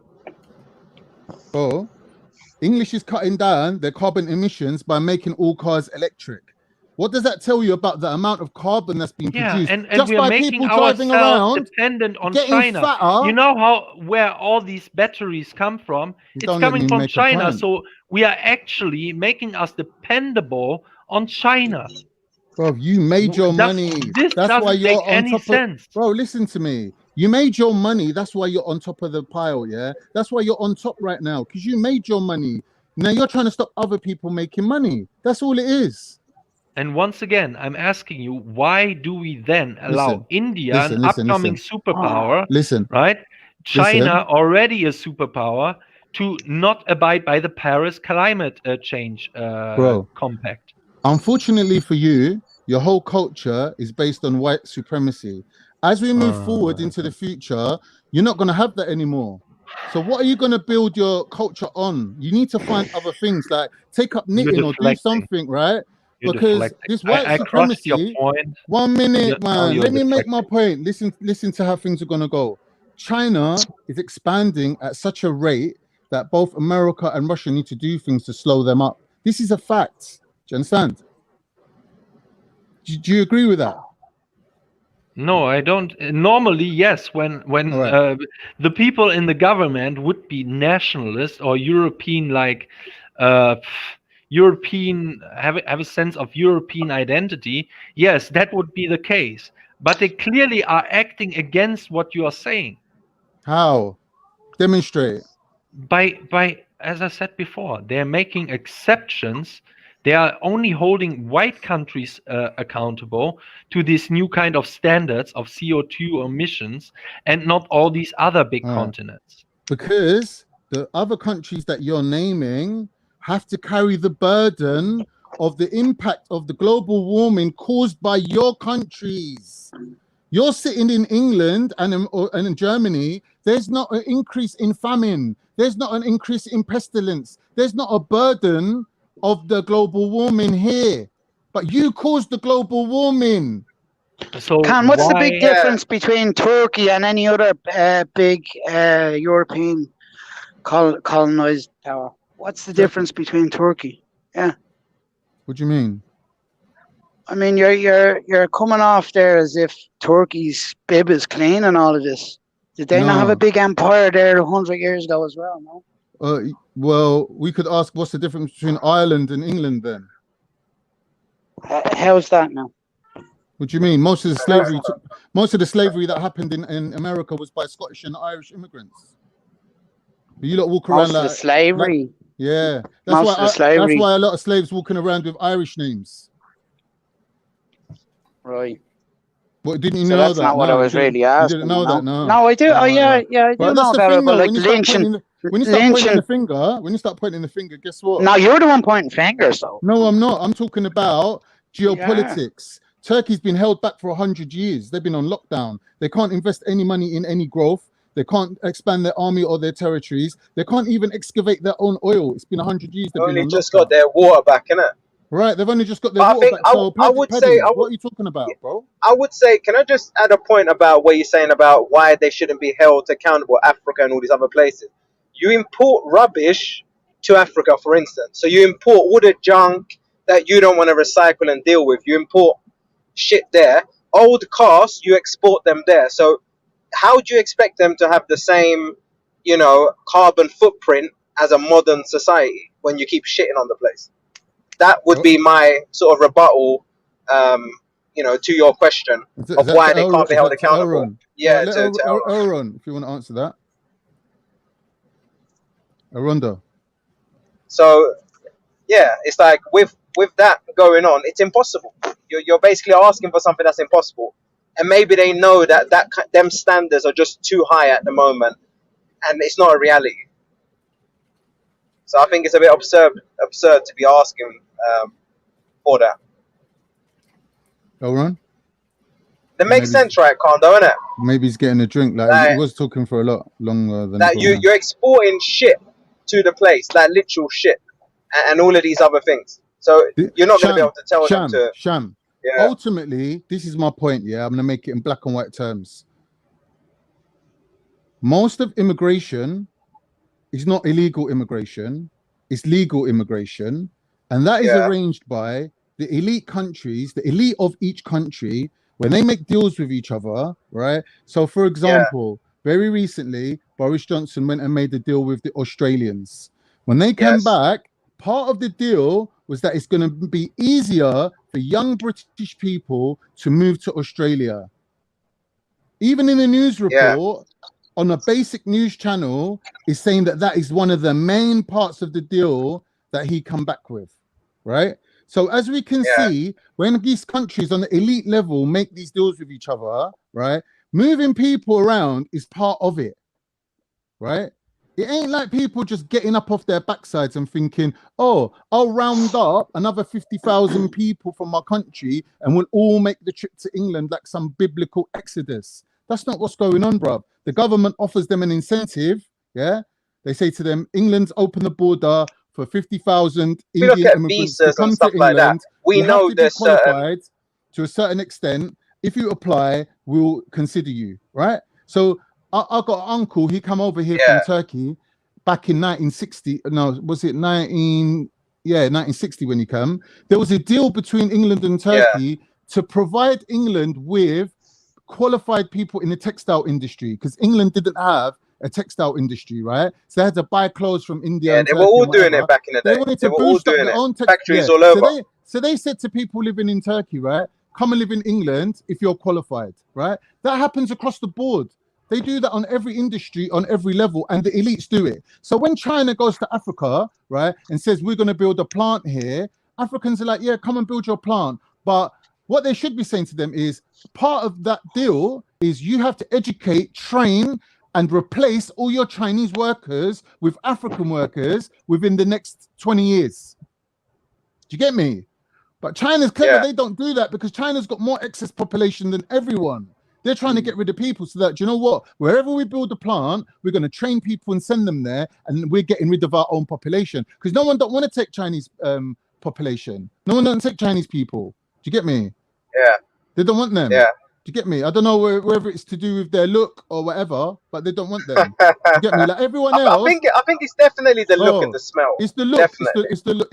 English is cutting down their carbon emissions by making all cars electric. What does that tell you about the amount of carbon that's being produced? and just we by are making people driving ourselves around, dependent on getting China. fatter. You know where all these batteries come from? It's Don't let coming me from make a China. point. So we are actually making us dependable on China. Bro, you made your money. This That's why doesn't make you're on any top sense. of. Bro, listen to me. You made your money. That's why you're on top of the pile. Yeah, that's why you're on top right now, because you made your money. Now you're trying to stop other people making money. That's all it is. And once again, I'm asking you, why do we then allow India, an upcoming superpower, right? China, already a superpower, to not abide by the Paris climate change compact? Unfortunately for you, your whole culture is based on white supremacy. As we move forward into the future, you're not going to have that anymore. So what are you going to build your culture on? You need to find other things, like take up knitting or do something, right? Because this white supremacy. One minute, man. Let me make my point. Listen to how things are going to go. China is expanding at such a rate that both America and Russia need to do things to slow them up. This is a fact. Do you understand? Do you agree with that? No, I don't. Normally, yes. When the people in the government would be nationalist or European, like European, have a sense of European identity. Yes, that would be the case. But they clearly are acting against what you are saying. How? Demonstrate. By as I said before, they are making exceptions. They are only holding white countries accountable to this new kind of standards of CO2 emissions, and not all these other big continents. Because the other countries that you're naming have to carry the burden of the impact of the global warming caused by your countries. You're sitting in England and in Germany, there's not an increase in famine. There's not an increase in pestilence. There's not a burden of the global warming here. But you caused the global warming. So Can, what's the big difference between Turkey and any other big European colonized power? What's the difference between Turkey? Yeah. What do you mean? I mean, you're coming off there as if Turkey's bib is clean and all of this. Did they not have a big empire there 100 years ago as well? No. Well, we could ask, what's the difference between Ireland and England then? How's that now? What do you mean? Most of the slavery that happened in America was by Scottish and Irish immigrants. You lot walk around like slavery. Yeah, that's why a lot of slaves walking around with Irish names. Right. Well, didn't you know that? That's not what I was really asking. You didn't know that, no. No, I do. I do know about it. But like lynching. When you start pointing the finger, guess what? No, you're the one pointing fingers, though. No, I'm not. I'm talking about geopolitics. Turkey's been held back for 100 years. They've been on lockdown. They can't invest any money in any growth. They can't expand their army or their territories. They can't even excavate their own oil. It's been 100 years. They've only just got their water back, innit? Right, they've only just got their water back. So what are you talking about, bro? I would say, can I just add a point about what you're saying about why they shouldn't be held accountable, Africa and all these other places? You import rubbish to Africa, for instance. So you import wooded junk that you don't want to recycle and deal with. You import shit there. Old cars, you export them there. So how do you expect them to have the same, carbon footprint as a modern society when you keep shitting on the place? That would be my sort of rebuttal, to your question of why they can't be held accountable. Yeah, Aaron, if you want to answer that. Aronda. So, yeah, it's like with that going on, it's impossible. You're basically asking for something that's impossible, and maybe they know that them standards are just too high at the moment, and it's not a reality. So I think it's a bit absurd to be asking for that. Aaron. That makes sense, right, Kondo, innit? Maybe he's getting a drink. Like he was talking for a lot longer than that. You're exporting shit to the place, like literal shit, and all of these other things. So you're not going to be able to tell them to. Sham. Yeah. Ultimately, this is my point. Yeah, I'm going to make it in black and white terms. Most of immigration is not illegal immigration; it's legal immigration, and that is arranged by the elite countries, the elite of each country, when they make deals with each other, right? So, for example, very recently, Boris Johnson went and made a deal with the Australians. When they came back, part of the deal was that it's going to be easier for young British people to move to Australia. Even in the news report, on a basic news channel, is saying that that is one of the main parts of the deal that he come back with, right? So as we can see, when these countries on the elite level make these deals with each other, right, moving people around is part of it, right? It ain't like people just getting up off their backsides and thinking, oh, I'll round up another 50,000 people from my country and we'll all make the trip to England like some biblical exodus. That's not what's going on, bruv. The government offers them an incentive, yeah? They say to them, England's open the border for 50,000 Indian immigrants to come to England. Like we know have to be qualified to a certain extent. If you apply, we'll consider you, right? So I got an uncle, he come over here from Turkey back in 1960. No, was it 1960 when he came? There was a deal between England and Turkey to provide England with qualified people in the textile industry, because England didn't have a textile industry, right? So they had to buy clothes from India. Yeah, they were all doing it back in the day. They wanted to boost up their own factories all over. So they said to people living in Turkey, right, come and live in England if you're qualified, right? That happens across the board. They do that on every industry, on every level, and the elites do it. So when China goes to Africa, right, and says, we're going to build a plant here, Africans are like, yeah, come and build your plant. But what they should be saying to them is, part of that deal is you have to educate, train, and replace all your Chinese workers with African workers within the next 20 years. Do you get me? But China's clever. They don't do that because China's got more excess population than everyone. They're trying to get rid of people so that, you know what, wherever we build a plant, we're going to train people and send them there, and we're getting rid of our own population. Because no one don't want to take Chinese population. No one don't take Chinese people. Do you get me? Yeah. They don't want them. Yeah. Do you get me? I don't know whether it's to do with their look or whatever, but they don't want them. Do you get me? Like everyone else. I think it's definitely the look and the smell. It's the look. It's the look.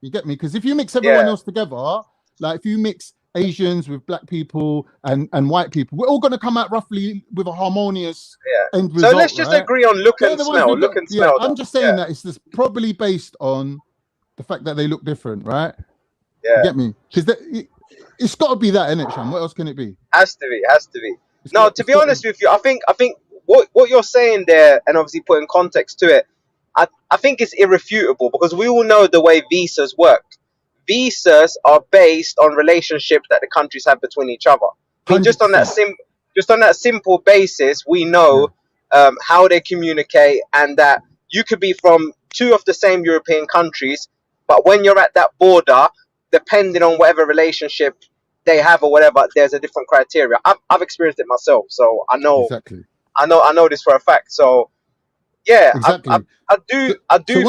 You get me? Because if you mix everyone else together, like if you mix Asians with black people and white people, we're all going to come out roughly with a harmonious end result. So let's just agree on look and smell. Look and smell. I'm just saying that it's just probably based on the fact that they look different, right? Yeah. You get me? Because it's got to be that, innit, Sean? What else can it be? Has to be. No, to be honest with you, I think what you're saying there, and obviously putting context to it, I think it's irrefutable because we all know the way visas work. Visas are based on relationships that the countries have between each other. I mean, just on that simple basis, we know how they communicate, and that you could be from two of the same European countries, but when you're at that border, depending on whatever relationship they have or whatever, there's a different criteria. I've experienced it myself, so I know exactly. I know this for a fact. So yeah, exactly. I do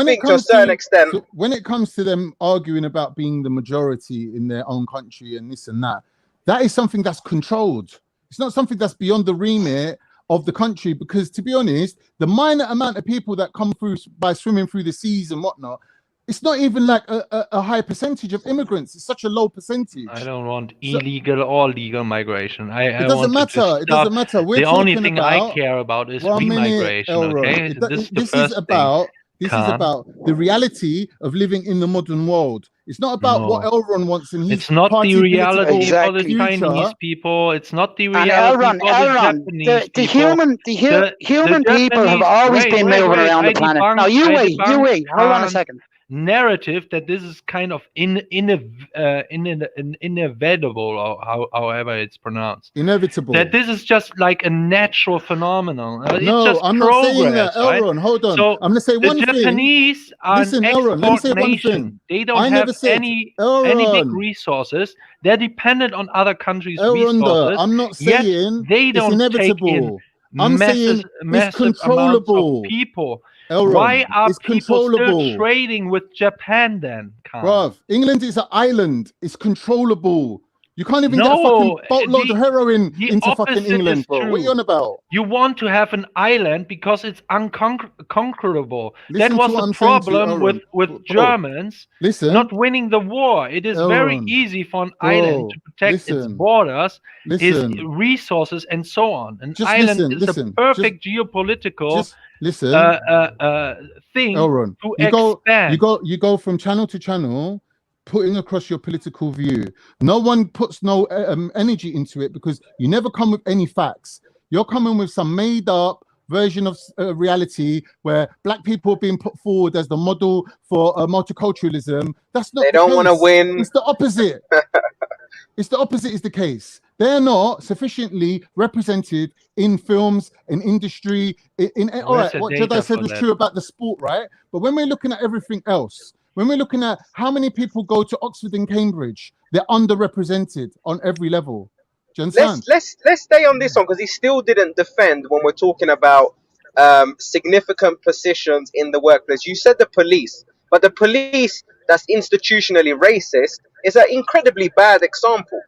think to a certain extent. So when it comes to them arguing about being the majority in their own country and this and that, that is something that's controlled. It's not something that's beyond the remit of the country, because to be honest, the minor amount of people that come through by swimming through the seas and whatnot, it's not even like a high percentage of immigrants. It's such a low percentage. I don't want illegal or legal migration. It doesn't matter. It doesn't matter. The only thing I care about is free migration. Okay, this is about the reality of living in the modern world. It's not about what Elron wants and his. It's not the reality for the Chinese people. It's not the reality for the Japanese people. The human people have always been moving around the planet. Now you wait. Hold on a second. Narrative that this is kind of inevitable, or however it's pronounced. Inevitable. That this is just like a natural phenomenon. No, I'm not saying that, Elron. Hold on. So I'm going to say one thing. The Japanese are Listen, Elron, let me say one thing. They don't have any big resources. They're dependent on other countries' resources. I'm not saying they don't it's inevitable. Take in I'm saying it's controllable. Of people. Elron, why are people controllable. Still trading with Japan then? Bruv, England is an island. It's controllable. You can't even get a fucking boatload of heroin into fucking England, bro. What are you on about? You want to have an island because it's unconquerable. That was the problem with Germans not winning the war. It is very easy for an island to protect its borders, its resources, and so on. An island is a perfect geopolitical thing Elron, to expand. You go from channel to channel, putting across your political view. No one puts no energy into it because you never come with any facts. You're coming with some made up version of reality where black people are being put forward as the model for multiculturalism. That's not. They don't want to win. It's the opposite. It's the opposite is the case. They're not sufficiently represented in films, in industry. All right, what Jedi said was true about the sport, right? But when we're looking at everything else, when we're looking at how many people go to Oxford and Cambridge, they're underrepresented on every level. Do you understand? Let's stay on this one because he still didn't defend when we're talking about significant positions in the workplace. You said the police, but the police that's institutionally racist is an incredibly bad example.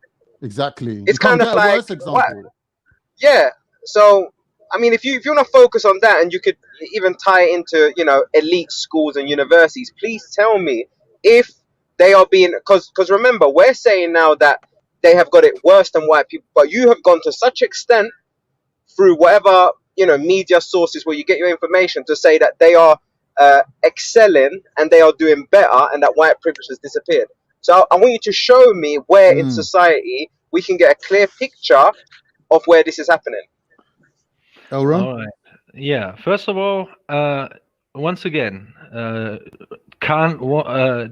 Exactly. It's kind of like worse example. Yeah. So I mean, if you want to focus on that, and you could even tie it into elite schools and universities, please tell me if they are being because remember we're saying now that they have got it worse than white people, but you have gone to such extent through whatever media sources where you get your information to say that they are excelling and they are doing better, and that white privilege has disappeared. So I want you to show me where in society we can get a clear picture of where this is happening. All right. Yeah. First of all, once again, can't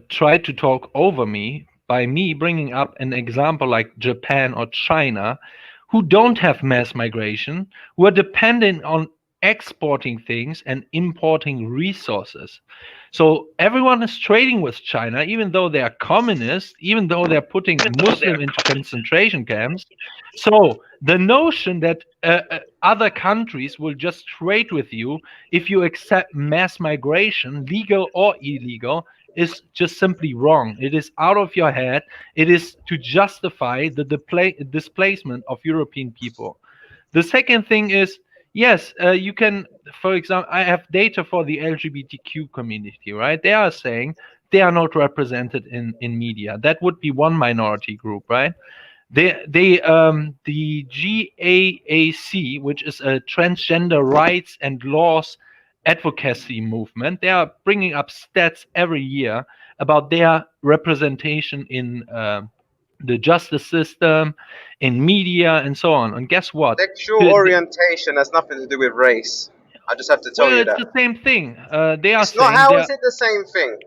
try to talk over me by me bringing up an example like Japan or China, who don't have mass migration, who are dependent on exporting things and importing resources. So everyone is trading with China, even though they are communist, even though they're putting Muslim into concentration camps. So the notion that other countries will just trade with you if you accept mass migration, legal or illegal, is just simply wrong. It is out of your head. It is to justify the displacement of European people. The second thing is, yes, you can, for example, I have data for the LGBTQ community, right? They are saying they are not represented in media. That would be one minority group, right? The GAAC, which is a transgender rights and laws advocacy movement, they are bringing up stats every year about their representation in the justice system, in media, and so on. And guess what? Sexual orientation has nothing to do with race. I just have to tell you that. It's the same thing. They are it's saying not. How is it the same thing?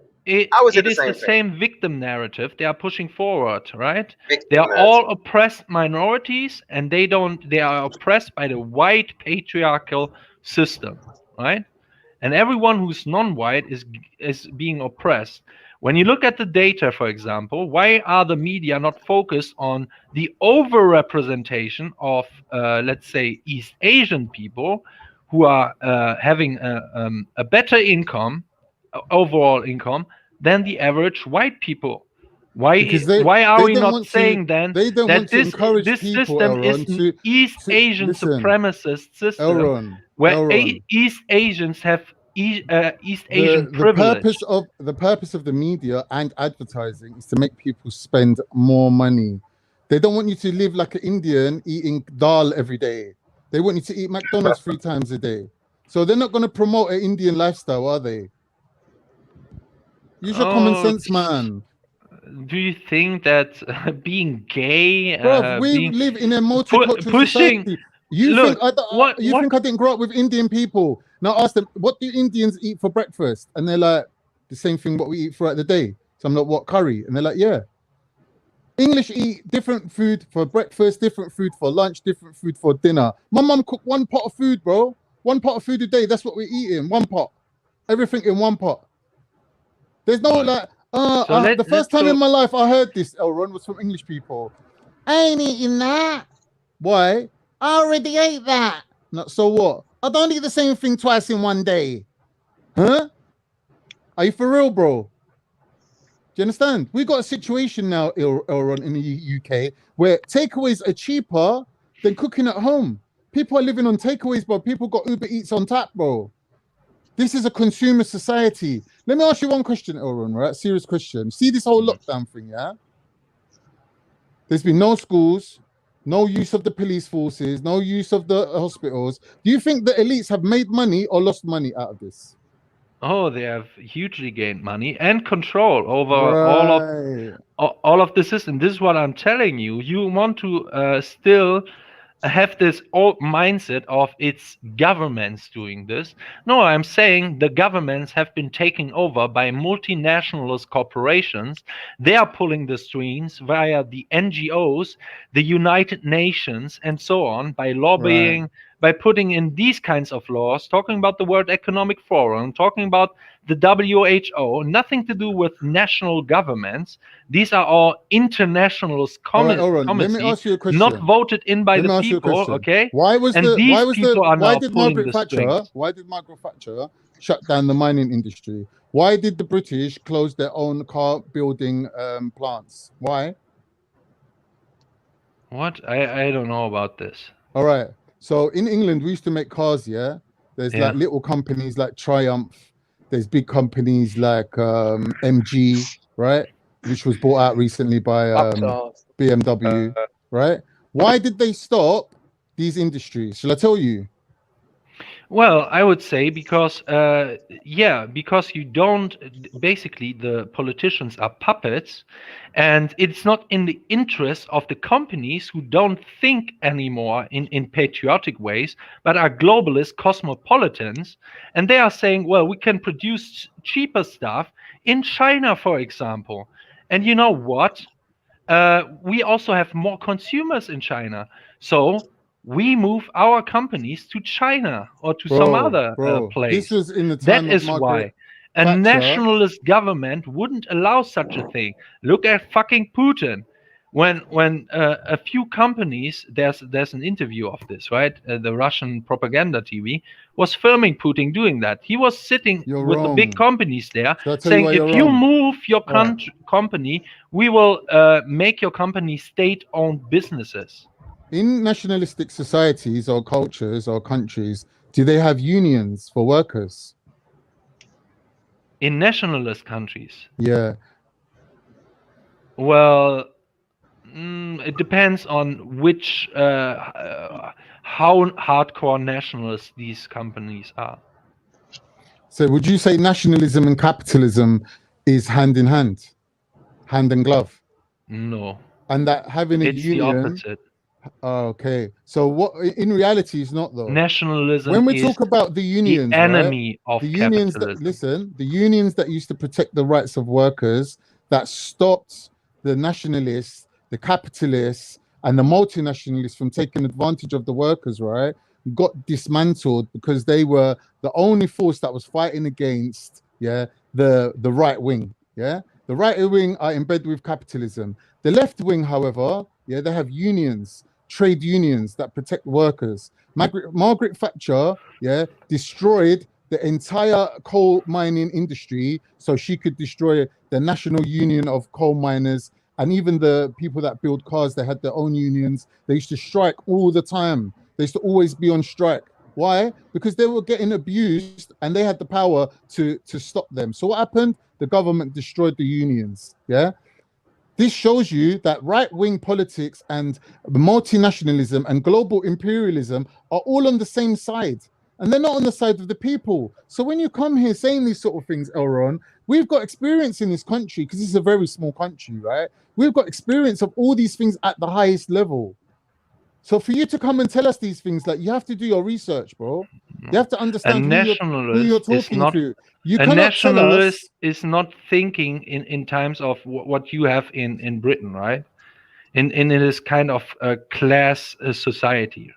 How is it the same thing? Same victim narrative they are pushing forward, right? They are all oppressed minorities, and they are oppressed by the white patriarchal system, right? And everyone who's non-white is being oppressed. When you look at the data, for example, why are the media not focused on the overrepresentation of, let's say, East Asian people who are having a better income, overall income, than the average white people? Why are we not saying then that this system is an East Asian supremacist system where East Asians have East Asian privilege? The purpose of the media and advertising is to make people spend more money. They don't want you to live like an Indian eating dal every day. They want you to eat McDonald's 3 times a day. So they're not going to promote an Indian lifestyle, are they? Use your common sense, man. Do you think that being gay, bro, we live in a multicultural society? You think I didn't grow up with Indian people? Now ask them, what do Indians eat for breakfast? And they're like, the same thing what we eat throughout the day. So I'm like, what, curry? And they're like, yeah. English eat different food for breakfast, different food for lunch, different food for dinner. My mum cooked 1 pot of food, bro. 1 pot of food a day. That's what we're eating. 1 pot. Everything in 1 pot. There's no the first time in my life I heard this, Elron, was from English people. I ain't eating that. Why? I already ate that. Not so what? I don't eat the same thing twice in 1 day. Huh? Are you for real, bro? Do you understand? We got a situation now, Elron, in the UK where takeaways are cheaper than cooking at home. People are living on takeaways, bro. People got Uber Eats on tap, bro. This is a consumer society. Let me ask you one question, Elron, right? Serious question. See this whole lockdown thing, yeah? There's been no schools, no use of the police forces, no use of the hospitals. Do you think the elites have made money or lost money out of this? Oh, they have hugely gained money and control over all of the system. This is what I'm telling you. You want to still have this old mindset of it's governments doing this. No, I'm saying the governments have been taken over by multinationalist corporations. They are pulling the strings via the NGOs, the United Nations, and so on, by lobbying, by putting in these kinds of laws, talking about the World Economic Forum, talking about the WHO, nothing to do with national governments. These are all internationalist committees, not voted in by the people. Okay, why did Margaret Thatcher shut down the mining industry? Why did the British close their own car building plants? Why? What? I don't know about this. All right. So in England, we used to make cars. Yeah, there's like little companies like Triumph. There's big companies like MG, right, which was bought out recently by BMW, right? Why did they stop these industries? Shall I tell you? Well, I would say because, because you don't, basically the politicians are puppets, and it's not in the interest of the companies who don't think anymore in patriotic ways, but are globalist cosmopolitans, and they are saying, well, we can produce cheaper stuff in China, for example. And you know what? We also have more consumers in China. So we move our companies to China or to some other place. This was in the time that is why a nationalist government wouldn't allow such a thing. Look at fucking Putin. When a few companies, there's an interview of this, right? The Russian propaganda TV was filming Putin doing that. He was sitting with the big companies there, saying, if you move your company, we will make your company state-owned businesses. In nationalistic societies or cultures or countries, do they have unions for workers? In nationalist countries? Yeah. Well, it depends on which, how hardcore nationalist these companies are. So would you say nationalism and capitalism is hand in hand, hand in glove? No. And that having a union... It's the opposite. Okay, so what in reality is not though. Nationalism. When we talk about the unions, the enemy of the unions capitalism. the unions that used to protect the rights of workers, that stopped the nationalists, the capitalists, and the multinationalists from taking advantage of the workers, right? Got dismantled because they were the only force that was fighting against, the right wing, The right wing are in bed with capitalism. The left wing, however, they have unions, trade unions that protect workers. Margaret Thatcher, destroyed the entire coal mining industry so she could destroy the National Union of Coal Miners, and even the people that build cars, they had their own unions. They used to strike all the time. They used to always be on strike. Why? Because they were getting abused and they had the power to stop them. So what happened? The government destroyed the unions, This shows you that right-wing politics and multinationalism and global imperialism are all on the same side, and they're not on the side of the people. So when you come here saying these sort of things, Elron, we've got experience in this country because it's a very small country, right? We've got experience of all these things at the highest level. So for you to come and tell us these things, like, you have to do your research, bro. You have to understand who you're talking to. A nationalist is not thinking in times of what you have in Britain, right? In this kind of class society.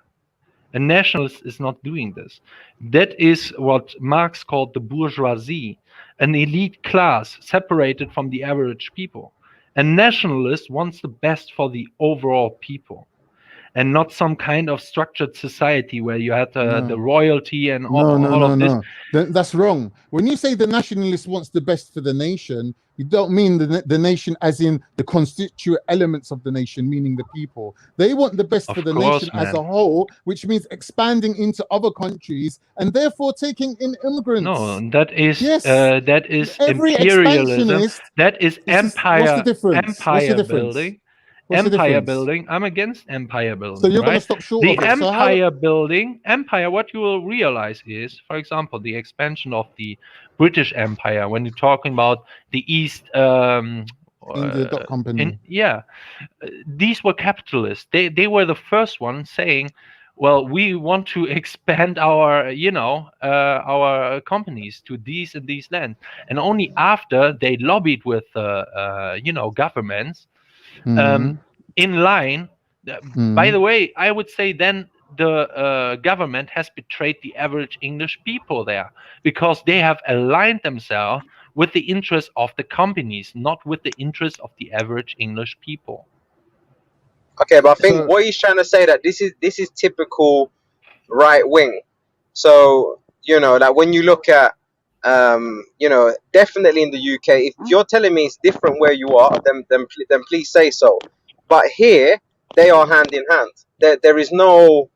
A nationalist is not doing this. That is what Marx called the bourgeoisie, an elite class separated from the average people. A nationalist wants the best for the overall people, and not some kind of structured society where you had the royalty and all of this. That's wrong. When you say the nationalist wants the best for the nation, You don't mean the nation as in the constituent elements of the nation, meaning the people. They want the best for the nation as a whole, which means expanding into other countries and therefore taking in immigrants. No, that is Every imperialism. expansionist. That is empire. What's the difference? Empire What's the building. What's the Empire difference? building. I'm against empire building. So you're right? going to stop short the of it. So empire building. Empire. What you will realize is, for example, the expansion of the British Empire. When you're talking about the East. India Dot Company. These were capitalists. They were the first ones saying, well, we want to expand our our companies to these and these lands, and only after they lobbied with governments in line. By the way, I would say then the government has betrayed the average English people there, because they have aligned themselves with the interests of the companies, not with the interests of the average English people. Okay, but I think what he's trying to say that this is typical right wing. So like when you look at definitely in the UK, if you're telling me it's different where you are, then please say so. But here they are hand in hand. There is no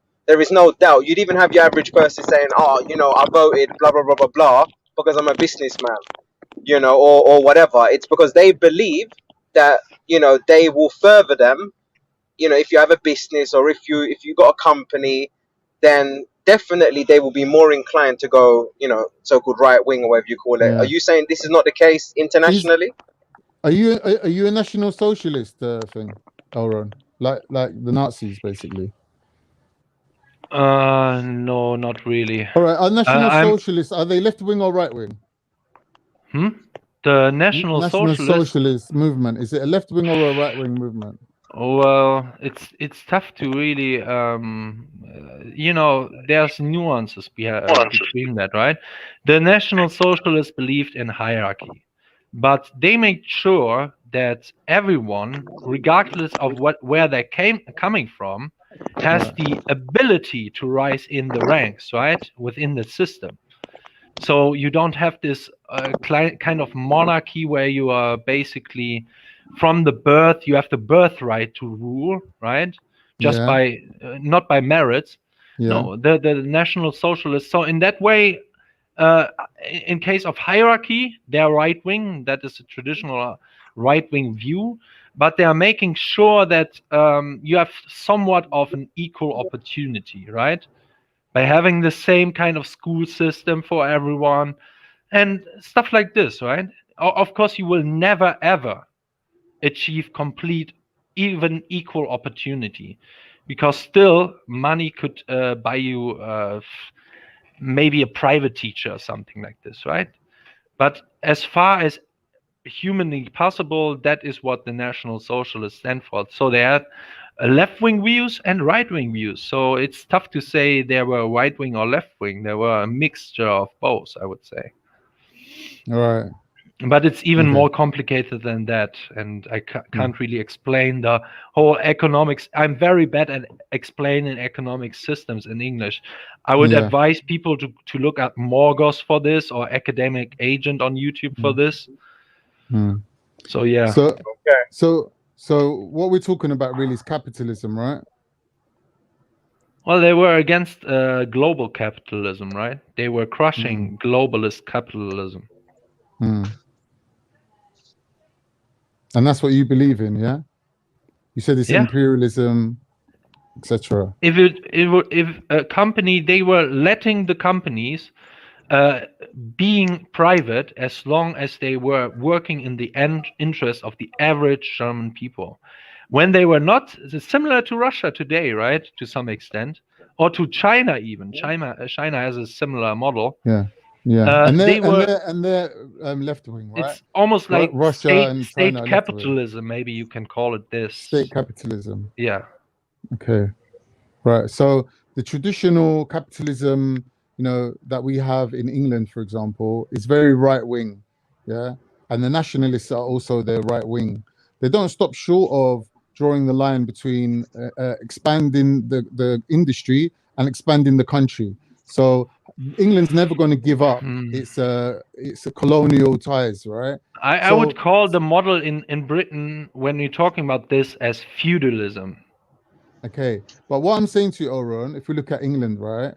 doubt. You'd even have your average person saying, I voted blah blah blah blah blah because I'm a businessman, or whatever. It's because they believe that they will further them. If you have a business or if you got a company, then definitely they will be more inclined to go, so-called right wing or whatever you call it. Yeah. Are you saying this is not the case internationally? Are you a National Socialist thing, Elron? Like the Nazis, basically. No, not really. All right, are National Socialists, are they left wing or right wing? The National Socialist movement, is it a left wing or a right wing movement? Well, it's tough to really there's nuances between that, right? The National Socialists believed in hierarchy, but they made sure that everyone, regardless of where they coming from, has the ability to rise in the ranks, right, within the system. So you don't have this kind of monarchy where you are basically from the birth, you have the birthright to rule, right? Just by not by merits. No, the National Socialists. So in that way, in case of hierarchy, they're right wing. That is a traditional right wing view. But they are making sure that you have somewhat of an equal opportunity, right? By having the same kind of school system for everyone and stuff like this, right? Of course, you will never, ever achieve complete, even equal opportunity, because still money could buy you maybe a private teacher or something like this, right? But as far as humanly possible, that is what the National Socialists stand for. So they had left-wing views and right-wing views. So it's tough to say they were right-wing or left-wing. They were a mixture of both, I would say. All right. But it's even more complicated than that. And I can't really explain the whole economics. I'm very bad at explaining economic systems in English. I would advise people to look at Morgos for this, or Academic Agent on YouTube for this. So yeah. So what we're talking about really is capitalism, right? Well, they were against global capitalism, right? They were crushing globalist capitalism. And that's what you believe in, yeah? You said it's imperialism, etc. If a company, they were letting the companies being private as long as they were working in the interest of the average German people. When they were not, similar to Russia today, right, to some extent, or to China even. China has a similar model. And they're left wing, right? It's almost like Russia and China state capitalism, maybe you can call it this. State capitalism. Yeah. Okay. Right. So the traditional capitalism, that we have in England, for example, is very right wing. Yeah. And the nationalists are also their right wing. They don't stop short of drawing the line between expanding the industry and expanding the country. So England's never going to give up. It's a colonial ties, right? I would call the model in Britain, when you're talking about this, as feudalism. Okay, but what I'm saying to you, Oron, if we look at England, right,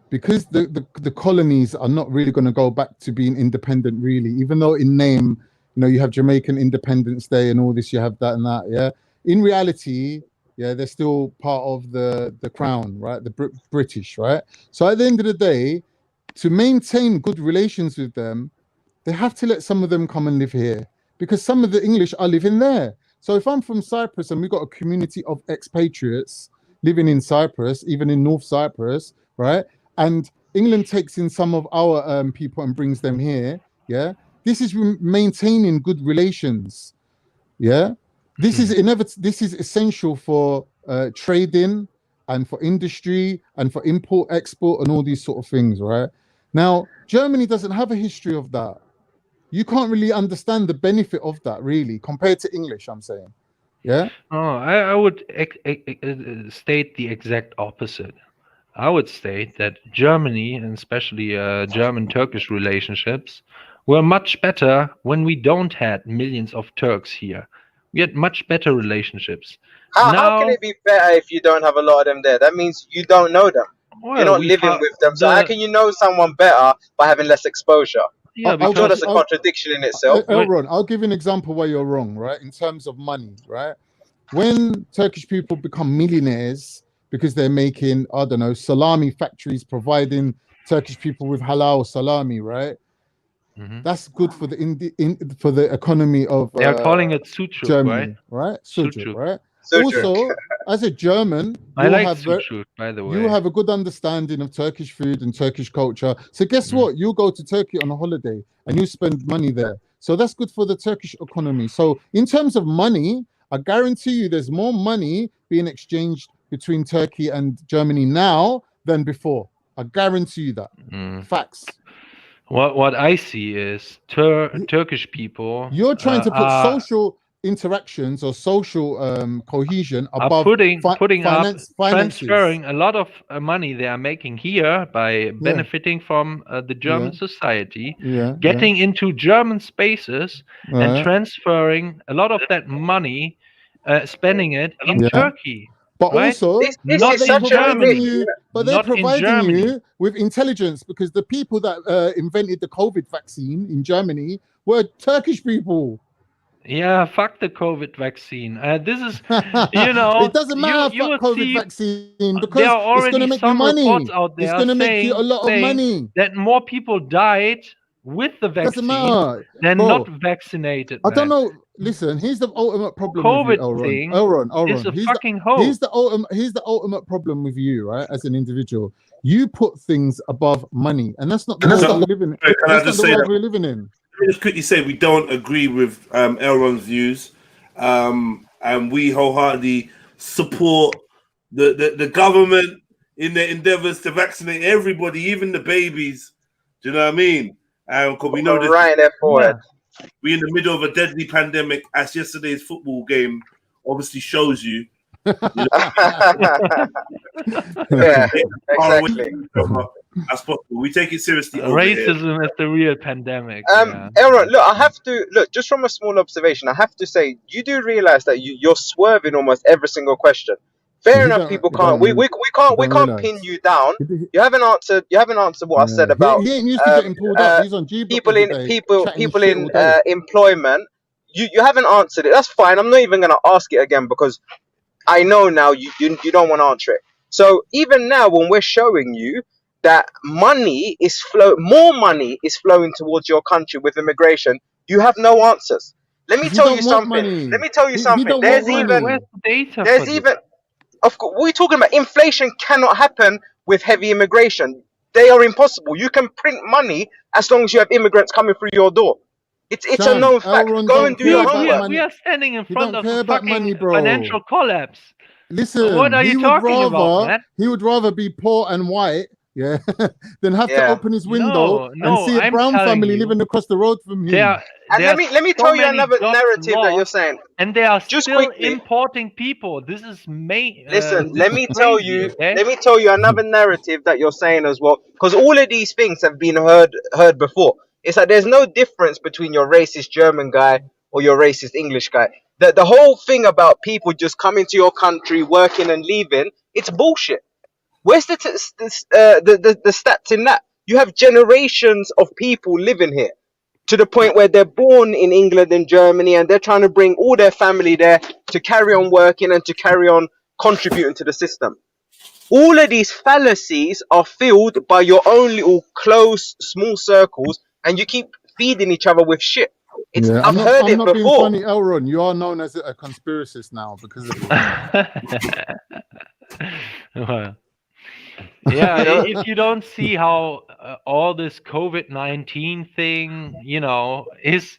because the colonies are not really going to go back to being independent, really, even though in name, you know, you have Jamaican Independence Day and all this, you have that and that, yeah. In reality, yeah, they're still part of the crown, right? The British, right? So at the end of the day, to maintain good relations with them, they have to let some of them come and live here, because some of the English are living there. So if I'm from Cyprus and we've got a community of expatriates living in Cyprus, even in North Cyprus, right? And England takes in some of our people and brings them here, yeah? This is maintaining good relations, yeah? This is this is essential for trading and for industry and for import, export and all these sort of things, right? Now, Germany doesn't have a history of that. You can't really understand the benefit of that, really, compared to English, I'm saying. Yeah? Oh, I would state the exact opposite. I would state that Germany, and especially German-Turkish relationships, were much better when we don't had millions of Turks here. We had much better relationships. How can it be better if you don't have a lot of them there? That means you don't know them. Well, you're not living with them. So how can you know someone better by having less exposure? Yeah, I'm sure that's a contradiction in itself. Elron, I'll give you an example where you're wrong, right? In terms of money, right? When Turkish people become millionaires because they're making, I don't know, salami factories providing Turkish people with halal salami, right? That's good for the for the economy of they are calling it sucuk, Germany, right? Sucuk, right? Also, as a German, I like sucuk, by the way. You have a good understanding of Turkish food and Turkish culture. So guess what? You go to Turkey on a holiday and you spend money there. So that's good for the Turkish economy. So in terms of money, I guarantee you there's more money being exchanged between Turkey and Germany now than before. I guarantee you that. Facts. What I see is Turkish people. You're trying to put social interactions or social cohesion above transferring a lot of money they are making here by benefiting from the German society, getting into German spaces and transferring a lot of that money, spending it in Turkey. But also, not in Germany. But they're providing you with intelligence, because the people that invented the COVID vaccine in Germany were Turkish people. Yeah, fuck the COVID vaccine. This is, you know, it doesn't matter. Fuck COVID vaccine, because there are it's going to already make some you money. reports out there It's going to make you a lot of money. That more people died with the vaccine than not vaccinated. I don't know. Listen, here's the ultimate problem with you, Elron. It's a fucking hoax. Here's the ultimate problem with you, right? As an individual, you put things above money, and that's not the world we're living in. That's not the world we're living in. Let me just quickly say we don't agree with Elron's views, and we wholeheartedly support the government in their endeavors to vaccinate everybody, even the babies. Do you know what I mean? Because we know right there forward. We're in the middle of a deadly pandemic, as yesterday's football game obviously shows you. You know? Yeah, exactly. As possible. We take it seriously. Racism is the real pandemic. Elron, look, I have to look just from a small observation. I have to say, you do realize that you're swerving almost every single question. Fair enough, people can't. We can't pin you down. You haven't answered. You haven't answered what I said about he ain't used to getting pulled up. He's on G people in employment. You haven't answered it. That's fine. I'm not even going to ask it again, because I know now you don't want to answer it. So even now, when we're showing you that more money is flowing towards your country with immigration, you have no answers. Let me tell you something. Let me tell you something. There's even. Of course, we're talking about inflation cannot happen with heavy immigration. They are impossible. You can print money as long as you have immigrants coming through your door. It's a known fact. Go and do your homework. We are standing in front of a fucking financial collapse. Listen, what are you talking about, man? He would rather be poor and white yeah, then have to open his window and see a brown family living across the road from him. And let me tell you another narrative that you're saying. And they are just still quickly importing people. This is Listen, this let is me crazy, tell you. okay? Let me tell you another narrative that you're saying as well, because all of these things have been heard before. It's like there's no difference between your racist German guy or your racist English guy. The whole thing about people just coming to your country, working and leaving, it's bullshit. Where's the stats in that? You have generations of people living here to the point where they're born in England and Germany, and they're trying to bring all their family there to carry on working and to carry on contributing to the system. All of these fallacies are filled by your own little close, small circles, and you keep feeding each other with shit. I've heard it I'm not being before. funny, Elron. You are known as a conspiracist now because of it. Well, yeah, if you don't see how all this COVID-19 thing, is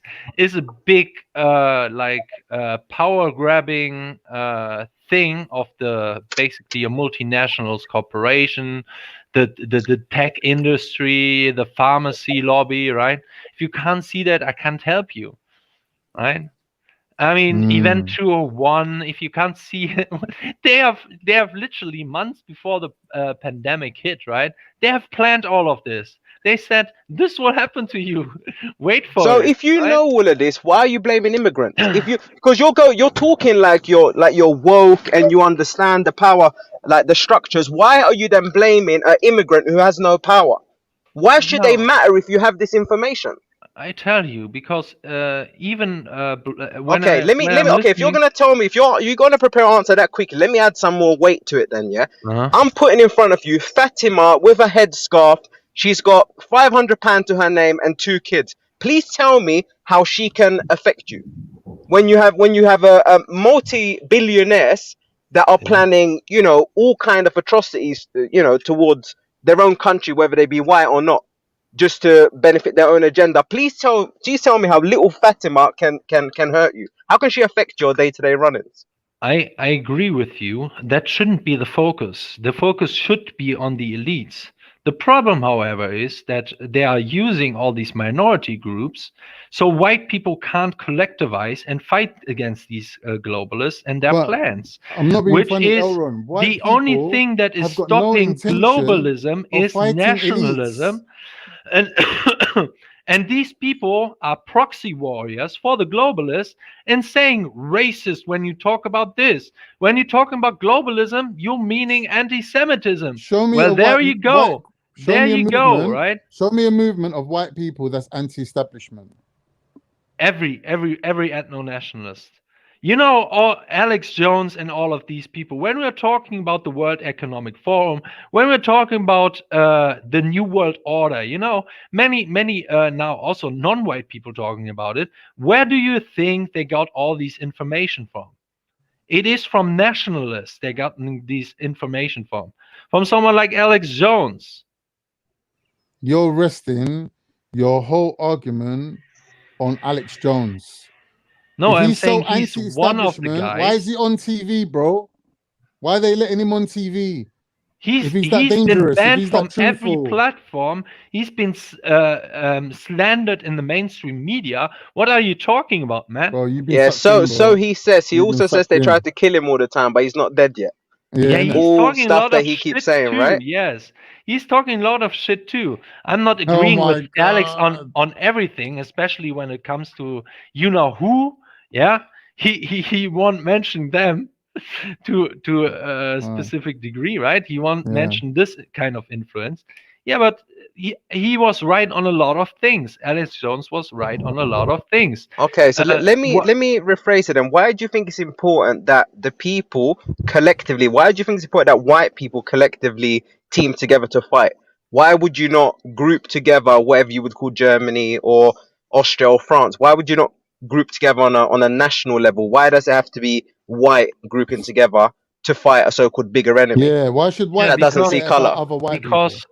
a big power grabbing thing of basically a multinationals corporation, the tech industry, the pharmacy lobby, right? If you can't see that, I can't help you, right? I mean, Event 201, if you can't see it, they have literally months before the pandemic hit, right? They have planned all of this. They said, this will happen to you. Wait for it. So if you know all of this, why are you blaming immigrants? Because you're talking like you're woke and you understand the power, like the structures. Why are you then blaming an immigrant who has no power? Why should they matter if you have this information? I tell you, because even when if you're gonna tell me, if you're gonna prepare an answer that quickly, let me add some more weight to it then, yeah? I'm putting in front of you Fatima with a headscarf. She's got £500 to her name and 2 kids. Please tell me how she can affect you. When you have a multi-billionaires that are planning, all kind of atrocities, towards their own country, whether they be white or not, just to benefit their own agenda. Please tell me how little Fatima can hurt you. How can she affect your day-to-day runnings? I agree with you. That shouldn't be the focus. The focus should be on the elites. The problem, however, is that they are using all these minority groups, so white people can't collectivize and fight against these globalists and their plans. I'm not being which funny, is Elron. the only thing that is stopping globalism is nationalism. And these people are proxy warriors for the globalists and saying racist when you talk about this. When you're talking about globalism, you're meaning anti-Semitism. Show me there you go. There you go, right? Show me a movement of white people that's anti-establishment. Every ethno-nationalist. All Alex Jones and all of these people, when we're talking about the World Economic Forum, when we're talking about the New World Order, many now also non-white people talking about it, where do you think they got all these information from? It is from nationalists they got these information from someone like Alex Jones. You're resting your whole argument on Alex Jones. No, if I'm he's saying so he's one of the guys. Why is he on TV, bro? Why are they letting him on TV? He's that dangerous, been banned from every platform. He's been slandered in the mainstream media. What are you talking about, man? Bro, so he says. He also says they tried to kill him all the time, but he's not dead yet. Yeah, he's all talking stuff a lot that of he keeps shit saying, too. right? Yes, he's talking a lot of shit too. I'm not agreeing with Alex on everything, especially when it comes to who. Yeah, he won't mention them to a specific degree, right? He won't mention this kind of influence. Yeah, but he was right on a lot of things. Alex Jones was right on a lot of things. Okay, so let me rephrase it. And why do you think it's important that the people collectively? Why do you think it's important that white people collectively team together to fight? Why would you not group together whatever you would call Germany or Austria or France? Why would you not group together on a national level? Why does it have to be white grouping together to fight a so-called bigger enemy? Yeah, why should white that doesn't see color? Because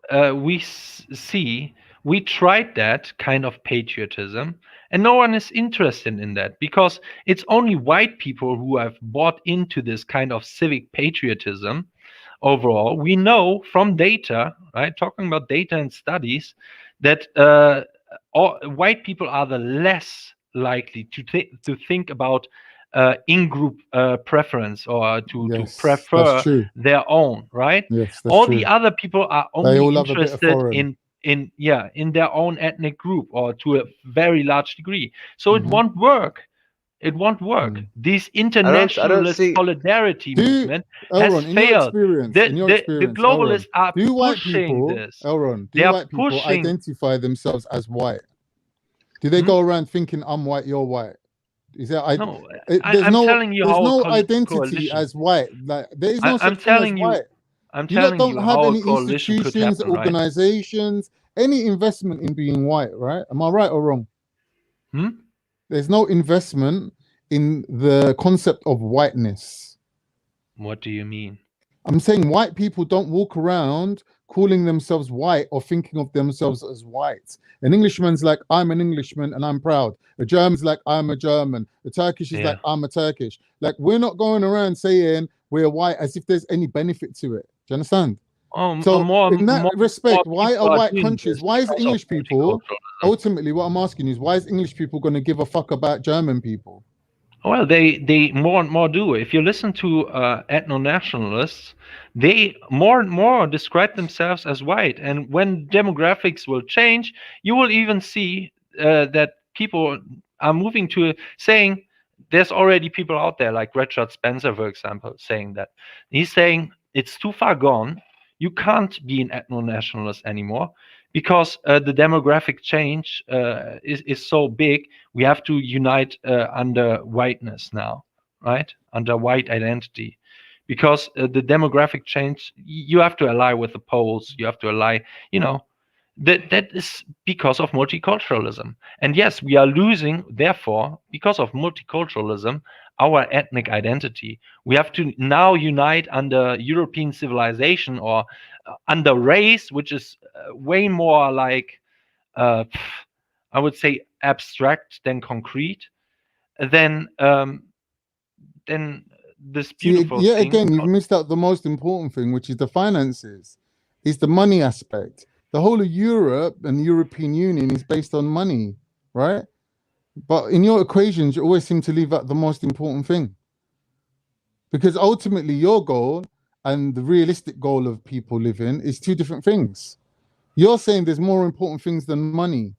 we tried that kind of patriotism, and no one is interested in that, because it's only white people who have bought into this kind of civic patriotism, overall. We know from data, right? Talking about data and studies, that white people are the less likely to think about in-group preference or to prefer their own, right? Yes, that's all true. the other people are They only all have a bit of interested foreign. in their own ethnic group, or to a very large degree. So it won't work. It won't work. This internationalist solidarity movement has Elron, failed. The globalists Elron, are do white pushing people, this. Elron, They do are white people pushing. identify themselves as white? Do they go around thinking I'm white, you're white? Is there? No, there's I'm no. telling you There's how no a identity coalition. as white. Like there is no I'm such thing as telling you. white. I'm You lot telling don't you have how a any coalition could institutions, happen, right? organizations, any investment in being white, right? Am I right or wrong? There's no investment in the concept of whiteness. What do you mean? I'm saying white people don't walk around calling themselves white or thinking of themselves as white. An Englishman's like, I'm an Englishman and I'm proud. A German's like, I'm a German. A Turkish is like, I'm a Turkish. Like, we're not going around saying we're white as if there's any benefit to it. Do you understand? So in that respect, why are white countries, why is English people, ultimately what I'm asking is, why is English people going to give a fuck about German people? Well, they more and more do. If you listen to ethno-nationalists, they more and more describe themselves as white. And when demographics will change, you will even see that people are moving to saying, there's already people out there like Richard Spencer, for example, saying that. He's saying it's too far gone. You can't be an ethno-nationalist anymore, because the demographic change is so big. We have to unite under whiteness now, right? Under white identity, because the demographic change, you have to ally with the Poles. You have to ally, that is because of multiculturalism. And yes, we are losing, therefore, because of multiculturalism, our ethnic identity. We have to now unite under European civilization, or under race, which is way more like, I would say, abstract than concrete, than this beautiful See, thing. again, you've missed out the most important thing, which is the finances. It's the money aspect. The whole of Europe and the European Union is based on money, right? But in your equations, you always seem to leave out the most important thing. Because ultimately, your goal and the realistic goal of people living is two different things. You're saying there's more important things than money,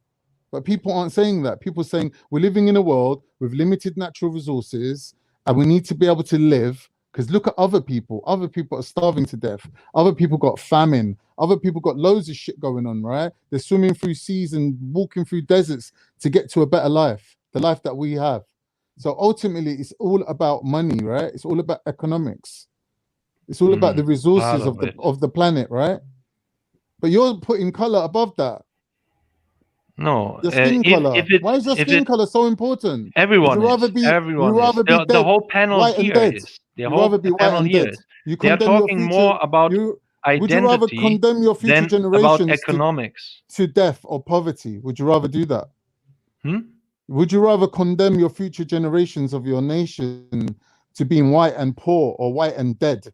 but people aren't saying that. People are saying we're living in a world with limited natural resources and we need to be able to live, because look at other people. Other people are starving to death. Other people got famine. Other people got loads of shit going on, right? They're swimming through seas and walking through deserts to get to a better life, the life that we have. So ultimately, it's all about money, right? It's all about economics. It's all about the resources of the planet, right? But you're putting color above that. No, your skin color. Why is your skin color so important? Everyone is. The whole panel here is. The whole panel here is. They are talking more about identity. Would you rather condemn your future generations about economics to death or poverty? Would you rather do that? Would you rather condemn your future generations of your nation to being white and poor, or white and dead?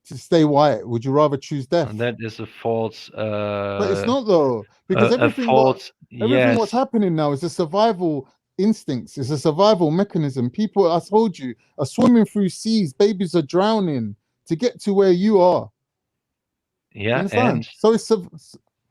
To stay white, would you rather choose death? And that is a false. But it's not though, because everything what's happening now is a survival instincts. It's a survival mechanism. People, I told you, are swimming through seas. Babies are drowning to get to where you are. Yeah, and so it's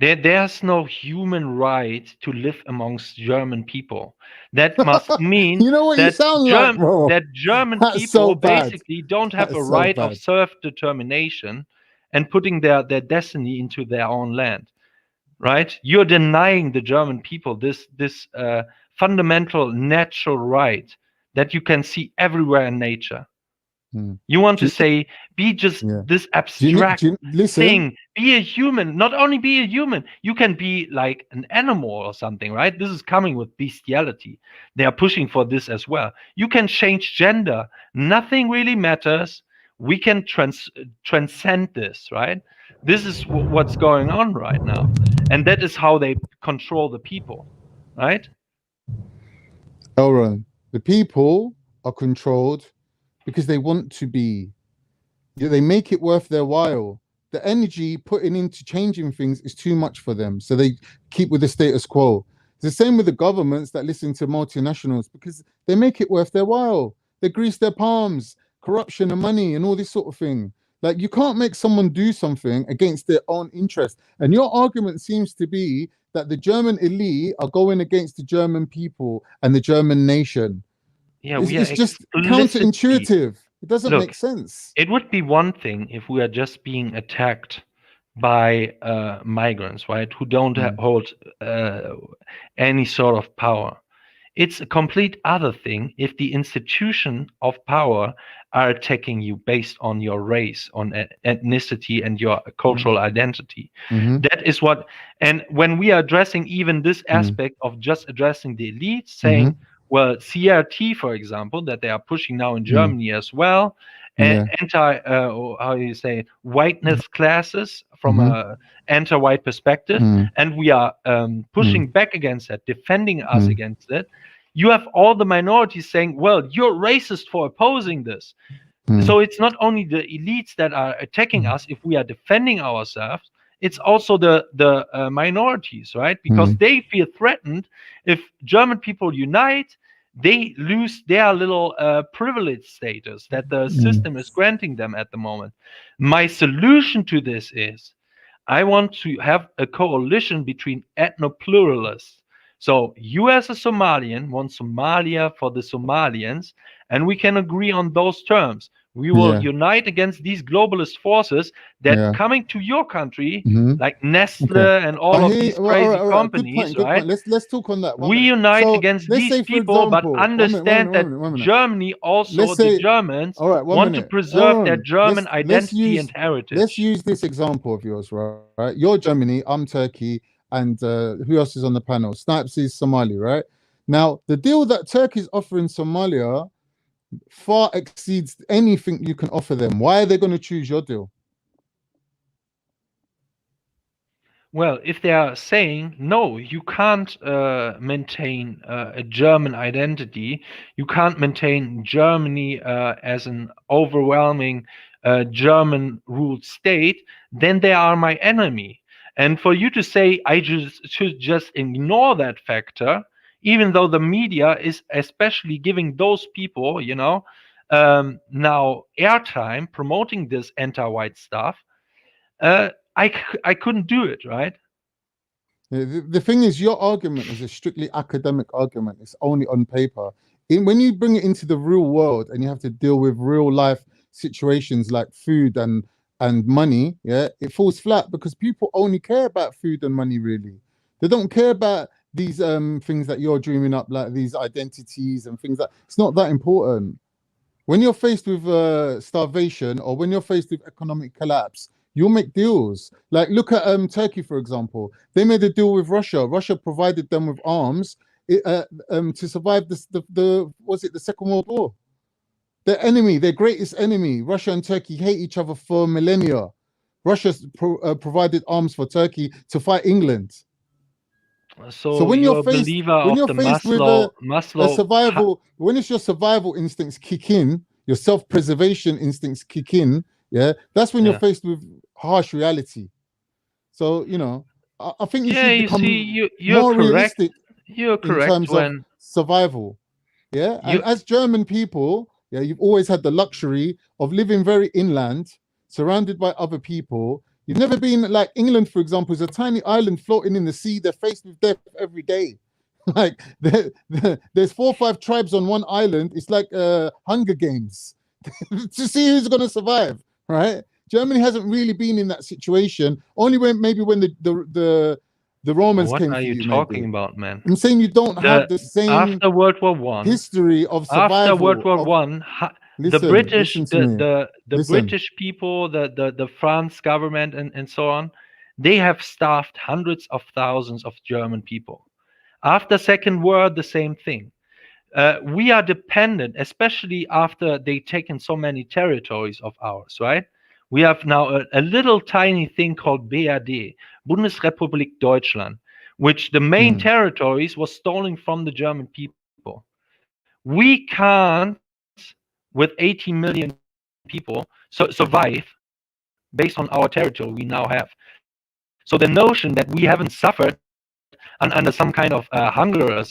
there's no human right to live amongst German people. That must mean you know what that, you sound like, bro. That German That's people so bad. basically don't have That's a so right bad. of self-determination and putting their destiny into their own land. Right? You're denying the German people this fundamental natural right that you can see everywhere in nature. You want to say, be just this abstract thing. Be a human. Not only be a human, you can be like an animal or something, right? This is coming with bestiality. They are pushing for this as well. You can change gender. Nothing really matters. We can transcend this, right? This is what's going on right now. And that is how they control the people, right? Elron, the people are controlled because they want to be. They make it worth their while. the energy putting into changing things is too much for them. So they keep with the status quo. It's the same with the governments that listen to multinationals because they make it worth their while. They grease their palms, corruption and money and all this sort of thing. Like, you can't make someone do something against their own interest. And your argument seems to be that the German elite are going against the German people and the German nation. Yeah, it's just counterintuitive. It doesn't make sense. It would be one thing if we are just being attacked by migrants, right, who don't hold any sort of power. It's a complete other thing if the institution of power are attacking you based on your race, on ethnicity, and your cultural identity. That is what, and when we are addressing even this aspect of just addressing the elite, saying, well, CRT, for example, that they are pushing now in Germany as well, and how do you say, whiteness classes from a anti-white perspective, and we are pushing back against that, defending us against it. You have all the minorities saying, well, you're racist for opposing this. So it's not only the elites that are attacking us if we are defending ourselves, it's also the minorities, right? Because they feel threatened. If German people unite, they lose their little privilege status that the system is granting them at the moment. My solution to this is I want to have a coalition between ethno-pluralists. So you as a Somalian want Somalia for the Somalians, and we can agree on those terms. We will unite against these globalist forces that coming to your country, like Nestle and all of these crazy companies, right? Let's talk on that. We unite against these people, but understand that Germany also, the Germans, want to preserve their German identity and heritage. Let's use this example of yours, right? You're Germany, I'm Turkey, and who else is on the panel? Snipes is Somali, right? Now, the deal that Turkey's offering Somalia far exceeds anything you can offer them. Why are they going to choose your deal? Well, if they are saying, no, you can't maintain a German identity, you can't maintain Germany as an overwhelming German-ruled state, then they are my enemy. And for you to say I should just ignore that factor, even though the media is especially giving those people, you know, now airtime promoting this anti-white stuff, I couldn't do it, right? The thing is, your argument is a strictly academic argument. It's only on paper. When you bring it into the real world and you have to deal with real life situations like food and money, it falls flat because people only care about food and money, really. They don't care about these things that you're dreaming up, like these identities and things it's not that important. When you're faced with starvation or when you're faced with economic collapse, you'll make deals. Like, look at Turkey, for example. They made a deal with Russia. Russia provided them with arms to survive the Second World War. Their enemy, their greatest enemy, Russia and Turkey hate each other for millennia. Russia provided arms for Turkey to fight England. So when you're faced with a survival, when it's your survival instincts kick in, your self-preservation instincts kick in, that's when you're faced with harsh reality. So, you know, I think you should become more realistic in terms of survival. And as German people, you've always had the luxury of living very inland, surrounded by other people. You've never been like England, for example, is a tiny island floating in the sea. They're faced with death every day. Like there's 4 or 5 tribes on one island. It's like Hunger Games to see who's going to survive, right? Germany hasn't really been in that situation. Only when the Romans came. What are you talking about, man? I'm saying you don't have the same after World War I history of survival. After World War I, the British, the British people, the France government, and so on, they have starved hundreds of thousands of German people. After Second World, the same thing. We are dependent, especially after they've taken so many territories of ours, right? We have now a little tiny thing called BRD, Bundesrepublik Deutschland, which the main territories was stolen from the German people. We can't, with 80 million people, survive based on our territory we now have. So the notion that we haven't suffered under some kind of hunger or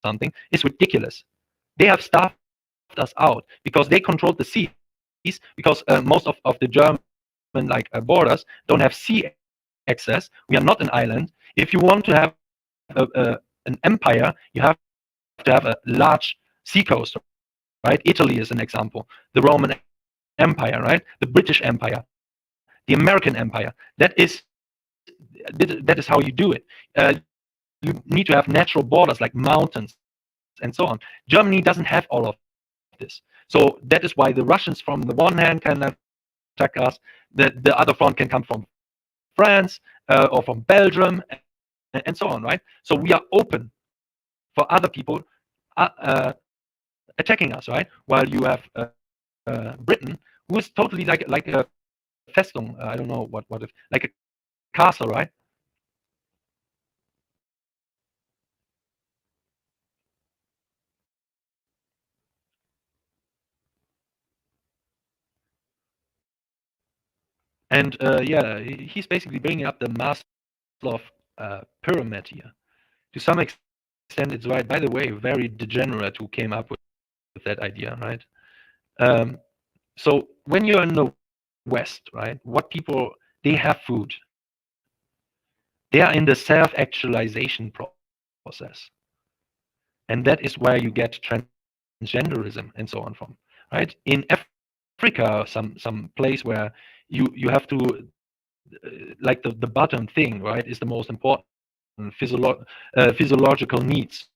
something is ridiculous. They have starved us out because they controlled the seas, because most of the German borders don't have sea access. We are not an island. If you want to have an empire, you have to have a large seacoast, right? Italy is an example. The Roman Empire, right? The British Empire, the American Empire. That is how you do it. You need to have natural borders like mountains and so on. Germany doesn't have all of this. So that is why the Russians from the one hand can attack us. The other front can come from France or from Belgium and so on, right? So we are open for other people attacking us, right? While you have Britain, who is totally like a Festung, I don't know what if, like a castle, right? And yeah, he's basically bringing up the Maslow pyramid here. To some extent, it's right. By the way, very degenerate who came up with that idea, right? So when you're in the West, right, what people, they have food. They are in the self-actualization process. And that is where you get transgenderism and so on from, right? In Africa, some place where you have to, like the bottom thing, right, is the most important physiological needs: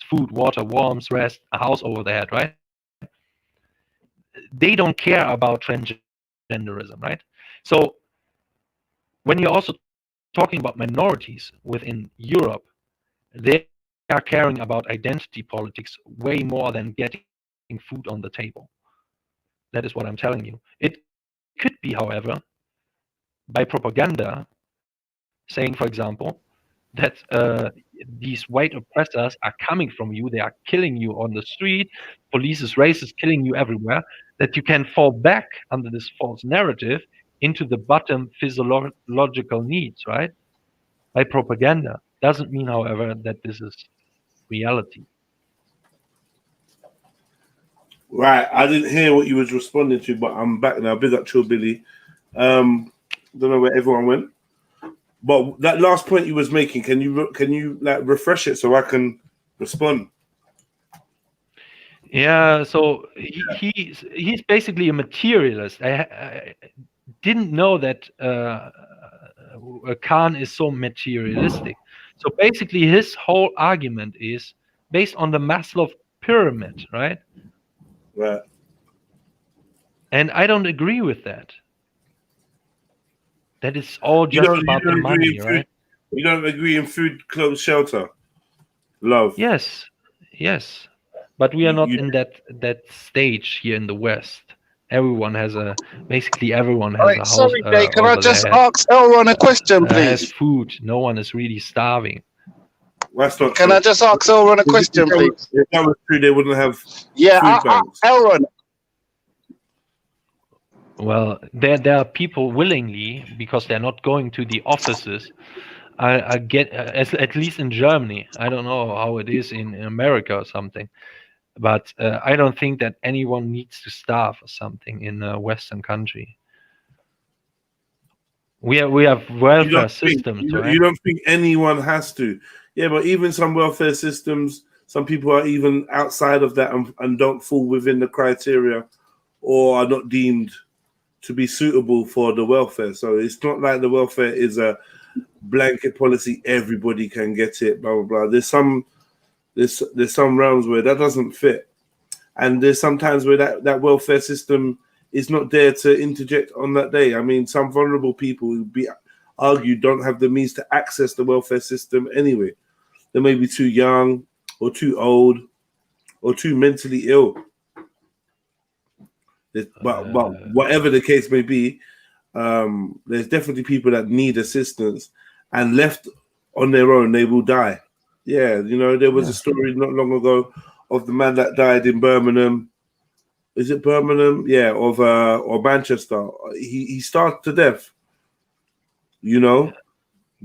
food, water, warmth, rest, a house over the head, right? They don't care about transgenderism, right? So when you're also talking about minorities within Europe, they are caring about identity politics way more than getting food on the table. That is what I'm telling you. It could be, however, by propaganda, saying, for example, that these white oppressors are coming from you, they are killing you on the street, police is racist, killing you everywhere, that you can fall back under this false narrative into the bottom physiological needs, right? By propaganda. Doesn't mean, however, that this is reality. Right, I didn't hear what you was responding to, but I'm back now. Big up, Chill Billy. Don't know where everyone went, but that last point you was making, can you like refresh it so I can respond? Yeah, so he's basically a materialist. I didn't know that Khan is so materialistic. So basically, his whole argument is based on the Maslow pyramid, right? Right. And I don't agree with that. That is all just about the money, right? You don't agree in food, clothes, shelter, love. Yes, yes, but we are not in that stage here in the West. Everyone has basically everyone has a house. Sorry, Jay, can I just ask Elron a question, please? Has food. No one is really starving. That's not Can true. I just ask Elron a question, please? If that was true, they wouldn't have food banks. Elron. Well, there are people willingly, because they're not going to the offices. I get at least in Germany. I don't know how it is in America or something, but I don't think that anyone needs to starve or something in a Western country. We have welfare systems, right? You don't think anyone has to? Yeah, but even some welfare systems, some people are even outside of that and don't fall within the criteria, or are not deemed to be suitable for the welfare. So it's not like the welfare is a blanket policy, everybody can get it, blah blah blah. There's some realms where that doesn't fit, and there's sometimes where that welfare system is not there to interject on that day. I mean, some vulnerable people who be argued don't have the means to access the welfare system anyway. They may be too young or too old or too mentally ill. But whatever the case may be, there's definitely people that need assistance, and left on their own, they will die. Yeah, you know, there was a story not long ago of the man that died in Birmingham is it Birmingham? Yeah, or Manchester. He starved to death. You know,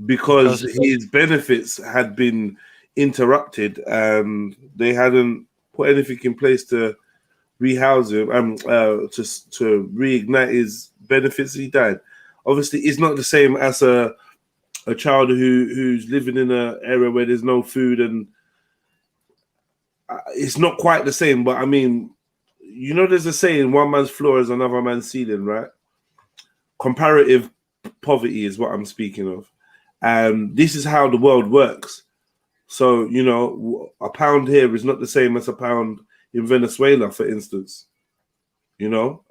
because his benefits had been interrupted and they hadn't put anything in place to rehouse him to reignite his benefits. He died. Obviously, it's not the same as a child who's living in an area where there's no food, and it's not quite the same. But I mean, you know, there's a saying: one man's floor is another man's ceiling, right? Comparative poverty is what I'm speaking of, and this is how the world works. So, you know, a pound here is not the same as a pound in Venezuela, for instance. You know,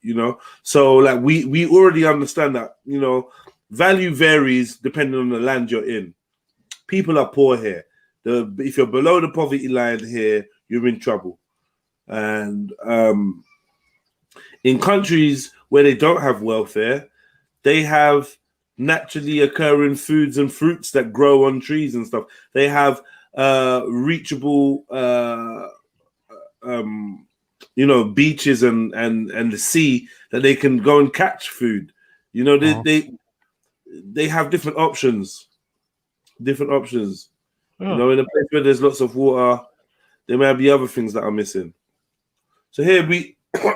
you know, so like we already understand that, you know, value varies depending on the land you're in. People are poor here. If you're below the poverty line here, you're in trouble. And in countries where they don't have welfare, they have naturally occurring foods and fruits that grow on trees and stuff. They have reachable, you know, beaches and the sea that they can go and catch food. You know, they have different options. Different options. Oh. You know, in a place where there's lots of water, there may be other things that are missing. So here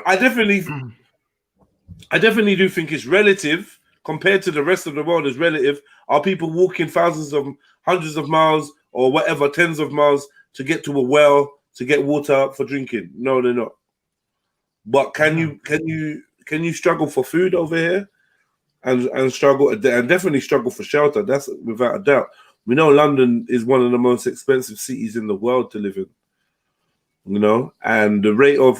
I definitely do think it's relative. Compared to the rest of the world, is relative. Are people walking hundreds of miles or whatever, tens of miles to get to a well to get water for drinking? No, they're not. But can you struggle for food over here, and struggle and definitely struggle for shelter? That's without a doubt. We know London is one of the most expensive cities in the world to live in. You know, and the rate of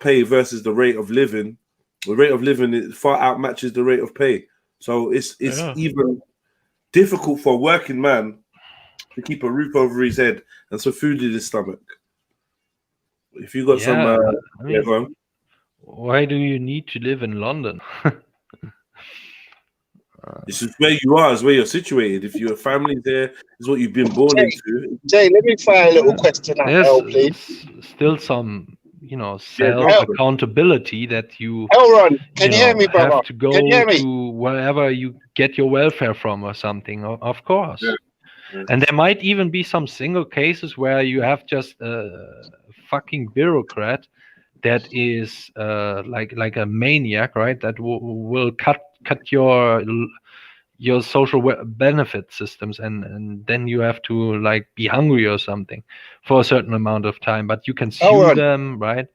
pay versus the rate of living. The rate of living is far outmatches the rate of pay, so it's even difficult for a working man to keep a roof over his head and some food in his stomach. If you got some, why do you need to live in London? This is where you are, is where you're situated. If your family's there, this is what you've been born into. Jay, let me fire a little question at El, please. Still some, you know, self-accountability that you, Elron, can you hear me, brother? have to go to wherever you get your welfare from or something, of course. Yeah. And there might even be some single cases where you have just a fucking bureaucrat that is like a maniac, right? That will cut your social benefit systems, and then you have to like be hungry or something for a certain amount of time, but you can sue them, right?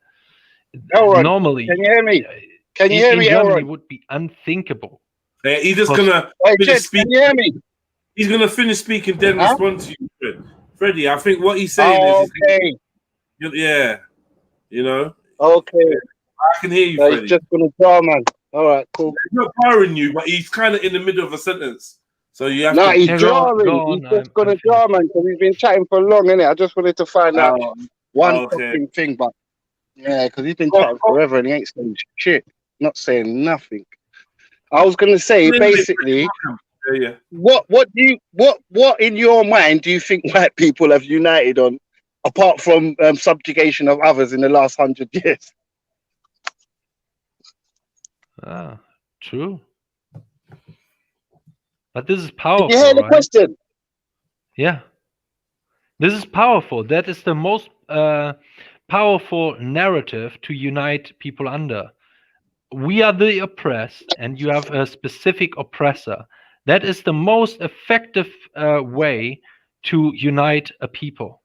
Normally, can you hear me? Can you hear me, Germany would be unthinkable. He's just gonna finish speaking. Can you hear me? He's gonna finish speaking, then respond to you, Fred. Freddie. I think what he's saying is, yeah, you know. Okay, I can hear you, Freddie. He's just gonna draw, man. All right, cool. He's not powering you, but he's kind of in the middle of a sentence. So you have to... he's drawing. He's just going to draw, man, because he's been chatting for long, innit? I just wanted to find out one fucking thing, but... Yeah, because he's been chatting forever and he ain't saying shit. Not saying nothing. I was going to say, basically... What in your mind do you think white people have united on, apart from subjugation of others in the last 100 years? True. But this is powerful. Did you hear the question? Yeah. This is powerful. That is the most powerful narrative to unite people under. We are the oppressed, and you have a specific oppressor. That is the most effective way to unite a people.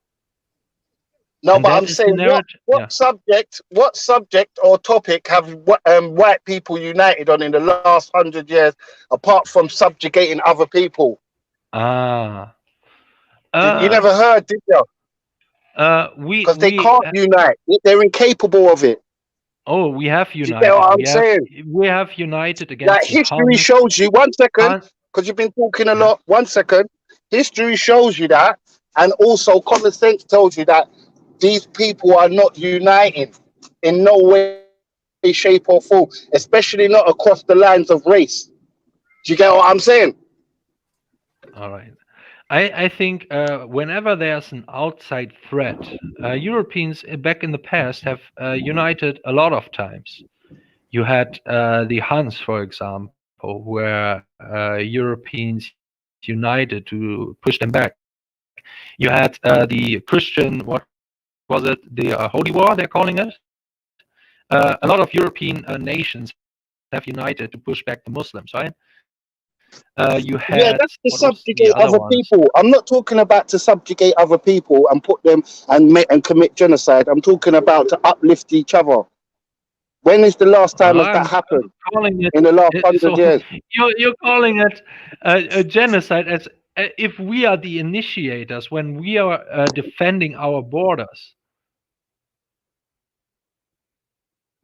No, but I'm saying, what subject or topic have white people united on in the last 100 years, apart from subjugating other people? You never heard, did you? Because they can't unite. They're incapable of it. Oh, we have united. You get what I'm saying? We have united against. Like history shows you. 1 second, because you've been talking a lot. 1 second. History shows you that, and also common sense tells you that. These people are not uniting in no way, shape, or form, especially not across the lines of race. Do you get what I'm saying? All right. I think whenever there's an outside threat, Europeans back in the past have united a lot of times. You had the Huns, for example, where Europeans united to push them back. You had the Christian, what was it, the Holy War, they're calling it? A lot of European nations have united to push back the Muslims, right? You had, yeah, that's to subjugate other people. I'm not talking about to subjugate other people and put them and commit genocide. I'm talking about to uplift each other. When is the last time has that happened? In the last 100 years. You're calling it a genocide as if we are the initiators when we are defending our borders.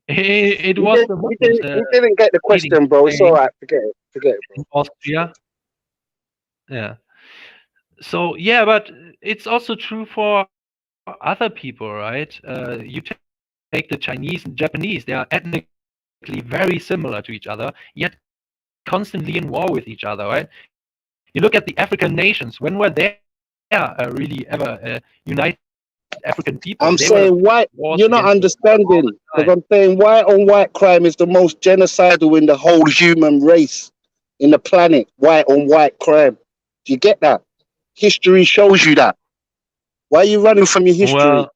It was the Muslims, we didn't get the question, bro. It's all right. Forget it. Forget it, bro. In Austria. Yeah. So yeah, but it's also true for other people, right? You take the Chinese and Japanese; they are ethnically very similar to each other, yet constantly in war with each other, right? You look at the African nations; when were they really ever united? African people. I'm saying white. You're not understanding, because I'm saying white on white crime is the most genocidal in the whole human race, in the planet. White on white crime. Do you get that? History shows you that. Why are you running from your history? Well,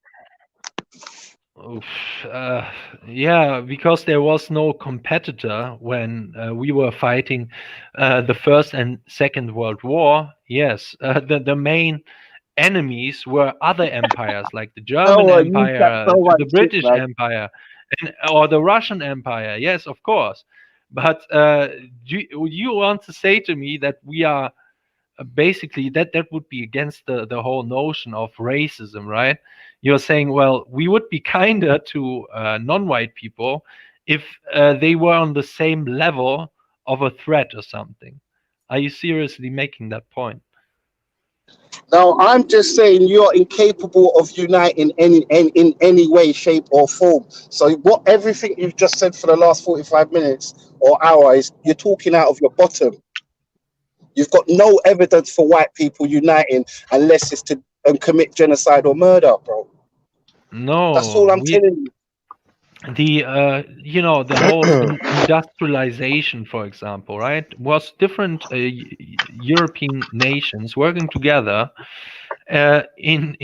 yeah, because there was no competitor when we were fighting the First and Second World War. Yes, the main enemies were other empires like the German Empire, the British Empire, or the Russian Empire. Yes, of course. But you want to say to me that we are basically that would be against the whole notion of racism, right? You're saying, well, we would be kinder to non-white people if they were on the same level of a threat or something. Are you seriously making that point? No, I'm just saying you're incapable of uniting in any way, shape, or form. So what everything you've just said for the last 45 minutes or hour is you're talking out of your bottom. You've got no evidence for white people uniting unless it's to commit genocide or murder, bro. No, that's all I'm telling you. The you know, the whole industrialization, for example, right, was different European nations working together in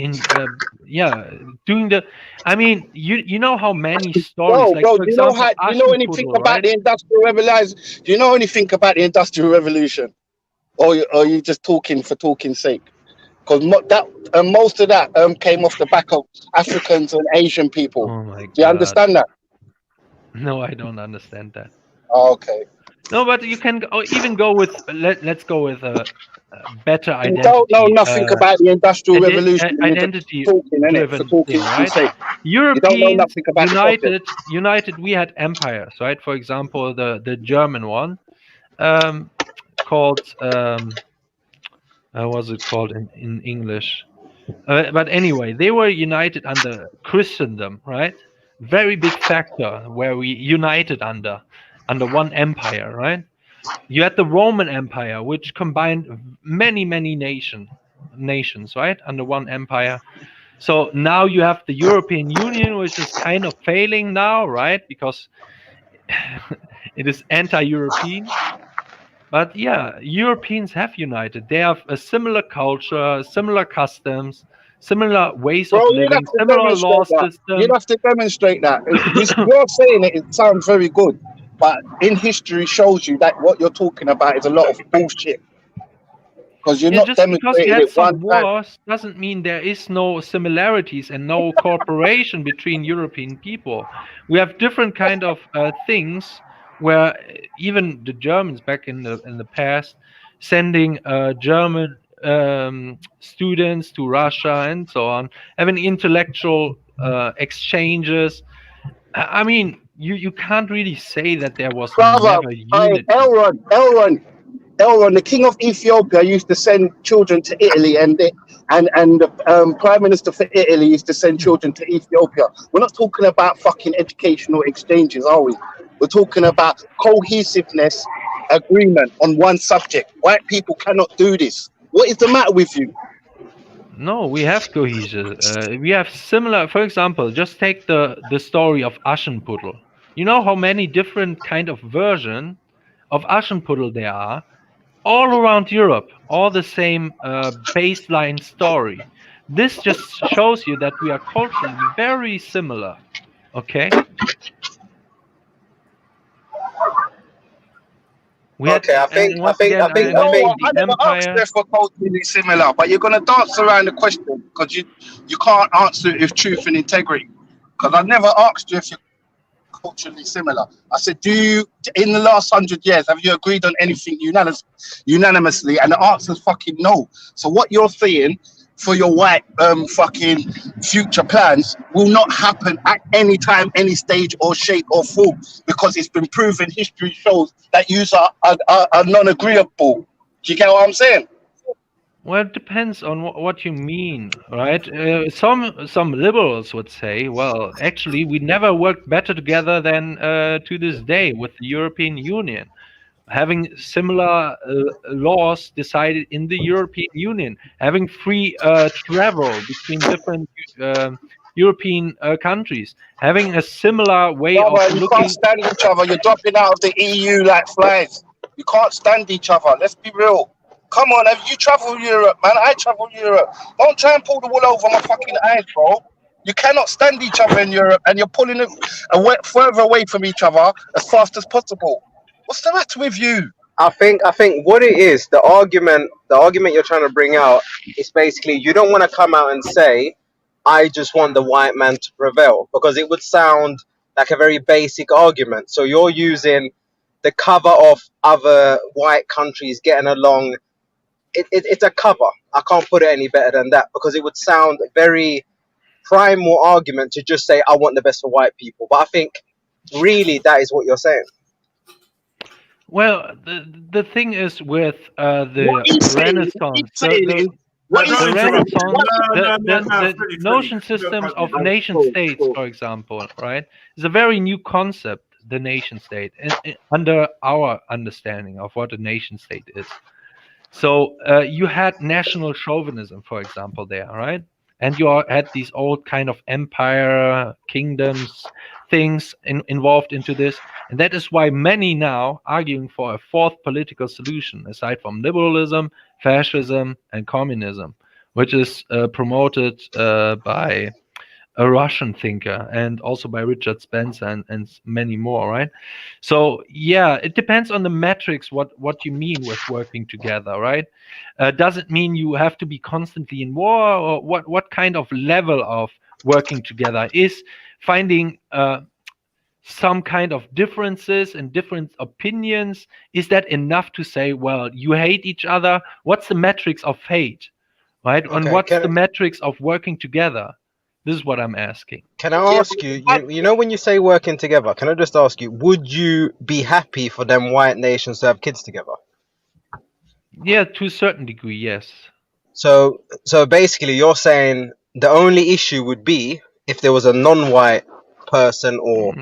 yeah, doing the. I mean, you know how many stories, like, bro, for do you know example, how, you know anything about the industrial revolution? Do you know anything about the industrial revolution, or are you just talking for talking's sake? Because most of that came off the back of Africans and Asian people. Oh my God. Do you understand that? No, I don't understand that. Oh, okay. No, but you can even go with let's go with a better identity. You don't know nothing about the industrial revolution. Identity driven thing, right? Sake. Europeans united. We had empires, right? For example, the German one, called what's it called in English? But anyway, they were united under Christendom, right? Very big factor where we united under one empire, right? You had the Roman Empire, which combined many nations, right, under one empire. So now you have the European Union, which is kind of failing now, right? Because it is anti-European. But yeah, Europeans have united. They have a similar culture, similar customs, similar ways of living, similar law system. You'd have to demonstrate that. You're saying it sounds very good, but in history shows you that what you're talking about is a lot of bullshit. Because you're not demonstrating it one time. Doesn't mean there is no similarities and no cooperation between European people. We have different kind of things where even the Germans back in the past sending German students to Russia and so on, having intellectual exchanges. I mean, you can't really say that there was never unity. Elron, the king of Ethiopia used to send children to Italy, and the prime minister for Italy used to send children to Ethiopia. We're not talking about fucking educational exchanges, are we? We're talking about cohesiveness, agreement on one subject. White people cannot do this. What is the matter with you? No, we have cohesion. We have similar. For example, just take the story of Aschenputtel. You know how many different kind of version of Aschenputtel there are, all around Europe, all the same baseline story. This just shows you that we are culturally very similar. Okay. I think I never asked you if we're culturally similar, but you're gonna dance around the question because you can't answer it with truth and integrity. Because I never asked you if you're culturally similar. I said, do you, in the last 100 years, have you agreed on anything unanimously? And the answer's fucking no. So what you're saying for your white fucking future plans will not happen at any time, any stage or shape or form, because it's been proven, history shows that you are non-agreeable. Do you get what I'm saying? Well, it depends on what you mean, right? Some liberals would say, well, actually, we never worked better together than to this day with the European Union, having similar laws decided in the European Union, having free travel between different European countries, having a similar way of You looking. can't stand each other. You're dropping out of the EU like flies. You can't stand each other. Let's be real. Come on, have you traveled Europe, man? I travel Europe. Don't try and pull the wool over my fucking eyes, bro. You cannot stand each other in Europe, and you're pulling it further away from each other as fast as possible. What's the matter with you? I think what it is, the argument you're trying to bring out is basically you don't want to come out and say, I just want the white man to prevail, because it would sound like a very basic argument. So you're using the cover of other white countries getting along. It's a cover. I can't put it any better than that, because it would sound very primal argument to just say, I want the best for white people. But I think really that is what you're saying. Well, the thing is with the Renaissance, the notion systems of nation states, for example, right, is a very new concept, the nation state, under our understanding of what a nation state is. So you had national chauvinism, for example, there, right? And you had these old kind of empire, kingdoms, things involved into this. And that is why many now arguing for a fourth political solution, aside from liberalism, fascism, and communism, which is promoted by a Russian thinker and also by Richard Spencer and many more, right? So yeah, it depends on the metrics what you mean with working together, right? Does it mean you have to be constantly in war, or what kind of level of working together is finding some kind of differences and different opinions? Is that enough to say, well, you hate each other? What's the metrics of hate, right? And what's the metrics of working together? This is what I'm asking. Can I ask you, you know, when you say working together, can I just ask you, would you be happy for them white nations to have kids together? Yeah, to a certain degree, yes. So basically you're saying the only issue would be if there was a non-white person or,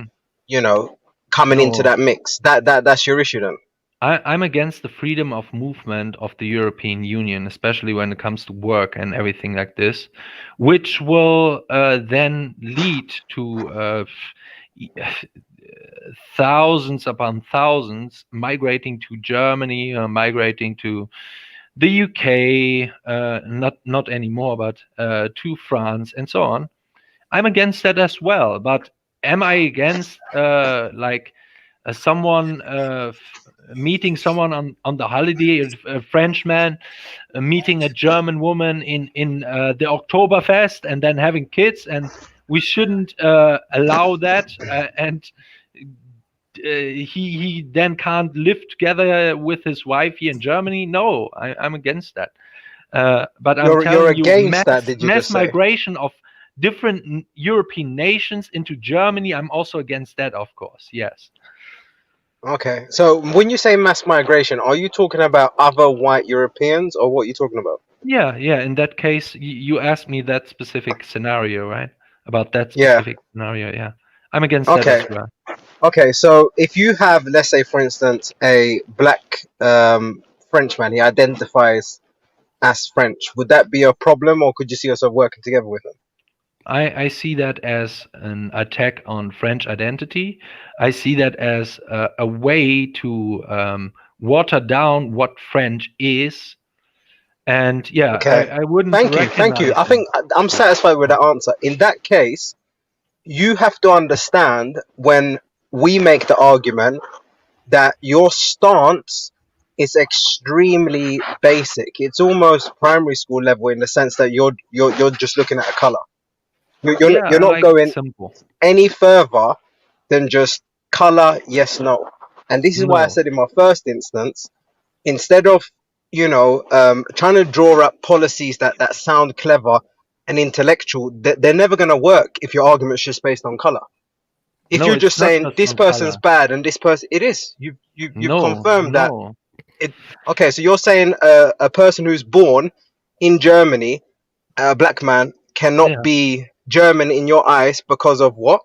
you know, coming into that mix. That's your issue then? I'm against the freedom of movement of the European Union, especially when it comes to work and everything like this, which will then lead to thousands upon thousands migrating to Germany, migrating to the UK, not anymore, but to France and so on. I'm against that as well. But am I against someone meeting someone on the holiday, a Frenchman meeting a German woman in the Oktoberfest and then having kids, and we shouldn't allow that, and he then can't live together with his wife here in Germany? No, I'm against that. But I'm telling you, mass migration of different European nations into Germany, I'm also against that, of course, yes. Okay, so when you say mass migration, are you talking about other white Europeans, or what are you talking about? Yeah. In that case, you asked me that specific scenario, right? About that specific scenario, yeah. I'm against that as well. Okay, so if you have, let's say, for instance, a black Frenchman, he identifies as French. Would that be a problem, or could you see yourself working together with them? I see that as an attack on French identity. I see that as a way to water down what French is. And yeah, Okay. I wouldn't Thank you. recognize I think I'm satisfied with that answer. In that case, you have to understand when we make the argument that your stance is extremely basic. It's almost primary school level in the sense that you're just looking at a color. You're I not like going simple. any further than just color, yes, no. And this is why I No. said in my first instance, instead of trying to draw up policies that sound clever and intellectual, they're never going to work if your argument's just based on color. If No, you're it's just not saying just this on person's color. bad and this person, it is. You've No, confirmed that. no. Okay, so you're saying a person who's born in Germany, a black man, cannot Yeah. be German in your eyes because of what?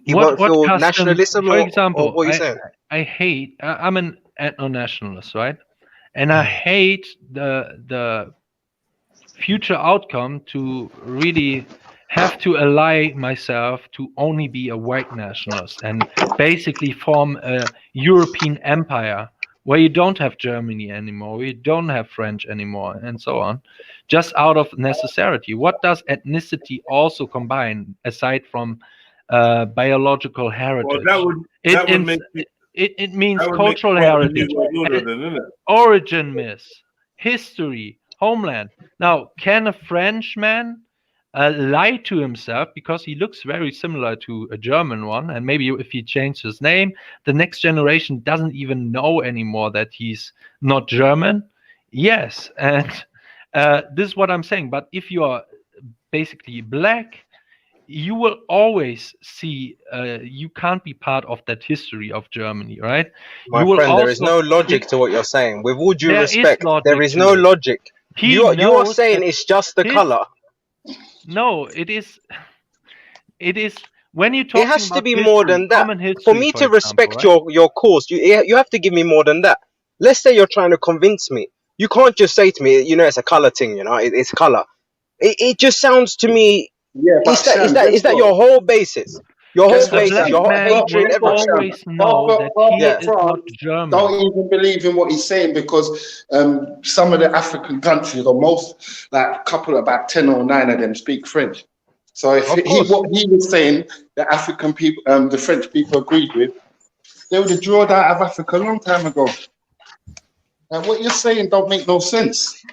He won't What feel custom? nationalism, For or example, what are you saying? I hate. I'm an ethno-nationalist, right? And I hate the future outcome to really have to ally myself to only be a white nationalist and basically form a European empire where you don't have Germany anymore, where you don't have French anymore, and so on, just out of necessity. What does ethnicity also combine aside from biological heritage? Well, that would make It means that would make cultural quite the new heritage, world order then, isn't it? origin myths, history, homeland. Now, can a Frenchman lie to himself because he looks very similar to a German one, and maybe if he changed his name, the next generation doesn't even know anymore that he's not German? Yes, and this is what I'm saying. But if you are basically black, you will always see you can't be part of that history of Germany, right? My You will friend, there is also no logic to what you're saying. With all due there is respect, logic there is to no it. logic. He You are knows saying that it's just the his color. no, it is when you're It talking has to about be more history, than that. common For history, me for to example, respect right? your cause, you have to give me more than that. Let's say you're trying to convince me. You can't just say to me, it's a color thing. It's color. It just sounds to me. Yeah, but Shan, Is that your whole basis? Your whole guess what, basis, Shan? your whole hatred, Guess what, everything. Shan? Always know that he Half of is not France German. don't even believe in what he's saying because some of the African countries, or most, like about 10 or 9 of them, speak French. So if what he was saying, the African people, the French people agreed with, they would have drawn out of Africa a long time ago. And what you're saying don't make no sense.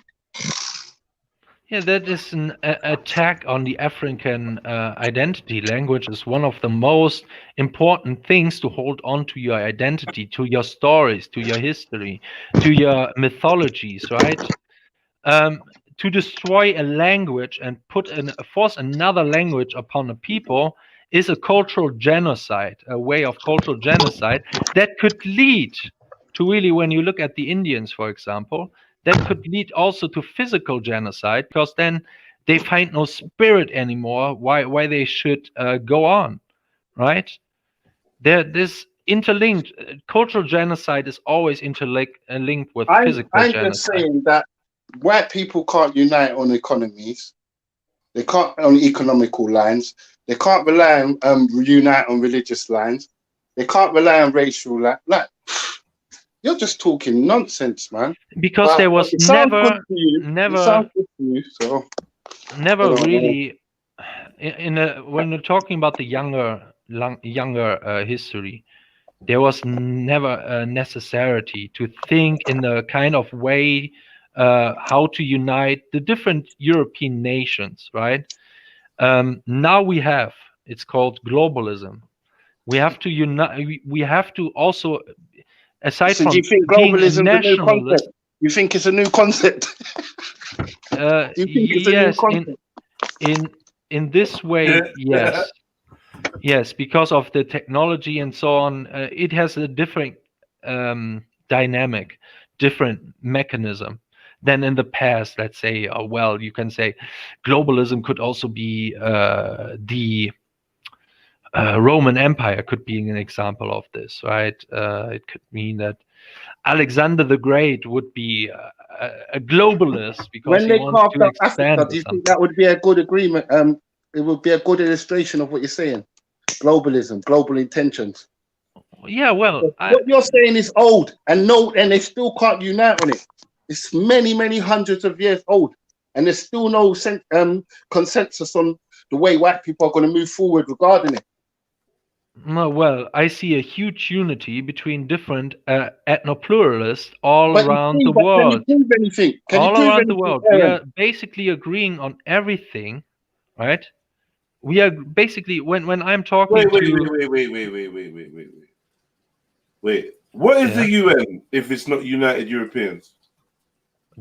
Yeah, that is an attack on the African identity. Language is one of the most important things to hold on to your identity, to your stories, to your history, to your mythologies, right? To destroy a language and force another language upon a people is a cultural genocide, a way of cultural genocide that could lead to really, when you look at the Indians, for example, that could lead also to physical genocide, because then they find no spirit anymore. Why they should go on, right? This interlinked cultural genocide is always linked with physical I'm genocide. just saying that white people can't unite on economies. They can't on economical lines. They can't rely on unite on religious lines. They can't rely on racial lines. Like, you're just talking nonsense, man. Because but there was it sounds good to you. It sounds good to you. So never really when you're talking about the younger history, there was never a necessity to think in the kind of way how to unite the different European nations, right? Now it's called globalism. We have to unite. We have to also, aside So from do you think being a globalism is a new nationalist, concept? You think it's a new concept? Do you think it's a new yes, concept? in this way, yes. Yes, because of the technology and so on, it has a different dynamic, different mechanism than in the past. Let's say, well, you can say globalism could also be the Roman Empire could be an example of this, right? It could mean that Alexander the Great would be a globalist because When he they wants carved to up expand. Africa, do you think that would be a good agreement? It would be a good illustration of what you're saying. Globalism, global intentions. Yeah, well, what you're saying is old, and they still can't unite on it. It's many hundreds of years old, and there's still no consensus on the way white people are going to move forward regarding it. No, well, I see a huge unity between different ethno-pluralists all around the world. Can you prove anything? All around the world. We are basically agreeing on everything, right? We are basically, when I'm talking Wait. What is the UN if it's not United Europeans?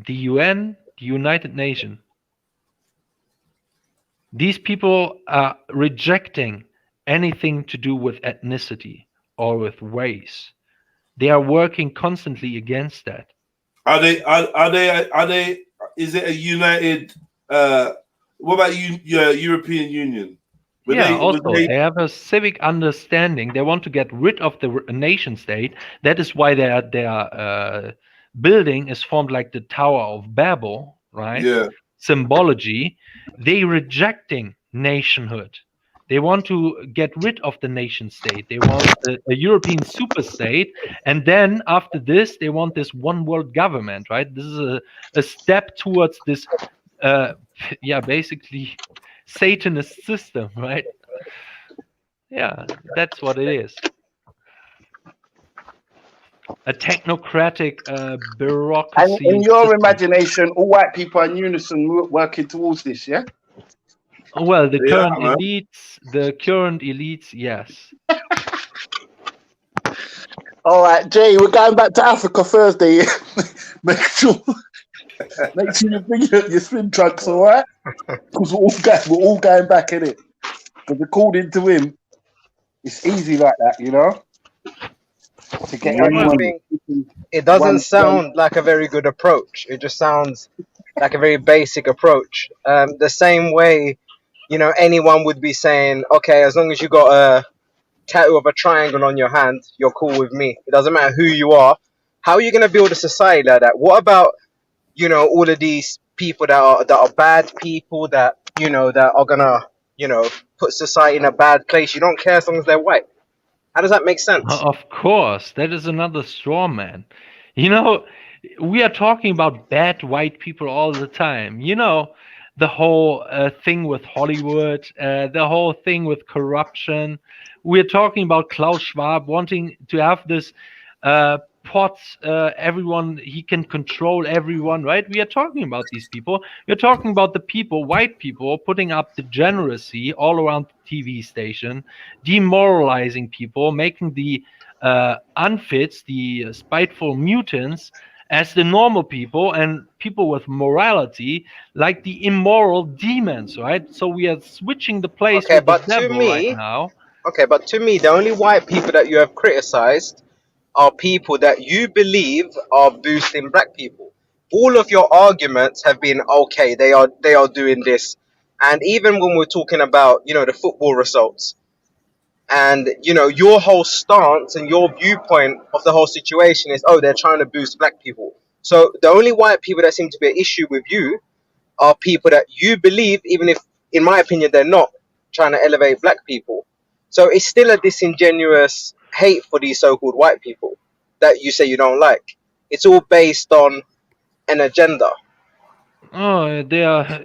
The UN, the United Nations. These people are rejecting anything to do with ethnicity or with race. They are working constantly against that. Are they? Is it a united? What about European Union? They have a civic understanding. They want to get rid of the nation state. That is why their building is formed like the Tower of Babel, right? Yeah. Symbology. They rejecting nationhood. They want to get rid of the nation state. They want a European super state. And then after this, they want this one world government, right? This is a step towards this, basically Satanist system, right? Yeah, that's what it is. A technocratic bureaucracy. And in your imagination, all white people are in unison working towards this, yeah? Well, the current elites, yes. All right, Jay, we're going back to Africa Thursday. Make sure you bring your swim trunks, all right? Because we're all going back in it. Because according to him, it's easy like that, you know. To get everyone. It doesn't sound like a very good approach. It just sounds like a very basic approach. The same way, anyone would be saying, okay, as long as you got a tattoo of a triangle on your hand, you're cool with me. It doesn't matter who you are. How are you going to build a society like that? What about, all of these people that are bad people that, that are going to, put society in a bad place? You don't care as long as they're white. How does that make sense? Of course, that is another straw man. We are talking about bad white people all the time. The whole thing with Hollywood, the whole thing with corruption. We're talking about Klaus Schwab wanting to have this everyone, he can control everyone, right? We are talking about these people. We're talking about the people, white people, putting up degeneracy all around the TV station, demoralizing people, making the unfits, the spiteful mutants, as the normal people, and people with morality like the immoral demons, right? So we are switching the place with the devil right now. Okay, but to me, the only white people that you have criticized are people that you believe are boosting black people. All of your arguments have been, okay, they are doing this. And even when we're talking about, the football results, and, your whole stance and your viewpoint of the whole situation is, oh, they're trying to boost black people. So the only white people that seem to be an issue with you are people that you believe, even if, in my opinion, they're not trying to elevate black people. So it's still a disingenuous hate for these so-called white people that you say you don't like. It's all based on an agenda. Oh,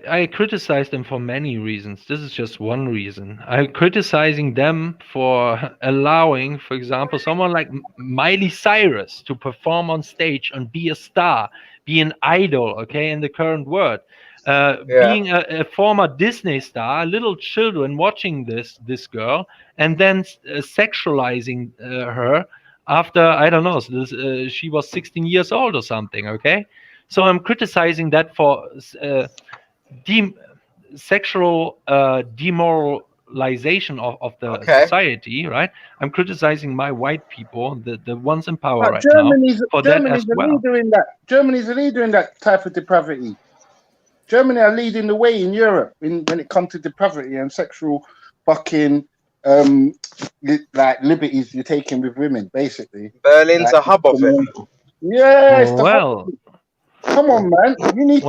I criticize them for many reasons. This is just one reason. I'm criticizing them for allowing, for example, someone like Miley Cyrus to perform on stage and be a star, be an idol, okay, in the current world. Being a former Disney star, little children watching this girl and then sexualizing her after, I don't know, she was 16 years old or something, okay? So I'm criticizing that for sexual demoralization of the society, right? I'm criticizing my white people, the ones in power right now, for that as well. Germany's a leader in that type of depravity. Germany are leading the way in Europe when it comes to depravity and sexual fucking like liberties you're taking with women, basically. Berlin's a hub of it. Yeah, it's the hub. Well, Come on, man. You need to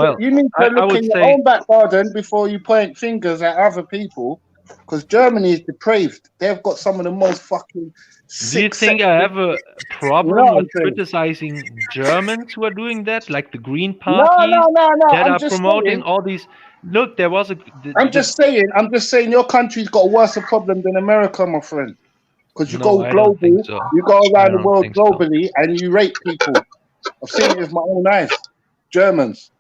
I look would in your say- own back garden before you point fingers at other people. Because Germany is depraved. They've got some of the most fucking sick. Do you think I have a problem You know what with I'm saying? criticizing Germans who are doing that, like the Green No. Party that I'm are just promoting saying. all these? Look, there was a. I'm just saying. Your country's got a worse problem than America, my friend. Because you No, go I don't global, think so. you go I around the don't world think so. globally, and you rape people. I've seen it with my own eyes. Germans.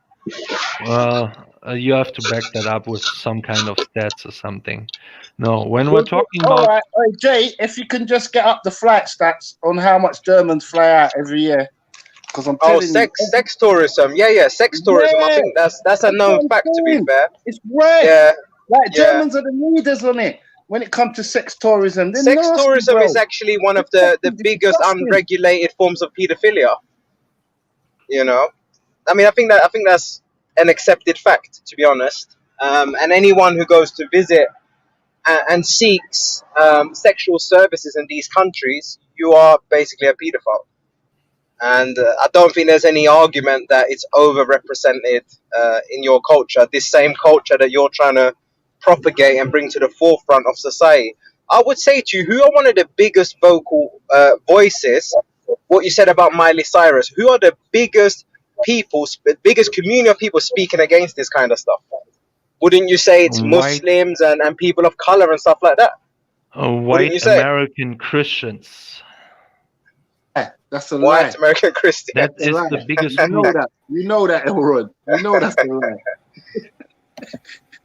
Well, you have to back that up with some kind of stats or something. No, when we're talking All about right, hey, Jay, if you can just get up the flight stats on how much Germans fly out every year, because I'm telling sex tourism. Yeah, sex tourism. I think that's a known fact. To be fair, it's right. Yeah, like Germans are the leaders on it when it comes to sex tourism. They're sex nasty, tourism bro. is actually one of the biggest disgusting. unregulated forms of paedophilia. You know, I mean, I think that's an accepted fact, to be honest. And anyone who goes to visit and seeks sexual services in these countries, you are basically a paedophile. And I don't think there's any argument that it's overrepresented in your culture, this same culture that you're trying to propagate and bring to the forefront of society. I would say to you, who are one of the biggest vocal voices? What you said about Miley Cyrus, who are the biggest community of people speaking against this kind of stuff? Wouldn't you say it's Muslims and people of color and stuff like that? white you say? American Christians. That's a White lie. American Christians. That is the biggest You know group. that. You know that, Elrod. You know that's a lie.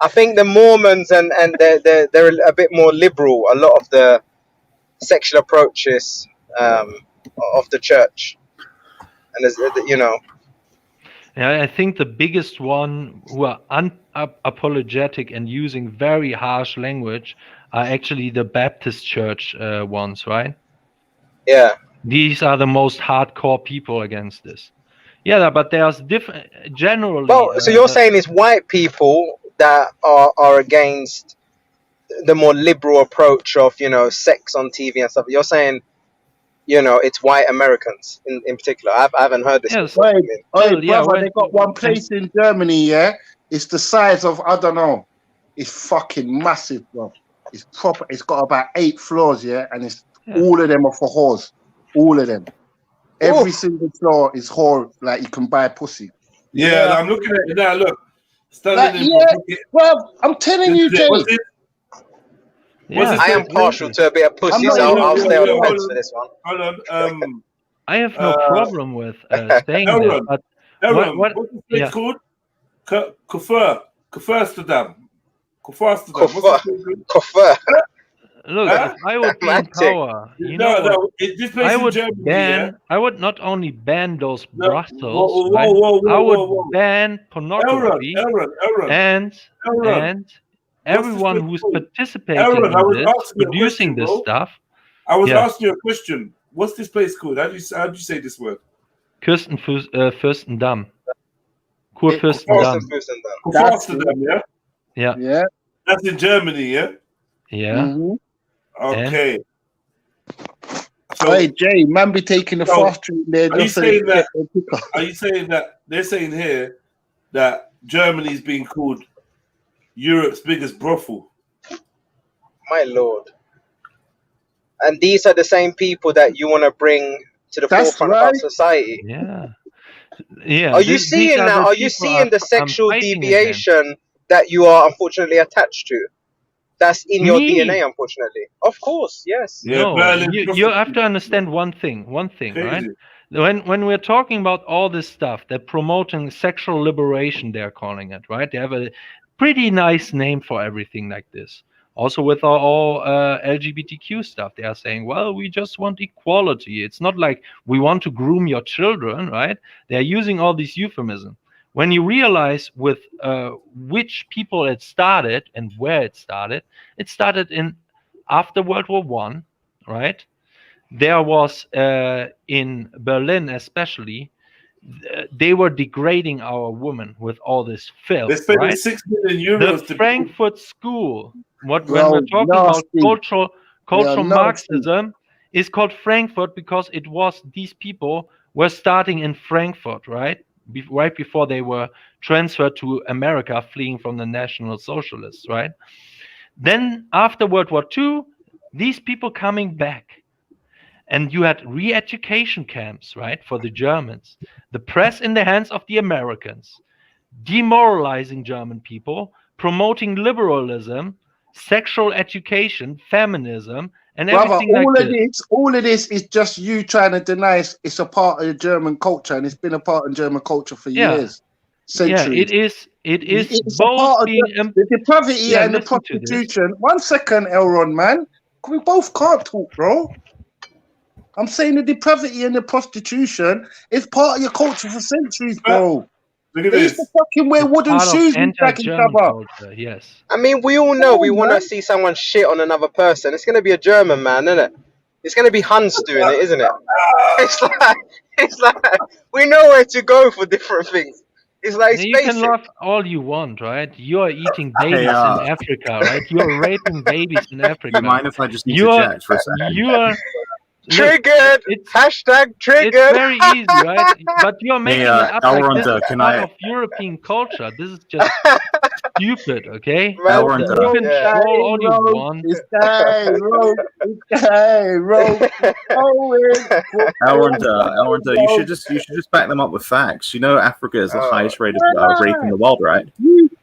I think the Mormons and they're a bit more liberal. A lot of the sexual approaches of the church, and there's, you know. Yeah, I think the biggest one who are unapologetic and using very harsh language are actually the Baptist church ones, right? Yeah. These are the most hardcore people against this. Yeah, but there's different generally. Well, so you're saying it's white people that are against the more liberal approach of, you know, sex on TV and stuff. You're saying, you know, it's white Americans in particular. I haven't heard this before. Hey, brother, they got one place in Germany, yeah? It's the size of, I don't know. It's fucking massive, bro. It's proper. It's got about 8 floors, yeah? And all of them are for whores. All of them. Every single floor is whore, like you can buy pussy. Yeah, I'm looking at it now. Look, bro, I'm telling you, Jay. I am partial to a bit of pussy, so I'll stay on the fence for this one. Hold on. I have no problem with saying that, but what's this place called? Kufursterdam. Look, if I would be in power, this place I in would Germany, ban. I would not only ban those brothels, whoa, I would whoa. ban pornography Elron. and everyone who's participating in this, producing this stuff. I was asking you a question. What's this place called? How do you say this word? Fürstendamm. Kurfürstendamm. Kurfürstendamm, yeah? Yeah. That's in Germany, yeah? Yeah. Mm-hmm. Okay. So, hey, Jay, man be taking the fast treat there. Are you saying that they're saying here that Germany's being called Europe's biggest brothel? My lord. And these are the same people that you want to bring to the forefront of our society. Yeah. Yeah. Are you seeing now? Are you seeing the sexual deviation that you are unfortunately attached to? That's in your DNA, unfortunately. Of course, yes. No, you have to understand one thing, right? When we're talking about all this stuff, they're promoting sexual liberation, they're calling it, right? They have a pretty nice name for everything like this. Also with all LGBTQ stuff, they are saying, well, we just want equality. It's not like we want to groom your children, right? They're using all these euphemisms. When you realize with which people it started and where it started in after World War I, right? There was in Berlin especially they were degrading our women with all this filth. They're spending right? 6 million euros. The Frankfurt School, when we're talking nasty. about cultural nasty. Marxism, is called Frankfurt because it was these people were starting in Frankfurt, right? Right before they were transferred to America, fleeing from the National Socialists, right? Then after World War II, these people coming back, and you had re-education camps, right, for the Germans, the press in the hands of the Americans, demoralizing German people, promoting liberalism, sexual education, feminism, and everything like this. All of this is just you trying to deny it's a part of the German culture, and it's been a part of German culture for years, centuries. Yeah, it is It's both a part of being the depravity and the listen to this. prostitution. 1 second, Elron, man. We both can't talk, bro. I'm saying the depravity and the prostitution is part of your culture for centuries, bro. Look at They used to this. fucking wear wooden Part of shoes and back each anti-German other. culture, yes. I mean, we all know we want to see someone shit on another person. It's going to be a German man, isn't it? It's going to be Hans doing it, isn't it? It's like we know where to go for different things. It's like it's You basic. can laugh all you want, right? You are eating babies in Africa, right? You are raping babies in Africa. You mind if I just You are, interject for a second? you are Triggered. Hashtag triggered. It's very easy, right? But you're making it up like Elrond, this is can part I- of European culture. This is just stupid, okay? Elrond, You can troll all you want. Elrond, you should just back them up with facts. You know, Africa is the highest rate of rape in the world, right?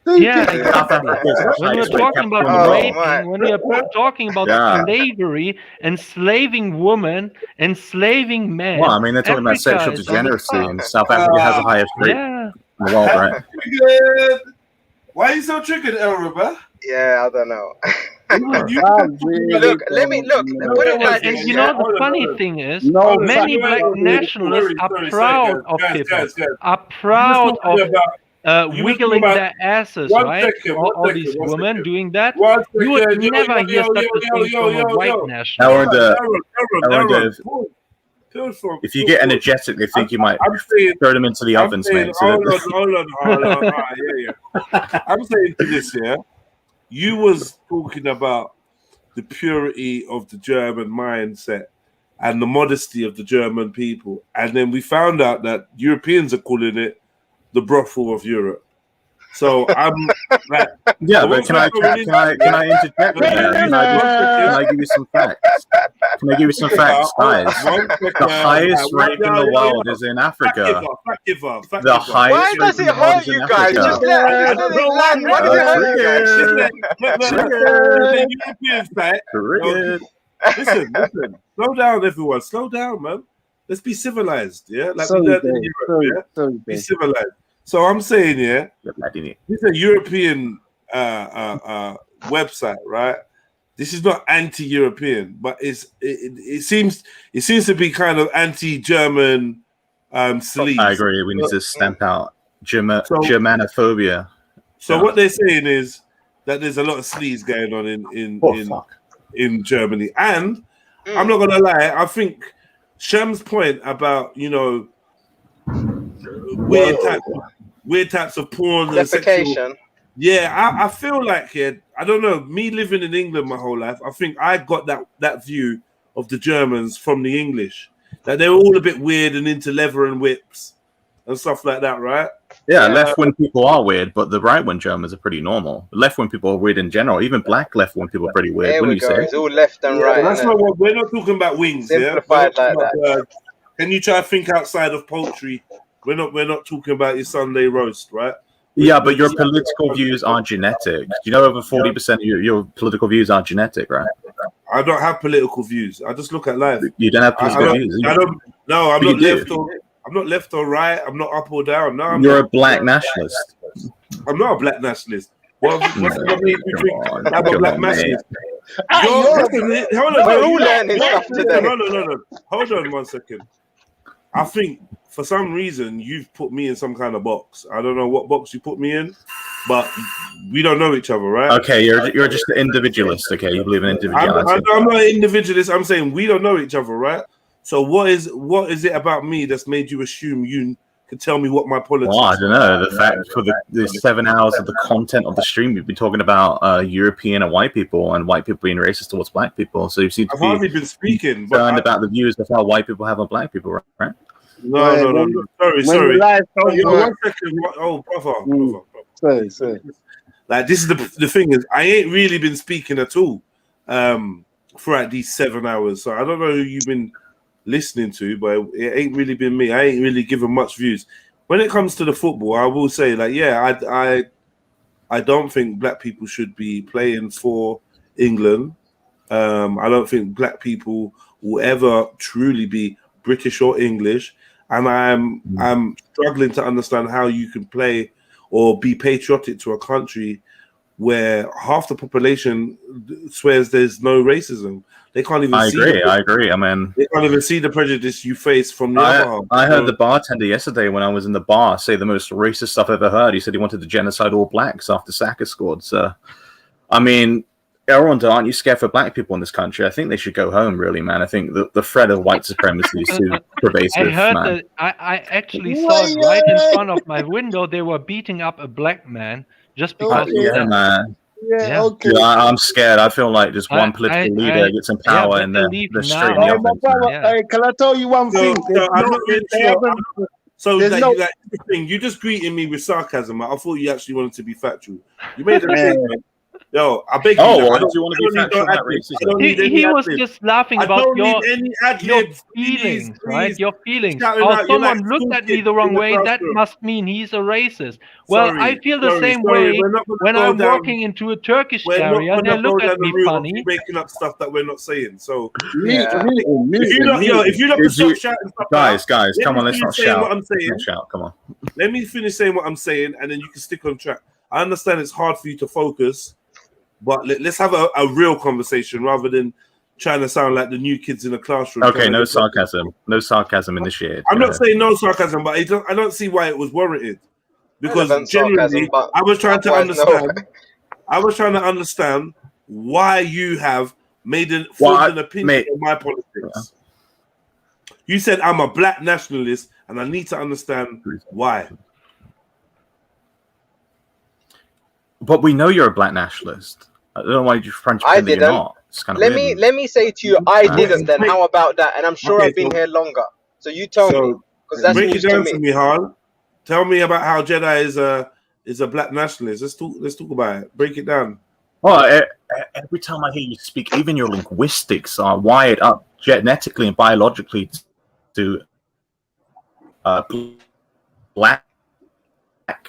Yeah, South exactly. Africa is the When we're highest rate talking capital in the about world. raping, when we are talking about Yeah. slavery, enslaving women, enslaving men. Well, I mean, they're talking about Africa sexual is on the degeneracy, top. and South Africa has the highest rate Yeah. in the world, right? Triggered. Why are you so triggered, Elrond? Yeah, I don't know. Look, let me put it like And this. you know the funny thing is, No, many sorry, black sorry, nationalists are sorry, proud guys, of guys, people, guys. are proud of you wiggling talking about- their asses, one right? second, all one these second, one women second. doing that. One You would second, never hear such a thing from a white nationalist. If you get energetic, they think you might throw them into the ovens, mate. So Hold on. Yeah. I'm saying to this, yeah. You was talking about the purity of the German mindset and the modesty of the German people, and then we found out that Europeans are calling it the brothel of Europe. So I'm like, yeah, but can I interject? Can I give you some facts? Can I give you some facts, guys? The highest rate in the world is in Africa. The highest Why does it hurt you guys? Just let it land. Why does it hurt you guys? Listen. Slow down, everyone. Slow down, man. Let's be civilized, yeah? Like we learned in Europe, yeah? Be civilized. So I'm saying, yeah, this is a European website, right? This is not anti-European, but it seems to be kind of anti-German sleaze. I agree. We need to stamp out Germanophobia. So what they're saying is that there's a lot of sleaze going on in Germany, and I'm not gonna lie. I think Shem's point about weird types of porn and sexual, I feel like I don't know, me living in England my whole life, I think I got that view of the Germans from the English, that they're all a bit weird and into leather and whips and stuff like that, right? Yeah, left-wing people are weird, but the right-wing Germans are pretty normal. Left-wing people are weird in general. Even black left-wing people are pretty weird. There we go. It's all left and right. That's not what we're not talking about wings. Simplified like that. Can you try to think outside of poultry? We're not talking about your Sunday roast, right? Yeah, but your political views are genetic. You know, over 40% of your political views are genetic, right? I don't have political views. I just look at life. You don't have political views. I'm not left or right. I'm not up or down. No, You're a black nationalist. I'm not a black nationalist. What's that mean? You think I'm a black nationalist? We're all learning stuff today. No. Hold on 1 second. I think for some reason you've put me in some kind of box. I don't know what box you put me in, but we don't know each other, right? Okay, you're just an individualist. Okay, you believe in individuality. I'm not an individualist. I'm saying we don't know each other, right? So what is it about me that's made you assume can tell me what my politics. Well, I don't know. The fact for the 7 hours of the content of the stream, we've been talking about European and white people being racist towards black people. So you seem to I've hardly been speaking, concerned about the views of how white people have on black people, right? No. Sorry. One second. Oh, brother. Sorry. Like, this is the thing is, I ain't really been speaking at all throughout these 7 hours. So I don't know who you've been listening to, but it ain't really been me. I ain't really given much views. When it comes to the football, I will say, like, yeah, I don't think black people should be playing for England. I don't think black people will ever truly be British or English. And I'm struggling to understand how you can play or be patriotic to a country where half the population swears there's no racism. They can't even see. I agree. I mean, they can't even see the prejudice you face from the other half. I heard the bartender yesterday when I was in the bar say the most racist stuff I've ever heard. He said he wanted to genocide all blacks after Saka scored. So, I mean, Elrond, aren't you scared for black people in this country? I think they should go home, really, man. I think the threat of white supremacy is too pervasive, I heard man. that. I actually saw it right in front of my window. They were beating up a black man just because of that. Man. Yeah, okay. Yeah, I'm scared. I feel like just one political leader gets in power and they're straight in the offense. Hey, can I tell you one thing? I'm not really sure. So the thing, you just greeting me with sarcasm. I thought you actually wanted to be factual. You made a statement. Yo, I beg you. Why do you want to be factual about racism? He was just laughing about your feelings, right? Your feelings. Oh, someone looked at me the wrong way. That must mean he's a racist. Well, I feel the same way when I'm walking into a Turkish area. They look at me funny. You're making up stuff that we're not saying. So if you don't stop shouting stuff, guys, come on, let's not shout. What I'm saying. Let's shout. Come on. Let me finish saying what I'm saying, and then you can stick on track. I understand it's hard for you to focus. But let's have a real conversation rather than trying to sound like the new kids in the classroom. Okay, no sarcasm. No sarcasm initiated. I'm not saying no sarcasm, but I don't see why it was warranted. Because genuinely, I was trying to understand. I was trying to understand why you have formed an opinion on my politics. Yeah. You said I'm a black nationalist, and I need to understand why. But we know you're a black nationalist. I don't know why you're trying to pretend that you're not. It's kind of let me say to you, I didn't. Then how about that? And I'm sure I've been here longer. So you tell me, because that's break news it down to to me, Han. Tell me about how Jedi is a black nationalist. Let's talk about it. Break it down. Well, every time I hear you speak, even your linguistics are wired up genetically and biologically to black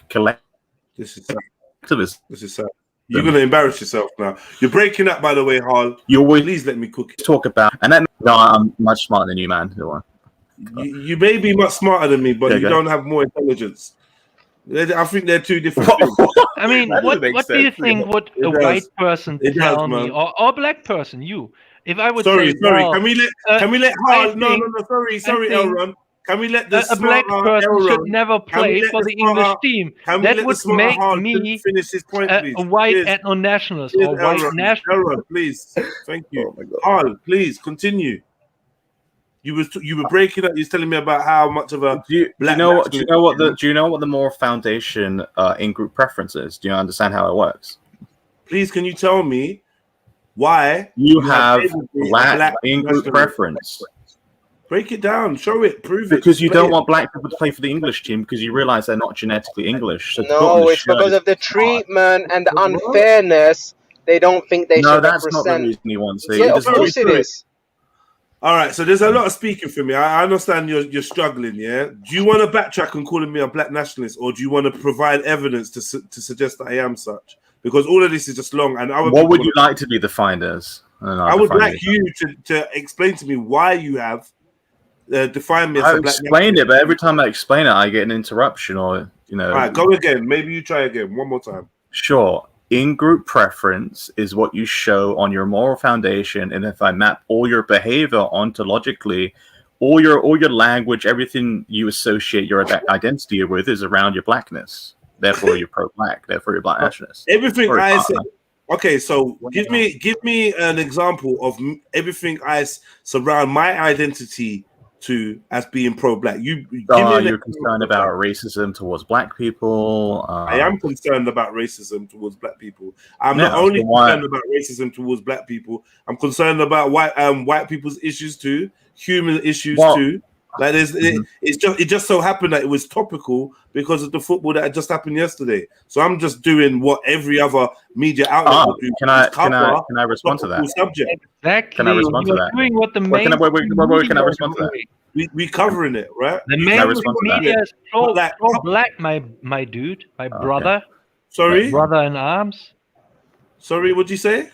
collectivism. This is sad. You're going to embarrass yourself now. You're breaking up, by the way, Hal. Please let me cook it. Talk about, and then I'm much smarter than you, man. You may be much smarter than me, but you don't have more intelligence. I think they're two different things. I mean, what do you think would a white person tell me, or a black person, you? If I would say, well, can we let Hal? No, sorry, Elron. Can we let a black person should never play for the English team? That would make me finish his point, a white ethno-nationalist or white nationalist. Please, thank you. Hal, please continue. You were breaking up. You was telling me about how much of a do you know what the moral foundation in group preference is? Do you understand how it works? Please, can you tell me why you have black in group preference? Break it down, show it, prove it. Because you don't want black people to play for the English team because you realize they're not genetically English. So no, it's because of the treatment and the unfairness. They don't think they should represent. No, that's not the reason he wants it. Yeah, of course it is. All right, so there's a lot of speaking for me. I understand you're struggling, yeah? Do you want to backtrack and calling me a black nationalist, or do you want to provide evidence to suggest that I am such? Because all of this is just long. And what would you like to be defined as? I would like you to explain to me why you have defined me as a black nationalist. I've explained it, but every time I explain it, I get an interruption or, All right, go again. Maybe you try again. One more time. Sure. In-group preference is what you show on your moral foundation, and if I map all your behavior onto logically, all your language, everything you associate your identity with is around your blackness. Therefore, you're pro-black. Therefore, you're black nationalist. Everything I said. Okay, so give me an example of everything I surround my identity to as being pro-black? You you're concerned about racism towards black people. I am concerned about racism towards black people. I'm not only concerned about racism towards black people. I'm concerned about white people's issues too, human issues too. Like it just so happened that it was topical because of the football that had just happened yesterday. So I'm just doing what every other media outlet would do. Can I respond to that? Subject. Exactly. Can I respond to that? Doing what the main can I respond to that? We covering it, right? The mainstream media is pro-black, my dude, my brother. Sorry? My brother in arms. Sorry, what'd you say?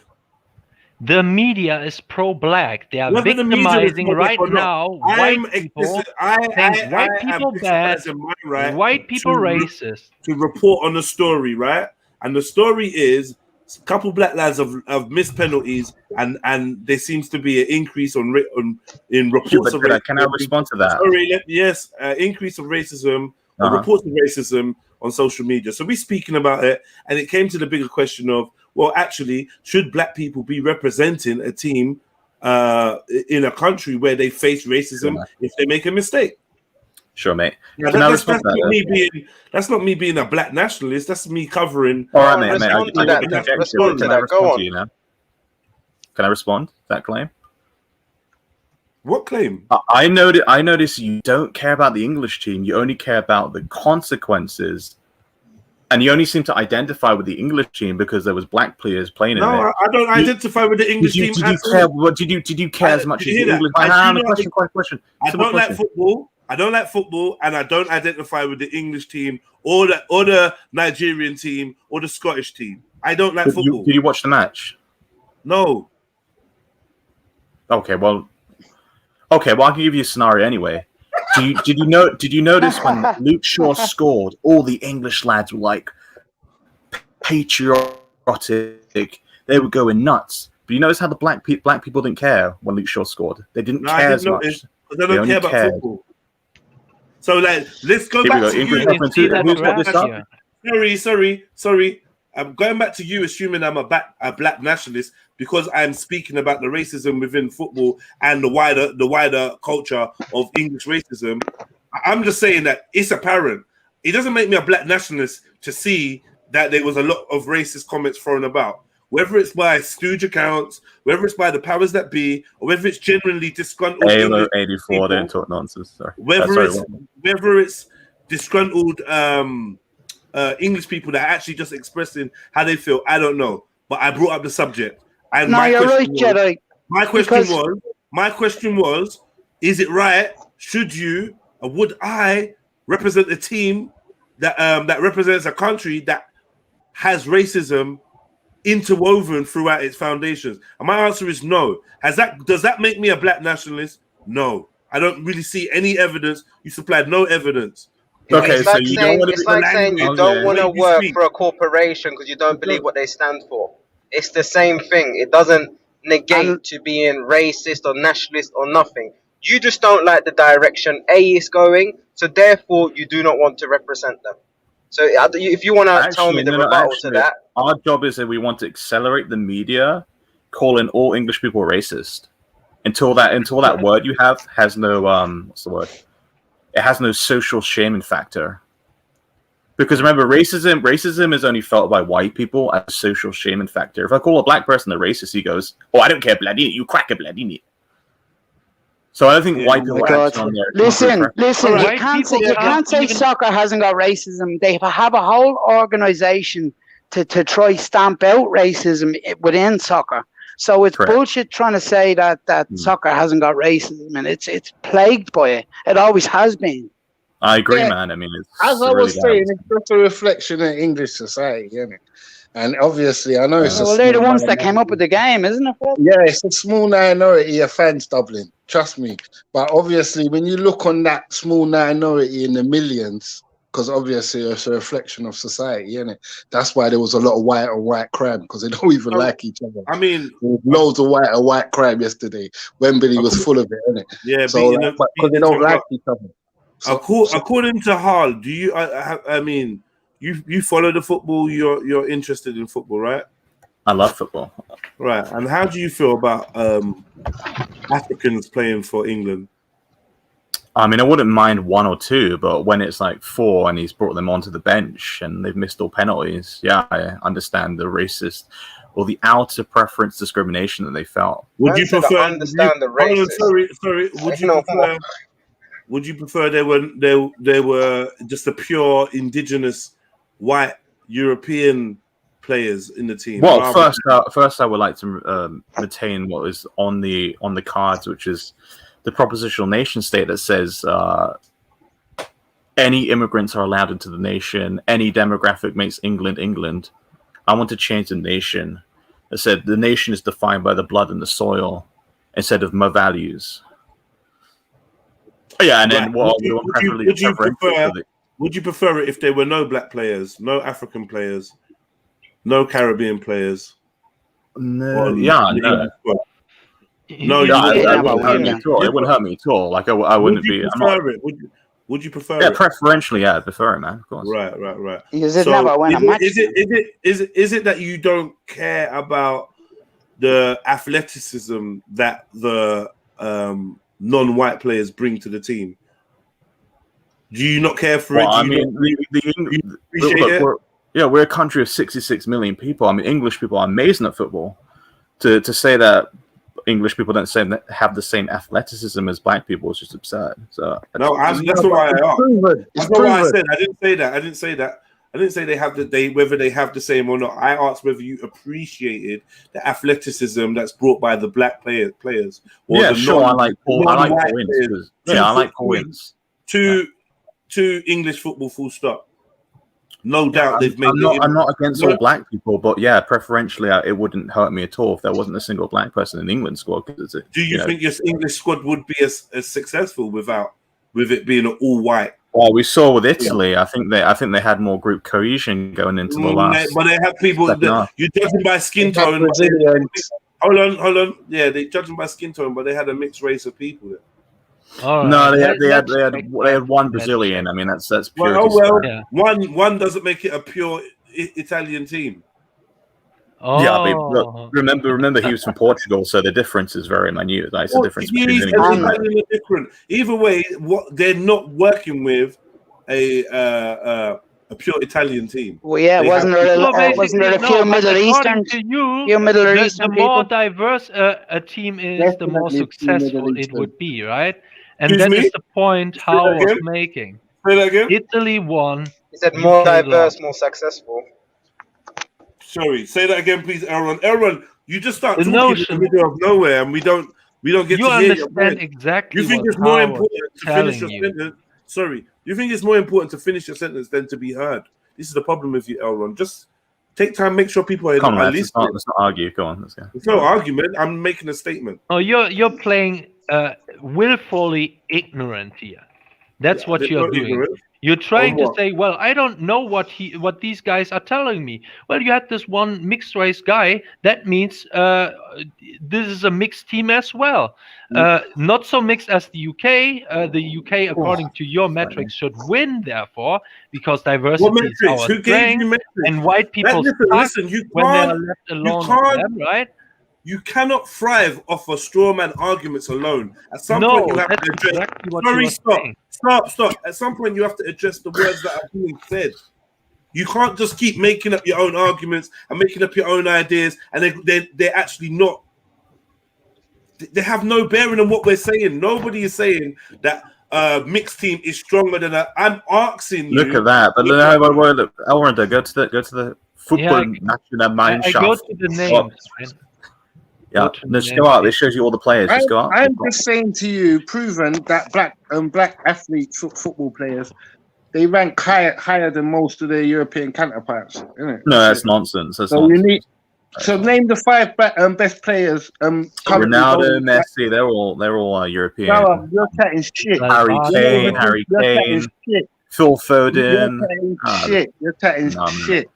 The media is pro-black. They are victimizing right now white people, saying white people bad, white people racist. To report on the story, right? And the story is a couple black lads have missed penalties, and there seems to be an increase in reports of racism. Can I respond to that? Sorry, yes, increase of racism, reports of racism on social media. So we're speaking about it, and it came to the bigger question of, well, actually, should black people be representing a team in a country where they face racism if they make a mistake? Sure, mate. Now, that's not me being a black nationalist. That's me covering. All right, mate. Respond to that. Go on. Can I respond to that claim? What claim? I notice you don't care about the English team. You only care about the consequences. And you only seem to identify with the English team because there was black players playing in it. No, I don't identify with the English team. Did you care as much as the English? Question. I don't like football. I don't like football, and I don't identify with the English team or the Nigerian team or the Scottish team. I don't like football. Did you watch the match? No. Okay, well, I can give you a scenario anyway. Did you notice when Luke Shaw scored, all the English lads were like patriotic. They were going nuts. But you notice how the black people didn't care when Luke Shaw scored. They didn't care as much. They don't care about football. So let's go back to you. Sorry. I'm going back to you, assuming I'm a black nationalist, because I'm speaking about the racism within football and the wider culture of English racism. I'm just saying that it's apparent. It doesn't make me a black nationalist to see that there was a lot of racist comments thrown about, whether it's by stooge accounts, whether it's by the powers that be, or whether it's genuinely disgruntled. Halo 84, don't talk nonsense. Sorry. Whether it's disgruntled English people that are actually just expressing how they feel, I don't know. But I brought up the subject. And my question was, is it right? Should you or would I represent a team that that represents a country that has racism interwoven throughout its foundations? And my answer is no. Does that make me a black nationalist? No. I don't really see any evidence. You supplied no evidence. Okay, it's like saying you don't want to work for a corporation because you don't believe what they stand for. It's the same thing. It doesn't negate to being racist or nationalist or nothing. You just don't like the direction A is going, so therefore you do not want to represent them. So if you want to tell me the rebuttal to that, our job is that we want to accelerate the media, calling all English people racist. Until that word you have has no what's the word? It has no social shaming factor. Because remember, racism is only felt by white people as a social shaming factor. If I call a black person a racist, he goes, "Oh, I don't care, bloody, you crack a bloody." So I don't think white people are on there. Listen, you can't say soccer hasn't got racism. They have a whole organization to try stamp out racism within soccer. So it's bullshit trying to say that soccer hasn't got racism, and it's plagued by it. It always has been. I agree, man. I mean, as I was saying, it's just a reflection of English society, isn't it? And obviously, I know it's well, they're the ones that came up with the game, isn't it? Yeah, it's a small minority of fans, Dublin. Trust me. But obviously, when you look on that small minority in the millions, because obviously it's a reflection of society, isn't it? That's why there was a lot of white on white crime, because they don't even like each other. I mean, there was loads of white on white crime yesterday. Wembley was full of it, isn't it? Yeah, so because they don't like each other. So, according to Hall, do you? I mean, you follow the football. You're interested in football, right? I love football. Right, and how do you feel about Africans playing for England? I mean, I wouldn't mind 1 or 2, but when it's like 4 and he's brought them onto the bench and they've missed all penalties, yeah, I understand the racist or the outer preference discrimination that they felt. Would you prefer? Understand the racist? Sorry. Would you prefer they were just a pure indigenous white European players in the team? Well, first I would like to retain what is on the cards, which is the propositional nation state that says any immigrants are allowed into the nation. Any demographic makes England England. I want to change the nation. I said the nation is defined by the blood and the soil instead of my values. Yeah, and then would you prefer it if there were no black players, no African players, no Caribbean players? No, it wouldn't hurt me at all. It wouldn't hurt me at all. Like I wouldn't be. Would you prefer it? Yeah, preferentially, yeah, I'd prefer it, man. Of course. Right. Because it never win a match. Is it that you don't care about the athleticism that the non-white players bring to the team? Do you not care for it? We're a country of 66 million people. I mean, English people are amazing at football. To say that English people don't have the same athleticism as black people is just absurd. So that's why I asked. That's why I said I didn't say that. I didn't say whether they have the same or not. I asked whether you appreciated the athleticism that's brought by the black players. Yeah, sure. I like Paul Ince. Yeah, I like Paul Ince. To English football, full stop. No doubt they've made. I'm not against all black people, but yeah, preferentially, it wouldn't hurt me at all if there wasn't a single black person in the England squad. Do you think your English squad would be as successful with it being an all white? Well, we saw with Italy. Yeah. I think they had more group cohesion going into the last. But they have people that you judge them by skin tone. Hold on. Yeah, they judge them by skin tone, but they had a mixed race of people there. No, they had one Brazilian. I mean, that's pure. One doesn't make it a pure Italian team. Yeah, but look, remember he was from Portugal, so the difference is very minute. That's the difference between Italian are different. Either way, they're not working with a pure Italian team. Well, yeah, wasn't there a few Middle Eastern? The more diverse a team is, the more successful it would be, right? And that is the point Howard was making. Say that again. Italy won. He said more diverse, more successful. Sorry, say that again, please, Aaron. Aaron, you just start talking in the middle of nowhere, and we don't get to hear your point. Exactly. You think it's more important to finish your sentence? Sorry, you think it's more important to finish your sentence than to be heard? This is the problem with you, Aaron. Just take time, make sure people are listening. Let's not argue. Go on, let's go. It's no argument. I'm making a statement. Oh, you're playing willfully ignorant here. That's what you're doing. Ignorant. You're trying to say, well, I don't know what these guys are telling me. Well, you had this one mixed race guy. That means this is a mixed team as well. Not so mixed as the UK. The UK, according to your metrics, should win, therefore, because diversity is our strength. And white people listen, when they are left alone with them, right? You cannot thrive off of straw man arguments alone. At some point, you have to address. Stop. At some point, you have to address the words that are being said. You can't just keep making up your own arguments and making up your own ideas, and they're actually not. They have no bearing on what we're saying. Nobody is saying that mixed team is stronger than a. I'm asking you. Look at that. But look, Elrond, go to the football match in that mine shaft. I go to the names. Yeah, just go out. It shows you all the players. Just go out. I'm just saying to you, proven that black athletes, football players, they rank higher than most of their European counterparts, isn't it? No, that's nonsense. So name the 5 best players. Ronaldo, Messi, they're all European. No, you're chatting shit. Harry Kane, Phil Foden. You're chatting shit.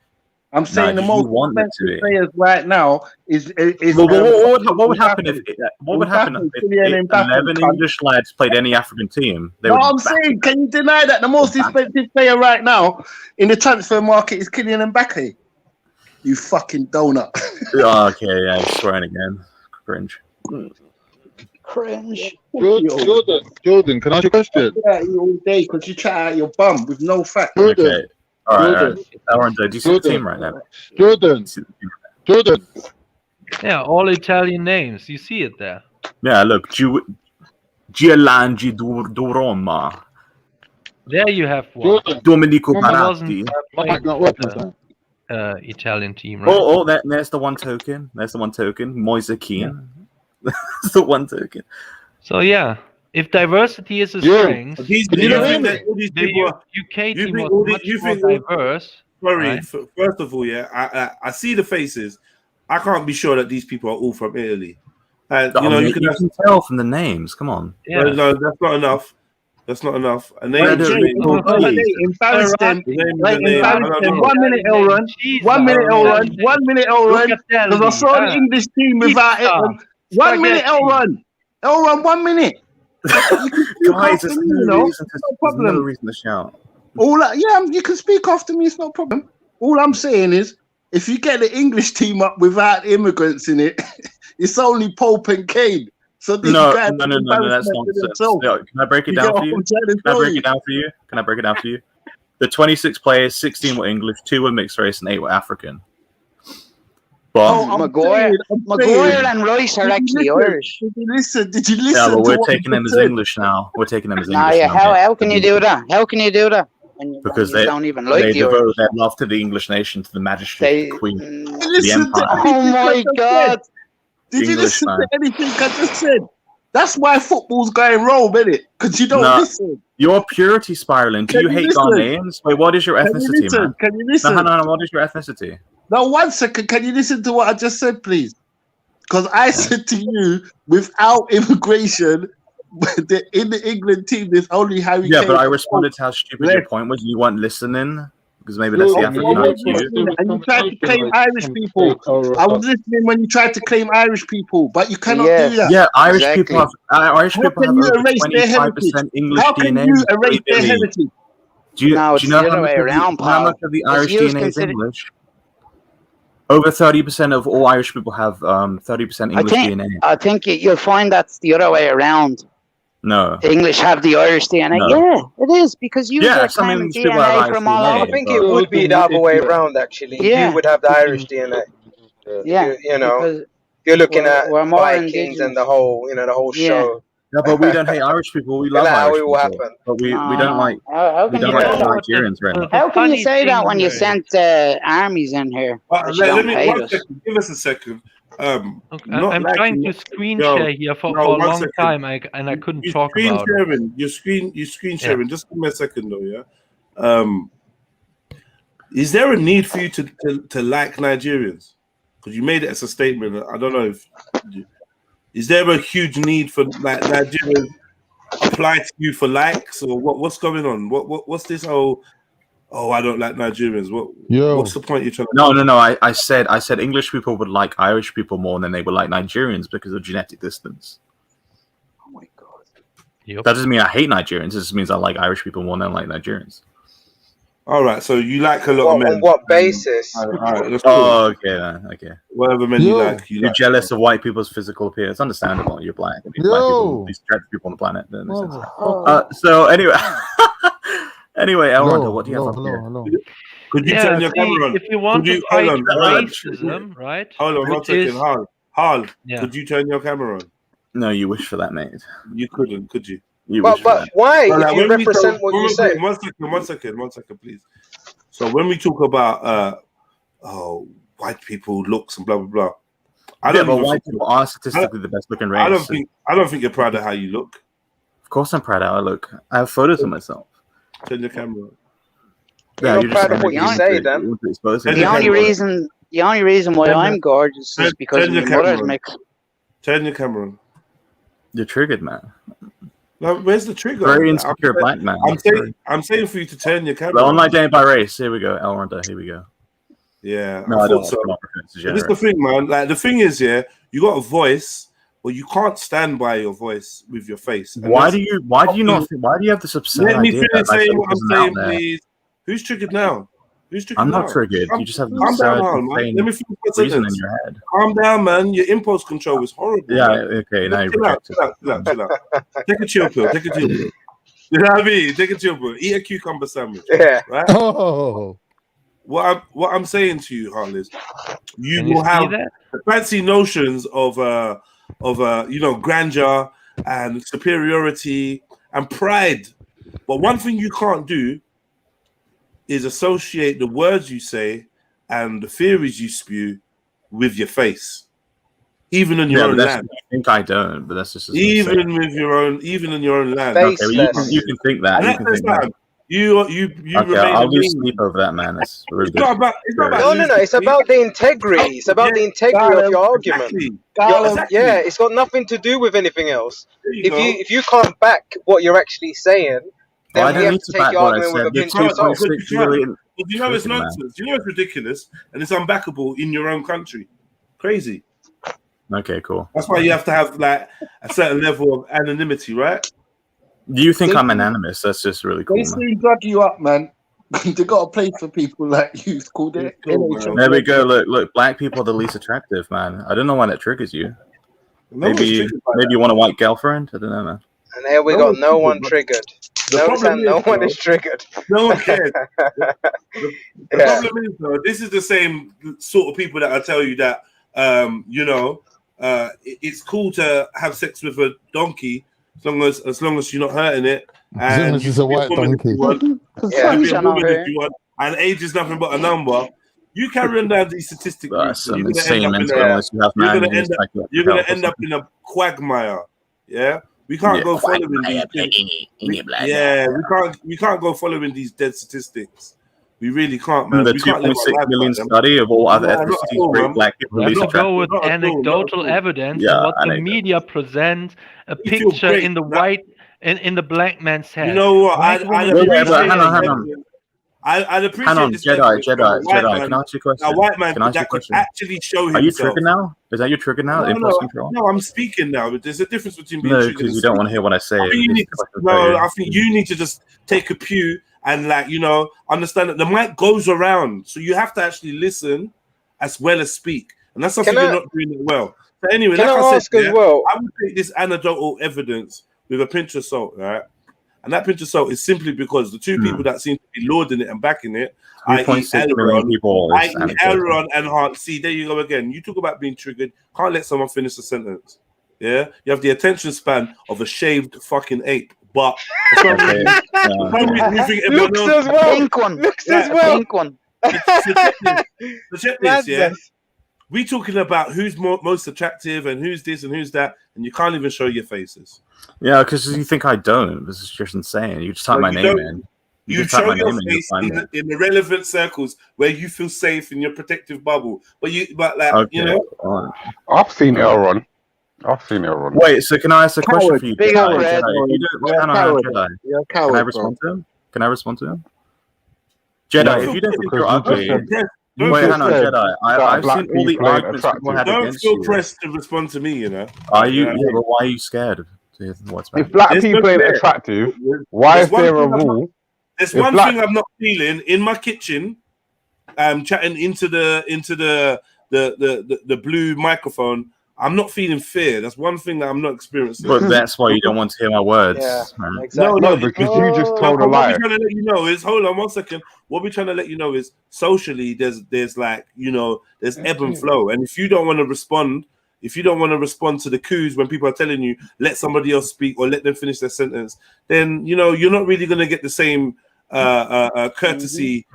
I'm saying the most expensive players right now is. What would happen if 11 English lads played any African team? I'm saying, can you deny that the most expensive player right now in the transfer market is Kylian Mbappe? You fucking donut. Okay, yeah, he's swearing again. Cringe. Cringe. Jordan, can I ask you a question? All day because you chat out your bum with no facts. Okay. All right. Alronzo, do you see the team right now? Jordan. Yeah, all Italian names. You see it there. Yeah, look, Gianlangi Duroma. There you have one. Domenico He Baratti. wasn't Italian team, right? Oh, there's the one token. Moise Kean. That's the one token. So yeah, if diversity is a strength, these the people UK team was much more diverse. Sorry, right? first of all, yeah, I see the faces. I can't be sure that these people are all from Italy. You can tell from the names. Come on. Yeah. No, that's not enough. That's not enough. And they embarrass them. Embarrass them. 1 minute, Elron. 1 minute, Elron. 1 minute, Elron. Because I saw the English team without it. 1 minute, Elron. Elron, 1 minute. Guys, there's no reason to shout. You can speak after me. It's no problem. All I'm saying is, if you get the English team up without immigrants in it, it's only Pope and Kane. So no, that's nonsense. No, can I break it down for you? Can I break it down for you? The 26 players, 16 were English, 2 were mixed race, and 8 were African. But Maguire and Rice are actually Irish. Did you listen? Yeah, but we're taking them as English now. How can you do that? How can you do that? Because they don't even like they the devote Irish. their love to the English nation, to the majesty, the queen, the empire. Oh my God! Did you listen to anything I just said? That's why football's going wrong, isn't it? Because you don't listen. You're purity spiraling. Do you hate Ghanaians? Wait, what is your ethnicity, man? Can you listen? No, what is your ethnicity? Now, 1 second. Can you listen to what I just said, please? Because I said to you, without immigration, in the England team, there's only Harry Kane. Yeah, but I responded to how stupid your point was. You weren't listening. Because maybe that's the African IQ. And you tried to claim Irish people. I was listening when you tried to claim Irish people, but you cannot do that. Yeah, Irish people have over 25% English How can DNA. you erase their heritage? Do you know how much of the Irish DNA is English? Over 30% of all Irish people have 30% English DNA. I think you'll find that's the other way around. No. The English have the Irish DNA. No. Yeah, it is because you are claiming DNA from all over. I think it would be the other way around, actually. Yeah. You would have the Irish DNA. Yeah. You know, you're looking at Vikings and the whole, the whole show. Yeah, but we don't hate Irish people. We love Irish people. Happen. But we don't like Nigerians, right? How can you say that when you sent armies in here? Give us a second. I'm trying to screen share here for a long time, and I couldn't talk about it. You're screen sharing. Just give me a second, though. Yeah. Is there a need for you to like Nigerians? Because you made it as a statement. I don't know if. Is there a huge need for like Nigerians apply to you for likes, or what's going on? What's this whole? Oh, I don't like Nigerians. What's the point you're trying to No. I said English people would like Irish people more than they would like Nigerians because of genetic distance. Oh my God. That doesn't mean I hate Nigerians. It just means I like Irish people more than I like Nigerians. All right, so you like a lot of men. On what basis? All right, that's cool. Oh, okay. Whatever men you like. You're jealous of white people's physical appearance. It's understandable. You're black. Black people, these people on the planet. So anyway. Anyway, Elronda, what do you have up here? Could you turn your camera on? If you want to fight racism, right? Hold on, 1 second. Hal, could you turn your camera on? No, you wish for that, mate. You couldn't, could you? But why? If you represent what you say. 1 second, please. So when we talk about white people looks and blah blah blah, but white people are statistically the best looking race. I don't think you're proud of how you look. Of course, I'm proud of how I look. I have photos of myself. Turn your camera on. Yeah, you're proud of what you say, then. The only reason why I'm gorgeous is because my mother's mixed. Turn your camera on. You're triggered, man. No, where's the trigger? Very insecure black man. I'm saying for you to turn your camera. The online day by race. Here we go, Elronda. Here we go. Yeah, no, I don't. So. This is the thing, man. Like the thing is, you got a voice, but you can't stand by your voice with your face. And why do you have this absurd Let me idea finish saying what I'm saying, there? please. Who's triggered now? Who's triggered I'm now? not triggered. You just have an Calm down, absurd, man. Let insane me finish my reason in sentence. your head. Calm down, man. Your impulse control is horrible. Yeah, man. okay, now you Chill out, project it. chill out. Take a chill pill. Take a chill pill. You know what I mean? Take a chill pill. Eat a cucumber sandwich. Yeah. Right? Oh. What I'm saying to you, Harl, is you Can you will see have that? fancy notions of grandeur and superiority and pride. But one thing you can't do is associate the words you say and the theories you spew with your face, even in your own land. I think I don't, but that's just Even in your own land. Okay, well, you can think that. And You can think that. You Okay, remain I'll lose amazing. sleep over that, man. That's really It's not about No. It's about the integrity. It's about the integrity of your argument. Exactly. Yeah, it's got nothing to do with anything else. you go. If you can't back what you're actually saying, Well, I then we don't have need to to take back your what I argument with a said. The pinch of salt. 2.6 million. But you know it's Freaking man. nonsense. You know it's ridiculous and it's unbackable in your own country. Crazy. Okay, cool. That's why you have to have like a certain level of anonymity, right? Do you think I'm anonymous? That's just really cool, They man. soon drag you up, man. They got a place for people like you. It's called it. There we go. Look, black people are the least attractive, man. I don't know why that triggers you. Maybe you want a white girlfriend. I don't know, man. And here we got no one triggered. No one is triggered. No one cares. The problem is, though, this is the same sort of people that I tell you that, it's cool to have sex with a donkey as long as you're not hurting it. As long as it's a white donkey. And age is nothing but a number. You carry on down these statistic routes, Some insane mental illness you have, man. You're going to end up in a quagmire. Yeah? We can't go following these things. We can't go following these dead statistics. We really can't, man. The We can't live our 2.6 life million like them. study of all other No, not at ethnicities, all, great man. black people, least Let's go attractive. with anecdotal evidence Yeah, and what the anecdote. media present a You feel picture great. in the white in the black man's head. You know what? I'd appreciate hang on. I'd appreciate Hang on, this Jedi. evidence from a white Can man- I ask you a question? A white man Can I ask you a that could question? actually show himself. Are you triggered now? Is that your trigger now? Impulse control? No, I'm speaking now. There's a difference between being No, triggered because and you don't want to speaking. hear what I say. I think you need to, I think you need to just take a pew and understand that the mic goes around. So you have to actually listen as well as speak. And that's something you're not doing it well. So anyway, Can like I I ask said, as well? I would take this anecdotal evidence with a pinch of salt, right? And that pinch of salt is simply because the two people that seem to be lauding it and backing it, 3.6 million people is anecdotal. Elron and Hart. See, there you go again. You talk about being triggered. Can't let someone finish a sentence. Yeah, you have the attention span of a shaved fucking ape. But for some reason, you think everyone Looks else- as well. Pink one. Looks as well. Pink one. So check this, yeah. We talking about who's most attractive and who's this and who's that, and you can't even show your faces. Yeah, because you think I don't. This is just insane. You just type my name in. You just type show my your name in, you'll face find me. in the relevant circles where you feel safe in your protective bubble. But you know, I've seen Elron. Wait, so can I ask a question for you? Big Jedi? red. If you don't, You're a hang on, coward. Jedi. You're a coward, Can I bro. respond to him? Jedi, No, if you don't think because you're you just ugly, said- wait, hang on, said Jedi. that I've black seen all the people ain't arguments people have don't against feel you. pressed to respond to me. You know, Are you? Yeah, Yeah, but why are you scared to hear what's If black people ain't attractive, why is there a rule? There's If one black- thing I'm not feeling in my kitchen. Chatting into the blue microphone. I'm not feeling fear. That's one thing that I'm not experiencing. But that's why you don't want to hear my words. man. No, because you just told a What lie. we're trying to let you know is, hold on 1 second. What we're trying to let you know is, socially, there's like, there's ebb and flow. And if you don't want to respond, to the coups when people are telling you, let somebody else speak or let them finish their sentence, then, you're not really going to get the same courtesy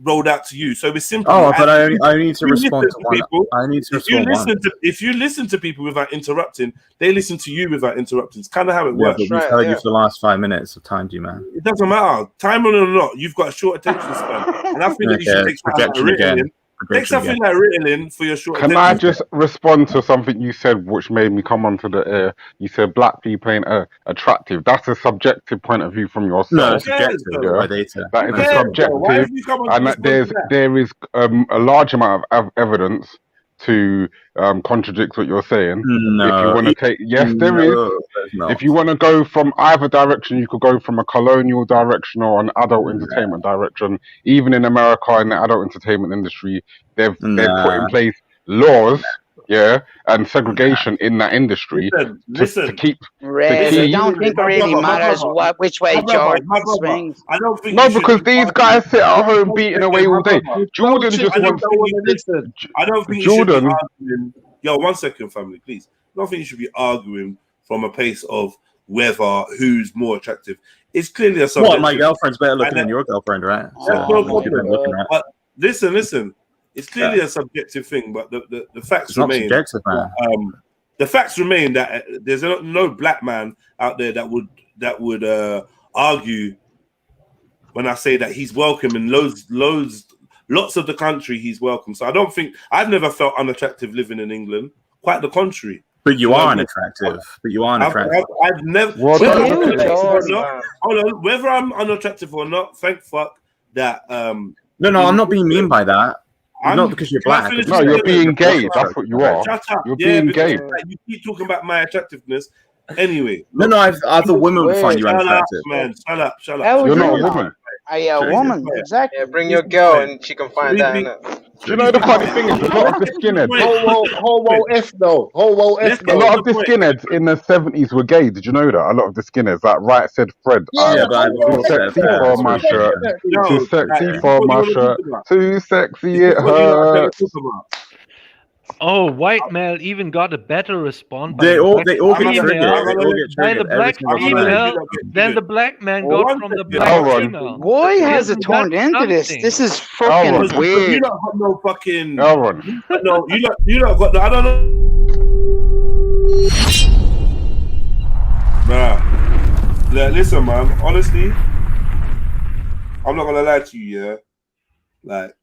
rolled out to you. So it's simple. Oh, but I need to respond to one. People, I need to respond once. if you listen to people without interrupting, they listen to you without interrupting. It's kind of how it Yeah, works. but we've heard you for the last 5 minutes of time, do you, man? It doesn't matter. Time on or not, you've got a short attention span. And I think that you should take something like projection again. Ritalin. Take something like Ritalin for your short Can attention I span. just respond to something you said, which made me come onto the air? You said black people ain't attractive. That's a subjective point of view from yourself. No, it's subjective by data. That is Why subjective, have you come on to and respond to that? there is a large amount of evidence to contradict what you're saying. No, if you want to take, yes, there is. If you want to go from either direction, you could go from a colonial direction or an adult entertainment direction. Even in America, in the adult entertainment industry, they've put in place laws, and segregation in that industry to keep. I don't think it really matters which way Jordan swings. I don't think no, because these guys sit at home beating away all day. Jordan just wants. I don't think Jordan. You should be arguing. Yo, 1 second, family, please. I don't think you should be arguing from a place of whether who's more attractive. It's clearly a subject. What, my girlfriend's better looking than your girlfriend, right? Listen. It's clearly a subjective thing, but the facts remain. The facts remain that there's no black man out there that would argue when I say that he's welcome in lots of the country. He's welcome. So I've never felt unattractive living in England. Quite the contrary. But you are unattractive. I've never. Whether I'm unattractive or not, thank fuck that. No, I'm not being mean by that. Not because you're black. No, you're being gay. That's what you are. Shut up. You're being gay. You keep talking about my attractiveness. Anyway. No, I thought women would find you unattractive. Shut up. You're not a woman. A woman, exactly. Yeah, bring your girl and she can find that. Do you know the funny thing is, a lot of the skinheads. Homo F though. Homo F. A lot of the skinheads in the 70s were gay. Did you know that? A lot of the skinheads, like Right Said Fred. Too sexy for my shirt. Too sexy for my shirt. Too sexy it hurts. Oh, white male even got a better response. They all get triggered. Then the black female, then the black man got from the black female. Why has it turned into this? This is fucking weird. You don't have no fucking. Elron. No, you don't got. I don't know. Nah. Listen, man. Honestly, I'm not gonna lie to you. Yeah. Like,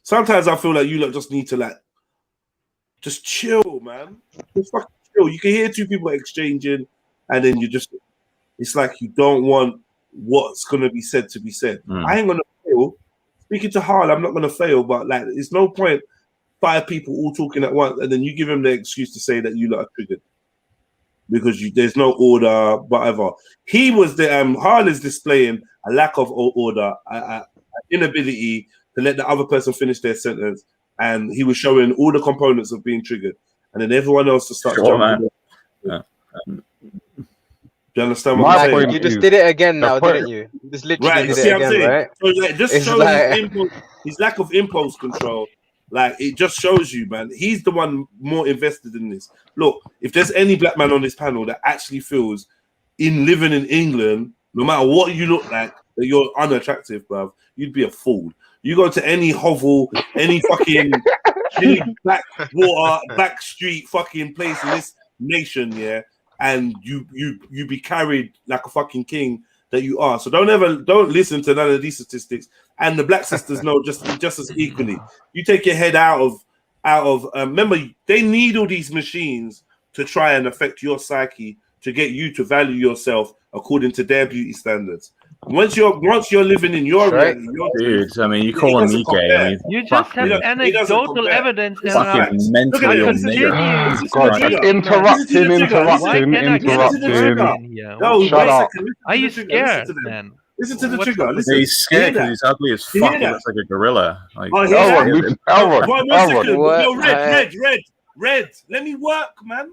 sometimes I feel like you lot just need to just chill, man. Just fucking chill. You can hear two people exchanging, and then it's like you don't want what's gonna be said to be said. I ain't gonna fail. Speaking to Harl, I'm not gonna fail, but it's no point 5 people all talking at once, and then you give him the excuse to say that you lot are triggered because there's no order, whatever. He was Harl is displaying a lack of order, an inability to let the other person finish their sentence. And he was showing all the components of being triggered, and then everyone else to start jumping. Do you understand what I'm saying? You just did it again now, didn't you? You just literally did it again, right? So just shows his lack of impulse control. It just shows you, man. He's the one more invested in this. Look, if there's any black man on this panel that actually feels in living in England, no matter what you look like, that you're unattractive, bruv, you'd be a fool. You go to any hovel, any fucking any back street fucking place in this nation, and you be carried like a fucking king that you are. So don't listen to none of these statistics. And the black sisters know just as equally. You take your head out of remember, they need all these machines to try and affect your psyche to get you to value yourself according to their beauty standards. Once you're living in your reality, dude, I mean, you calling me gay? I mean, you just have anecdotal evidence. Fucking mentally on interrupting. No, shut up. Are you scared, man? Listen to the trigger. Listen. He's scared because he's ugly as fuck. He looks like a gorilla. Elron. Red. Let me work, man.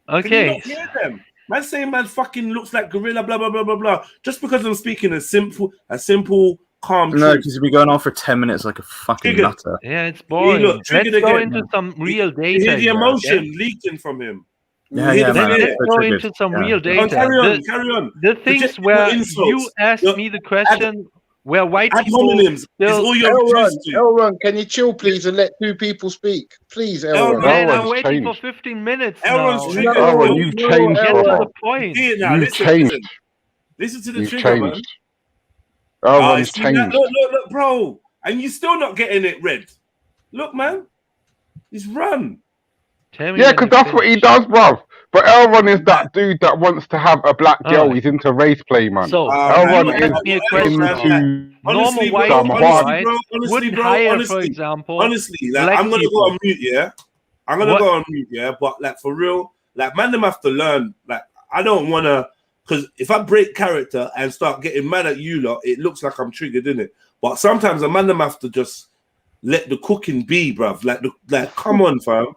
Okay. Can you not hear them? Man saying man fucking looks like gorilla, blah blah blah blah blah. Just because I'm speaking a simple, calm. No, because you'll be going on for 10 minutes like a fucking nutter. Yeah, it's boring. Let's go into some real data. You hear the emotion leaking from him. Yeah, man. Let's go into some real data. Carry on. The things where you asked me the question where white people Elron, can you chill, please, and let 2 people speak, please, Elron? Man, I'm waiting for 15 minutes. Elron, you've changed. Get to the point. You've changed. Listen to the trigger, man. Elron's changed. Look, bro, and you're still not getting it, Red. Look, man, he's run. Yeah, because that's what he does, bruv. But Elron is that dude that wants to have a black girl. He's into race play, man. So, Elron is into honestly, normal white bro, people, honestly, right, wouldn't hire, for example, honestly, like, black I'm gonna people. go on mute, yeah. I'm gonna go on mute, yeah. But like for real, like man, them have to learn. Like I don't wanna, because if I break character and start getting mad at you lot, it looks like I'm triggered, innit? But sometimes a man, them have to just let the cooking be, bruv. Like, come on, fam.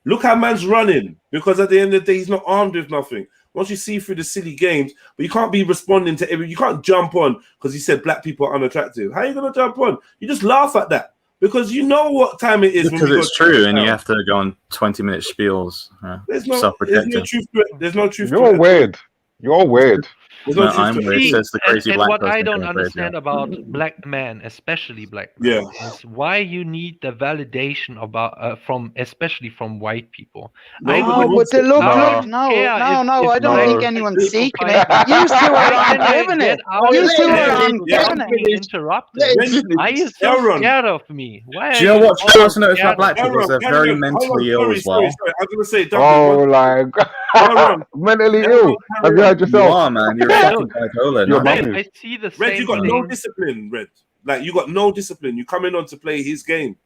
Look how man's running, because at the end of the day, he's not armed with nothing. Once you see through the silly games, but you can't be responding to you can't jump on because he said black people are unattractive. How are you gonna jump on? You just laugh at that because you know what time it is. Because it's true, and you have to go on 20-minute spiels. There's no truth to it. There's no truth to it. You're weird. You're weird. No, I'm weird. Says the crazy black what person I don't on understand radio. about black men, especially black men, is why you need the validation about especially from white people. No, but look, I don't think anyone's seeking it. You two are on giving it. You two are on giving it. Interrupted. Why are you so scared of me? Why? Do you know what I also noticed about black people? They're very mentally ill as well. Sorry. I was gonna say, oh, like mentally ill. Have you heard yourself? You are, man. You're fucking bipolar. Your not mum me. is. I see the Red, same you got thing. no discipline, Red. Like you got no discipline. You coming on to play his game.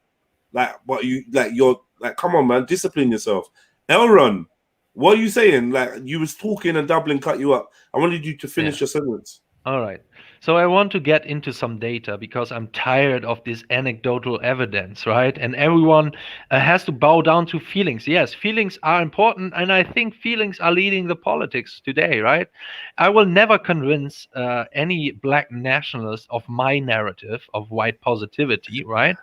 Like, but you're like, come on, man, discipline yourself. Elron, what are you saying? Like you was talking and Dublin cut you up. I wanted you to finish your sentence. All right. So I want to get into some data because I'm tired of this anecdotal evidence, right? And everyone has to bow down to feelings. Yes, feelings are important, and I think feelings are leading the politics today, right? I will never convince any black nationalist of my narrative of white positivity, right?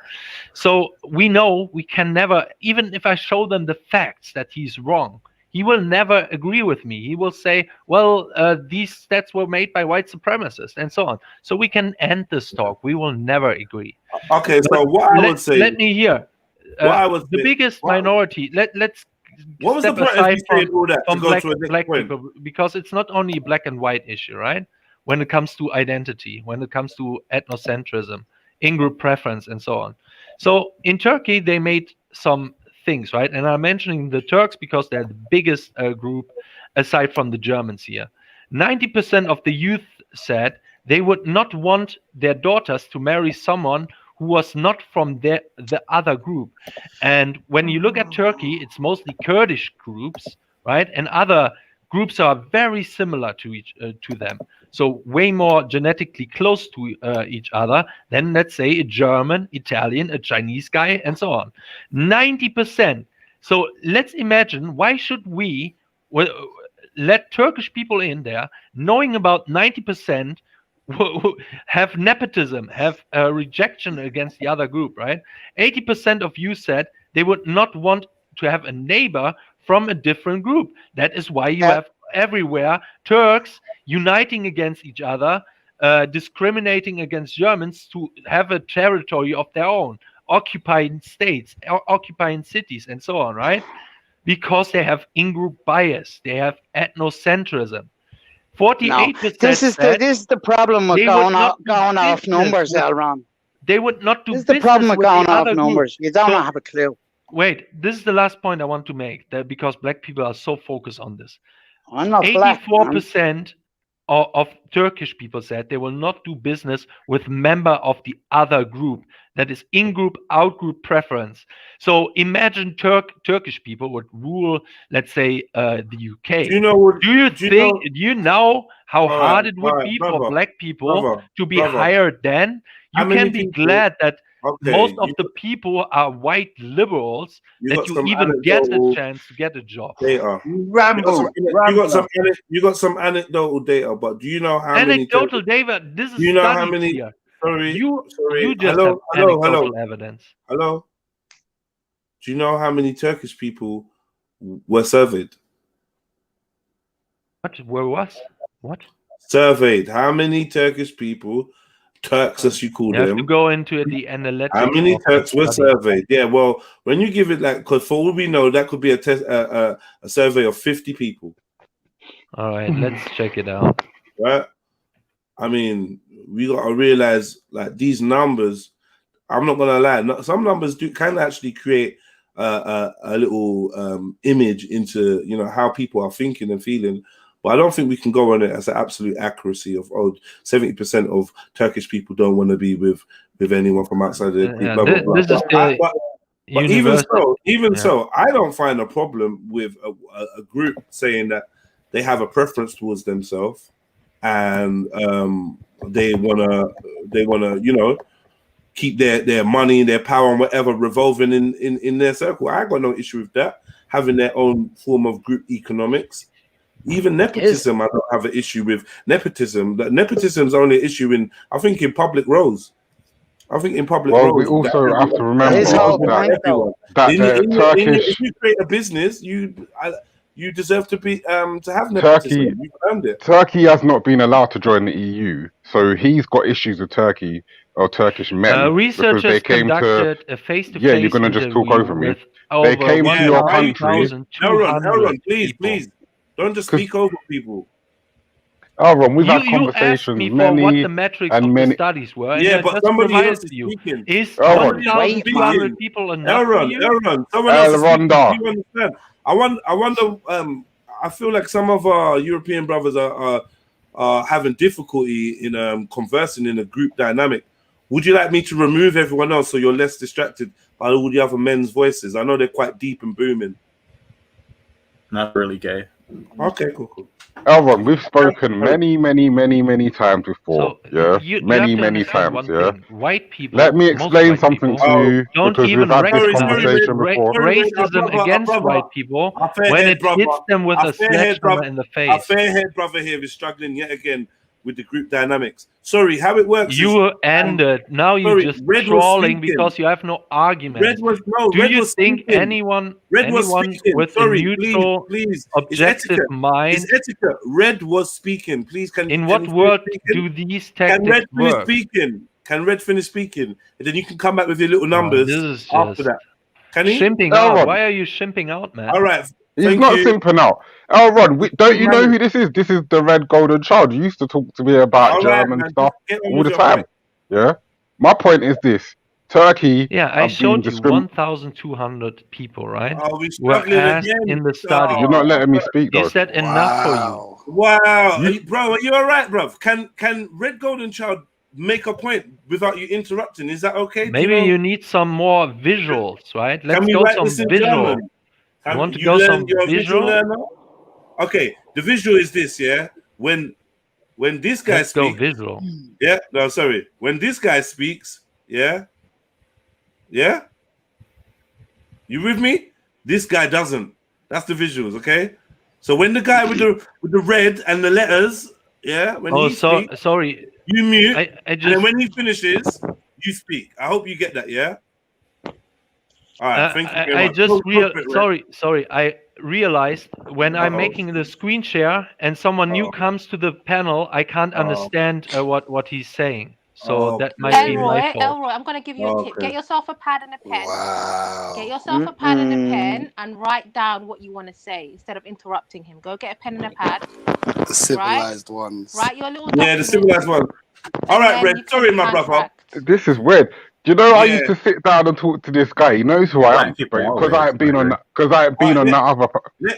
So we know we can never, even if I show them the facts that he's wrong, he will never agree with me. He will say, well, these stats were made by white supremacists and so on. So we can end this talk. We will never agree. Okay, so what I would say... Let me hear. The biggest minority, let's what was step the aside from black people, because it's not only a black and white issue, right? When it comes to identity, when it comes to ethnocentrism, in-group preference, and so on. So in Turkey, they made some things, right? And I'm mentioning the Turks because they're the biggest group aside from the Germans here. 90% of the youth said they would not want their daughters to marry someone who was not from the other group. And when you look at Turkey, it's mostly Kurdish groups, right? And other groups are very similar to them. So way more genetically close to each other than, let's say, a German, Italian, a Chinese guy, and so on. 90%. So let's imagine, why should we let Turkish people in there, knowing about 90% have nepotism, have rejection against the other group, right? 80% of you said they would not want to have a neighbor from a different group. That is why you have everywhere Turks uniting against each other, discriminating against Germans to have a territory of their own, occupying states, occupying cities, and so on, right? Because they have in-group bias, they have ethnocentrism. 48%. This is the problem with going off numbers, Elron. They would not do. This is the problem with going off numbers. You don't have a clue. Wait, this is the last point I want to make. That because black people are so focused on this. I'm not black. 84% of Turkish people said they will not do business with member of the other group. That is in-group, out-group preference. So imagine Turkish people would rule, let's say, the UK. Do you know how hard it would be for black people to be hired then? You can be glad that most of the people are white liberals, that you even get a chance to get a job. Data. You got some anecdotal data, but do you know how anecdotal data? This is do you know how many? Here. Sorry, you just have anecdotal evidence. Hello. Do you know how many Turkish people were surveyed? What? Surveyed. How many Turkish people, Turks as you call them? You have to go into the analytics. How many Turks were surveyed? Yeah, well, when you give it like, because for all we know, that could be a survey of 50 people. All right, let's check it out. Right? I mean, we got to realize, like, these numbers, I'm not going to lie, some numbers can actually create a little image into, how people are thinking and feeling. But I don't think we can go on it as an absolute accuracy of 70% of Turkish people don't want to be with anyone from outside the group. Blah, blah, blah. This is But even so, I don't find a problem with a group saying that they have a preference towards themselves and they wanna keep their money, their power, and whatever revolving in their circle. I got no issue with that. Having their own form of group economics. Even nepotism, I don't have an issue with nepotism. Nepotism is only an issue in public roles. I think in public roles. We also have to remember if Turkish. you create a business, you deserve to be to have nepotism. Turkey has not been allowed to join the EU, so he's got issues with Turkey or Turkish men because they came to. Yeah, you're gonna just talk over me. They came to your country. Elron, please. Don't just speak over people. Elron, we've had conversations many what the metrics and of many. the studies were. Yeah, but somebody else is speaking. Is 1,200 people enough for you? Elron, someone else is speaking. Do you understand? I wonder. I feel like some of our European brothers are having difficulty in conversing in a group dynamic. Would you like me to remove everyone else so you're less distracted by all the other men's voices? I know they're quite deep and booming. Not really gay. Okay, cool. Elron, we've spoken many times before. Many times. Yeah. White people. Let me explain something to you don't because even we've had this conversation before. Racism against white people when it hits them with a sledgehammer in the face. Our fair-haired brother here is struggling yet again with the group dynamics. Sorry, how it works. You ended. Now you're just trolling because you have no argument. Do you think anyone with a neutral, objective mind? It's etiquette. Red was speaking. Please, in what world do these tactics work? Can Red finish speaking? And then you can come back with your little numbers after that. Can he? Shimping out. Why are you shimping out, man? All right. He's not simping out. Elron, don't you know who this is? This is the red golden child. You used to talk to me about German stuff all the time. Yeah. My point is this: Turkey. Yeah, I showed you 1,200 people, right? Were asked in the study. You're not letting me speak, though. Is that enough for you? Wow, bro, are you all right, bro? Can Red Golden Child make a point without you interrupting? Is that okay? Maybe you need some more visuals, right? Let's go some visual. You want to go some visual? Okay, the visual is this, yeah. When this guy speaks, go visual. Yeah, no, sorry. When this guy speaks, yeah. You with me? This guy doesn't. That's the visuals, okay? So when the guy with the red and the letters, yeah. When he speaks, sorry. You mute, and then when he finishes, you speak. I hope you get that, yeah. All right, thank you very much. Sorry. I realized when I'm making the screen share and someone new comes to the panel, I can't understand what he's saying. So that might be my fault. Elroy, I'm going to give you a tip. Get yourself a pad and a pen. Get yourself a pad and a pen and write down what you want to say instead of interrupting him. Go get a pen and a pad. The civilized ones. Write your little document. Yeah, the civilized ones. All right, Red. Sorry, my brother. This is weird. Do you know I used to sit down and talk to this guy? He knows who I am because I ain't been on that. Because I ain't been on that other.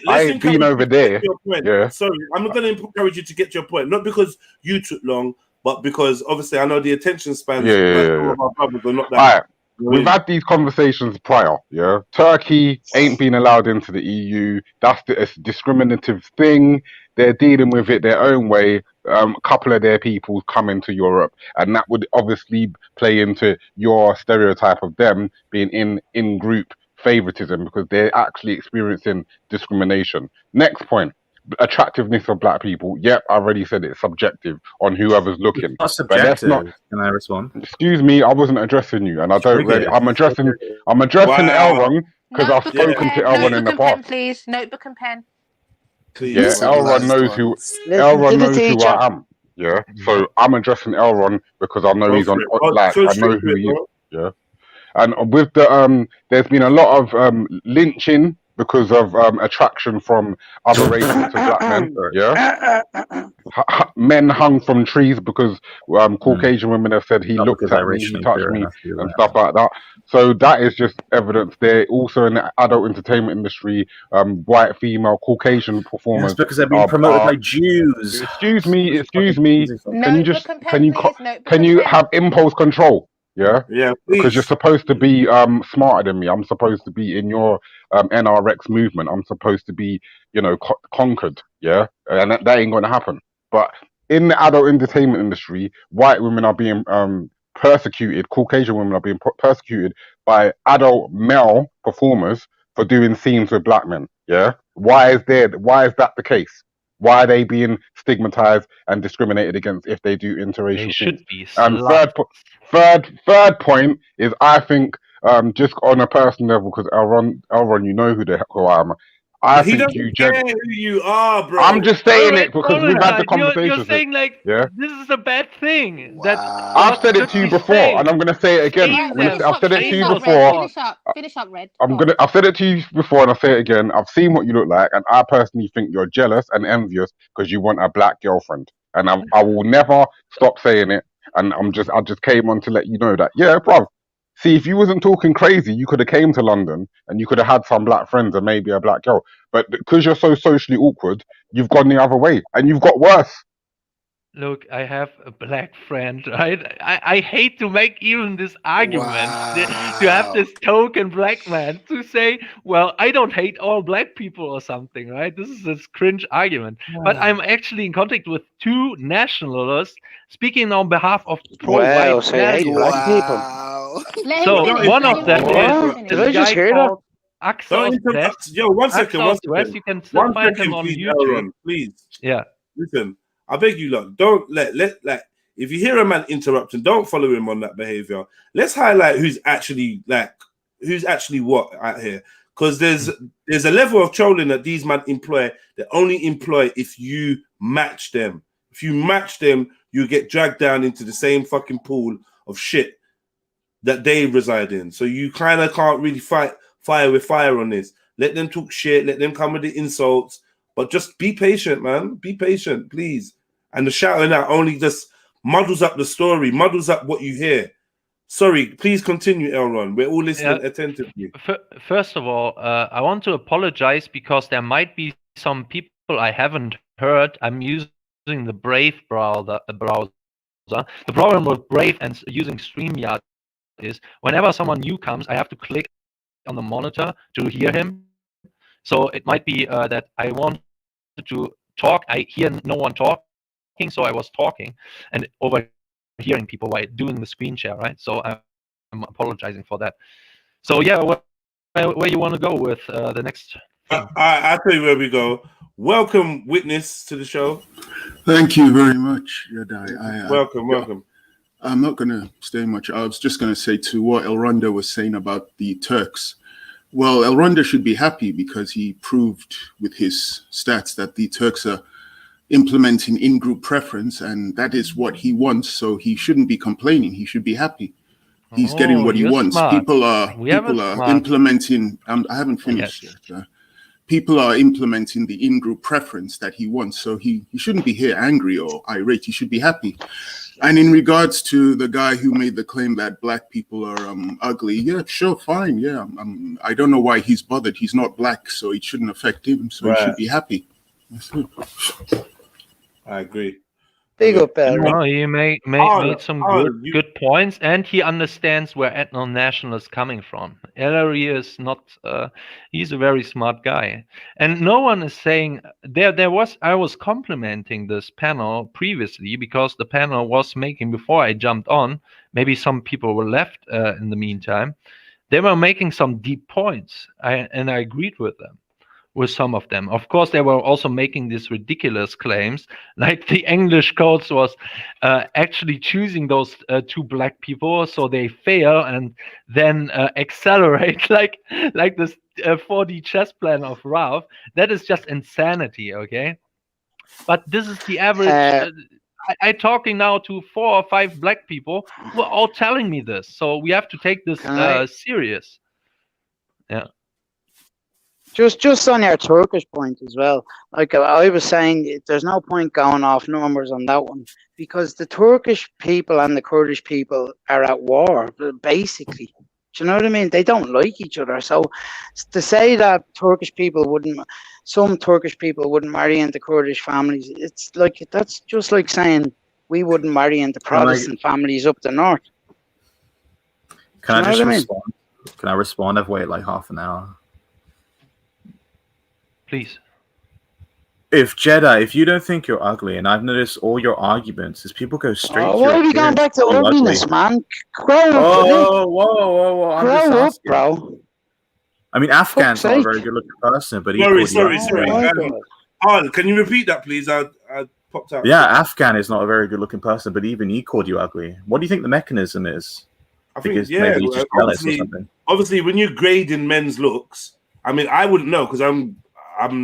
I ain't been over there. Yeah. Sorry, I'm not going to encourage you to get your point. Not because you took long, but because obviously I know the attention spans of our brothers are not that. All right. We've had these conversations prior. Yeah. Turkey ain't been allowed into the EU. That's a discriminative thing. They're dealing with it their own way. A couple of their people come into Europe, and that would obviously play into your stereotype of them being in group favoritism because they're actually experiencing discrimination. Next point. Attractiveness of black people. Yep, I already said it's subjective on whoever's looking. It's not subjective. Can I respond? Excuse me, I wasn't addressing you, and I don't really. I'm addressing Elron because I've spoken to Elron in the past. Please, notebook and pen. Yeah, Elron knows who I am. Yeah, so I'm addressing Elron because I know he's on. Like I know who he is. Yeah, and with the there's been a lot of lynching because of attraction from other races to black men. Yeah, men hung from trees because Caucasian women have said he Not looked because at me, he Irish and touched fair me, enough. You're and right. stuff like that. So that is just evidence there. Also in the adult entertainment industry, white, female, Caucasian performers. Yes, because they're being promoted by Jews. Excuse me. Can you just Notebook and pen, please. Notebook can and you pen. have impulse control? Yeah, yeah. Because you're Please. supposed to be smarter than me. I'm supposed to be in your NRX movement. I'm supposed to be, conquered. Yeah, and that ain't going to happen. But in the adult entertainment industry, white women are being persecuted. Caucasian women are being persecuted by adult male performers for doing scenes with black men. Yeah, why is that the case? Why are they being stigmatized and discriminated against if they do interracial They scenes? should be And sluts. third point is, I think, just on a personal level, because Elron, you know who I am. I He think doesn't care who you are, bro. I'm just saying it because Brother we've had the side, you're conversations. saying like Yeah, this is a bad thing. That I've said it to you before, and I'm going to say it again. I've said it to you before. Finish up, Red. I've said it to you before, and I'll say it again. I've seen what you look like, and I personally think you're jealous and envious because you want a black girlfriend. And I will never stop saying it. And I just came on to let you know that, yeah, bruv. See, if you wasn't talking crazy, you could have came to London and you could have had some black friends and maybe a black girl. But because you're so socially awkward, you've gone the other way, and you've got worse. Look, I have a black friend, right? I hate to make even this argument to have this token black man to say, well, I don't hate all black people or something, right? This is this cringe argument. But I'm actually in contact with two nationalists speaking on behalf of pro-white so you hate black people. So one of them is Did I a just guy hear that? called Axel West. Yo, one second. You can still find him on please, YouTube. Aaron, please. Yeah. Listen, I beg you, lot, don't let if you hear a man interrupting, don't follow him on that behavior. Let's highlight who's actually what out here, because there's a level of trolling that these men employ. They only employ if you match them. If you match them, you get dragged down into the same fucking pool of shit that they reside in. So you kind of can't really fight fire with fire on this. Let them talk shit. Let them come with the insults. But just be patient, man. Be patient, please. And the shouting out only just muddles up the story, muddles up what you hear. Sorry, please continue, Elron. We're all listening attentively. First of all, I want to apologize because there might be some people I haven't heard. I'm using the Brave browser. The problem with Brave and using StreamYard is whenever someone new comes, I have to click on the monitor to hear him. So it might be that I wanted to talk. I hear no one talking, so I was talking and overhearing people while doing the screen share, right? So I'm apologizing for that. So yeah, where you want to go with the next thing? I'll tell you where we go. Welcome, witness, to the show. Thank you very much, Yadai. Welcome. I'm not going to stay much. I was just going to say to what Elronda was saying about the Turks. Well, Elronda should be happy because he proved with his stats that the Turks are implementing in-group preference, and that is what he wants. So he shouldn't be complaining. He should be happy. He's getting what he wants. Smart. People are implementing. I haven't finished yet. People are implementing the in-group preference that he wants. So he shouldn't be here angry or irate. He should be happy. And in regards to the guy who made the claim that black people are ugly, yeah, sure, fine, yeah. I don't know why he's bothered. He's not black, so it shouldn't affect him. So he should be happy. I agree. Big up, No, he made some good points, and he understands where ethno-national is coming from. Ellery is not. He's a very smart guy, and no one is saying I was complimenting this panel previously because the panel was making before I jumped on. Maybe some people were left in the meantime. They were making some deep points, and I agreed with them. With some of them. Of course, they were also making these ridiculous claims, like the English coach was actually choosing those two black people, so they fail and then accelerate like this 4D chess plan of Ralph. That is just insanity, okay? But this is the average. I'm talking now to 4 or 5 black people who are all telling me this, so we have to take this serious. Yeah. Just on your Turkish point as well. Like I was saying, there's no point going off numbers on that one because the Turkish people and the Kurdish people are at war, basically. Do you know what I mean? They don't like each other. So to say that some Turkish people wouldn't marry into Kurdish families, it's like that's just like saying we wouldn't marry into Protestant families up the north. Can I just respond? Can I respond? I've waited like half an hour. Please. If you don't think you're ugly, and I've noticed all your arguments is people go straight to why are we going back to ugliness, man? Grow up, whoa. I'm grow just up, asking. bro. I mean, Afghan's not a very good looking person, but sorry. Can you repeat that, please? I popped out. Yeah, Afghan is not a very good looking person, but even he called you ugly. What do you think the mechanism is? I think, maybe he's just jealous or something. Obviously, when you're grading men's looks, I mean, I wouldn't know because I'm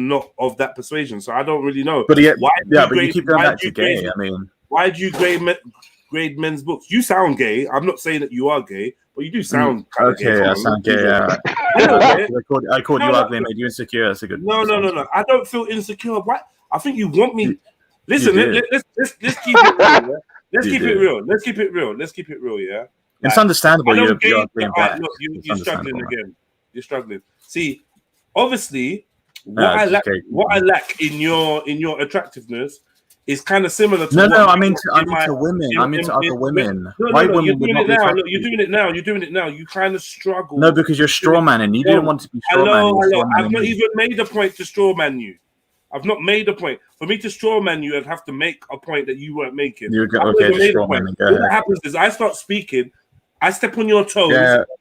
not of that persuasion, so I don't really know. But you keep going back to gay. I mean, why do you grade men's books? You sound gay. I'm not saying that you are gay, but you do sound kind of gay. Okay, I sound gay. I called you ugly and made you insecure. That's a good. No. I don't feel insecure. Why? I think you want me. Listen, let's keep it real. Yeah? Let's keep it real. Yeah. It's understandable. You're being black. You're struggling again. You're struggling. See, obviously, what I lack in your attractiveness is kind of similar to. No, I'm into women. I'm into other women. White women would not be attractive. You're doing it now. You kind of struggle. No, because you're straw man, and you didn't want to be straw man. I've not even made a point to straw man you. I've not made a point. For me to straw man you, I'd have to make a point that you weren't making. Okay, straw man. What happens is I start speaking. I step on your toes,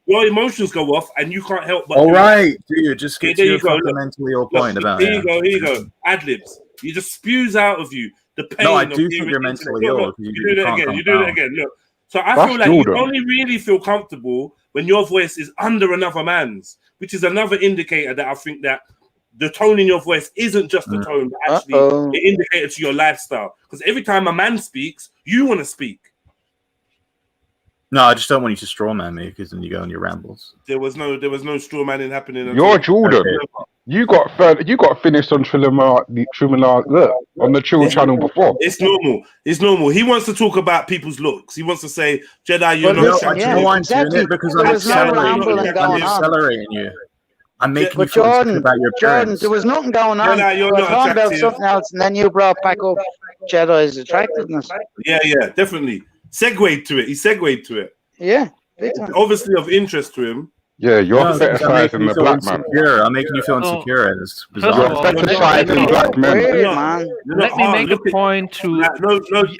your emotions go off, and you can't help but. All right, dude, just get to your fundamentally your point about Here you go. Ad-libs. You just spews out of you the pain. No, I do think you're mentally ill. You do it again. Look. So I feel like you only really feel comfortable when your voice is under another man's, which is another indicator that I think that the tone in your voice isn't just the tone, but actually it indicates to your lifestyle. Because every time a man speaks, you want to speak. No, I just don't want you to straw man me because then you go on your rambles. There was no straw manning happening. You're Jordan. Okay. You got finished on Trilluminati on the Trill channel before. It's normal. He wants to talk about people's looks. He wants to say, Jedi, you're not attractive. No, I'm doing it because I'm accelerating you. I'm making you feel insecure about your appearance. There was nothing going on. Jedi, you're we were not talking attractive. about something else, and then you brought back up Jedi's attractiveness. Yeah, definitely. Segued to it. He segued to it. Yeah. Obviously of interest to him. Yeah, you're fetishizing the black man. I'm making you feel insecure. It's bizarre. You're fetishizing black men. Let me make a point to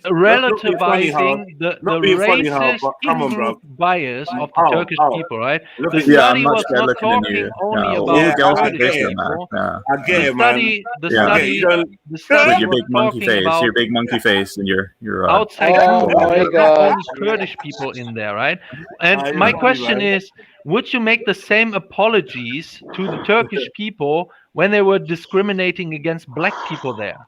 relativizing the racist bias of the Turkish people, right? The study was not talking only about Kurdish people. The study with your big monkey face, your big monkey face, and your outside all these Kurdish people in there, right? And my question is, would you make the same apologies to the Turkish people when they were discriminating against black people there?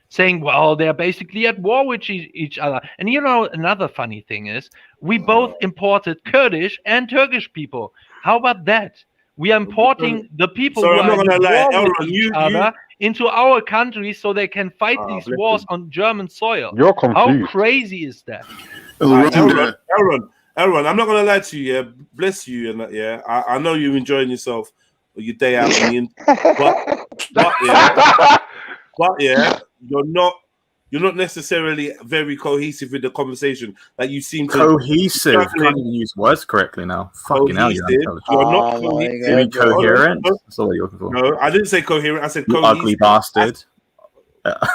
Saying, well, they're basically at war with each other. And you know, another funny thing is, we both imported Kurdish and Turkish people. How about that? We are importing the people who are at war with each other into our country so they can fight these wars on German soil. You're confused. How crazy is that? Aaron, I'm not gonna lie to you. Yeah, bless you and that. Yeah, I know you're enjoying yourself or your day out, but you're not necessarily very cohesive with the conversation. Like you seem to cohesive. I can't even use words correctly now. Fucking hell, you're not cohesive. You mean coherent? That's all you're looking for. No, I didn't say coherent. I said cohesive. Ugly bastard.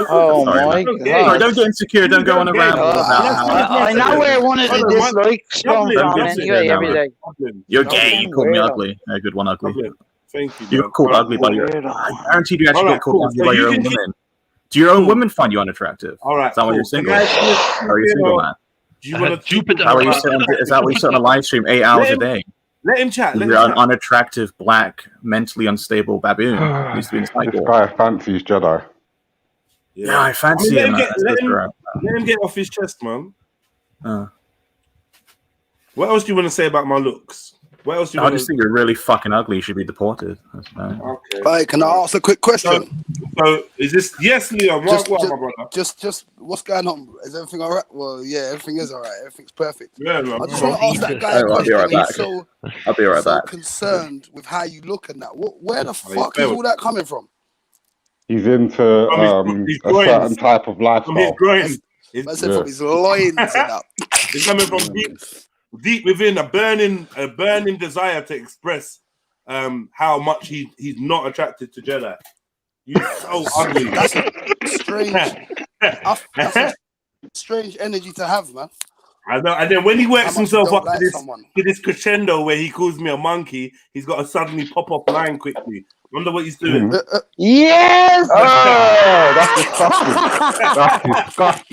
Oh my God! Sorry, don't get insecure. Don't go on a ramble. I know where one of the dislikes come from anyway. Every day. You're gay. You called me ugly. A good one, ugly. Thank you. You're called ugly by your. I guarantee you actually get called ugly by your own women. Do your own women find you unattractive? All right. Is that why you're single? Or are you single, man? Do you want to Is that why you sit on a live stream 8 hours a day? Let him chat. You're an unattractive, black, mentally unstable baboon. Used to be in this guy fancies Jedi. Yeah, I fancy him. Let him get off his chest, man. What else do you want to say about my looks? What else? I just think you're really fucking ugly. You should be deported. That's fine. Okay. Hey, can I ask a quick question? So is this Leon? What, my brother? Just what's going on? Is everything all right? Well, yeah, everything is all right. Everything's perfect. Yeah, man. I just want to ask that guy a I'll be question. right back. I'll be right so back. concerned with how you look and that. Where the fuck is all that coming from? He's into a certain type of lifestyle. From his groin. I said from his loins and that. It's coming from deep within a burning desire to express how much he's not attracted to Jedi. You're so ugly. That's strange. That's a strange energy to have, man. I know. And then when he works himself up to this crescendo where he calls me a monkey, he's got to suddenly pop off line quickly. Wonder what he's doing. Yes. Oh, that's disgusting. That's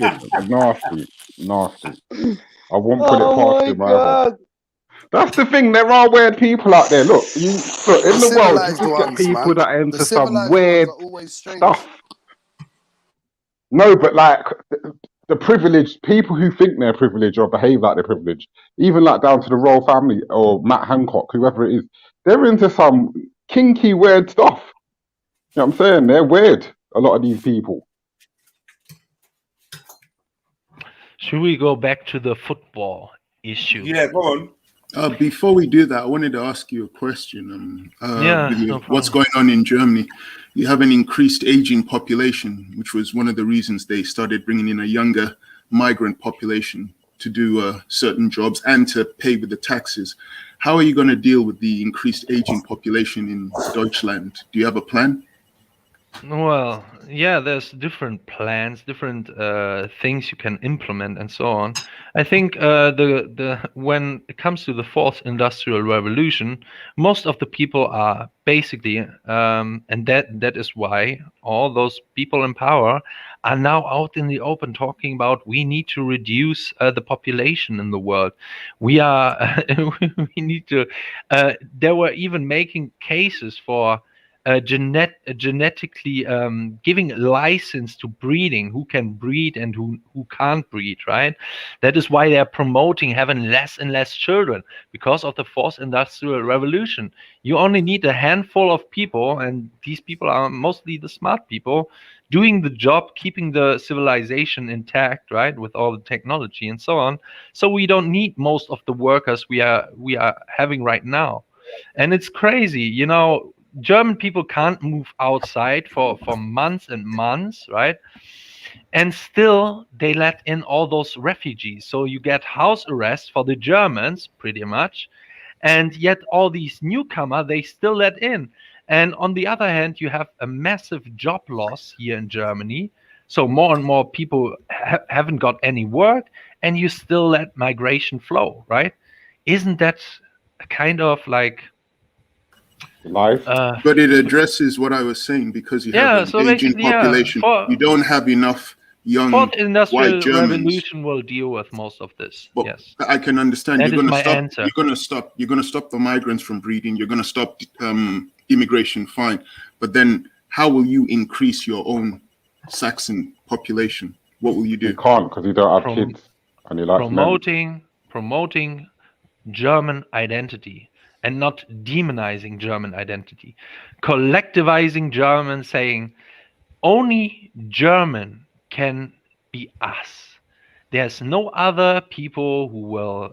disgusting. Nasty. I won't put it past him either. That's the thing. There are weird people out there. Look, in the world, you just get people that are into some weird stuff. No, but like the privileged people who think they're privileged or behave like they're privileged, even like down to the royal family or Matt Hancock, whoever it is, they're into some kinky, weird stuff. You know what I'm saying? They're weird. A lot of these people. Should we go back to the football issue? Yeah, go on. Before we do that, I wanted to ask you a question. What's going on in Germany? You have an increased aging population, which was one of the reasons they started bringing in a younger migrant population to do certain jobs and to pay with the taxes. How are you going to deal with the increased aging population in Deutschland? Do you have a plan? Well, yeah, there's different plans, different things you can implement, and so on. I think when it comes to the fourth industrial revolution, most of the people are basically, and that is why all those people in power are now out in the open talking about we need to reduce the population in the world. We need to. They were even making cases for genetically giving a license to breeding, who can breed and who can't breed, right? That is why they're promoting having less and less children, because of the fourth industrial revolution. You only need a handful of people, and these people are mostly the smart people doing the job, keeping the civilization intact, right, with all the technology and so on. So we don't need most of the workers we are having right now. And it's crazy, you know. German people can't move outside for months and months, right? And still they let in all those refugees. So you get house arrest for the Germans, pretty much. And yet all these newcomers, they still let in. And on the other hand, you have a massive job loss here in Germany. So more and more people haven't got any work, and you still let migration flow, right? Isn't that a kind of like life? But it addresses what I was saying, because you have an aging population. You don't have enough young fourth industrial white Germans. revolution will deal with most of this. But yes, I can understand. That You're is going my to stop. answer. You're going to stop the migrants from breeding. You're going to stop immigration. Fine, but then how will you increase your own Saxon population? What will you do? You can't, because you don't have kids, and you like promoting German identity. And not demonizing German identity, collectivizing German, saying only German can be us. There's no other people who will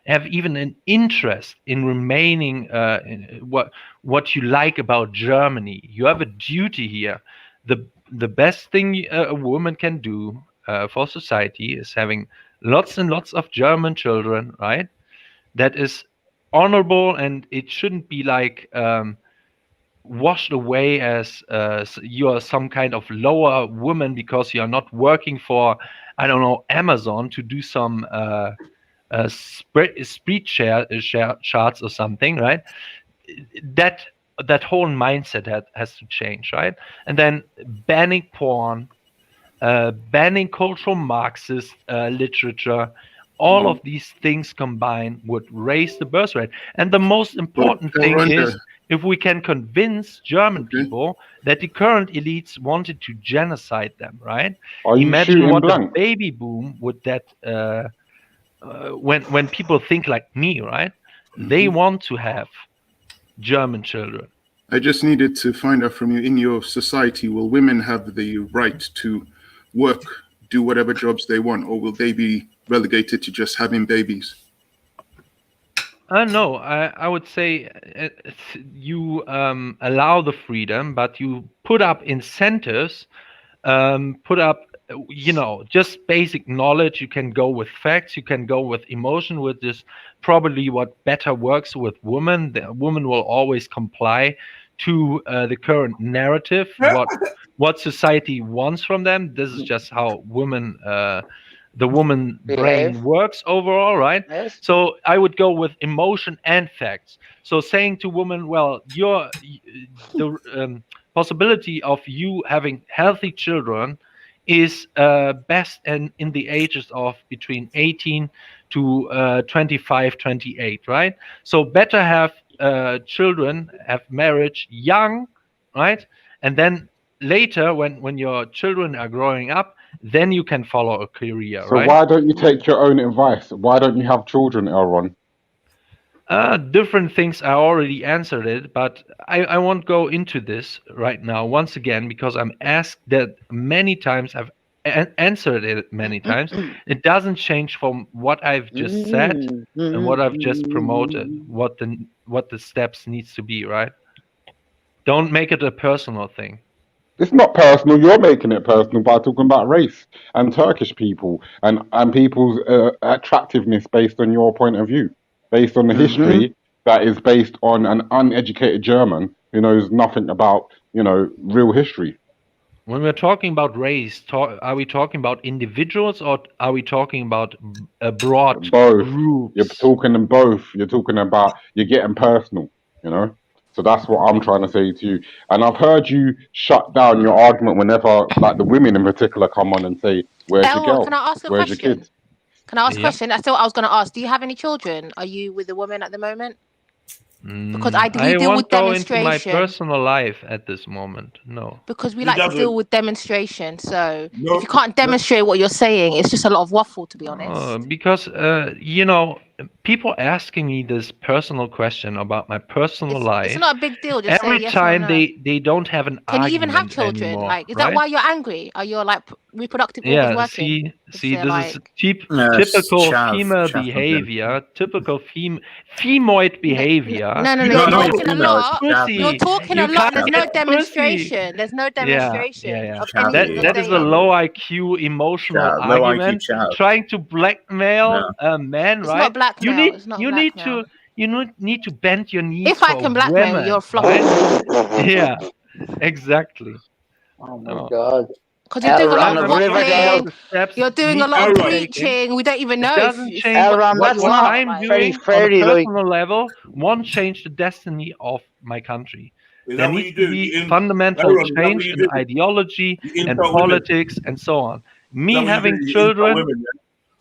have even an interest in remaining in what you like about Germany. You have a duty here. The best thing a woman can do for society is having lots and lots of German children, right? That is honorable, and it shouldn't be like washed away as you are some kind of lower woman because you are not working for, I don't know, Amazon to do some speed charts or something, right? That whole mindset has to change, right? And then banning porn, banning cultural Marxist literature. All of these things combined would raise the birth rate. And the most important thing is if we can convince German people that the current elites wanted to genocide them, right? Imagine what a baby boom would that when people think like me, right? they want to have German children. I just needed to find out from you, in your society, will women have the right to work, do whatever jobs they want, or will they be relegated to just having babies? No, I would say you allow the freedom, but you put up incentives, put up, just basic knowledge. You can go with facts, you can go with emotion, with this probably what better works with women. The woman will always comply to the current narrative, what society wants from them. This is just how women the woman brain works overall, right? Yes. So I would go with emotion and facts. So saying to women, well, the possibility of you having healthy children is best in the ages of between 18 to 25, 28, right? So better have children, have marriage young, right? And then later, when your children are growing up, then you can follow a career, So right? why don't you take your own advice? Why don't you have children, Elron? Different things, I already answered it, but I won't go into this right now once again, because I'm asked that many times. I've answered it many times. It doesn't change from what I've just said and what I've just promoted, what the steps needs to be, right? Don't make it a personal thing. It's not personal. You're making it personal by talking about race and Turkish people and people's attractiveness based on your point of view, based on the history that is based on an uneducated German who knows nothing about, real history. When we're talking about race, are we talking about individuals or are we talking about a broad group? You're talking both. You're talking about, you're getting personal, So that's what I'm trying to say to you. And I've heard you shut down your argument whenever, like, the women in particular come on and say, where's your girl? Can I ask a Where's your question? kid? Can I ask a question? That's what I was going to ask. Do you have any children? Are you with a woman at the moment? Because we deal won't with go into my demonstration. personal life at this moment. No. Because we like to deal with demonstration. So if you can't demonstrate what you're saying, it's just a lot of waffle, to be honest. Because people asking me this personal question about my personal life. It's not a big deal. Just every say yes time or no. they don't have an Can argument you even have children? anymore, Like, is right? that why you're angry? Are your reproductive organs working? See, this is Yes, typical chav, female chav behavior, typical femoid behavior. No, you're talking a lot. You're talking a lot. There's no demonstration. There's no demonstration of anything you're That is a saying. low IQ emotional Low IQ argument, chav. trying to blackmail a man, It's right? not blackmail. It's not blackmail. You need to bend your knees. If I can blackmail, women, you're right? flopping. Yeah, exactly. Oh my God. Because you're doing a lot of waffling, you're doing a lot of preaching. We don't even know It doesn't if change Elron, what that's not I'm doing on a personal level won't change the destiny of my country. There needs to be a fundamental change in ideology and politics and so on. Me having children.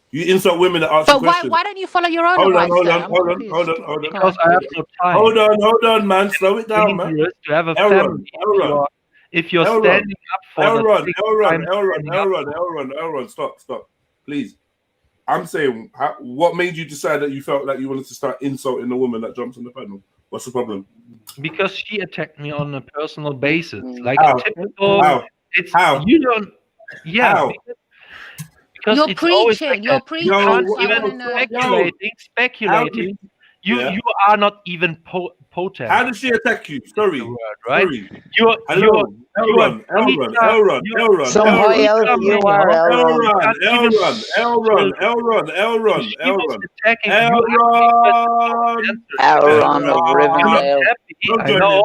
You insult women that ask you questions. But why don't you follow your own Hold advice? on. Because I have no time. Hold on, man. Slow it down, man. To have a family. If you're standing up for Elron, stop, please. I'm saying, what made you decide that you felt like you wanted to start insulting the woman that jumps on the panel? What's the problem? Because she attacked me on a personal basis, like How? a typical. How? You don't. Yeah. How? Because you're it's always preaching. like You're that. preaching. You can't even speculating. You are not even potent. How did she attack you? Sorry, word, right? Sorry. Elron. Elron of Rivendell.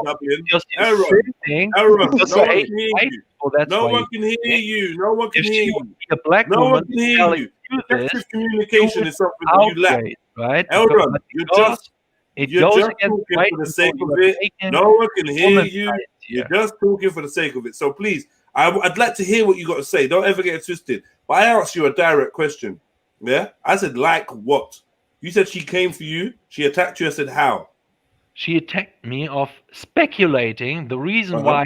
No one can hear you. No one can hear you. A black no woman one can hear you. Effective communication is something that you lack, right? Elron, you're just talking for the sake of it. No one can hear you. You're just talking for the sake of it. So please, I'd like to hear what you got to say. Don't ever get it twisted. But I asked you a direct question. Yeah, I said, like what? You said she came for you. She attacked you. I said, how? she attacked me of speculating the reason why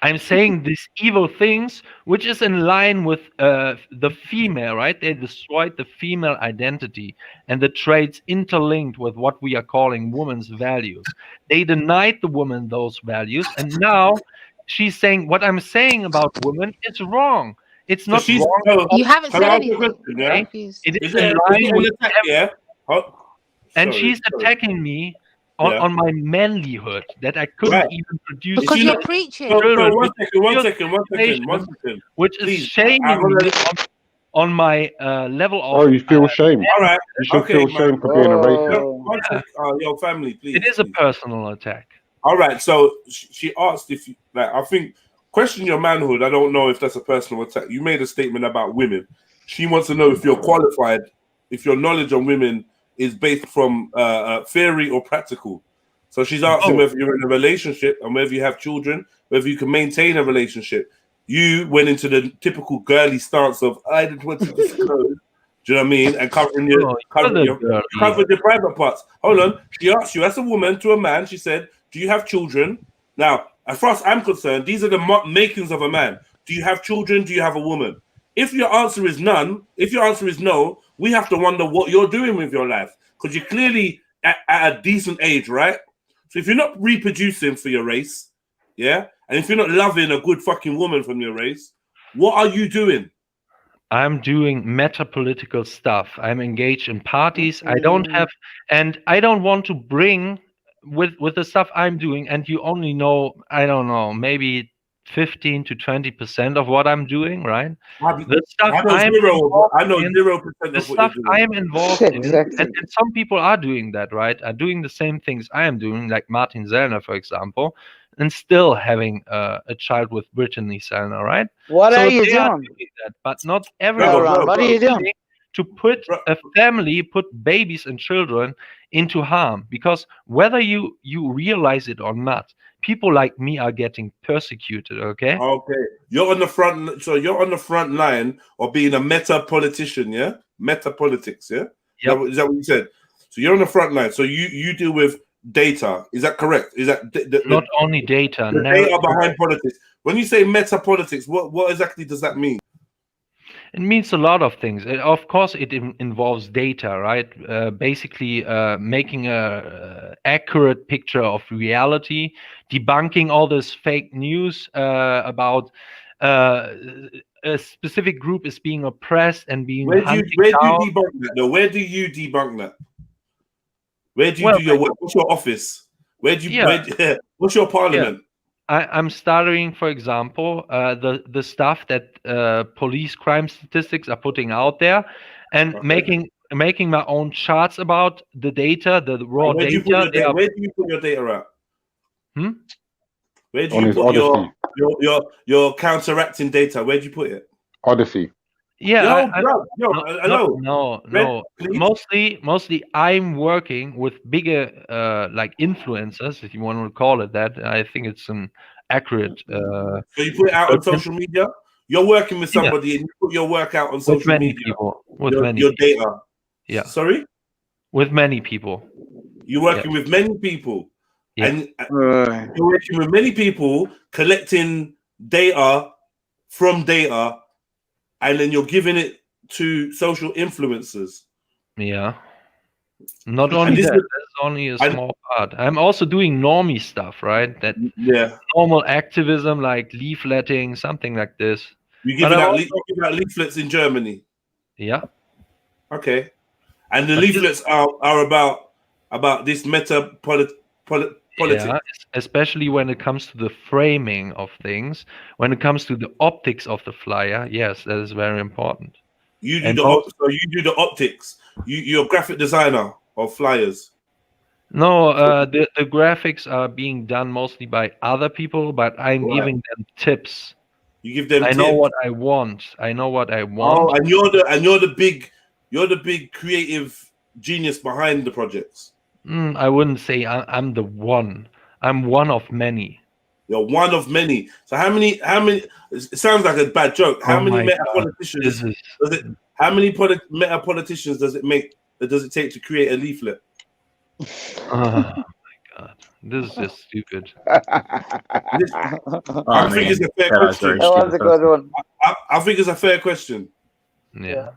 I'm saying these evil things, which is in line with the female, right? They destroyed the female identity and the traits interlinked with what we are calling women's values. They denied the woman those values, and now she's saying what I'm saying about women is wrong. It's not wrong. You haven't said anything. Okay? It is in line with and she's attacking me on my manlyhood that I couldn't even produce. Because you're preaching. One second. Which is shaming me on my level of. Oh, you feel shame. All right. You should feel shame for being a racist. Your family, please. It is a personal attack. All right. So she asked if you, like, I think, question your manhood. I don't know if that's a personal attack. You made a statement about women. She wants to know if you're qualified, if your knowledge on women is based from theory or practical. So she's asking whether you're in a relationship and whether you have children, whether you can maintain a relationship. You went into the typical girly stance of I didn't want to disclose. Do you know what I mean? And covering your private parts. Hold on. She asked you as a woman to a man. She said, "Do you have children?" Now, as far as I'm concerned, these are the makings of a man. Do you have children? Do you have a woman? If your answer is none, if your answer is no, we have to wonder what you're doing with your life, because you're clearly at a decent age, right? So if you're not reproducing for your race, yeah, and if you're not loving a good fucking woman from your race, what are you doing? I'm doing meta-political stuff. I'm engaged in parties. I don't have, and I don't want to bring with the stuff I'm doing, and you only know, I don't know, maybe 15 to 20% of what I'm doing, right? The stuff I know 0% of the stuff I'm involved in, and some people are doing that, right? Are doing the same things I am doing, like Martin Sellner, for example, and still having a child with Brittany Sellner, right? What are you they doing? That, but not everyone. What are you doing? To put a family, put babies and children into harm, because whether you realize it or not, people like me are getting persecuted. Okay. You're on the front. So you're on the front line of being a meta politician, yeah? Meta politics, yeah? Is that what you said? So you're on the front line. So you deal with data. Is that correct? Is that not only data? The data behind politics. When you say meta politics, what exactly does that mean? It means a lot of things. Of course, it involves data, right? Basically, making a accurate picture of reality, debunking all this fake news about a specific group is being oppressed and being. Where do you debunk that? No, where do you debunk that? Where do you do your work? What's your office? What's your parliament? Yeah. I'm studying, for example, the stuff that police crime statistics are putting out there, and making my own charts about the data, the raw data. Where do you put your data at? Where do On you his put your counteracting data? Where do you put it? Odyssey. Yeah, no. Mostly, I'm working with bigger, like influencers, if you want to call it that. I think it's an accurate. So you put it out on social media. You're working with somebody, and you put your work out on social media. Your data. Yeah. Sorry. With many people. You're working with many people, and you're working with many people, collecting data from data. And then you're giving it to social influencers. Yeah. Not only that, that's only a small part. I'm also doing normie stuff, right? That normal activism, like leafletting, something like this. You give out leaflets in Germany. Yeah. Okay. And the leaflets are about this meta politics. Yeah, especially when it comes to the framing of things, when it comes to the optics of the flyer. Yes, that is very important. You do the optics. You're a graphic designer of flyers. No, the graphics are being done mostly by other people, but I'm giving them tips. You give them. I know what I want. Oh, and you're the big creative genius behind the projects. I wouldn't say I'm the one. I'm one of many. You're one of many. So how many? It sounds like a bad joke. How many meta politicians How many meta politicians does it take to create a leaflet? Oh my God! This is just stupid. I think it's a fair question. That was a good one. I think it's a fair question. Yeah.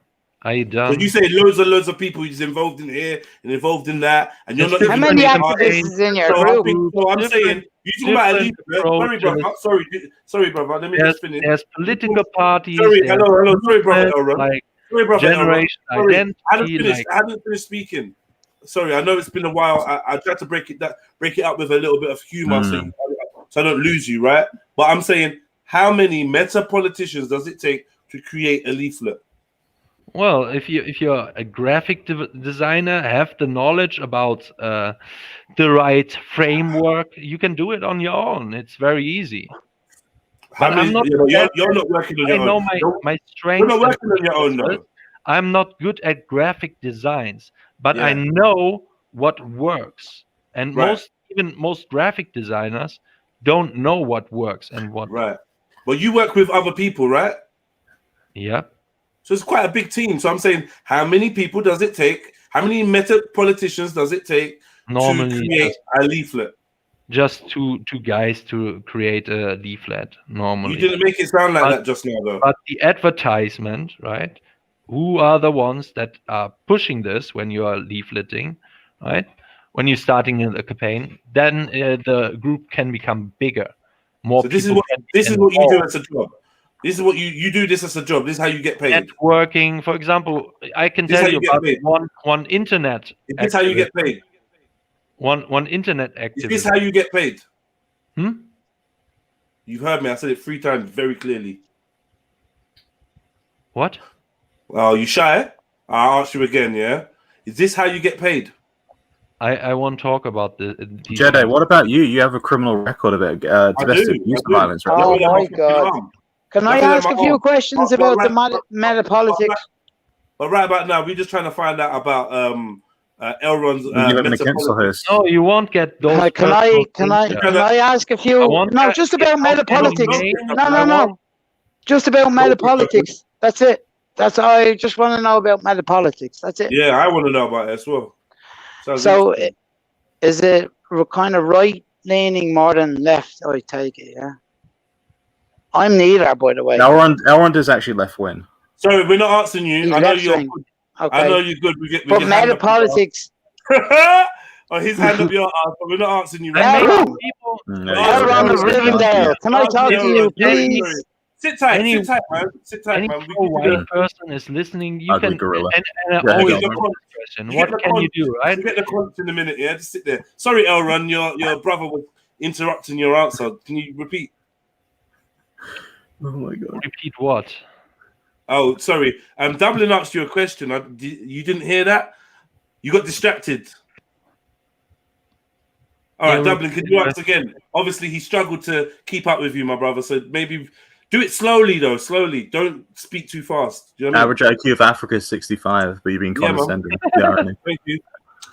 Are you Because done? you say loads and people is involved in here and involved in that, and you're not. How many activists is in your group? So I'm saying you talking about a leaflet. Sorry, brother. Let me just finish. There's political parties. Sorry, hello. Sorry, brother Elron. Like sorry, brother generation Elron. identity. I hadn't finished speaking. Sorry, I know it's been a while. I tried to break it up with a little bit of humor, so I don't lose you, right? But I'm saying, how many meta politicians does it take to create a leaflet? Well, if you're a graphic designer, have the knowledge about the right framework, you can do it on your own. It's very easy. You're not working on your own. I know my strengths. You're not working on your own, though. I'm not good at graphic designs, but I know what works. And most graphic designers don't know what works and what. Right. But you work with other people, right? Yeah. So it's quite a big team. So I'm saying, how many people does it take? How many meta politicians does it take to create a leaflet? Just two guys to create a leaflet normally. You didn't make it sound like that just now, though. But the advertisement, right? Who are the ones that are pushing this when you are leafleting, right? When you're starting a campaign, then the group can become bigger. So this is what you do as a job. This is what you do. This as a job. This is how you get paid. Networking, for example, I can tell you about one internet. Is this how you get paid? One internet activist. Is this how you get paid? Hmm? You've heard me. I said it 3 times very clearly. What? Oh, you shy? I'll ask you again. Yeah. Is this how you get paid? I won't talk about the Jedi, what about you? You have a criminal record of it, domestic abuse violence, right? Oh my God! Can I ask a few questions about the meta politics? But right about now, we're just trying to find out about Elron's. You live in a council host. No, you won't get those. Can I ask a few? No, just about meta politics. No. Just about meta politics. That's it. That's all. I just want to know about meta politics. That's it. Yeah, I want to know about it as well. So, is it kind of right leaning more than left? I take it. Yeah. I'm neither, by the way. Elron is actually left wing. Sorry, we're not answering you. I know you're good. Okay. I know you're good. But meta politics. Oh, his hand up your ass, but we're not answering you. Elron of Rivendell. Can I talk to you, please? Sit tight, man. Sit tight, man. White person is listening. You can. And always question. What can you do, right? You get the content in a minute, yeah. Just sit there. Sorry, Elron, your brother was interrupting your answer. Can you repeat? Oh my God. Repeat what? Oh, sorry. Dublin asked you a question. You didn't hear that? You got distracted. All right, Dublin, can you ask again? Obviously, he struggled to keep up with you, my brother. So maybe do it slowly, though. Slowly. Don't speak too fast. Do you know what Average IQ of Africa is 65, but you've been condescending.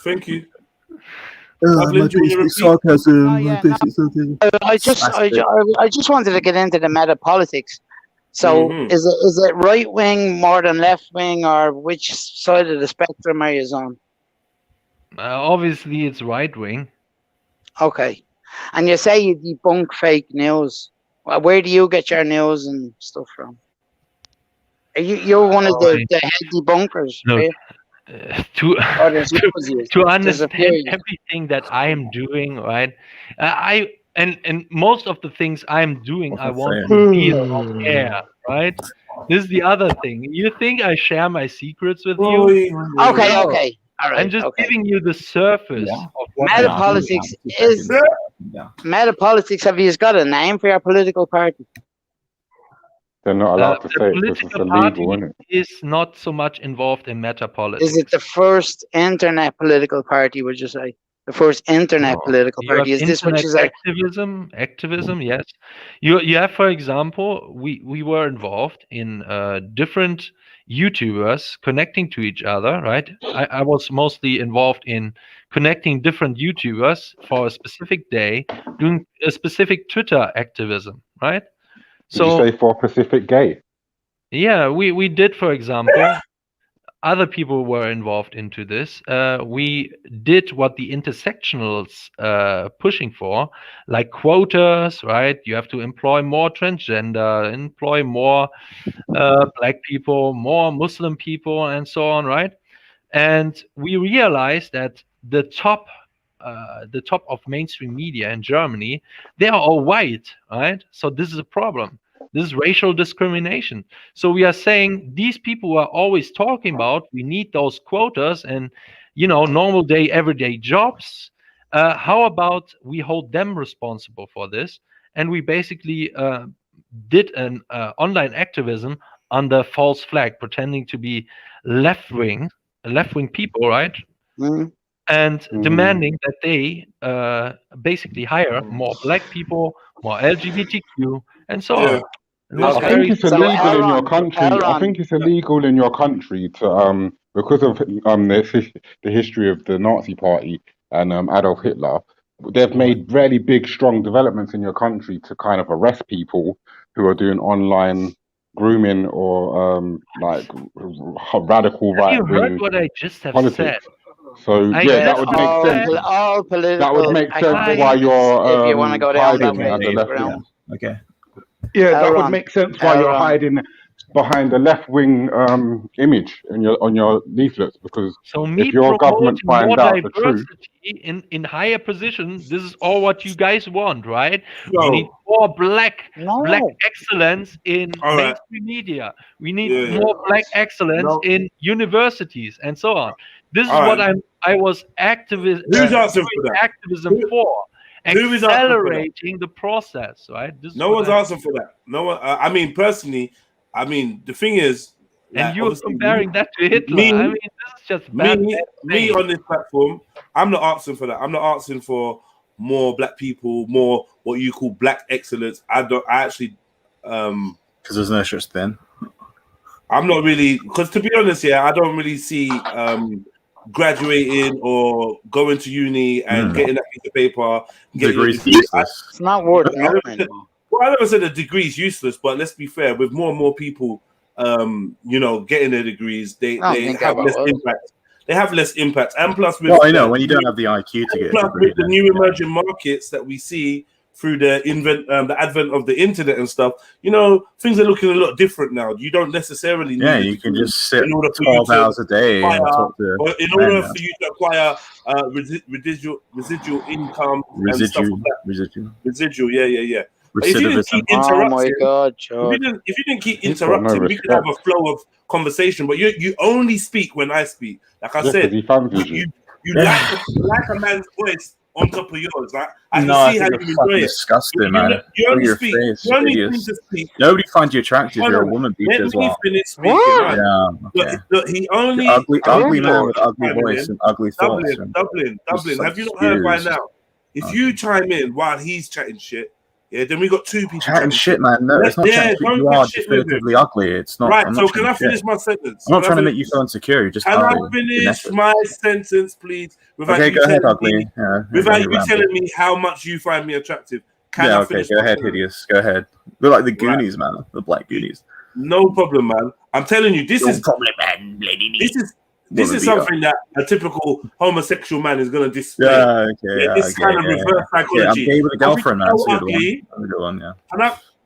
Thank you. My basic sarcasm. I just wanted to get into the meta politics. So is it right wing more than left wing, or which side of the spectrum are you on? Obviously, it's right wing. Okay, and you say you debunk fake news. Well, where do you get your news and stuff from? You're one of the head debunkers. No. Right? To understand everything that I am doing, right? And most of the things I'm doing, I want to be on air, right? This is the other thing. You think I share my secrets with you? Okay. All right. I'm just giving you the surface of what meta politics is. Meta politics. Have you got a name for your political party? They're not allowed to say it because it's illegal, isn't it? Is not so much involved in meta politics. Is it the first internet political party? Would you say the first internet political party? Is this what you say? Activism, yes. You have, for example, we were involved in different YouTubers connecting to each other, right? I was mostly involved in connecting different YouTubers for a specific day, doing a specific Twitter activism, right? Did you say for Pacific Gay? Yeah, we did, for example. other people were involved into this. We did what the intersectionals pushing for, like quotas, right? You have to employ more transgender, employ more black people, more Muslim people, and so on, right? And we realized that the top of mainstream media in Germany, they are all white, right? So this is a problem. This is racial discrimination. So we are saying these people are always talking about we need those quotas and normal day, everyday jobs. How about we hold them responsible for this? And we basically did an online activism under false flag, pretending to be left-wing people, right? And demanding that they basically hire more black people, more LGBTQ, and so on. I think it's illegal in your country. I think it's illegal in your country to because of the history of the Nazi Party and Adolf Hitler. They've made really big, strong developments in your country to kind of arrest people who are doing online grooming or like radical right wing. Have you heard what I just have said? So that would make sense. All political. That would make sense why you're if you want to go down that hiding way, as a left Graham. wing. Okay. Yeah, that would make sense why you're hiding behind the left wing image on your leaflets, because if your government finds out the truth. In higher positions, this is all what you guys want, right? We need more black excellence in mainstream media. We need more black excellence in universities and so on. This is what I was activism for. Accelerating the process, right? No one's asking for that. No one. I mean, personally, the thing is, and you're comparing that to Hitler. This is just bad. Me on this platform, I'm not asking for that. I'm not asking for more black people, more what you call black excellence. Because there's no such thing. I'm not really, because to be honest, I don't really see graduating or going to uni and getting that piece of paper. Degrees useless. It's not worth it. Well, I never said a degree is useless, but let's be fair. With more and more people, getting their degrees, they have less impact. They have less impact, and plus, with I know when you don't have the IQ to get. Plus, with the new emerging markets that we see through the advent of the internet and stuff, things are looking a lot different now. You don't necessarily need you can just sit 12 hours a day and talk to in order for you to acquire residual income and stuff like that. Residual, yeah. If you didn't keep interrupting, oh my God, if you didn't keep interrupting, we could have a flow of conversation. But you only speak when I speak. Like I said, you like a man's voice on top of yours. Like, I can see how you enjoy it. Disgusting, man. You only speak. You only need to speak. Nobody finds you attractive. You're a woman beater as well. Finish speaking. Right? Yeah, okay. Look, he only ugly man with ugly voice and ugly thoughts. Dublin. Have you not heard by now? If you chime in while he's chatting shit, then we got two people chatting shit, man. No, it's not chatting shit. You are definitively ugly. It's not. Right. So can I finish my sentence? I'm not trying to make you feel insecure. You're just. Can I finish my sentence, please? Okay, go ahead, ugly. Without you telling me how much you find me attractive. Can I finish? Go ahead, hideous. Go ahead. We're like the Goonies, man. The Black Goonies. No problem, man. I'm telling you, this is something that a typical homosexual man is going to display. This kind of reverse psychology. I'm gay with a girlfriend, man.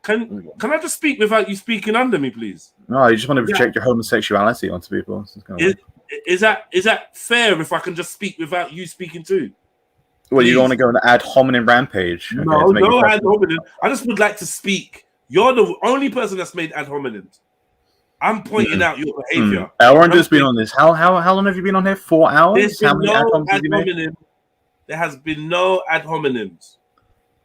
Can I just speak without you speaking under me, please? No, you just want to project your homosexuality onto people. Is that fair if I can just speak without you speaking too? Well, you want to go on an ad hominem rampage? Okay, no ad hominem. I just would like to speak. You're the only person that's made ad hominems. I'm pointing out your behavior. Elronder's been on this. How long have you been on here? 4 hours? How many ad hominems have you made? There has been no ad hominems.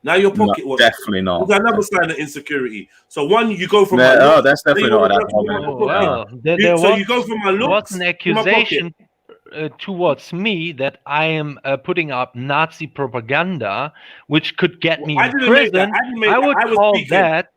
Now your pocket watch. Definitely not. There's another sign of insecurity. So one, you go from my look. Oh, that's definitely not an ad hominem. So you go from my look. What's an accusation towards me that I am putting up Nazi propaganda, which could get me in prison? I would call that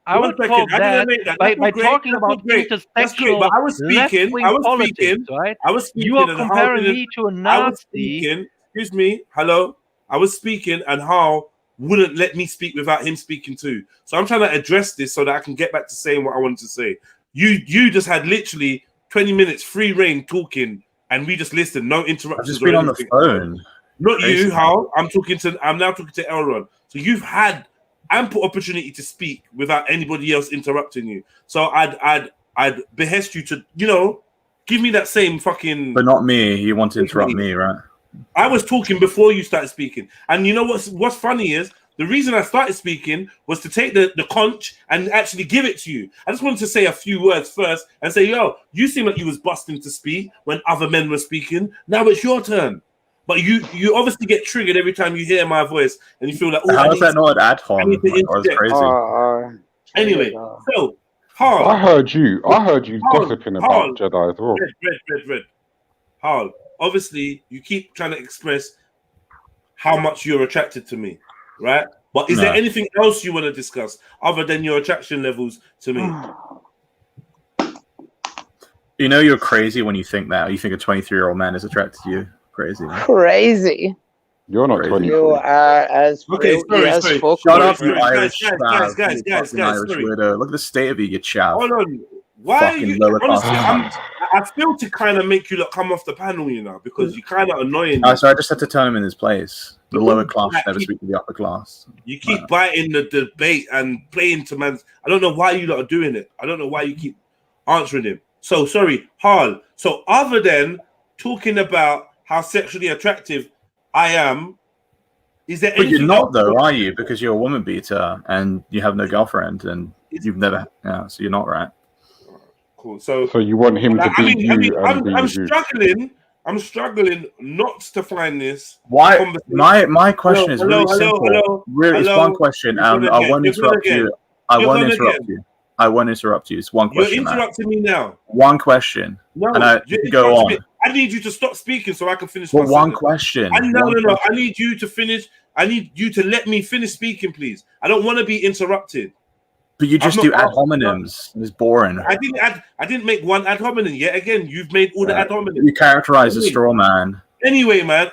by talking about intersectional left-wing politics, right? You are comparing me to a Nazi. Excuse me. Hello. I was speaking, and how wouldn't let me speak without him speaking too. So I'm trying to address this so that I can get back to saying what I wanted to say. You just had literally 20 minutes free reign talking, and we just listen, no interruptions. I've just been on the phone. Not you, Hal. I'm now talking to Elron. So you've had ample opportunity to speak without anybody else interrupting you. So I'd behest you to, give me that same fucking. But not me. You want to interrupt me, right? I was talking before you started speaking, and you know what's funny is the reason I started speaking was to take the conch and actually give it to you. I just wanted to say a few words first and say, yo, you seem like you was busting to speak when other men were speaking. Now it's your turn. But you obviously get triggered every time you hear my voice, and you feel like, oh, how is that not an ad hoc? That's crazy. Anyway, so Harl, I heard you gossiping about Jedi as well. Red. Harl, obviously you keep trying to express how much you're attracted to me, right? But is there anything else you want to discuss other than your attraction levels to me? You know you're crazy when you think that. You think a 23-year-old man is attracted to you. Crazy. Man. Crazy. You're not 20. You are as sorry. Shut up, you Irish guys. weirdo. Look at the state of you, you chav. Hold on. Why are you? Honestly, I feel to kind of make you come off the panel, because you're kind of annoying. So I just had to turn him in his place. The lower class never speak to the upper class. You keep biting the debate and playing to man. I don't know why you lot are doing it. I don't know why you keep answering him. So sorry, Harl. So other than talking about how sexually attractive I am, is there anything? But you're not though, are you? Because you're a woman beater and you have no girlfriend and you've never. Yeah, so you're not, right? Cool. So you want him to beat you? I'm struggling not to find this. Why? My question is really simple. Really, it's one question. I won't interrupt you. I won't interrupt you. It's one question. You're interrupting me now. One question. No, and I go on. I need you to stop speaking so I can finish. Well, one question. No. I need you to finish. I need you to let me finish speaking, please. I don't want to be interrupted. But you just do ad hominems. It's boring. I didn't make one ad hominem yet. Again, you've made all the ad hominems. You characterize a straw man. Anyway, man.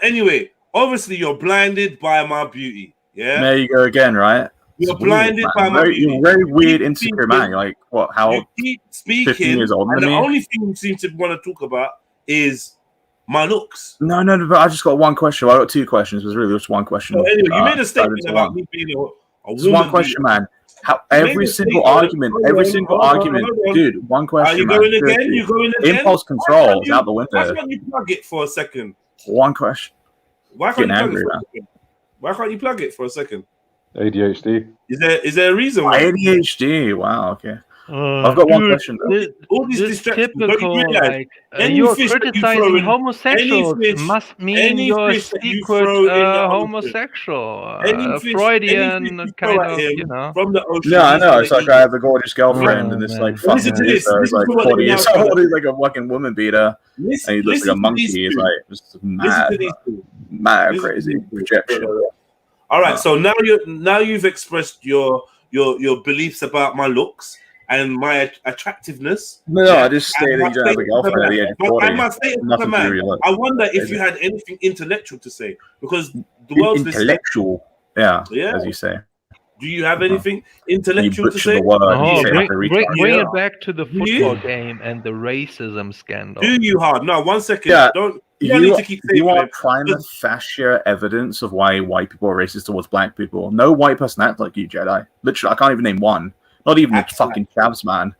Obviously you're blinded by my beauty. Yeah. There you go again, right? You're blinded by my beauty. You're very weird, insecure man. Like what? How? You keep speaking. 15 years older and than the me? only thing you seem to want to talk about is my looks. No. But I just got one question. Well, I got two questions. It was really just one question. So anyway, you made a statement about me being a woman. Just one question, man. How every single argument, dude. One question. Are you going again? You going again? Impulse control is out the window. Why can't you plug it for a second? One question. Why can't you plug it for a second? Why can't you plug it for a second? ADHD. Is there a reason why? ADHD. Wow. Okay. I've got one question. All these distractions. Typical, you're criticizing homosexuals must mean you're a secret homosexual, Freudian kind of, from the ocean. Yeah, I know. It's like I have a gorgeous girlfriend, and this like fucking is like 40 years old. He's like a fucking woman beater, and he looks like a monkey. He's like just mad crazy projection. All right, so now you've expressed your beliefs about my looks and my attractiveness. No, I just say that you don't have a girlfriend at the age of 40. I must say, I wonder if you had anything intellectual to say, because the world's intellectual. Yeah, as you say. Do you have anything intellectual to say? Bring it back to the football game and the racism scandal. Do you hard? No, 1 second. Yeah. You need to keep saying you want prima facie evidence of why white people are racist towards black people. No white person acts like you, Jedi. Literally, I can't even name one. Not even the fucking chavs, man.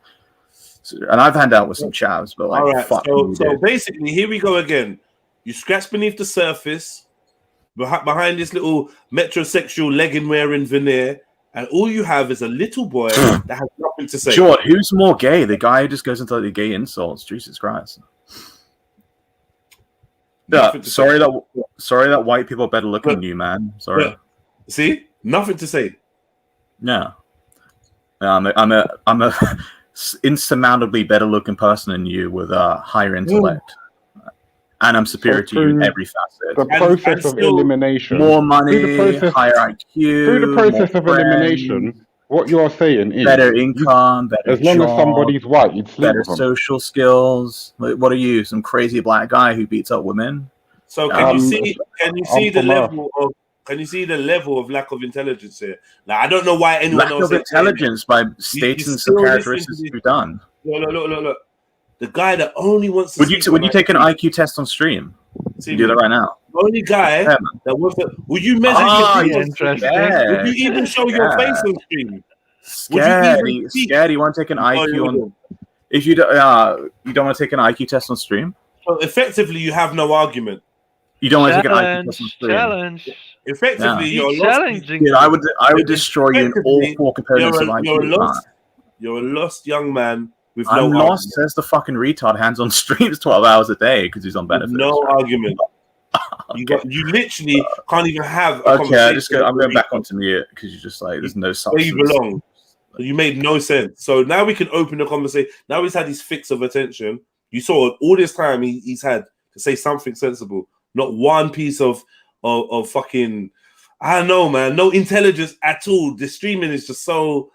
And I've handed out with some chavs, but like, all right. fuck So basically, here we go again. You scratch beneath the surface, behind this little metrosexual legging-wearing veneer, and all you have is a little boy that has nothing to say. Sure, who's more gay? The guy who just goes into like, the gay insults. Jesus Christ. Yeah, sorry that white people are better looking than you, man. Sorry. See, nothing to say. No, I'm a insurmountably better looking person than you with a higher intellect, and I'm superior to you in every facet. The process of elimination, more money, higher IQ. Through the process of elimination, what you are saying is better income, better as long job, as somebody's white, you'd sleep better with them. social skills. What are you, some crazy black guy who beats up women? So can you see the level of lack of intelligence here? Like, I don't know why anyone lack of intelligence by stating some characteristics you've done. Look. the guy that only wants to. Would you take an IQ test on stream? You do that right now. The only guy that wants to. Would you measure your feet on stream? Would you even show your face on stream? Scared, you want to take an IQ on? If you don't want to take an IQ test on stream. So effectively, you have no argument. You don't want to take an IQ test on stream. Challenge. Effectively, you're challenging. Dude, I would destroy you in all 4 components of IQ. You're a lost young man with no I'm lost. argument. Says the fucking retard. Hands on streams 12 hours a day because he's on benefits. No argument. You literally can't even have. I'm going back onto mute because you're just like there's no substance. Where you belong. You made no sense. So now we can open the conversation. Now he's had his fix of attention. You saw all this time he's had to say something sensible. Not one piece of fucking, I don't know, man. No intelligence at all. The streaming is just so.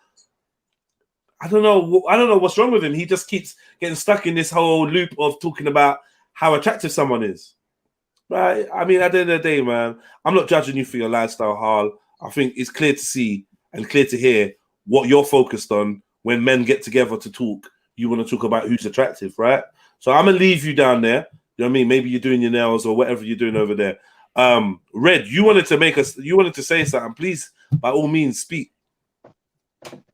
I don't know what's wrong with him. He just keeps getting stuck in this whole loop of talking about how attractive someone is. Right? I mean, at the end of the day, man, I'm not judging you for your lifestyle, Harl. I think it's clear to see and clear to hear what you're focused on when men get together to talk. You want to talk about who's attractive, right? So I'm gonna leave you down there. You know what I mean? Maybe you're doing your nails or whatever you're doing over there. Red, you wanted to say something. Please, by all means, speak.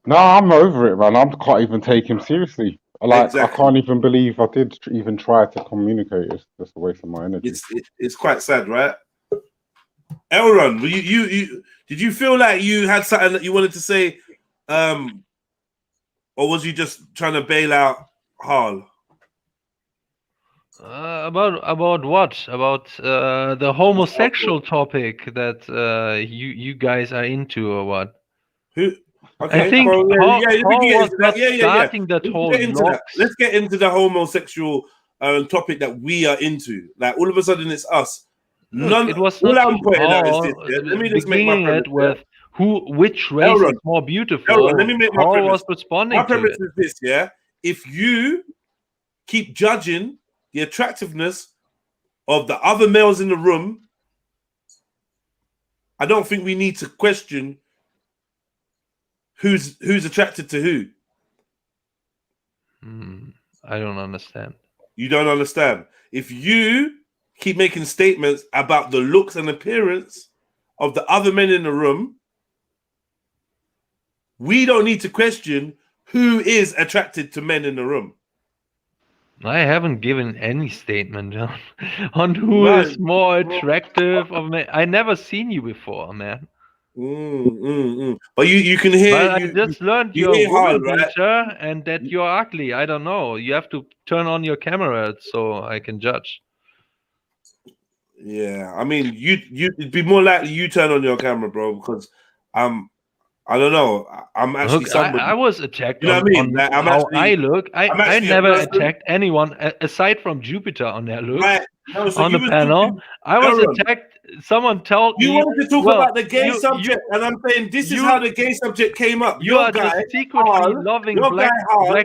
No, I'm over it, man. I can't even take him seriously. I can't even believe I did even try to communicate. It's just a waste of my energy. It's quite sad, right? Elron, you did you feel like you had something that you wanted to say, or was you just trying to bail out Harl? About what? About the homosexual topic that you guys are into, or what? Who? Okay, I think starting that whole. Let's get into the homosexual topic that we are into. Like all of a sudden, it's us. It was not I'm pointing out is this. Yeah? Let me just make my premise. With which race is more beautiful. Let me make my premise. Was responding my premise to is this. Yeah, if you keep judging the attractiveness of the other males in the room, I don't think we need to question who's attracted to who. I don't understand. You don't understand. If you keep making statements about the looks and appearance of the other men in the room, we don't need to question who is attracted to men in the room. I haven't given any statement on who is more attractive. I never seen you before, man. But you can hear. But I just learned you're a woman teacher and that you're ugly. I don't know. You have to turn on your camera so I can judge. Yeah, I mean, it'd be more likely you turn on your camera, bro, because I don't know. I'm actually somebody. I was attacked. You know what I mean? Like, how I look. I never attacked anyone aside from Jupiter on their look. Right. No, so on the panel, I was attacked. Someone told me you wanted to talk about the gay subject, and I'm saying this is how the gay subject came up. You are just secretly loving black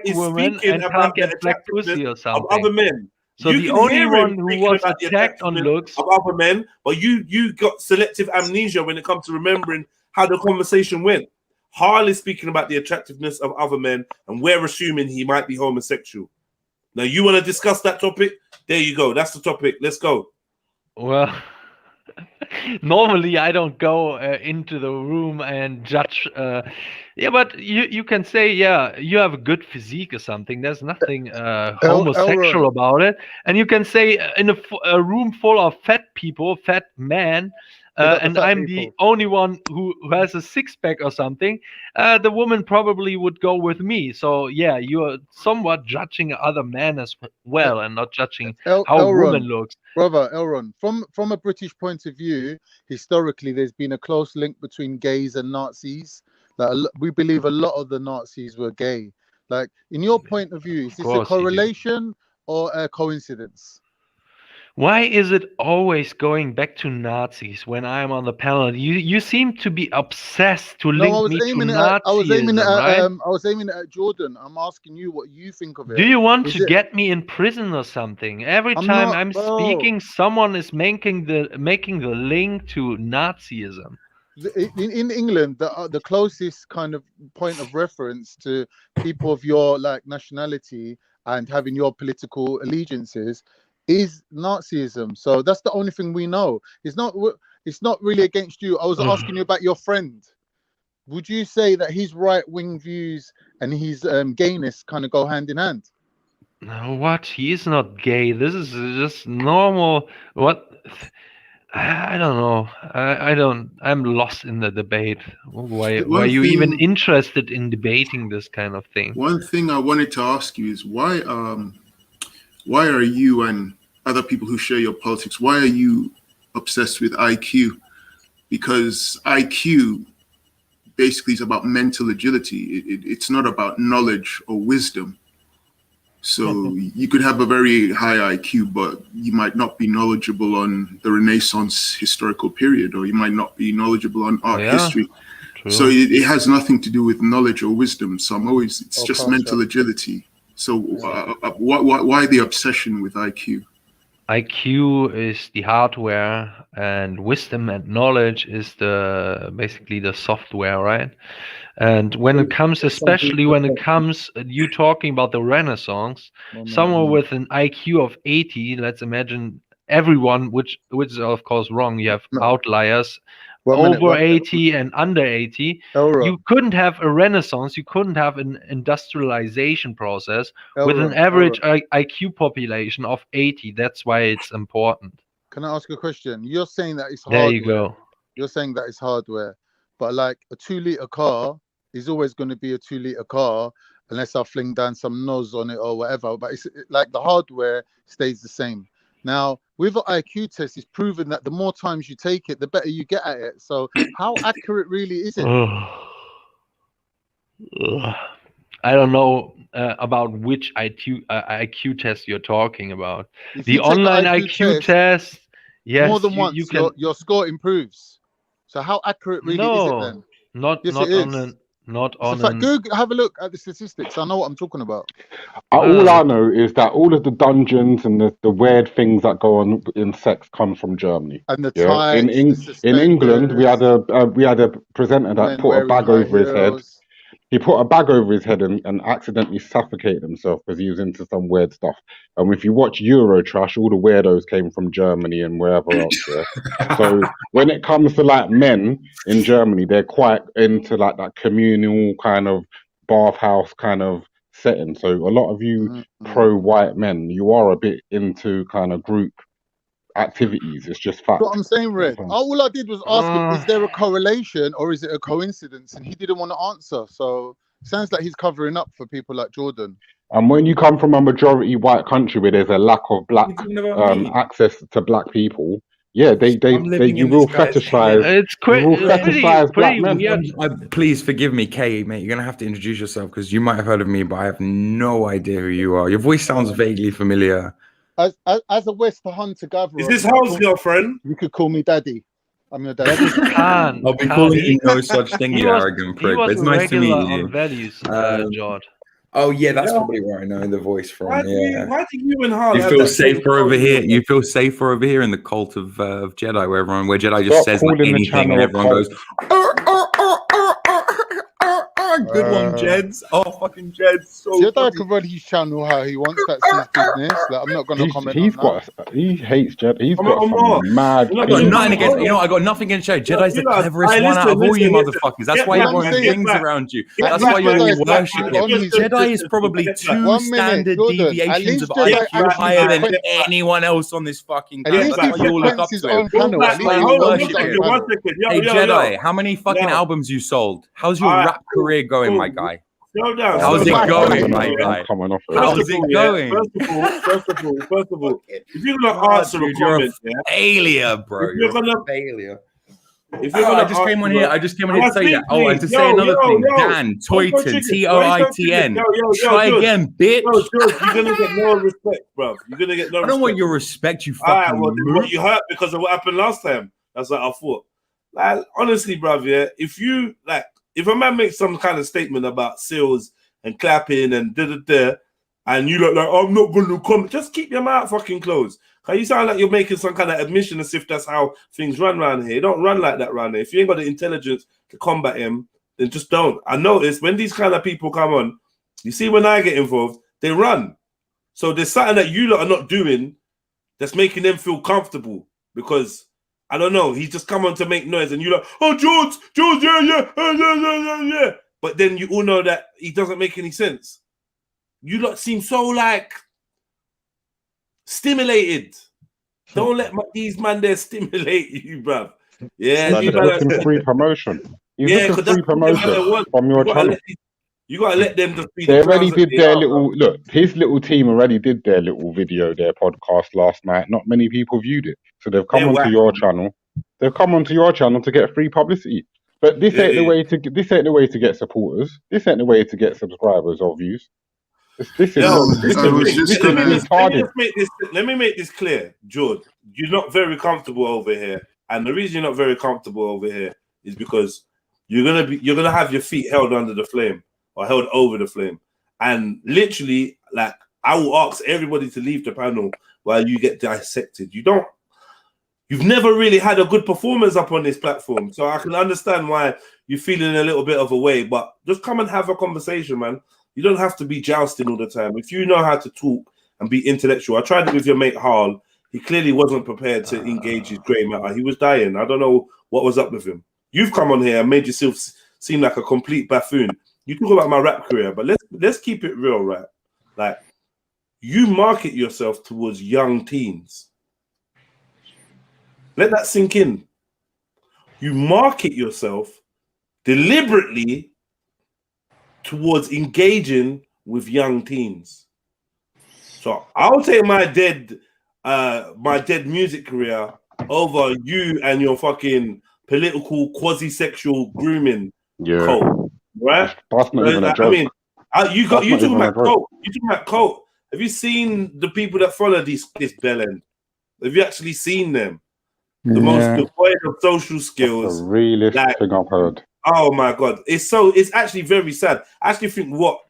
women and can't get black pussy or something. Of other men. So the only one who was attacked on looks of other men, but you got selective amnesia when it comes to remembering how the conversation went. Harl is speaking about the attractiveness of other men, and we're assuming he might be homosexual. Now, you want to discuss that topic? There you go. That's the topic. Let's go. Well, normally I don't go into the room and judge. Yeah, but you can say, yeah, you have a good physique or something. There's nothing homosexual about it. And you can say in a room full of fat people, fat men, and I'm the only one who has a six-pack or something, the woman probably would go with me. So, yeah, you're somewhat judging other men as well and not judging how a woman looks. Brother, Elron, from a British point of view, historically, there's been a close link between gays and Nazis. Like, we believe a lot of the Nazis were gay. Like, in your point of view, is this a correlation or a coincidence? Why is it always going back to Nazis when I'm on the panel? You seem to be obsessed to link me to Nazis. I was aiming at Jordan. I'm asking you what you think of it. Do you want to get me in prison or something? Every time I'm speaking, someone is making the link to Nazism. In England, the closest kind of point of reference to people of your nationality and having your political allegiances is Nazism. So that's the only thing we know. It's not really against you. I was asking you about your friend. Would you say that his right-wing views and his gayness kind of go hand in hand? No, what? He is not gay. This is just normal. What? I don't know. I don't. I'm lost in the debate. Why are you even interested in debating this kind of thing? One thing I wanted to ask you is why are you and other people who share your politics, why are you obsessed with IQ? Because IQ basically is about mental agility. It's not about knowledge or wisdom. So you could have a very high IQ, but you might not be knowledgeable on the Renaissance historical period, or you might not be knowledgeable on art history. True. So it has nothing to do with knowledge or wisdom. So it's just mental agility. So why the obsession with IQ? IQ is the hardware, and wisdom and knowledge is basically the software, right? And when it comes, especially when it comes, you talking about the Renaissance, someone with an IQ of 80, let's imagine everyone, which is of course wrong. You have outliers. Over 80 and under 80, you couldn't have a renaissance, you couldn't have an industrialization process with an average IQ population of 80. That's why it's important. Can I ask a question? You're saying that it's hardware. There you go. You're saying that it's hardware, but like a 2-liter car is always going to be a 2-liter car unless I fling down some nose on it or whatever. But it's like the hardware stays the same. Now, with an IQ test, it's proven that the more times you take it, the better you get at it. So how accurate really is it? I don't know about which IQ test you're talking about. The online IQ test, yes, more than once, your score improves. So how accurate really is it then? Not on Google, have a look at the statistics. I know what I'm talking about. All I know is that all of the dungeons and the weird things that go on in sex come from Germany. And the tights, in England, we had a presenter that put a bag over his head. He put a bag over his head and accidentally suffocated himself because he was into some weird stuff. And if you watch Eurotrash, all the weirdos came from Germany and wherever else. Yeah? So when it comes to like men in Germany, they're quite into like that communal kind of bathhouse kind of setting. So a lot of you pro-white men, you are a bit into kind of group activities. It's just fact. What I'm saying, Red. All I did was ask him, is there a correlation or is it a coincidence? And he didn't want to answer. So it sounds like he's covering up for people like Jordan. And when you come from a majority white country where there's a lack of black access to black people, you will fetishize. Black men. Please forgive me, Kay, mate. You're gonna have to introduce yourself because you might have heard of me, but I have no idea who you are. Your voice sounds vaguely familiar. As a West hunter gatherer, is this Howe's girlfriend? You could call me daddy. I'm your daddy. I'll be calling you no such thing, you arrogant prick. It's nice to meet you. Values, George. Oh yeah, that's probably where I know the voice from. Why do you and Harley? You feel safer over here. You feel safer over here in the cult of Jedi, where Jedi just says like anything and everyone goes. Good one, Jeds. Oh, fucking Jeds. So Jedi can run his channel how he wants. That's his business. Like, I'm not going to comment on that. He hates Jedi. He's got some mad. I got nothing against. You know, I got nothing against Jedi. Jedi's the cleverest one out of all you motherfuckers. That's why everyone things around you. That's why you all worship him. Jedi is probably 2 standard deviations of IQ higher than anyone else on this fucking planet. That's why you all look up to him. That's why you worship him. Hey Jedi, how many fucking albums you sold? How's your rap career going, my guy? How's it going, my guy? How's it going? First of all, if you're gonna answer the comments, failure, bro. You're gonna failure. I just came on here to say that. Oh, and to say another thing. Dan, Toyton, Toitn. Try again, bitch. You're gonna get no respect, bro. You're gonna get no respect. I don't want your respect, you fucking what you hurt because of what happened last time. That's what I thought. Like, honestly, bruv, yeah, if a man makes some kind of statement about sales and clapping and da-da-da, and you look like, I'm not going to come, just keep your mouth fucking closed. Because you sound like you're making some kind of admission as if that's how things run around here. It don't run like that around here. If you ain't got the intelligence to combat him, then just don't. I notice when these kind of people come on, you see when I get involved, they run. So there's something that you lot are not doing that's making them feel comfortable because I don't know. He's just come on to make noise, and you're like, oh, George, yeah. But then you all know that he doesn't make any sense. You lot seem so like stimulated. Don't let these man there stimulate you, bruv. Yeah, he's looking free promotion. He's looking free promotion from your channel. You gotta let them just be. They already did their little look. His little team already did their little video, their podcast last night. Not many people viewed it, so they've come onto your channel. They've come onto your channel to get free publicity. But this ain't the way to. This ain't the way to get supporters. This ain't the way to get subscribers or views. Let me make this clear, George. You're not very comfortable over here, and the reason you're not very comfortable over here is because you're gonna have your feet held under the flame or held over the flame, and literally, like, I will ask everybody to leave the panel while you get dissected. You've never really had a good performance up on this platform, so I can understand why you're feeling a little bit of a way. But just come and have a conversation, man. You don't have to be jousting all the time. If you know how to talk and be intellectual, I tried it with your mate Harl. He clearly wasn't prepared to engage his grey matter. He was dying. I don't know what was up with him. You've come on here and made yourself seem like a complete buffoon. You talk about my rap career, but let's keep it real, right? Like, you market yourself towards young teens. Let that sink in. You market yourself deliberately towards engaging with young teens. So I'll take my dead music career over you and your fucking political quasi-sexual grooming cult, right? That's not even a joke. I mean, you talking about cult. You talking about cult. Have you seen the people that follow this bellend? Have you actually seen them? The most devoid of social skills. That's the realest thing I've heard. Oh my God. It's actually very sad. I actually think what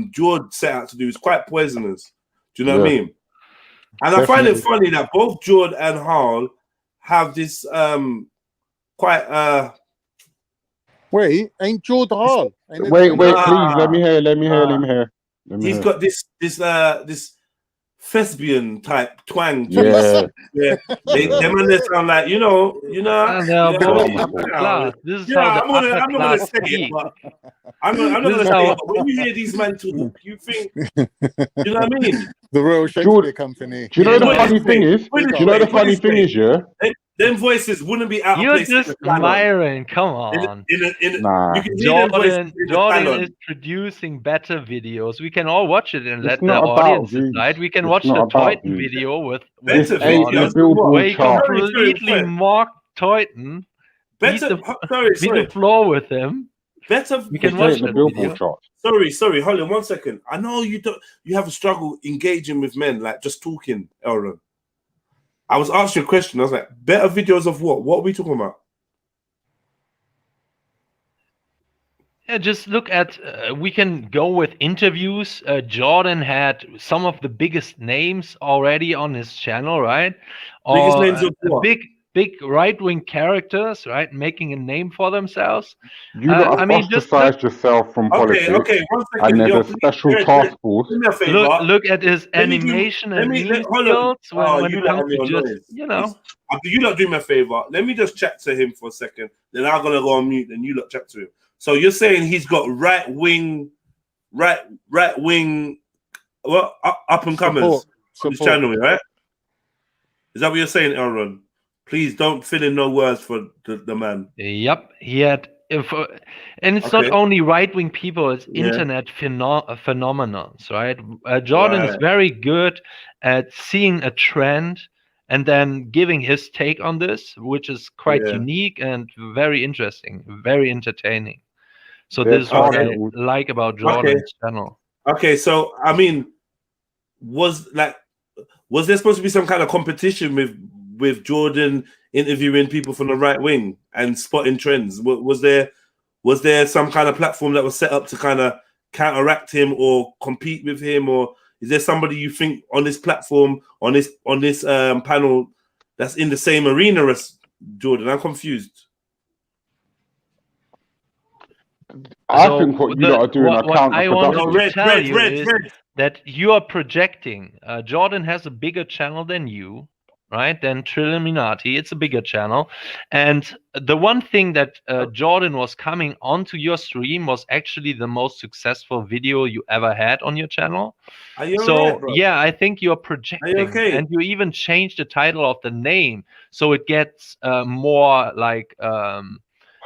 George set out to do is quite poisonous. Do you know what I mean? And I find it funny that both George and Harl have this quite Wait, ain't George Harl? Wait, please, let me hear. He's got this thespian type twang. Yeah. Them and they sound like, you know. This is how I'm not gonna say it, but I'm not gonna say it. But when you hear these men talk, you think, you know what I mean? The Royal Shakespeare Company. Do you know the funny thing is? Yeah? Them voices wouldn't be out of You're place. just Myron, come on. Jordan is producing better videos. We can all watch it and let the audience decide. We can watch the Toyton video with where he completely mocked Toyton. Beat the floor with him. We can watch the video. Sorry, hold on 1 second. I know you have a struggle engaging with men, like just talking, Elron. I was asking a question. I was like, better videos of what? What are we talking about? Yeah, just look at, we can go with interviews. Jordan had some of the biggest names already on his channel, right? Biggest names of what? Big right-wing characters, right? Making a name for themselves. You have ostracized yourself from politics. Okay, 1 second. And there's a special task force. Look at his animation and skills when it comes to just, you know. You lot do me a favor. Let me just chat to him for a second. Then I'm going to go on mute and you lot chat to him. So you're saying he's got right wing, up and comers on his channel, right? Is that what you're saying, Elron? Please don't fill in no words for the man. Yep, he had, and it's not only right-wing people; it's internet phenomenons, right? Jordan is very good at seeing a trend and then giving his take on this, which is quite unique and very interesting, very entertaining. So this is what I like about Jordan's channel. Okay, so I mean, was there supposed to be some kind of competition with Jordan interviewing people from the right wing and spotting trends? Was there some kind of platform that was set up to kind of counteract him or compete with him, or is there somebody you think on this platform, on this panel, that's in the same arena as Jordan? I'm confused. I think what you lot are doing are counterproductive. that you are projecting. Jordan has a bigger channel than you, right? Than Trilluminati. It's a bigger channel. And the one thing that Jordan was coming onto your stream was actually the most successful video you ever had on your channel. Are you So alright, bro? yeah, I think you're projecting, okay? and you even changed the title of the name so it gets more like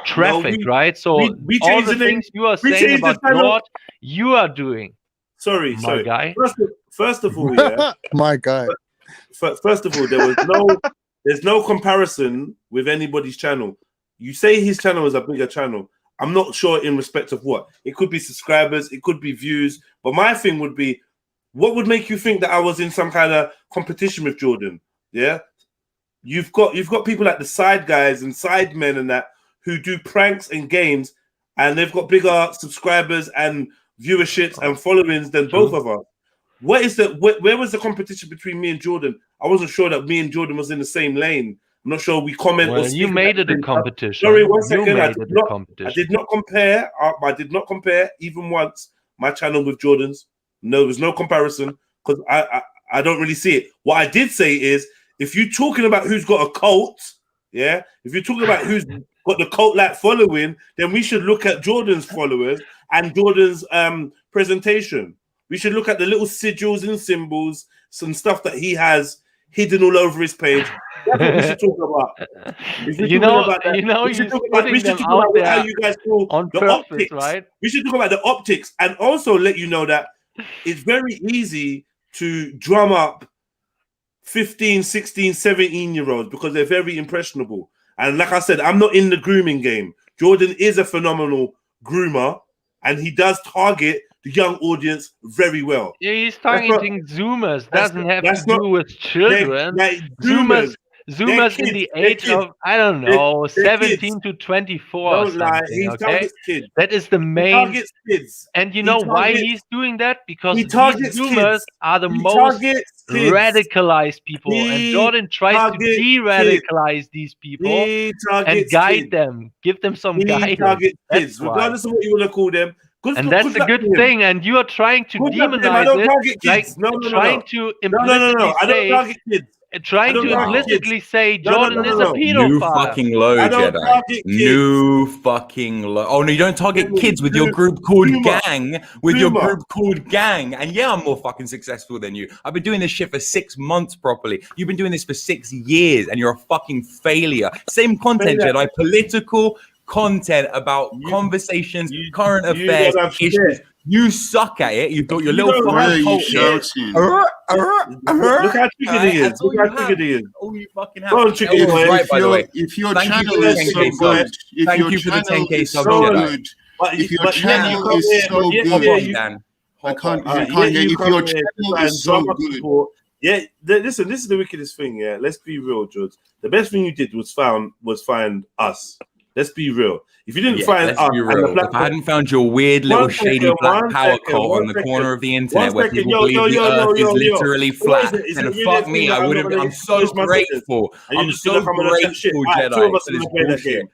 traffic, right? So we all changed the the name. things you are We saying changed the about channel. Jord, you are doing. Sorry, my guy. First of all, yeah. My guy. First of all, there's no comparison with anybody's channel. You say his channel is a bigger channel. I'm not sure in respect of what. It could be subscribers, it could be views. But my thing would be, what would make you think that I was in some kind of competition with Jordan? Yeah. You've got people like the side guys and side men and that who do pranks and games, and they've got bigger subscribers and viewerships and followings than both of us. Where was the competition between me and Jordan? I wasn't sure that me and Jordan was in the same lane. I'm not sure we comment. Well, or you made it a competition. Sorry, 1 You second. made I it did a competition. I did not compare even once my channel with Jordan's. No, there was no comparison because I don't really see it. What I did say is, if you're talking about who's got a cult, yeah, if you're talking about who's got the cult-like following, then we should look at Jordan's followers and Jordan's presentation. We should look at the little sigils and symbols, some stuff that he has hidden all over his page. That's what we should talk about. You're putting them out there how you guys call on the purpose, optics, right? We should talk about the optics and also let you know that it's very easy to drum up 15, 16, 17-year-olds because they're very impressionable. And like I said, I'm not in the grooming game. Jordan is a phenomenal groomer, and he does target the young audience very well. Yeah, he's targeting Zoomers. Doesn't have to do with children. Zoomers in the age of, I don't know, 17 to 24 or Don't lie, something, he okay? targets kids. That is the main. targets kids. And you He know why targets- he's doing that? Because he these targets Zoomers kids. are the He most targets kids. radicalized people. And He Jordan tries to targets de-radicalize these people He and targets guide kids. them. Give them some He guidance. targets That's kids, why. regardless of what you want to call them. And that's a good thing. And you are trying to Good luck to him. I demonize don't it, target like kids. No. trying to No. implicitly I don't say, target kids. trying to implicitly say Jordan is a New pedophile. fucking low, I don't Jedi. target New fucking low. Oh, no, you don't target kids with your group called Gang. With your group called Gang. And yeah, I'm more fucking successful than you. I've been doing this shit for 6 months properly. You've been doing this for 6 years and you're a fucking failure. Same content, Jedi. Political content about conversations, current affairs, issues. You suck at it. You've got your little fucking cult here. Look how triggered he is. Look how triggered he is. All you fucking have. Go on, triggered. Elron's right, by the way. If your Thank you channel for the is 10K so good, subs. if Thank your you for the channel 10K is subs, so Jedi. good, if your channel is so good, Dan. I can't. If your channel is so good. Yeah, listen. This is the wickedest thing. Yeah, let's be real, George. The best thing you did was find us. Let's be real. If you didn't find us, let's be real. If I hadn't found your weird little shady black power cult on the corner of the internet where people believe the earth is literally flat, then fuck me, I would have. I'm so grateful. I'm so grateful, Jedi, for this bullshit.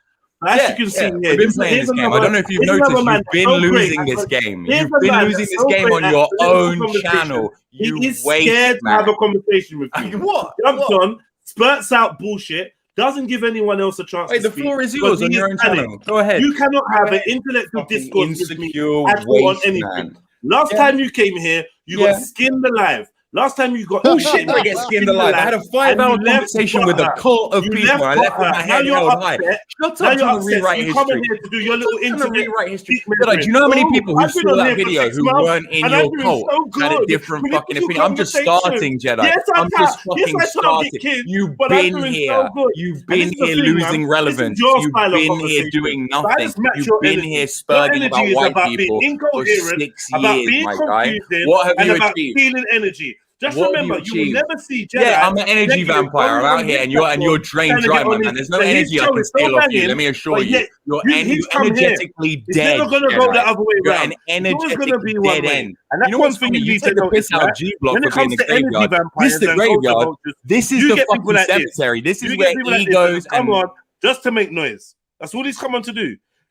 As you can see, we've been playing this game. I don't know if you've noticed, you've been losing this game. You've been losing this game on your own channel. You is waste, scared to have a conversation with you. What? Jumps on, spurts out bullshit. Doesn't give anyone else a chance. Wait, to the speak floor is yours on your own channel. Go ahead. You cannot have an intellectual discourse with me at all on anything. Man. Last time you came here, you got skinned alive. Last time you got bullshit. I get skinned alive. I had a 5-hour conversation with a cult of people. I left with my head held high. Shut up, trying to rewrite history. To do your little rewrite history. Do you know how many people who saw that video who weren't in your cult had a different fucking opinion? I'm just starting, Jedi. I'm just fucking starting. You've been here. You've been here losing relevance. You've been here doing nothing. You've been here spurging about white people for 6 years, my guy. What have you achieved? Feeling energy. Just What remember, you will never see Jedi. Yeah, I'm an energy vampire. I'm out here, and you're drained dry, my man. There's no energy I can steal off you. Let me assure you, you're energetically dead. It's never gonna go the other way You're around. an energetic dead end. And that's one thing you take the piss out of G Block for being the graveyard. Mr. Graveyard, this is the fucking cemetery. This is where egos come on, just to make noise. That's all he's come on to do.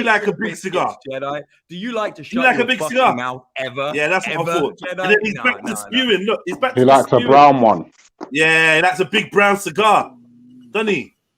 you like a big cigar? Jedi? Do you like to You shut like your a big fucking cigar? mouth ever? Yeah, that's what I thought. Jedi? And then he's back to spewing. Look, he's back He to likes a spewing. brown one. Yeah, that's a big brown cigar, doesn't he?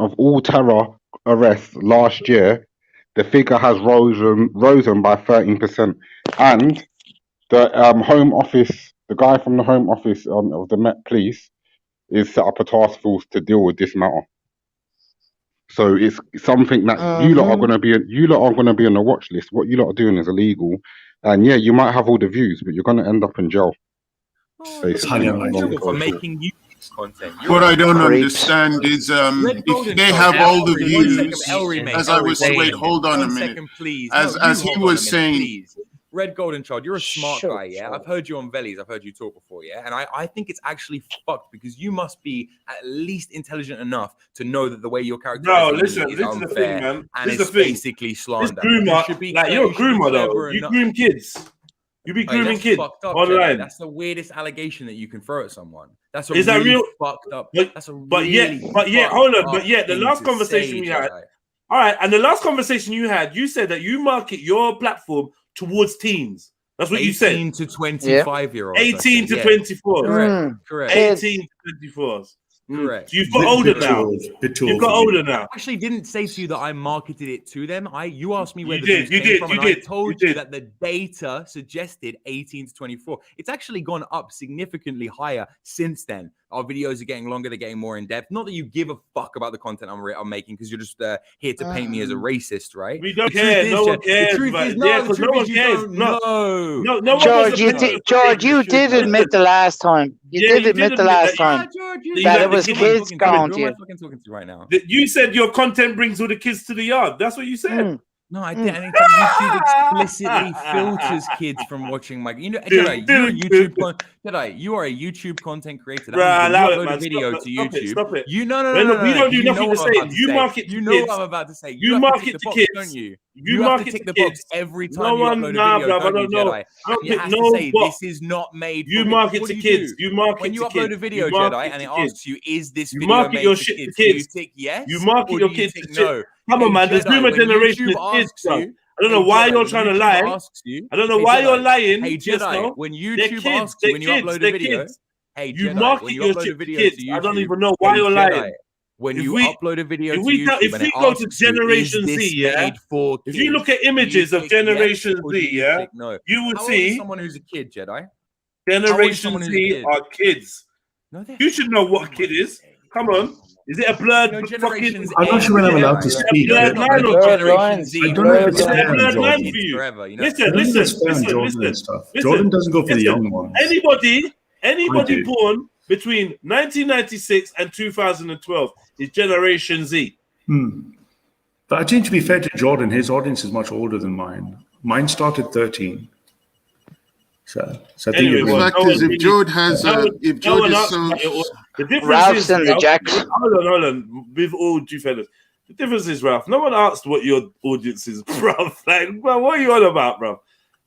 of all terror arrests last year, the figure has risen by 13%. And the Home Office, the guy from the Home Office of the Met Police, is set up a task force to deal with this matter. So it's something that you lot are gonna be on the watch list. What you lot are doing is illegal, and yeah, you might have all the views, but you're gonna end up in jail. Basically, for making YouTube content. What I don't understand is if they have all the views, as I was saying, wait, hold on a minute. Please. As he was saying, Red Golden Child, you're a smart guy, yeah? I've heard you on Vellies, I've heard you talk before, yeah? And I think it's actually fucked because you must be at least intelligent enough to know that the way your character is listen unfair to the thing, man. and This it's the thing. basically slander. This groomer, like you're a groomer though. You groom kids. You be grooming kids online. That's the weirdest allegation that you can throw at someone. That's a Is that really real? fucked up. That's a But really yet, hold on. fucked But yet, up the thing last to conversation say, we had. Jedi. All right, and the last conversation you had, you said that you market your platform towards teens. That's what you said. 18 to 25-year-olds. 18 to 24. Correct. 18 to 24s. Correct. So you've got older now. You've got older now. I actually didn't say to you that I marketed it to them. You asked me where You the did, views you came did, from, you and I did, told you you did. that the data suggested 18 to 24. It's actually gone up significantly higher since then. Our videos are getting longer, they're getting more in depth. Not that you give a fuck about the content I'm making, because you're just here to paint me as a racist, right? We don't care. No one cares. The truth is, Yeah, the because no truth one is you cares. don't know. No one George, you did admit the last time. You did admit the last time that it was kids going to you. Who am I fucking talking to right now? You said your content brings all the kids to the yard. That's what you said. No, I didn't. YouTube explicitly filters kids from watching my. You know, Jedi, you're a YouTube Jedi. You are a YouTube content creator. That means when you upload a video to YouTube. Stop it. You no. We don't do nothing the same. You market to You know kids. what I'm about to say. You market to kids, don't you? You have market to tick to the box kids. every time No you one, upload a nah, video, bruv, I don't know. Jedi? I don't You pick have no to say box. this is not made. You for me. market What to do kids. do? You market when you to upload kids. a video, You Jedi, market and it to kids. asks you, "Is this You video market made your for shit to kids?" Do you kids. tick yes? You market or your do you kids tick to shit. no? Come on, man. The Jedi, boomer when generation YouTube is kids, asks bro. you, I don't know why you're trying to lie. I don't know why you're lying. Hey Just Jedi, know. when They're YouTube kids. asks you when you They're upload a kids. video, Kids. hey You Jedi, market when you your upload shit a video to kids. to YouTube, I don't even know why hey, you're Jedi, lying. when If you we- upload a video to if we YouTube, don't- if and we it go to asks you, Generation is this Z, yeah? made for If kids? you look at images Do you of tick yes Generation or do Z, you yeah, tick no? you would How old is see someone who's a kid, Jedi? How old is Generation someone who's a Z kid? are kids. No, they're You should know what a kid is. Come on. Is it a blurred fucking? I'm not sure when I'm allowed to speak. Blurred line or Generation Z? I don't know if it's Is it a fair on blurred line Jordan. for you? Forever, you know? Listen, I don't think listen, it's fair on listen, Jordan and listen. stuff. Jordan doesn't go for the young ones. Anybody do. born between 1996 and 2012 is Generation Z. But I think, to be fair to Jordan, his audience is much older than mine. Mine started 13. So I think the fact is, if George has, if George is so, the difference Ralph's is, and the Ralph, Jacks. Hold on. With all due fellas, the difference is, Ralph. No one asked what your audience is, bro. Like, bro, what are you on about, bro?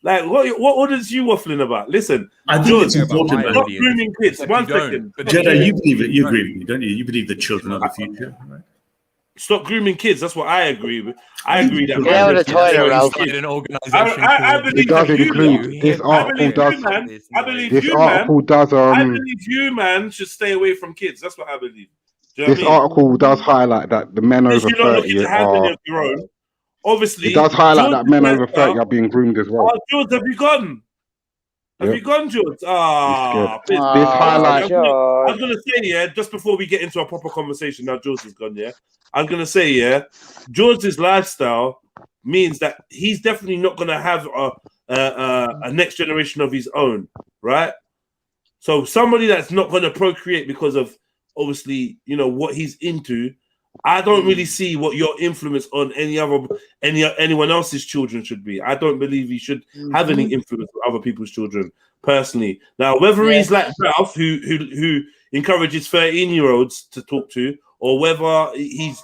Like, what audience you waffling about? Listen, I think George, it's important. stop grooming kids. One second. Jedi, you believe it. You agree with me, don't you? You believe the children are the future, right? Stop grooming kids. That's what I agree with. I agree that. Get out of the toilet, Ralph. An organization I believe It does that you, include this article does. I believe This you, article man. does. I believe you, man, should stay away from kids. That's what I believe. Do you know This what I mean? article does highlight that the men Because over you're not looking 30 to have any are. of your own. Obviously, It does highlight George that men over lifestyle- 30 are being groomed as well. Oh, George, have you gone? Have Yep. you gone, George? Ah, This highlight. I was gonna say, yeah, just before we get into a proper conversation, now George is gone, yeah. I'm gonna say, yeah, George's lifestyle means that he's definitely not gonna have a next generation of his own, right? So somebody that's not gonna procreate because of obviously, you know, what he's into. I don't really see what your influence on anyone else's children should be. I don't believe he should have any influence on other people's children personally. Now, whether he's like Ralph, who encourages 13-year-olds to talk to, or whether he's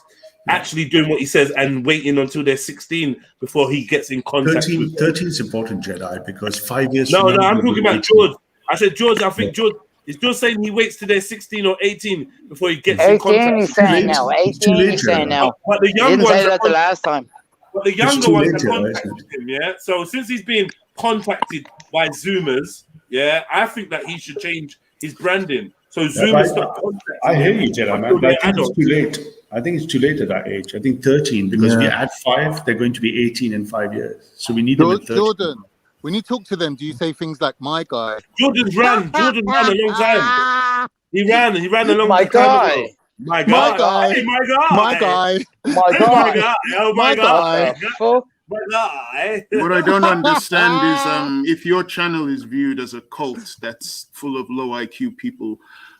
actually doing what he says and waiting until they're 16 before he gets in contact 13 with them. 13 is important, Jedi, because 5 years. No, from now, I'm you'll talking be about 18. George. I said George. I think George. Is George saying he waits till they're 16 or 18 before he gets in 18 contact? he's saying now. 18 he's saying now. But the He young didn't ones say are that the last time. But the It's younger too ones late, are Jedi, contacting him, yeah. So since he's being contacted by Zoomers, yeah, I think that he should change his branding. So Zoomers stop contacting I hear him you, Jedi, man. until But I they're think it's adults. too late. I think it's too late at that age. I think 13, because if you add 5, they're going to be 18 in 5 years. So we need them at 13. Jordan, when you talk to them, do you say things like "my guy"? Jordan ran a long time. He ran a long My time guy. ago. My guy. Hey, my guy. My guy. My Hey, guy. my guy. Oh my My God. Fuck. My guy. What I don't understand is if your channel is viewed as a cult that's full of low IQ people,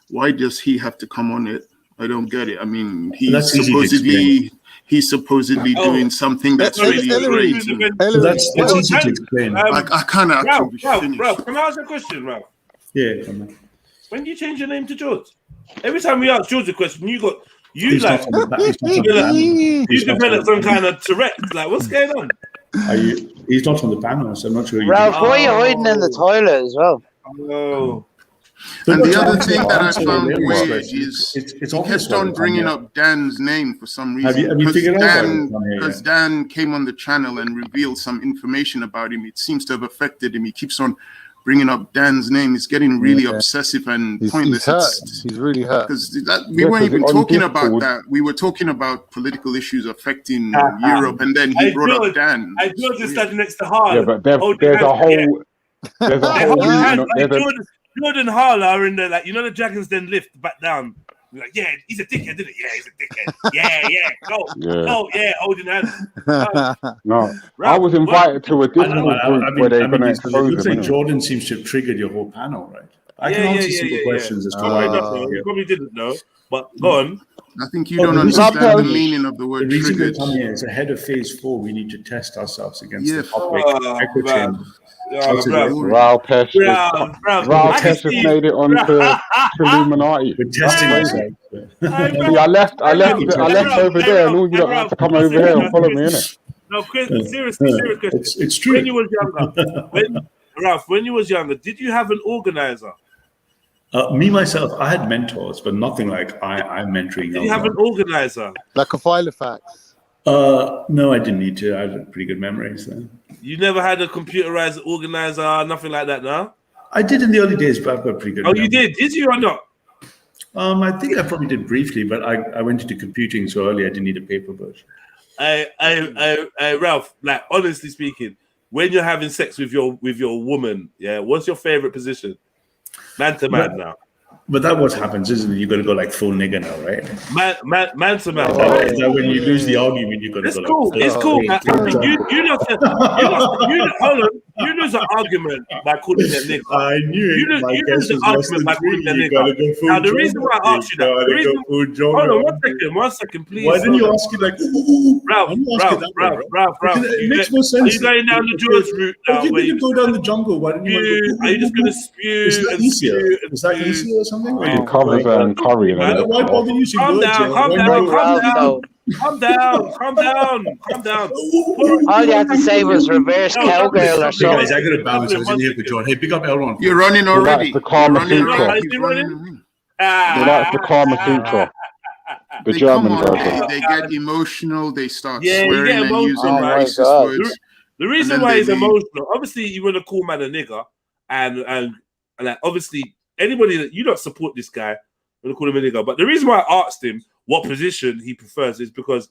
why does he have to come on it? I don't get it. I mean, That's easy to explain. he's supposedly doing something that's really great. That's easy to explain. I can't actually finish. Ralph, can I ask a question, Ralph? Yeah, come on. When do you change your name to George? Every time we ask George a question, you He's not on the developed some kind of Tourette. Like, what's going on? He's not on the panel, so I'm not sure. Ralph, why are you hiding in the toilet as well? Oh. And the other thing that I found weird is he kept on bringing up Dan's name for some reason. Have you figured out why? Because Dan came on the channel and revealed some information about him. It seems to have affected him. He keeps on bringing up Dan's name. It's getting really obsessive and pointless. He's really hurt. Because we weren't even talking about that. We were talking about political issues affecting Europe, and then he brought up Dan. George is standing next to Harl. Yeah, but there's a whole. There's a whole reason. Jordan Harl are in there, like, you know, the Dragons Den lift back down. We're like, yeah, he's a dickhead, didn't it? Yeah, he's a dickhead. Yeah, go, holding hands. No, I was invited to a Discord group where they're going to expose him. It looks like Jordan seems to have triggered your whole panel, right? I can answer simple questions as to why. You probably didn't know, but go on. I think you don't understand the meaning of the word the reason triggered. we come here is ahead of phase 4. We need to test ourselves against the public echo chamber. Raul Pesh has made it onto Trilluminati. We're testing ourselves. See, I left over there, and all you lot had to come over here and follow me, innit? No, Chris, seriously, serious question. It's true. When you was younger, Ralph, when you was younger, did you have an organizer? Me, myself, I had mentors, but nothing like I'm mentoring. Did you have an organizer? Like a Filofax? No, I didn't need to. I had pretty good memory. So. You never had a computerized organizer, nothing like that, no? I did in the early days, but I've got pretty good memory. You did? Did you or not? I think I probably did briefly, but I went into computing so early I didn't need a paper version. Ralph, like, honestly speaking, when you're having sex with your woman, what's your favorite position? Man to man now. But that's what happens, isn't it? You got to go like full nigger now, right? Man to man. When you lose the argument, you got to go. It's cool. You lose an argument by calling it nigger. I knew it. You lose an argument by calling it nigger. Now the reason why I asked you that. Hold on, one second, please. Why didn't you ask it like, Ralph? It makes more sense. Are you going down the George route now? Why didn't you go down the jungle? Why didn't you? Are you just going to spew? Is that easier? Is that easier or something? Covers and curry. Why bother using calm words? Calm down. All you had to say was reverse cowgirl or something. Guys, I got to balance. I was in here for John. Hey, pick up Elron. You're running already. The Karma Sutra. That's the Karma Sutra. The German version. They get emotional. They start you swearing get and using emotional. racist words. The reason why he's emotional, obviously, you want to call man a nigger, and like, obviously, anybody that you don't support this guy, I'm gonna call him a nigger. But the reason why I asked him what position he prefers is because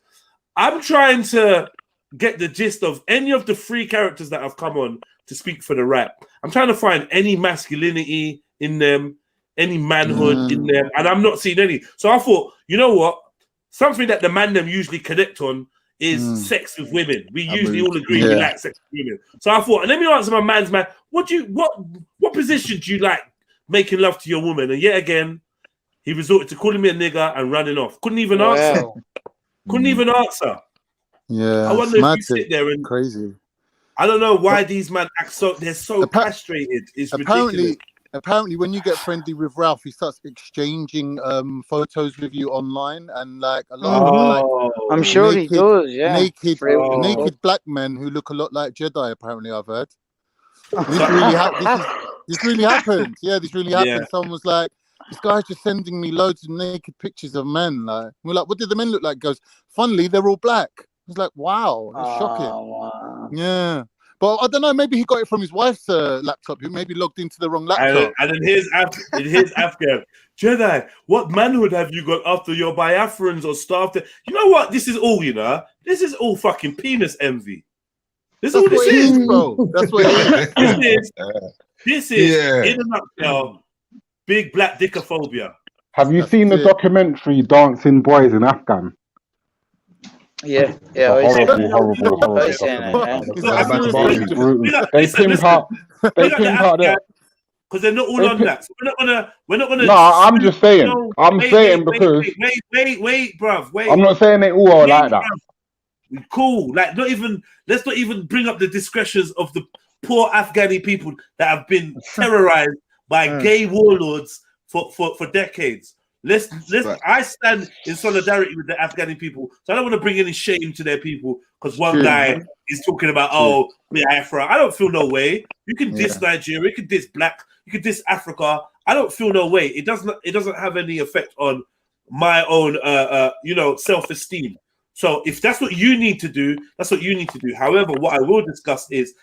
I'm trying to get the gist of any of the 3 characters that have come on to speak for the rap. I'm trying to find any masculinity in them, any manhood in them, and I'm not seeing any. So I thought, you know what? Something that the man them usually connect on is sex with women. We usually all agree we like sex with women. So I thought, let me answer my man's man. What position do you like making love to your woman? And yet again, he resorted to calling me a nigger and running off. Couldn't even answer. Yeah, I wonder if you sit there and crazy. I don't know why these men act so. They're so castrated. It's ridiculous. Apparently, when you get friendly with Ralph, he starts exchanging photos with you online, and like a lot of I'm sure he does. Yeah, naked black men who look a lot like Jedi. Apparently, I've heard. This really happened. Yeah, this really happened. Someone was like, this guy's just sending me loads of naked pictures of men. Like, we're like, what did the men look like? He goes, funnily, they're all black. I was like, wow, that's shocking. Wow. Yeah. But I don't know. Maybe he got it from his wife's laptop. He maybe logged into the wrong laptop. And then here's Afghan. Jedi, what manhood have you got after your Biafrans or starved? You know what? This is all, this is all fucking penis envy. This is all this is, bro. That's what it is. This is in a nutshell, big black dickophobia. Have you seen the documentary Dancing Boys in Afghan? Yeah. Horrible. They pimp out that. Because they're not all on that. So we're not gonna. No, I'm just saying. I'm saying because. Wait, bruv. Wait. I'm not saying they all are like that. Cool. Like, let's not even bring up the discretions of the poor Afghani people that have been terrorized by gay warlords for decades. I stand in solidarity with the Afghani people, so I don't want to bring any shame to their people because one guy is talking about Biafra. I don't feel no way. You can diss Nigeria, you can diss black, you can diss Africa. I don't feel no way. It doesn't have any effect on my own self-esteem. So if that's what you need to do, that's what you need to do. However, what I will discuss is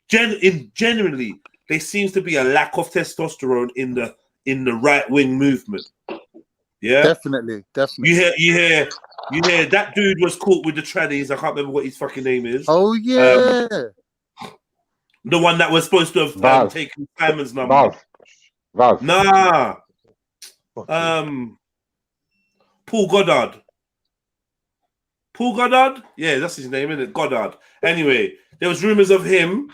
generally there seems to be a lack of testosterone in the right-wing movement. Yeah, definitely. You hear that dude was caught with the trannies. I can't remember what his fucking name is. Oh yeah, the one that was supposed to have taken Simon's number. Vaz. Nah. Paul Goddard. Yeah, that's his name, isn't it? Goddard. Anyway, there was rumors of him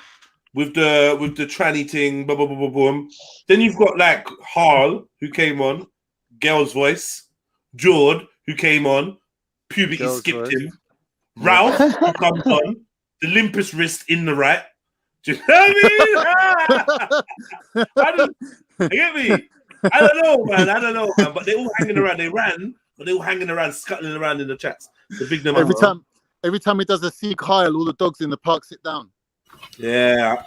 with the tranny thing. Blah, blah, blah, blah, boom. Then you've got like Harl who came on. Girl's voice, Jord, who came on, puberty skipped him, Ralph, who comes on, the limpest wrist in the right. Do you know what I mean? Get me? I don't know, man. But they're all hanging around. They ran, but they're all hanging around, scuttling around in the chats. The big number. Every time he does a Sikh Heil, all the dogs in the park sit down. Yeah.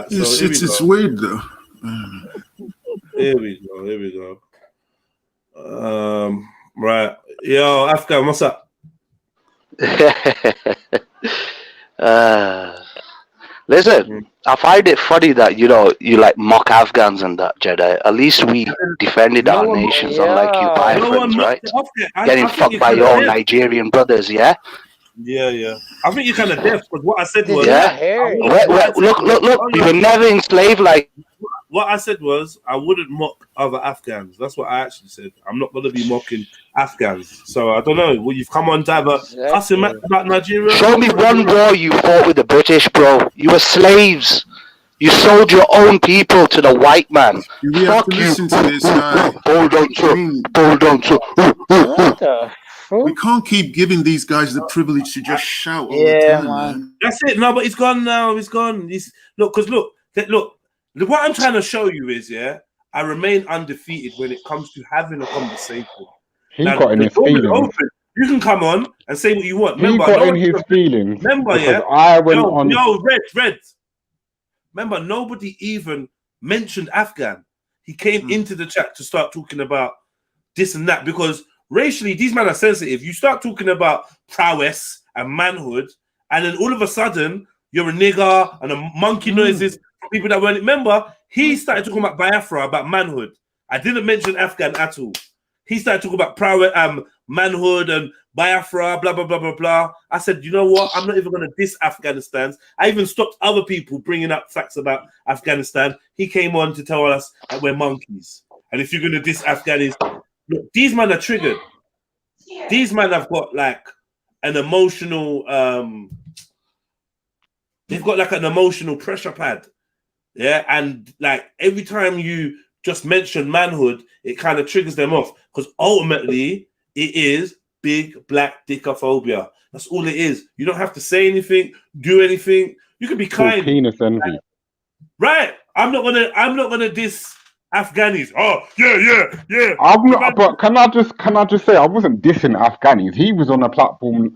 It's weird though. Here we go. Right. Yo, Afghan, what's up? Listen, I find it funny that you like mock Afghans and that, Jedi. At least we defended our nations, unlike you Biafrans, right? Getting fucked by your own Nigerian brothers, yeah? Yeah. I think you're kind of deaf because what I said was... Look, we were never enslaved like... What I said was I wouldn't mock other Afghans. That's what I actually said. I'm not going to be mocking Afghans. So I don't know. Well, you've come on to have a cussing match about Nigeria. Show me one war you fought with the British, bro. You were slaves. You sold your own people to the white man. We have to listen to this guy. Hold on to. We can't keep giving these guys the privilege to just shout all the time, man. That's it. No, but he's gone now. He's gone. Look. What I'm trying to show you is, I remain undefeated when it comes to having a conversation. He got in his feelings. You can come on and say what you want. He got in his feelings. Remember, I went on. Red. Remember, nobody even mentioned Afghan. He came into the chat to start talking about this and that because racially, these men are sensitive. You start talking about prowess and manhood, and then all of a sudden, you're a nigger and a monkey noises. People that weren't. Remember, he started talking about Biafra, about manhood. I didn't mention Afghan at all. He started talking about prowess, manhood and Biafra, blah, blah, blah, blah, blah. I said, you know what? I'm not even going to diss Afghanistan. I even stopped other people bringing up facts about Afghanistan. He came on to tell us that we're monkeys. And if you're going to diss Afghanistan, look, these men are triggered. These men have got like an emotional, they've got like an emotional pressure pad. Yeah, and like every time you just mention manhood, it kind of triggers them off because ultimately it is big black dickophobia. That's all it is. You don't have to say anything, do anything. You can be kind. Penis envy. Right. I'm not gonna diss Afghanis. Oh yeah. I'm not. But can I just say I wasn't dissing Afghanis. He was on a platform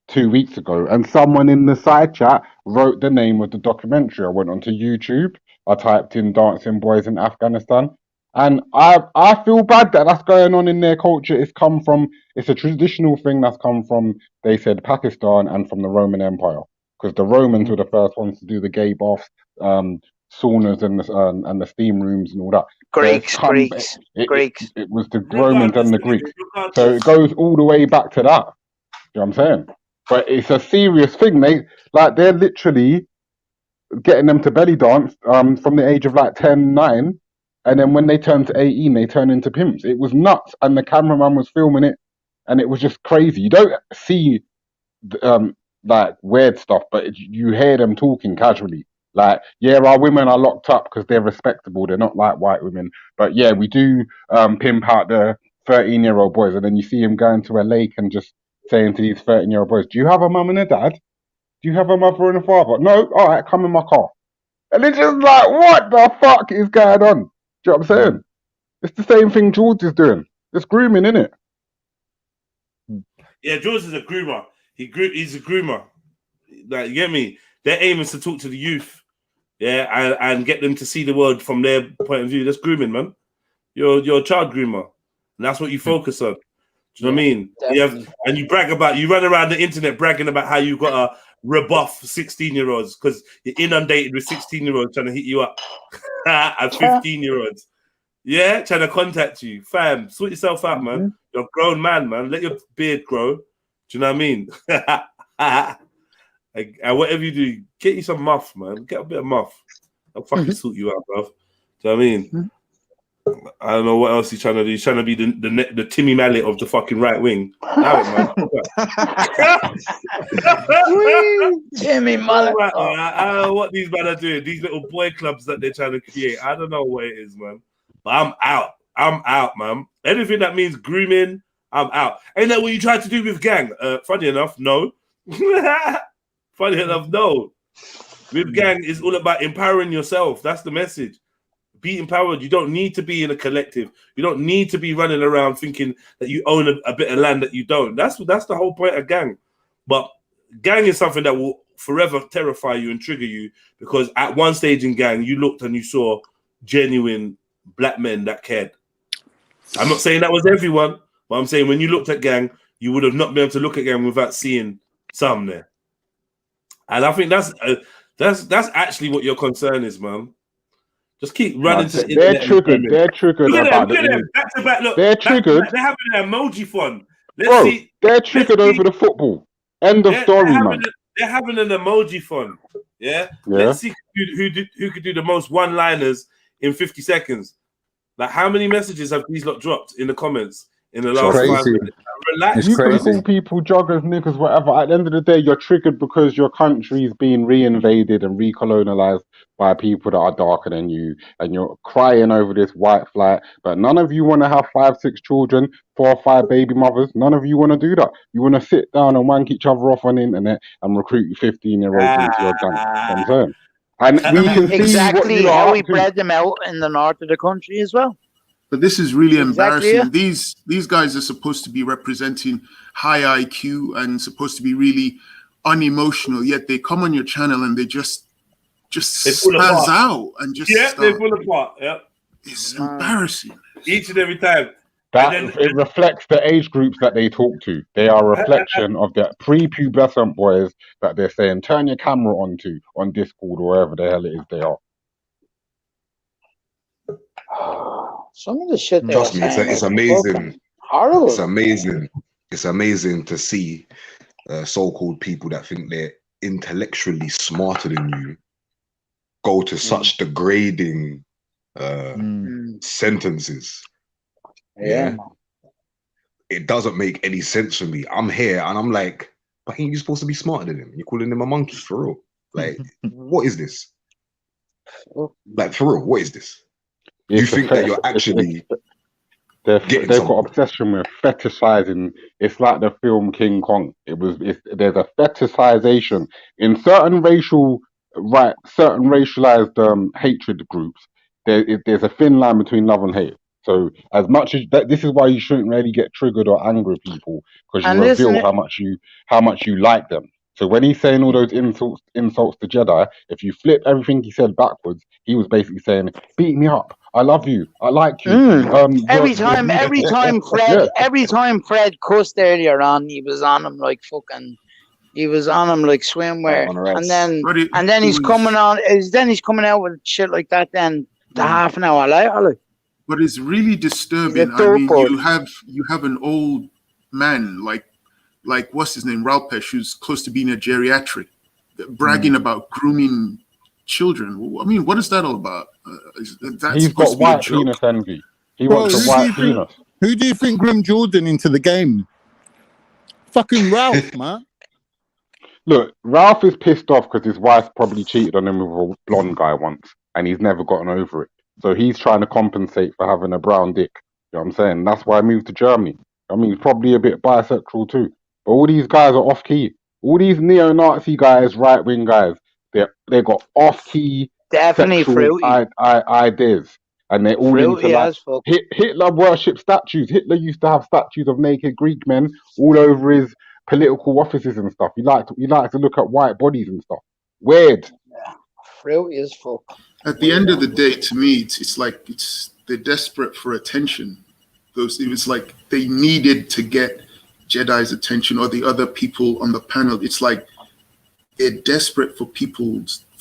2 weeks ago, and someone in the side chat wrote the name of the documentary. I went onto YouTube. I typed in "Dancing Boys in Afghanistan," and I feel bad that that's going on in their culture. It's a traditional thing that's come from, they said, Pakistan and from the Roman Empire. because the Romans were the first ones to do the gay baths, saunas, and the steam rooms and all that. Greeks. It was the Romans and the Greeks. So it goes all the way back to that. You know what I'm saying? But it's a serious thing. They're literally getting them to belly dance from the age of like 10, 9, and then when they turn to 18, they turn into pimps. It was nuts, and the cameraman was filming it, and it was just crazy. You don't see like weird stuff, but you hear them talking casually. Like, yeah, our women are locked up because they're respectable. They're not like white women. But yeah, we do pimp out the 13-year-old boys, and then you see him going to a lake and just saying to these 13-year-old boys, "Do you have a mum and a dad? Do you have a mother and a father?" "No." "All right, come in my car." And it's just like, what the fuck is going on? Do you know what I'm saying? It's the same thing George is doing. It's grooming, innit? Yeah, George is a groomer. He's a groomer. Like, you get me? Their aim is to talk to the youth, yeah, and get them to see the world from their point of view. That's grooming, man. You're a child groomer, and that's what you focus on. Do you know what I mean? And you brag about, you run around the internet bragging about how you got to rebuff 16-year-olds because you're inundated with 16-year-olds trying to hit you up and 15-year-olds. Yeah, trying to contact you. Fam, sort yourself out, man. You're a grown man, man. Let your beard grow. Do you know what I mean? And whatever you do, get you some muff, man. Get a bit of muff. I'll fucking sort you out, bruv. Do you know what I mean? I don't know what else he's trying to do. He's trying to be the Timmy Mallet of the fucking right wing. Timmy Mallet. I don't know what these men are doing. These little boy clubs that they're trying to create. I don't know what it is, man. But I'm out. I'm out, man. Anything that means grooming, I'm out. Ain't that what you tried to do with gang? Funny enough, no. Funny enough, no. With gang, it's all about empowering yourself. That's the message. Be empowered. You don't need to be in a collective. You don't need to be running around thinking that you own a bit of land that you don't. That's the whole point of gang. But gang is something that will forever terrify you and trigger you because at one stage in gang, you looked and you saw genuine black men that cared. I'm not saying that was everyone, but I'm saying when you looked at gang, you would have not been able to look at gang without seeing some there. And I think that's actually what your concern is, man. Just keep running to the internet. They're triggered. Look at them. Back to back. Look, they're triggered. They're having an emoji fun. They're triggered over the football. End of story, man. They're having an emoji fun. Yeah. Let's see who could do the most one-liners in 50 seconds. Like, how many messages have these lot dropped in the comments in the last 5 minutes? Relax. You can call people joggers, niggas, whatever. At the end of the day, you're triggered because your country's being re-invaded and recolonized by people that are darker than you, and you're crying over this white flight. But none of you want to have 5, 6 children, 4 or 5 baby mothers. None of you want to do that. You want to sit down and wank each other off on the internet and recruit 15-year-olds into your gang. You know what I'm saying? And we can see exactly how we bred them out in the north of the country as well. But this is really embarrassing. These guys are supposed to be representing high IQ and supposed to be really unemotional, yet they come on your channel and they just spaz out and just they pull apart. Yeah, it's embarrassing each and every time. It reflects the age groups that they talk to. They are a reflection of the prepubescent boys that they're saying, turn your camera on Discord or wherever the hell it is they are. Some of the shit. Trust me, it's amazing. Horrible. It's amazing. It's amazing to see so-called people that think they're intellectually smarter than you go to such degrading sentences. Yeah. It doesn't make any sense for me. I'm here and I'm like, but ain't you supposed to be smarter than him? You're calling him a monkey for real. Like, what is this? Like, for real, what is this? You think that you're actually they've got obsession with fetishizing. It's like the film King Kong. There's a fetishization in certain racialized hatred groups. There's a thin line between love and hate. So as much as that, this is why you shouldn't really get triggered or angry with people, because you reveal how much you like them. So when he's saying all those insults to Jedi, if you flip everything he said backwards, he was basically saying, "Beat me up. I love you. I like you." Every time Fred cussed earlier on, he was on him like fucking He was on him like swimwear, on a and race. then he's coming on. He's coming out with shit like that. Then the half an hour later, like. But it's really disturbing. I mean, you have an old man like what's his name, Ralpesh, who's close to being a geriatric, bragging about grooming children. I mean, what is that all about? He's got white penis envy. He wants a white penis. Who do you think groomed Jordan into the game? Fucking Ralph, man. Look, Ralph is pissed off because his wife probably cheated on him with a blonde guy once, and he's never gotten over it. So he's trying to compensate for having a brown dick. You know what I'm saying? That's why I moved to Germany. I mean, he's probably a bit bisexual too. But all these guys are off key. All these neo-Nazi guys, right-wing guys, they got off-key sexual ideas, and they're all into like Hitler worshipped statues. Hitler used to have statues of naked Greek men all over his political offices and stuff. He liked to look at white bodies and stuff. Weird. Fruity as fuck. At the end of the day, to me, it's like they're desperate for attention. It was like they needed to get Jedi's attention or the other people on the panel. It's like they're desperate for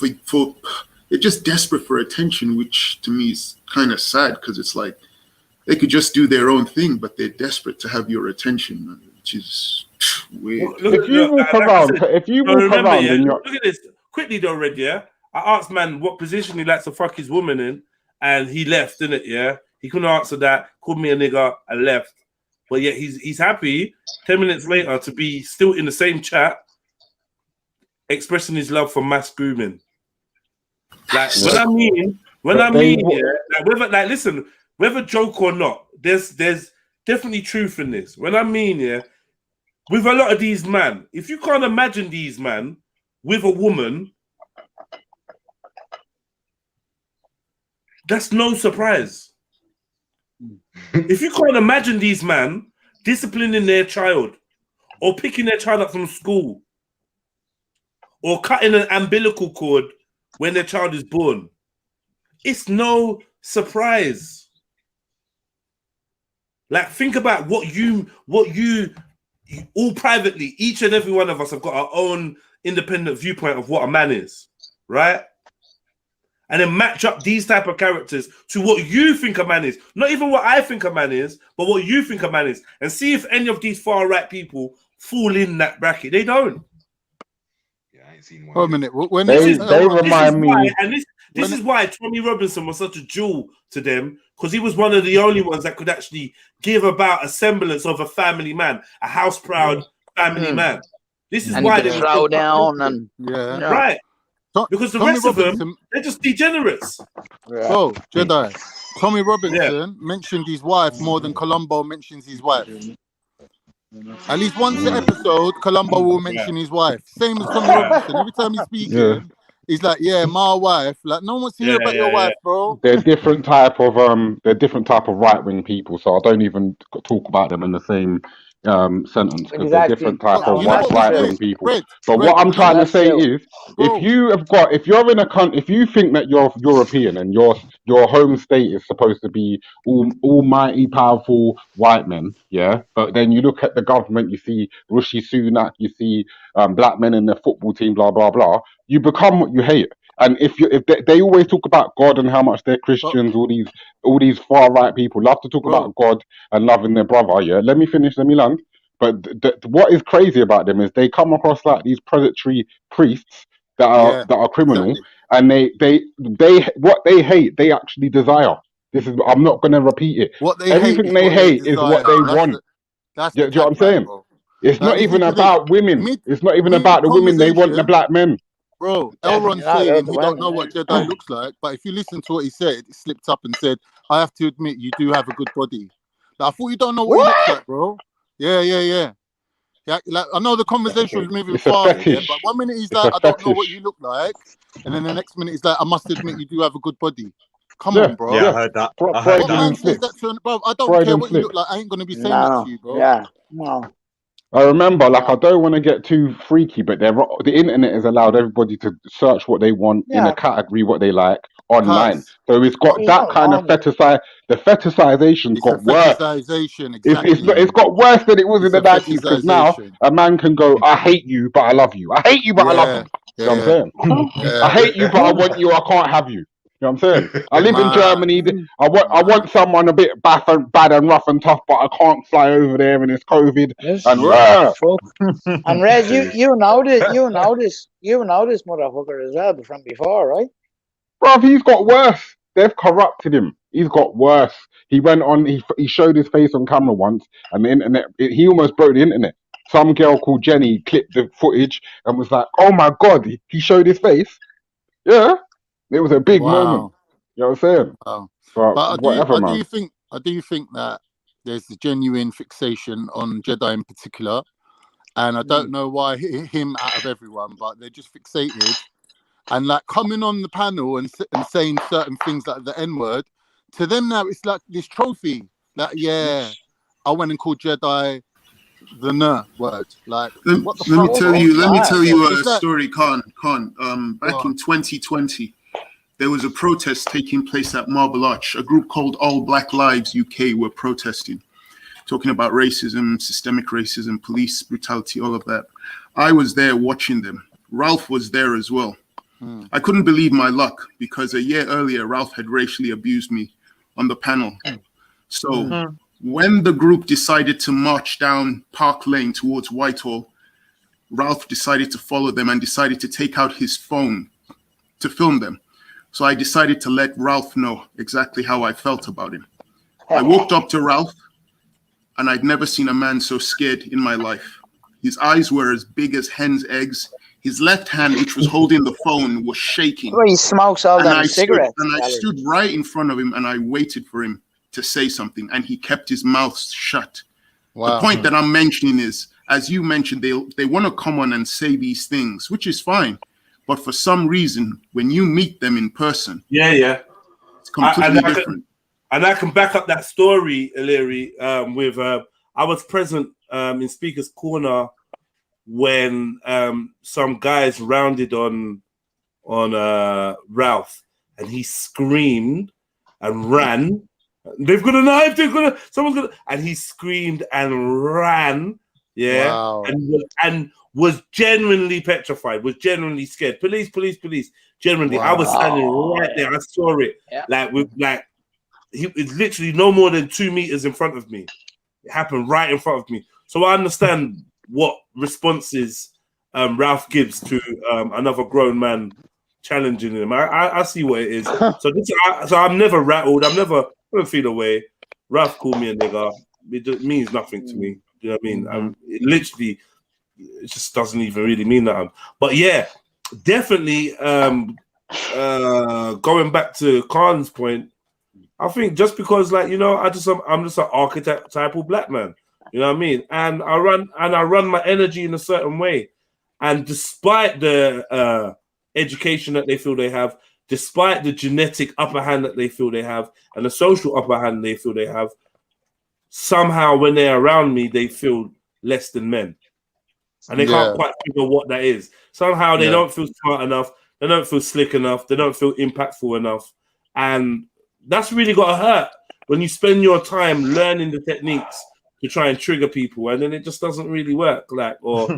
they're just desperate for attention, which to me is kind of sad because it's like they could just do their own thing, but they're desperate to have your attention, which is weird. If you walk around, look at this quickly though, Red. Yeah, I asked man what position he likes to fuck his woman in, and he left, didn't it? Yeah, he couldn't answer that. Called me a nigger. I left, but yet he's happy. 10 minutes later to be still in the same chat, expressing his love for mass grooming. Like when I mean, yeah, listen, whether joke or not, there's definitely truth in this. When I mean, yeah, with a lot of these man, if you can't imagine these man with a woman, that's no surprise. If you can't imagine these man disciplining their child or picking their child up from school or cutting an umbilical cord when their child is born, it's no surprise. Like, think about what you all privately, each and every one of us have got our own independent viewpoint of what a man is, right? And then match up these type of characters to what you think a man is. Not even what I think a man is, but what you think a man is. And see if any of these far-right people fall in that bracket. They don't. Yeah, I ain't seen one. Wait a minute. When they remind me... This is why Tommy Robinson was such a jewel to them, because he was one of the only ones that could actually give about a semblance of a family man, a house-proud family man. This is why they throw down and... Yeah. Right. Because the rest of them, they're just degenerates. Bro, Jedi. Tommy Robinson mentioned his wife more than Columbo mentions his wife. At least once an episode, Columbo will mention his wife. Same as Tommy Robinson. Every time he's speaking, he's like, "Yeah, my wife." Like, no one wants to hear about your wife, bro. They're different type of right wing people, so I don't even talk about them in the same sentence because they're different type of right wing people. But what I'm trying to say is, if you're in a country, if you think that you're European and your home state is supposed to be almighty powerful white men, yeah, but then you look at the government, you see Rishi Sunak, you see black men in the football team, blah blah blah, you become what you hate. And if they always talk about God and how much they're Christians, all these far right people love to talk about God and loving their brother. Yeah, let me finish, let me land. But what is crazy about them is they come across like these predatory priests that are criminal, and they what they hate, they actually desire. I'm not going to repeat it. Everything they hate is what they want. Do you know what I'm saying? Bro. It's not even about women. It's not even about the women. They want the black men. Bro, Elron's saying he don't know what Jedi looks like, but if you listen to what he said, it slipped up and said, "I have to admit, you do have a good body." Like, I thought you don't know what he looks like, bro. Yeah. Like, I know the conversation was moving fast, but 1 minute he's like, "I don't know what you look like," and then the next minute he's like, "I must admit, you do have a good body." Come on, bro. Yeah, I heard that. Bro, I don't care what you look like. I ain't gonna be saying that to you, bro. Yeah, no. I remember, like, I don't want to get too freaky, but the internet has allowed everybody to search what they want in a category, what they like, online. So it's got that kind of the fetishization's It's a got worse. fetishization, It's got worse than it was in the 90s, because now a man can go, I hate you, but I love you. I hate you, but I love you. You know what I'm saying? I hate you, but I want you. I can't have you. You know what I'm saying? I live in Germany. I want someone a bit bad and rough and tough, but I can't fly over there and it's COVID. And Red, you know this motherfucker as well from before, right? Bruv, he's got worse. They've corrupted him. He's got worse. He went on. He showed his face on camera once, and the internet. He almost broke the internet. Some girl called Jenny clipped the footage and was like, "Oh my god, he showed his face." Yeah, it was a big moment. You know what I'm saying? Wow. But whatever, man. I do think that there's a genuine fixation on Jedi in particular, and I don't know why him out of everyone, but they're just fixated. And like coming on the panel and saying certain things like the N-word, to them now it's like this trophy. Like, yeah, I went and called Jedi the N word. Like, what the Let me tell you a It's like- story, Khan. Back in 2020, there was a protest taking place at Marble Arch. A group called All Black Lives UK were protesting, talking about racism, systemic racism, police brutality, all of that. I was there watching them. Ralph was there as well. I couldn't believe my luck, because a year earlier, Ralph had racially abused me on the panel. So when the group decided to march down Park Lane towards Whitehall, Ralph decided to follow them and decided to take out his phone to film them. So I decided to let Ralph know exactly how I felt about him. I walked up to Ralph, and I'd never seen a man so scared in my life. His eyes were as big as hen's eggs. His left hand, which was holding the phone, was shaking. Well, he smokes all them cigarettes. I stood right in front of him, and I waited for him to say something, and he kept his mouth shut. Wow. The point that I'm mentioning is, as you mentioned, they want to come on and say these things, which is fine. But for some reason, when you meet them in person, it's completely different. And I can back up that story, Illyri, with I was present in Speaker's Corner when some guys rounded on Ralph, and he screamed and ran. They've got a knife. Someone's gonna. And he screamed and ran. Yeah, wow. and was genuinely petrified. Was genuinely scared. Police. Genuinely, I was standing right there. I saw it. Yeah. He was literally no more than 2 meters in front of me. It happened right in front of me. So I understand what responses Ralph gives to another grown man challenging him. I see what it is. So I'm never rattled. I don't feel away. Ralph called me a nigger. It means nothing to me. You know what I mean? It just doesn't even really mean that. But yeah, definitely. Going back to Khan's point, I think just because, I'm just an archetypal black man. You know what I mean? And I run my energy in a certain way. And despite the education that they feel they have, despite the genetic upper hand that they feel they have, and the social upper hand they feel they have, somehow when they're around me, they feel less than men. And they can't quite figure what that is. Somehow they don't feel smart enough. They don't feel slick enough. They don't feel impactful enough. And that's really got to hurt when you spend your time learning the techniques to try and trigger people, and then it just doesn't really work. Or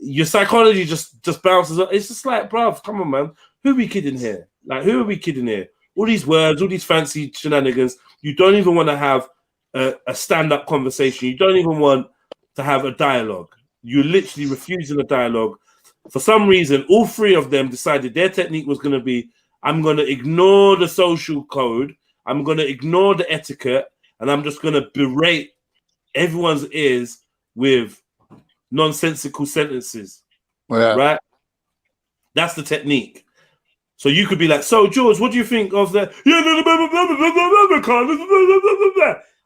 your psychology just bounces up. It's just like, bruv, come on, man. Who are we kidding here? Who are we kidding here? All these words, all these fancy shenanigans. You don't even want to have a stand-up conversation. You don't even want to have a dialogue. You're literally refusing a dialogue. For some reason, all three of them decided their technique was going to be, I'm going to ignore the social code. I'm going to ignore the etiquette. And I'm just going to berate everyone's ears with nonsensical sentences. Right? That's the technique. So you could be like, so George, what do you think of the...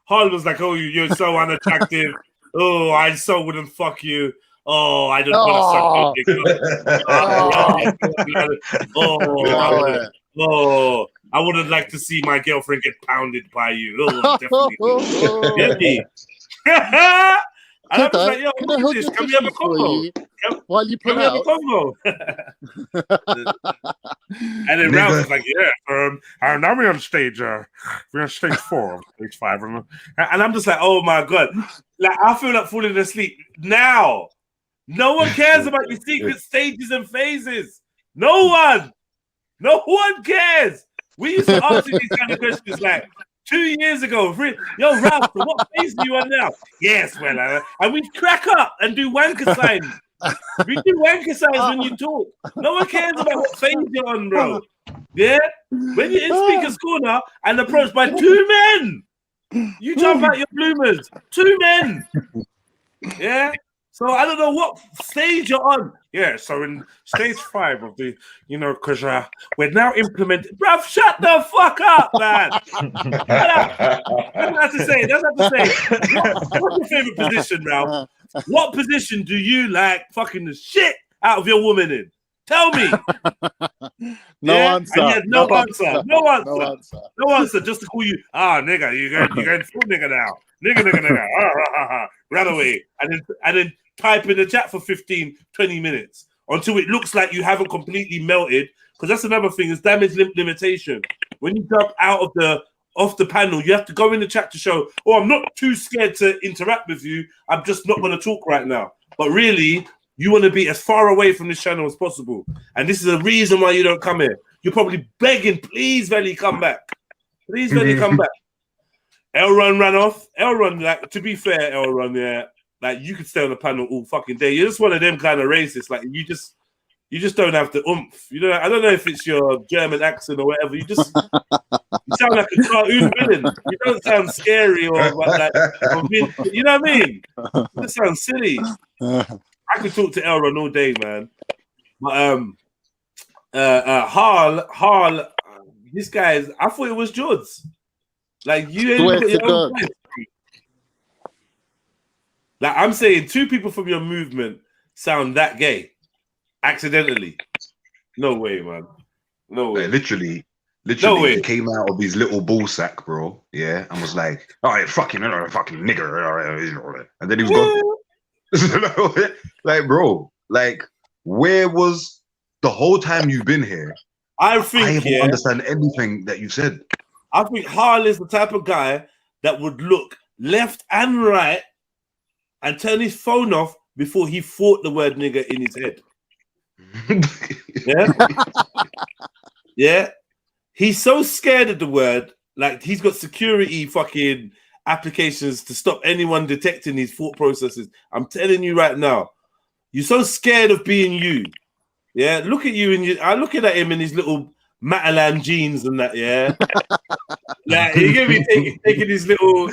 Harlan was like, oh, you're so unattractive. Oh, I so wouldn't fuck you. Oh, I don't want to suck your dick. I wouldn't like to see my girlfriend get pounded by you. Oh, definitely. Get me? And I'm just like, yo, what is this? Can we have a convo? While you Can we have a convo? And then Ralph was like, yeah, now we're on stage, we're on stage 4, stage 5. And I'm just like, oh my God. Like, I feel like falling asleep now. No one cares about your secret stages and phases. No one cares. We used to answer these kind of questions like 2 years ago. Yo, Ralph, what phase are you on now? Yes, well, and we crack up and do wanker signs. We do wanker signs when you talk. No one cares about what phase you're on, bro. Yeah? When you're in Speaker's Corner and approached by 2 men, you jump out your bloomers. 2 men. Yeah? So I don't know what stage you're on. Yeah, so in stage 5 of the, because we're now implementing. Bruv, shut the fuck up, man. That's have to say. What's your favorite position, Ralph? What position do you like fucking the shit out of your woman in? Tell me. No answer. No answer. Just to call you, nigga, you're going full nigga now. Nigga. Run away. And then type in the chat for 15, 20 minutes until it looks like you haven't completely melted. Because that's another thing, is damage limitation. When you jump out off the panel, you have to go in the chat to show, I'm not too scared to interact with you. I'm just not going to talk right now. But really, you want to be as far away from this channel as possible. And this is a reason why you don't come here. You're probably begging, please, Velly, come back. Please, Velly, come back. Elron ran off. Elron, like, to be fair, Elron, yeah, like, you could stay on the panel all fucking day. You're just one of them kind of racists. Like, you just don't have the oomph. I don't know if it's your German accent or whatever. You sound like a cartoon villain. You don't sound scary or like, you know what I mean? You just sound silly. I could talk to Elron all day, man. But Harl, this guy's. I thought it was George. Like, you ain't got your own voice. Like, I'm saying 2 people from your movement sound that gay accidentally. No way, man. No way. Like, literally, no way. He came out of his little ball sack, bro. Yeah, and was like, "All right, fucking nigger," and then he was gone. Like, bro, like, where was the whole time you've been here? I don't understand anything that you said. I think Harl is the type of guy that would look left and right and turn his phone off before he thought the word nigger in his head. Yeah? Yeah? He's so scared of the word, like, he's got security fucking applications to stop anyone detecting his thought processes. I'm telling you right now, you're so scared of being you. Yeah? Look at you, and I'm looking at him in his little Matalan jeans and that, yeah. Like, you're gonna be taking his little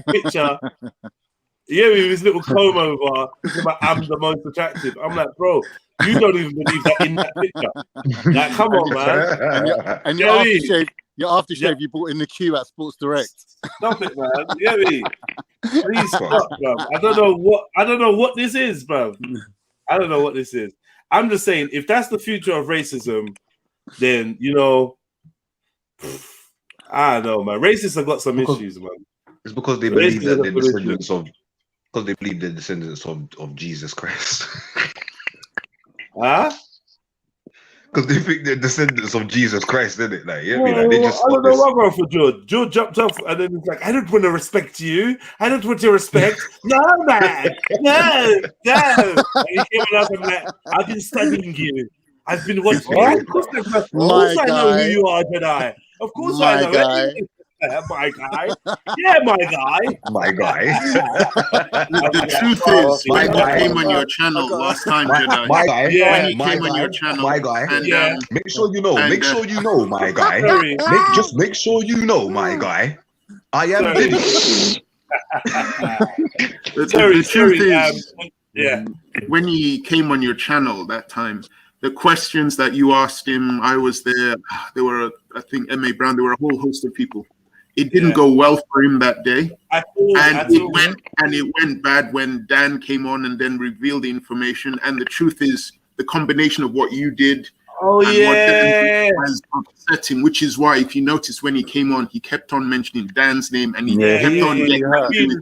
picture. Yeah, with his little comb over. Like, I'm the most attractive. I'm like, bro, you don't even believe that in that picture. Like, come on, man. And your aftershave you bought in the queue at Sports Direct. Stop it, man. You get me? Please stop, bro. I don't know what this is, bro. I don't know what this is. I'm just saying, if that's the future of racism, then, I don't know, man. Racists have got some issues, man. It's because they believe that they're descendants of, of Jesus Christ. Huh? Because they think they're descendants of Jesus Christ, isn't it? Like, yeah, I don't know what going for George. George jumped off and then he's like, I don't want to respect you. I don't want your respect. No, man. No. And he came out and like, I've been studying you. I've been watching you. Of course I know who you are, Jedi. Of course I know. My guy. Yeah, my guy. My guy. The truth is, when he came on your channel last time, Jedi. My guy. Yeah, when he came on your channel. My guy. And, make sure you know. Make sure you know, my guy. Just make sure you know, my guy. I am Diddy. The truth is, when he came on your channel that time, the questions that you asked him, I was there. There were, I think, M.A. Brown. There were a whole host of people. It didn't go well for him that day, it went bad when Dan came on and then revealed the information. And the truth is, the combination of what you did, what has upset him, which is why, if you notice, when he came on, he kept on mentioning Dan's name, and he kept on getting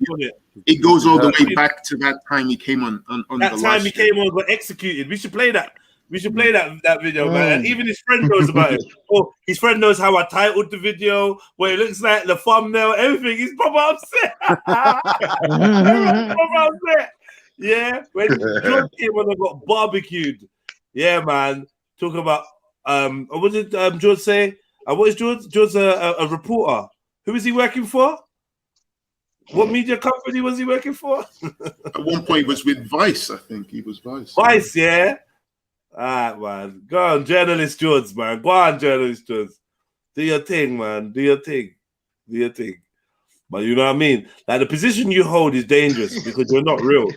It goes all the way back to that time he came on that the time live he stream. came on, got executed. We should play that. We should play that video, man. And even his friend knows about it. Oh, his friend knows how I titled the video, what it looks like, the thumbnail, everything. He's proper upset. Proper upset. Yeah, when George came on and got barbecued. Yeah, man. Talk about what did George say? What is George? George's a reporter. Who is he working for? What media company was he working for? At one point, it was with Vice. I think he was Vice. Vice, yeah. All right, man. Go on, journalist George, man. Go on, journalist George. Do your thing, man. Do your thing. Do your thing. But you know what I mean? Like, the position you hold is dangerous because you're not real.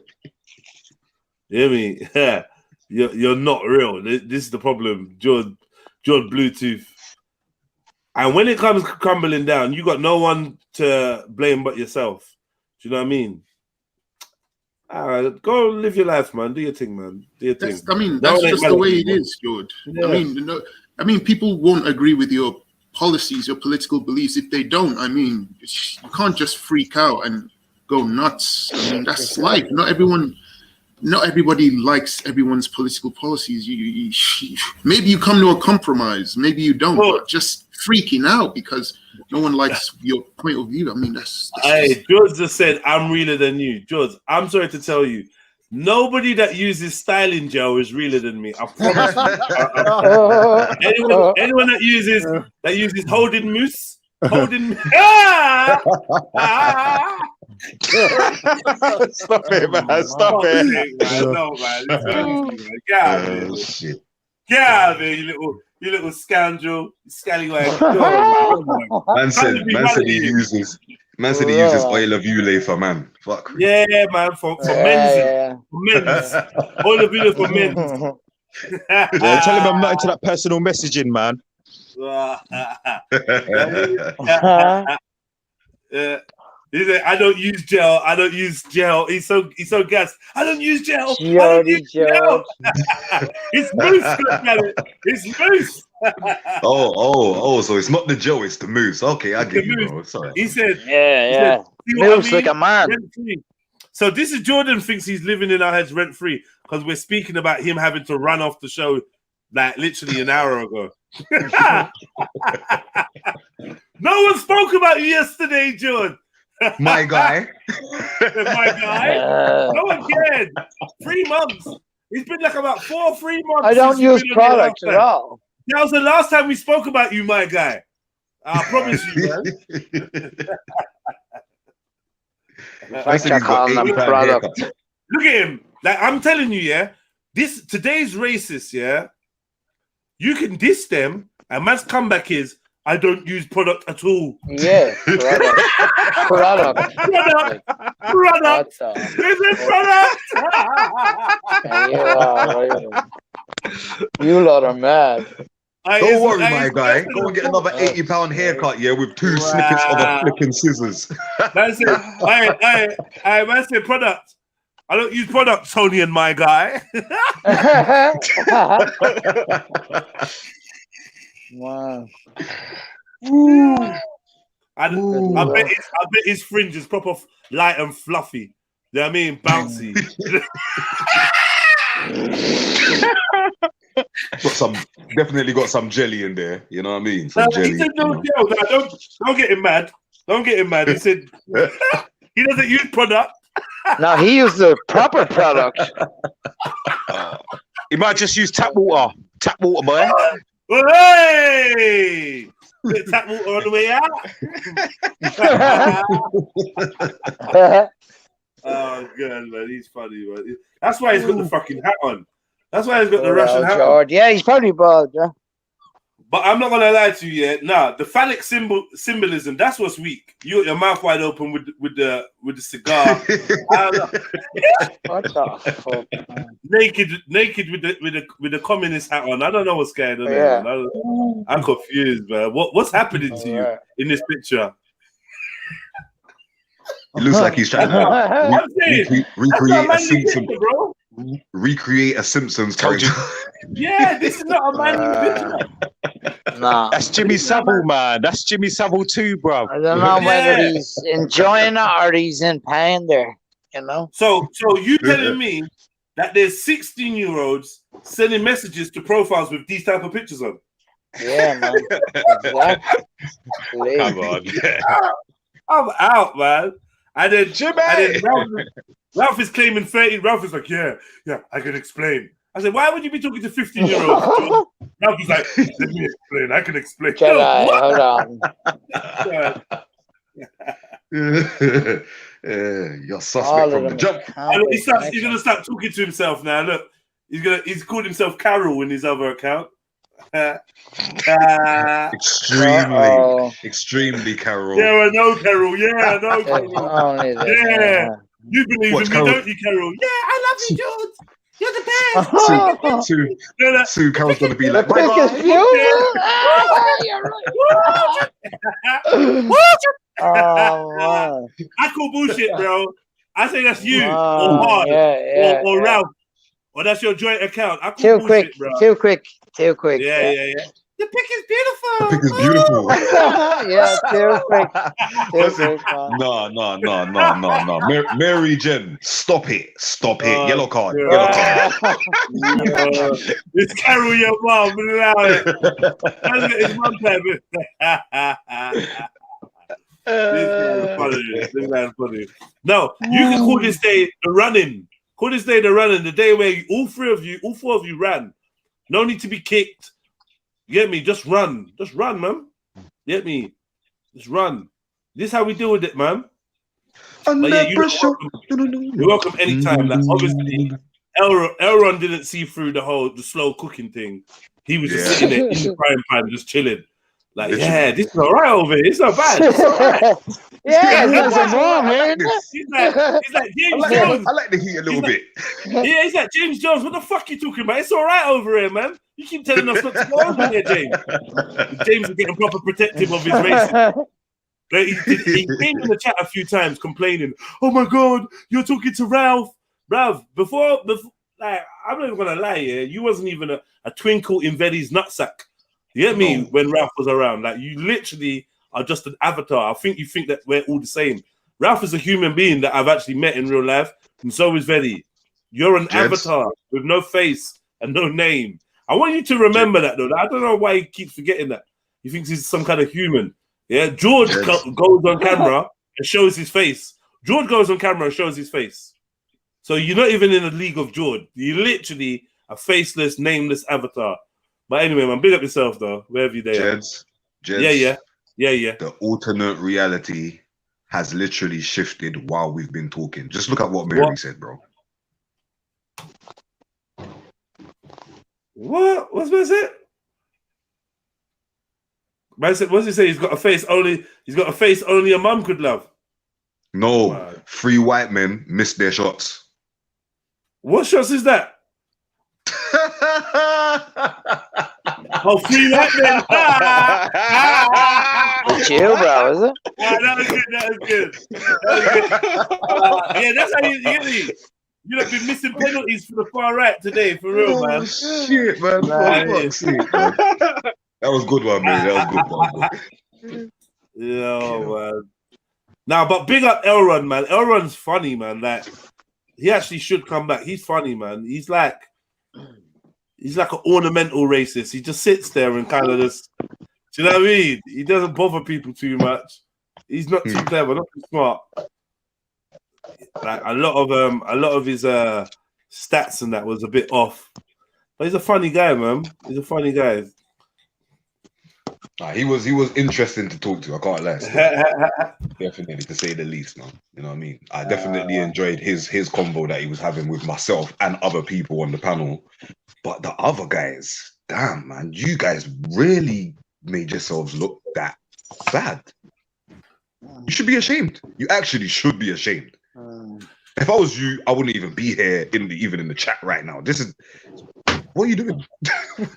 You hear me? Yeah. You're not real. This is the problem. George Bluetooth. And when it comes crumbling down, you got no one to blame but yourself. Do you know what I mean? All right, go live your life, man. Do your thing, man. Do your thing. That's just the way it is, George. Yeah. I mean, people won't agree with your policies, your political beliefs. If they don't, I mean, you can't just freak out and go nuts. I mean, that's life. Not everybody likes everyone's political policies. Maybe you come to a compromise, maybe you don't. But just freaking out because no one likes your point of view. I mean, that's hey, George just said, "I'm realer than you." George, I'm sorry to tell you, nobody that uses styling gel is realer than me. I promise you. Anyone that uses holding mousse, holding. Stop it, man. Stop it. No, man. Get out of here. Get out of here, you little scoundrel, scallywag. Man said he uses oil of Ulay for man. Fuck. Yeah, man, for men's. For men's. Oil of Ulay for men's. Yeah, tell him I'm not into that personal messaging, man. Yeah. He said, I don't use gel. I don't use gel. He's so gassed. I don't use gel. I don't use gel. It's mousse. Look at it. It's mousse. So it's not the gel, it's the mousse. Okay, I get you, bro. Sorry. He said, Moves like a man. So this is Jordan thinks he's living in our heads rent free because we're speaking about him having to run off the show like literally an hour ago. No one spoke about you yesterday, Jordan. My guy. My guy. No one cared. 3 months. It's been like about 3 months. I don't use products at all. That was the last time we spoke about you, my guy. I promise you, man. I can call them product. Look at him. Like, I'm telling you, yeah, today's racist, yeah. You can diss them, and man's comeback is, I don't use product at all. Yeah, product. Is it product? You lot are mad. Don't worry, my guy. Go and get another £80 haircut, yeah, with 2 snippets of a flipping scissors. That's it. Man said product. I don't use product, Tony and my guy. Wow. I bet his fringe is proper light and fluffy. You know what I mean? Bouncy. Definitely got some jelly in there. You know what I mean? Some jelly. He said don't get him mad. Don't get him mad. He said he doesn't use product. No, he used the proper product. He might just use tap water. Tap water, boy. Hey! Tap water on the way out. Oh, God, man. He's funny, man. That's why he's got the fucking hat on. That's why he's got the Russian hat on. Yeah, he's probably bald, yeah. But I'm not gonna lie to you, yeah. Nah, the phallic symbolism, that's what's weak. You got your mouth wide open with the cigar. What the fuck? Naked with the communist hat on. I don't know what's going on. Yeah. I'm confused, man. What's happening to you in this picture? It looks like he's trying to recreate a Simpsons character. Yeah, this is not a man picture. No. That's Jimmy Savile, man. That's Jimmy Savile too, bro. I don't know whether he's enjoying it or he's in pain there, you know? So you telling me that there's 16-year-olds sending messages to profiles with these type of pictures on? Yeah, man. Exactly. Come on. I'm out, man. And then Ralph is claiming 30. Ralph is like, yeah, I can explain. I said, why would you be talking to 15-year-olds? Ralph is like, let me explain. I can explain. Jedi, hold on. You're suspect from the jump. He's gonna start talking to himself now. Look, he's called himself Carol in his other account. Extremely Carol. Yeah, I know Carol. Yeah, I know Carol. Yeah, you believe in me, don't you, Carol? Yeah, I love you, George. You're the best. Sue Carol's gonna be like, the biggest view. I call bullshit, bro. I say that's you or Hard or Ralph, or that's your joint account. I call bullshit, bro. Too quick. Yeah. The pic is beautiful. The pic is beautiful. Yeah, too quick. No. Mary Jen, stop it. Yellow card. It's Carol, your mom. It's mom time. This man's funny. No, you can call this day the running. Call this day the running. The day where all four of you ran. No need to be kicked. You get me? Just run. Just run, man. You get me? Just run. This is how we deal with it, man. But yeah, you're welcome anytime. Like, obviously, Elron didn't see through the slow cooking thing. He was just sitting there in the frying pan, just chilling. Like, yeah, this is all right over here. It's not bad. It's all right. Yeah, it's wrong, man. He's like James Jones. I like the heat a little bit. Yeah, he's like James Jones. What the fuck you talking about? It's all right over here, man. You keep telling us not to go over here, James. James is getting proper protective of his race. He came in the chat a few times complaining, oh my God, you're talking to Ralph. Ralph, before like, I'm not even going to lie, you wasn't even a twinkle in Veddy's nutsack. You get me? When Ralph was around, like, you literally are just an avatar. I think you think that we're all the same. Ralph is a human being that I've actually met in real life, and so is Veddy. You're an avatar with no face and no name. I want you to remember that, though. I don't know why he keeps forgetting that. He thinks he's some kind of human. Yeah, George goes on camera and shows his face. George goes on camera and shows his face. So you're not even in the league of George. You're literally a faceless, nameless avatar. But anyway, man, big up yourself, though, wherever you're there. Jeds. Yeah. The alternate reality has literally shifted while we've been talking. Just look at what Mary said, bro. What? What's man said? Man said, what's he say? He's got a face only a mum could love. No, 3 white men missed their shots. What shots is that? 3 white men. Chill, bro, is it? That was good. Yeah, that's how you get me. You have been missing penalties for the far right today, for real, man. Shit, man. That was good one, man. That was good one. Yeah, man. Now, but big up Elron, man. Elron's funny, man. Like, he actually should come back. He's funny, man. He's like an ornamental racist. He just sits there and kind of just, do you know what I mean? He doesn't bother people too much. He's not too clever, not too smart. Like a lot of his stats and that was a bit off. But he's a funny guy, man. He's a funny guy. He was interesting to talk to. I can't lie. Definitely, to say the least, man. You know what I mean? I definitely enjoyed his convo that he was having with myself and other people on the panel. But the other guys, damn, man, you guys really made yourselves look that bad. You should be ashamed. You actually should be ashamed. If I was you, I wouldn't even be here even in the chat right now. What are you doing?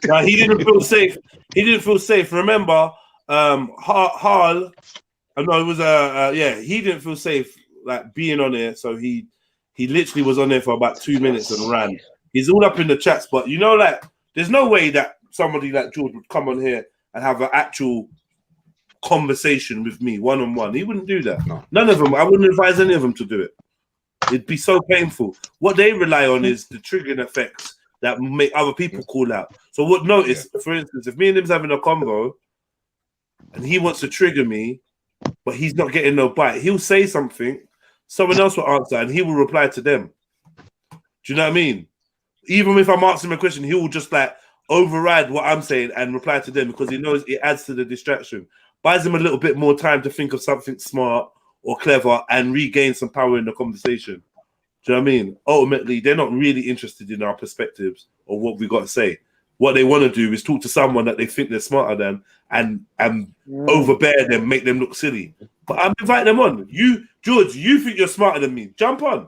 Nah, he didn't feel safe. He didn't feel safe. Remember, Harl. No, it was he didn't feel safe like being on here. So he literally was on there for about 2 minutes and ran. He's all up in the chats, but you know, like, there's no way that somebody like George would come on here and have an actual conversation with me one-on-one. He wouldn't do that. No. None of them. I wouldn't advise any of them to do it. It'd be so painful. What they rely on is the triggering effects that make other people call out. So what notice, for instance, if me and him's having a convo and he wants to trigger me, but he's not getting no bite, he'll say something, someone else will answer, and he will reply to them. Do you know what I mean? Even if I'm asking him a question, he will just like override what I'm saying and reply to them because he knows it adds to the distraction. Buys him a little bit more time to think of something smart or clever and regain some power in the conversation. Do you know what I mean? Ultimately, they're not really interested in our perspectives or what we got to say. What they want to do is talk to someone that they think they're smarter than and overbear them, make them look silly. But I'm inviting them on. You, George, you think you're smarter than me. Jump on.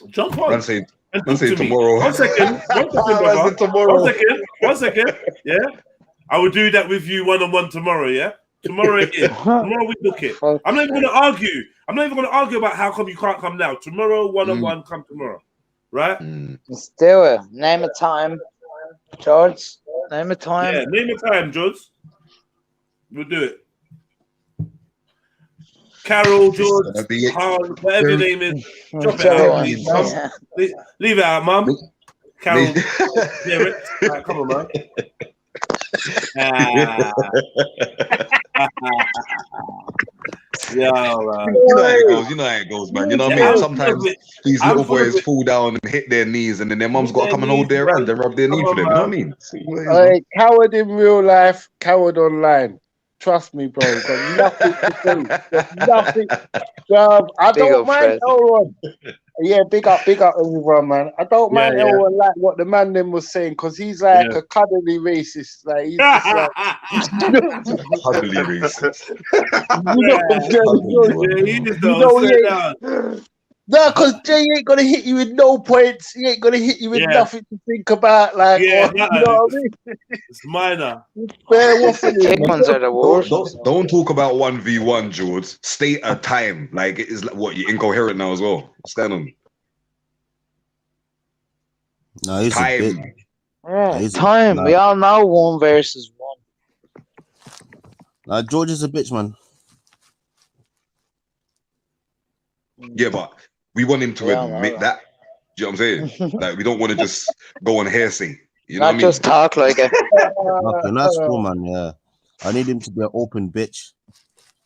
Jump on. Man say tomorrow. One second, brother. One second. Yeah. I will do that with you one-on-one tomorrow, yeah? Tomorrow again. Tomorrow we book it. I'm not even going to argue. I'm not even going to argue about how come you can't come now. Tomorrow, one-on-one, come tomorrow. Right? Let's do it. Name a time, George. Name a time. Yeah, name a time, George. We'll do it. Carol, George, Harl, whatever your name is. Drop it out, please, Mum. Leave it out, Mum. Carol, Derek. Right, come on, man. You know how it goes, man. You know what I mean? Sometimes these little boys fall down and hit their knees, and then their mum's got to come and hold their hand and rub their knee for them. You know what I mean? Coward in real life, coward online. Trust me, bro. Got nothing to say. Got nothing. I don't mind Elron. Yeah, big up everyone, man. I don't mind Elron like what the man then was saying because he's like a cuddly racist. Like he's just like cuddly racist. No, because Jay ain't gonna hit you with no points. He ain't gonna hit you with nothing to think about. Like, you know what I mean? It's minor. Don't talk about 1v1, George. State a time. Like, it is like, what, you're incoherent now as well. Stand on. No, he's time. Time. We all know 1 versus 1. George is a bitch, man. Yeah, but we want him to admit that. Do you know what I'm saying? Like, we don't want to just go on hearsay. You know what I mean? Just talk like it. Okay, that's cool, man. Yeah, I need him to be an open bitch.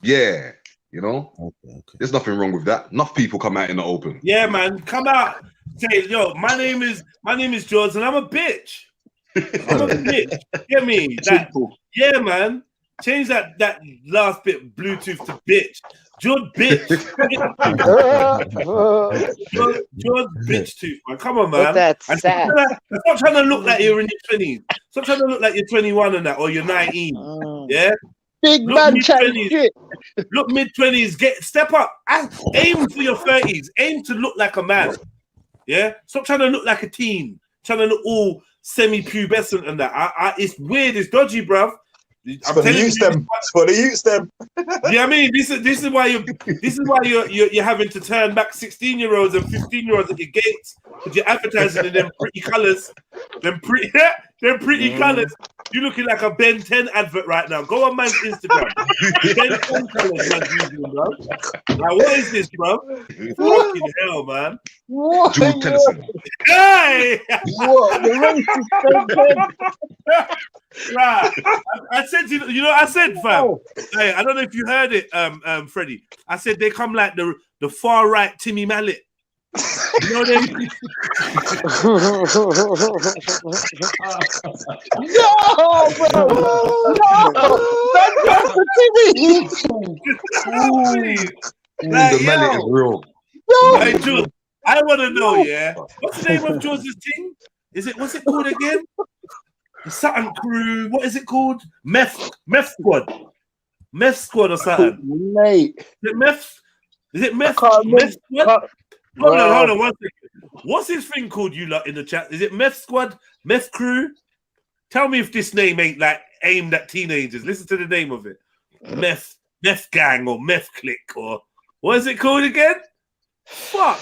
Yeah, you know. Okay. There's nothing wrong with that. Enough people come out in the open. Yeah, man, come out. Say, yo, my name is George, and I'm a bitch. I'm a bitch. Get me? Yeah, man. Change that last bit Bluetooth to bitch. George bitch. George bitch tooth, man. Come on, man. That's and sad. Stop trying to look like you're in your 20s. Stop trying to look like you're 21 and that, or you're 19. Yeah? Big man chatting shit. Look mid-20s. Step up. Aim for your 30s. Aim to look like a man. Yeah? Stop trying to look like a teen. Trying to look all semi-pubescent and that. It's weird. It's dodgy, bruv. For the youths, them. Yeah, I mean, this is why you're having to turn back 16-year-olds and 15-year-olds at your gates because you're advertising in them pretty colors, them pretty colors. You're looking like a Ben 10 advert right now. Go on man's Instagram. Ben 10 colors, man's using, bro. Now, what is this, bro? Fucking hell, man. What? Jude Tennyson. Hey! What? The racist Right. I said, you know, I said, fam. Hey, I don't know if you heard it, Freddie. I said they come like the far right Timmy Mallet. You know them? No, bro. No. That's Timmy. The mallet is real. No. Hey, George, I want to know, yeah. What's the name of George's team? What's it called again? The Saturn Crew. What is it called? Meth Squad. Meth Squad or something. Mate. Is it Meth Squad? Hold on, 1 second. What's this thing called, you lot in the chat? Is it Meth Squad? Meth Crew? Tell me if this name ain't like aimed at teenagers. Listen to the name of it. Meth Gang or Meth Click or what is it called again? Fuck.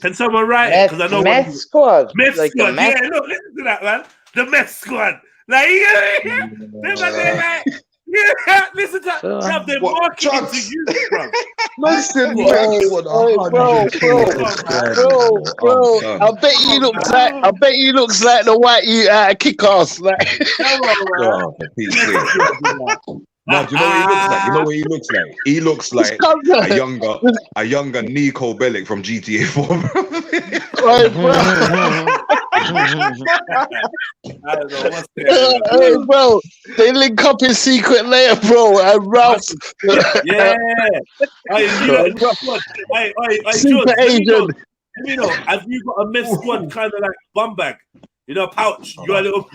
Can someone write it? Because I know Meth Squad. Meth like Squad. Yeah, look, listen to that, man. The Meth Squad. Like, yeah, listen to have their marketing to you, bro. Listen, Bro. I bet he looks like the white you at a kick-ass. Like, Oh, for Pete's sake. No, do you know what he looks like? You know what he looks like? He looks like a younger Nico Bellic from GTA 4. Hey, bro, they link up in secret layer, bro, and Ralph. Yeah. Super Asian. Let me know, have you got a meth squad kind of like bum bag? You know, pouch. You got a little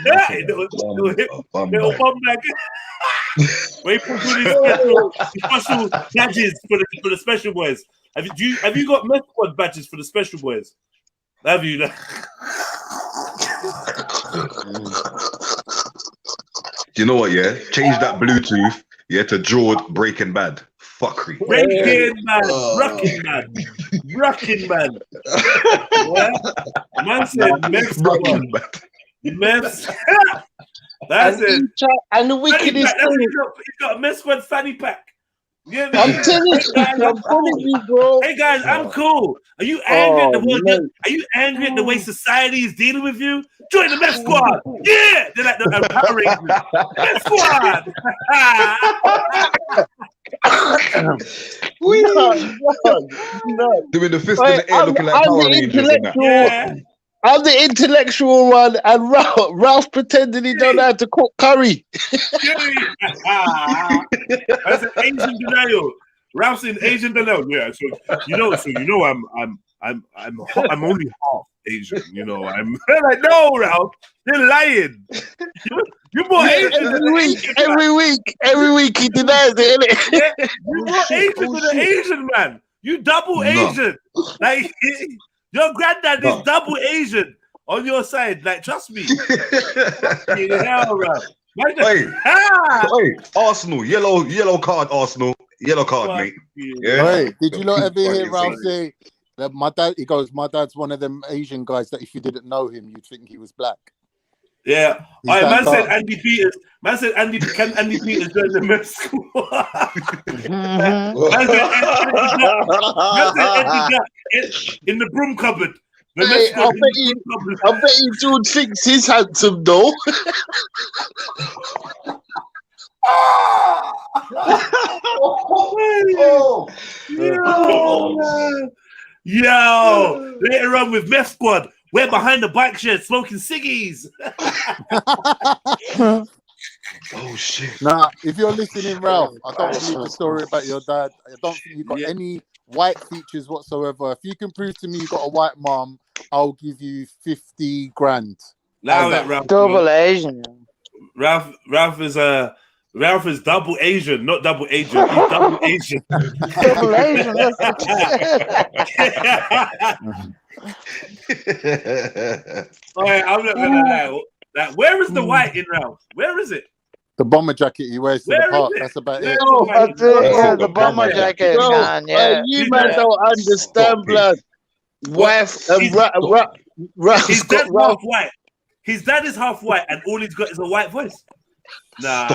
bum bag. Where you put these special badges for the special boys. Have you got meth squad badges for the special boys? Have you? Do you know what? Yeah, change that Bluetooth. Yeah, to Jord Breaking Bad. Fuckery. Breaking Bad, Rocking Man. Yeah? Man said meth squad. Meth. That's it. And the wickedest thing, he's got a mess squad fanny pack. Yeah, I'm telling you, bro. Hey guys, I'm cool. Are you angry at the world? Are you angry at the way society is dealing with you? Join the meth squad. Yeah, they're like the Power Rangers. Meth squad. Doing the fist in the air, looking like Power Rangers and that. Yeah. I'm the intellectual one, and Ralph pretending he don't know how to cook curry. That's an Asian denial. Ralph's in Asian denial. Yeah, so you know, I'm only half Asian. You know, I'm like, no, Ralph, they're lying. You're more Asian every week he denies it, innit? Yeah, you're more Asian than an Asian man. You double Asian, like. Your granddad is double Asian on your side. Like, trust me. Hell, bro. Hey, Arsenal, yellow card, Arsenal, yellow card, mate. Yeah. Hey, did you not ever hear Ralph say that my dad? He goes, my dad's one of them Asian guys that if you didn't know him, you'd think he was black. Yeah. All right, man said Andy Peters. Man said Andy Peters join the meth squad. Man said Andy Jack in the broom cupboard. Hey, I bet you George thinks he's handsome, though. Yo, later on with meth squad. We're behind the bike shed smoking ciggies. Oh shit! Nah, if you're listening, Ralph, I don't believe the story about your dad. I don't think you got any white features whatsoever. If you can prove to me you got a white mom, I'll give you 50 grand. Allow it, Ralph. Double Asian. Ralph is double Asian, not double Asian. He's double Asian. Double Asian. That's All right, I'm not gonna lie. Like, where is the white in Ralph? Where is it? The bomber jacket he wears to the park. That's about it. The bomber jacket is gone. Yeah, you man don't understand, blood. Wife and His dad's half white. His dad is half white, and all he's got is a white voice. Nah.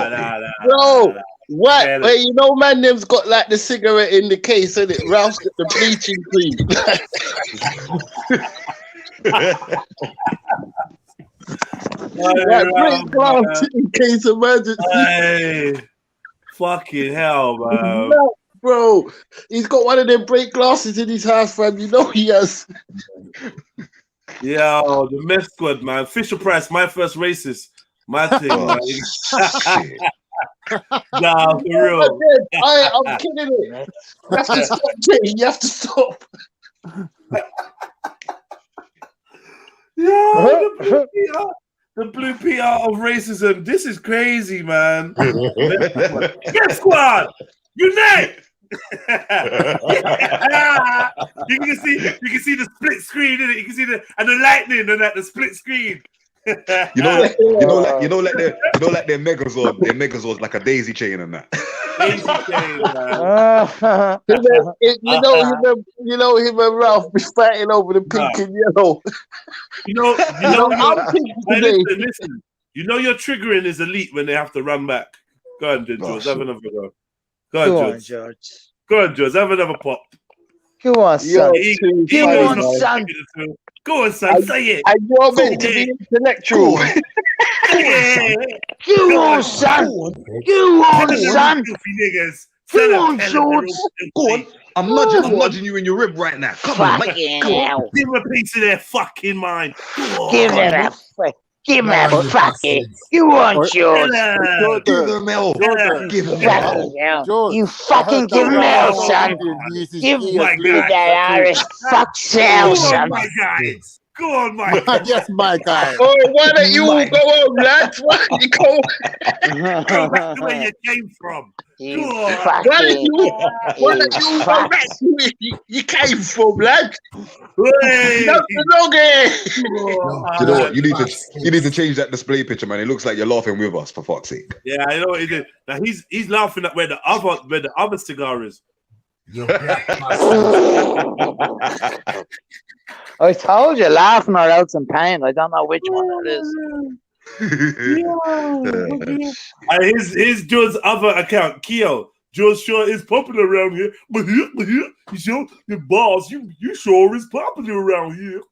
Bro, what? Yeah, well, you know, man, them's got like the cigarette in the case, and it Ralph's got the bleaching cream. Great glass in case of emergency. Hey, fucking hell, man. No, bro, he's got one of them break glasses in his house, fam. You know he has. Yo, the meth squad, man. Fisher Price, my first racist. My thing, man. Nah, for real. I'm kidding it. You have to stop, Jay. You have to stop. Yo, the blue PR of racism. This is crazy, man. Meth squad, unite! You can see the split screen, innit? You can see the lightning and the split screen. you know, like their Megazord, like a daisy chain and that. Daisy chain, man. You know him and Ralph be fighting over the pink and yellow. You know, I'm pink today. Listen. You know your triggering is elite when they have to run back. Go on, George. Have another go. Go on, George. Go on, George. Have another pop. Go on, son. Go on, son. Go on, son. Say it. And you're meant to be intellectual. Go on, son. Go on, son. Go on, George. Go on. I'm nudging you in your rib right now. Come on, mate. Come on. Give them a piece of their fucking mind. Give them a fucking. You want George? Give them hell. Give them hell. You fucking give him hell, son. Give me that Irish fuck hell, son. Go on, my guy. Yes, my guy. Oh, why don't you all go home, lads? Why don't you go back to where you came from? You why don't you all go back to where you came from, lads? You know what? You need to change that display picture, man. It looks like you're laughing with us, for fuck's sake. Yeah, I know what he did. Now he's laughing at where the other cigar is. I told you, laughing or else in pain. I don't know which one it is. Here's George's other account, Keo. George sure is popular around here. But you sure, your boss, you sure is popular around here.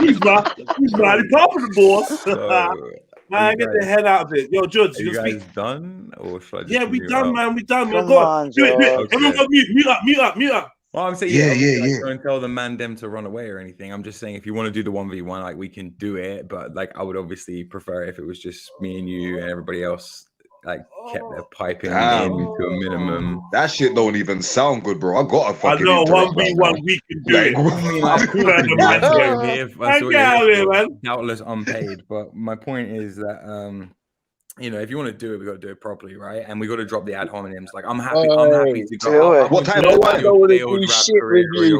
He's mighty popular, boss. Man, get the head out of it. Yo, George, you guys done? Or should I just we done, man. We done, man. Come on, George. Everyone go mute up. Well, I'm saying, yeah. Don't tell the man them to run away or anything. I'm just saying, if you want to do the 1v1, like, we can do it. But, like, I would obviously prefer if it was just me and you and everybody else, like, kept their piping in to a minimum. That shit don't even sound good, bro. I got a fucking. I know 1v1 we can do it. I mean, doubtless unpaid. But my point is that if you want to do it, we got to do it properly, right? And we got to drop the ad hominems. Like, I'm happy to go. What time? Your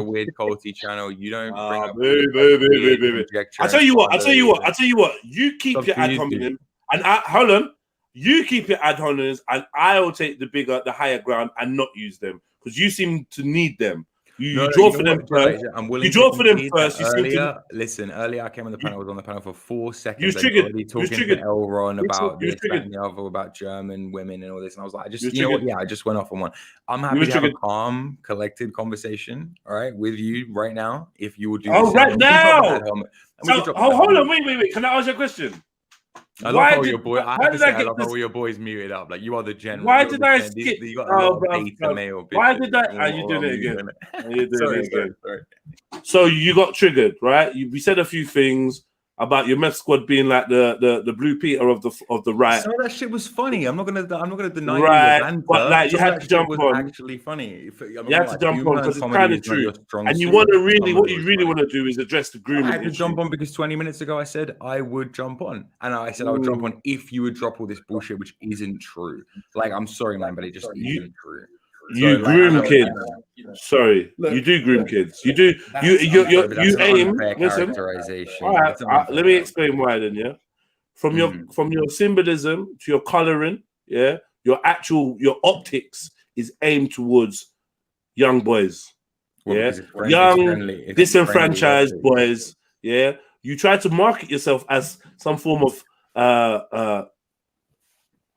weird culty channel. You don't bring up. I tell you what. You keep your ad hominem, and hold on. You keep your ad hominems, and I'll take the higher ground and not use them because you seem to need them. You draw for them first. You draw for them first. Earlier I came on the panel. I was on the panel for 4 seconds. You was triggered. Talking to Elron about this, that, and the other, about German women and all this, and I was like, I just went off on one. I'm happy to have a calm, collected conversation, all right, with you right now. If you would do. Oh, right now. Hold on, wait. Can I ask you a question? I love how your boy. I have to say, I love how your boy's muted up. Like, you are the general. Why did I skip? You got a lot of beta male. Why did I? Are you doing it again? Sorry. So you got triggered, right? We said a few things about your meth squad being like the Blue Peter of the right. So that shit was funny. I'm not gonna deny right, but like you had to jump on. Actually funny. You had to jump on because it's kind of true. And you want to what you really want to do is address the grooming. I had to jump on because 20 minutes ago I said I would jump on, and I said I would jump on if you would drop all this bullshit, which isn't true. Like, I'm sorry, man, but it just isn't true. You groom kids. Sorry, you do groom kids. You do. You aim. Listen. All right, let me explain why then. Yeah, from your symbolism to your coloring. Yeah, your optics is aimed towards young boys. Yeah, young disenfranchised boys. Yeah, you try to market yourself as some form of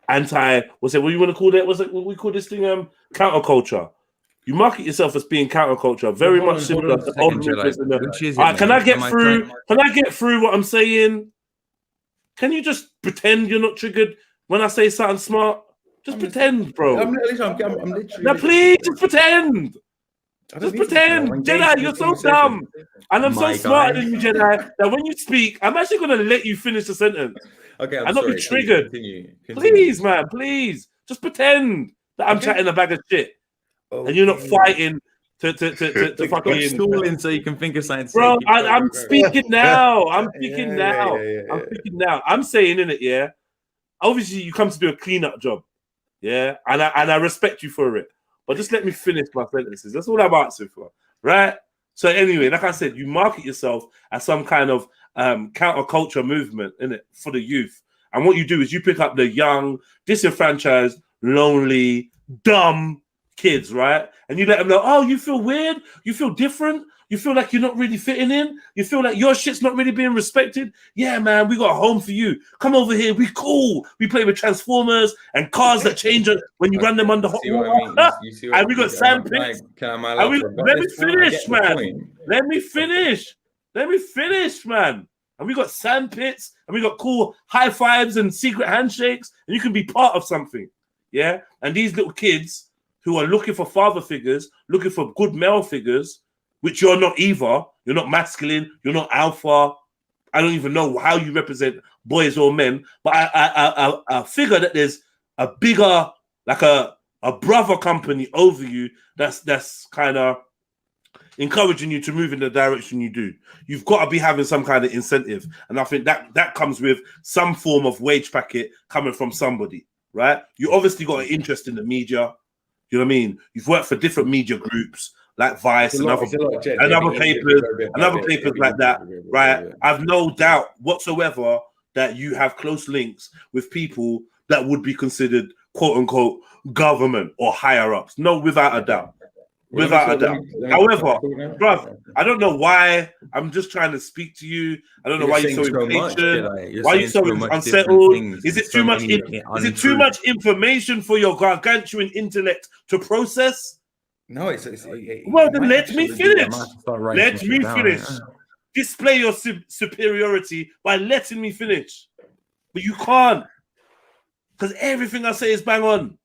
what do you want to call that? What we call this thing? Counterculture. You market yourself as being counterculture, very much similar to old movements. Can I get through? Can I get through what I'm saying? Can you just pretend you're not triggered when I say something smart? Just pretend, bro. I'm literally. Now, please, just pretend. Just pretend, Jedi. You're so dumb, and I'm so smarter than you, Jedi. That when you speak, I'm actually going to let you finish the sentence. Okay, I'm not be triggered. Continue. Please, man, please. Just pretend that I'm chatting a bag of shit, and you're not fighting to fucking stalling so you can think of something. Bro, I'm speaking now. I'm speaking now. I'm speaking now. I'm saying in it, yeah. Obviously, you come to do a cleanup job, yeah, and I respect you for it. But just let me finish my sentences. That's all I'm asking for, right? So anyway, like I said, you market yourself as some kind of counterculture movement, innit, for the youth. And what you do is you pick up the young, disenfranchised, lonely, dumb kids, right? And you let them know, oh, you feel weird? You feel different? You feel like you're not really fitting in? You feel like your shit's not really being respected? Yeah, man, we got a home for you. Come over here. We cool. We play with Transformers and cars that change when you run them under hot water. And we got sandpits. Let me finish, man. Let me finish. Let me finish, man. And we got sandpits, and we got cool high fives and secret handshakes, and you can be part of something. Yeah? And these little kids who are looking for father figures, looking for good male figures, which you're not either. You're not masculine. You're not alpha. I don't even know how you represent boys or men, but I figure that there's a bigger, like a brother company over you that's kind of encouraging you to move in the direction you do. You've got to be having some kind of incentive, and I think that comes with some form of wage packet coming from somebody, right? You obviously got an interest in the media. You know what I mean? You've worked for different media groups like Vice and other papers like that, right? I've no doubt whatsoever that you have close links with people that would be considered quote unquote government or higher ups. No, without a doubt. Without a doubt. However, bruv, I don't know why. I'm just trying to speak to you. I don't know why you're so impatient. Why are you so unsettled? Is it too much? Is it too much information for your gargantuan intellect to process? No, it's well, then let me finish. Let me finish. Display your superiority by letting me finish. But you can't. Because everything I say is bang on.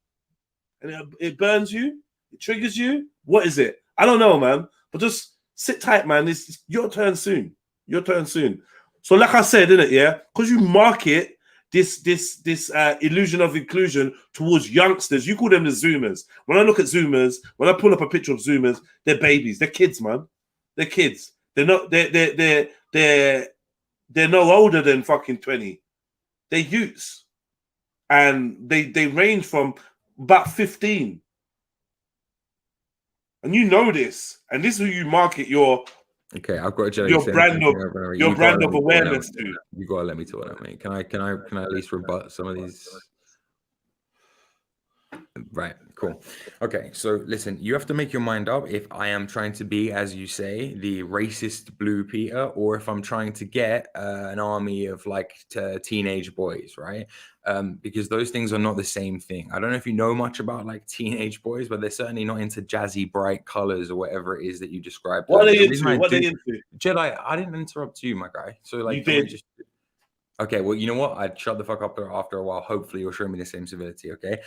And it burns you. It triggers you. What is it? I don't know, man. But just sit tight, man. It's your turn soon. Your turn soon. So like I said, innit, yeah? Because you market this illusion of inclusion towards youngsters. You call them the Zoomers. When I look at Zoomers, when I pull up a picture of Zoomers, they're babies. They're kids, man. They're kids. They're no older than fucking 20. They're youths. And they range from about 15. And you know this. And this is who you market your I've got your brand of awareness to. You gotta let me talk that, mate. Can I at least rebut some of these? Right, cool. Okay, so listen, you have to make your mind up if I am trying to be, as you say, the racist Blue Peter, or if I'm trying to get an army of like teenage boys, right? Because those things are not the same thing. I don't know if you know much about like teenage boys, but they're certainly not into jazzy, bright colors or whatever it is that you described. What are they into? What are they into? Jedi, I didn't interrupt you, my guy. So like, you did. Okay, well, you know what? I'd shut the fuck up after a while. Hopefully, you'll show me the same civility, okay?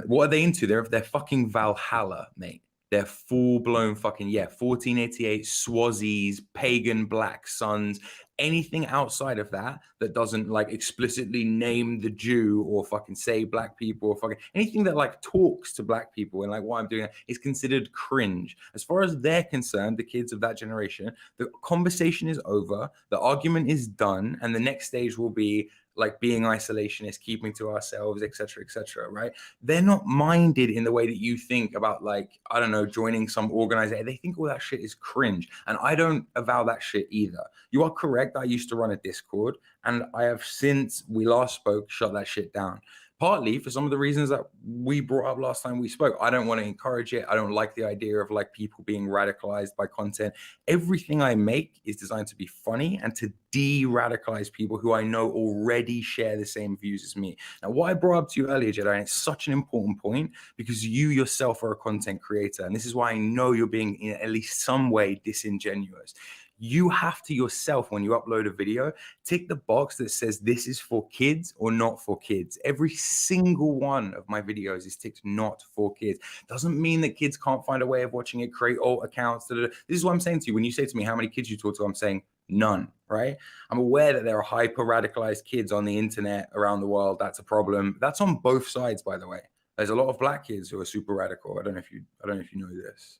What are they into? They're fucking Valhalla, mate. They're full-blown fucking, 1488, Swazis, pagan black suns, anything outside of that doesn't, like, explicitly name the Jew or fucking say black people or fucking anything that, like, talks to black people and, like, what I'm doing is considered cringe. As far as they're concerned, the kids of that generation, the conversation is over, the argument is done, and the next stage will be, like, being isolationist, keeping to ourselves, etc., right? They're not minded in the way that you think about, like, I don't know, joining some organization. They think all that shit is cringe. And I don't avow that shit either. You are correct. I used to run a Discord, and I have, since we last spoke, shut that shit down. Partly for some of the reasons that we brought up last time we spoke. I don't want to encourage it. I don't like the idea of like people being radicalized by content. Everything I make is designed to be funny and to de-radicalize people who I know already share the same views as me. Now, what I brought up to you earlier, Jedi, and it's such an important point because you yourself are a content creator. And this is why I know you're being in at least some way disingenuous. You have to yourself, when you upload a video, tick the box that says this is for kids or not for kids. Every single one of my videos is ticked not for kids. Doesn't mean that kids can't find a way of watching it, create alt accounts. This is what I'm saying to you. When you say to me, how many kids you talk to, I'm saying none, right? I'm aware that there are hyper radicalized kids on the internet around the world. That's a problem. That's on both sides, by the way. There's a lot of black kids who are super radical. I don't know if you know this.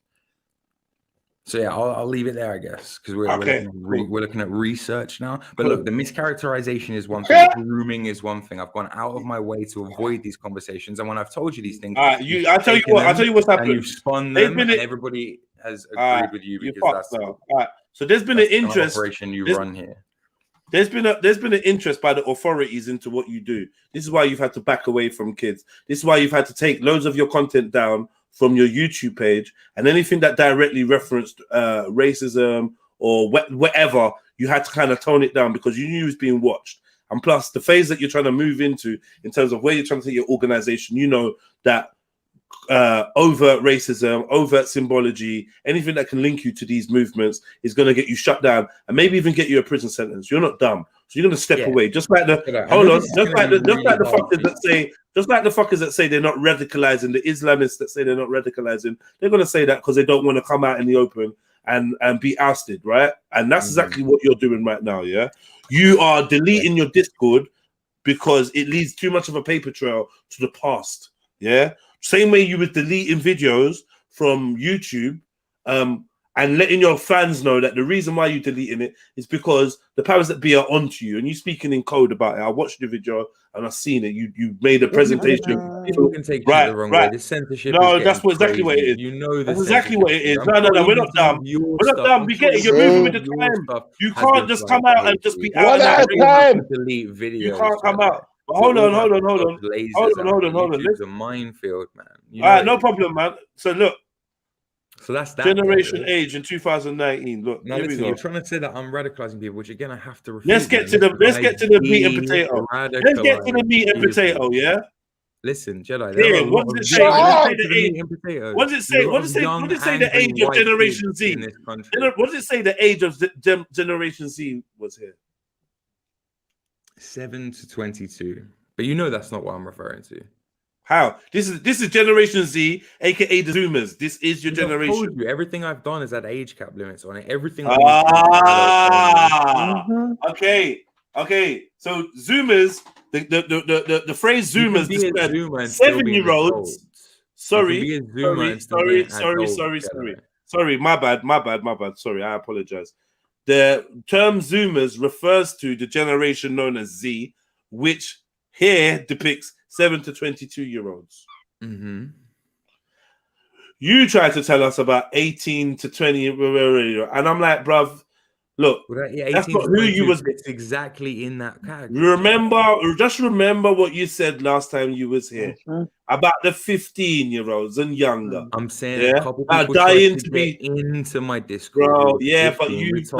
So yeah, I'll leave it there, I guess, because we're looking at research now. But look, the mischaracterization is one thing, grooming is one thing. I've gone out of my way to avoid these conversations, and when I've told you these things, I'll tell you what's happened. And you've spun them, and everybody has agreed with you because that's all right. So there's been an interest operation you run here. There's been an interest by the authorities into what you do. This is why you've had to back away from kids. This is why you've had to take loads of your content down from your YouTube page, and anything that directly referenced racism or whatever, you had to kind of tone it down because you knew it was being watched. And plus, the phase that you're trying to move into in terms of where you're trying to take your organization, you know that overt racism, overt symbology, anything that can link you to these movements is going to get you shut down and maybe even get you a prison sentence. You're not dumb, so you're going to step away. Just like the fuckers that say they're not radicalizing, the Islamists that say they're not radicalizing, they're going to say that because they don't want to come out in the open and be ousted, right? And that's exactly what you're doing right now. Yeah, you are deleting your Discord because it leaves too much of a paper trail to the past. Yeah. Same way you were deleting videos from YouTube and letting your fans know that the reason why you're deleting it is because the powers that be are onto you, and you speaking in code about it. I watched the video and I've seen it. You made a presentation. People can take it the wrong way. The censorship. No, that's exactly what it is. You know, that's exactly what it is. No, we're not dumb. We're not dumb. We get it. You're moving with the time. You can't just come out and just be out. One at a time. Delete videos. You can't come out. But hold on. YouTube's a minefield, man. All right, no problem, man. So look. So that's that. Generation Age in 2019. Look, now listen, you're trying to say that I'm radicalizing people, which again I have to refute. Let's get to the meat and potato. Let's get to the meat and potato, yeah? Listen, Jedi. What does it say? What does it say the age of Generation Z? What does it say the age of Generation Z was here? 7 to 22. But you know that's not what I'm referring to. How? This is Generation Z, aka the Zoomers. This is your generation. I told you, everything I've done is had age cap limits on it. Everything. Okay. So Zoomers, the phrase Zoomers describes 7-year-olds. Sorry, my bad. Sorry, I apologize. The term Zoomers refers to the generation known as Z, which here depicts 7 to 22-year-olds. You tried to tell us about 18 to 20, and I'm like, bruv, look, that's not who you was. It's exactly in that category. Just remember what you said last time you was here about the 15-year-olds and younger. I'm saying a couple people dying to be into my Discord. Bro, yeah, but you let's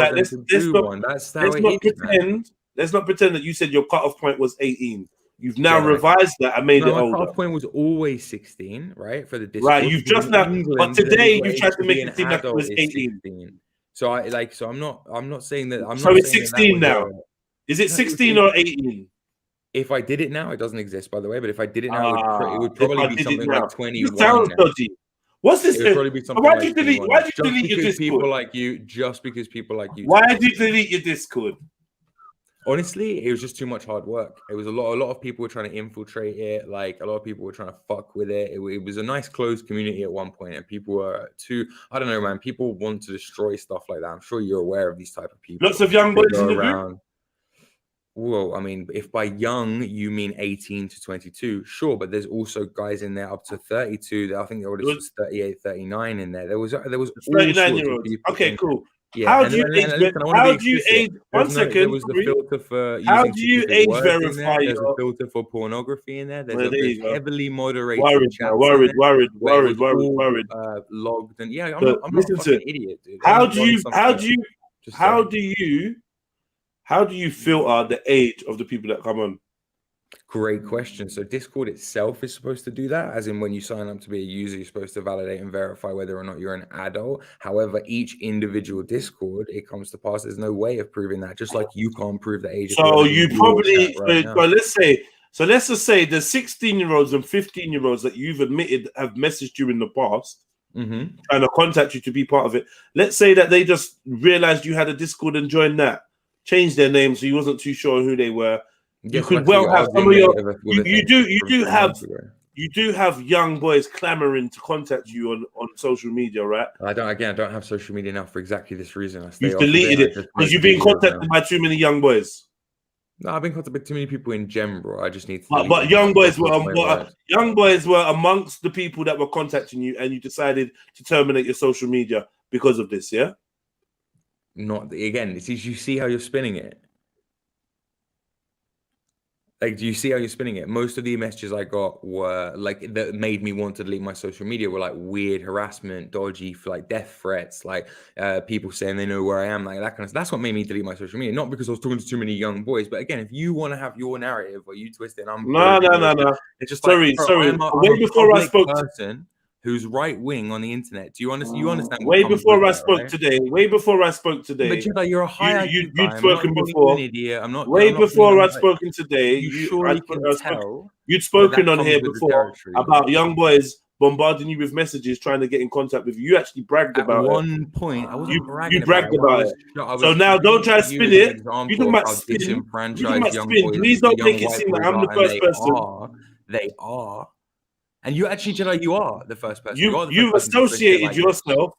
not pretend that you said your cutoff point was 18. You've now revised that and made it older. My cutoff point was always 16, right? For the Discord. Right, you've just now, but today you tried to make it seem like it was 18. 16. So I'm not saying that. So it's 16 now. Is it 16 or 18? If I did it now, it doesn't exist, by the way. But if I did it now, it would probably be something like 21. What's this? It would probably be something Why like did you delete your Discord? People like you, just because people like you. Why did you delete your Discord? Honestly, it was just too much hard work. It was a lot of people were trying to infiltrate it. Like a lot of people were trying to fuck with it. It was a nice closed community at one point, and people were I don't know, man. People want to destroy stuff like that. I'm sure you're aware of these type of people. Lots of young boys in the group. Well, I mean, if by young you mean 18 to 22, sure, but there's also guys in there up to 32. I think there was 38, 39 in there. There was 39-year-olds. Okay, cool. Yeah, how do you age? One second. There was the filter for how do you age verify? There's a filter for pornography in there. There's a heavily moderated. Worried. Logged and I'm not a fucking idiot, dude. How do you filter the age of the people that come on? Great question. So Discord itself is supposed to do that, as in when you sign up to be a user, you're supposed to validate and verify whether or not you're an adult. However, each individual Discord, it comes to pass, there's no way of proving that, just like you can't prove the age. So you probably, let's just say the 16-year-olds and 15-year-olds that you've admitted have messaged you in the past, trying to contact you to be part of it. Let's say that they just realized you had a Discord and joined that, changed their name so you wasn't too sure who they were. You could well have some of your. You do have young boys clamoring to contact you on social media, right? I don't have social media now for exactly this reason. You've deleted it because you've been contacted by too many young boys. No, I've been contacted by too many people in general. I just need to. But young boys were amongst the people that were contacting you, and you decided to terminate your social media because of this. Yeah. Not again. You see how you're spinning it. Like, do you see how you're spinning it? Most of the messages I got were like that made me want to delete my social media were like weird harassment, dodgy, like death threats, like people saying they know where I am, like that kind of stuff. That's what made me delete my social media. Not because I was talking to too many young boys, but again, if you want to have your narrative or you twist it, I'm No. It's just Sorry. like, bro, I'm Way a before I public spoke person who's right wing on the internet. Do you understand? You understand? Way What comes before with I that, spoke right? today. Way before I spoke today. But Jedi, you're a high IQ guy. You'd I'm not spoken calling before. you an idiot. I'm not. Way I'm not before being I'd like, spoken today. you surely can tell. You'd spoken that on comes here with the before territory, about young boys bombarding you with messages trying to get in contact with you. You actually bragged about it. At one point, I wasn't bragging You bragged about it. So now don't try to spin it. You talking about spin? You talking about spin? Please don't make it seem like I'm the first person. They are. And you actually, Jedi, you are the first person. You've associated yourself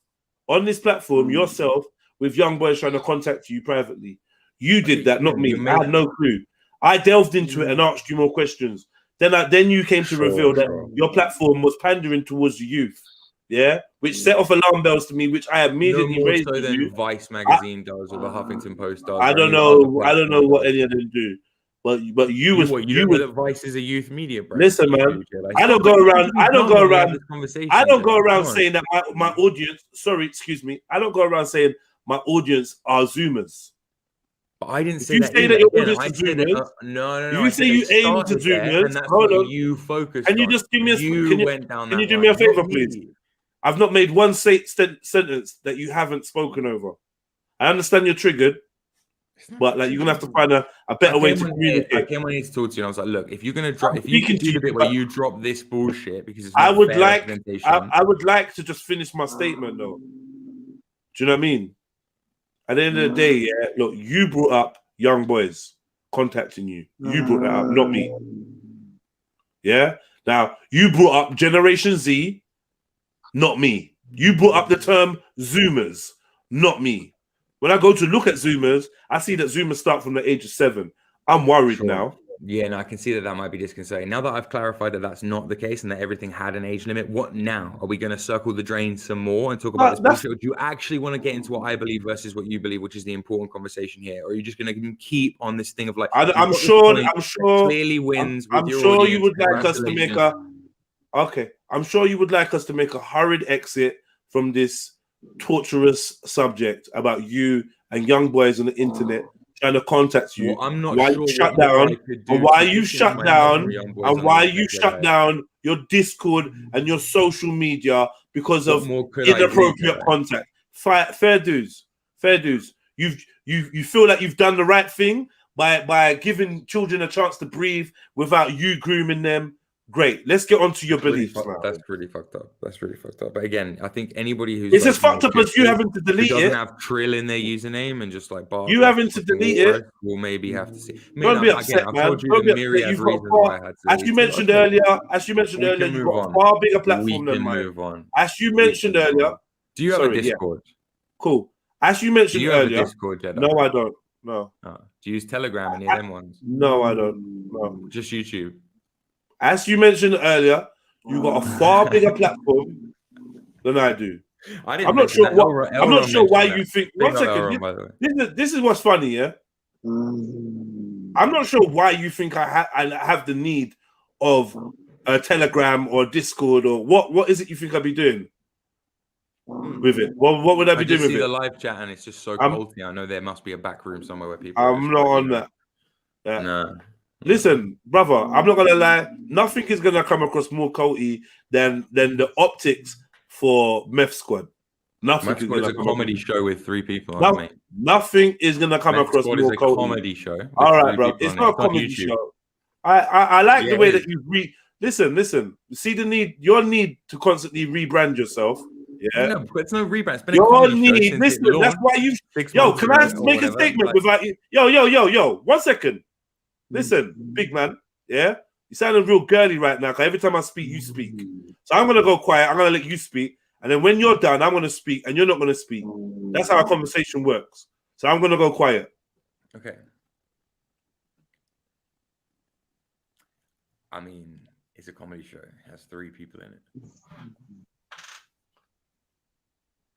on this platform, yourself, with young boys trying to contact you privately. You did that, not me. I had no clue. I delved into it and asked you more questions. Then you came to reveal that your platform was pandering towards the youth. Yeah, which set off alarm bells to me, which I immediately raised. No more so than Vice magazine does or the Huffington Post does. I don't know what any of them do. But you don't know that Vice is a youth media brand. Listen, man. I don't go around saying that my audience. Sorry, excuse me. I don't go around saying my audience are Zoomers. But I didn't say you that. Say that your audience is Zoomers. No. You say you aim to Zoomers. And that's what you focused on. Can you just give me a? Can you do me a favor, please? I've not made one sentence that you haven't spoken over. I understand you're triggered. But like you're gonna have to find a better way to communicate. I came on here to talk to you, and I was like, "Look, if you're gonna drop, if you can do the bit where you drop this bullshit, because it's I would like to just finish my statement though. Do you know what I mean? At the end of the day, yeah. Look, you brought up young boys contacting you. You brought that up, not me. Yeah. Now you brought up Generation Z, not me. You brought up the term Zoomers, not me. When I go to look at Zoomers, I see that Zoomers start from the age of 7. I'm worried now. Yeah, and I can see that might be disconcerting. Now that I've clarified that that's not the case and that everything had an age limit, what now? Are we going to circle the drain some more and talk about this bullshit? Or do you actually want to get into what I believe versus what you believe, which is the important conversation here? Or are you just going to keep on this thing of like, I'm sure clearly wins. I'm sure you would like us to make I'm sure you would like us to make a hurried exit from this torturous subject about you and young boys on the internet trying to contact you. Well, I'm not why sure you shut down and why you shut down your Discord and your social media because of inappropriate contact. Fair dues. You feel like you've done the right thing by giving children a chance to breathe without you grooming them. Great. Let's get on to your beliefs now. That's pretty fucked up. But again, I think anybody who's it's as fucked up as you having to delete it. Doesn't have Trill in their username and just like you having to delete it. We'll maybe have to see. Don't be upset, man. I've told you the myriad reasons why I had to. As you mentioned earlier, you've got a far bigger platform than mine. Move on. As you mentioned earlier. Do you have a Discord? Yeah. Cool. As you mentioned earlier. Do you have a Discord, Jedi? No, I don't. No. Do you use Telegram any of them ones? No, I don't. No. Just YouTube. As you mentioned earlier, you got a far bigger platform than I do. I'm not sure why you think. One second. This is what's funny, yeah. I'm not sure why you think I have the need of a Telegram or Discord or what is it you think I'd be doing with it? What would I be doing with it? I see the live chat and it's just so culty. I know there must be a back room somewhere where people. I'm not on that. No. Listen, brother, I'm not gonna lie. Nothing is gonna come across more culty than the optics for Meth Squad. Nothing Meth Squad is a comedy show with 3 people. Nothing is gonna come across more culty. It's a comedy show. All right, bro. It's not a comedy show. I like the way that you listen. See the need, your need to constantly rebrand yourself. Yeah, no, it's no rebrand. It's been your need. Listen, that's why you. Can I make a statement without you? Yo. 1 second. Listen, big man, yeah? You're sounding real girly right now, because every time I speak, you speak. So I'm going to go quiet. I'm going to let you speak. And then when you're done, I'm going to speak, and you're not going to speak. That's how our conversation works. So I'm going to go quiet. Okay. I mean, it's a comedy show. It has 3 people in it.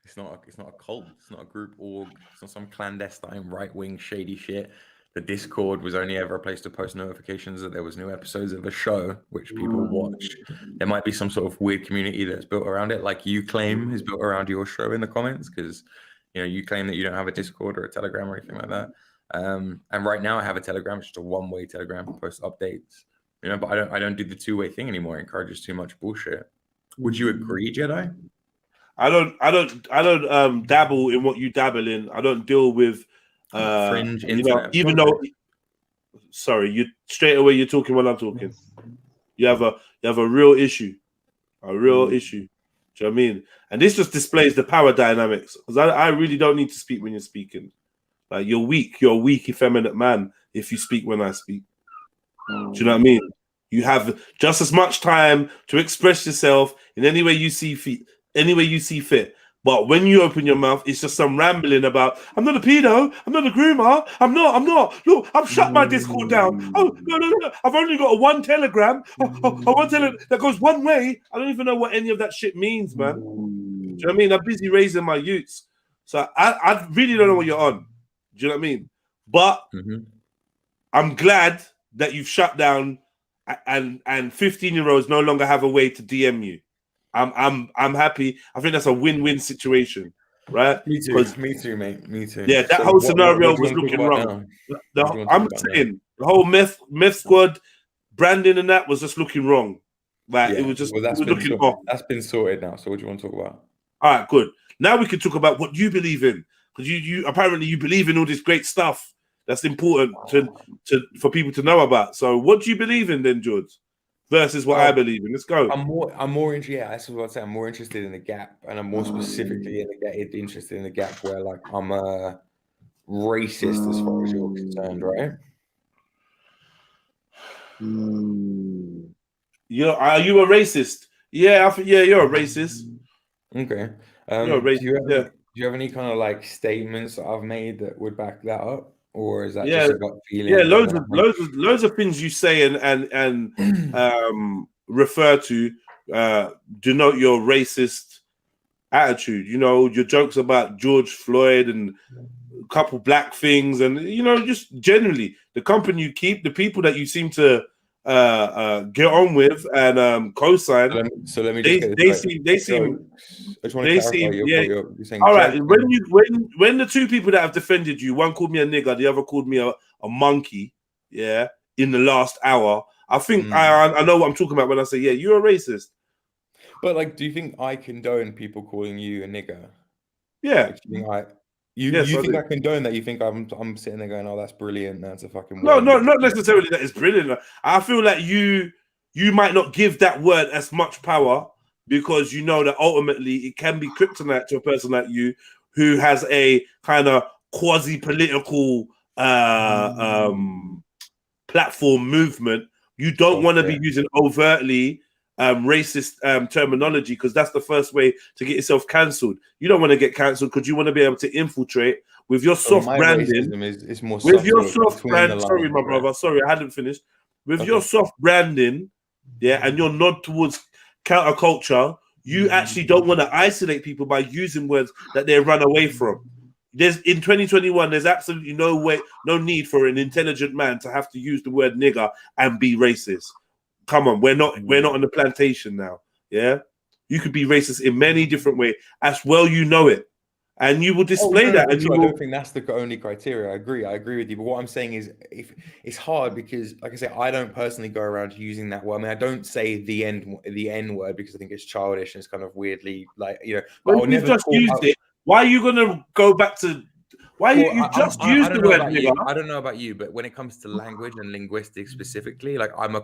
It's not a cult. It's not a group org. It's not some clandestine right-wing shady shit. The Discord was only ever a place to post notifications that there was new episodes of a show which people watch. There might be some sort of weird community that's built around it, like you claim is built around your show in the comments, because you claim that you don't have a Discord or a Telegram or anything like that. And right now I have a Telegram, it's just a one-way Telegram to post updates. But I don't do the two-way thing anymore. It encourages too much bullshit. Would you agree, Jedi? I don't dabble in what you dabble in. I don't deal with fringe internet. Even though, sorry, you straight away you're talking while I'm talking. You have a real issue, a real issue. Do you know what I mean? And this just displays the power dynamics, because I really don't need to speak when you're speaking. Like, you're weak. You're a weak, effeminate man if you speak when I speak. Do you know what I mean? You have just as much time to express yourself in any way you see fit. But when you open your mouth, it's just some rambling about, I'm not a pedo, I'm not a groomer, I'm not. Look, I've shut my Discord down. Oh, no. I've only got one Telegram. One Telegram that goes one way. I don't even know what any of that shit means, man. Do you know what I mean? I'm busy raising my youths. So I really don't know what you're on. Do you know what I mean? But I'm glad that you've shut down and 15-year-olds no longer have a way to DM you. I'm happy. I think that's a win-win situation, right? Me too, mate. Me too. Yeah, that whole scenario was looking wrong. I'm saying the whole meth squad branding and that was just looking wrong. Like, it was just looking off. That's been sorted now. So what do you want to talk about? All right, good. Now we can talk about what you believe in, because you apparently you believe in all this great stuff that's important for people to know about. So what do you believe in then, George? Versus what I believe in. Let's go. I'm more interested. Yeah, that's what I say. I'm more interested in the gap, and I'm more specifically interested in the gap where, like, I'm a racist as far as you're concerned, right? Are you a racist? Yeah, I think you're a racist. Okay. You're a racist. Do you have any kind of like statements that I've made that would back that up? Or is that just a gut feeling? Yeah, loads of things you say and refer to denote your racist attitude. Your jokes about George Floyd and a couple black things, and just generally the company you keep, the people that you seem to get on with and co-sign. So let me. They seem. All right. When the two people that have defended you, one called me a nigger, the other called me a monkey. Yeah. In the last hour, I think I know what I'm talking about when I say, yeah, you're a racist. But like, do you think I condone people calling you a nigger? Yeah. You think I condone that? You think I'm sitting there going, oh, that's brilliant. That's a fucking word. No, not necessarily that it's brilliant. I feel like you might not give that word as much power, because you know that ultimately it can be kryptonite to a person like you who has a kind of quasi-political platform movement. You don't want to be using overtly racist terminology, because that's the first way to get yourself cancelled. You don't want to get cancelled because you want to be able to infiltrate with your soft branding. Is more with your soft brand. Sorry, my brother. Sorry, I hadn't finished. With your soft branding, and your nod towards counterculture, you actually don't want to isolate people by using words that they run away from. In 2021, there's absolutely no need for an intelligent man to have to use the word nigger and be racist. Come on, we're not on the plantation now. Yeah, you could be racist in many different ways as well. You know it, and you will display that. And I don't think that's the only criteria. I agree with you. But what I'm saying is, if it's hard, because, like I say, I don't personally go around using that word. I mean, I don't say the N word because I think it's childish and it's kind of weirdly like But you've just used it. Why are you gonna go back to? Why you just used the word nigger? I don't know about you, but when it comes to language and linguistics specifically, like I'm a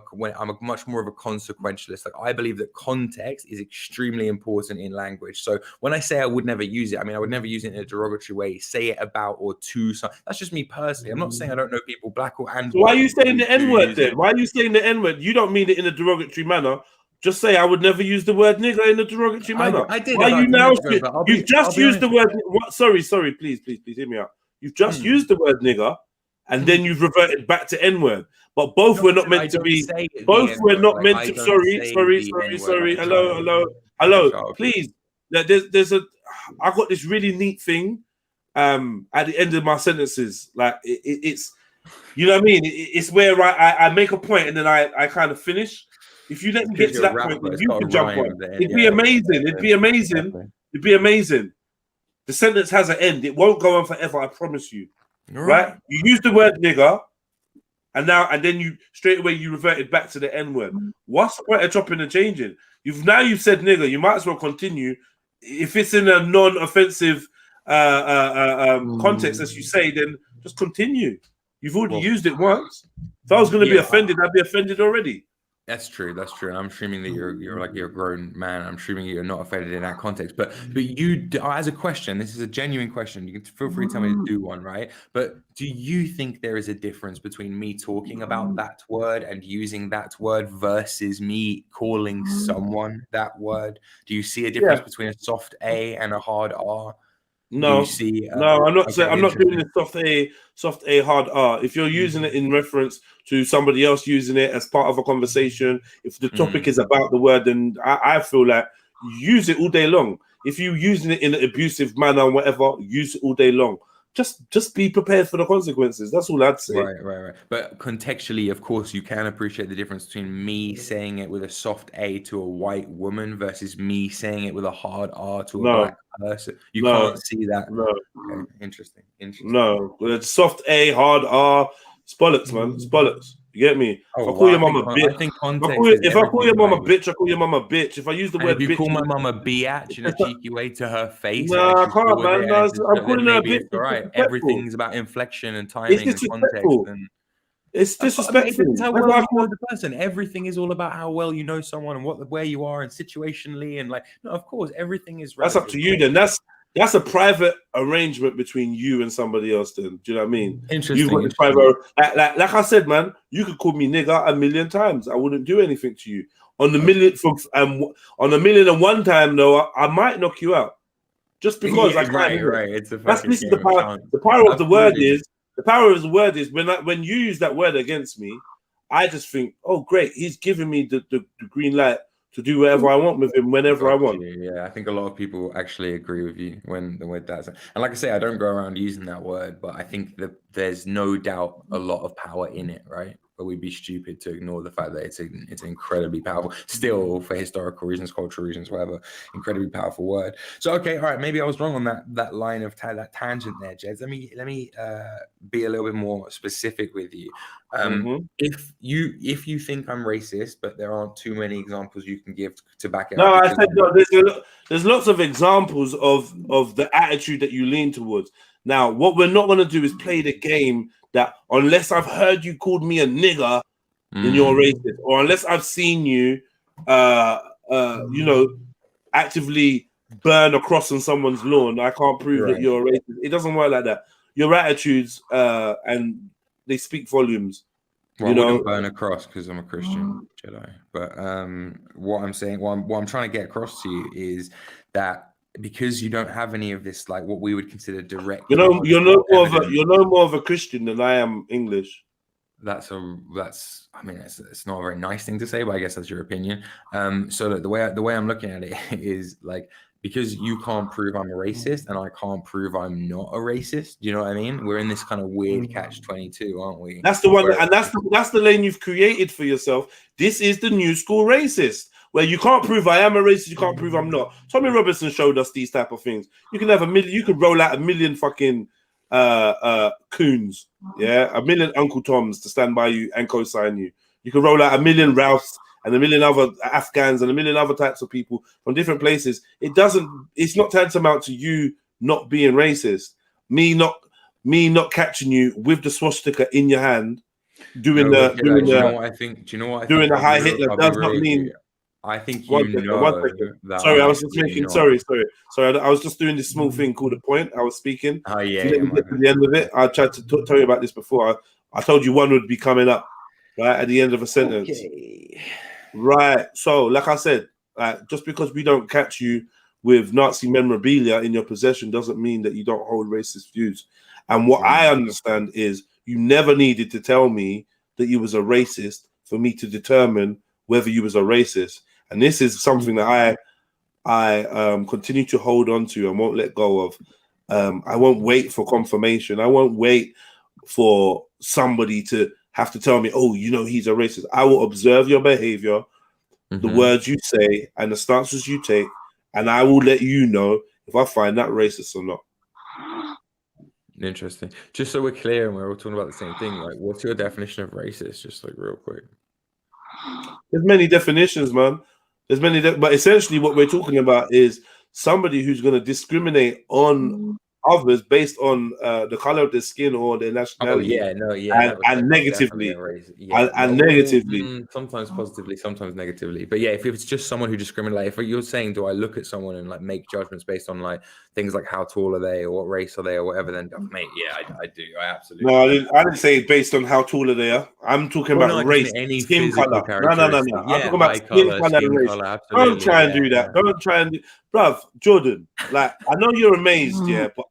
much more of a consequentialist. Like, I believe that context is extremely important in language. So when I say I would never use it, I mean I would never use it in a derogatory way. Say it about or to something. That's just me personally. I'm not saying I don't know people black or and. So why are you saying the N word then? Why are you saying the N word? You don't mean it in a derogatory manner. Just say I would never use the word nigger in a derogatory manner. I did. Why you now? You've just used the word. Sorry, please, hear me out. You've just used the word nigger, and then you've reverted back to N word. But both were not meant to be. Both were not meant to. Sorry. Hello. Please. There's a. I got this really neat thing. At the end of my sentences, like it's You know what I mean? It's where I make a point and then I kind of finish. If you let me get to that point, then you can jump on. It'd be amazing. It'd be amazing. It'd be amazing. The sentence has an end. It won't go on forever. I promise you. Right? You use the word nigger, and then you straight away you reverted back to the N word. What's the point of chopping and changing? You've said nigger. You might as well continue. If it's in a non-offensive context, as you say, then just continue. You've already used it once. If I was going to be offended, I'd be offended already. That's true. That's true. And I'm assuming that you're a grown man. I'm assuming you're not offended in that context. But you, as a question, this is a genuine question. You can feel free to tell me to do one, right? But do you think there is a difference between me talking about that word and using that word versus me calling someone that word? Do you see a difference between a soft A and a hard R? No, I'm not saying I'm not doing the soft A, hard R. If you're using it in reference to somebody else using it as part of a conversation, if the topic is about the word, then I feel like use it all day long. If you're using it in an abusive manner or whatever, use it all day long. Just be prepared for the consequences. That's all I'd say. Right. But contextually, of course, you can appreciate the difference between me saying it with a soft A to a white woman versus me saying it with a hard R to a black person. You can't see that. No. Okay. Interesting. No. It's soft A, hard R. It's bollocks, man. It's bollocks. You get me? If I call your mom a bitch, if I call your mom a bitch, I call your mom a bitch. If I use the word if you bitch, call my mom a biatch in a cheeky way to her face, nah, I can't, man. No, I'm calling her a bitch. It's all right. Everything's about inflection and timing and context. And it's disrespectful. It's how well you know the person. Everything is all about how well you know someone and where you are and situationally and no, of course, everything is. That's up to you then. That's a private arrangement between you and somebody else. Then, do you know what I mean? Interesting. You've got this private, like I said, man. You could call me nigger 1,000,000 times. I wouldn't do anything to you. On the 1,000,001 time, though, I might knock you out just because I can't. Right. It's a that's this is the power. The power of the word is when you use that word against me, I just think, oh great, he's giving me the green light to do whatever I want with him whenever I want. Yeah, I think a lot of people actually agree with you when the word that. And like I say, I don't go around using that word, but I think that there's no doubt a lot of power in it, right? But we'd be stupid to ignore the fact that it's incredibly powerful. Still, for historical reasons, cultural reasons, whatever, incredibly powerful word. So, okay, all right, maybe I was wrong on that line of that tangent there, Jez. Let me be a little bit more specific with you. If you think I'm racist, but there aren't too many examples you can give to back it up. No, I said no, there's lots of examples of the attitude that you lean towards. Now, what we're not going to do is play the game that unless I've heard you called me a nigger, then you're racist, or unless I've seen you, actively burn a cross on someone's lawn, I can't prove that you're a racist. It doesn't work like that. Your attitudes and they speak volumes. Well, I wouldn't burn a cross because I'm a Christian Jedi. But what I'm saying, what I'm trying to get across to you is that because you don't have any of this, like what we would consider direct. You're no more of a Christian than I am English. It's not a very nice thing to say, but I guess that's your opinion. So that the way I'm looking at it is like, because you can't prove I'm a racist and I can't prove I'm not a racist. Do you know what I mean? We're in this kind of weird catch-22, aren't we? That's the one, and that's the lane you've created for yourself. This is the new school racist, where you can't prove I am a racist, you can't prove I'm not. Tommy Robinson showed us these type of things. You can have you could roll out 1,000,000 fucking coons, 1,000,000 Uncle Toms to stand by you and co-sign you. You can roll out 1,000,000 Ralphs and 1,000,000 other Afghans and 1,000,000 other types of people from different places. It's not tantamount to you not being racist. Me not catching you with the swastika in your hand, doing the high Hitler does not mean. I think one second. Sorry, I was just making. Sorry. I was just doing this small thing called a point. I was speaking. Oh yeah. Let me get to the end of it. I tried to tell you about this before. I told you one would be coming up right at the end of a sentence. Okay. Right. So, like I said, just because we don't catch you with Nazi memorabilia in your possession doesn't mean that you don't hold racist views. And what I understand is you never needed to tell me that you was a racist for me to determine whether you was a racist. And this is something that I continue to hold on to and won't let go of. I won't wait for confirmation. I won't wait for somebody to have to tell me, oh, you know, he's a racist. I will observe your behavior, the words you say, and the stances you take, and I will let you know if I find that racist or not. Interesting. Just so we're clear and we're all talking about the same thing, like, what's your definition of racist? Just like real quick. There's many definitions, man. There's many, but essentially what we're talking about is somebody who's going to discriminate on others based on the color of their skin or their nationality. And negatively. And negatively. Sometimes positively, sometimes negatively. But yeah, if it's just someone who discriminates, like, if you're saying, do I look at someone and like make judgments based on like things like how tall are they or what race are they or whatever, then mate, yeah, I do. I absolutely. No, I didn't say based on how tall they are. I'm talking about race, skin color. No. Yeah, I'm talking about skin color, race. Don't try and do that. Don't try and do, bruv, Jordan. Like, I know you're amazed, yeah, but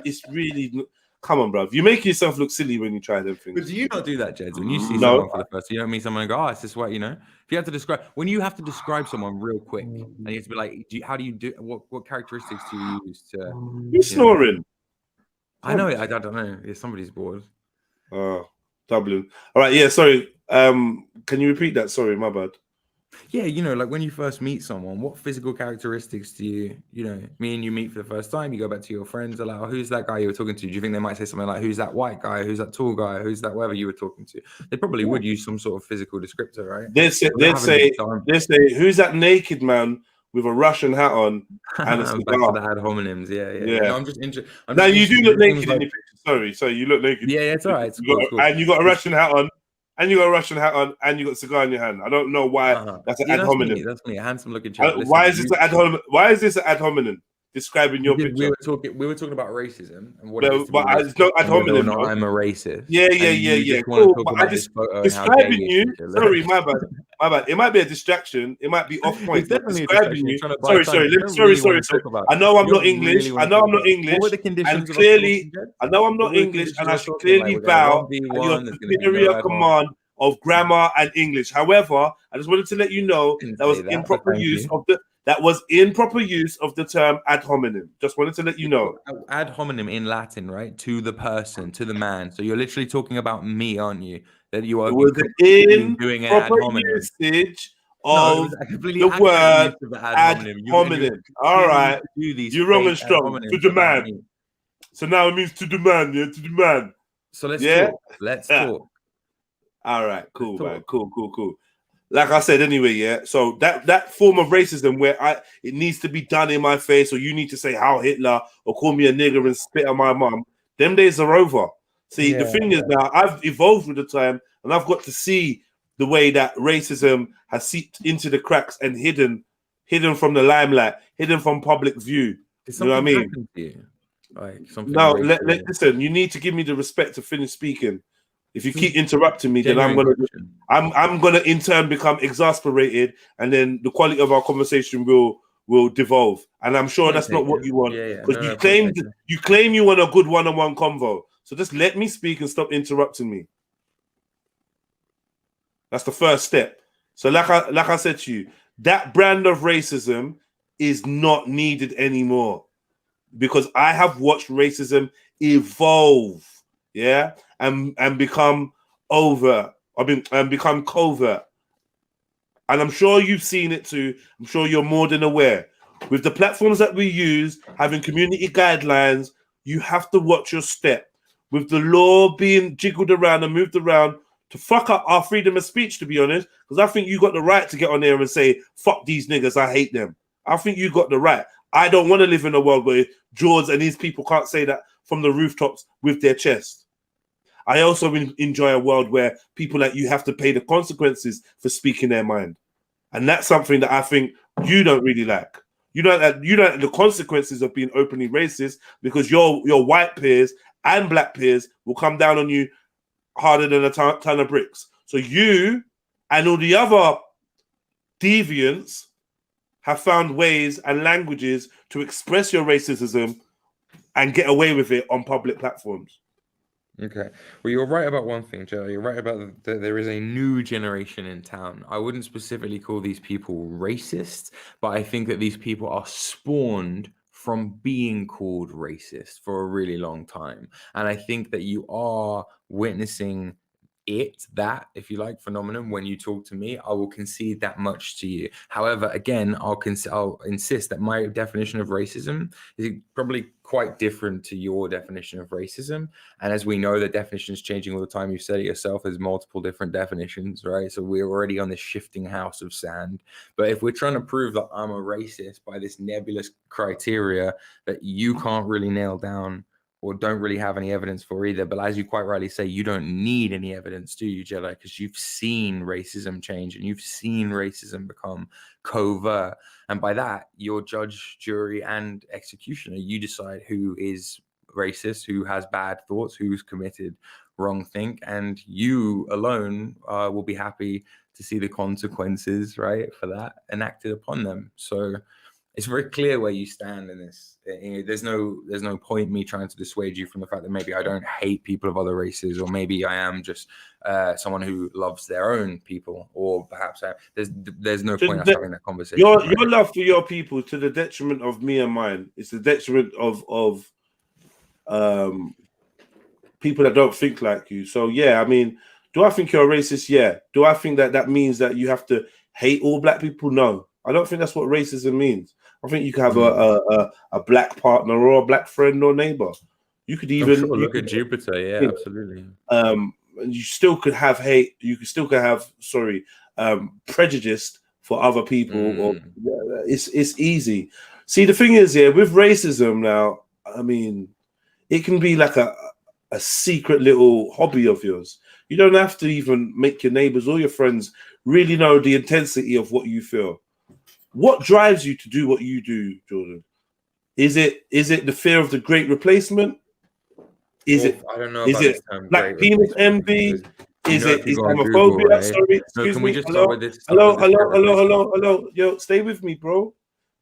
it's really. Come on, bruv. You make yourself look silly when you try them things. But do you not do that, Jeds? When you see someone for the first time, you don't meet someone and go, oh, it's this way, you know? If you have to describe, when you have to describe someone real quick, and you have to be like, how do you do, what characteristics do you use to... You're snoring. I know it. I don't know. Yeah, somebody's bored. Oh, Dublin. All right, yeah, sorry. Can you repeat that? Sorry, my bad. Yeah, you know, like when you first meet someone, what physical characteristics do you meet for the first time, you go back to your friends, are like, oh, who's that guy you were talking to? Do you think they might say something like, who's that white guy? Who's that tall guy? Who's that whatever you were talking to? They probably would use some sort of physical descriptor, right? They'd say, who's that naked man with a Russian hat on and a cigar? Back to the ad hominems, yeah. No, I'm just interested. Now you do look naked in your picture. Sorry, you look naked. Yeah, it's all right. It's cool. And you got a Russian hat on. And you got a Russian hat on, and you got a cigar in your hand. I don't know why that's an ad hominem. That's me, a handsome looking chap. Why is this an ad hominem? Why is this an ad hominem describing your picture? We were talking about racism and what. But it's not ad hominem. I'm a racist. Yeah. Cool. But I just describing you. Sorry, my bad. It might be a distraction. It might be off point. Describing you. Sorry. I know I'm not English. What were the conditions? And clearly, I know I'm not English, and I should clearly bow at your superior command of grammar and English. However, I just wanted to let you know that was improper use of the. That was improper use of the term ad hominem. Just wanted to let you know. Ad hominem in Latin, right? To the person, to the man. So you're literally talking about me, aren't you? That you are doing an ad hominem usage of the word ad hominem. All right. You're wrong and strong. To the man. So now it means to the man, yeah? To the man. So let's talk. Let's talk. All right. Cool, man. Cool. Like I said, anyway, yeah. So that form of racism where it needs to be done in my face, or you need to say "How Hitler" or call me a nigger and spit on my mum. Them days are over. See, the thing is now I've evolved with the time, and I've got to see the way that racism has seeped into the cracks and hidden from the limelight, hidden from public view. You know what I mean? Like something. No, listen. You need to give me the respect to finish speaking. If you keep interrupting me, then I'm gonna in turn become exasperated, and then the quality of our conversation will devolve. And I'm sure that's not what you want, because you claim you want a good one-on-one convo. So just let me speak and stop interrupting me. That's the first step. So like I said to you, that brand of racism is not needed anymore, because I have watched racism evolve. Yeah, and become become covert. And I'm sure you've seen it too. I'm sure you're more than aware. With the platforms that we use, having community guidelines, you have to watch your step. With the law being jiggled around and moved around to fuck up our freedom of speech, to be honest, because I think you got the right to get on there and say, fuck these niggas, I hate them. I think you got the right. I don't want to live in a world where George and these people can't say that from the rooftops with their chest. I also enjoy a world where people like you have to pay the consequences for speaking their mind. And that's something that I think you don't really like. You don't like the consequences of being openly racist, because your white peers and black peers will come down on you harder than a ton of bricks. So you and all the other deviants have found ways and languages to express your racism and get away with it on public platforms. Okay. Well, you're right about one thing, Joe. You're right about that there is a new generation in town. I wouldn't specifically call these people racist, but I think that these people are spawned from being called racist for a really long time. And I think that you are witnessing that, if you like, phenomenon. When you talk to me, I will concede that much to you. However, again, I'll insist that my definition of racism is probably quite different to your definition of racism. And as we know, the definition is changing all the time. You've said it yourself, there's multiple different definitions, right? So we're already on this shifting house of sand. But if we're trying to prove that I'm a racist by this nebulous criteria that you can't really nail down or don't really have any evidence for either. But as you quite rightly say, you don't need any evidence, do you, Jedi? Because you've seen racism change and you've seen racism become covert. And by that, you're judge, jury, and executioner. You decide who is racist, who has bad thoughts, who's committed wrong thing. And you alone will be happy to see the consequences, right, for that enacted upon them. So it's very clear where you stand in this. There's no point in me trying to dissuade you from the fact that maybe I don't hate people of other races, or maybe I am just someone who loves their own people, or perhaps there's no point us having that conversation. Your love for your people to the detriment of me and mine. It's the detriment of people that don't think like you. So yeah, I mean, do I think you're a racist? Yeah. Do I think that means that you have to hate all black people? No, I don't think that's what racism means. I think you can have a black partner or a black friend or neighbor. You could even look at Jupiter. Yeah, absolutely. You still could have hate. You could still have prejudice for other people. Or it's easy. See, the thing is, with racism now, I mean, it can be like a secret little hobby of yours. You don't have to even make your neighbors or your friends really know the intensity of what you feel. What drives you to do what you do, Jordan? Is it the fear of the great replacement? I don't know. Is it black penis envy? Is it Islamophobia? Right? Sorry, excuse me. Hello. Yo, stay with me, bro.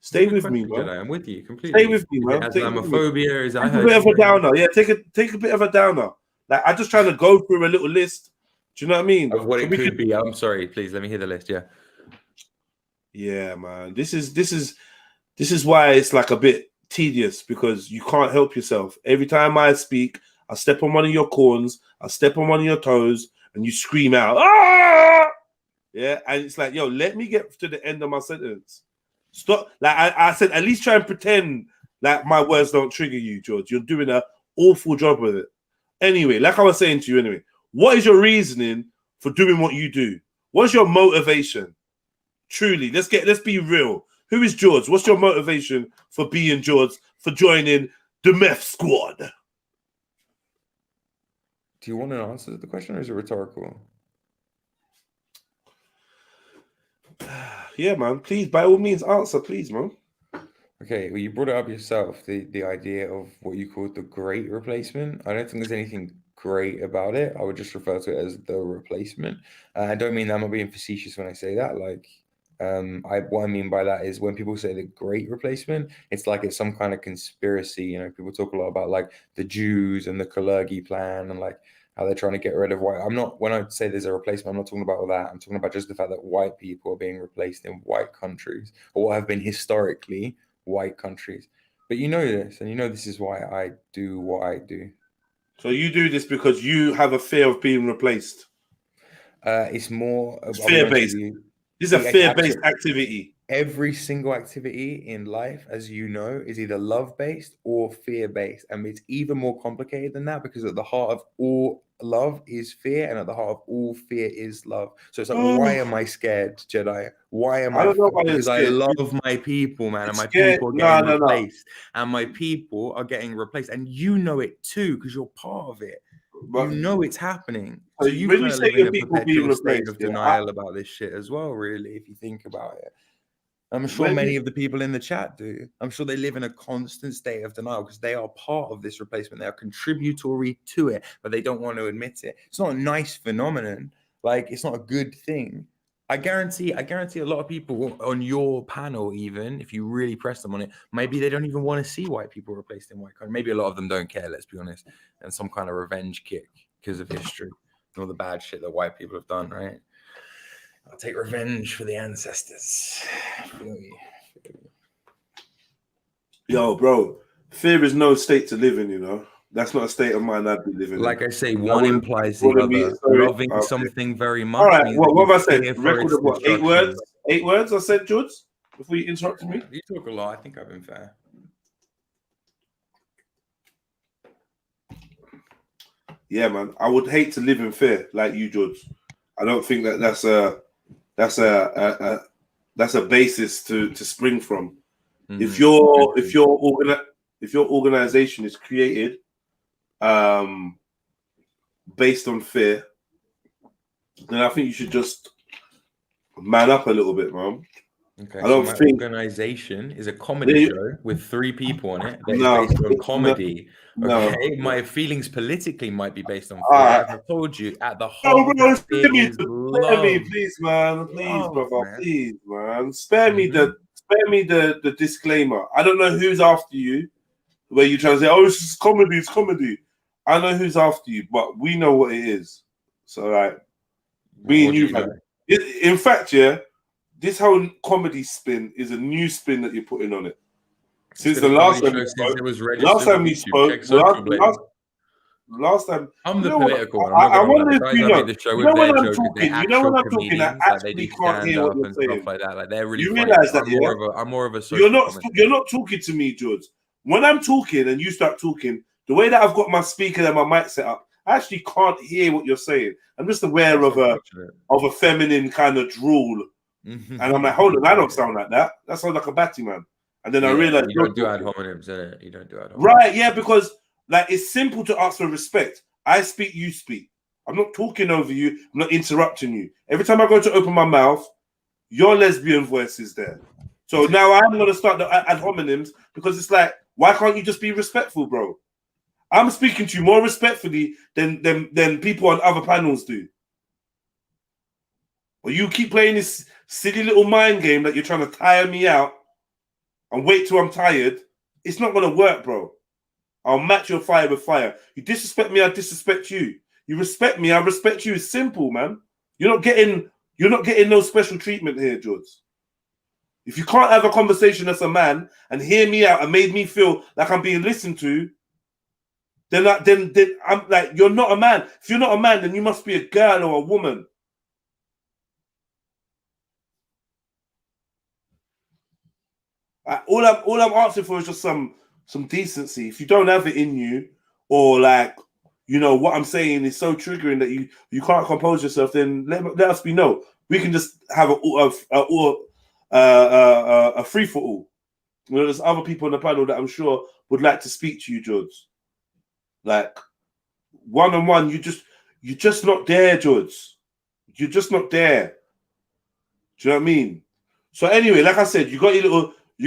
Stay with me, bro. I'm with you completely. Stay with me, man. Islamophobia is a bit of a downer. Yeah, take a bit of a downer. Like, I'm just trying to go through a little list. Do you know what I mean? Of what it could be. I'm sorry. Please let me hear the list. Yeah. Yeah, man. This is why it's like a bit tedious, because you can't help yourself. Every time I speak, I step on one of your corns, I step on one of your toes, and you scream out, "Ah!" Yeah, and it's like, yo, let me get to the end of my sentence. Stop. Like I said, at least try and pretend like my words don't trigger you, George. You're doing an awful job with it. Anyway, like I was saying to you, what is your reasoning for doing what you do? What's your motivation? Truly, let's be real. Who is George? What's your motivation for being George, for joining the meth squad? Do you want an answer to the question, or is it rhetorical? Yeah, man. Please, by all means, answer, please, man. Okay, well, you brought it up yourself, the idea of what you called the great replacement. I don't think there's anything great about it. I would just refer to it as the replacement. I don't mean that I'm not being facetious when I say that. Like, what I mean by that is when people say the great replacement, it's like it's some kind of conspiracy. You know, people talk a lot about like the Jews and the Kalergi plan and like how they're trying to get rid of white. When I say there's a replacement, I'm not talking about all that. I'm talking about just the fact that white people are being replaced in white countries, or what have been historically white countries. But you know this, and you know this is why I do what I do. So you do this because you have a fear of being replaced. It's more fear-based. This is a fear-based activity. Every single activity in life, as you know, is either love-based or fear-based. And it's even more complicated than that, because at the heart of all love is fear, and at the heart of all fear is love. So it's like, why am I scared, Jedi? Why am I? Don't know why because I love my people, man, and my people are getting replaced. And my people are getting replaced. And you know it too, because you're part of it. But you know it's happening. So you kind of live in a perpetual state of denial about this shit as well, really, if you think about it. I'm sure many of the people in the chat do. I'm sure they live in a constant state of denial because they are part of this replacement. They are contributory to it, but they don't want to admit it. It's not a nice phenomenon. Like, it's not a good thing. I guarantee a lot of people on your panel, even if you really press them on it, maybe they don't even want to see white people replaced in white country. Maybe a lot of them don't care, let's be honest, and some kind of revenge kick because of history and all the bad shit that white people have done, right? I'll take revenge for the ancestors. Yo, bro, fear is no state to live in, you know. That's not a state of mind I'd be living in. Like I say, one implies the other. Loving something very much. All right, means what have I fear said? for Record its of what? 8 words? destruction. 8 words I said, George, before you interrupted me? You talk a lot. I think I've been fair. Yeah, man. I would hate to live in fear like you, George. I don't think that's a basis to spring from. Mm-hmm. If your organization is created based on fear, then I think you should just man up a little bit, man. Okay, I don't so my think organization is a comedy show with 3 people on it that is based on comedy. Okay, my feelings politically might be based on fear. As I told you, at the heart of it is love. Spare me, please, man. Please, brother. Please, man. Spare me the disclaimer. I don't know who's after you, where you try to say, "Oh, it's just comedy. It's comedy." I know who's after you, but we know what it is. So, like, me and you, man. In fact, yeah. This whole comedy spin is a new spin that you're putting on it. Since the last time we spoke, last time I'm the political one. I wonder if you know. The show You know with when their I'm joke, talking. they're You know when I'm actual talking. I comedians, like they actually do can't hear what stand-up you're and saying. stuff like that. Like they're really You funny. realize that, yeah? I'm more of a social You're not talking to me, George. When I'm talking and you start talking, the way that I've got my speaker and my mic set up, I actually can't hear what you're saying. I'm just aware of a feminine kind of drool. And I'm like, hold on, I don't sound like that. That sounds like a batty man. And then I realized you don't do ad hominems, innit? You don't do ad hominems. Right, yeah, because like it's simple to ask for respect. I speak, you speak. I'm not talking over you, I'm not interrupting you. Every time I go to open my mouth, your lesbian voice is there. So now I'm gonna start the ad hominems because it's like, why can't you just be respectful, bro? I'm speaking to you more respectfully than people on other panels do. Or you keep playing this silly little mind game that you're trying to tire me out and wait till I'm tired. It's not going to work, bro. I'll match your fire with fire. You disrespect me, I disrespect you. You respect me, I respect you. It's simple, man. You're not getting no special treatment here, George. If you can't have a conversation as a man and hear me out and made me feel like I'm being listened to, then I'm like, you're not a man. If you're not a man, then you must be a girl or a woman. All I'm asking for is just some decency. If you don't have it in you, or like, you know, what I'm saying is so triggering that you can't compose yourself, then let us be know. We can just have a free for all. You know, there's other people on the panel that I'm sure would like to speak to you, George. Like one-on-one, you're just not there, George. You're just not there. Do you know what I mean? So anyway, like I said, you got your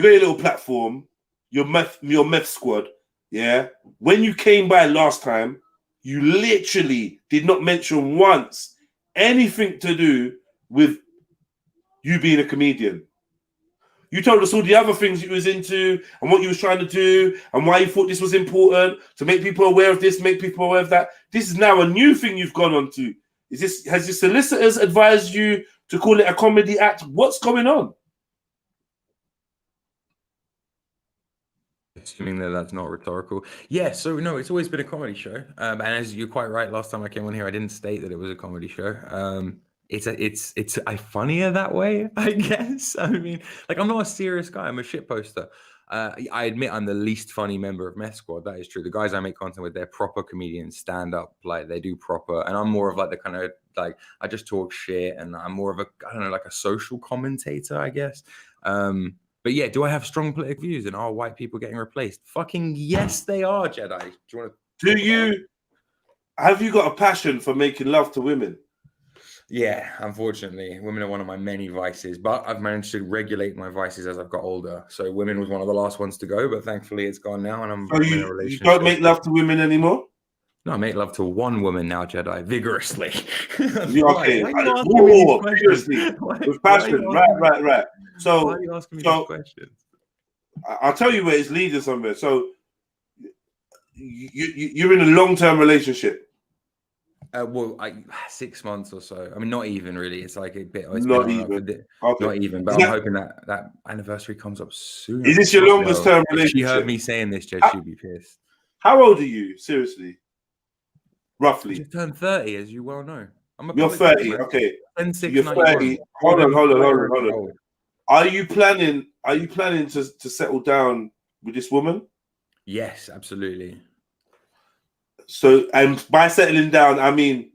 little platform, your meth squad. Yeah. When you came by last time, you literally did not mention once anything to do with you being a comedian. You told us all the other things you was into and what you was trying to do and why you thought this was important to make people aware of this, make people aware of that. This is now a new thing you've gone on to. Has your solicitors advised you to call it a comedy act? What's going on? Assuming that's not rhetorical. Yeah, so no, it's always been a comedy show. And as you're quite right, last time I came on here, I didn't state that it was a comedy show. It's funnier that way, I guess. I mean, like, I'm not a serious guy. I'm a shit poster. I admit I'm the least funny member of Meth Squad. That is true. The guys I make content with, they're proper comedians, stand up, like they do proper. And I'm more of like the kind of like, I just talk shit, and I'm more of a, I don't know, like a social commentator, I guess. But yeah, do I have strong political views? And are white people getting replaced? Fucking yes, they are, Jedi. Do you want to? Have you got a passion for making love to women? Yeah, unfortunately, women are one of my many vices, but I've managed to regulate my vices as I've got older. So women was one of the last ones to go, but thankfully it's gone now, and I'm in a relationship. You don't make love to women anymore? No, I make love to one woman now, Jedi, vigorously. Okay. Vigorously, with passion. Right. So, why are you asking me these questions? I'll tell you where it's leading somewhere. So, you're in a long-term relationship. Well, 6 months or so. I mean, not even really. It's like a bit. It's Not been even. Not even. But I'm hoping that anniversary comes up soon. Is this your longest term If she heard relationship? me saying this, Jed, she'd be pissed. How old are you? Seriously, roughly. I just turned 30, as you well know. You're 30. Okay. 10, 6, You're 30. Hold on. Are you planning to settle down with this woman? Yes, absolutely. So, and by settling down, I mean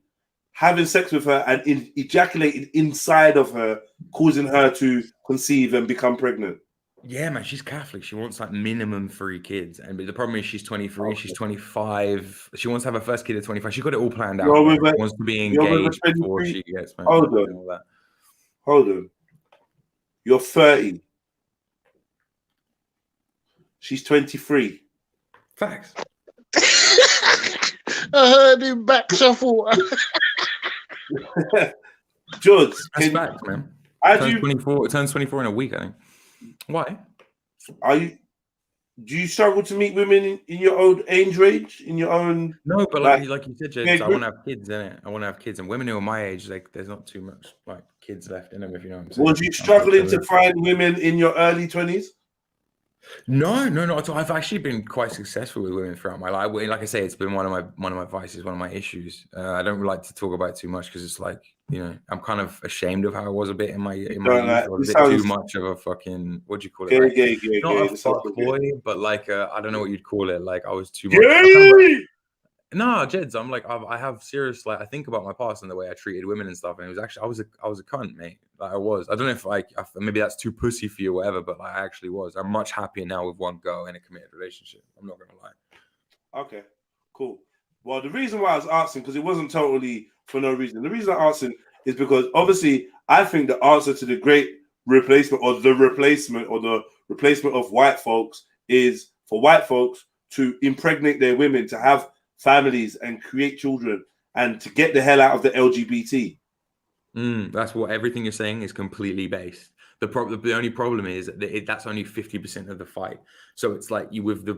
having sex with her and ejaculating inside of her, causing her to conceive and become pregnant. Yeah, man, she's Catholic. She wants like minimum 3 kids. And the problem is she's 23, she's 25. She wants to have her first kid at 25. She got it all planned out. She wants to be engaged before she gets married. Hold on. You're 30. She's 23. Facts. I heard him back shuffle. George, that's facts, man. It turns 24 in a week, I think. Why? Do you struggle to meet women in your own age range? In your own No, but like you said, James, I want to have kids, innit? I want to have kids, and women who are my age, like there's not too much like kids left in them, if you know what I'm saying. Was you struggling to find women in your early 20s? No, not at all. I've actually been quite successful with women throughout my life. Like I say, it's been one of my vices, one of my issues. I don't like to talk about it too much because it's like, you know, I'm kind of ashamed of how I was a bit in my youth. I was a bit too much of a fucking, what do you call it? Gay. Not a fuck boy, but like I don't know what you'd call it. Like I was too much. No, Jeds, I'm like I have serious, like I think about my past and the way I treated women and stuff, and it was actually I was a cunt, mate. Like I was. I don't know if like maybe that's too pussy for you or whatever, but like, I actually was. I'm much happier now with one girl in a committed relationship. I'm not gonna lie. Okay, cool. Well, the reason why I was asking, because it wasn't totally for no reason. The reason I'm asking is because obviously I think the answer to the great replacement or the replacement of white folks is for white folks to impregnate their women, to have families and create children and to get the hell out of the LGBT. That's what everything you're saying is completely based. The only problem is that that's only 50% of the fight. So it's like you with the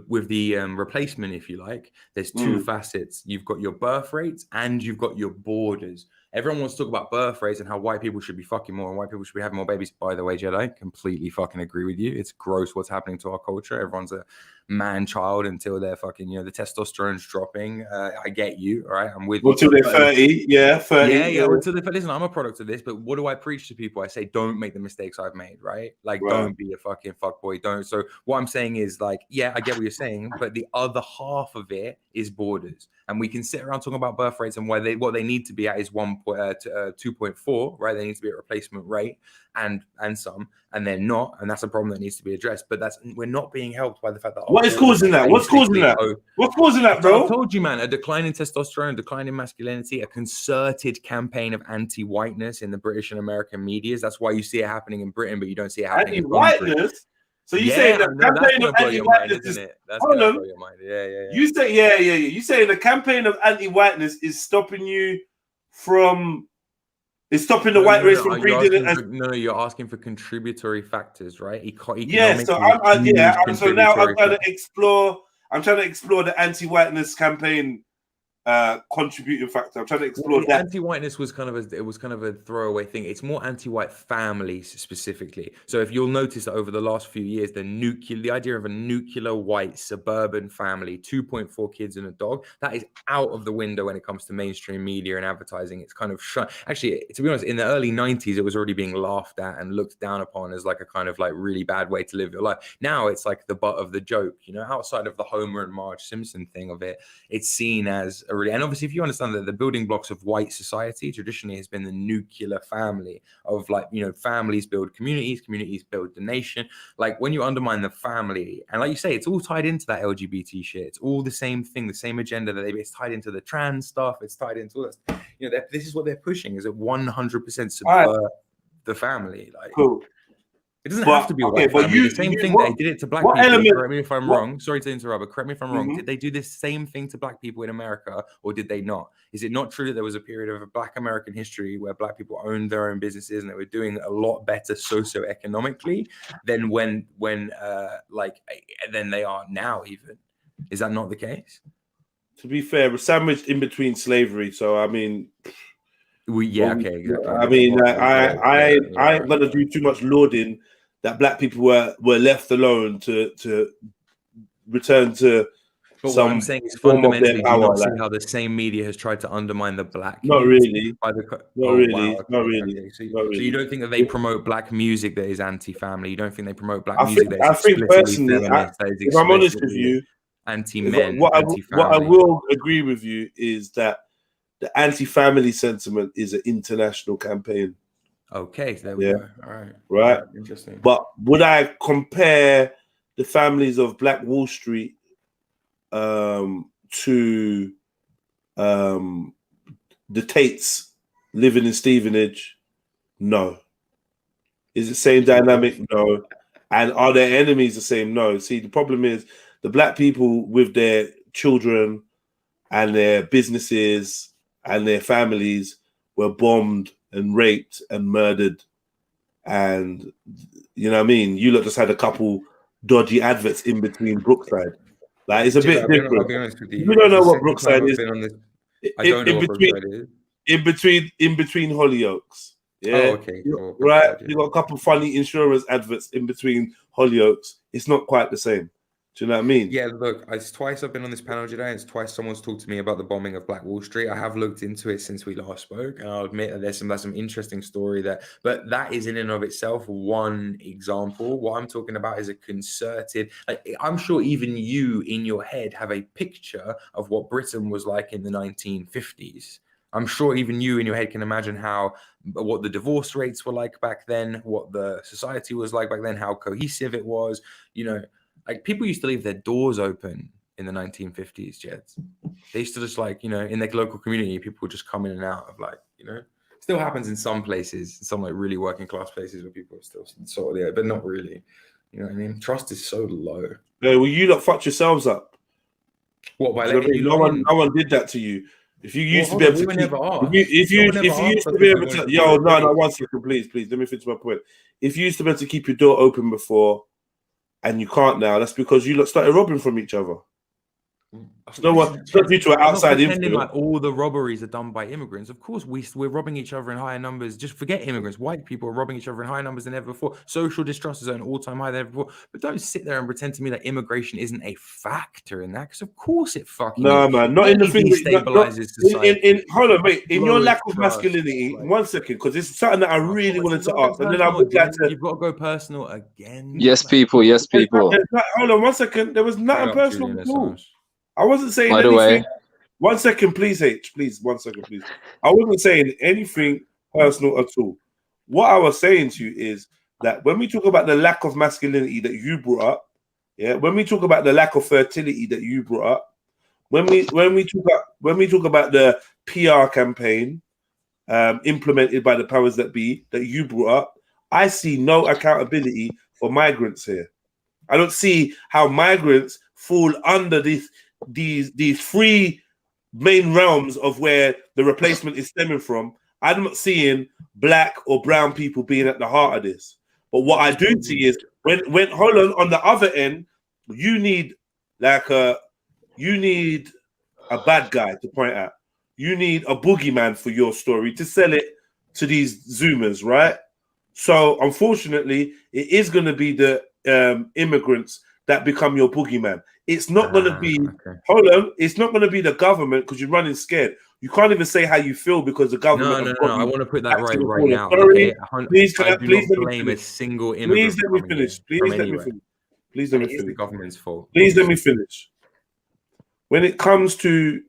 replacement, if you like, there's two facets. You've got your birth rates and you've got your borders. Everyone wants to talk about birth rates and how white people should be fucking more and white people should be having more babies. By the way, Jedi, completely fucking agree with you. It's gross what's happening to our culture. Everyone's a man child until they're fucking, you know, the testosterone's dropping. I get you, all right? I'm with you. Until they're 30, 30. Yeah. Until they're, listen, I'm a product of this, but what do I preach to people? I say, don't make the mistakes I've made, right? Like, don't be a fucking fuckboy. Don't. So what I'm saying is like, yeah, I get what you're saying, but the other half of it is borders. And we can sit around talking about birth rates and what they need to be at is 2.4, right? They need to be at replacement rate and some, and they're not, and that's a problem that needs to be addressed. But we're not being helped by the fact that what is causing that? What's causing that? What's causing that, bro? I told you, man, a decline in testosterone, a decline in masculinity, a concerted campaign of anti-whiteness in the British and American medias. That's why you see it happening in Britain, but you don't see it happening in anti-whiteness. So you saying the campaign of anti-whiteness is hold on. Yeah. You say You saying the campaign of anti-whiteness is stopping you from stopping the white race from breeding it. No, you're asking for contributory factors, right? Yeah. So so now I'm trying to explore. I'm trying to explore the anti-whiteness campaign contributing factor. I'm trying to explore that. Anti-whiteness was kind of a throwaway thing. It's more anti-white families specifically. So if you'll notice that over the last few years, the idea of a nuclear white suburban family, 2.4 kids and a dog, that is out of the window when it comes to mainstream media and advertising. It's kind of actually, to be honest, in the early 90s, it was already being laughed at and looked down upon as like a kind of like really bad way to live your life. Now it's like the butt of the joke, you know, outside of the Homer and Marge Simpson thing of it, it's seen as and obviously if you understand that the building blocks of white society traditionally has been the nuclear family of like, you know, families build communities build the nation. Like when you undermine the family, and like you say, it's all tied into that LGBT shit, it's all the same thing, the same agenda that it's tied into the trans stuff, it's tied into all that, you know, this is what they're pushing, is it 100% subvert the family. Like cool. It doesn't have to be a white family. The same thing they did it to black people. Correct me if I'm wrong. Sorry to interrupt, but correct me if I'm wrong. Did they do this same thing to black people in America, or did they not? Is it not true that there was a period of Black American history where black people owned their own businesses and they were doing a lot better socioeconomically than than they are now? Even is that not the case? To be fair, we're sandwiched in between slavery. So I mean, okay, exactly. I mean, I ain't gonna do too much lauding that black people were left alone to return to. But what I'm saying is fundamentally, do you not see how the same media has tried to undermine the black community? Not really. So you don't think that they promote black music that is anti-family? You don't think they promote black music that is explicitly feminist, that is if I'm honest with you, anti-men, what anti-family? I will agree with you is that the anti-family sentiment is an international campaign. Okay, so there we go. All right. Right. Interesting. But would I compare the families of Black Wall Street to the Tates living in Stevenage? No. Is it the same dynamic? No. And are their enemies the same? No. See, the problem is the black people with their children and their businesses and their families were bombed and raped and murdered. And you know what I mean? You lot just had a couple dodgy adverts in between Brookside. Like, it's a bit different. I'll be honest with you. You don't know what Brookside is. I don't know what Brookside is. In between Hollyoaks. Yeah. Oh, okay. Cool. Right. You got a couple funny insurance adverts in between Hollyoaks. It's not quite the same. Do you know what I mean? Yeah, look, it's twice I've been on this panel today, and it's twice someone's talked to me about the bombing of Black Wall Street. I have looked into it since we last spoke, and I'll admit that there's some interesting story there. But that is in and of itself one example. What I'm talking about is a concerted. I'm sure even you in your head have a picture of what Britain was like in the 1950s. I'm sure even you in your head can imagine what the divorce rates were like back then, what the society was like back then, how cohesive it was. You know, like people used to leave their doors open in the 1950s, Jeds. They used to just in their local community, people would just come in and out of still happens in some places, some really working class places where people are still sort of there, but not really. You know what I mean? Trust is so low. Yeah, well, you lot fucked yourselves up. What, by letting you lot in? No one did that to you. If you used to be able to, if you used to be able to, 1 second, please, let me finish my point. If you used to be able to keep your door open before, and you can't now, that's because you lot started robbing from each other. No one, it's not due to an outside influence. Like all the robberies are done by immigrants. Of course, we're robbing each other in higher numbers. Just forget immigrants. White people are robbing each other in higher numbers than ever before. Social distrust is at an all-time high than ever before. But don't sit there and pretend to me that immigration isn't a factor in that, because of course it fucking is. Man, not in the thing. Destabilizes society. Hold on, mate. In your lack of masculinity, 1 second, because it's something that I really wanted to ask, and then I'll put that to. You've got to go personal again. Yes, people. Yes, people. Hold on 1 second. There was nothing personal at all. I wasn't saying anything. By the way, 1 second, please, H. Please, 1 second, please. I wasn't saying anything personal at all. What I was saying to you is that when we talk about the lack of masculinity that you brought up, when we talk about the lack of fertility that you brought up, when we talk about the PR campaign implemented by the powers that be that you brought up, I see no accountability for migrants here. I don't see how migrants fall under these three main realms of where the replacement is stemming from. I'm not seeing black or brown people being at the heart of this. But what I do see is when on the other end, you need a bad guy to point out. You need a boogeyman for your story to sell it to these Zoomers, right? So unfortunately, it is going to be the immigrants that become your boogeyman. It's not going to be, it's not going to be the government, because you're running scared. You can't even say how you feel because the government. No. I want to put that right now. Sorry. Okay? Please blame a single immigrant. Please let me finish. Please let me finish. Please let me finish. The government's fault. Please let me finish. When it comes to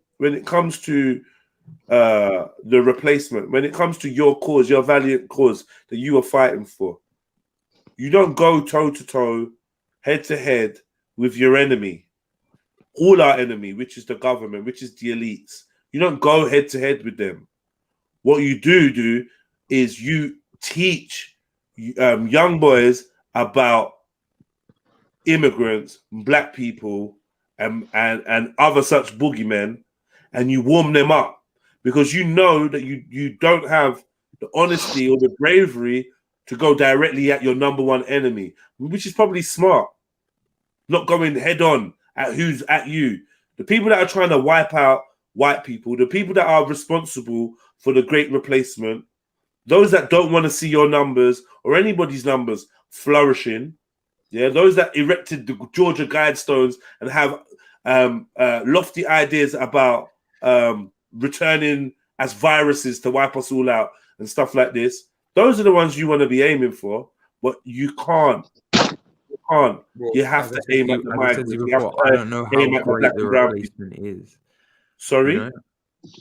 the replacement, when it comes to your cause, your valiant cause that you are fighting for, you don't go toe to toe, head to head with your enemy, all our enemy, which is the government, which is the elites. You don't go head to head with them. What you do is you teach young boys about immigrants, black people, and other such boogeymen, and you warm them up, because you know that you don't have the honesty or the bravery to go directly at your number one enemy, which is probably smart. Not going head on at who's at you. the people that are trying to wipe out white people, the people that are responsible for the Great Replacement, those that don't want to see your numbers or anybody's numbers flourishing, yeah, those that erected the Georgia Guidestones and have lofty ideas about returning as viruses to wipe us all out and stuff like this, those are the ones you want to be aiming for, but you can't. Well, you have to aim at the migrants. I don't know how great the replacement is. Sorry? You know?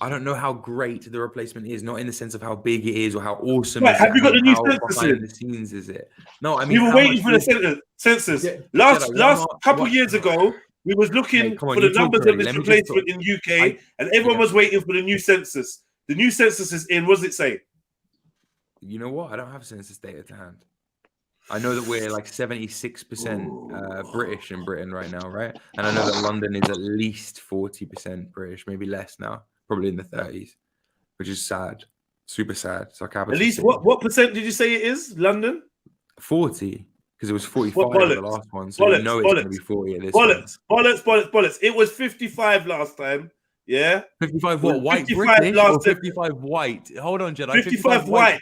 I don't know how great the replacement is, not in the sense of how big it is or how awesome Right, is have it. you got the new how census behind in? the scenes is it? No, I mean, we were waiting for the census. Last couple years ago, we was looking for the numbers of this replacement in UK, and everyone was waiting for the new census. The new census is in. What does it say? You know what? I don't have census data to hand. I know that we're like 76% British in Britain right now, right? And I know that London is at least 40% British, maybe less now, probably in the 30s, which is sad, super sad. It's our capital. At least city. what percent did you say it is? London? 40, because it was 45 the last one, so you know it's going to be 40 at this bollocks. It was 55 last time. Yeah. 55 what? White 55 British last or 55 white? Hold on, Jedi. 55 white.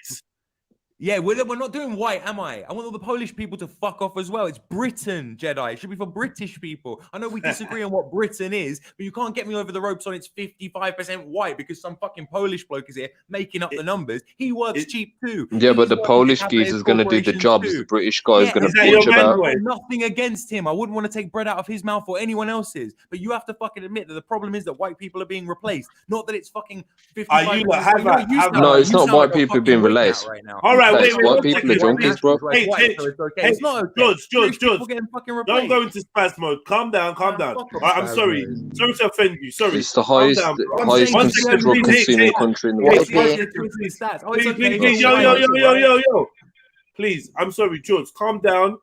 Yeah, we're not doing white, am I? I want all the Polish people to fuck off as well. It's Britain, Jedi. It should be for British people. I know we disagree on what Britain is, but you can't get me over the ropes on it's 55% white because some fucking Polish bloke is here making up the numbers. He works cheap too. Yeah, but the Polish geezer's going to do the jobs the British guy is going to bitch about. Nothing against him. I wouldn't want to take bread out of his mouth or anyone else's. But you have to fucking admit that the problem is that white people are being replaced. Not that it's fucking 55%. No, it's not white people being replaced. Right now. All right, wait, white people are junkies, bro. Hey, George, don't go into spaz mode. Calm down. I'm sorry to offend you. Sorry. It's the highest considerable consuming country in the world. Please, yo. Please, I'm sorry, George. Calm down.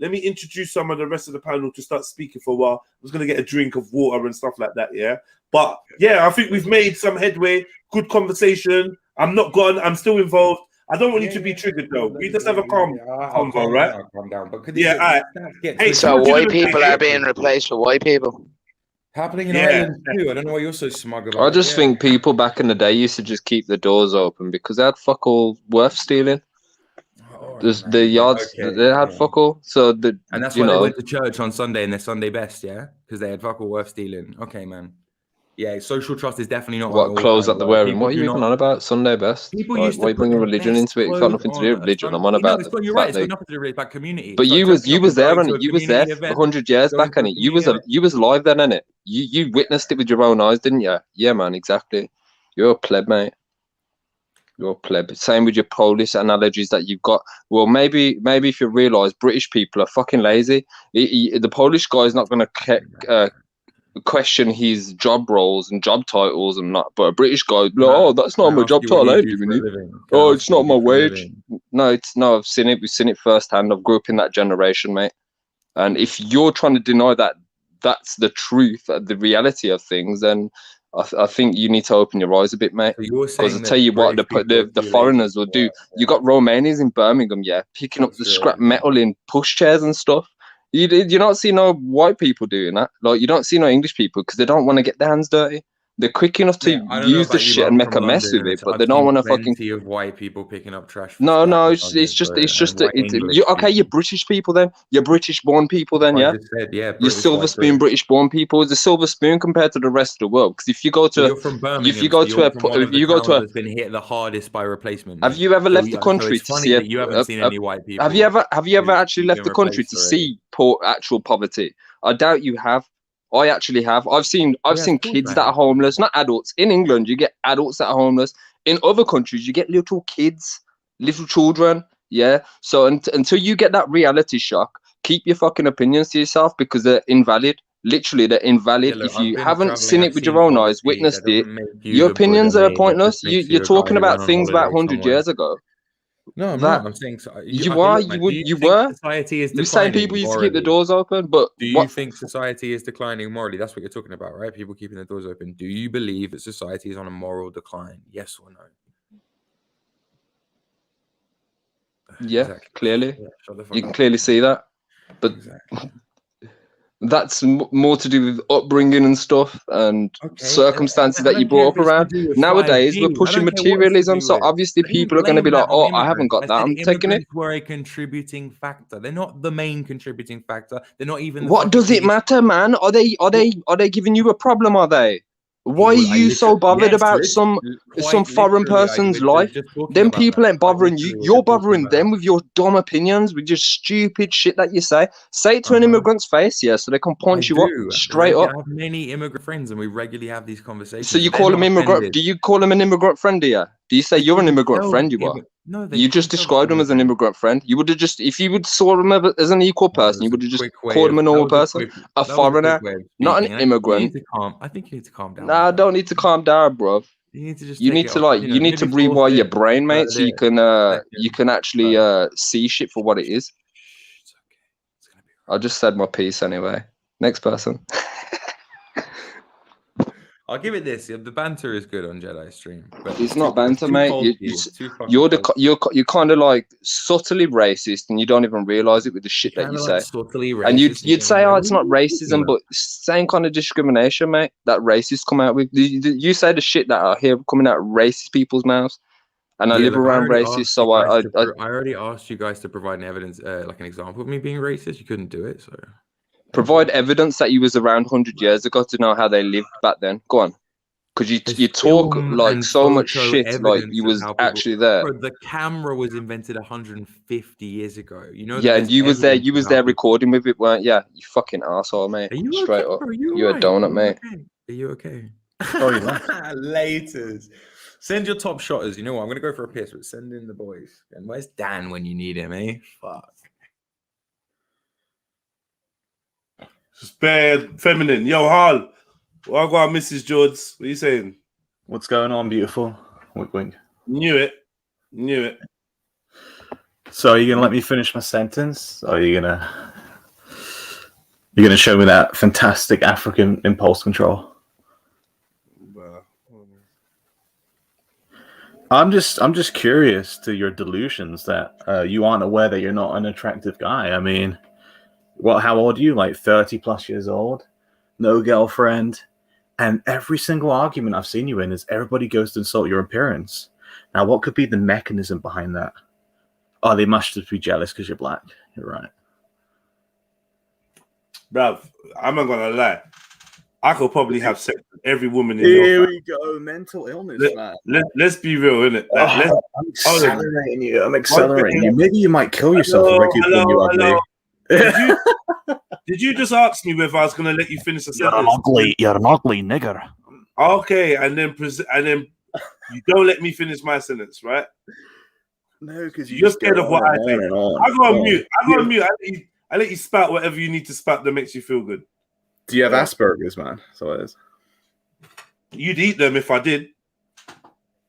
Let me introduce some of the rest of the panel to start speaking for a while. I was going to get a drink of water and stuff like that, yeah? But, yeah, I think we've made some headway. Good conversation. I'm not gone. I'm still involved. I don't want you to be triggered, though. We just have a calm right? Calm down. But yeah, all right. Hey, so white people are being replaced with white people. Happening in Ireland too. I don't know why you're so smug about it. I just think people back in the day used to just keep the doors open because they had fuck all worth stealing. The yards, they had fuck all. So and that's why they went to church on Sunday in their Sunday best, yeah? Because they had fuck all worth stealing. Okay, man. Yeah, social trust is definitely not. What clothes that they're wearing? What are you even on about? Sunday best? Why are you bringing religion into it? It's got nothing to do with religion. I'm on about. You're right. It's got nothing to do with about community. But you was there, and you was there 100 years back, and you was live then, innit? You witnessed it with your own eyes, didn't you? Yeah, man, exactly. You're a pleb, mate. You're a pleb. Same with your Polish analogies that you've got. Well, maybe if you realise British people are fucking lazy. The Polish guy is not going to question his job roles and job titles and not, but a British guy, oh, that's not my job title. I ain't giving you. Oh, it's not my wage. No, I've seen it. We've seen it firsthand. I've grew up in that generation, mate. And if you're trying to deny that that's the truth, the reality of things, then I think you need to open your eyes a bit, mate. Because I tell you what, the foreigners will do. You got Romanians in Birmingham, yeah, picking up the scrap metal in pushchairs and stuff. You don't see no white people doing that. Like, you don't see no English people because they don't want to get their hands dirty. They're quick enough to use the shit and make a mess of it, but they don't want to fucking. Plenty of white people picking up trash. No, it's just okay. You're British people then. You're British-born people then, yeah. You're silver spoon British-born people. It's a silver spoon compared to the rest of the world. Because if you go to, you're from Birmingham, if you go to a, that's been hit the hardest by replacement. Have you ever left the country to see? You haven't seen any white people. Have you ever actually left the country to see actual poverty? I doubt you have. I actually have. I've seen kids that are homeless, not adults. In England, you get adults that are homeless. In other countries, you get little kids, little children. Yeah. So until you get that reality shock, keep your fucking opinions to yourself because they're invalid. Literally, they're invalid. Yeah, look, if you haven't seen it with your own eyes, witnessed it, your opinions are pointless. You're talking about things about 100 years ago. No, I'm not. I'm saying so, you were. Society is declining. You're saying people used to keep the doors open, but do you think society is declining morally? That's what you're talking about, right? People keeping the doors open. Do you believe that society is on a moral decline? Yes or no? Yeah, clearly. Yeah, you can clearly see that. But That's more to do with upbringing and stuff and circumstances that you brought up around. Nowadays, we're pushing materialism, so obviously people are going to be like, "Oh, I haven't got that. I'm taking it." Were a contributing factor. They're not the main contributing factor. They're not even. What does it matter, man? Are they giving you a problem? Are they? Why are you so bothered about some foreign person's life? Them people ain't bothering you. You're bothering them with your dumb opinions, with your stupid shit that you say. Say it to an immigrant's face, yeah, so they can punch you up straight up. I have many immigrant friends, and we regularly have these conversations. So you call them immigrant? Do you call them an immigrant friend? Yeah. Do you say you're an immigrant friend? You are. No, you just described them as an immigrant friend. You would have just, if you would saw them as an equal person, you would have just called them a normal person, a foreigner, not an immigrant. I think you need to calm down. Nah, I don't need to calm down, bro. You need to just. You need to rewire your brain, mate, so you can actually see shit for what it is. I just said my piece anyway. Next person. I'll give it this. The banter is good on Jedi stream. But it's not banter, mate. You're kind of like subtly racist, and you don't even realize it with the shit that you say. And you'd say, "Oh, it's not racism," but same kind of discrimination, mate. That racists come out with. You say the shit that I hear coming out of racist people's mouths, and I live around racists, so I already asked you guys to provide an evidence, like an example of me being racist. You couldn't do it, so. Provide evidence that you was around 100 years ago to know how they lived back then. Go on. Because you talk like so much shit like you was actually there. Bro, the camera was invented 150 years ago. You know. Yeah, and you was there recording with it, weren't you? You fucking asshole, mate. Are you straight okay, up. bro? You're a donut, mate. Are you okay? Oh, you're not. Laters. Send your top shotters. You know what? I'm gonna go for a piss, but send in the boys. And where's Dan when you need him, eh? Fuck. Spare feminine. Yo, Hal. Well, I got Mrs. George. What are you saying? What's going on, beautiful? Wink, wink. Knew it. So, are you gonna let me finish my sentence? Or are you gonna show me that fantastic African impulse control? I'm just curious to your delusions that you aren't aware that you're not an attractive guy. I mean, how old are you? Like 30 plus years old? No girlfriend? And every single argument I've seen you in is everybody goes to insult your appearance. Now, what could be the mechanism behind that? Oh, they must just be jealous because you're black. You're right. Bruv, I'm not going to lie. I could probably have sex with every woman in Here we go. Mental illness, man. Let's be real, innit? Like, I'm accelerating you. I'm accelerating you. Maybe you might kill yourself if I keep calling you ugly. Did you just ask me whether I was going to let you finish the sentence? You're an ugly nigger. Okay, and then you don't let me finish my sentence, right? No, because you're scared of what I think. I go on mute. I let you spout whatever you need to spout that makes you feel good. Do you have Asperger's, man? So it is. You'd eat them if I did.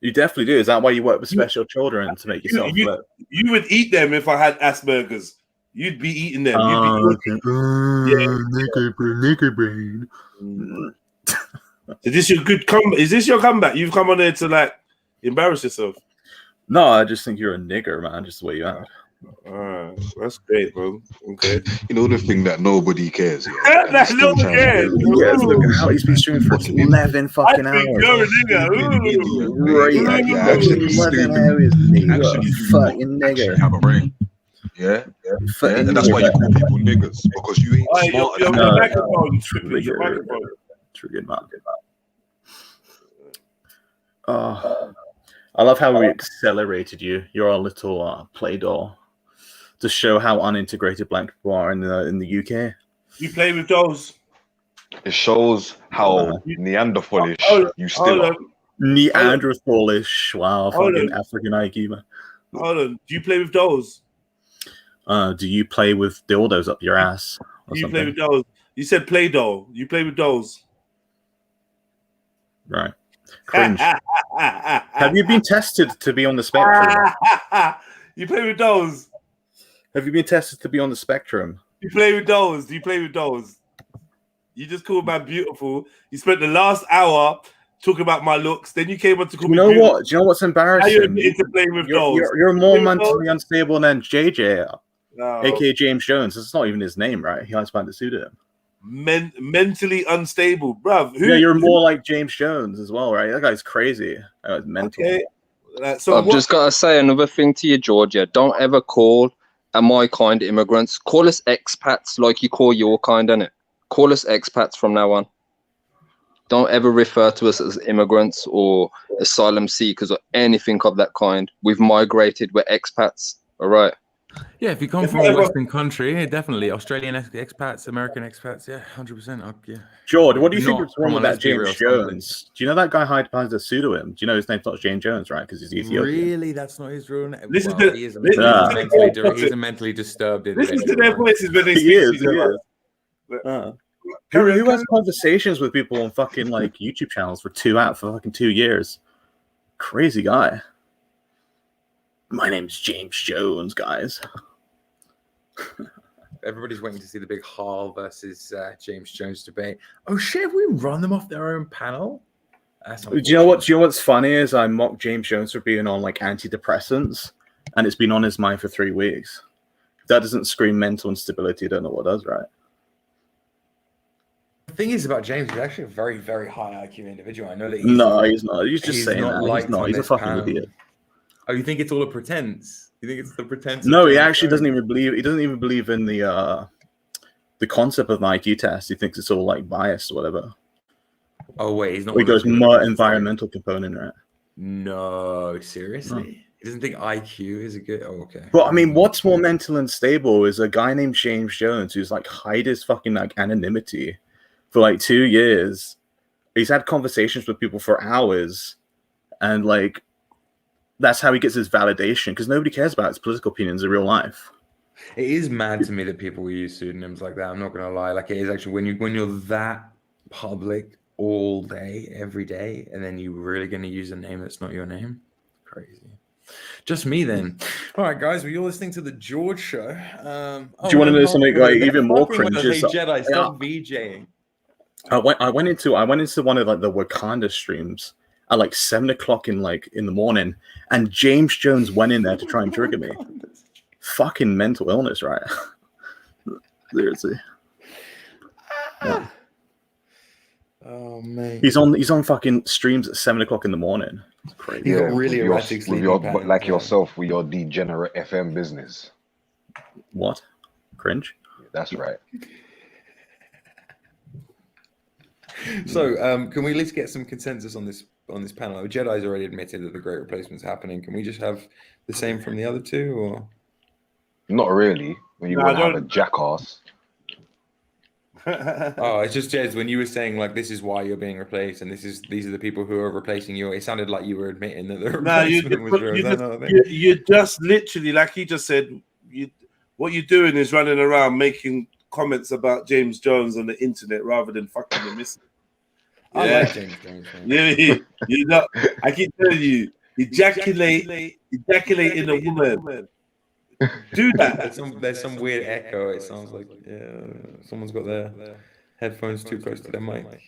You definitely do. Is that why you work with special children to make yourself live? You would eat them if I had Asperger's. You'd be eating them. Nigger brain. Is this your good comeback? Is this your comeback? You've come on there to like embarrass yourself. No, I just think you're a nigger, man. Just the way you act. That's great, bro. Okay. You know the thing that nobody cares. Yeah? Nobody cares. Yes, look at how he's been streaming for 11 fucking hours. You're a nigger. Right. 11 hours, nigga. Fucking nigger. Have a brain. Yeah. And that's why you call people niggers, because you ain't smart enough. Triggered market. Oh, I love how we accelerated you. You're a little play doh to show how unintegrated black people are in the UK. You play with dolls. It shows how Neanderthalish you still are. Neanderthalish. Wow, fucking African IQ, man. Hold on. Do you play with dolls? Do you play with dildos up your ass? Do you play with dolls? You said play doll. You play with dolls. Right. Cringe. Have you been tested to be on the spectrum? You play with dolls. Have you been tested to be on the spectrum? You play with dolls. Do you play with dolls? You just called my beautiful. You spent the last hour talking about my looks. Then you came on to call me beautiful. What? Do you know what's embarrassing? Now you're admitting to playing with dolls. You're more mentally unstable than JJ, aka James Jones. It's not even his name, right? He has found to suit him. mentally unstable, bruv. Yeah, you're more like James Jones as well, right? That guy's crazy. That guy's mental. Okay. I've just got to say another thing to you, Georgia. Don't ever call my kind immigrants. Call us expats like you call your kind, innit? Call us expats from now on. Don't ever refer to us as immigrants or asylum seekers or anything of that kind. We've migrated. We're expats. All right. Yeah, if you come from a Western country, yeah, definitely Australian expats, American expats, yeah, 100%. Yeah. George, what do you think is wrong with that James Jones? Do you know that guy hides behind a pseudonym? Do you know his name's not James Jones, right? Because he's Ethiopian. Really, that's not his real name. Listen Well, to- he is a listen mentally, to- he's a mentally disturbed Listen individual. to their voices when they He speak is. to each other. Who has conversations with people on fucking like YouTube channels for fucking 2 years? Crazy guy. My name's James Jones, guys. Everybody's waiting to see the big Hall versus James Jones debate. Oh shit, have we run them off their own panel? Do you know what's funny is I mocked James Jones for being on like antidepressants, and it's been on his mind for 3 weeks. If that doesn't scream mental instability, I don't know what does, right? The thing is about James, he's actually a very, very high IQ individual. I know that he's He's not. He's just saying that. He's liked not. on He's a this fucking panel. idiot. Oh, you think it's all a pretense? You think it's the pretense? No, of he James actually Jones? doesn't even believe. He doesn't even believe in the concept of an IQ test. He thinks it's all like biased or whatever. Oh wait, he's not. He goes more environmental component, right? No, seriously. He doesn't think IQ is a good. Oh, okay. But I mean, what's more mental unstable is a guy named James Jones who's like hide his fucking like anonymity for like 2 years. He's had conversations with people for hours, and like that's how he gets his validation because nobody cares about his political opinions in real life. It is mad to me that people use pseudonyms like that. I'm not gonna lie. Like it is actually when you're that public all day, every day, and then you're really gonna use a name that's not your name. Crazy. Just me then. All right, guys, were you listening to the George show? Do you want to know something like even more cringe? Hey Jedi, stop VJing. I went into one of like the Wakanda streams at like 7 o'clock in the morning, and James Jones went in there to try and trigger me. Fucking mental illness, right? Seriously. Yeah. Oh man. He's on fucking streams at 7 o'clock in the morning. It's crazy. He's got really erratic sleeping patterns, like yourself with your degenerate FM business. What? Cringe? That's right. So, can we at least get some consensus on this panel? Jedi's already admitted that the Great Replacement's happening. Can we just have the same from the other two, or not really? When you want to have a jackass. Oh, it's just Jez. When you were saying like this is why you're being replaced, and these are the people who are replacing you. It sounded like you were admitting that the replacement was real. You just literally, like he just said, what you're doing is running around making comments about James Jones on the internet rather than fucking the missing. I like James Jones. You're not. I keep telling you, ejaculate in a woman. Do that. There's some weird echo. It sounds like someone's got their headphones too close to their mic.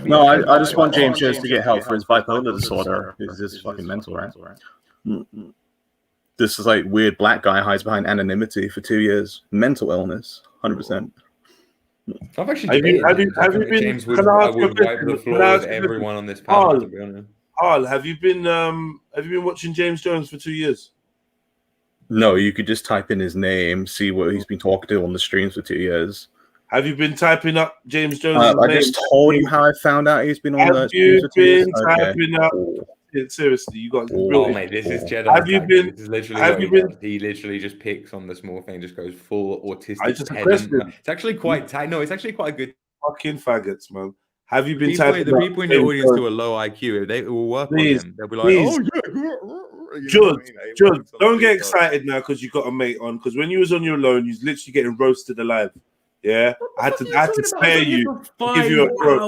No, I just want James Jones to get help for his bipolar disorder. It's just fucking mental, right? This is like weird black guy hides behind anonymity for 2 years. Mental illness, 100%. I've actually have you been? James would wipe the floor with everyone on this panel. To be honest. Al, have you been watching James Jones for 2 years? No, you could just type in his name, see what he's been talking to on the streams for 2 years. Have you been typing up James Jones' I name? just told you how I found out he's been on the streams for 2 years. Typing up? Seriously, you got. Oh mate, this is Jedi. Have you been? This is literally he literally just picks on the small thing, just goes full autistic. It's actually quite tight. No, it's actually quite a good. Fucking faggots, man. Have you been people, typing? The people in the audience who are low IQ, they will work on him. They'll be like, oh yeah. Judge, don't get excited now because you got a mate on. Because when you was on your own, you was literally getting roasted alive. Yeah, I had to spare you, give you a break.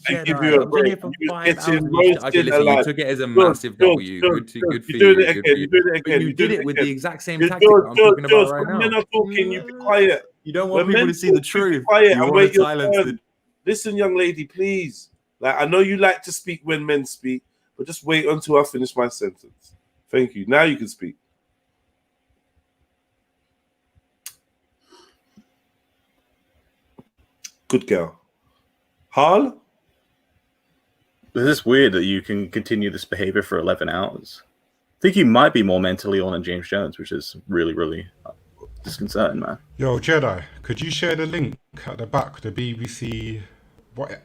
I give you a break. You were getting roasted alive. You took it as a massive W. Good for you. You're doing it again. You did it again. You did it with the exact same tactic I'm talking about right now. Men are talking. You be quiet. You don't want people to see the truth. Quiet you and want wait to your silence turn. Listen, young lady, please. Like I know you like to speak when men speak, but just wait until I finish my sentence. Thank you. Now you can speak. Good girl. Hal? Is this weird that you can continue this behavior for 11 hours? I think you might be more mentally ill than James Jones, which is really, really disconcerting, man. Yo, Jedi, could you share the link at the back, the BBC,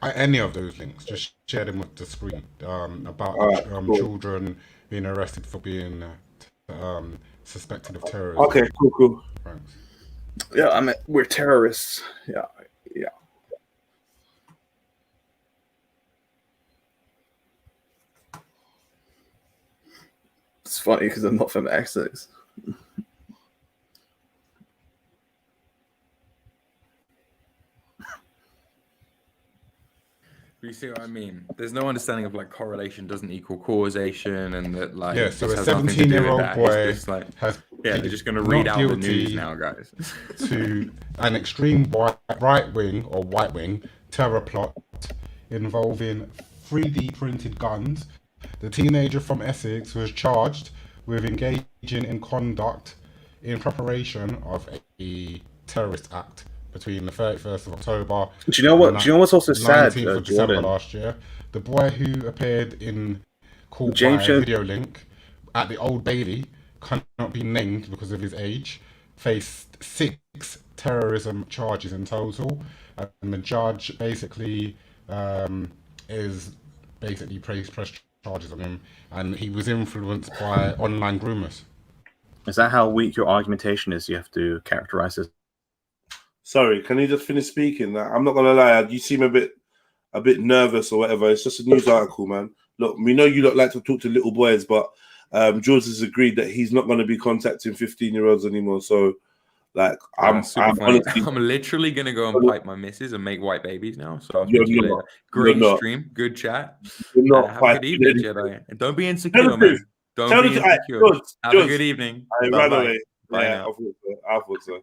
any of those links? Just share them with the screen about cool. children being arrested for being suspected of terrorism. Okay, cool. Thanks. Yeah, I mean, we're terrorists. Yeah. It's funny because I'm not from Essex. You see what I mean? There's no understanding of like correlation doesn't equal causation, and that like yeah. So a this has nothing to do with 17-year-old that. boy It's just like, has they're just going to read not out the guilty news now, guys. to an extreme right wing or white wing terror plot involving 3D printed guns. The teenager from Essex was charged with engaging in conduct in preparation of a terrorist act between the 31st of October. Do you know what? Do you know what's also sad, 19th of December Jordan? last year. The boy who appeared in court James by Jones- video link at the Old Bailey, cannot be named because of his age, faced 6 terrorism charges in total, and the judge basically is basically pressed charges on him, and he was influenced by online groomers. Is that how weak your argumentation is? You have to characterize it. Sorry, can you just finish speaking? I'm not gonna lie, you seem a bit nervous or whatever. It's just a news article, man. Look, we know you don't like to talk to little boys, but George has agreed that he's not going to be contacting 15-year-olds anymore. So, like, I'm honestly, I'm literally gonna go and pipe my missus and make white babies now. So I'll You're speak to you not. later. Great You're not. stream, good chat. You're not Have a piping good evening, anything. Jedi. And don't be Tell insecure, the man. truth. Don't Tell be the truth. insecure. Have George, a good evening. I ran Bye-bye. away. Bye Yeah, now. I thought so.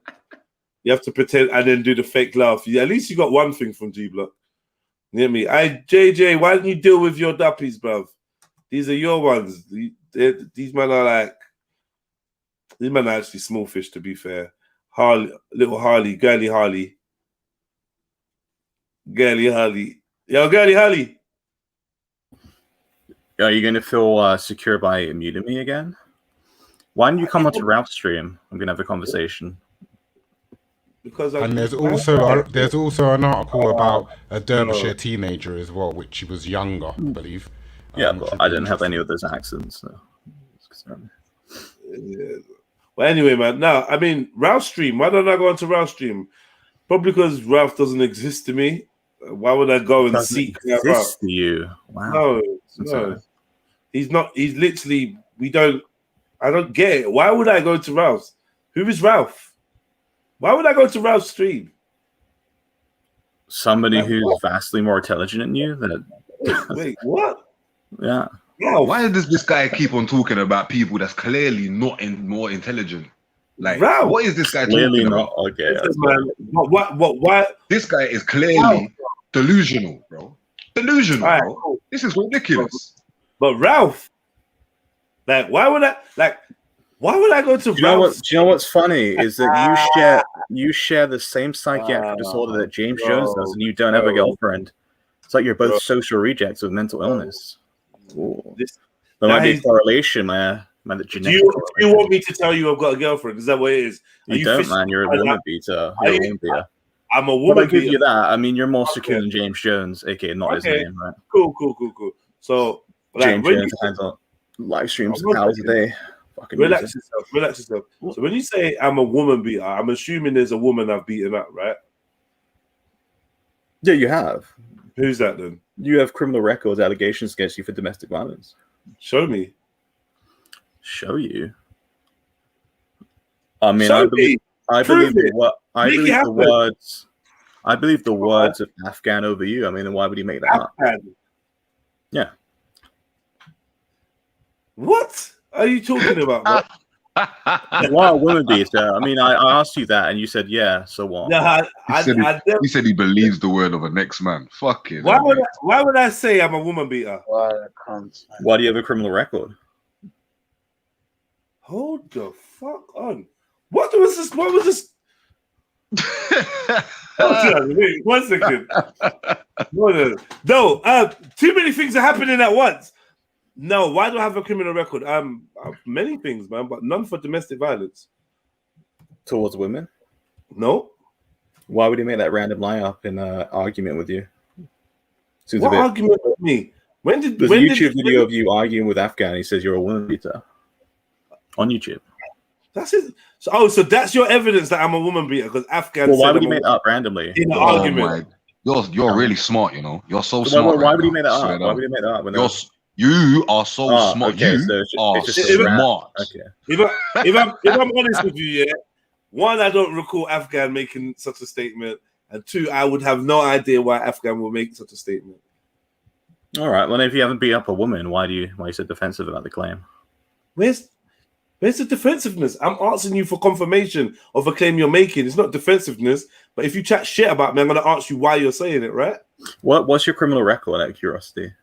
You have to pretend and then do the fake laugh. Yeah, at least you got one thing from G Block. You hear me? JJ, why don't you deal with your duppies, bruv? These are your ones. These men are actually small fish, to be fair. Little Harley, girly Harley. Girly Harley. Yo, girly Harley. Are you going to feel secure by muting me again? Why don't you come onto Ralph's stream? I'm going to have a conversation. And there's also an article about a Derbyshire teenager as well, which he was younger, I believe. Yeah, but I didn't have any of those accents. So. Yeah. Well, anyway, man. Now, I mean, Ralph's stream. Why don't I go onto Ralph's stream? Probably because Ralph doesn't exist to me. Why would I go and seek Ralph? Exist to you? Wow. No. He's not. He's literally. I don't get it. Why would I go to Ralph's? Who is Ralph? Why would I go to Ralph's stream? Somebody who's vastly more intelligent than you. Wait, what? Yeah. Why does this guy keep on talking about people that's clearly not more intelligent? Like, Ralph. what is this guy Clearly talking not. about? Okay. Man, why? This guy is clearly delusional, bro. Delusional, bro. Cool. This is ridiculous. But Ralph, like, why would I go to Ralph? Do you know what's funny is that you share the same psychiatric disorder that James Jones does, and you don't have a girlfriend. It's like you're both social rejects with mental illness. There might be a correlation, man. Do you want me to tell you I've got a girlfriend? Is that what it is? You don't, man. You're a woman beater. You're a woman beater. I'm a woman beater. I give you that. I mean, you're more secure than James Jones, aka not his name, right? Cool. So, James Jones hands on live streams hours a day. Relax yourself. So when you say I'm a woman beater, I'm assuming there's a woman I've beaten up, right? Yeah, you have. Who's that then? You have criminal records, allegations against you for domestic violence. Show me. Show you. I mean, I believe the words of Afghan over you. I mean, then why would he make that up? Yeah. What are you talking about, bro? Why a woman beater? I mean, I asked you that, and you said, "Yeah." So what? No, he said he believes the word of a next man. Fuck it. Why would I say I'm a woman beater? Why do you have a criminal record? Hold the fuck on. What was this? Wait, 1 second. No, too many things are happening at once. No, why do I have a criminal record? Many things, man, but none for domestic violence. Towards women? No. Why would he make that random lie up in an argument with you? Seems What argument with me? There's a YouTube video of you arguing with Afghan. He says you're a woman beater on YouTube. That's it. So that's your evidence that I'm a woman beater because Afghan. Well, why would he make that up randomly in an argument? You're really smart, you know. You're so smart. Why would he make that up? Why would he make that up? You are so smart. Okay, you so are smart. Okay. If I'm honest with you, yeah. One, I don't recall Afghan making such a statement, and two, I would have no idea why Afghan will make such a statement. All right. Well, if you haven't beat up a woman, why are you so defensive about the claim? Where's the defensiveness? I'm asking you for confirmation of a claim you're making. It's not defensiveness, but if you chat shit about me, I'm going to ask you why you're saying it, right? What's your criminal record, out of curiosity?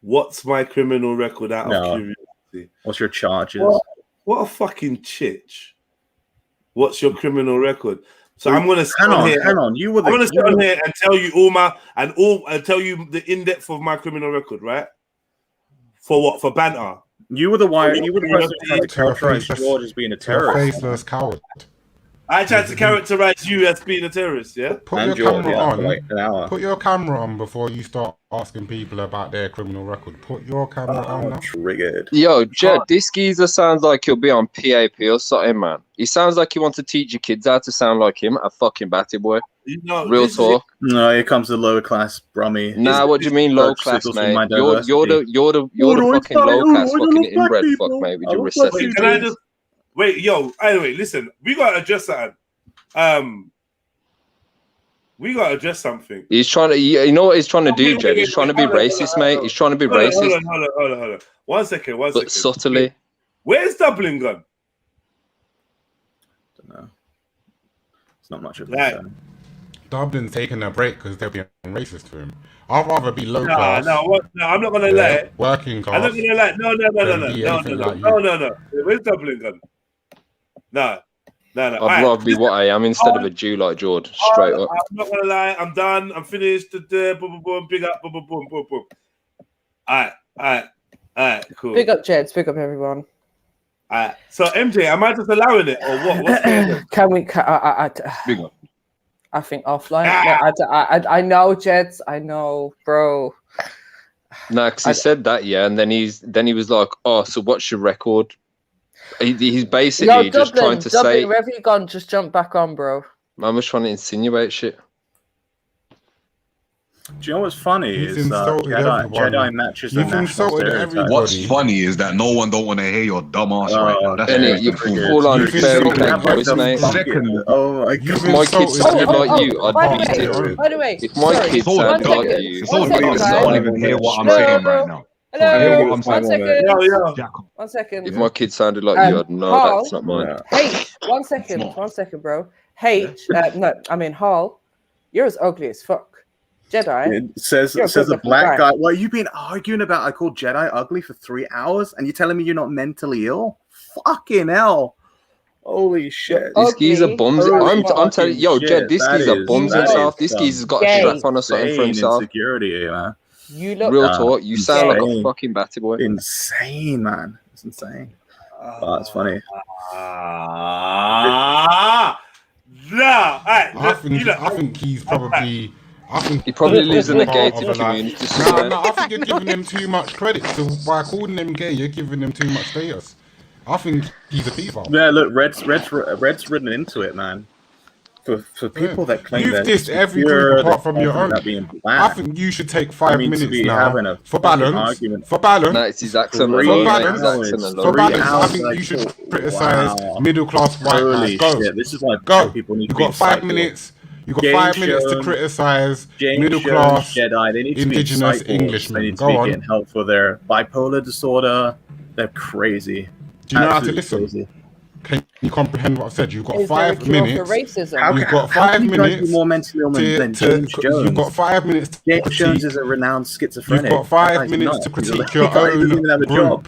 What's my criminal record out of curiosity? What's your charges? What a fucking chitch. What's your criminal record? So I'm going to sit hang on on. here. I'm going to sit on here and tell you and tell you the in-depth of my criminal record, right? For what? For banter. You were the person to characterize George as being a terrorist. Faceless coward. I tried to characterize you as being a terrorist, yeah? Put your camera on before you start asking people about their criminal record. Put your camera on now. Triggered. Yo, Jed, this geezer sounds like he'll be on PAP or something, man. He sounds like he wants to teach your kids how to sound like him, a fucking batty boy. Real talk. No, here comes the lower class Brummy. Nah, what do you mean low class, mate? You're the fucking low class fucking inbred fuck, mate, with your recessive. Wait, yo, anyway, listen, we gotta address that. We gotta address something. He's trying to, you know what he's trying to do, Jed? He's trying to be racist, mate. He's trying to be racist. Hold on. 1 second. But subtly. Where's Dublin gone? Don't know. It's not much of a Dublin's taking a break because they're being racist to him. I'd rather be low class. No, I'm not gonna lie. Working class. I'm not gonna lie. No. Where's Dublin gone? No. I'd rather be what I am instead of a Jew like George. Straight up. I'm not gonna lie. I'm done. I'm finished. Boom, big up. Boom. All right. Cool. Big up, Jeds. Big up, everyone. All right. So MJ, am I just allowing it or what? What's going on? Can we? Big up. I think offline. I know, Jeds. I know, bro. No, because he said that, yeah, and then he was like, "Oh, so what's your record?" He's basically just trying to say, wherever you gone, just jump back on, bro. Man was trying to insinuate shit. Do you know what's funny is Jedi matches the national stereotype. What's funny is that no one don't want to hear your dumb ass right now. That's you full on fair voice, mate. Oh my god! If my kids sounded like you, I'd beat it. By the way, if my kids sounded like you, it's all ridiculous. I don't even hear what I'm saying right now. Hello. 1 second. 1 second. If my kids sounded like you, I'd know that's not mine. H, 1 second. 1 second, bro. H, Hall, you're as ugly as fuck. Jedi. It says a black guy. Well, you've been arguing about I called Jedi ugly for 3 hours, and you're telling me you're not mentally ill? Fucking hell! Holy shit! This geezer bums. I'm telling you, yo, Jed, this geezer bums himself. This geezer's got a strap on or something for himself. Insecurity, man. You look real talk. You sound like a fucking batty boy. Insane, man. It's insane. Oh, it's funny. I think he's probably. He probably lives in the gated community. No, I think you're giving him too much credit. So by calling him gay, you're giving him too much status. I think he's a pedophile. Yeah, look, Red's written into it, man. For people that claim you've dissed every group apart from your own. I think you should take 5 minutes now for balance. For balance, no, it's his accent. For balance, I think you should criticize middle class white guys. Go. This is why people need to be got 5 minutes. You got 5 minutes to criticize middle class Jedi. They need to indigenous be Englishmen. They need to be getting help for their bipolar disorder. They're crazy. Do you know how to listen? Crazy. Can you comprehend what I've said? You've got 5 minutes. You've got 5 minutes. More mentally ill than James Jones. You've got 5 minutes. James Jones is a renowned schizophrenic. You've got 5 minutes to critique your own group.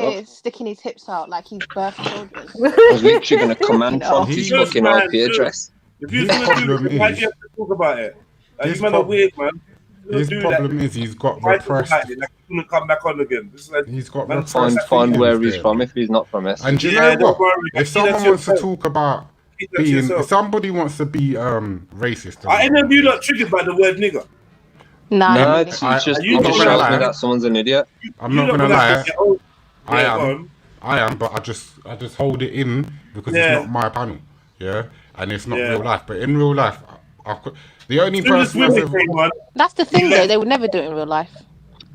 here sticking his hips out like he's birth children. I was literally going to command prompt his fucking IP address. If you're going to do this, why do you have to talk about it? Like, you men are weird, man. His problem is he's got repressed. Like, he couldn't come back on again. He's got Find where he's from if he's not from Essex. And do you know what? If someone wants to talk about being, if somebody wants to be racist, are any of you not triggered by the word nigger? No, it's just it just shows me that someone's an idiot. I'm not gonna lie. I am, but I just hold it in because it's not my panel, and it's not real life. But in real life, the only person that's the thing though, they would never do it in real life.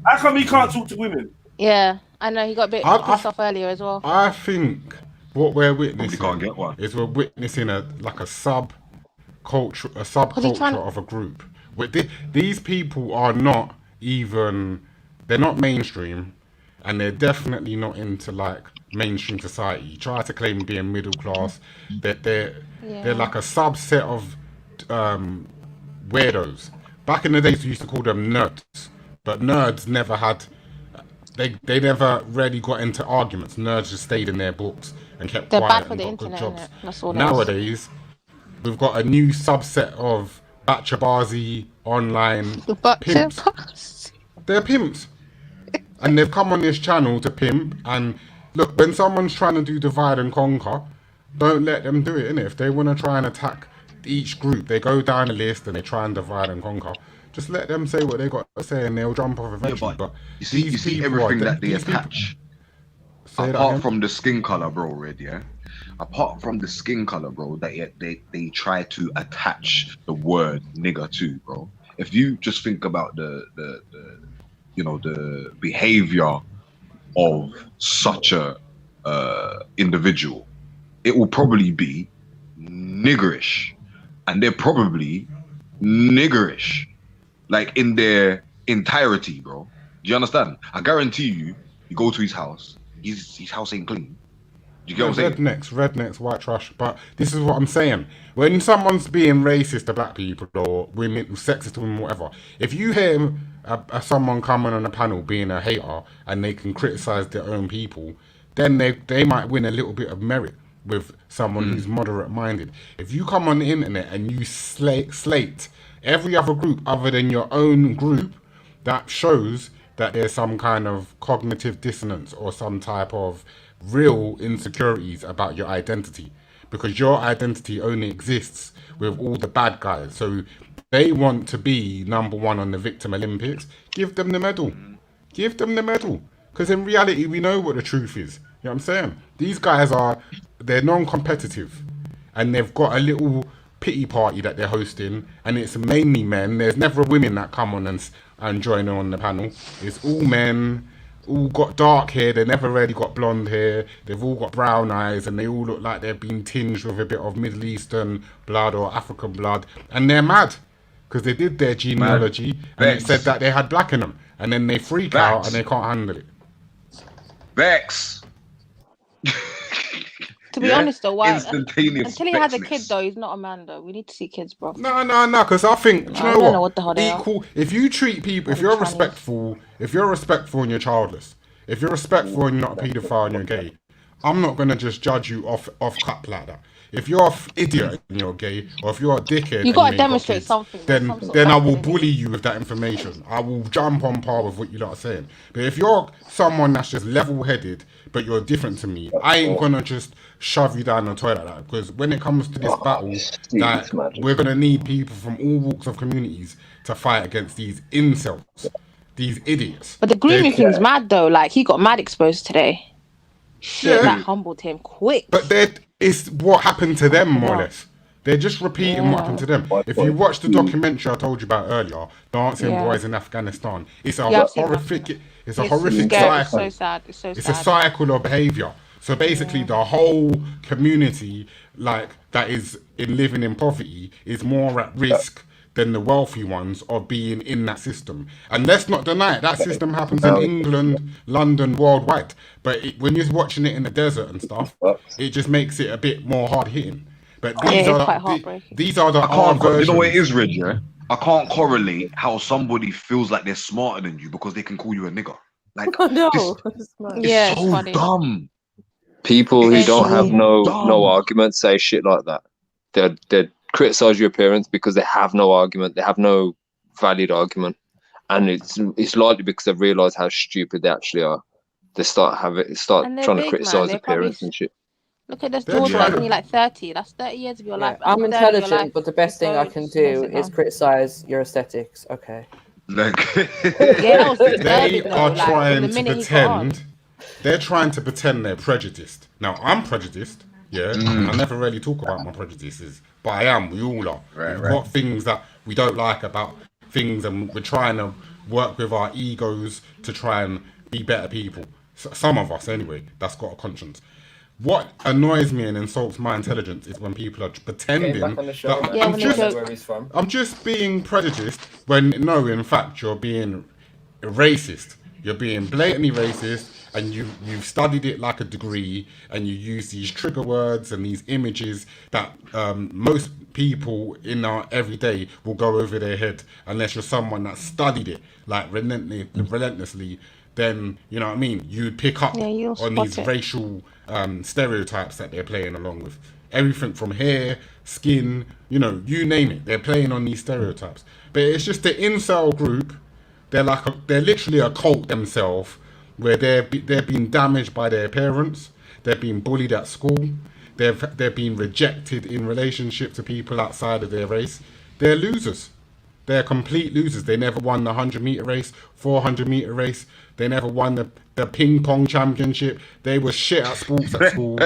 How come he can't talk to women? Yeah, I know, he got a bit pissed off earlier as well. I think what we're witnessing is we're witnessing a subculture of a group. These people are not even, they're not mainstream, and they're definitely not into like mainstream society. You try to claim being middle class, they're like a subset of weirdos. Back in the days we used to call them nerds, but nerds never had, they never really got into arguments. Nerds just stayed in their books and kept quiet and got good jobs. Nowadays we've got a new subset of Bachabazi online pimps. They're pimps, and they've come on this channel to pimp. And look, when someone's trying to do divide and conquer, don't let them do it, innit? If they want to try and attack each group, they go down a list and they try and divide and conquer. Just let them say what they got to say, and they'll jump off eventually. But you see everything that they attach, apart from the skin color, bro. Apart from the skin color, bro, that they try to attach the word nigger to, bro. If you just think about the behavior of such a individual, it will probably be niggerish, and they're probably niggerish, like in their entirety, bro. Do you understand? I guarantee you go to his house, his house ain't clean. Do you get what I'm saying? Rednecks, white trash. But this is what I'm saying. When someone's being racist to black people or women, sexist to women, whatever, if you hear someone coming on a panel being a hater and they can criticize their own people, then they might win a little bit of merit with someone who's moderate-minded. If you come on the internet and you slate every other group other than your own group, that shows that there's some kind of cognitive dissonance or some type of real insecurities about your identity, because your identity only exists with all the bad guys. So they want to be number one on the Victim Olympics. Give them the medal. Give them the medal. Because in reality, we know what the truth is. You know what I'm saying? These guys they're non-competitive, and they've got a little pity party that they're hosting, and it's mainly men. There's never women that come on and join on the panel. It's all men, all got dark hair. They never really got blonde hair. They've all got brown eyes, and they all look like they've been tinged with a bit of Middle Eastern blood or African blood, and they're mad because they did their genealogy and it said that they had black in them, and then they freak out and they can't handle it. Vex. To be honest though, why until he has a kid though, he's not a man though. We need to see kids, bro. No, because I think, do you know what? Equal. If you treat people, if you're respectful and you're childless, if you're respectful and you're not a paedophile and you're gay, I'm not gonna just judge you off cut like that. If you're an idiot and you're gay, or if you're a dickhead, you gotta demonstrate something. Then I will bully you with that information. I will jump on par with what you lot are saying. But if you're someone that's just level-headed, but you're different to me, I ain't gonna just shove you down the toilet like that. Because when it comes to this battle, we're gonna need people from all walks of communities to fight against these incels, these idiots. But the grooming thing's mad though. Like, he got mad exposed today. Shit, that humbled him quick. But it's what happened to them, more or less. They're just repeating what happened to them. If you watch the documentary I told you about earlier, Dancing Boys in Afghanistan, it's a horrific. It's a horrific cycle. It's so sad. It's a cycle of behavior. So basically, the whole community, like that is living in poverty, is more at risk than the wealthy ones of being in that system. And let's not deny it, that system happens in England, London, worldwide. But when you're watching it in the desert and stuff, it just makes it a bit more hard hitting. But these are the hard versions. You know what it is, Reg, yeah? I can't correlate how somebody feels like they're smarter than you because they can call you a nigger. Like, it's so dumb. People who don't have no argument say shit like that. They'd criticize your appearance because they have no argument. They have no valid argument. and it's likely because they've realised how stupid they actually are. They start And they're trying to big, criticise man. appearance and shit. Look at this George, like only like 30. That's 30 years of your life. That's I'm a third of your intelligent, life. but the best thing I can do is criticize your aesthetics. Okay. Like, Yeah, that was they disturbing, though. are Like, from trying the to minute he got on. pretend. They're trying to pretend they're prejudiced. Now, I'm prejudiced, yeah. And I never really talk about my prejudices, but I am. We all are. We've got things that we don't like about things, and we're trying to work with our egos to try and be better people. So, some of us, anyway, that's got a conscience. What annoys me and insults my intelligence is when people are pretending that I'm just being prejudiced when no, in fact, you're being racist. You're being blatantly racist, and you've studied it like a degree, and you use these trigger words and these images that most people in our everyday will go over their head unless you're someone that studied it like relentlessly. Then you know what I mean. You'd pick up on these racial stereotypes that they're playing along with. Everything from hair, skin, you know, you name it. They're playing on these stereotypes. But it's just the incel group. They're literally a cult themselves, where they've been damaged by their parents. They've been bullied at school. They've been rejected in relationship to people outside of their race. They're losers. They're complete losers. They never won the 100-meter race, 400-meter race. They never won the ping pong championship. They were shit at sports at school.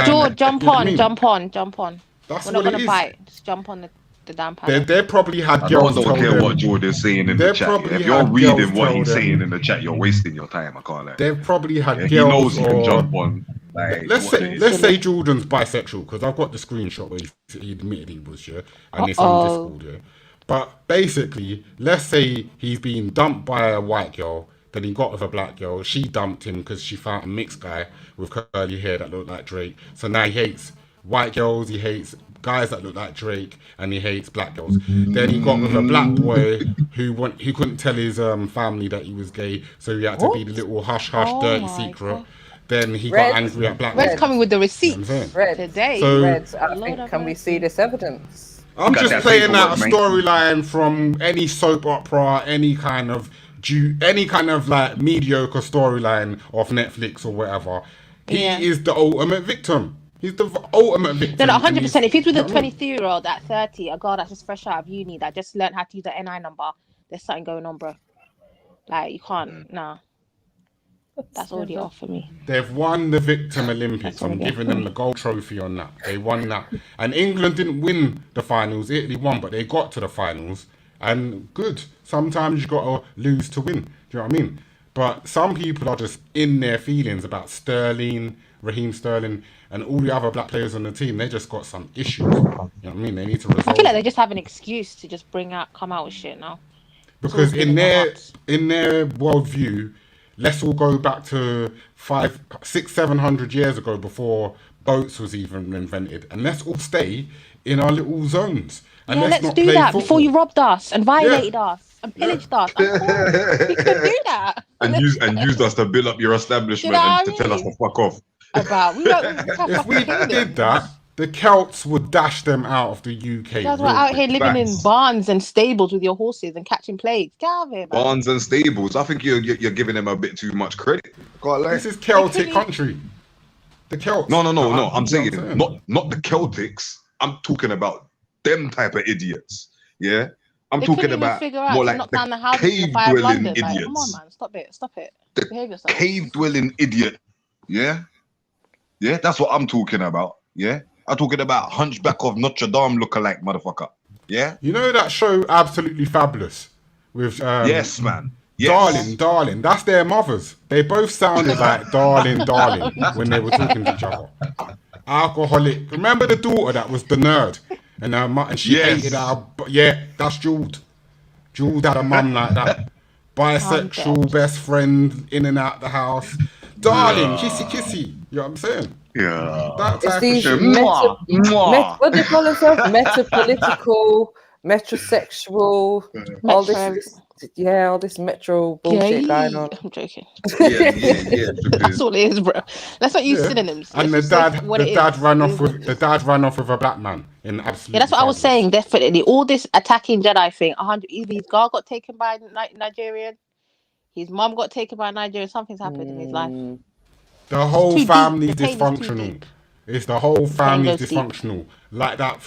George, jump on. That's We're not what it gonna is. fight. Just jump on the damn panel. They probably had I girls don't tell care them. what George is saying in the chat. If you're reading what he's saying in the chat, you're wasting your time. I can't lie. They've probably had girls. He knows he can or- jump on. Like, let's say Jordan's bisexual, because I've got the screenshot where he admitted he was, yeah, and it's on Discord, yeah. But basically, let's say he's been dumped by a white girl, then he got with a black girl. She dumped him because she found a mixed guy with curly hair that looked like Drake. So now he hates white girls, he hates guys that look like Drake, and he hates black girls. Then he got with a black boy who couldn't tell his family that he was gay, so he had to be the little hush dirty secret. God. Then he got angry at black Red's coming with the receipts today. So- Reds, I think, can we see this evidence? I'm just playing out a storyline from any soap opera, any kind of like mediocre storyline of Netflix or whatever. He is the ultimate victim. He's the ultimate victim. No, 100%. If he's with a 23-year-old at 30, a girl that's just fresh out of uni that just learned how to use the NI number, there's something going on, bro. Like, you can't, nah. That's already off for me. They've won the Victim Olympics. I'm giving them the gold trophy on that. They won that. And England didn't win the finals. Italy won, but they got to the finals. And good. Sometimes you got to lose to win. Do you know what I mean? But some people are just in their feelings about Sterling, Raheem Sterling, and all the other black players on the team. They just got some issues. You know what I mean? They need to resolve. I feel like they just have an excuse to just come out with shit now. Because in their worldview, let's all go back to 700 years ago before boats was even invented, and let's all stay in our little zones. And let's not do play that football. before you robbed us and violated us and pillaged us. We could do that. And used us to build up your establishment and to tell us to fuck off. If we did that, the Celts would dash them out of the UK. You guys were out here living in barns and stables with your horses and catching plagues. Get out of here, man. Barns and stables. I think you're giving them a bit too much credit. This is Celtic country. The Celts. No. I'm saying not the Celtics. I'm talking about them type of idiots. Yeah. I'm talking about more like the cave-dwelling idiots. Like, come on, man. Stop it. Behave yourself. Cave-dwelling idiot. Yeah. Yeah. That's what I'm talking about. Yeah. I'm talking about Hunchback of Notre Dame lookalike motherfucker. Yeah. You know that show Absolutely Fabulous with yes, man. Yes. Darling. That's their mothers. They both sounded like darling when they were talking to each other. Alcoholic. Remember the daughter that was the nerd, and she hated her. Yeah, that's Jules. Jules had a mum like that. Bisexual, best friend, in and out the house. Darling, kissy. You know what I'm saying? Yeah. That It's type these of shit. what do you call themselves? Metapolitical, metrosexual, all this Yeah, all this metro bullshit going on. I'm joking. Yeah. That's all it is, bro. Let's not use synonyms. And Let's the just say what it dad is. ran off with a black man in absolute. Yeah, that's what I was saying. Definitely, all this attacking Jedi thing. 100. Either his girl got taken by Nigerian, his mom got taken by Nigerian. Something's happened in his life. The whole It's too family's deep. The pain is too dysfunctional. deep. It's the whole family's goes deep. dysfunctional. Like that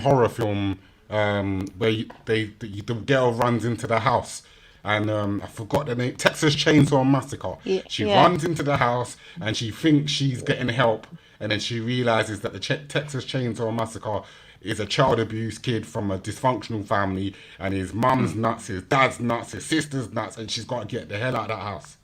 horror film where the girl runs into the house. And I forgot the name. Texas Chainsaw Massacre. She runs into the house and she thinks she's getting help, and then she realizes that the Texas Chainsaw Massacre is a child abuse kid from a dysfunctional family, and his mum's nuts, his dad's nuts, his sister's nuts, and she's got to get the hell out of that house.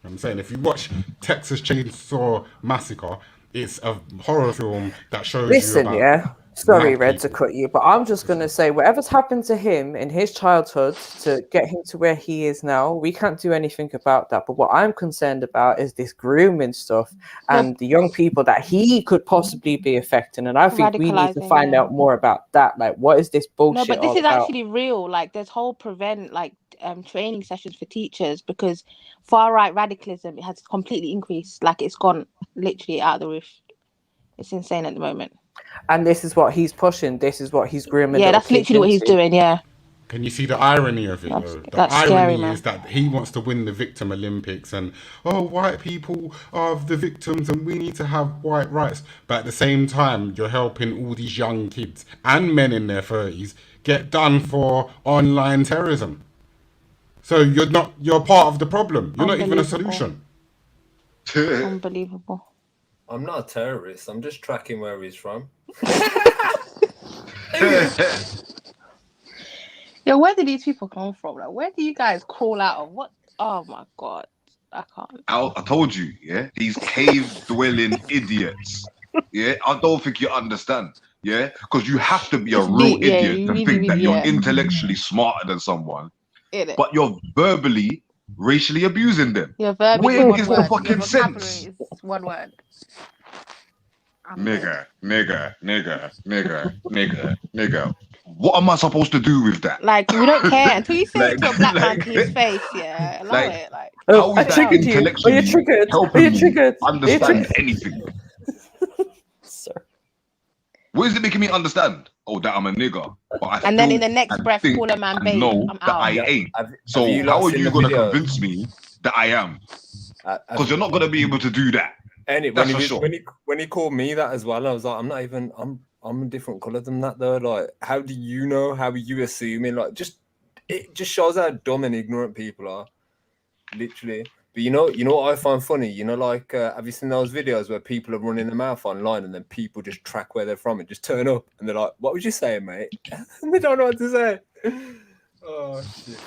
You know what I'm saying, if you watch Texas Chainsaw Massacre, it's a horror film that shows you about. Sorry, Red, to cut you, but I'm just going to say whatever's happened to him in his childhood to get him to where he is now, we can't do anything about that. But what I'm concerned about is this grooming stuff and the young people that he could possibly be affecting. And I think we need to find out more about that. Like, what is this bullshit? No, but this is actually real. Like, there's whole training sessions for teachers, because far-right radicalism has completely increased. Like, it's gone literally out of the roof. It's insane at the moment. And this is what he's pushing. This is what he's grooming. Yeah, that's literally what he's doing. Yeah. Can you see the irony of it, though? The irony is that he wants to win the Victim Olympics, and white people are the victims and we need to have white rights. But at the same time, you're helping all these young kids and men in their 30s get done for online terrorism. So you're part of the problem. You're not even a solution. Unbelievable. I'm not a terrorist. I'm just tracking where he's from. Yeah, where did these people come from? Like, where do you guys call out of what? Oh my god, I can't. I told you, yeah, these cave-dwelling idiots. Yeah, I don't think you understand. Yeah, because you have to be a real idiot to think that you're intellectually smarter than someone, but you're verbally, racially abusing them. You're verbally. Where is the fucking sense? It's one word. Nigger. What am I supposed to do with that? Like, we don't care until you say it to a black man to his face. Yeah, allow it. Like, how is that intellectually helping me understand anything? What is it making me understand? Oh, that I'm a nigger. But and then in the next breath, call a man babe. No, I'm that out. I ain't. So how are you going to convince me that I am? Because you're not going to be able to do that. Anyway, when he called me that as well, I was like, I'm a different color than that though. Like, how do you know? How are you assuming? Like, it just shows how dumb and ignorant people are, literally. But you know what I find funny? You know, like, have you seen those videos where people are running their mouth online and then people just track where they're from and just turn up and they're like, "What was you saying, mate?" And they don't know what to say. Oh shit!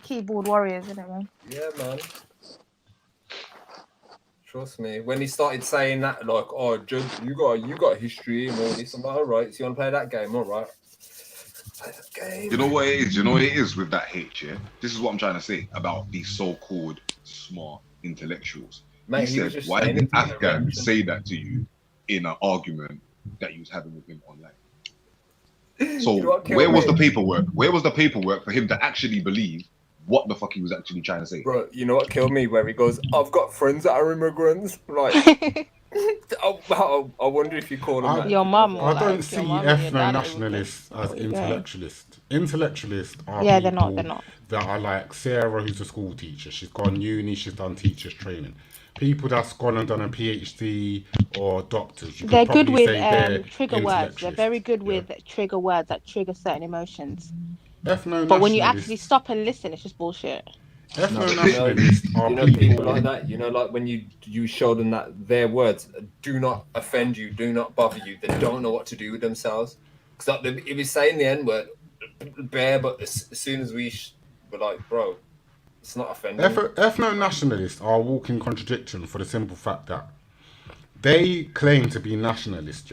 Keyboard warriors, isn't it, man? Yeah, man. Trust me. When he started saying that, like, "Oh, Judge, you got history and all this," I'm like, "All right, so you want to play that game? All right, play that game." You know what it is? You know what it is with that hate, yeah? This is what I'm trying to say about these so-called smart intellectuals. Mate, he said, why did Afghan say that to you in an argument that you was having with him online? So where was the paperwork? Where was the paperwork for him to actually believe what the fuck he was actually trying to say? Bro, you know what killed me? Where he goes, "I've got friends that are immigrants." Like, I wonder if you call them that. Your mum. I don't see ethno-nationalists as intellectualists. Intellectualists are they're not. That are like Sarah, who's a school teacher. She's gone uni, she's done teachers training. People that's gone and done a PhD or doctors. They're good with trigger words. They're very good with trigger words that trigger certain emotions. But when you actually stop and listen, it's just bullshit. Ethno-nationalists are people like that. You know, like when you show them that their words do not offend you, do not bother you, they don't know what to do with themselves. Because if he's saying the N-word, bare, but as soon as we were like, bro, it's not offending. Ethno-nationalists are a walking contradiction for the simple fact that they claim to be nationalists,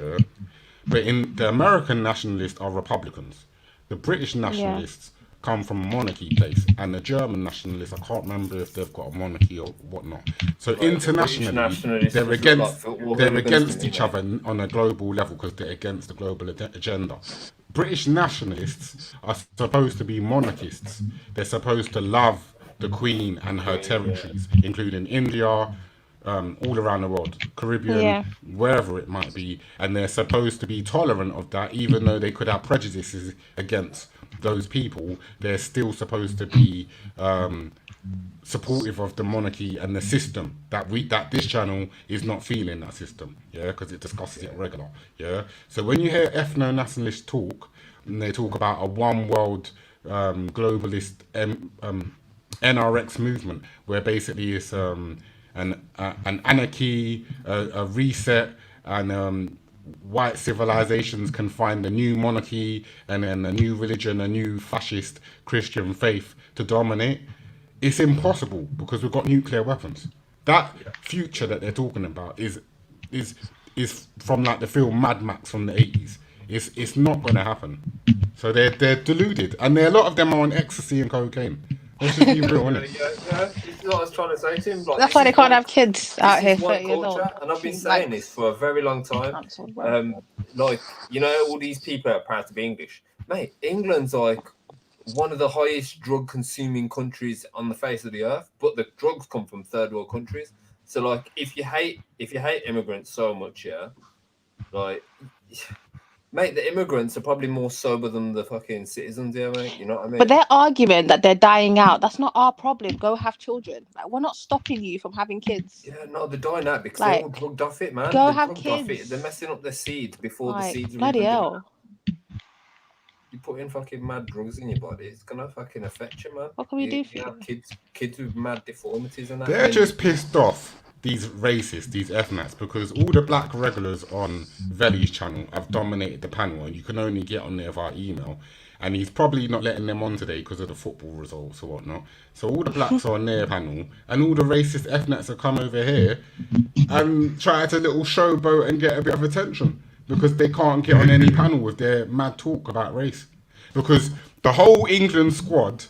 but the American nationalists are Republicans. The British nationalists come from a monarchy place, and the German nationalists, I can't remember if they've got a monarchy or whatnot. So internationally, they're against each other on a global level because they're against the global agenda. British nationalists are supposed to be monarchists. They're supposed to love the Queen and her territories, including India, all around the world, Caribbean, wherever it might be, and they're supposed to be tolerant of that, even though they could have prejudices against those people. They're still supposed to be supportive of the monarchy and the system that this channel is not feeling that system, because it discusses it regular, So when you hear ethno-nationalists talk, and they talk about a one world globalist NRX movement, where basically it's an anarchy, a reset, and white civilizations can find a new monarchy and then a new religion, a new fascist Christian faith to dominate. It's impossible because we've got nuclear weapons. That future that they're talking about is from like the film Mad Max from the 80s. It's not going to happen. So they're deluded, and a lot of them are on ecstasy and cocaine. Let's just be real, innit? Yeah, this is what I was trying to say to him. Like, That's why they can't have kids out here 30 years old. And I've been saying this for a very long time. Like, you know, all these people are proud to be English. Mate, England's like one of the highest drug consuming countries on the face of the earth, but the drugs come from third world countries. So like if you hate immigrants so much, like mate, the immigrants are probably more sober than the fucking citizens here, mate. You know what I mean? But their argument that they're dying out, that's not our problem. Go have children. Like, we're not stopping you from having kids. Yeah, no, they're dying out because they're all drugged off it, man. Go they're have kids. They're messing up their seeds before the seeds are bloody even hell. You put in fucking mad drugs in your body, it's gonna fucking affect you, man. What can we do for you? Have kids with mad deformities and that. They're just pissed off, these racists, these ethnics, because all the black regulars on Veli's channel have dominated the panel, and you can only get on there via email. And he's probably not letting them on today because of the football results or whatnot. So all the blacks are on their panel, and all the racist ethnics have come over here and try to little showboat and get a bit of attention, because they can't get on any panel with their mad talk about race. Because the whole England squad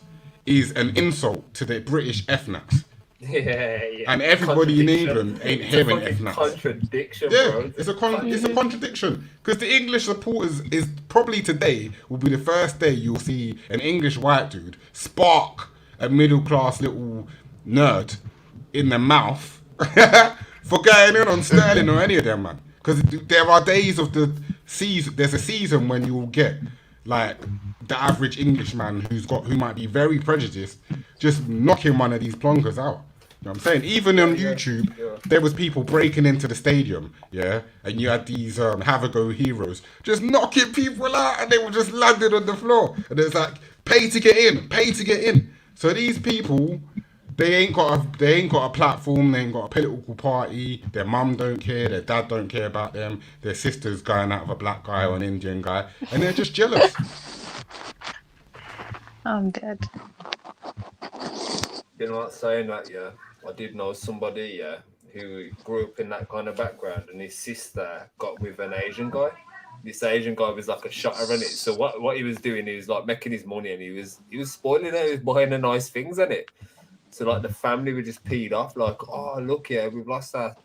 is an insult to the British ethnics. Yeah. And everybody in England ain't hearing ethnics. Contradiction, yeah, bro. it's a contradiction. Because the English supporters is probably today will be the first day you'll see an English white dude spark a middle class little nerd in the mouth for going in on Sterling or any of them, man. Because there are days of the season. There's a season when you'll get like the average Englishman who might be very prejudiced, just knocking one of these plonkers out. You know what I'm saying? Even on YouTube, there was people breaking into the stadium, and you had these have a go heroes just knocking people out, and they were just landed on the floor. And it's like, pay to get in. So these people, they ain't got a platform, they ain't got a political party, their mum don't care, their dad don't care about them, their sister's going out of a black guy or an Indian guy, and they're just jealous. I'm dead. You know what, saying that, I did know somebody, who grew up in that kind of background, and his sister got with an Asian guy. This Asian guy was like a shotter in it. So what he was doing, he was like making his money, and he was spoiling it, he was buying the nice things in it. So like the family were just peed off, like, oh look, we've lost our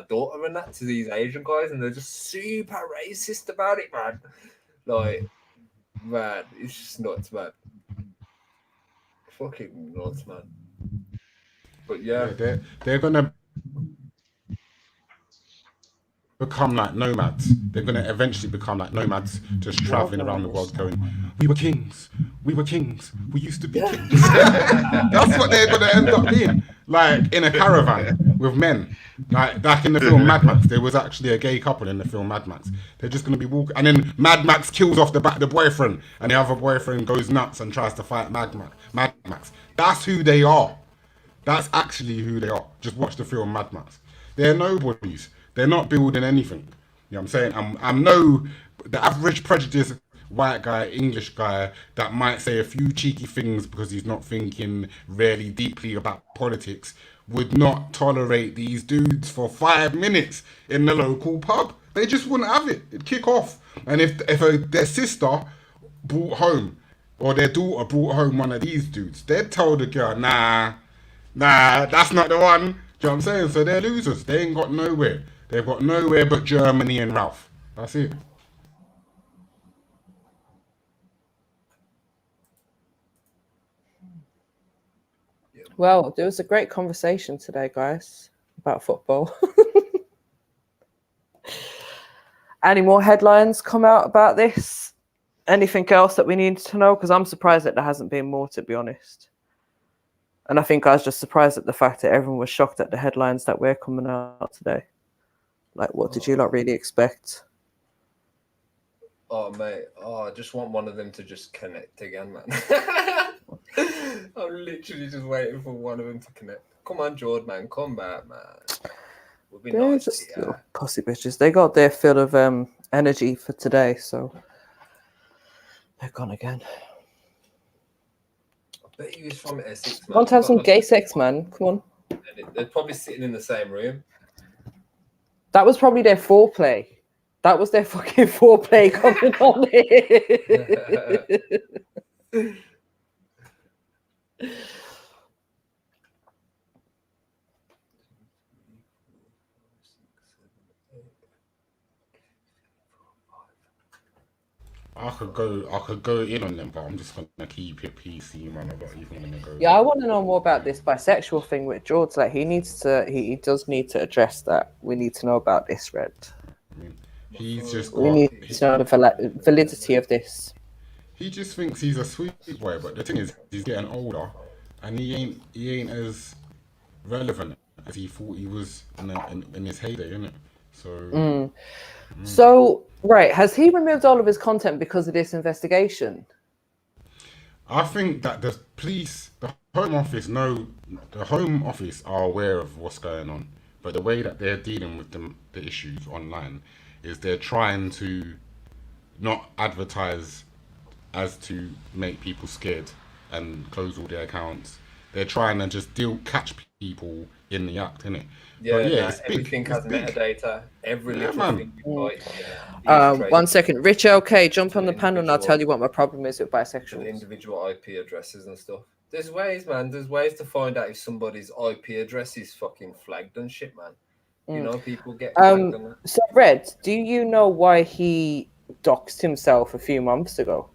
daughter and that to these Asian guys, and they're just super racist about it, man. Like, man, it's just nuts, man. Fucking nuts, man. But they're gonna become like nomads. They're gonna eventually become like nomads, just traveling around the world going, we were kings, we used to be kings. That's what they're gonna end up being, like in a caravan with men. Like back in the film Mad Max, there was actually a gay couple in the film Mad Max. They're just gonna be walking, and then Mad Max kills off the boyfriend, and the other boyfriend goes nuts and tries to fight Mad Max. That's who they are. That's actually who they are. Just watch the film Mad Max. They're nobodies. They're not building anything. You know what I'm saying? I'm the average prejudiced white guy, English guy that might say a few cheeky things because he's not thinking really deeply about politics would not tolerate these dudes for 5 minutes in the local pub. They just wouldn't have it. It'd kick off. And if their sister brought home or their daughter brought home one of these dudes, they'd tell the girl, nah, that's not the one. Do you know what I'm saying? So they're losers. They ain't got nowhere. They've got nowhere but Germany and Ralph. That's it. Well, there was a great conversation today, guys, about football. Any more headlines come out about this? Anything else that we need to know? Because I'm surprised that there hasn't been more, to be honest. And I think I was just surprised at the fact that everyone was shocked at the headlines that were coming out today. Like, what did you not really expect? Oh, mate. Oh, I just want one of them to just connect again, man. I'm literally just waiting for one of them to connect. Come on, Jordan, man. Come back, man. We'll be They're nice just to little pussy bitches. They got their fill of energy for today, so they're gone again. I bet he was from Essex, man. Want to have some gay sex, man? Come on. They're probably sitting in the same room. That was probably their foreplay. That was their fucking foreplay coming on here. I could go in on them, but I'm just gonna keep it PC, man. I'm not even gonna go. Yeah, I want to know more about this bisexual thing with George. Like, he does need to address that. We need to know about this, Red. He's just We need to know the validity of this. He just thinks he's a sweet boy, but the thing is, he's getting older, and he ain't as relevant as he thought he was in his heyday, innit? So. So, right, has he removed all of his content because of this investigation? I think that the police, the Home Office are aware of what's going on, but the way that they're dealing with the issues online is they're trying to not advertise as to make people scared and close all their accounts. They're trying to just catch people in the act, innit? Yeah, but yeah, it's everything has metadata. Every little thing you write. 1 second. Rich LK, jump on the panel and I'll tell you what my problem is with bisexuals. Individual IP addresses and stuff. There's ways, man. There's ways to find out if somebody's IP address is fucking flagged and shit, man. You know, people get flagged on that. So, Red, do you know why he doxed himself a few months ago?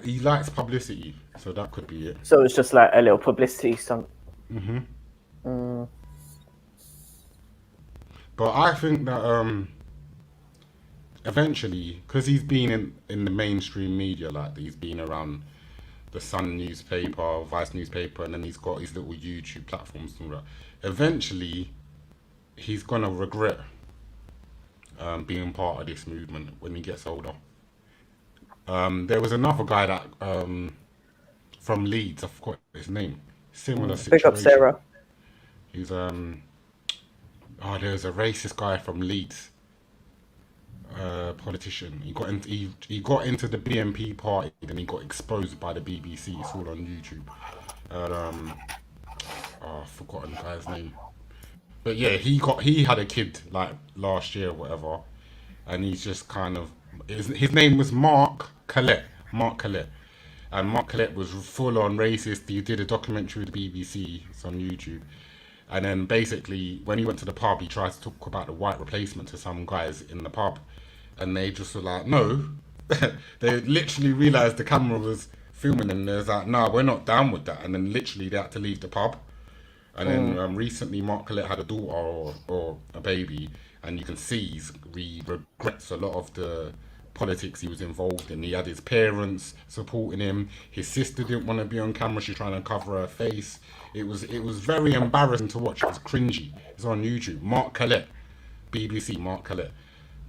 He likes publicity, so that could be it. So it's just like a little publicity stunt. But I think that eventually, because he's been in the mainstream media, like he's been around the Sun newspaper, Vice newspaper, and then he's got his little YouTube platforms and all that. Eventually, he's gonna regret being part of this movement when he gets older. There was another guy that from Leeds, I forgot his name. Similar situation. Pick up Sarah. He's there's a racist guy from Leeds, politician. He got into the BNP party, then he got exposed by the BBC. It's all on YouTube. I've forgotten the guy's name. But yeah, he had a kid like last year or whatever, and he's just kind of his name was Mark Collette. And Mark Collette was full on racist. He did a documentary with the BBC. It's on YouTube. And then basically, when he went to the pub, he tried to talk about the white replacement to some guys in the pub. And they just were like, no. They literally realised the camera was filming and they was like, no, we're not down with that. And then literally they had to leave the pub. And then recently Mark Collette had a daughter or a baby. And you can see he regrets a lot of the politics he was involved in. He had his parents supporting him. His sister didn't want to be on camera. She's trying to cover her face. It was very embarrassing to watch. It was cringy. It's on YouTube. Mark Collette, BBC. Mark Collette.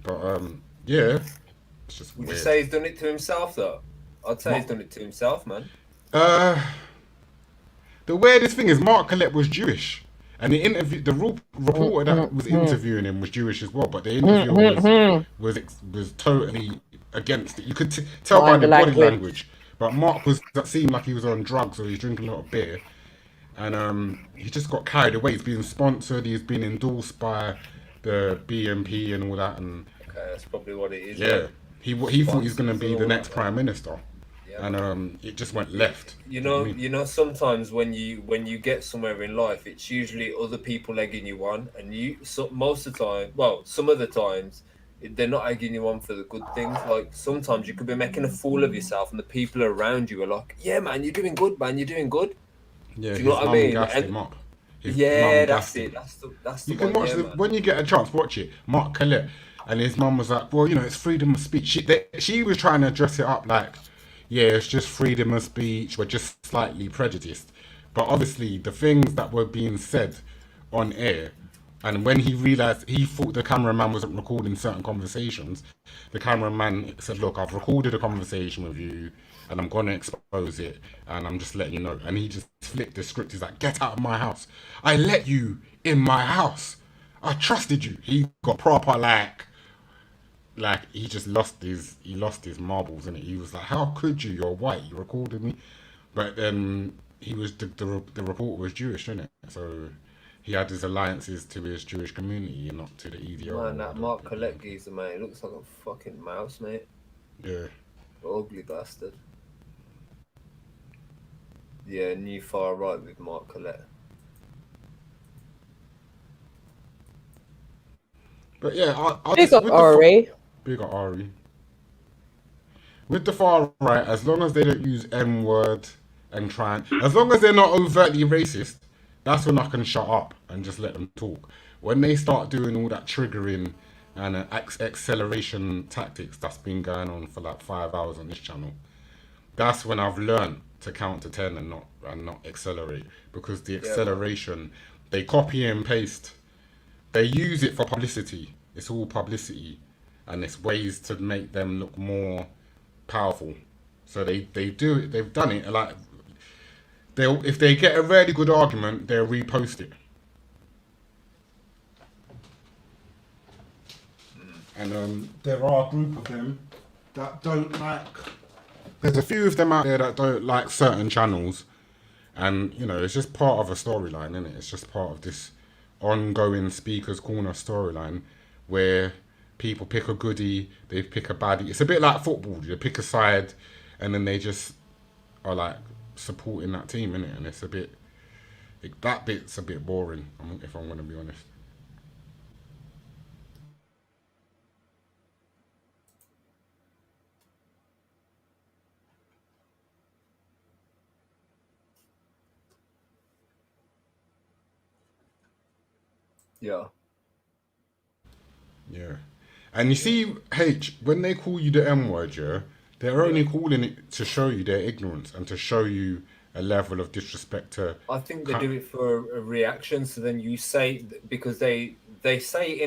But yeah, it's just Would weird. you say he's done it to himself though? I'd say he's done it to himself, man. The weirdest thing is Mark Collette was Jewish. And the reporter that was interviewing him was Jewish as well, but the interviewer was totally against it. You could tell by the body language. But Mark seemed like he was on drugs or he was drinking a lot of beer, and he just got carried away. He's been sponsored. He's been endorsed by the BNP and all that. And okay, that's probably what it is. Yeah, he thought he was going to be the next prime minister. And it just went left. You know, sometimes when you get somewhere in life, it's usually other people egging you on, and some of the times, they're not egging you on for the good things. Like sometimes you could be making a fool of yourself, and the people around you are like, "Yeah, man, you're doing good, man. You're doing good." Yeah, Do you know his what I mum mean? gassed And him up. His yeah, mum that's gassed it. him. That's the You can one. watch Yeah, the, man. when you get a chance, watch it. Mark Collette and his mum was like, well, you know, it's freedom of speech. She was trying to dress it up like, yeah, it's just freedom of speech. We're just slightly prejudiced. But obviously, the things that were being said on air, and when he realized he thought the cameraman wasn't recording certain conversations, the cameraman said, look, I've recorded a conversation with you and I'm going to expose it and I'm just letting you know. And he just flipped the script. He's like, get out of my house. I let you in my house. I trusted you. He got proper like he just lost his marbles, and he was like, how could you? You're white. You recorded me. But then he was the reporter was Jewish, isn't it? So he had his alliances to his Jewish community and not to the EDO. Man, that Mark Collette geezer, man, he looks like a fucking mouse, mate. Yeah. Ugly bastard. Yeah, new far right with Mark Collette. But yeah, Big up Ari. Big up Ari. With the far right, as long as they don't use N-word and as long as they're not overtly racist, that's when I can shut up and just let them talk. When they start doing all that triggering and acceleration tactics that's been going on for like 5 hours on this channel, that's when I've learned to count to 10 and not accelerate, because the acceleration, they copy and paste. They use it for publicity. It's all publicity, and it's ways to make them look more powerful. So they do it. They've done it. Like if they get a really good argument, they'll repost it. And there are a group of them that don't like. There's a few of them out there that don't like certain channels, and you know it's just part of a storyline, isn't it? It's just part of this ongoing Speaker's Corner storyline where people pick a goodie, they pick a baddie. It's a bit like football. They pick a side and then they just are like supporting that team, innit? And it's a bit, that bit's a bit boring, if I'm going to be honest. Yeah. Yeah. And you see, H, when they call you the M-word, yeah, they're only calling it to show you their ignorance and to show you a level of disrespect to... I think they do it for a reaction, so then you say, because they say it in